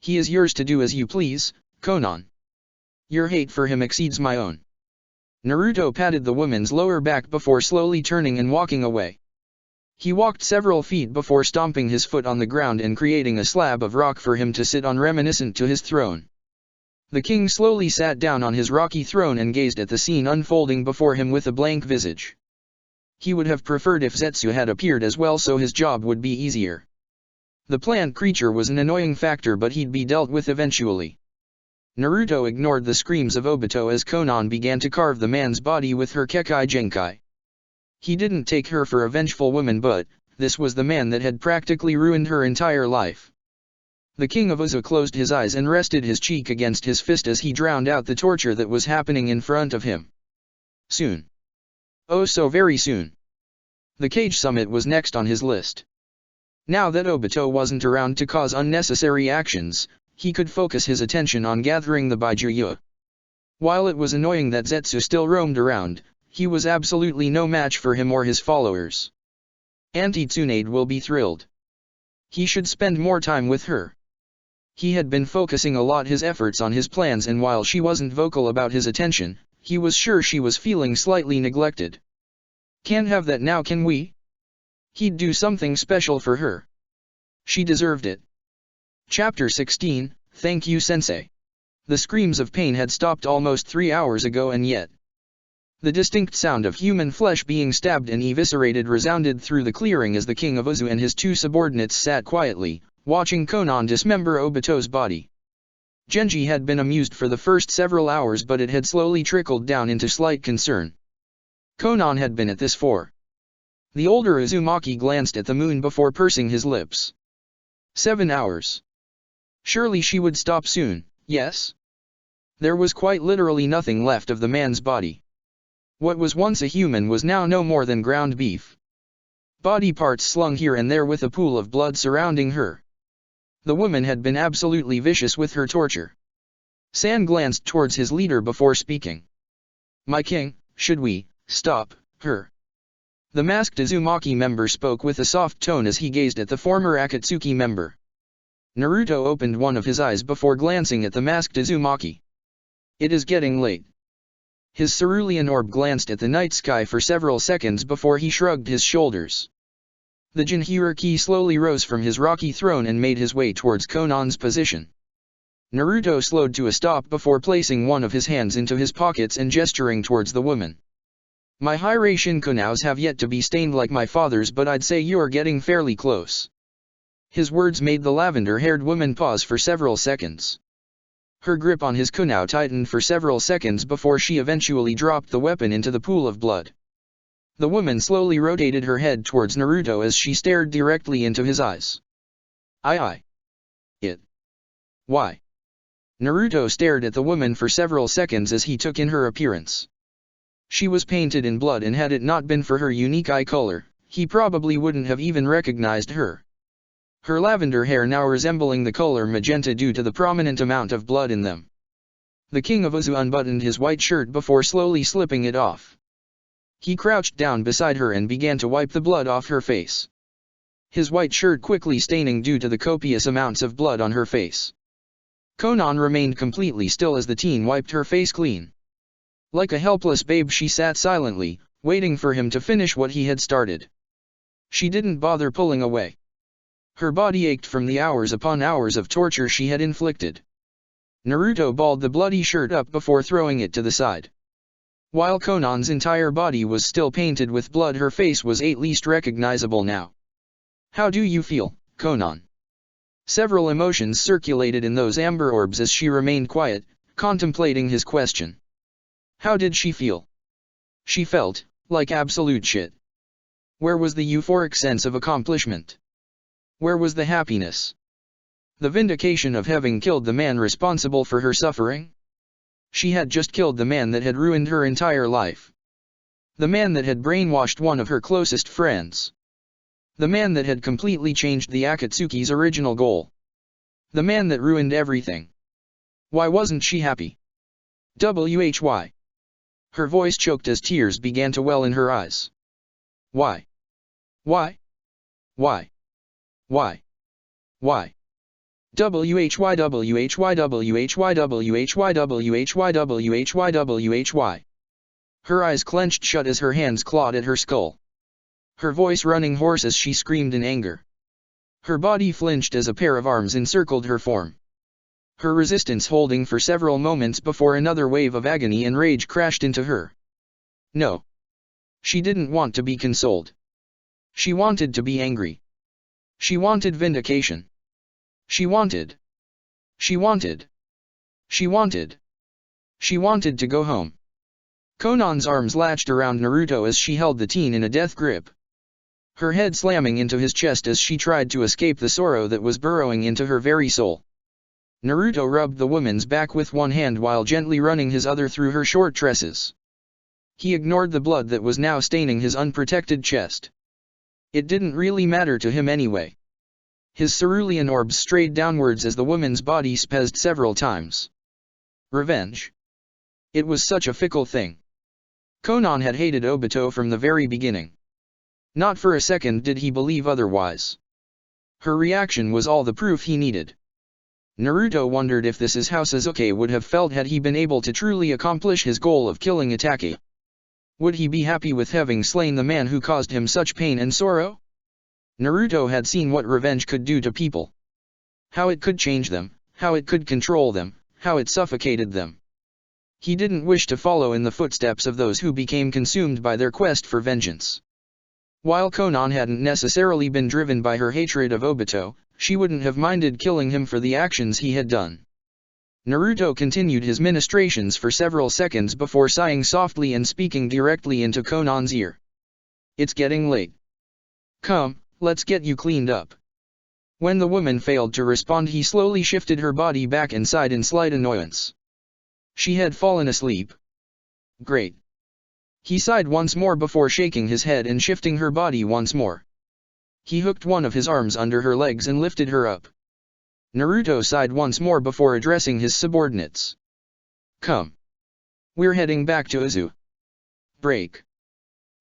He is yours to do as you please, Konan. Your hate for him exceeds my own. Naruto patted the woman's lower back before slowly turning and walking away. He walked several feet before stomping his foot on the ground and creating a slab of rock for him to sit on reminiscent to his throne. The king slowly sat down on his rocky throne and gazed at the scene unfolding before him with a blank visage. He would have preferred if Zetsu had appeared as well so his job would be easier. The plant creature was an annoying factor, but he'd be dealt with eventually. Naruto ignored the screams of Obito as Konan began to carve the man's body with her Kekai Genkai. He didn't take her for a vengeful woman, but this was the man that had practically ruined her entire life. The king of Uzu closed his eyes and rested his cheek against his fist as he drowned out the torture that was happening in front of him. Soon. Oh, so very soon. The Cage Summit was next on his list. Now that Obito wasn't around to cause unnecessary actions, he could focus his attention on gathering the Baijuya. While it was annoying that Zetsu still roamed around, he was absolutely no match for him or his followers. Auntie Tsunade will be thrilled. He should spend more time with her. He had been focusing a lot his efforts on his plans, and while she wasn't vocal about his attention, he was sure she was feeling slightly neglected. Can't have that now, can we? He'd do something special for her. She deserved it. Chapter 16, Thank You Sensei. The screams of pain had stopped almost 3 hours ago, and yet the distinct sound of human flesh being stabbed and eviscerated resounded through the clearing as the king of Uzu and his 2 subordinates sat quietly, watching Konan dismember Obito's body. Genji had been amused for the first several hours, but it had slowly trickled down into slight concern. Konan had been at this for. The older Uzumaki glanced at the moon before pursing his lips. 7 hours. Surely she would stop soon, yes? There was quite literally nothing left of the man's body. What was once a human was now no more than ground beef. Body parts slung here and there with a pool of blood surrounding her. The woman had been absolutely vicious with her torture. San glanced towards his leader before speaking. My king, should we stop her? The masked Uzumaki member spoke with a soft tone as he gazed at the former Akatsuki member. Naruto opened one of his eyes before glancing at the masked Uzumaki. It is getting late. His cerulean orb glanced at the night sky for several seconds before he shrugged his shoulders. The Jinhuriki slowly rose from his rocky throne and made his way towards Konan's position. Naruto slowed to a stop before placing one of his hands into his pockets and gesturing towards the woman. My Hiraishin kunaus have yet to be stained like my father's, but I'd say you are getting fairly close. His words made the lavender-haired woman pause for several seconds. Her grip on his kunao tightened for several seconds before she eventually dropped the weapon into the pool of blood. The woman slowly rotated her head towards Naruto as she stared directly into his eyes. It. Why? Naruto stared at the woman for several seconds as he took in her appearance. She was painted in blood, and had it not been for her unique eye color, he probably wouldn't have even recognized her. Her lavender hair now resembling the color magenta due to the prominent amount of blood in them. The king of Uzu unbuttoned his white shirt before slowly slipping it off. He crouched down beside her and began to wipe the blood off her face. His white shirt quickly staining due to the copious amounts of blood on her face. Konan remained completely still as the teen wiped her face clean. Like a helpless babe she sat silently, waiting for him to finish what he had started. She didn't bother pulling away. Her body ached from the hours upon hours of torture she had inflicted. Naruto balled the bloody shirt up before throwing it to the side. While Konan's entire body was still painted with blood, her face was at least recognizable now. How do you feel, Konan? Several emotions circulated in those amber orbs as she remained quiet, contemplating his question. How did she feel? She felt like absolute shit. Where was the euphoric sense of accomplishment? Where was the happiness? The vindication of having killed the man responsible for her suffering? She had just killed the man that had ruined her entire life. The man that had brainwashed one of her closest friends. The man that had completely changed the Akatsuki's original goal. The man that ruined everything. Why wasn't she happy? Why? Her voice choked as tears began to well in her eyes. Why? Why? Why? Why? Why? Why? Her eyes clenched shut as her hands clawed at her skull. Her voice running hoarse as she screamed in anger. Her body flinched as a pair of arms encircled her form. Her resistance holding for several moments before another wave of agony and rage crashed into her. No. She didn't want to be consoled. She wanted to be angry. She wanted vindication. She wanted to go home. Konan's arms latched around Naruto as she held the teen in a death grip. Her head slamming into his chest as she tried to escape the sorrow that was burrowing into her very soul. Naruto rubbed the woman's back with one hand while gently running his other through her short tresses. He ignored the blood that was now staining his unprotected chest. It didn't really matter to him anyway. His cerulean orbs strayed downwards as the woman's body spazzed several times. Revenge. It was such a fickle thing. Konan had hated Obito from the very beginning. Not for a second did he believe otherwise. Her reaction was all the proof he needed. Naruto wondered if this is how Sasuke would have felt had he been able to truly accomplish his goal of killing Itachi. Would he be happy with having slain the man who caused him such pain and sorrow? Naruto had seen what revenge could do to people. How it could change them, how it could control them, how it suffocated them. He didn't wish to follow in the footsteps of those who became consumed by their quest for vengeance. While Konan hadn't necessarily been driven by her hatred of Obito, she wouldn't have minded killing him for the actions he had done. Naruto continued his ministrations for several seconds before sighing softly and speaking directly into Konan's ear. It's getting late. Come, let's get you cleaned up. When the woman failed to respond, he slowly shifted her body back inside in slight annoyance. She had fallen asleep. Great. He sighed once more before shaking his head and shifting her body once more. He hooked one of his arms under her legs and lifted her up. Naruto sighed once more before addressing his subordinates. Come. We're heading back to Uzu. Break.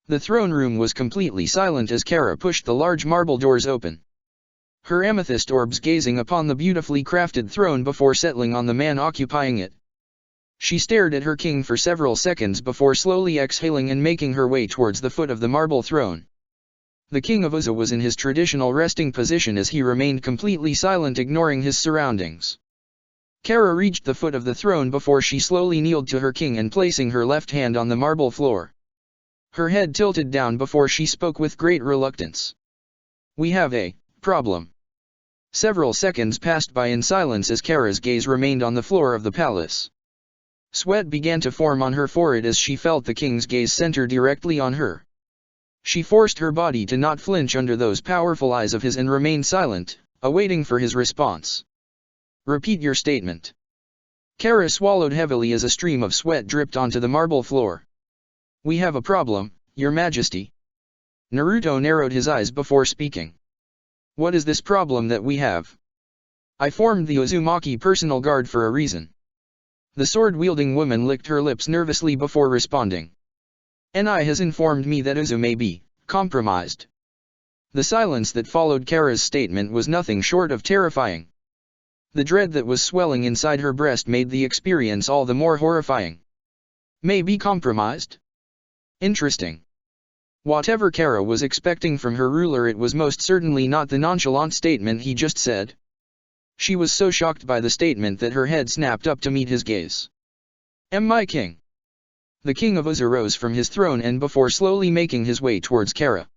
The throne room was completely silent as Kara pushed the large marble doors open. Her amethyst orbs gazing upon the beautifully crafted throne before settling on the man occupying it. She stared at her king for several seconds before slowly exhaling and making her way towards the foot of the marble throne. The king of Uzu was in his traditional resting position as he remained completely silent, ignoring his surroundings. Kara reached the foot of the throne before she slowly kneeled to her king and placing her left hand on the marble floor. Her head tilted down before she spoke with great reluctance. "We have a problem." Several seconds passed by in silence as Kara's gaze remained on the floor of the palace. Sweat began to form on her forehead as she felt the king's gaze center directly on her. She forced her body to not flinch under those powerful eyes of his and remained silent, awaiting for his response. "Repeat your statement." Kara swallowed heavily as a stream of sweat dripped onto the marble floor. "We have a problem, Your Majesty." Naruto narrowed his eyes before speaking. "What is this problem that we have?" "I formed the Uzumaki personal guard for a reason." The sword-wielding woman licked her lips nervously before responding. "NI has informed me that Uzu may be compromised." The silence that followed Kara's statement was nothing short of terrifying. The dread that was swelling inside her breast made the experience all the more horrifying. "May be compromised?" Interesting. Whatever Kara was expecting from her ruler, it was most certainly not the nonchalant statement he just said. She was so shocked by the statement that her head snapped up to meet his gaze. "My king." The king of Uzu rose from his throne and before slowly making his way towards Kara.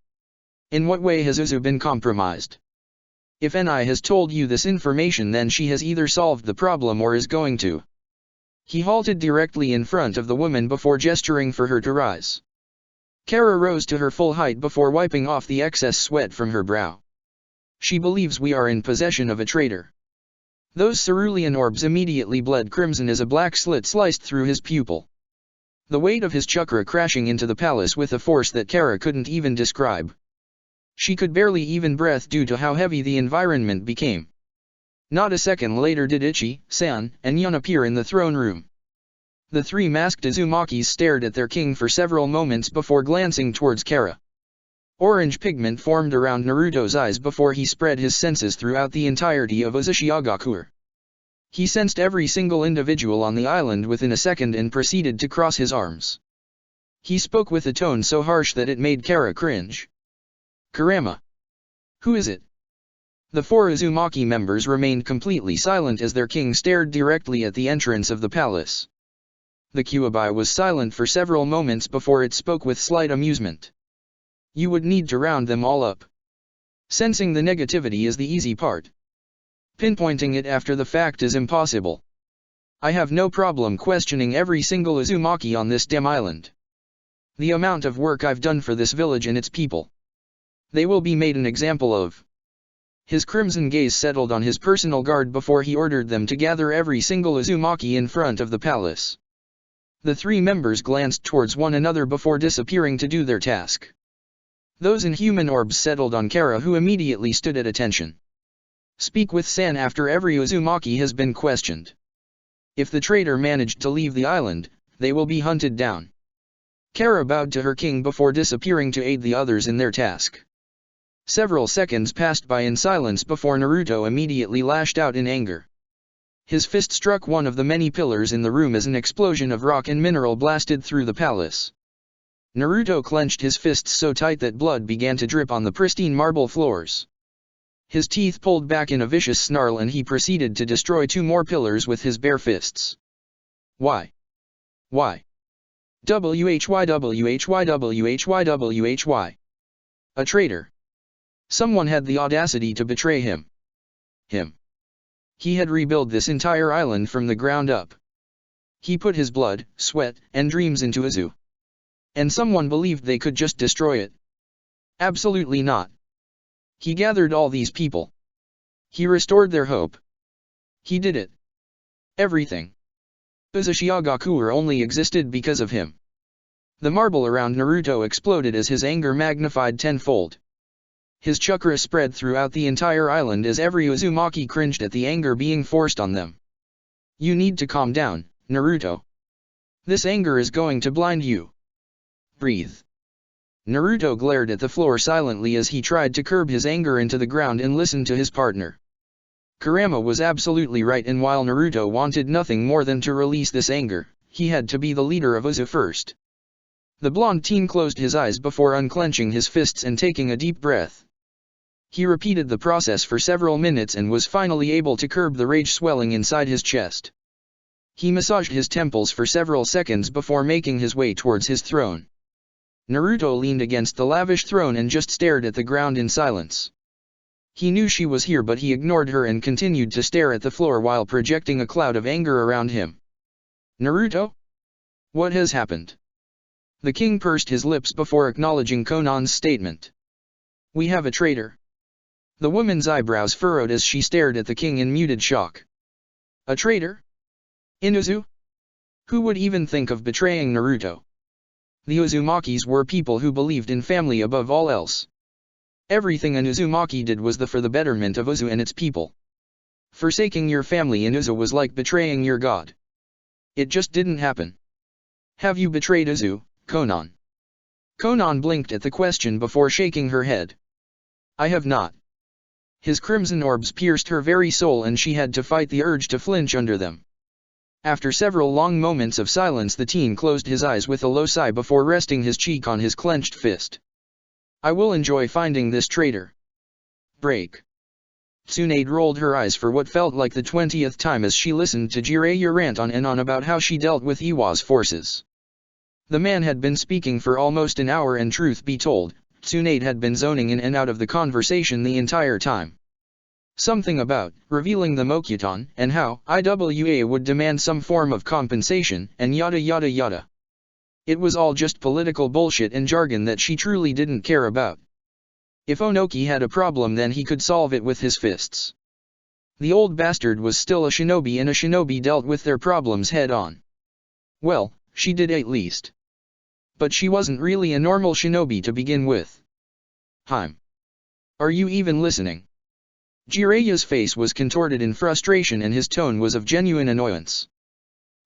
"In what way has Uzu been compromised? If NI has told you this information, then she has either solved the problem or is going to." He halted directly in front of the woman before gesturing for her to rise. Kara rose to her full height before wiping off the excess sweat from her brow. "She believes we are in possession of a traitor." Those cerulean orbs immediately bled crimson as a black slit sliced through his pupil. The weight of his chakra crashing into the palace with a force that Kara couldn't even describe. She could barely even breathe due to how heavy the environment became. Not a second later did Ichi-san and Yun appear in the throne room. The three masked Uzumakis stared at their king for several moments before glancing towards Kara. Orange pigment formed around Naruto's eyes before he spread his senses throughout the entirety of Uzushiagakuer. He sensed every single individual on the island within a second and proceeded to cross his arms. He spoke with a tone so harsh that it made Kara cringe. "Kurama. Who is it?" The four Uzumaki members remained completely silent as their king stared directly at the entrance of the palace. The Kyuubi was silent for several moments before it spoke with slight amusement. "You would need to round them all up. Sensing the negativity is the easy part. Pinpointing it after the fact is impossible. I have no problem questioning every single Uzumaki on this damn island. The amount of work I've done for this village and its people. They will be made an example of." His crimson gaze settled on his personal guard before he ordered them to gather every single Uzumaki in front of the palace. The three members glanced towards one another before disappearing to do their task. Those inhuman orbs settled on Kara, who immediately stood at attention. "Speak with San after every Uzumaki has been questioned. If the traitor managed to leave the island, they will be hunted down." Kara bowed to her king before disappearing to aid the others in their task. Several seconds passed by in silence before Naruto immediately lashed out in anger. His fist struck one of the many pillars in the room as an explosion of rock and mineral blasted through the palace. Naruto clenched his fists so tight that blood began to drip on the pristine marble floors. His teeth pulled back in a vicious snarl and he proceeded to destroy two more pillars with his bare fists. Why? Why? WHY. A traitor. Someone had the audacity to betray him. He had rebuilt this entire island from the ground up. He put his blood, sweat, and dreams into Uzu. And someone believed they could just destroy it. Absolutely not. He gathered all these people. He restored their hope. He did it. Everything. Uzushiagakuer only existed because of him. The marble around Naruto exploded as his anger magnified tenfold. His chakra spread throughout the entire island as every Uzumaki cringed at the anger being forced on them. "You need to calm down, Naruto. This anger is going to blind you. Breathe." Naruto glared at the floor silently as he tried to curb his anger into the ground and listen to his partner. Kurama was absolutely right, and while Naruto wanted nothing more than to release this anger, he had to be the leader of Uzu first. The blonde teen closed his eyes before unclenching his fists and taking a deep breath. He repeated the process for several minutes and was finally able to curb the rage swelling inside his chest. He massaged his temples for several seconds before making his way towards his throne. Naruto leaned against the lavish throne and just stared at the ground in silence. He knew she was here, but he ignored her and continued to stare at the floor while projecting a cloud of anger around him. Naruto? What has happened? The king pursed his lips before acknowledging Konan's statement. We have a traitor. The woman's eyebrows furrowed as she stared at the king in muted shock. A traitor? Inuzu? Who would even think of betraying Naruto? The Uzumakis were people who believed in family above all else. Everything an Uzumaki did was for the betterment of Uzu and its people. Forsaking your family in Uzu was like betraying your god. It just didn't happen. Have you betrayed Uzu, Konan? Konan blinked at the question before shaking her head. I have not. His crimson orbs pierced her very soul and she had to fight the urge to flinch under them. After several long moments of silence, the teen closed his eyes with a low sigh before resting his cheek on his clenched fist. I will enjoy finding this traitor. Break. Tsunade rolled her eyes for what felt like the 20th time as she listened to Jiraiya rant on and on about how she dealt with Iwa's forces. The man had been speaking for almost an hour, and truth be told, Tsunade had been zoning in and out of the conversation the entire time. Something about revealing the Mokuton, and how IWA would demand some form of compensation, and yada yada yada. It was all just political bullshit and jargon that she truly didn't care about. If Onoki had a problem, then he could solve it with his fists. The old bastard was still a shinobi, and a shinobi dealt with their problems head on. Well, she did at least. But she wasn't really a normal shinobi to begin with. Are you even listening? Jiraiya's face was contorted in frustration and his tone was of genuine annoyance.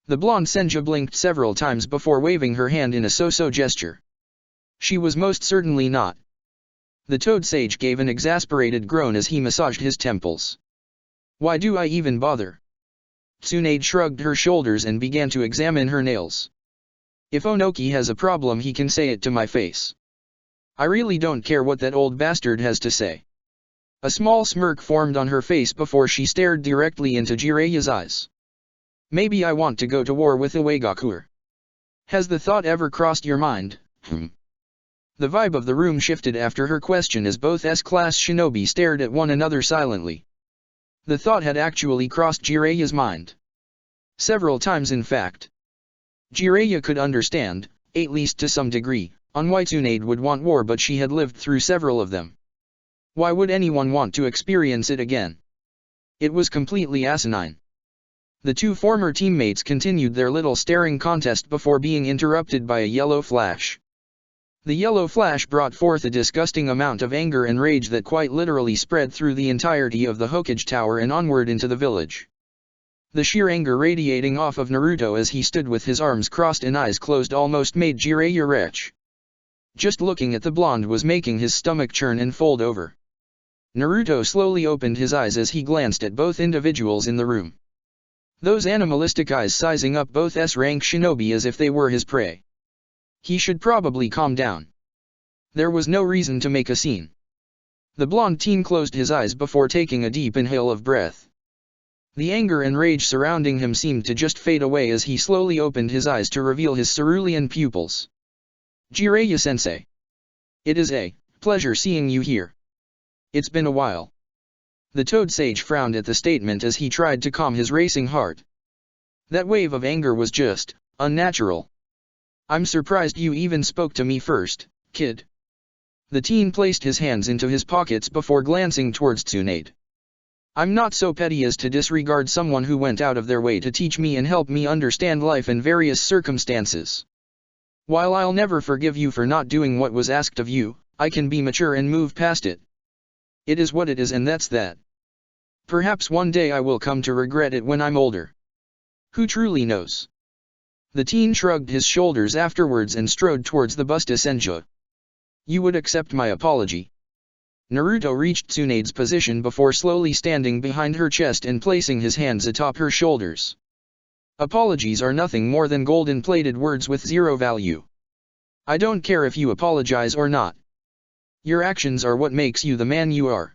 The blonde Senja blinked several times before waving her hand in a so-so gesture. She was most certainly not. The Toad Sage gave an exasperated groan as he massaged his temples. Why do I even bother? Tsunade shrugged her shoulders and began to examine her nails. If Onoki has a problem, he can say it to my face. I really don't care what that old bastard has to say. A small smirk formed on her face before she stared directly into Jiraiya's eyes. Maybe I want to go to war with Uegaku. Has the thought ever crossed your mind? The vibe of the room shifted after her question as both S-class shinobi stared at one another silently. The thought had actually crossed Jiraiya's mind. Several times in fact. Jiraiya could understand, at least to some degree, on why Tsunade would want war, but she had lived through several of them. Why would anyone want to experience it again? It was completely asinine. The two former teammates continued their little staring contest before being interrupted by a yellow flash. The yellow flash brought forth a disgusting amount of anger and rage that quite literally spread through the entirety of the Hokage Tower and onward into the village. The sheer anger radiating off of Naruto as he stood with his arms crossed and eyes closed almost made Jiraiya retch. Just looking at the blonde was making his stomach churn and fold over. Naruto slowly opened his eyes as he glanced at both individuals in the room. Those animalistic eyes sizing up both S-rank shinobi as if they were his prey. He should probably calm down. There was no reason to make a scene. The blonde teen closed his eyes before taking a deep inhale of breath. The anger and rage surrounding him seemed to just fade away as he slowly opened his eyes to reveal his cerulean pupils. Jiraiya-sensei. It is a pleasure seeing you here. It's been a while. The Toad Sage frowned at the statement as he tried to calm his racing heart. That wave of anger was just unnatural. I'm surprised you even spoke to me first, kid. The teen placed his hands into his pockets before glancing towards Tsunade. I'm not so petty as to disregard someone who went out of their way to teach me and help me understand life in various circumstances. While I'll never forgive you for not doing what was asked of you, I can be mature and move past it. It is what it is, and that's that. Perhaps one day I will come to regret it when I'm older. Who truly knows? The teen shrugged his shoulders afterwards and strode towards the Busta Senja. You would accept my apology? Naruto reached Tsunade's position before slowly standing behind her chest and placing his hands atop her shoulders. Apologies are nothing more than golden-plated words with zero value. I don't care if you apologize or not. Your actions are what makes you the man you are.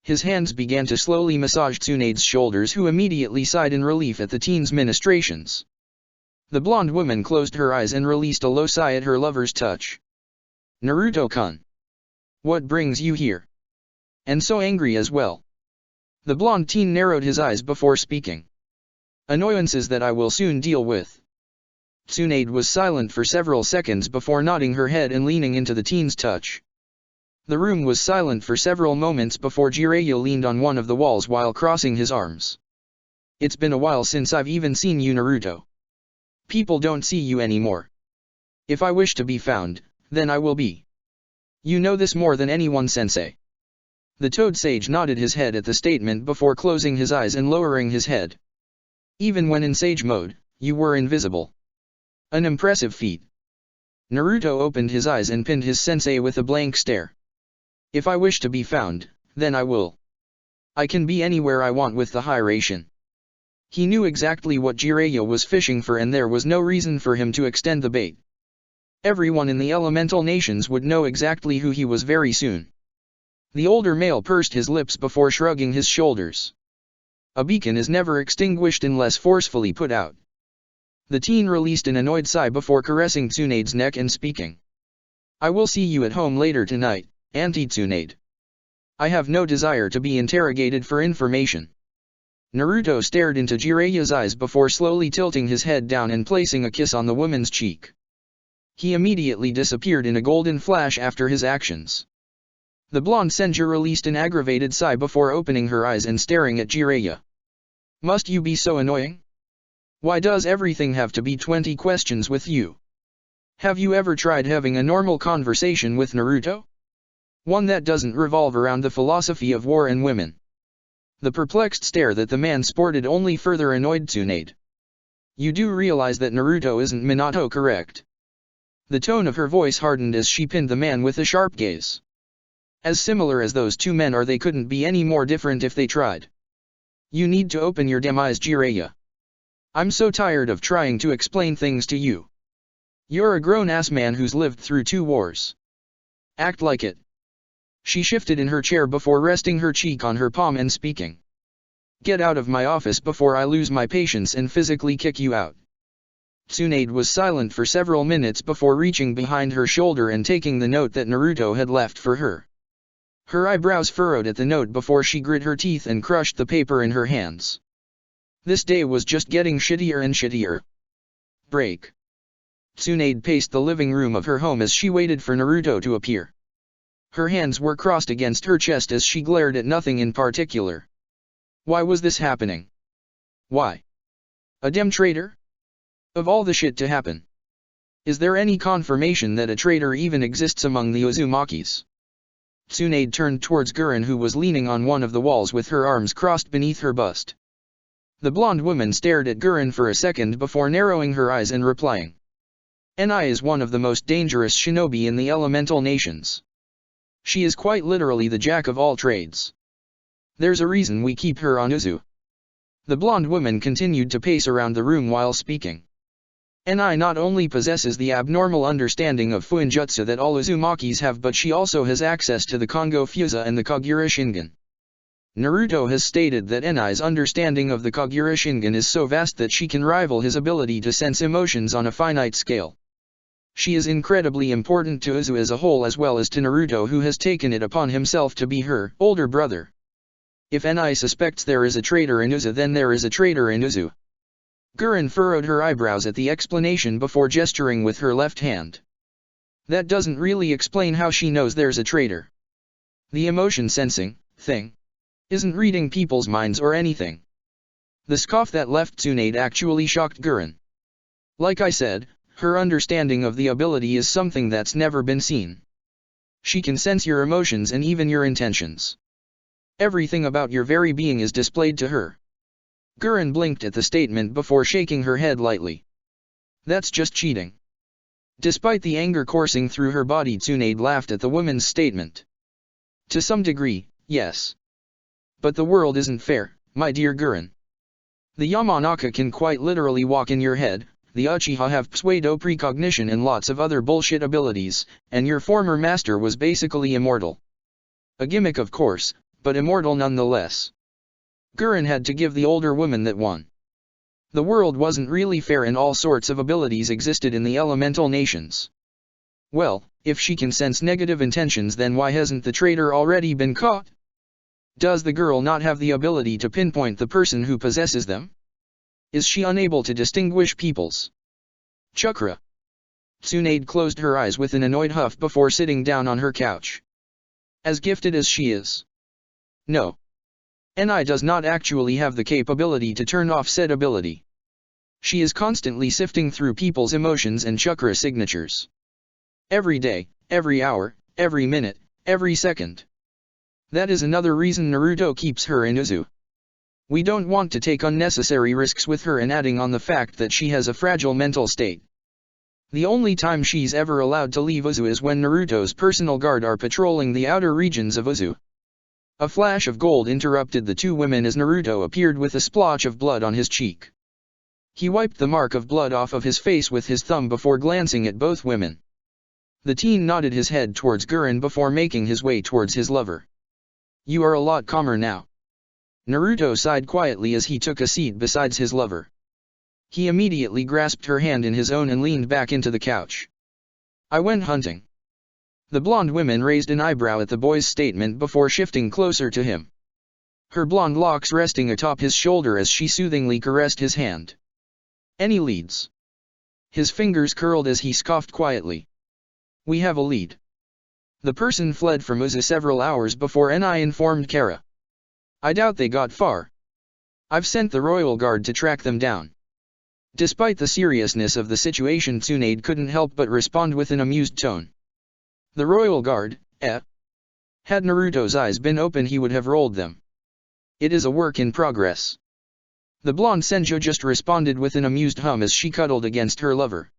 His hands began to slowly massage Tsunade's shoulders, who immediately sighed in relief at the teen's ministrations. The blonde woman closed her eyes and released a low sigh at her lover's touch. Naruto-kun. What brings you here? And so angry as well. The blonde teen narrowed his eyes before speaking. Annoyances that I will soon deal with. Tsunade was silent for several seconds before nodding her head and leaning into the teen's touch. The room was silent for several moments before Jiraiya leaned on one of the walls while crossing his arms. It's been a while since I've even seen you, Naruto. People don't see you anymore. If I wish to be found, then I will be. You know this more than anyone, sensei. The Toad Sage nodded his head at the statement before closing his eyes and lowering his head. Even when in Sage mode, you were invisible. An impressive feat. Naruto opened his eyes and pinned his sensei with a blank stare. If I wish to be found, then I will. I can be anywhere I want with the Hiraishin. He knew exactly what Jiraiya was fishing for and there was no reason for him to extend the bait. Everyone in the elemental nations would know exactly who he was very soon. The older male pursed his lips before shrugging his shoulders. A beacon is never extinguished unless forcefully put out. The teen released an annoyed sigh before caressing Tsunade's neck and speaking. I will see you at home later tonight, Auntie Tsunade. I have no desire to be interrogated for information. Naruto stared into Jiraiya's eyes before slowly tilting his head down and placing a kiss on the woman's cheek. He immediately disappeared in a golden flash after his actions. The blonde Senju released an aggravated sigh before opening her eyes and staring at Jiraiya. Must you be so annoying? Why does everything have to be 20 questions with you? Have you ever tried having a normal conversation with Naruto? One that doesn't revolve around the philosophy of war and women. The perplexed stare that the man sported only further annoyed Tsunade. You do realize that Naruto isn't Minato, correct? The tone of her voice hardened as she pinned the man with a sharp gaze. As similar as those two men are, they couldn't be any more different if they tried. You need to open your damn eyes, Jiraiya. I'm so tired of trying to explain things to you. You're a grown-ass man who's lived through 2 wars. Act like it. She shifted in her chair before resting her cheek on her palm and speaking. Get out of my office before I lose my patience and physically kick you out. Tsunade was silent for several minutes before reaching behind her shoulder and taking the note that Naruto had left for her. Her eyebrows furrowed at the note before she grit her teeth and crushed the paper in her hands. This day was just getting shittier and shittier. Break. Tsunade paced the living room of her home as she waited for Naruto to appear. Her hands were crossed against her chest as she glared at nothing in particular. Why was this happening? Why? A damn traitor? Of all the shit to happen. Is there any confirmation that a traitor even exists among the Uzumakis? Tsunade turned towards Gurren, who was leaning on one of the walls with her arms crossed beneath her bust. The blonde woman stared at Gurren for a second before narrowing her eyes and replying. Ni is one of the most dangerous shinobi in the elemental nations. She is quite literally the jack of all trades. There's a reason we keep her on Uzu. The blonde woman continued to pace around the room while speaking. Ni not only possesses the abnormal understanding of Fuinjutsu that all Uzumakis have, but she also has access to the Kongo Fusa and the Kagura Shingon. Naruto has stated that Ni's understanding of the Kagura Shingon is so vast that she can rival his ability to sense emotions on a finite scale. She is incredibly important to Uzu as a whole as well as to Naruto, who has taken it upon himself to be her older brother. If Ni suspects there is a traitor in Uzu, then there is a traitor in Uzu. Gurren furrowed her eyebrows at the explanation before gesturing with her left hand. That doesn't really explain how she knows there's a traitor. The emotion sensing thing isn't reading people's minds or anything. The scoff that left Tsunade actually shocked Gurren. Like I said, her understanding of the ability is something that's never been seen. She can sense your emotions and even your intentions. Everything about your very being is displayed to her. Gurren blinked at the statement before shaking her head lightly. That's just cheating. Despite the anger coursing through her body, Tsunade laughed at the woman's statement. To some degree, yes. But the world isn't fair, my dear Gurren. The Yamanaka can quite literally walk in your head, the Uchiha have pseudo precognition and lots of other bullshit abilities, and your former master was basically immortal. A gimmick of course, but immortal nonetheless. Gurren had to give the older woman that one. The world wasn't really fair and all sorts of abilities existed in the elemental nations. Well, If she can sense negative intentions, then why hasn't the traitor already been caught? Does the girl not have the ability to pinpoint the person who possesses them? Is she unable to distinguish peoples? Chakra. Tsunade closed her eyes with an annoyed huff before sitting down on her couch. As gifted as she is. No. Ni does not actually have the capability to turn off said ability. She is constantly sifting through people's emotions and chakra signatures. Every day, every hour, every minute, every second. That is another reason Naruto keeps her in Uzu. We don't want to take unnecessary risks with her, and adding on the fact that she has a fragile mental state. The only time she's ever allowed to leave Uzu is when Naruto's personal guard are patrolling the outer regions of Uzu. A flash of gold interrupted the two women as Naruto appeared with a splotch of blood on his cheek. He wiped the mark of blood off of his face with his thumb before glancing at both women. The teen nodded his head towards Gurren before making his way towards his lover. You are a lot calmer now. Naruto sighed quietly as he took a seat beside his lover. He immediately grasped her hand in his own and leaned back into the couch. I went hunting. The blonde woman raised an eyebrow at the boy's statement before shifting closer to him. Her blonde locks resting atop his shoulder as she soothingly caressed his hand. Any leads? His fingers curled as he scoffed quietly. We have a lead. The person fled from Uzu several hours before Ni informed Kara. I doubt they got far. I've sent the royal guard to track them down. Despite the seriousness of the situation, Tsunade couldn't help but respond with an amused tone. The royal guard, eh? Had Naruto's eyes been open he would have rolled them. It is a work in progress. The blonde Senjo just responded with an amused hum as she cuddled against her lover.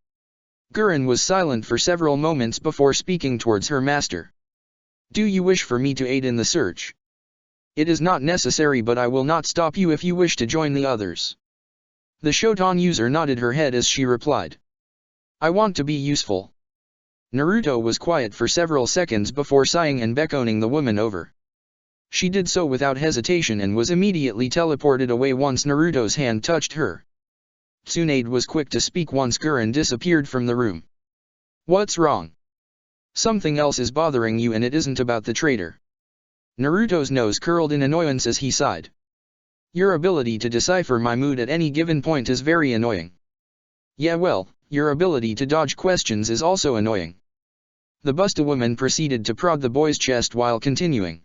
Gurren was silent for several moments before speaking towards her master. Do you wish for me to aid in the search? It is not necessary, but I will not stop you if you wish to join the others. The Shoton user nodded her head as she replied. I want to be useful. Naruto was quiet for several seconds before sighing and beckoning the woman over. She did so without hesitation and was immediately teleported away once Naruto's hand touched her. Tsunade was quick to speak once Gurren disappeared from the room. What's wrong? Something else is bothering you, and it isn't about the traitor. Naruto's nose curled in annoyance as he sighed. Your ability to decipher my mood at any given point is very annoying. Yeah, well, your ability to dodge questions is also annoying. The Busta woman proceeded to prod the boy's chest while continuing.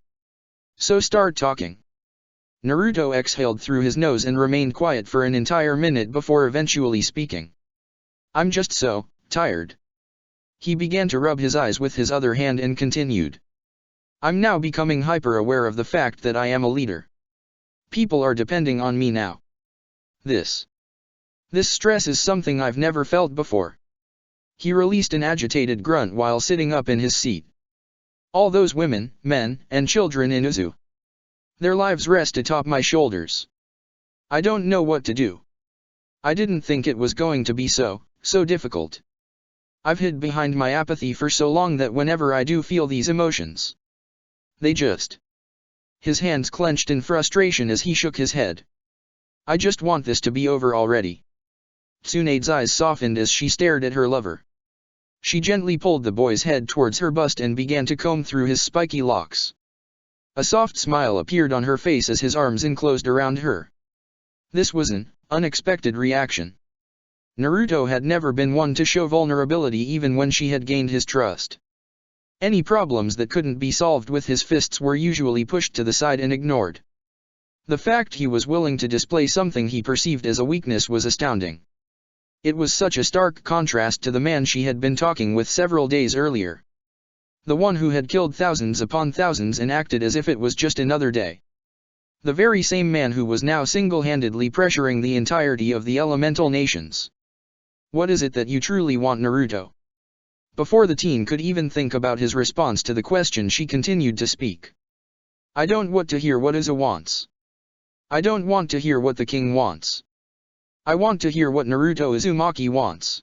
So start talking. Naruto exhaled through his nose and remained quiet for an entire minute before eventually speaking. I'm just so tired. He began to rub his eyes with his other hand and continued. I'm now becoming hyper-aware of the fact that I am a leader. People are depending on me now. This stress is something I've never felt before. He released an agitated grunt while sitting up in his seat. All those women, men, and children in Uzu. Their lives rest atop my shoulders. I don't know what to do. I didn't think it was going to be so difficult. I've hid behind my apathy for so long that whenever I do feel these emotions, they just... His hands clenched in frustration as he shook his head. I just want this to be over already. Tsunade's eyes softened as she stared at her lover. She gently pulled the boy's head towards her bust and began to comb through his spiky locks. A soft smile appeared on her face as his arms enclosed around her. This was an unexpected reaction. Naruto had never been one to show vulnerability even when she had gained his trust. Any problems that couldn't be solved with his fists were usually pushed to the side and ignored. The fact he was willing to display something he perceived as a weakness was astounding. It was such a stark contrast to the man she had been talking with several days earlier. The one who had killed thousands upon thousands and acted as if it was just another day. The very same man who was now single-handedly pressuring the entirety of the elemental nations. What is it that you truly want, Naruto? Before the teen could even think about his response to the question, she continued to speak. I don't want to hear what Uzu wants. I don't want to hear what the king wants. I want to hear what Naruto Uzumaki wants.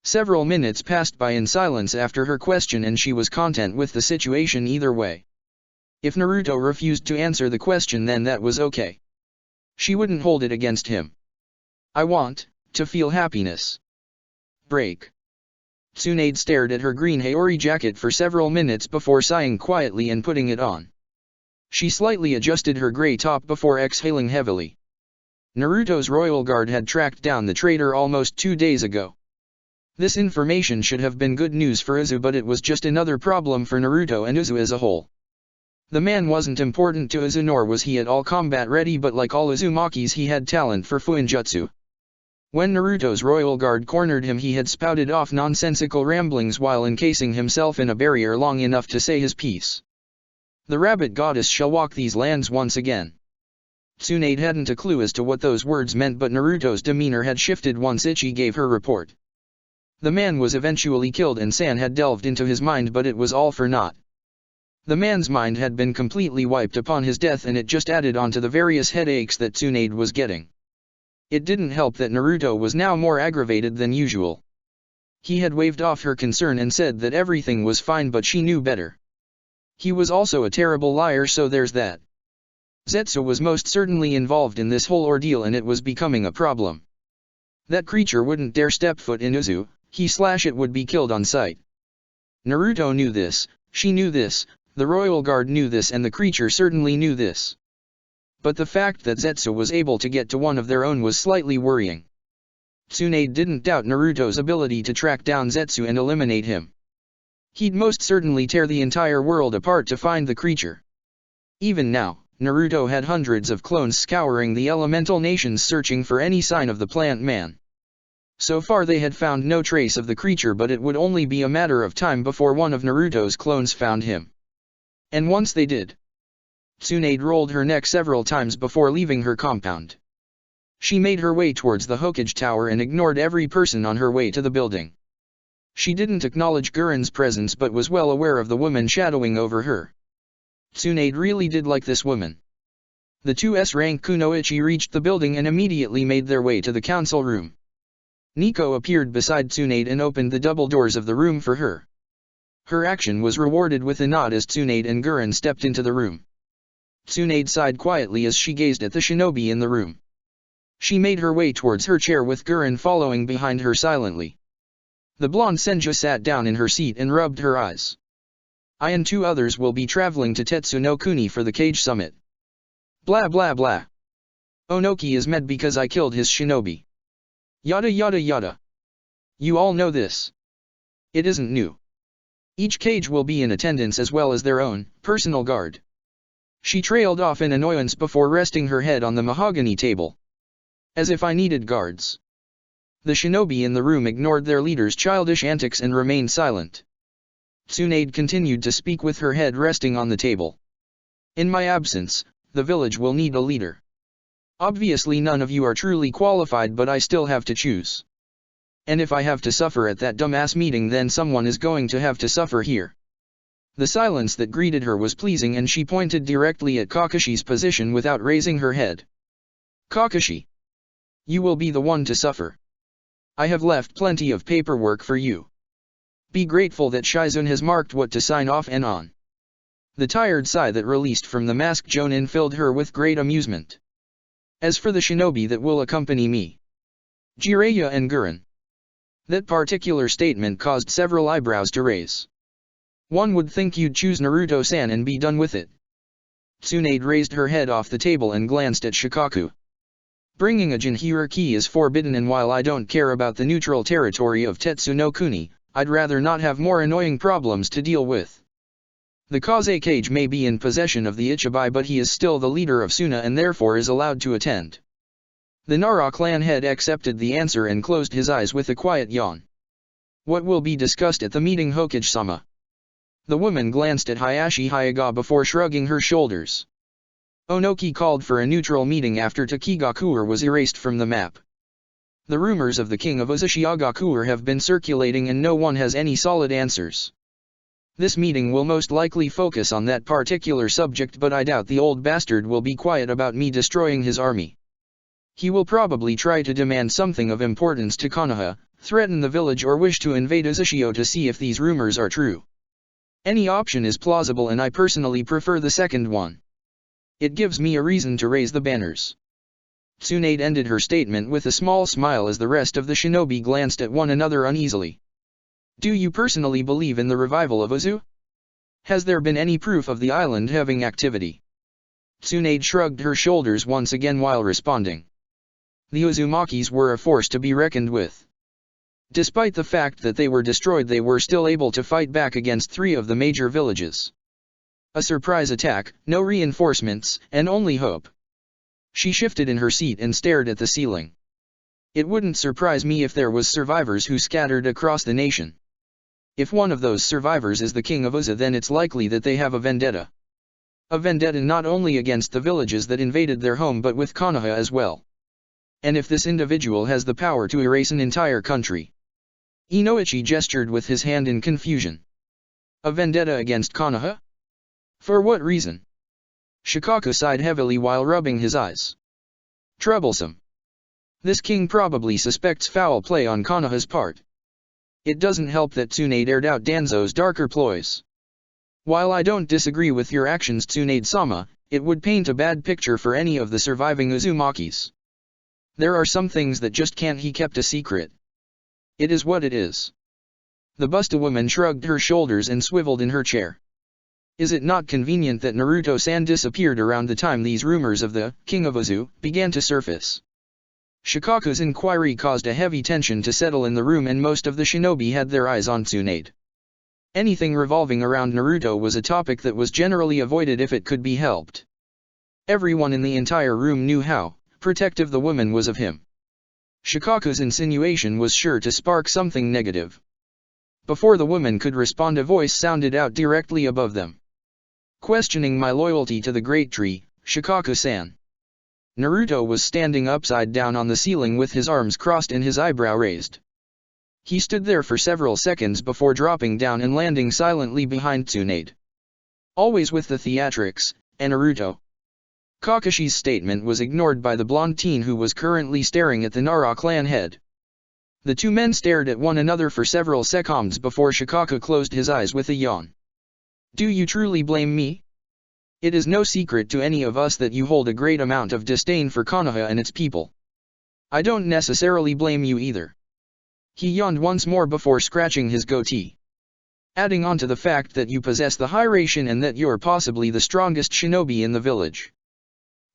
Several minutes passed by in silence after her question, and she was content with the situation either way. If Naruto refused to answer the question, then that was okay. She wouldn't hold it against him. I want to feel happiness. Break. Tsunade stared at her green Haori jacket for several minutes before sighing quietly and putting it on. She slightly adjusted her gray top before exhaling heavily. Naruto's royal guard had tracked down the traitor almost 2 days ago. This information should have been good news for Uzu, but it was just another problem for Naruto and Uzu as a whole. The man wasn't important to Uzu, nor was he at all combat ready, but like all Uzumakis he had talent for Fuinjutsu. When Naruto's royal guard cornered him, he had spouted off nonsensical ramblings while encasing himself in a barrier long enough to say his piece. The rabbit goddess shall walk these lands once again. Tsunade hadn't a clue as to what those words meant, but Naruto's demeanor had shifted once Ichi gave her report. The man was eventually killed and San had delved into his mind, but it was all for naught. The man's mind had been completely wiped upon his death, and it just added on to the various headaches that Tsunade was getting. It didn't help that Naruto was now more aggravated than usual. He had waved off her concern and said that everything was fine, but she knew better. He was also a terrible liar, so there's that. Zetsu was most certainly involved in this whole ordeal, and it was becoming a problem. That creature wouldn't dare step foot in Uzu, it would be killed on sight. Naruto knew this, she knew this, the royal guard knew this, and the creature certainly knew this. But the fact that Zetsu was able to get to one of their own was slightly worrying. Tsunade didn't doubt Naruto's ability to track down Zetsu and eliminate him. He'd most certainly tear the entire world apart to find the creature. Even now, Naruto had hundreds of clones scouring the elemental nations searching for any sign of the plant man. So far they had found no trace of the creature, but it would only be a matter of time before one of Naruto's clones found him. And once they did, Tsunade rolled her neck several times before leaving her compound. She made her way towards the Hokage Tower and ignored every person on her way to the building. She didn't acknowledge Guren's presence, but was well aware of the woman shadowing over her. Tsunade really did like this woman. The 2S rank Kunoichi reached the building and immediately made their way to the council room. Nico appeared beside Tsunade and opened the double doors of the room for her. Her action was rewarded with a nod as Tsunade and Guren stepped into the room. Tsunade sighed quietly as she gazed at the shinobi in the room. She made her way towards her chair with Guren following behind her silently. The blonde Senju sat down in her seat and rubbed her eyes. I and 2 others will be traveling to Tetsu no Kuni for the Cage Summit. Blah blah blah. Onoki is mad because I killed his shinobi. Yada yada yada. You all know this. It isn't new. Each cage will be in attendance as well as their own personal guard. She trailed off in annoyance before resting her head on the mahogany table. As if I needed guards. The shinobi in the room ignored their leader's childish antics and remained silent. Tsunade continued to speak with her head resting on the table. In my absence, the village will need a leader. Obviously none of you are truly qualified, but I still have to choose. And if I have to suffer at that dumbass meeting, then someone is going to have to suffer here. The silence that greeted her was pleasing, and she pointed directly at Kakashi's position without raising her head. Kakashi. You will be the one to suffer. I have left plenty of paperwork for you. Be grateful that Shizune has marked what to sign off and on. The tired sigh that released from the masked Jonin filled her with great amusement. As for the shinobi that will accompany me, Jiraiya and Guren. That particular statement caused several eyebrows to raise. One would think you'd choose Naruto-san and be done with it. Tsunade raised her head off the table and glanced at Shikaku. Bringing a Jinhira key is forbidden, and while I don't care about the neutral territory of Tetsu no Kuni, I'd rather not have more annoying problems to deal with. The Kaze Cage may be in possession of the Ichibai, but he is still the leader of Suna and therefore is allowed to attend. The Nara clan head accepted the answer and closed his eyes with a quiet yawn. What will be discussed at the meeting, Hokage-sama? The woman glanced at Hayashi Hayaga before shrugging her shoulders. Onoki called for a neutral meeting after Takigakure was erased from the map. The rumors of the king of Uzushiagakure have been circulating and no one has any solid answers. This meeting will most likely focus on that particular subject, but I doubt the old bastard will be quiet about me destroying his army. He will probably try to demand something of importance to Konoha, threaten the village, or wish to invade Uzushio to see if these rumors are true. Any option is plausible, and I personally prefer the second one. It gives me a reason to raise the banners. Tsunade ended her statement with a small smile as the rest of the shinobi glanced at one another uneasily. Do you personally believe in the revival of Ozu? Has there been any proof of the island having activity? Tsunade shrugged her shoulders once again while responding. The Uzumakis were a force to be reckoned with. Despite the fact that they were destroyed, they were still able to fight back against 3 of the major villages. A surprise attack, no reinforcements, and only hope. She shifted in her seat and stared at the ceiling. It wouldn't surprise me if there was survivors who scattered across the nation. If one of those survivors is the king of Uza, then it's likely that they have a vendetta. A vendetta not only against the villages that invaded their home but with Konoha as well. And if this individual has the power to erase an entire country. Inoichi gestured with his hand in confusion. A vendetta against Konoha? For what reason? Shikaku sighed heavily while rubbing his eyes. Troublesome. This king probably suspects foul play on Konoha's part. It doesn't help that Tsunade aired out Danzo's darker ploys. While I don't disagree with your actions, Tsunade-sama, it would paint a bad picture for any of the surviving Uzumakis. There are some things that just can't be kept a secret. It is what it is. The Busta woman shrugged her shoulders and swiveled in her chair. Is it not convenient that Naruto-san disappeared around the time these rumors of the King of Uzu began to surface? Shikaku's inquiry caused a heavy tension to settle in the room, and most of the shinobi had their eyes on Tsunade. Anything revolving around Naruto was a topic that was generally avoided if it could be helped. Everyone in the entire room knew how protective the woman was of him. Shikaku's insinuation was sure to spark something negative. Before the woman could respond, a voice sounded out directly above them. Questioning my loyalty to the Great Tree, Shikaku-san. Naruto was standing upside down on the ceiling with his arms crossed and his eyebrow raised. He stood there for several seconds before dropping down and landing silently behind Tsunade. Always with the theatrics, Naruto. Kakashi's statement was ignored by the blonde teen who was currently staring at the Nara clan head. The 2 men stared at one another for several seconds before Shikaku closed his eyes with a yawn. Do you truly blame me? It is no secret to any of us that you hold a great amount of disdain for Konoha and its people. I don't necessarily blame you either. He yawned once more before scratching his goatee. Adding on to the fact that you possess the Hiraishin and that you're possibly the strongest shinobi in the village.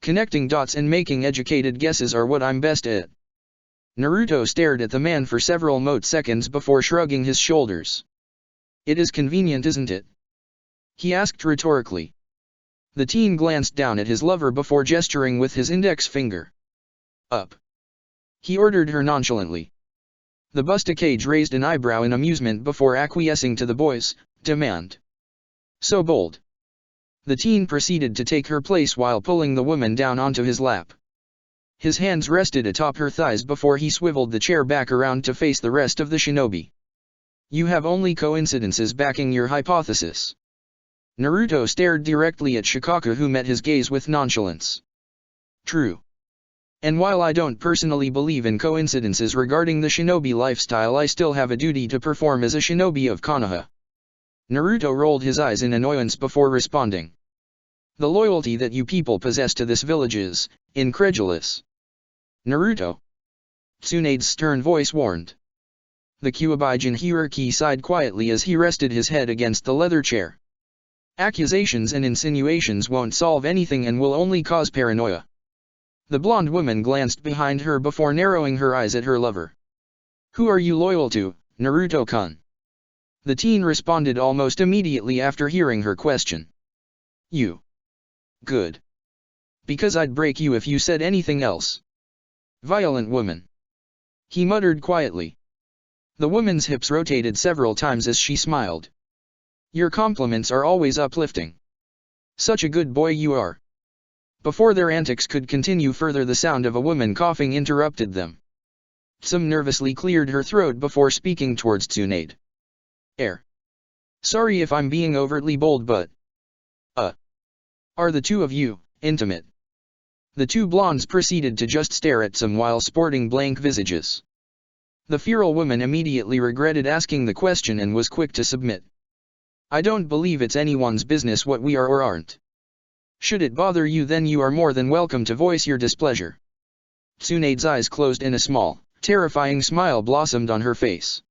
Connecting dots and making educated guesses are what I'm best at. Naruto stared at the man for several seconds before shrugging his shoulders. It is convenient, isn't it? He asked rhetorically. The teen glanced down at his lover before gesturing with his index finger. Up. He ordered her nonchalantly. The Busta Cage raised an eyebrow in amusement before acquiescing to the boy's demand. So bold. The teen proceeded to take her place while pulling the woman down onto his lap. His hands rested atop her thighs before he swiveled the chair back around to face the rest of the shinobi. You have only coincidences backing your hypothesis. Naruto stared directly at Shikaku, who met his gaze with nonchalance. True. And while I don't personally believe in coincidences regarding the shinobi lifestyle, I still have a duty to perform as a shinobi of Konoha. Naruto rolled his eyes in annoyance before responding. The loyalty that you people possess to this village is incredulous. Naruto. Tsunade's stern voice warned. The Kyuubi Jinhiriki sighed quietly as he rested his head against the leather chair. Accusations and insinuations won't solve anything and will only cause paranoia. The blonde woman glanced behind her before narrowing her eyes at her lover. Who are you loyal to, Naruto-kun? The teen responded almost immediately after hearing her question. You. Good. Because I'd break you if you said anything else. Violent woman. He muttered quietly. The woman's hips rotated several times as she smiled. Your compliments are always uplifting. Such a good boy you are. Before their antics could continue further, the sound of a woman coughing interrupted them. Tsum nervously cleared her throat before speaking towards Tsunade. Sorry if I'm being overtly bold, but... Are the 2 of you intimate? The 2 blondes proceeded to just stare at Tsum while sporting blank visages. The feral woman immediately regretted asking the question and was quick to submit. I don't believe it's anyone's business what we are or aren't. Should it bother you, then you are more than welcome to voice your displeasure. Tsunade's eyes closed and a small, terrifying smile blossomed on her face.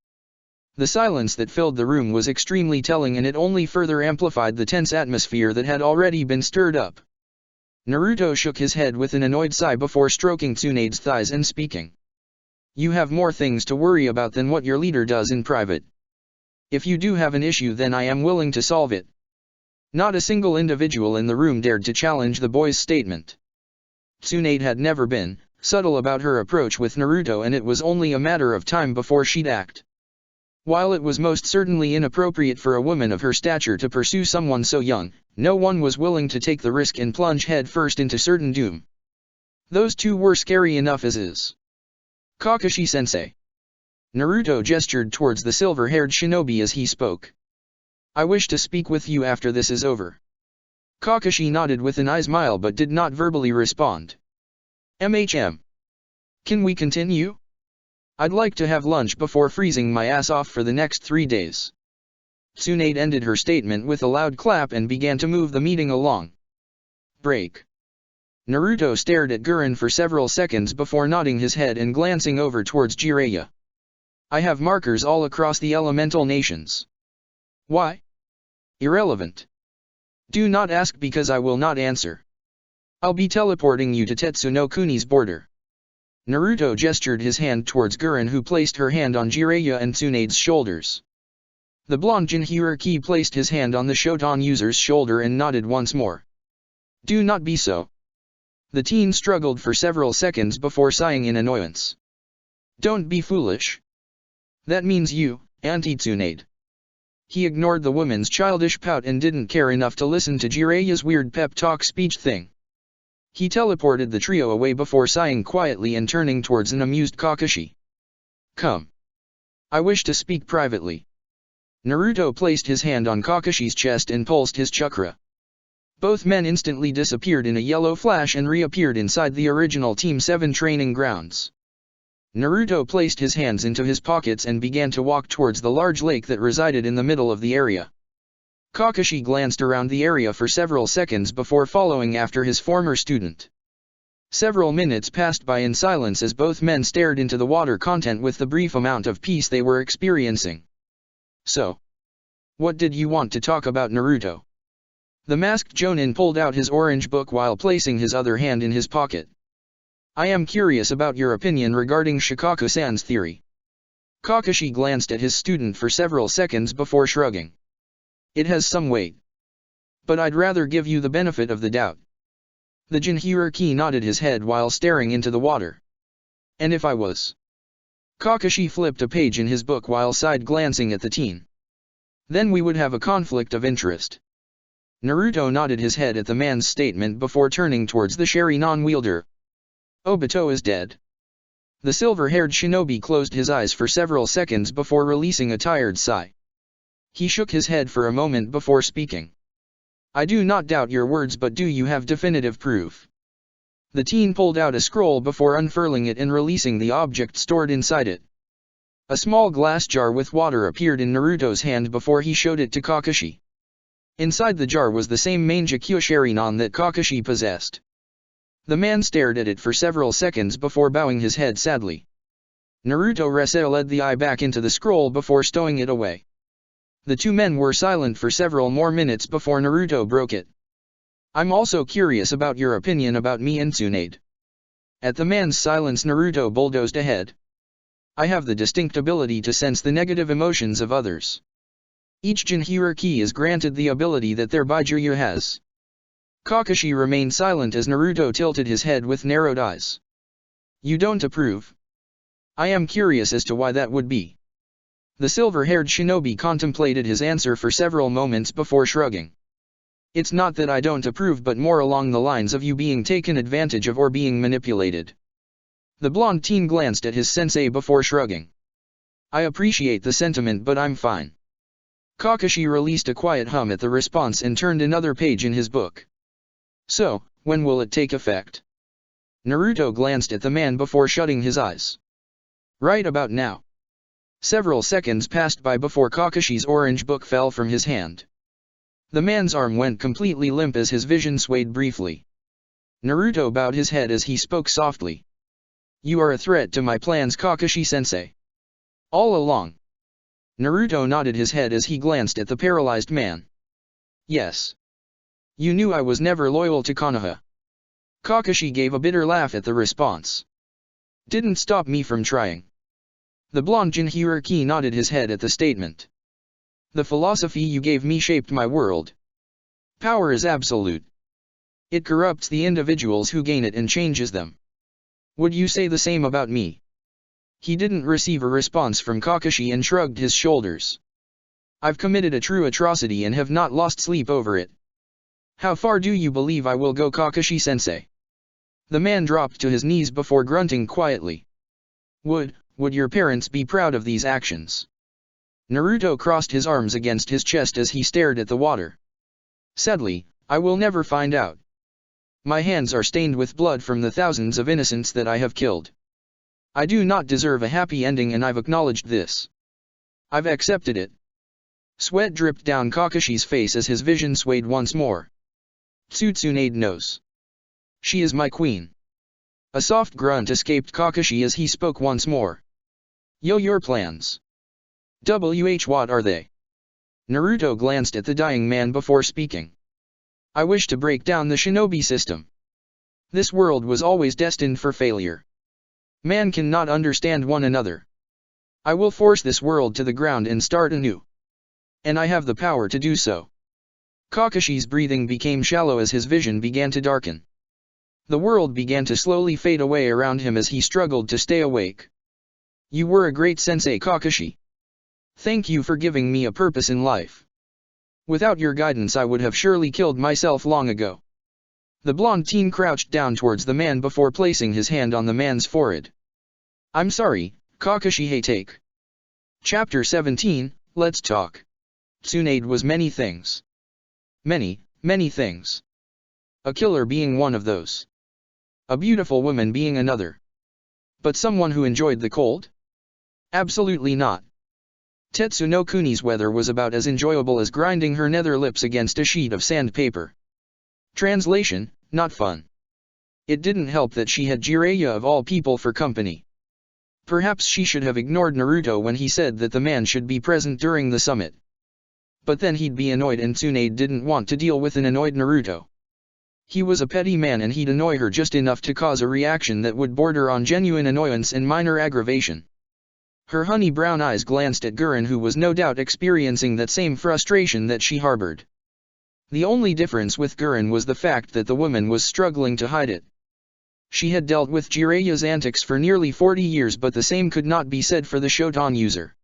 The silence that filled the room was extremely telling, and it only further amplified the tense atmosphere that had already been stirred up. Naruto shook his head with an annoyed sigh before stroking Tsunade's thighs and speaking. You have more things to worry about than what your leader does in private. If you do have an issue, then I am willing to solve it. Not a single individual in the room dared to challenge the boy's statement. Tsunade had never been subtle about her approach with Naruto, and it was only a matter of time before she'd act. While it was most certainly inappropriate for a woman of her stature to pursue someone so young, no one was willing to take the risk and plunge headfirst into certain doom. Those two were scary enough as is. Kakashi-sensei. Naruto gestured towards the silver-haired shinobi as he spoke. I wish to speak with you after this is over. Kakashi nodded with an eye smile but did not verbally respond. MHM. Can we continue? I'd like to have lunch before freezing my ass off for the next 3 days. Tsunade ended her statement with a loud clap and began to move the meeting along. Break. Naruto stared at Gurren for several seconds before nodding his head and glancing over towards Jiraiya. I have markers all across the elemental nations. Why? Irrelevant. Do not ask because I will not answer. I'll be teleporting you to Tetsuno Kuni's border. Naruto gestured his hand towards Gurren, who placed her hand on Jiraiya and Tsunade's shoulders. The blonde Jinchuriki placed his hand on the Shoton user's shoulder and nodded once more. Do not be so. The teen struggled for several seconds before sighing in annoyance. Don't be foolish. That means you, Auntie Tsunade. He ignored the woman's childish pout and didn't care enough to listen to Jiraiya's weird pep talk speech thing. He teleported the trio away before sighing quietly and turning towards an amused Kakashi. Come. I wish to speak privately. Naruto placed his hand on Kakashi's chest and pulsed his chakra. Both men instantly disappeared in a yellow flash and reappeared inside the original Team 7 training grounds. Naruto placed his hands into his pockets and began to walk towards the large lake that resided in the middle of the area. Kakashi glanced around the area for several seconds before following after his former student. Several minutes passed by in silence as both men stared into the water, content with the brief amount of peace they were experiencing. So, what did you want to talk about, Naruto? The masked Jonin pulled out his orange book while placing his other hand in his pocket. I am curious about your opinion regarding Shikaku-san's theory. Kakashi glanced at his student for several seconds before shrugging. It has some weight. But I'd rather give you the benefit of the doubt. The Jinchuriki nodded his head while staring into the water. And if I was? Kakashi flipped a page in his book while side-glancing at the teen. Then we would have a conflict of interest. Naruto nodded his head at the man's statement before turning towards the Sharingan wielder. Obito is dead. The silver-haired shinobi closed his eyes for several seconds before releasing a tired sigh. He shook his head for a moment before speaking. I do not doubt your words, but do you have definitive proof? The teen pulled out a scroll before unfurling it and releasing the object stored inside it. A small glass jar with water appeared in Naruto's hand before he showed it to Kakashi. Inside the jar was the same Mangekyo Sharingan that Kakashi possessed. The man stared at it for several seconds before bowing his head sadly. Naruto led the eye back into the scroll before stowing it away. The two men were silent for several more minutes before Naruto broke it. I'm also curious about your opinion about me and Tsunade. At the man's silence, Naruto bulldozed ahead. I have the distinct ability to sense the negative emotions of others. Each Jinchuriki is granted the ability that their Bijiryu has. Kakashi remained silent as Naruto tilted his head with narrowed eyes. You don't approve? I am curious as to why that would be. The silver-haired shinobi contemplated his answer for several moments before shrugging. It's not that I don't approve, but more along the lines of you being taken advantage of or being manipulated. The blonde teen glanced at his sensei before shrugging. I appreciate the sentiment, but I'm fine. Kakashi released a quiet hum at the response and turned another page in his book. So, when will it take effect? Naruto glanced at the man before shutting his eyes. Right about now. Several seconds passed by before Kakashi's orange book fell from his hand. The man's arm went completely limp as his vision swayed briefly. Naruto bowed his head as he spoke softly. You are a threat to my plans, Kakashi-sensei. All along. Naruto nodded his head as he glanced at the paralyzed man. Yes. You knew I was never loyal to Konoha. Kakashi gave a bitter laugh at the response. Didn't stop me from trying. The blonde Jinhuriki nodded his head at the statement. The philosophy you gave me shaped my world. Power is absolute. It corrupts the individuals who gain it and changes them. Would you say the same about me? He didn't receive a response from Kakashi and shrugged his shoulders. I've committed a true atrocity and have not lost sleep over it. How far do you believe I will go, Kakashi-sensei? The man dropped to his knees before grunting quietly. Would your parents be proud of these actions? Naruto crossed his arms against his chest as he stared at the water. Sadly, I will never find out. My hands are stained with blood from the thousands of innocents that I have killed. I do not deserve a happy ending and I've acknowledged this. I've accepted it. Sweat dripped down Kakashi's face as his vision swayed once more. Tsunade knows. She is my queen. A soft grunt escaped Kakashi as he spoke once more. Your plans. What are they? Naruto glanced at the dying man before speaking. I wish to break down the shinobi system. This world was always destined for failure. Man cannot understand one another. I will force this world to the ground and start anew. And I have the power to do so. Kakashi's breathing became shallow as his vision began to darken. The world began to slowly fade away around him as he struggled to stay awake. You were a great sensei, Kakashi. Thank you for giving me a purpose in life. Without your guidance I would have surely killed myself long ago. The blonde teen crouched down towards the man before placing his hand on the man's forehead. I'm sorry, Kakashi Hatake. Chapter 17, Let's Talk. Tsunade was many things. Many things. A killer being one of those. A beautiful woman being another. But someone who enjoyed the cold? Absolutely not. Tetsu no Kuni's weather was about as enjoyable as grinding her nether lips against a sheet of sandpaper. Translation, not fun. It didn't help that she had Jiraiya of all people for company. Perhaps she should have ignored Naruto when he said that the man should be present during the summit. But then he'd be annoyed and Tsunade didn't want to deal with an annoyed Naruto. He was a petty man and he'd annoy her just enough to cause a reaction that would border on genuine annoyance and minor aggravation. Her honey brown eyes glanced at Gurren, who was no doubt experiencing that same frustration that she harbored. The only difference with Gurren was the fact that the woman was struggling to hide it. She had dealt with Jiraiya's antics for nearly 40 years, but the same could not be said for the Shoton user.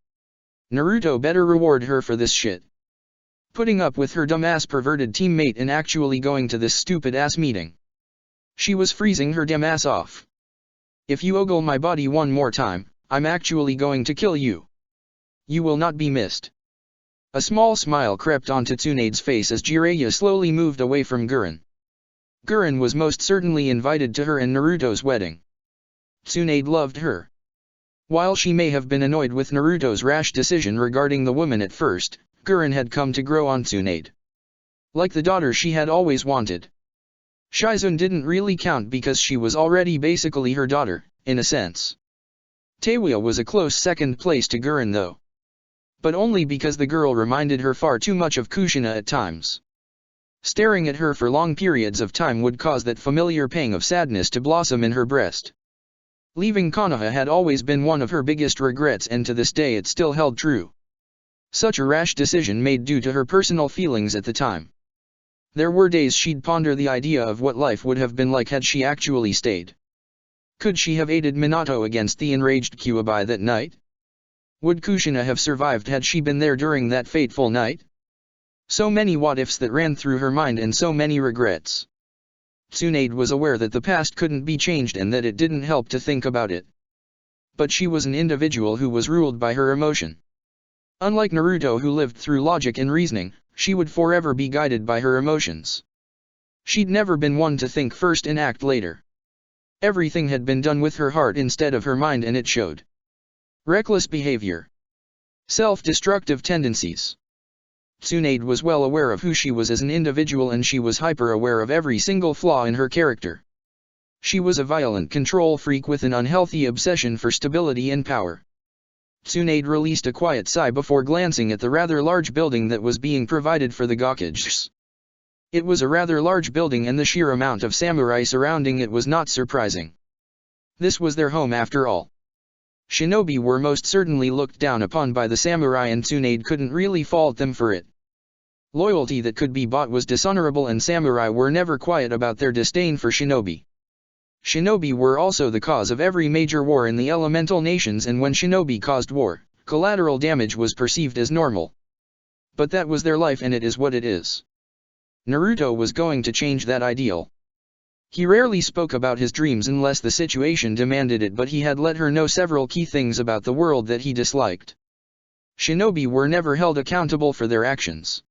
Naruto better reward her for this shit. Putting up with her dumbass perverted teammate and actually going to this stupid ass meeting. She was freezing her damn ass off. If you ogle my body one more time, I'm actually going to kill you. You will not be missed. A small smile crept onto Tsunade's face as Jiraiya slowly moved away from Gurren. Gurren was most certainly invited to her and Naruto's wedding. Tsunade loved her. While she may have been annoyed with Naruto's rash decision regarding the woman at first, Gurren had come to grow on Tsunade. Like the daughter she had always wanted. Shizune didn't really count because she was already basically her daughter, in a sense. Teiwa was a close second place to Gurren though. But only because the girl reminded her far too much of Kushina at times. Staring at her for long periods of time would cause that familiar pang of sadness to blossom in her breast. Leaving Konoha had always been one of her biggest regrets, and to this day it still held true. Such a rash decision made due to her personal feelings at the time. There were days she'd ponder the idea of what life would have been like had she actually stayed. Could she have aided Minato against the enraged Kyuubi that night? Would Kushina have survived had she been there during that fateful night? So many what-ifs that ran through her mind and so many regrets. Tsunade was aware that the past couldn't be changed and that it didn't help to think about it. But she was an individual who was ruled by her emotion. Unlike Naruto, who lived through logic and reasoning, she would forever be guided by her emotions. She'd never been one to think first and act later. Everything had been done with her heart instead of her mind, and it showed. Reckless behavior. Self-destructive tendencies. Tsunade was well aware of who she was as an individual, and she was hyper-aware of every single flaw in her character. She was a violent control freak with an unhealthy obsession for stability and power. Tsunade released a quiet sigh before glancing at the rather large building that was being provided for the Gokages. It was a rather large building and the sheer amount of samurai surrounding it was not surprising. This was their home after all. Shinobi were most certainly looked down upon by the samurai and Tsunade couldn't really fault them for it. Loyalty that could be bought was dishonorable and samurai were never quiet about their disdain for shinobi. Shinobi were also the cause of every major war in the elemental nations, and when shinobi caused war, collateral damage was perceived as normal. But that was their life and it is what it is. Naruto was going to change that ideal. He rarely spoke about his dreams unless the situation demanded it, but he had let her know several key things about the world that he disliked. Shinobi were never held accountable for their actions.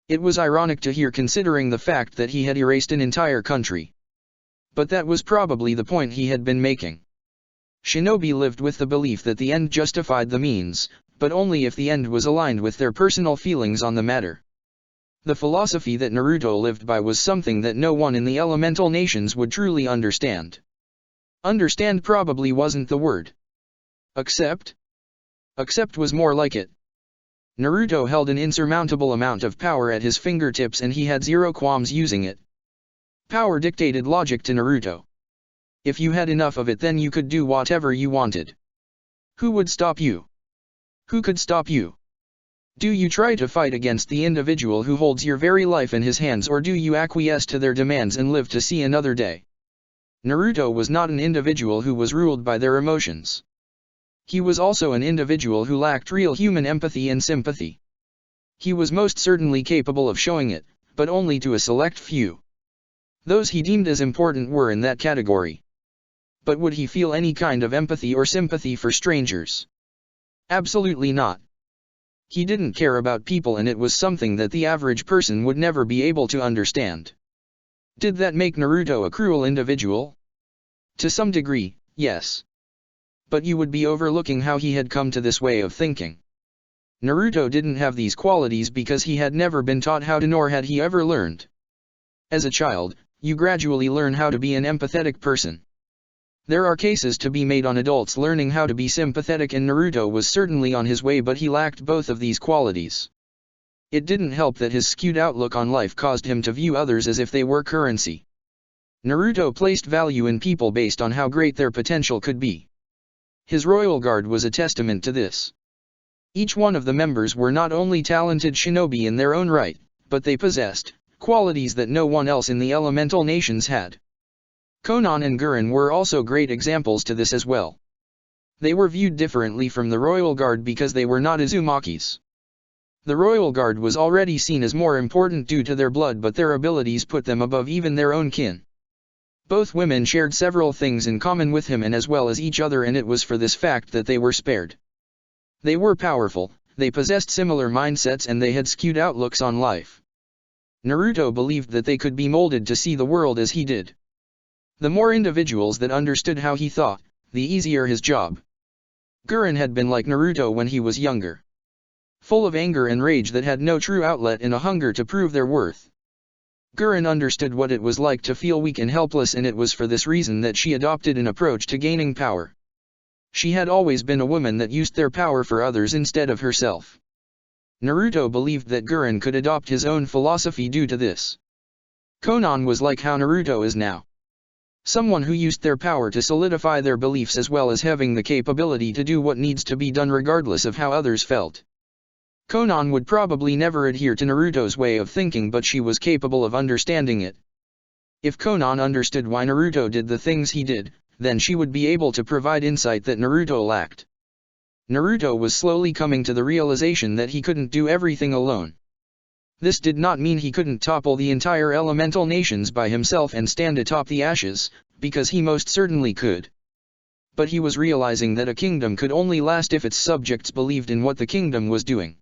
It was ironic to hear considering the fact that he had erased an entire country. But that was probably the point he had been making. Shinobi lived with the belief that the end justified the means, but only if the end was aligned with their personal feelings on the matter. The philosophy that Naruto lived by was something that no one in the elemental nations would truly understand. Understand probably wasn't the word. Accept? Accept was more like it. Naruto held an insurmountable amount of power at his fingertips and he had zero qualms using it. Power dictated logic to Naruto. If you had enough of it, then you could do whatever you wanted. Who would stop you? Who could stop you? Do you try to fight against the individual who holds your very life in his hands, or do you acquiesce to their demands and live to see another day? Naruto was not an individual who was ruled by their emotions. He was also an individual who lacked real human empathy and sympathy. He was most certainly capable of showing it, but only to a select few. Those he deemed as important were in that category. But would he feel any kind of empathy or sympathy for strangers? Absolutely not. He didn't care about people, and it was something that the average person would never be able to understand. Did that make Naruto a cruel individual? To some degree, yes. But you would be overlooking how he had come to this way of thinking. Naruto didn't have these qualities because he had never been taught how to, nor had he ever learned. As a child, you gradually learn how to be an empathetic person. There are cases to be made on adults learning how to be sympathetic, and Naruto was certainly on his way, but he lacked both of these qualities. It didn't help that his skewed outlook on life caused him to view others as if they were currency. Naruto placed value in people based on how great their potential could be. His royal guard was a testament to this. Each one of the members were not only talented shinobi in their own right, but they possessed qualities that no one else in the elemental nations had. Konan and Gurren were also great examples to this as well. They were viewed differently from the royal guard because they were not Uzumakis. The royal guard was already seen as more important due to their blood, but their abilities put them above even their own kin. Both women shared several things in common with him and as well as each other, and it was for this fact that they were spared. They were powerful, they possessed similar mindsets, and they had skewed outlooks on life. Naruto believed that they could be molded to see the world as he did. The more individuals that understood how he thought, the easier his job. Gurren had been like Naruto when he was younger. Full of anger and rage that had no true outlet and a hunger to prove their worth. Gurren understood what it was like to feel weak and helpless, and it was for this reason that she adopted an approach to gaining power. She had always been a woman that used their power for others instead of herself. Naruto believed that Gurren could adopt his own philosophy due to this. Konan was like how Naruto is now. Someone who used their power to solidify their beliefs as well as having the capability to do what needs to be done regardless of how others felt. Konan would probably never adhere to Naruto's way of thinking, but she was capable of understanding it. If Konan understood why Naruto did the things he did, then she would be able to provide insight that Naruto lacked. Naruto was slowly coming to the realization that he couldn't do everything alone. This did not mean he couldn't topple the entire elemental nations by himself and stand atop the ashes, because he most certainly could. But he was realizing that a kingdom could only last if its subjects believed in what the kingdom was doing.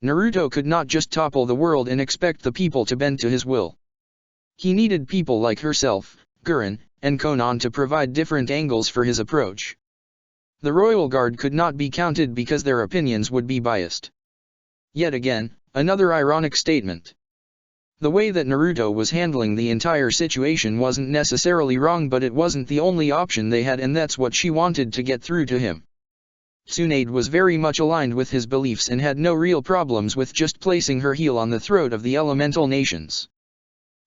Naruto could not just topple the world and expect the people to bend to his will. He needed people like herself, Gurren, and Konan to provide different angles for his approach. The royal guard could not be counted because their opinions would be biased. Yet again, another ironic statement. The way that Naruto was handling the entire situation wasn't necessarily wrong, but it wasn't the only option they had, and that's what she wanted to get through to him. Tsunade was very much aligned with his beliefs and had no real problems with just placing her heel on the throat of the elemental nations.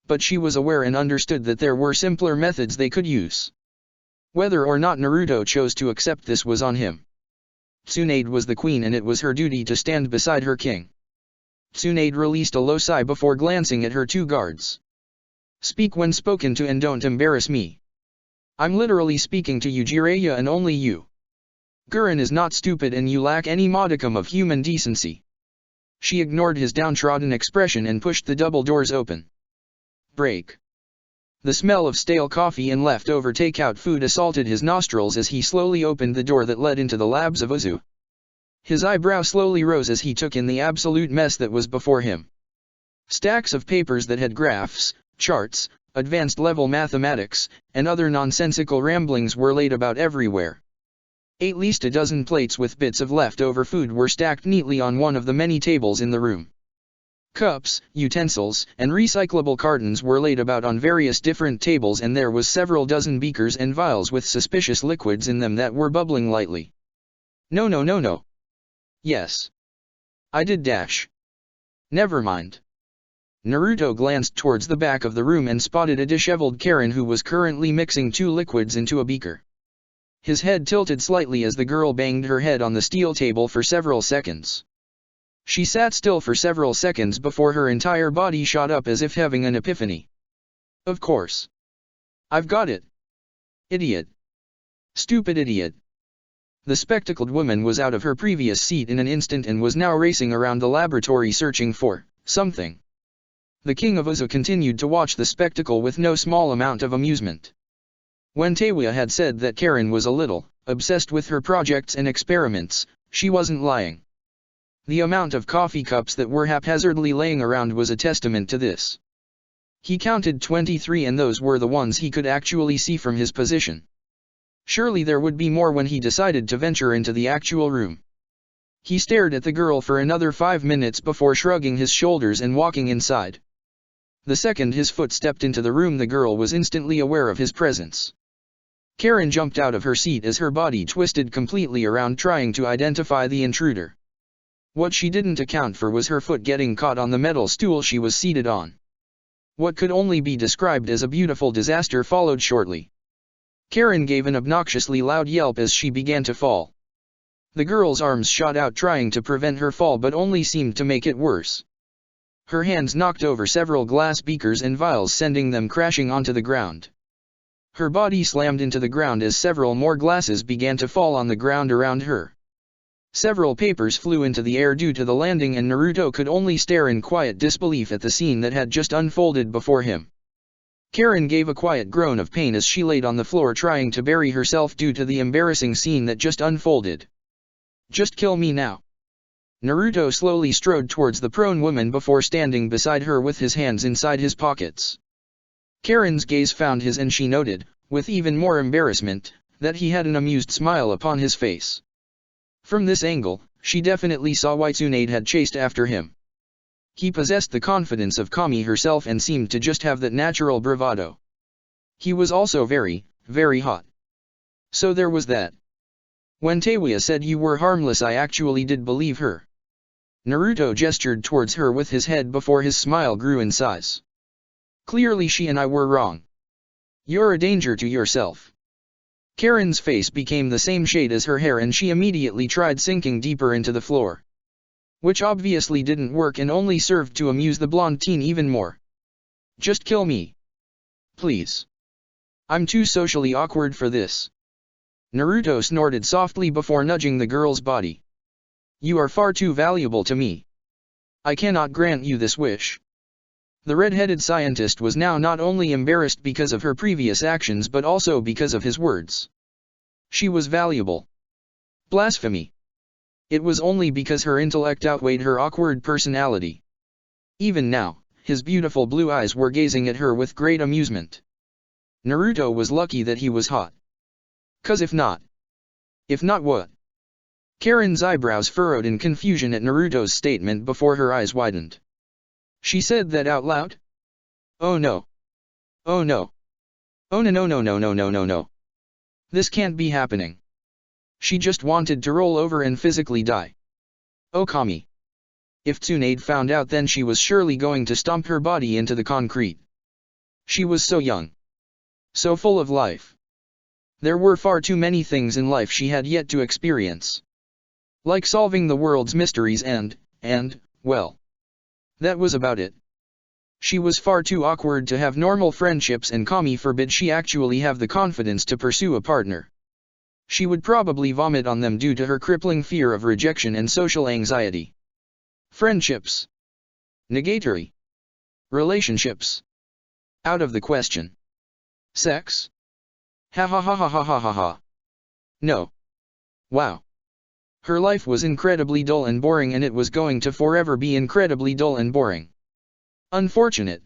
But she was aware and understood that there were simpler methods they could use. Whether or not Naruto chose to accept this was on him. Tsunade was the queen and it was her duty to stand beside her king. Tsunade released a low sigh before glancing at her two guards. Speak when spoken to and don't embarrass me. I'm literally speaking to you, Jiraiya, and only you. Gurren is not stupid and you lack any modicum of human decency. She ignored his downtrodden expression and pushed the double doors open. Break. The smell of stale coffee and leftover takeout food assaulted his nostrils as he slowly opened the door that led into the labs of Uzu. His eyebrow slowly rose as he took in the absolute mess that was before him. Stacks of papers that had graphs, charts, advanced level mathematics, and other nonsensical ramblings were laid about everywhere. At least a dozen plates with bits of leftover food were stacked neatly on one of the many tables in the room. Cups, utensils, and recyclable cartons were laid about on various different tables, and there was several dozen beakers and vials with suspicious liquids in them that were bubbling lightly. No. Yes. I did dash. Never mind. Naruto glanced towards the back of the room and spotted a disheveled Karen who was currently mixing two liquids into a beaker. His head tilted slightly as the girl banged her head on the steel table for several seconds. She sat still for several seconds before her entire body shot up as if having an epiphany. Of course. I've got it. Idiot. Stupid idiot. The spectacled woman was out of her previous seat in an instant and was now racing around the laboratory searching for something. The king of Uzu continued to watch the spectacle with no small amount of amusement. When Teiwa had said that Karen was a little obsessed with her projects and experiments, she wasn't lying. The amount of coffee cups that were haphazardly laying around was a testament to this. He counted 23 and those were the ones he could actually see from his position. Surely there would be more when he decided to venture into the actual room. He stared at the girl for another 5 minutes before shrugging his shoulders and walking inside. The second his foot stepped into the room, the girl was instantly aware of his presence. Karen jumped out of her seat as her body twisted completely around trying to identify the intruder. What she didn't account for was her foot getting caught on the metal stool she was seated on. What could only be described as a beautiful disaster followed shortly. Karen gave an obnoxiously loud yelp as she began to fall. The girl's arms shot out trying to prevent her fall but only seemed to make it worse. Her hands knocked over several glass beakers and vials, sending them crashing onto the ground. Her body slammed into the ground as several more glasses began to fall on the ground around her. Several papers flew into the air due to the landing and Naruto could only stare in quiet disbelief at the scene that had just unfolded before him. Karen gave a quiet groan of pain as she laid on the floor trying to bury herself due to the embarrassing scene that just unfolded. Just kill me now. Naruto slowly strode towards the prone woman before standing beside her with his hands inside his pockets. Karen's gaze found his and she noted, with even more embarrassment, that he had an amused smile upon his face. From this angle, she definitely saw why Tsunade had chased after him. He possessed the confidence of Kami herself and seemed to just have that natural bravado. He was also very, very hot. So there was that. When Teiwa said you were harmless, I actually did believe her. Naruto gestured towards her with his head before his smile grew in size. Clearly she and I were wrong. You're a danger to yourself. Karen's face became the same shade as her hair and she immediately tried sinking deeper into the floor. Which obviously didn't work and only served to amuse the blonde teen even more. Just kill me. Please. I'm too socially awkward for this. Naruto snorted softly before nudging the girl's body. You are far too valuable to me. I cannot grant you this wish. The red-headed scientist was now not only embarrassed because of her previous actions but also because of his words. She was valuable. Blasphemy. It was only because her intellect outweighed her awkward personality. Even now, his beautiful blue eyes were gazing at her with great amusement. Naruto was lucky that he was hot. 'Cause if not what? Karen's eyebrows furrowed in confusion at Naruto's statement before her eyes widened. She said that out loud? Oh no. Oh no. Oh no. This can't be happening. She just wanted to roll over and physically die. Oh Kami. If Tsunade found out, then she was surely going to stomp her body into the concrete. She was so young. So full of life. There were far too many things in life she had yet to experience. Like solving the world's mysteries and, well. That was about it. She was far too awkward to have normal friendships, and Kami forbid she actually have the confidence to pursue a partner. She would probably vomit on them due to her crippling fear of rejection and social anxiety. Friendships. Negatory. Relationships. Out of the question. Sex? Ha ha ha ha ha ha ha ha. No. Wow. Her life was incredibly dull and boring, and it was going to forever be incredibly dull and boring. Unfortunate.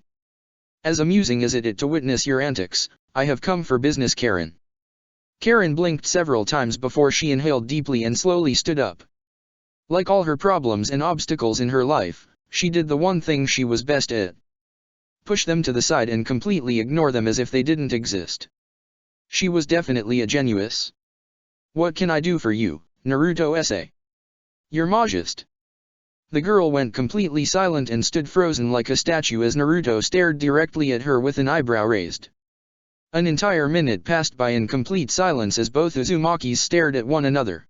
As amusing as it is to witness your antics, I have come for business, Karen. Karen blinked several times before she inhaled deeply and slowly stood up. Like all her problems and obstacles in her life, she did the one thing she was best at. Push them to the side and completely ignore them as if they didn't exist. She was definitely a genius. What can I do for you, Naruto-san? Your Majesty. The girl went completely silent and stood frozen like a statue as Naruto stared directly at her with an eyebrow raised. An entire minute passed by in complete silence as both Uzumakis stared at one another.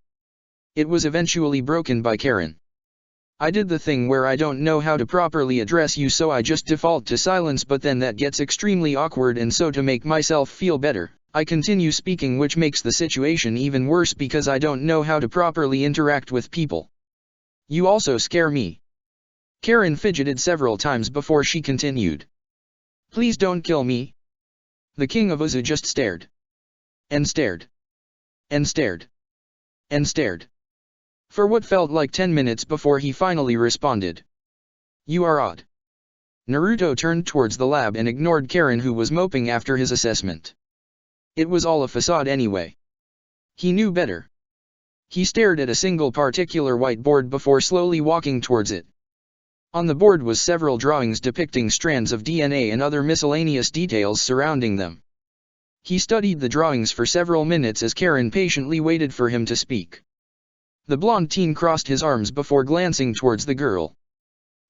It was eventually broken by Karen. I did the thing where I don't know how to properly address you, so I just default to silence, but then that gets extremely awkward, and so to make myself feel better, I continue speaking, which makes the situation even worse because I don't know how to properly interact with people. You also scare me. Karen fidgeted several times before she continued. Please don't kill me. The king of Uzu just stared. And stared. And stared. And stared. For what felt like 10 minutes before he finally responded. You are odd. Naruto turned towards the lab and ignored Karen, who was moping after his assessment. It was all a facade anyway. He knew better. He stared at a single particular whiteboard before slowly walking towards it. On the board was several drawings depicting strands of DNA and other miscellaneous details surrounding them. He studied the drawings for several minutes as Karen patiently waited for him to speak. The blonde teen crossed his arms before glancing towards the girl.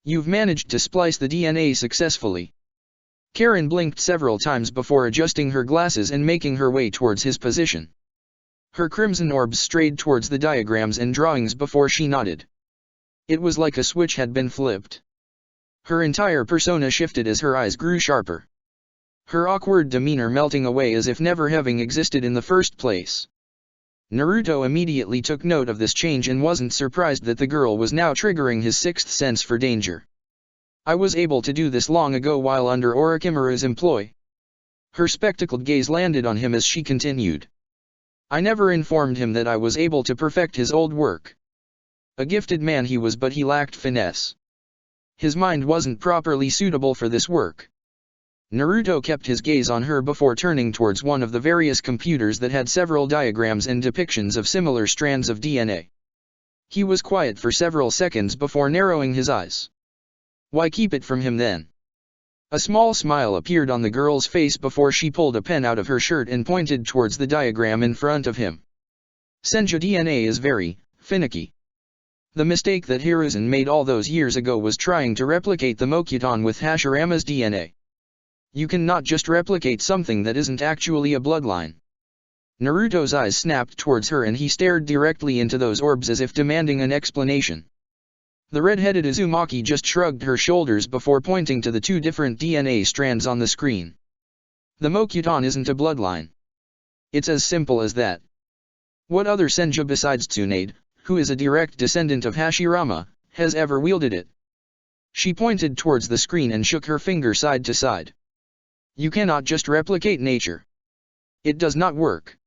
You've managed to splice the DNA successfully. Karen blinked several times before adjusting her glasses and making her way towards his position. Her crimson orbs strayed towards the diagrams and drawings before she nodded. It was like a switch had been flipped. Her entire persona shifted as her eyes grew sharper. Her awkward demeanor melting away as if never having existed in the first place. Naruto immediately took note of this change and wasn't surprised that the girl was now triggering his sixth sense for danger. I was able to do this long ago while under Orochimaru's employ. Her spectacled gaze landed on him as she continued. I never informed him that I was able to perfect his old work. A gifted man he was, but he lacked finesse. His mind wasn't properly suitable for this work. Naruto kept his gaze on her before turning towards one of the various computers that had several diagrams and depictions of similar strands of DNA. He was quiet for several seconds before narrowing his eyes. Why keep it from him then? A small smile appeared on the girl's face before she pulled a pen out of her shirt and pointed towards the diagram in front of him. Senju DNA is very finicky. The mistake that Hiruzen made all those years ago was trying to replicate the Mokuton with Hashirama's DNA. You cannot just replicate something that isn't actually a bloodline. Naruto's eyes snapped towards her and he stared directly into those orbs as if demanding an explanation. The red-headed Uzumaki just shrugged her shoulders before pointing to the two different DNA strands on the screen. The Mokuton isn't a bloodline. It's as simple as that. What other Senju besides Tsunade, who is a direct descendant of Hashirama, has ever wielded it? She pointed towards the screen and shook her finger side to side. You cannot just replicate nature. It does not work.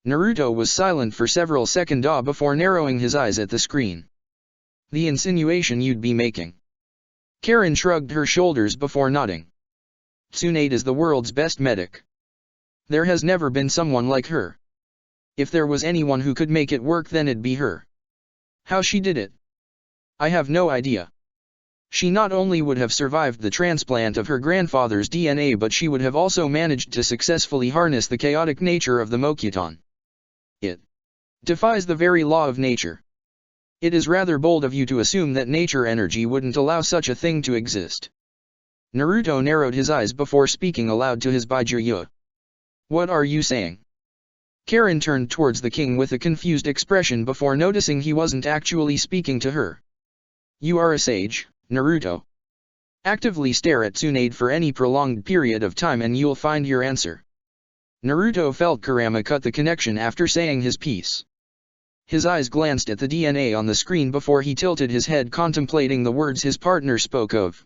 Naruto was silent for several seconds before narrowing his eyes at the screen. The insinuation you'd be making. Karen shrugged her shoulders before nodding. Tsunade is the world's best medic. There has never been someone like her. If there was anyone who could make it work, then it'd be her. How she did it? I have no idea. She not only would have survived the transplant of her grandfather's DNA, but she would have also managed to successfully harness the chaotic nature of the Mokuton. It Defies the very law of nature. It is rather bold of you to assume that nature energy wouldn't allow such a thing to exist. Naruto narrowed his eyes before speaking aloud to his Baijuya. What are you saying? Karen turned towards the king with a confused expression before noticing he wasn't actually speaking to her. You are a sage, Naruto. Actively stare at Tsunade for any prolonged period of time and you'll find your answer. Naruto felt Kurama cut the connection after saying his piece. His eyes glanced at the DNA on the screen before he tilted his head contemplating the words his partner spoke of.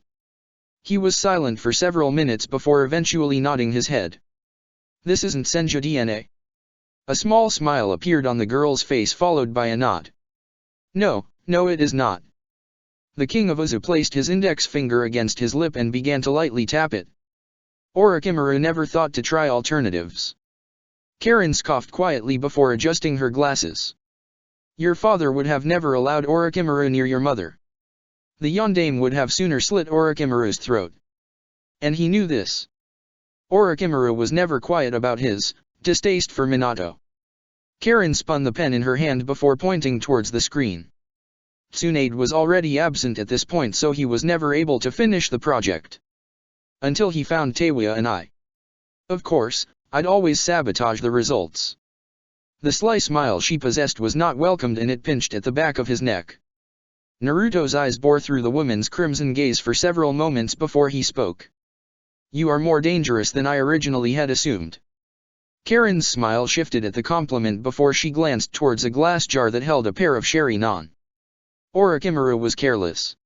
He was silent for several minutes before eventually nodding his head. This isn't Senju DNA. A small smile appeared on the girl's face followed by a nod. No, it is not. The king of Uzu placed his index finger against his lip and began to lightly tap it. Orochimaru never thought to try alternatives. Karen scoffed quietly before adjusting her glasses. Your father would have never allowed Orochimaru near your mother. The Yondaime would have sooner slit Orochimaru's throat. And he knew this. Orochimaru was never quiet about his distaste for Minato. Karen spun the pen in her hand before pointing towards the screen. Tsunade was already absent at this point so he was never able to finish the project. Until he found Teiwa and I. Of course, I'd always sabotage the results. The sly smile she possessed was not welcomed and it pinched at the back of his neck. Naruto's eyes bore through the woman's crimson gaze for several moments before he spoke. You are more dangerous than I originally had assumed. Karen's smile shifted at the compliment before she glanced towards a glass jar that held a pair of sherry non. Orochimaru was careless.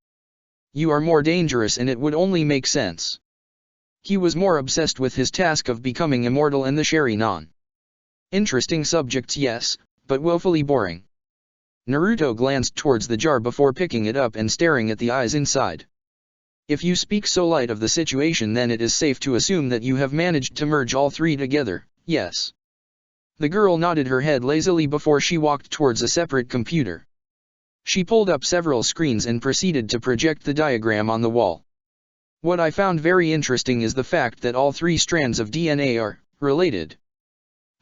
You are more dangerous and it would only make sense. He was more obsessed with his task of becoming immortal and the sherry non. Interesting subjects yes, but woefully boring. Naruto glanced towards the jar before picking it up and staring at the eyes inside. If you speak so light of the situation then it is safe to assume that you have managed to merge all three together, yes. The girl nodded her head lazily before she walked towards a separate computer. She pulled up several screens and proceeded to project the diagram on the wall. What I found very interesting is the fact that all three strands of DNA are related.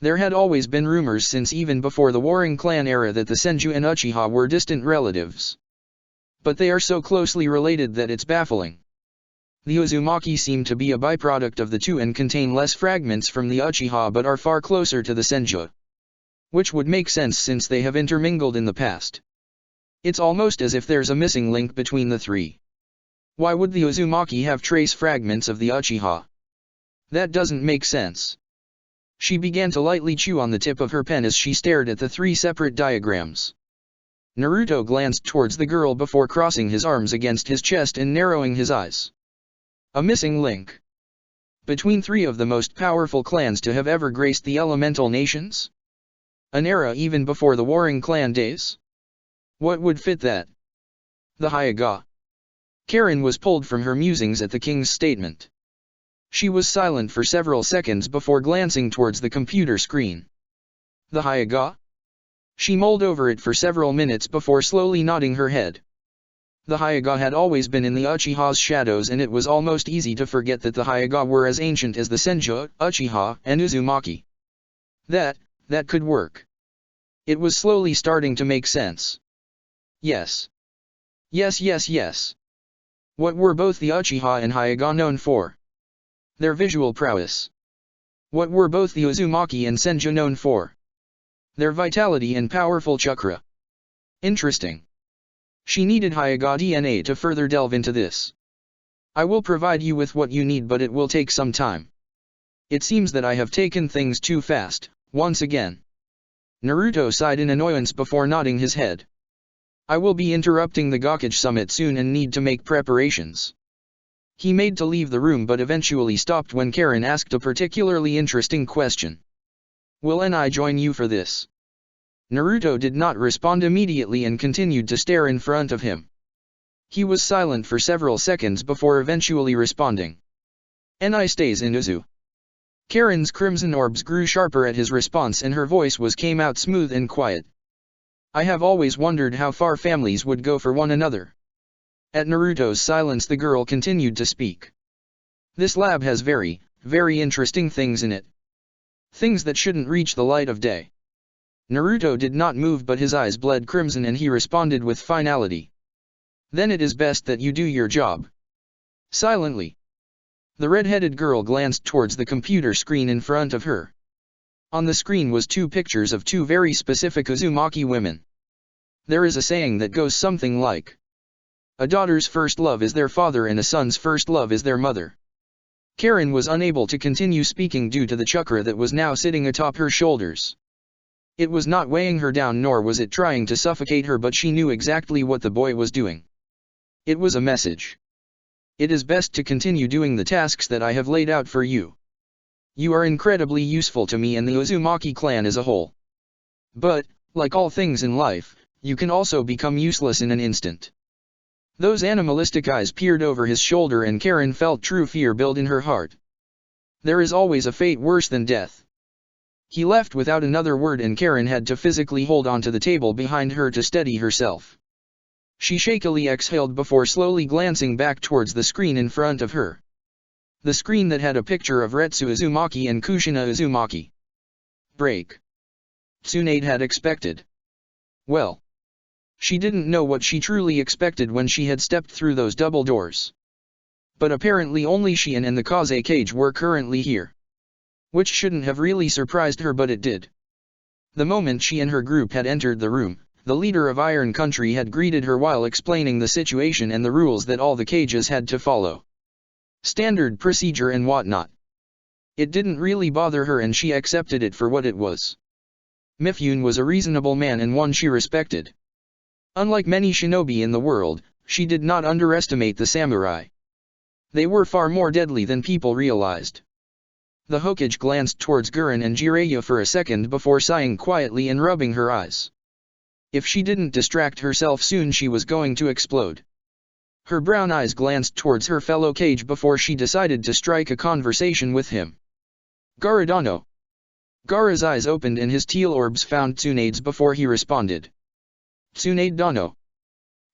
There had always been rumors since even before the Warring Clan era that the Senju and Uchiha were distant relatives. But they are so closely related that it's baffling. The Uzumaki seem to be a byproduct of the two and contain less fragments from the Uchiha but are far closer to the Senju. Which would make sense since they have intermingled in the past. It's almost as if there's a missing link between the three. Why would the Uzumaki have trace fragments of the Uchiha? That doesn't make sense. She began to lightly chew on the tip of her pen as she stared at the three separate diagrams. Naruto glanced towards the girl before crossing his arms against his chest and narrowing his eyes. A missing link. Between three of the most powerful clans to have ever graced the elemental nations? An era even before the Warring Clan days? What would fit that? The Hyuga. Karen was pulled from her musings at the king's statement. She was silent for several seconds before glancing towards the computer screen. The Hyuga? She mulled over it for several minutes before slowly nodding her head. The Hyuga had always been in the Uchiha's shadows and it was almost easy to forget that the Hyuga were as ancient as the Senju, Uchiha, and Uzumaki. That could work. It was slowly starting to make sense. Yes. Yes. What were both the Uchiha and Hyuga known for? Their visual prowess. What were both the Uzumaki and Senju known for? Their vitality and powerful chakra. Interesting. She needed Hyuga DNA to further delve into this. I will provide you with what you need but it will take some time. It seems that I have taken things too fast, once again. Naruto sighed in annoyance before nodding his head. I will be interrupting the Gakage summit soon and need to make preparations. He made to leave the room but eventually stopped when Karen asked a particularly interesting question. Will I join you for this? Naruto did not respond immediately and continued to stare in front of him. He was silent for several seconds before eventually responding. Ni stays in Uzu. Karen's crimson orbs grew sharper at his response and her voice came out smooth and quiet. I have always wondered how far families would go for one another. At Naruto's silence the girl continued to speak. This lab has very interesting things in it. Things that shouldn't reach the light of day. Naruto did not move, but his eyes bled crimson and he responded with finality. Then it is best that you do your job. Silently. The red-headed girl glanced towards the computer screen in front of her. On the screen was two pictures of two very specific Uzumaki women. There is a saying that goes something like, a daughter's first love is their father and a son's first love is their mother. Karen was unable to continue speaking due to the chakra that was now sitting atop her shoulders. It was not weighing her down nor was it trying to suffocate her, but she knew exactly what the boy was doing. It was a message. It is best to continue doing the tasks that I have laid out for you. You are incredibly useful to me and the Uzumaki clan as a whole. But, like all things in life, you can also become useless in an instant. Those animalistic eyes peered over his shoulder and Karen felt true fear build in her heart. There is always a fate worse than death. He left without another word and Karen had to physically hold onto the table behind her to steady herself. She shakily exhaled before slowly glancing back towards the screen in front of her. The screen that had a picture of Retsu Uzumaki and Kushina Uzumaki. Break. Tsunade had expected. Well. She didn't know what she truly expected when she had stepped through those double doors. But apparently only Shion and the Kaze cage were currently here. Which shouldn't have really surprised her, but it did. The moment she and her group had entered the room, the leader of Iron Country had greeted her while explaining the situation and the rules that all the cages had to follow. Standard procedure and whatnot. It didn't really bother her and she accepted it for what it was. Mifune was a reasonable man and one she respected. Unlike many shinobi in the world, she did not underestimate the samurai. They were far more deadly than people realized. The Hokage glanced towards Gurren and Jiraiya for a second before sighing quietly and rubbing her eyes. If she didn't distract herself soon she was going to explode. Her brown eyes glanced towards her fellow Kage before she decided to strike a conversation with him. Garadano. Gaara's eyes opened and his teal orbs found Tsunade's before he responded. Tsunade Dano.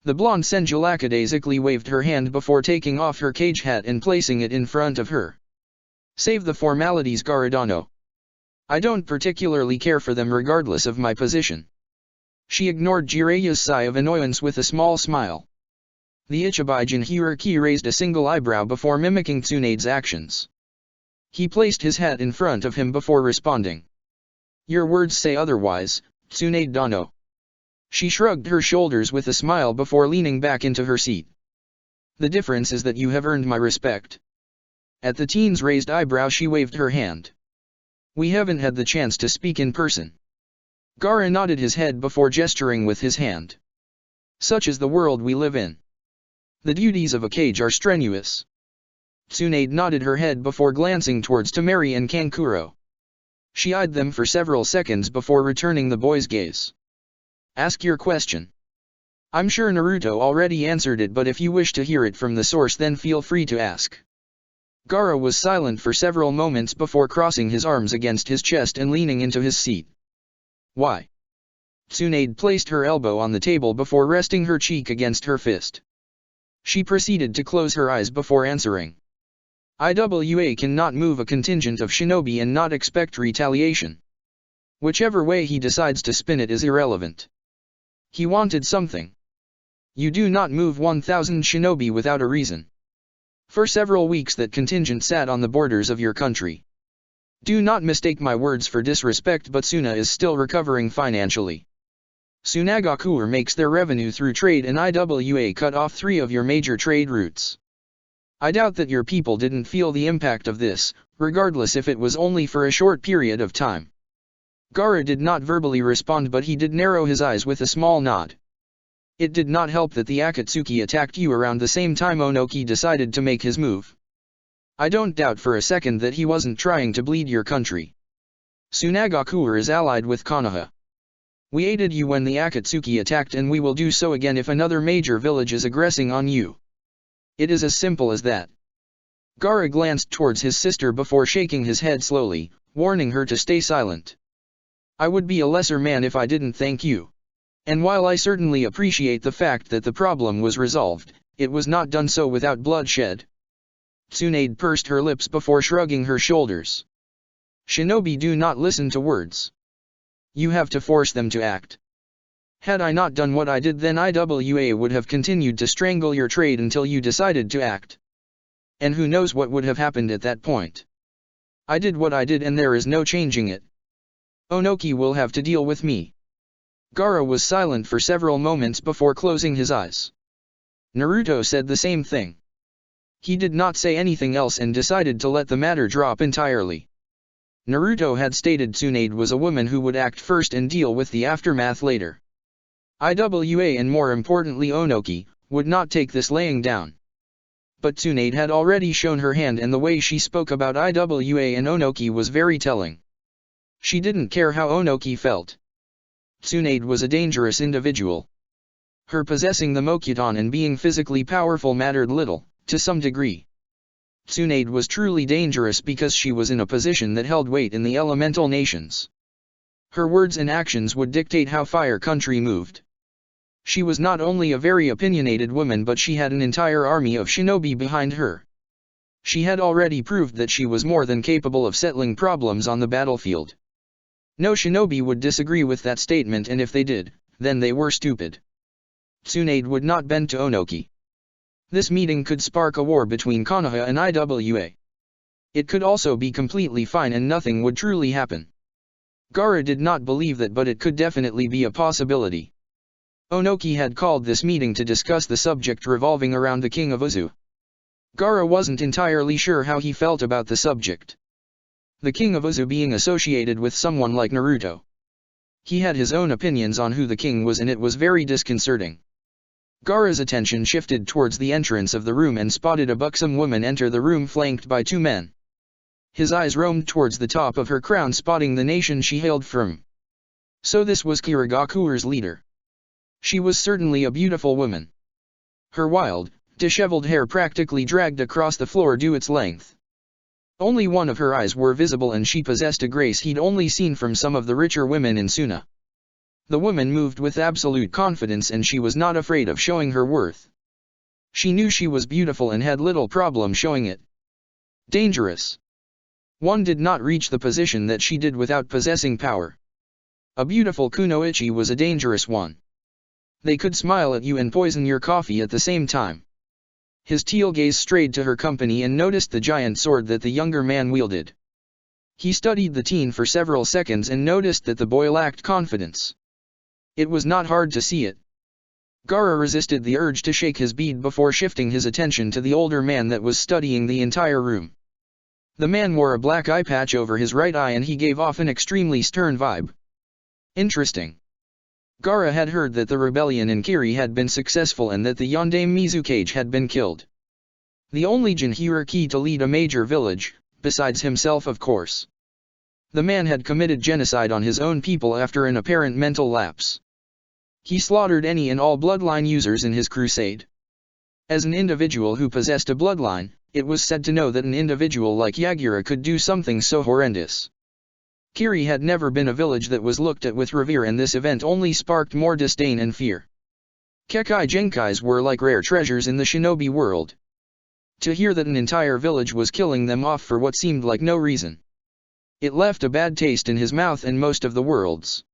The blonde Senju lackadaisically waved her hand before taking off her cage hat and placing it in front of her. Save the formalities, Garadano. I don't particularly care for them regardless of my position. She ignored Jiraiya's sigh of annoyance with a small smile. The Ichibai Jinhiriki raised a single eyebrow before mimicking Tsunade's actions. He placed his hat in front of him before responding. Your words say otherwise, Tsunade Dano. She shrugged her shoulders with a smile before leaning back into her seat. The difference is that you have earned my respect. At the teen's raised eyebrow she waved her hand. We haven't had the chance to speak in person. Gaara nodded his head before gesturing with his hand. Such is the world we live in. The duties of a Kage are strenuous. Tsunade nodded her head before glancing towards Temari and Kankuro. She eyed them for several seconds before returning the boy's gaze. Ask your question. I'm sure Naruto already answered it, but if you wish to hear it from the source then feel free to ask. Gaara was silent for several moments before crossing his arms against his chest and leaning into his seat. Why? Tsunade placed her elbow on the table before resting her cheek against her fist. She proceeded to close her eyes before answering. IWA cannot move a contingent of shinobi and not expect retaliation. Whichever way he decides to spin it is irrelevant. He wanted something. You do not move 1,000 shinobi without a reason. For several weeks that contingent sat on the borders of your country. Do not mistake my words for disrespect, but Suna is still recovering financially. Sunagakuer makes their revenue through trade and IWA cut off 3 of your major trade routes. I doubt that your people didn't feel the impact of this, regardless if it was only for a short period of time. Gaara did not verbally respond, but he did narrow his eyes with a small nod. It did not help that the Akatsuki attacked you around the same time Onoki decided to make his move. I don't doubt for a second that he wasn't trying to bleed your country. Sunagakuer is allied with Konoha. We aided you when the Akatsuki attacked and we will do so again if another major village is aggressing on you. It is as simple as that. Gaara glanced towards his sister before shaking his head slowly, warning her to stay silent. I would be a lesser man if I didn't thank you. And while I certainly appreciate the fact that the problem was resolved, it was not done so without bloodshed. Tsunade pursed her lips before shrugging her shoulders. Shinobi do not listen to words. You have to force them to act. Had I not done what I did, then IWA would have continued to strangle your trade until you decided to act. And who knows what would have happened at that point. I did what I did and there is no changing it. Onoki will have to deal with me. Gaara was silent for several moments before closing his eyes. Naruto said the same thing. He did not say anything else and decided to let the matter drop entirely. Naruto had stated Tsunade was a woman who would act first and deal with the aftermath later. IWA and more importantly Onoki, would not take this laying down. But Tsunade had already shown her hand and the way she spoke about IWA and Onoki was very telling. She didn't care how Onoki felt. Tsunade was a dangerous individual. Her possessing the Mokuton and being physically powerful mattered little, to some degree. Tsunade was truly dangerous because she was in a position that held weight in the elemental nations. Her words and actions would dictate how Fire Country moved. She was not only a very opinionated woman but she had an entire army of shinobi behind her. She had already proved that she was more than capable of settling problems on the battlefield. No shinobi would disagree with that statement, and if they did, then they were stupid. Tsunade would not bend to Onoki. This meeting could spark a war between Konoha and IWA. It could also be completely fine and nothing would truly happen. Gaara did not believe that, but it could definitely be a possibility. Onoki had called this meeting to discuss the subject revolving around the King of Uzu. Gaara wasn't entirely sure how he felt about the subject. The King of Uzu being associated with someone like Naruto. He had his own opinions on who the king was and it was very disconcerting. Gaara's attention shifted towards the entrance of the room and spotted a buxom woman enter the room flanked by two men. His eyes roamed towards the top of her crown, spotting the nation she hailed from. So this was Kirigakure's leader. She was certainly a beautiful woman. Her wild, disheveled hair practically dragged across the floor due its length. Only one of her eyes were visible and she possessed a grace he'd only seen from some of the richer women in Suna. The woman moved with absolute confidence and she was not afraid of showing her worth. She knew she was beautiful and had little problem showing it. Dangerous. One did not reach the position that she did without possessing power. A beautiful kunoichi was a dangerous one. They could smile at you and poison your coffee at the same time. His teal gaze strayed to her company and noticed the giant sword that the younger man wielded. He studied the teen for several seconds and noticed that the boy lacked confidence. It was not hard to see it. Gaara resisted the urge to shake his bead before shifting his attention to the older man that was studying the entire room. The man wore a black eye patch over his right eye and he gave off an extremely stern vibe. Interesting. Gaara had heard that the rebellion in Kiri had been successful and that the Yondaime Mizukage had been killed. The only Jinhuriki to lead a major village, besides himself of course. The man had committed genocide on his own people after an apparent mental lapse. He slaughtered any and all bloodline users in his crusade. As an individual who possessed a bloodline, it was said to know that an individual like Yagura could do something so horrendous. Kiri had never been a village that was looked at with revere and this event only sparked more disdain and fear. Kekai Genkais were like rare treasures in the shinobi world. To hear that an entire village was killing them off for what seemed like no reason. It left a bad taste in his mouth and most of the world's.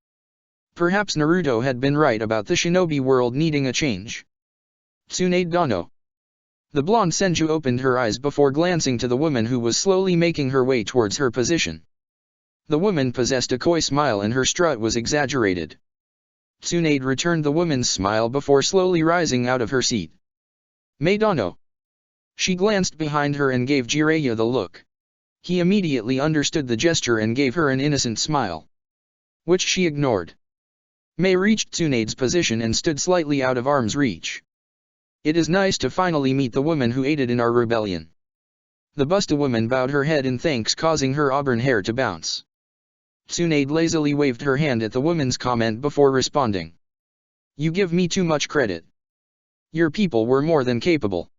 Perhaps Naruto had been right about the shinobi world needing a change. Tsunade Dano. The blonde Senju opened her eyes before glancing to the woman who was slowly making her way towards her position. The woman possessed a coy smile and her strut was exaggerated. Tsunade returned the woman's smile before slowly rising out of her seat. Maidano. She glanced behind her and gave Jiraiya the look. He immediately understood the gesture and gave her an innocent smile. Which she ignored. Mei reached Tsunade's position and stood slightly out of arm's reach. It is nice to finally meet the woman who aided in our rebellion. The Busta woman bowed her head in thanks, causing her auburn hair to bounce. Tsunade lazily waved her hand at the woman's comment before responding. You give me too much credit. Your people were more than capable.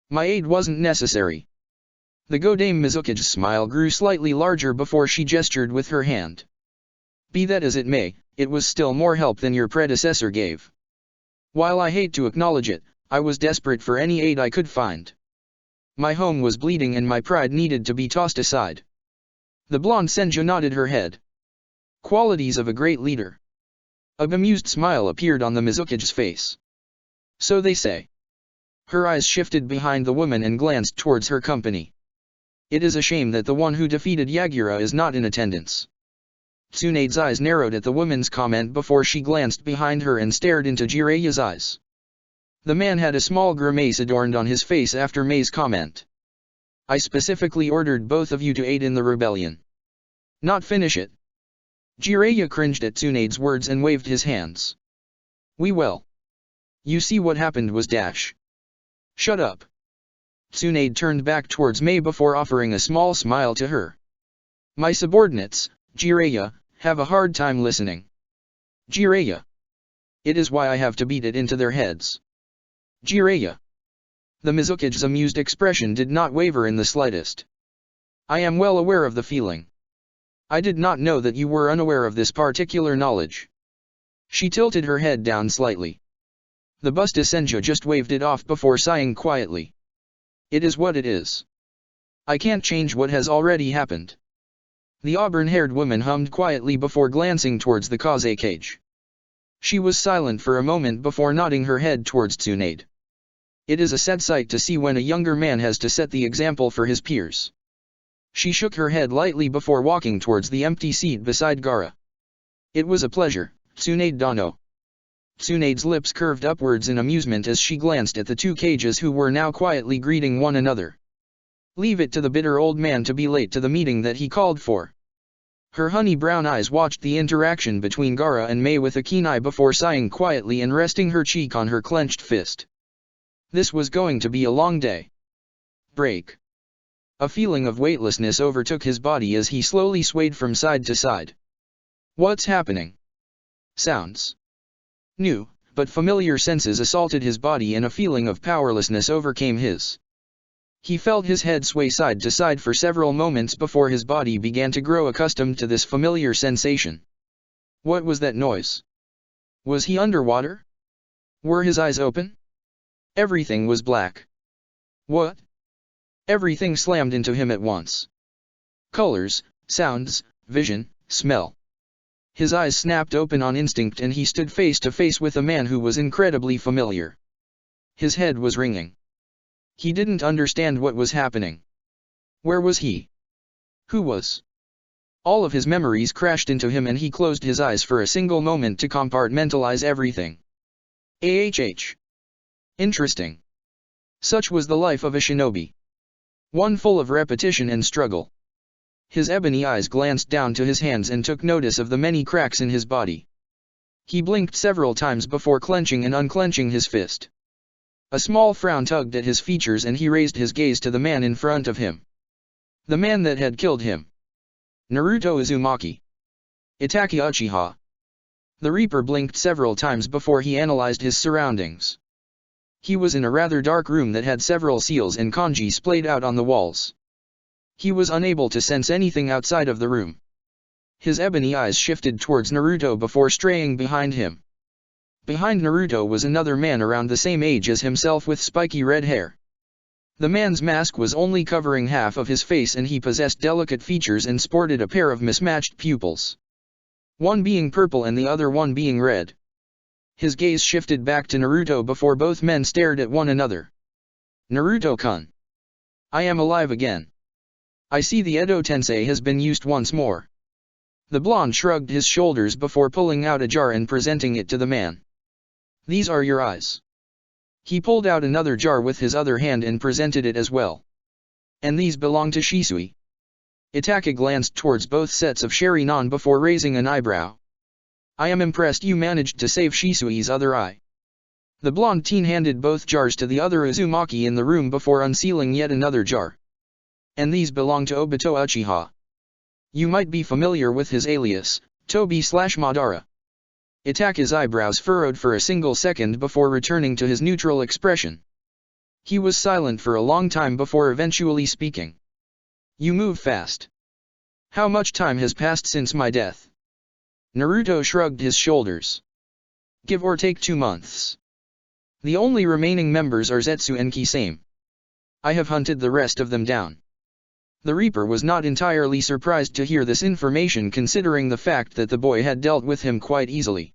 My aid wasn't necessary. The Godaime Mizukage's smile grew slightly larger before she gestured with her hand. Be that as it may, it was still more help than your predecessor gave. While I hate to acknowledge it, I was desperate for any aid I could find. My home was bleeding and my pride needed to be tossed aside. The blonde Senju nodded her head. Qualities of a great leader. A bemused smile appeared on the Mizukige's face. So they say. Her eyes shifted behind the woman and glanced towards her company. It is a shame that the one who defeated Yagura is not in attendance. Tsunade's eyes narrowed at the woman's comment before she glanced behind her and stared into Jiraiya's eyes. The man had a small grimace adorned on his face after Mei's comment. I specifically ordered both of you to aid in the rebellion. Not finish it. Jiraiya cringed at Tsunade's words and waved his hands. We will. You see what happened was dash. Shut up. Tsunade turned back towards Mei before offering a small smile to her. My subordinates, Jiraiya, have a hard time listening. Jiraiya. It is why I have to beat it into their heads. Jiraiya. The Mizukige's amused expression did not waver in the slightest. I am well aware of the feeling. I did not know that you were unaware of this particular knowledge. She tilted her head down slightly. The Busta Senju just waved it off before sighing quietly. It is what it is. I can't change what has already happened. The auburn-haired woman hummed quietly before glancing towards the Kaze cage. She was silent for a moment before nodding her head towards Tsunade. It is a sad sight to see when a younger man has to set the example for his peers. She shook her head lightly before walking towards the empty seat beside Gaara. It was a pleasure, Tsunade Dano. Tsunade's lips curved upwards in amusement as she glanced at the two cages who were now quietly greeting one another. Leave it to the bitter old man to be late to the meeting that he called for. Her honey brown eyes watched the interaction between Gaara and Mei with a keen eye before sighing quietly and resting her cheek on her clenched fist. This was going to be a long day. Break. A feeling of weightlessness overtook his body as he slowly swayed from side to side. What's happening? Sounds. New, but familiar senses assaulted his body and a feeling of powerlessness overcame his. He felt his head sway side to side for several moments before his body began to grow accustomed to this familiar sensation. What was that noise? Was he underwater? Were his eyes open? Everything was black. What? Everything slammed into him at once. Colors, sounds, vision, smell. His eyes snapped open on instinct and he stood face to face with a man who was incredibly familiar. His head was ringing. He didn't understand what was happening. Where was he? Who was? All of his memories crashed into him and he closed his eyes for a single moment to compartmentalize everything. AHH. Interesting. Such was the life of a shinobi. One full of repetition and struggle. His ebony eyes glanced down to his hands and took notice of the many cracks in his body. He blinked several times before clenching and unclenching his fist. A small frown tugged at his features and he raised his gaze to the man in front of him. The man that had killed him. Naruto Uzumaki. Itachi Uchiha. The Reaper blinked several times before he analyzed his surroundings. He was in a rather dark room that had several seals and kanji splayed out on the walls. He was unable to sense anything outside of the room. His ebony eyes shifted towards Naruto before straying behind him. Behind Naruto was another man around the same age as himself with spiky red hair. The man's mask was only covering half of his face and he possessed delicate features and sported a pair of mismatched pupils. One being purple and the other one being red. His gaze shifted back to Naruto before both men stared at one another. Naruto-kun. I am alive again. I see the Edo Tensei has been used once more. The blonde shrugged his shoulders before pulling out a jar and presenting it to the man. These are your eyes. He pulled out another jar with his other hand and presented it as well. And these belong to Shisui. Itachi glanced towards both sets of Sharingan before raising an eyebrow. I am impressed you managed to save Shisui's other eye. The blonde teen handed both jars to the other Uzumaki in the room before unsealing yet another jar. And these belong to Obito Uchiha. You might be familiar with his alias, Tobi/Madara. Itachi's eyebrows furrowed for a single second before returning to his neutral expression. He was silent for a long time before eventually speaking. You move fast. How much time has passed since my death? Naruto shrugged his shoulders. Give or take 2 months. The only remaining members are Zetsu and Kisame. I have hunted the rest of them down. The Reaper was not entirely surprised to hear this information considering the fact that the boy had dealt with him quite easily.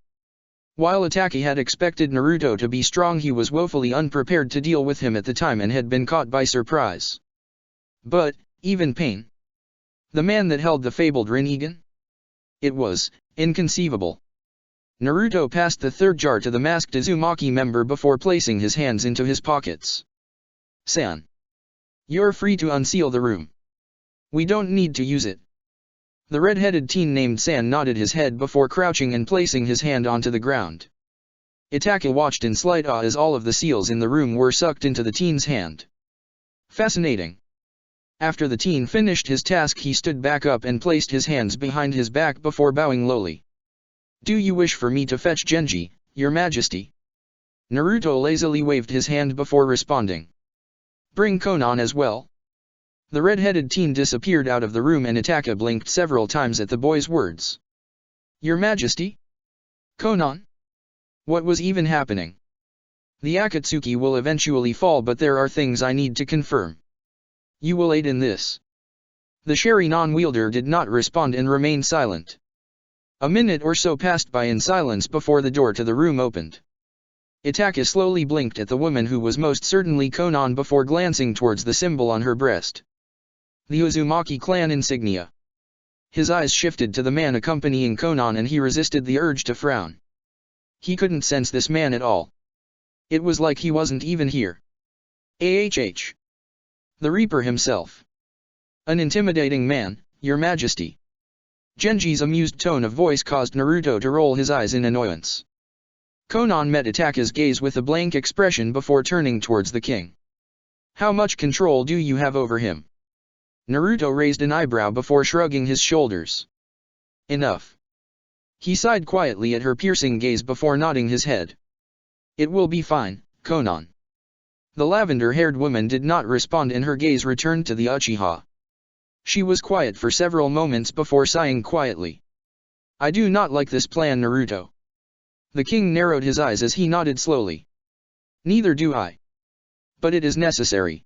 While Itachi had expected Naruto to be strong, he was woefully unprepared to deal with him at the time and had been caught by surprise. But, even Pain, the man that held the fabled Rinnegan? It was inconceivable. Naruto passed the third jar to the masked Uzumaki member before placing his hands into his pockets. "San, you're free to unseal the room. We don't need to use it." The red-headed teen named San nodded his head before crouching and placing his hand onto the ground. Itachi watched in slight awe as all of the seals in the room were sucked into the teen's hand. Fascinating. After the teen finished his task, he stood back up and placed his hands behind his back before bowing lowly. "Do you wish for me to fetch Genji, Your Majesty?" Naruto lazily waved his hand before responding. "Bring Konan as well." The red-headed teen disappeared out of the room and Itachi blinked several times at the boy's words. "Your Majesty? Konan? What was even happening? The Akatsuki will eventually fall, but there are things I need to confirm. You will aid in this." The Sharingan wielder did not respond and remained silent. A minute or so passed by in silence before the door to the room opened. Itachi slowly blinked at the woman who was most certainly Konan before glancing towards the symbol on her breast. The Uzumaki clan insignia. His eyes shifted to the man accompanying Konan and he resisted the urge to frown. He couldn't sense this man at all. It was like he wasn't even here. The Reaper himself. "An intimidating man, Your Majesty." Genji's amused tone of voice caused Naruto to roll his eyes in annoyance. Konan met Itachi's gaze with a blank expression before turning towards the king. "How much control do you have over him?" Naruto raised an eyebrow before shrugging his shoulders. "Enough." He sighed quietly at her piercing gaze before nodding his head. "It will be fine, Konan." The lavender-haired woman did not respond and her gaze returned to the Uchiha. She was quiet for several moments before sighing quietly. "I do not like this plan, Naruto." The king narrowed his eyes as he nodded slowly. "Neither do I. But it is necessary.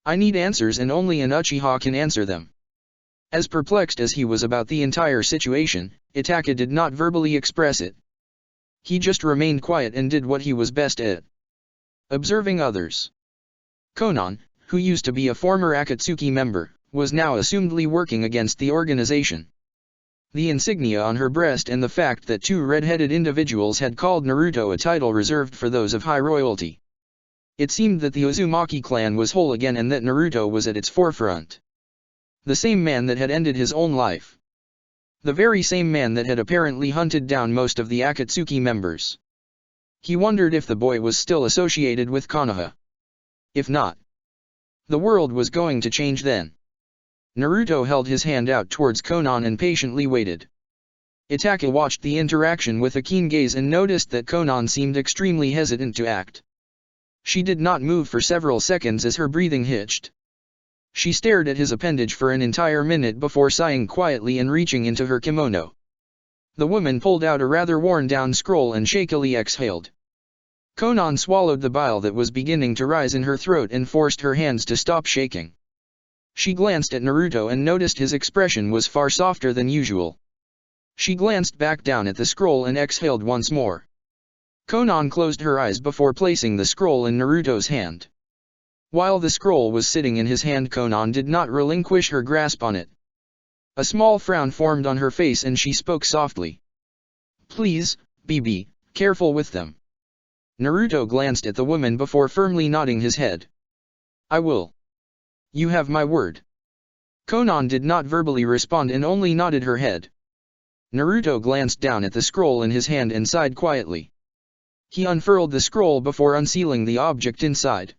I need answers and only an Uchiha can answer them." As perplexed as he was about the entire situation, Itachi did not verbally express it. He just remained quiet and did what he was best at. Observing others. Konan, who used to be a former Akatsuki member, was now assumedly working against the organization. The insignia on her breast and the fact that two red-headed individuals had called Naruto a title reserved for those of high royalty. It seemed that the Uzumaki clan was whole again and that Naruto was at its forefront. The same man that had ended his own life. The very same man that had apparently hunted down most of the Akatsuki members. He wondered if the boy was still associated with Konoha. If not, the world was going to change then. Naruto held his hand out towards Konan and patiently waited. Itachi watched the interaction with a keen gaze and noticed that Konan seemed extremely hesitant to act. She did not move for several seconds as her breathing hitched. She stared at his appendage for an entire minute before sighing quietly and reaching into her kimono. The woman pulled out a rather worn-down scroll and shakily exhaled. Konan swallowed the bile that was beginning to rise in her throat and forced her hands to stop shaking. She glanced at Naruto and noticed his expression was far softer than usual. She glanced back down at the scroll and exhaled once more. Konan closed her eyes before placing the scroll in Naruto's hand. While the scroll was sitting in his hand, Konan did not relinquish her grasp on it. A small frown formed on her face and she spoke softly. "Please, be careful with them." Naruto glanced at the woman before firmly nodding his head. "I will. You have my word." Konan did not verbally respond and only nodded her head. Naruto glanced down at the scroll in his hand and sighed quietly. He unfurled the scroll before unsealing the object inside.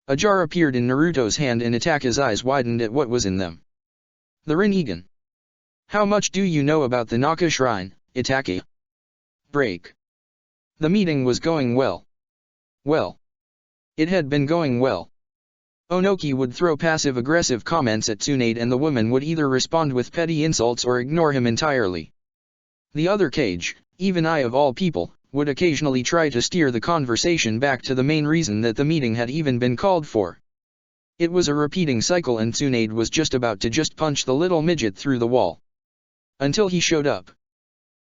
A jar appeared in Naruto's hand and Itachi's eyes widened at what was in them. The Rinnegan. "How much do you know about the Naka Shrine, Itachi?" Break. The meeting was going well. Well, it had been going well. Onoki would throw passive-aggressive comments at Tsunade and the woman would either respond with petty insults or ignore him entirely. The other Kage, even I of all people, would occasionally try to steer the conversation back to the main reason that the meeting had even been called for. It was a repeating cycle and Tsunade was just about to punch the little midget through the wall. Until he showed up.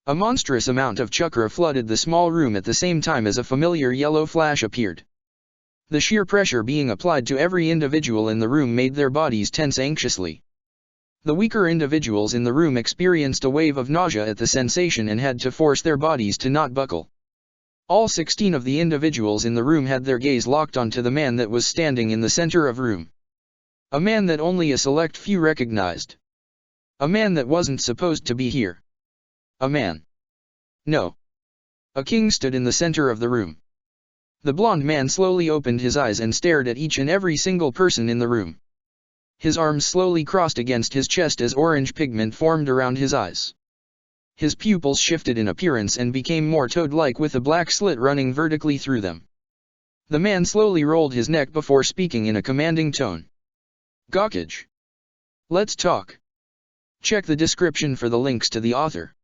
A monstrous amount of chakra flooded the small room at the same time as a familiar yellow flash appeared. The sheer pressure being applied to every individual in the room made their bodies tense anxiously. The weaker individuals in the room experienced a wave of nausea at the sensation and had to force their bodies to not buckle. All 16 of the individuals in the room had their gaze locked onto the man that was standing in the center of room. A man that only a select few recognized. A man that wasn't supposed to be here. A man. No. A king stood in the center of the room. The blonde man slowly opened his eyes and stared at each and every single person in the room. His arms slowly crossed against his chest as orange pigment formed around his eyes. His pupils shifted in appearance and became more toad-like with a black slit running vertically through them. The man slowly rolled his neck before speaking in a commanding tone. Gokage. Let's talk. Check the description for the links to the author.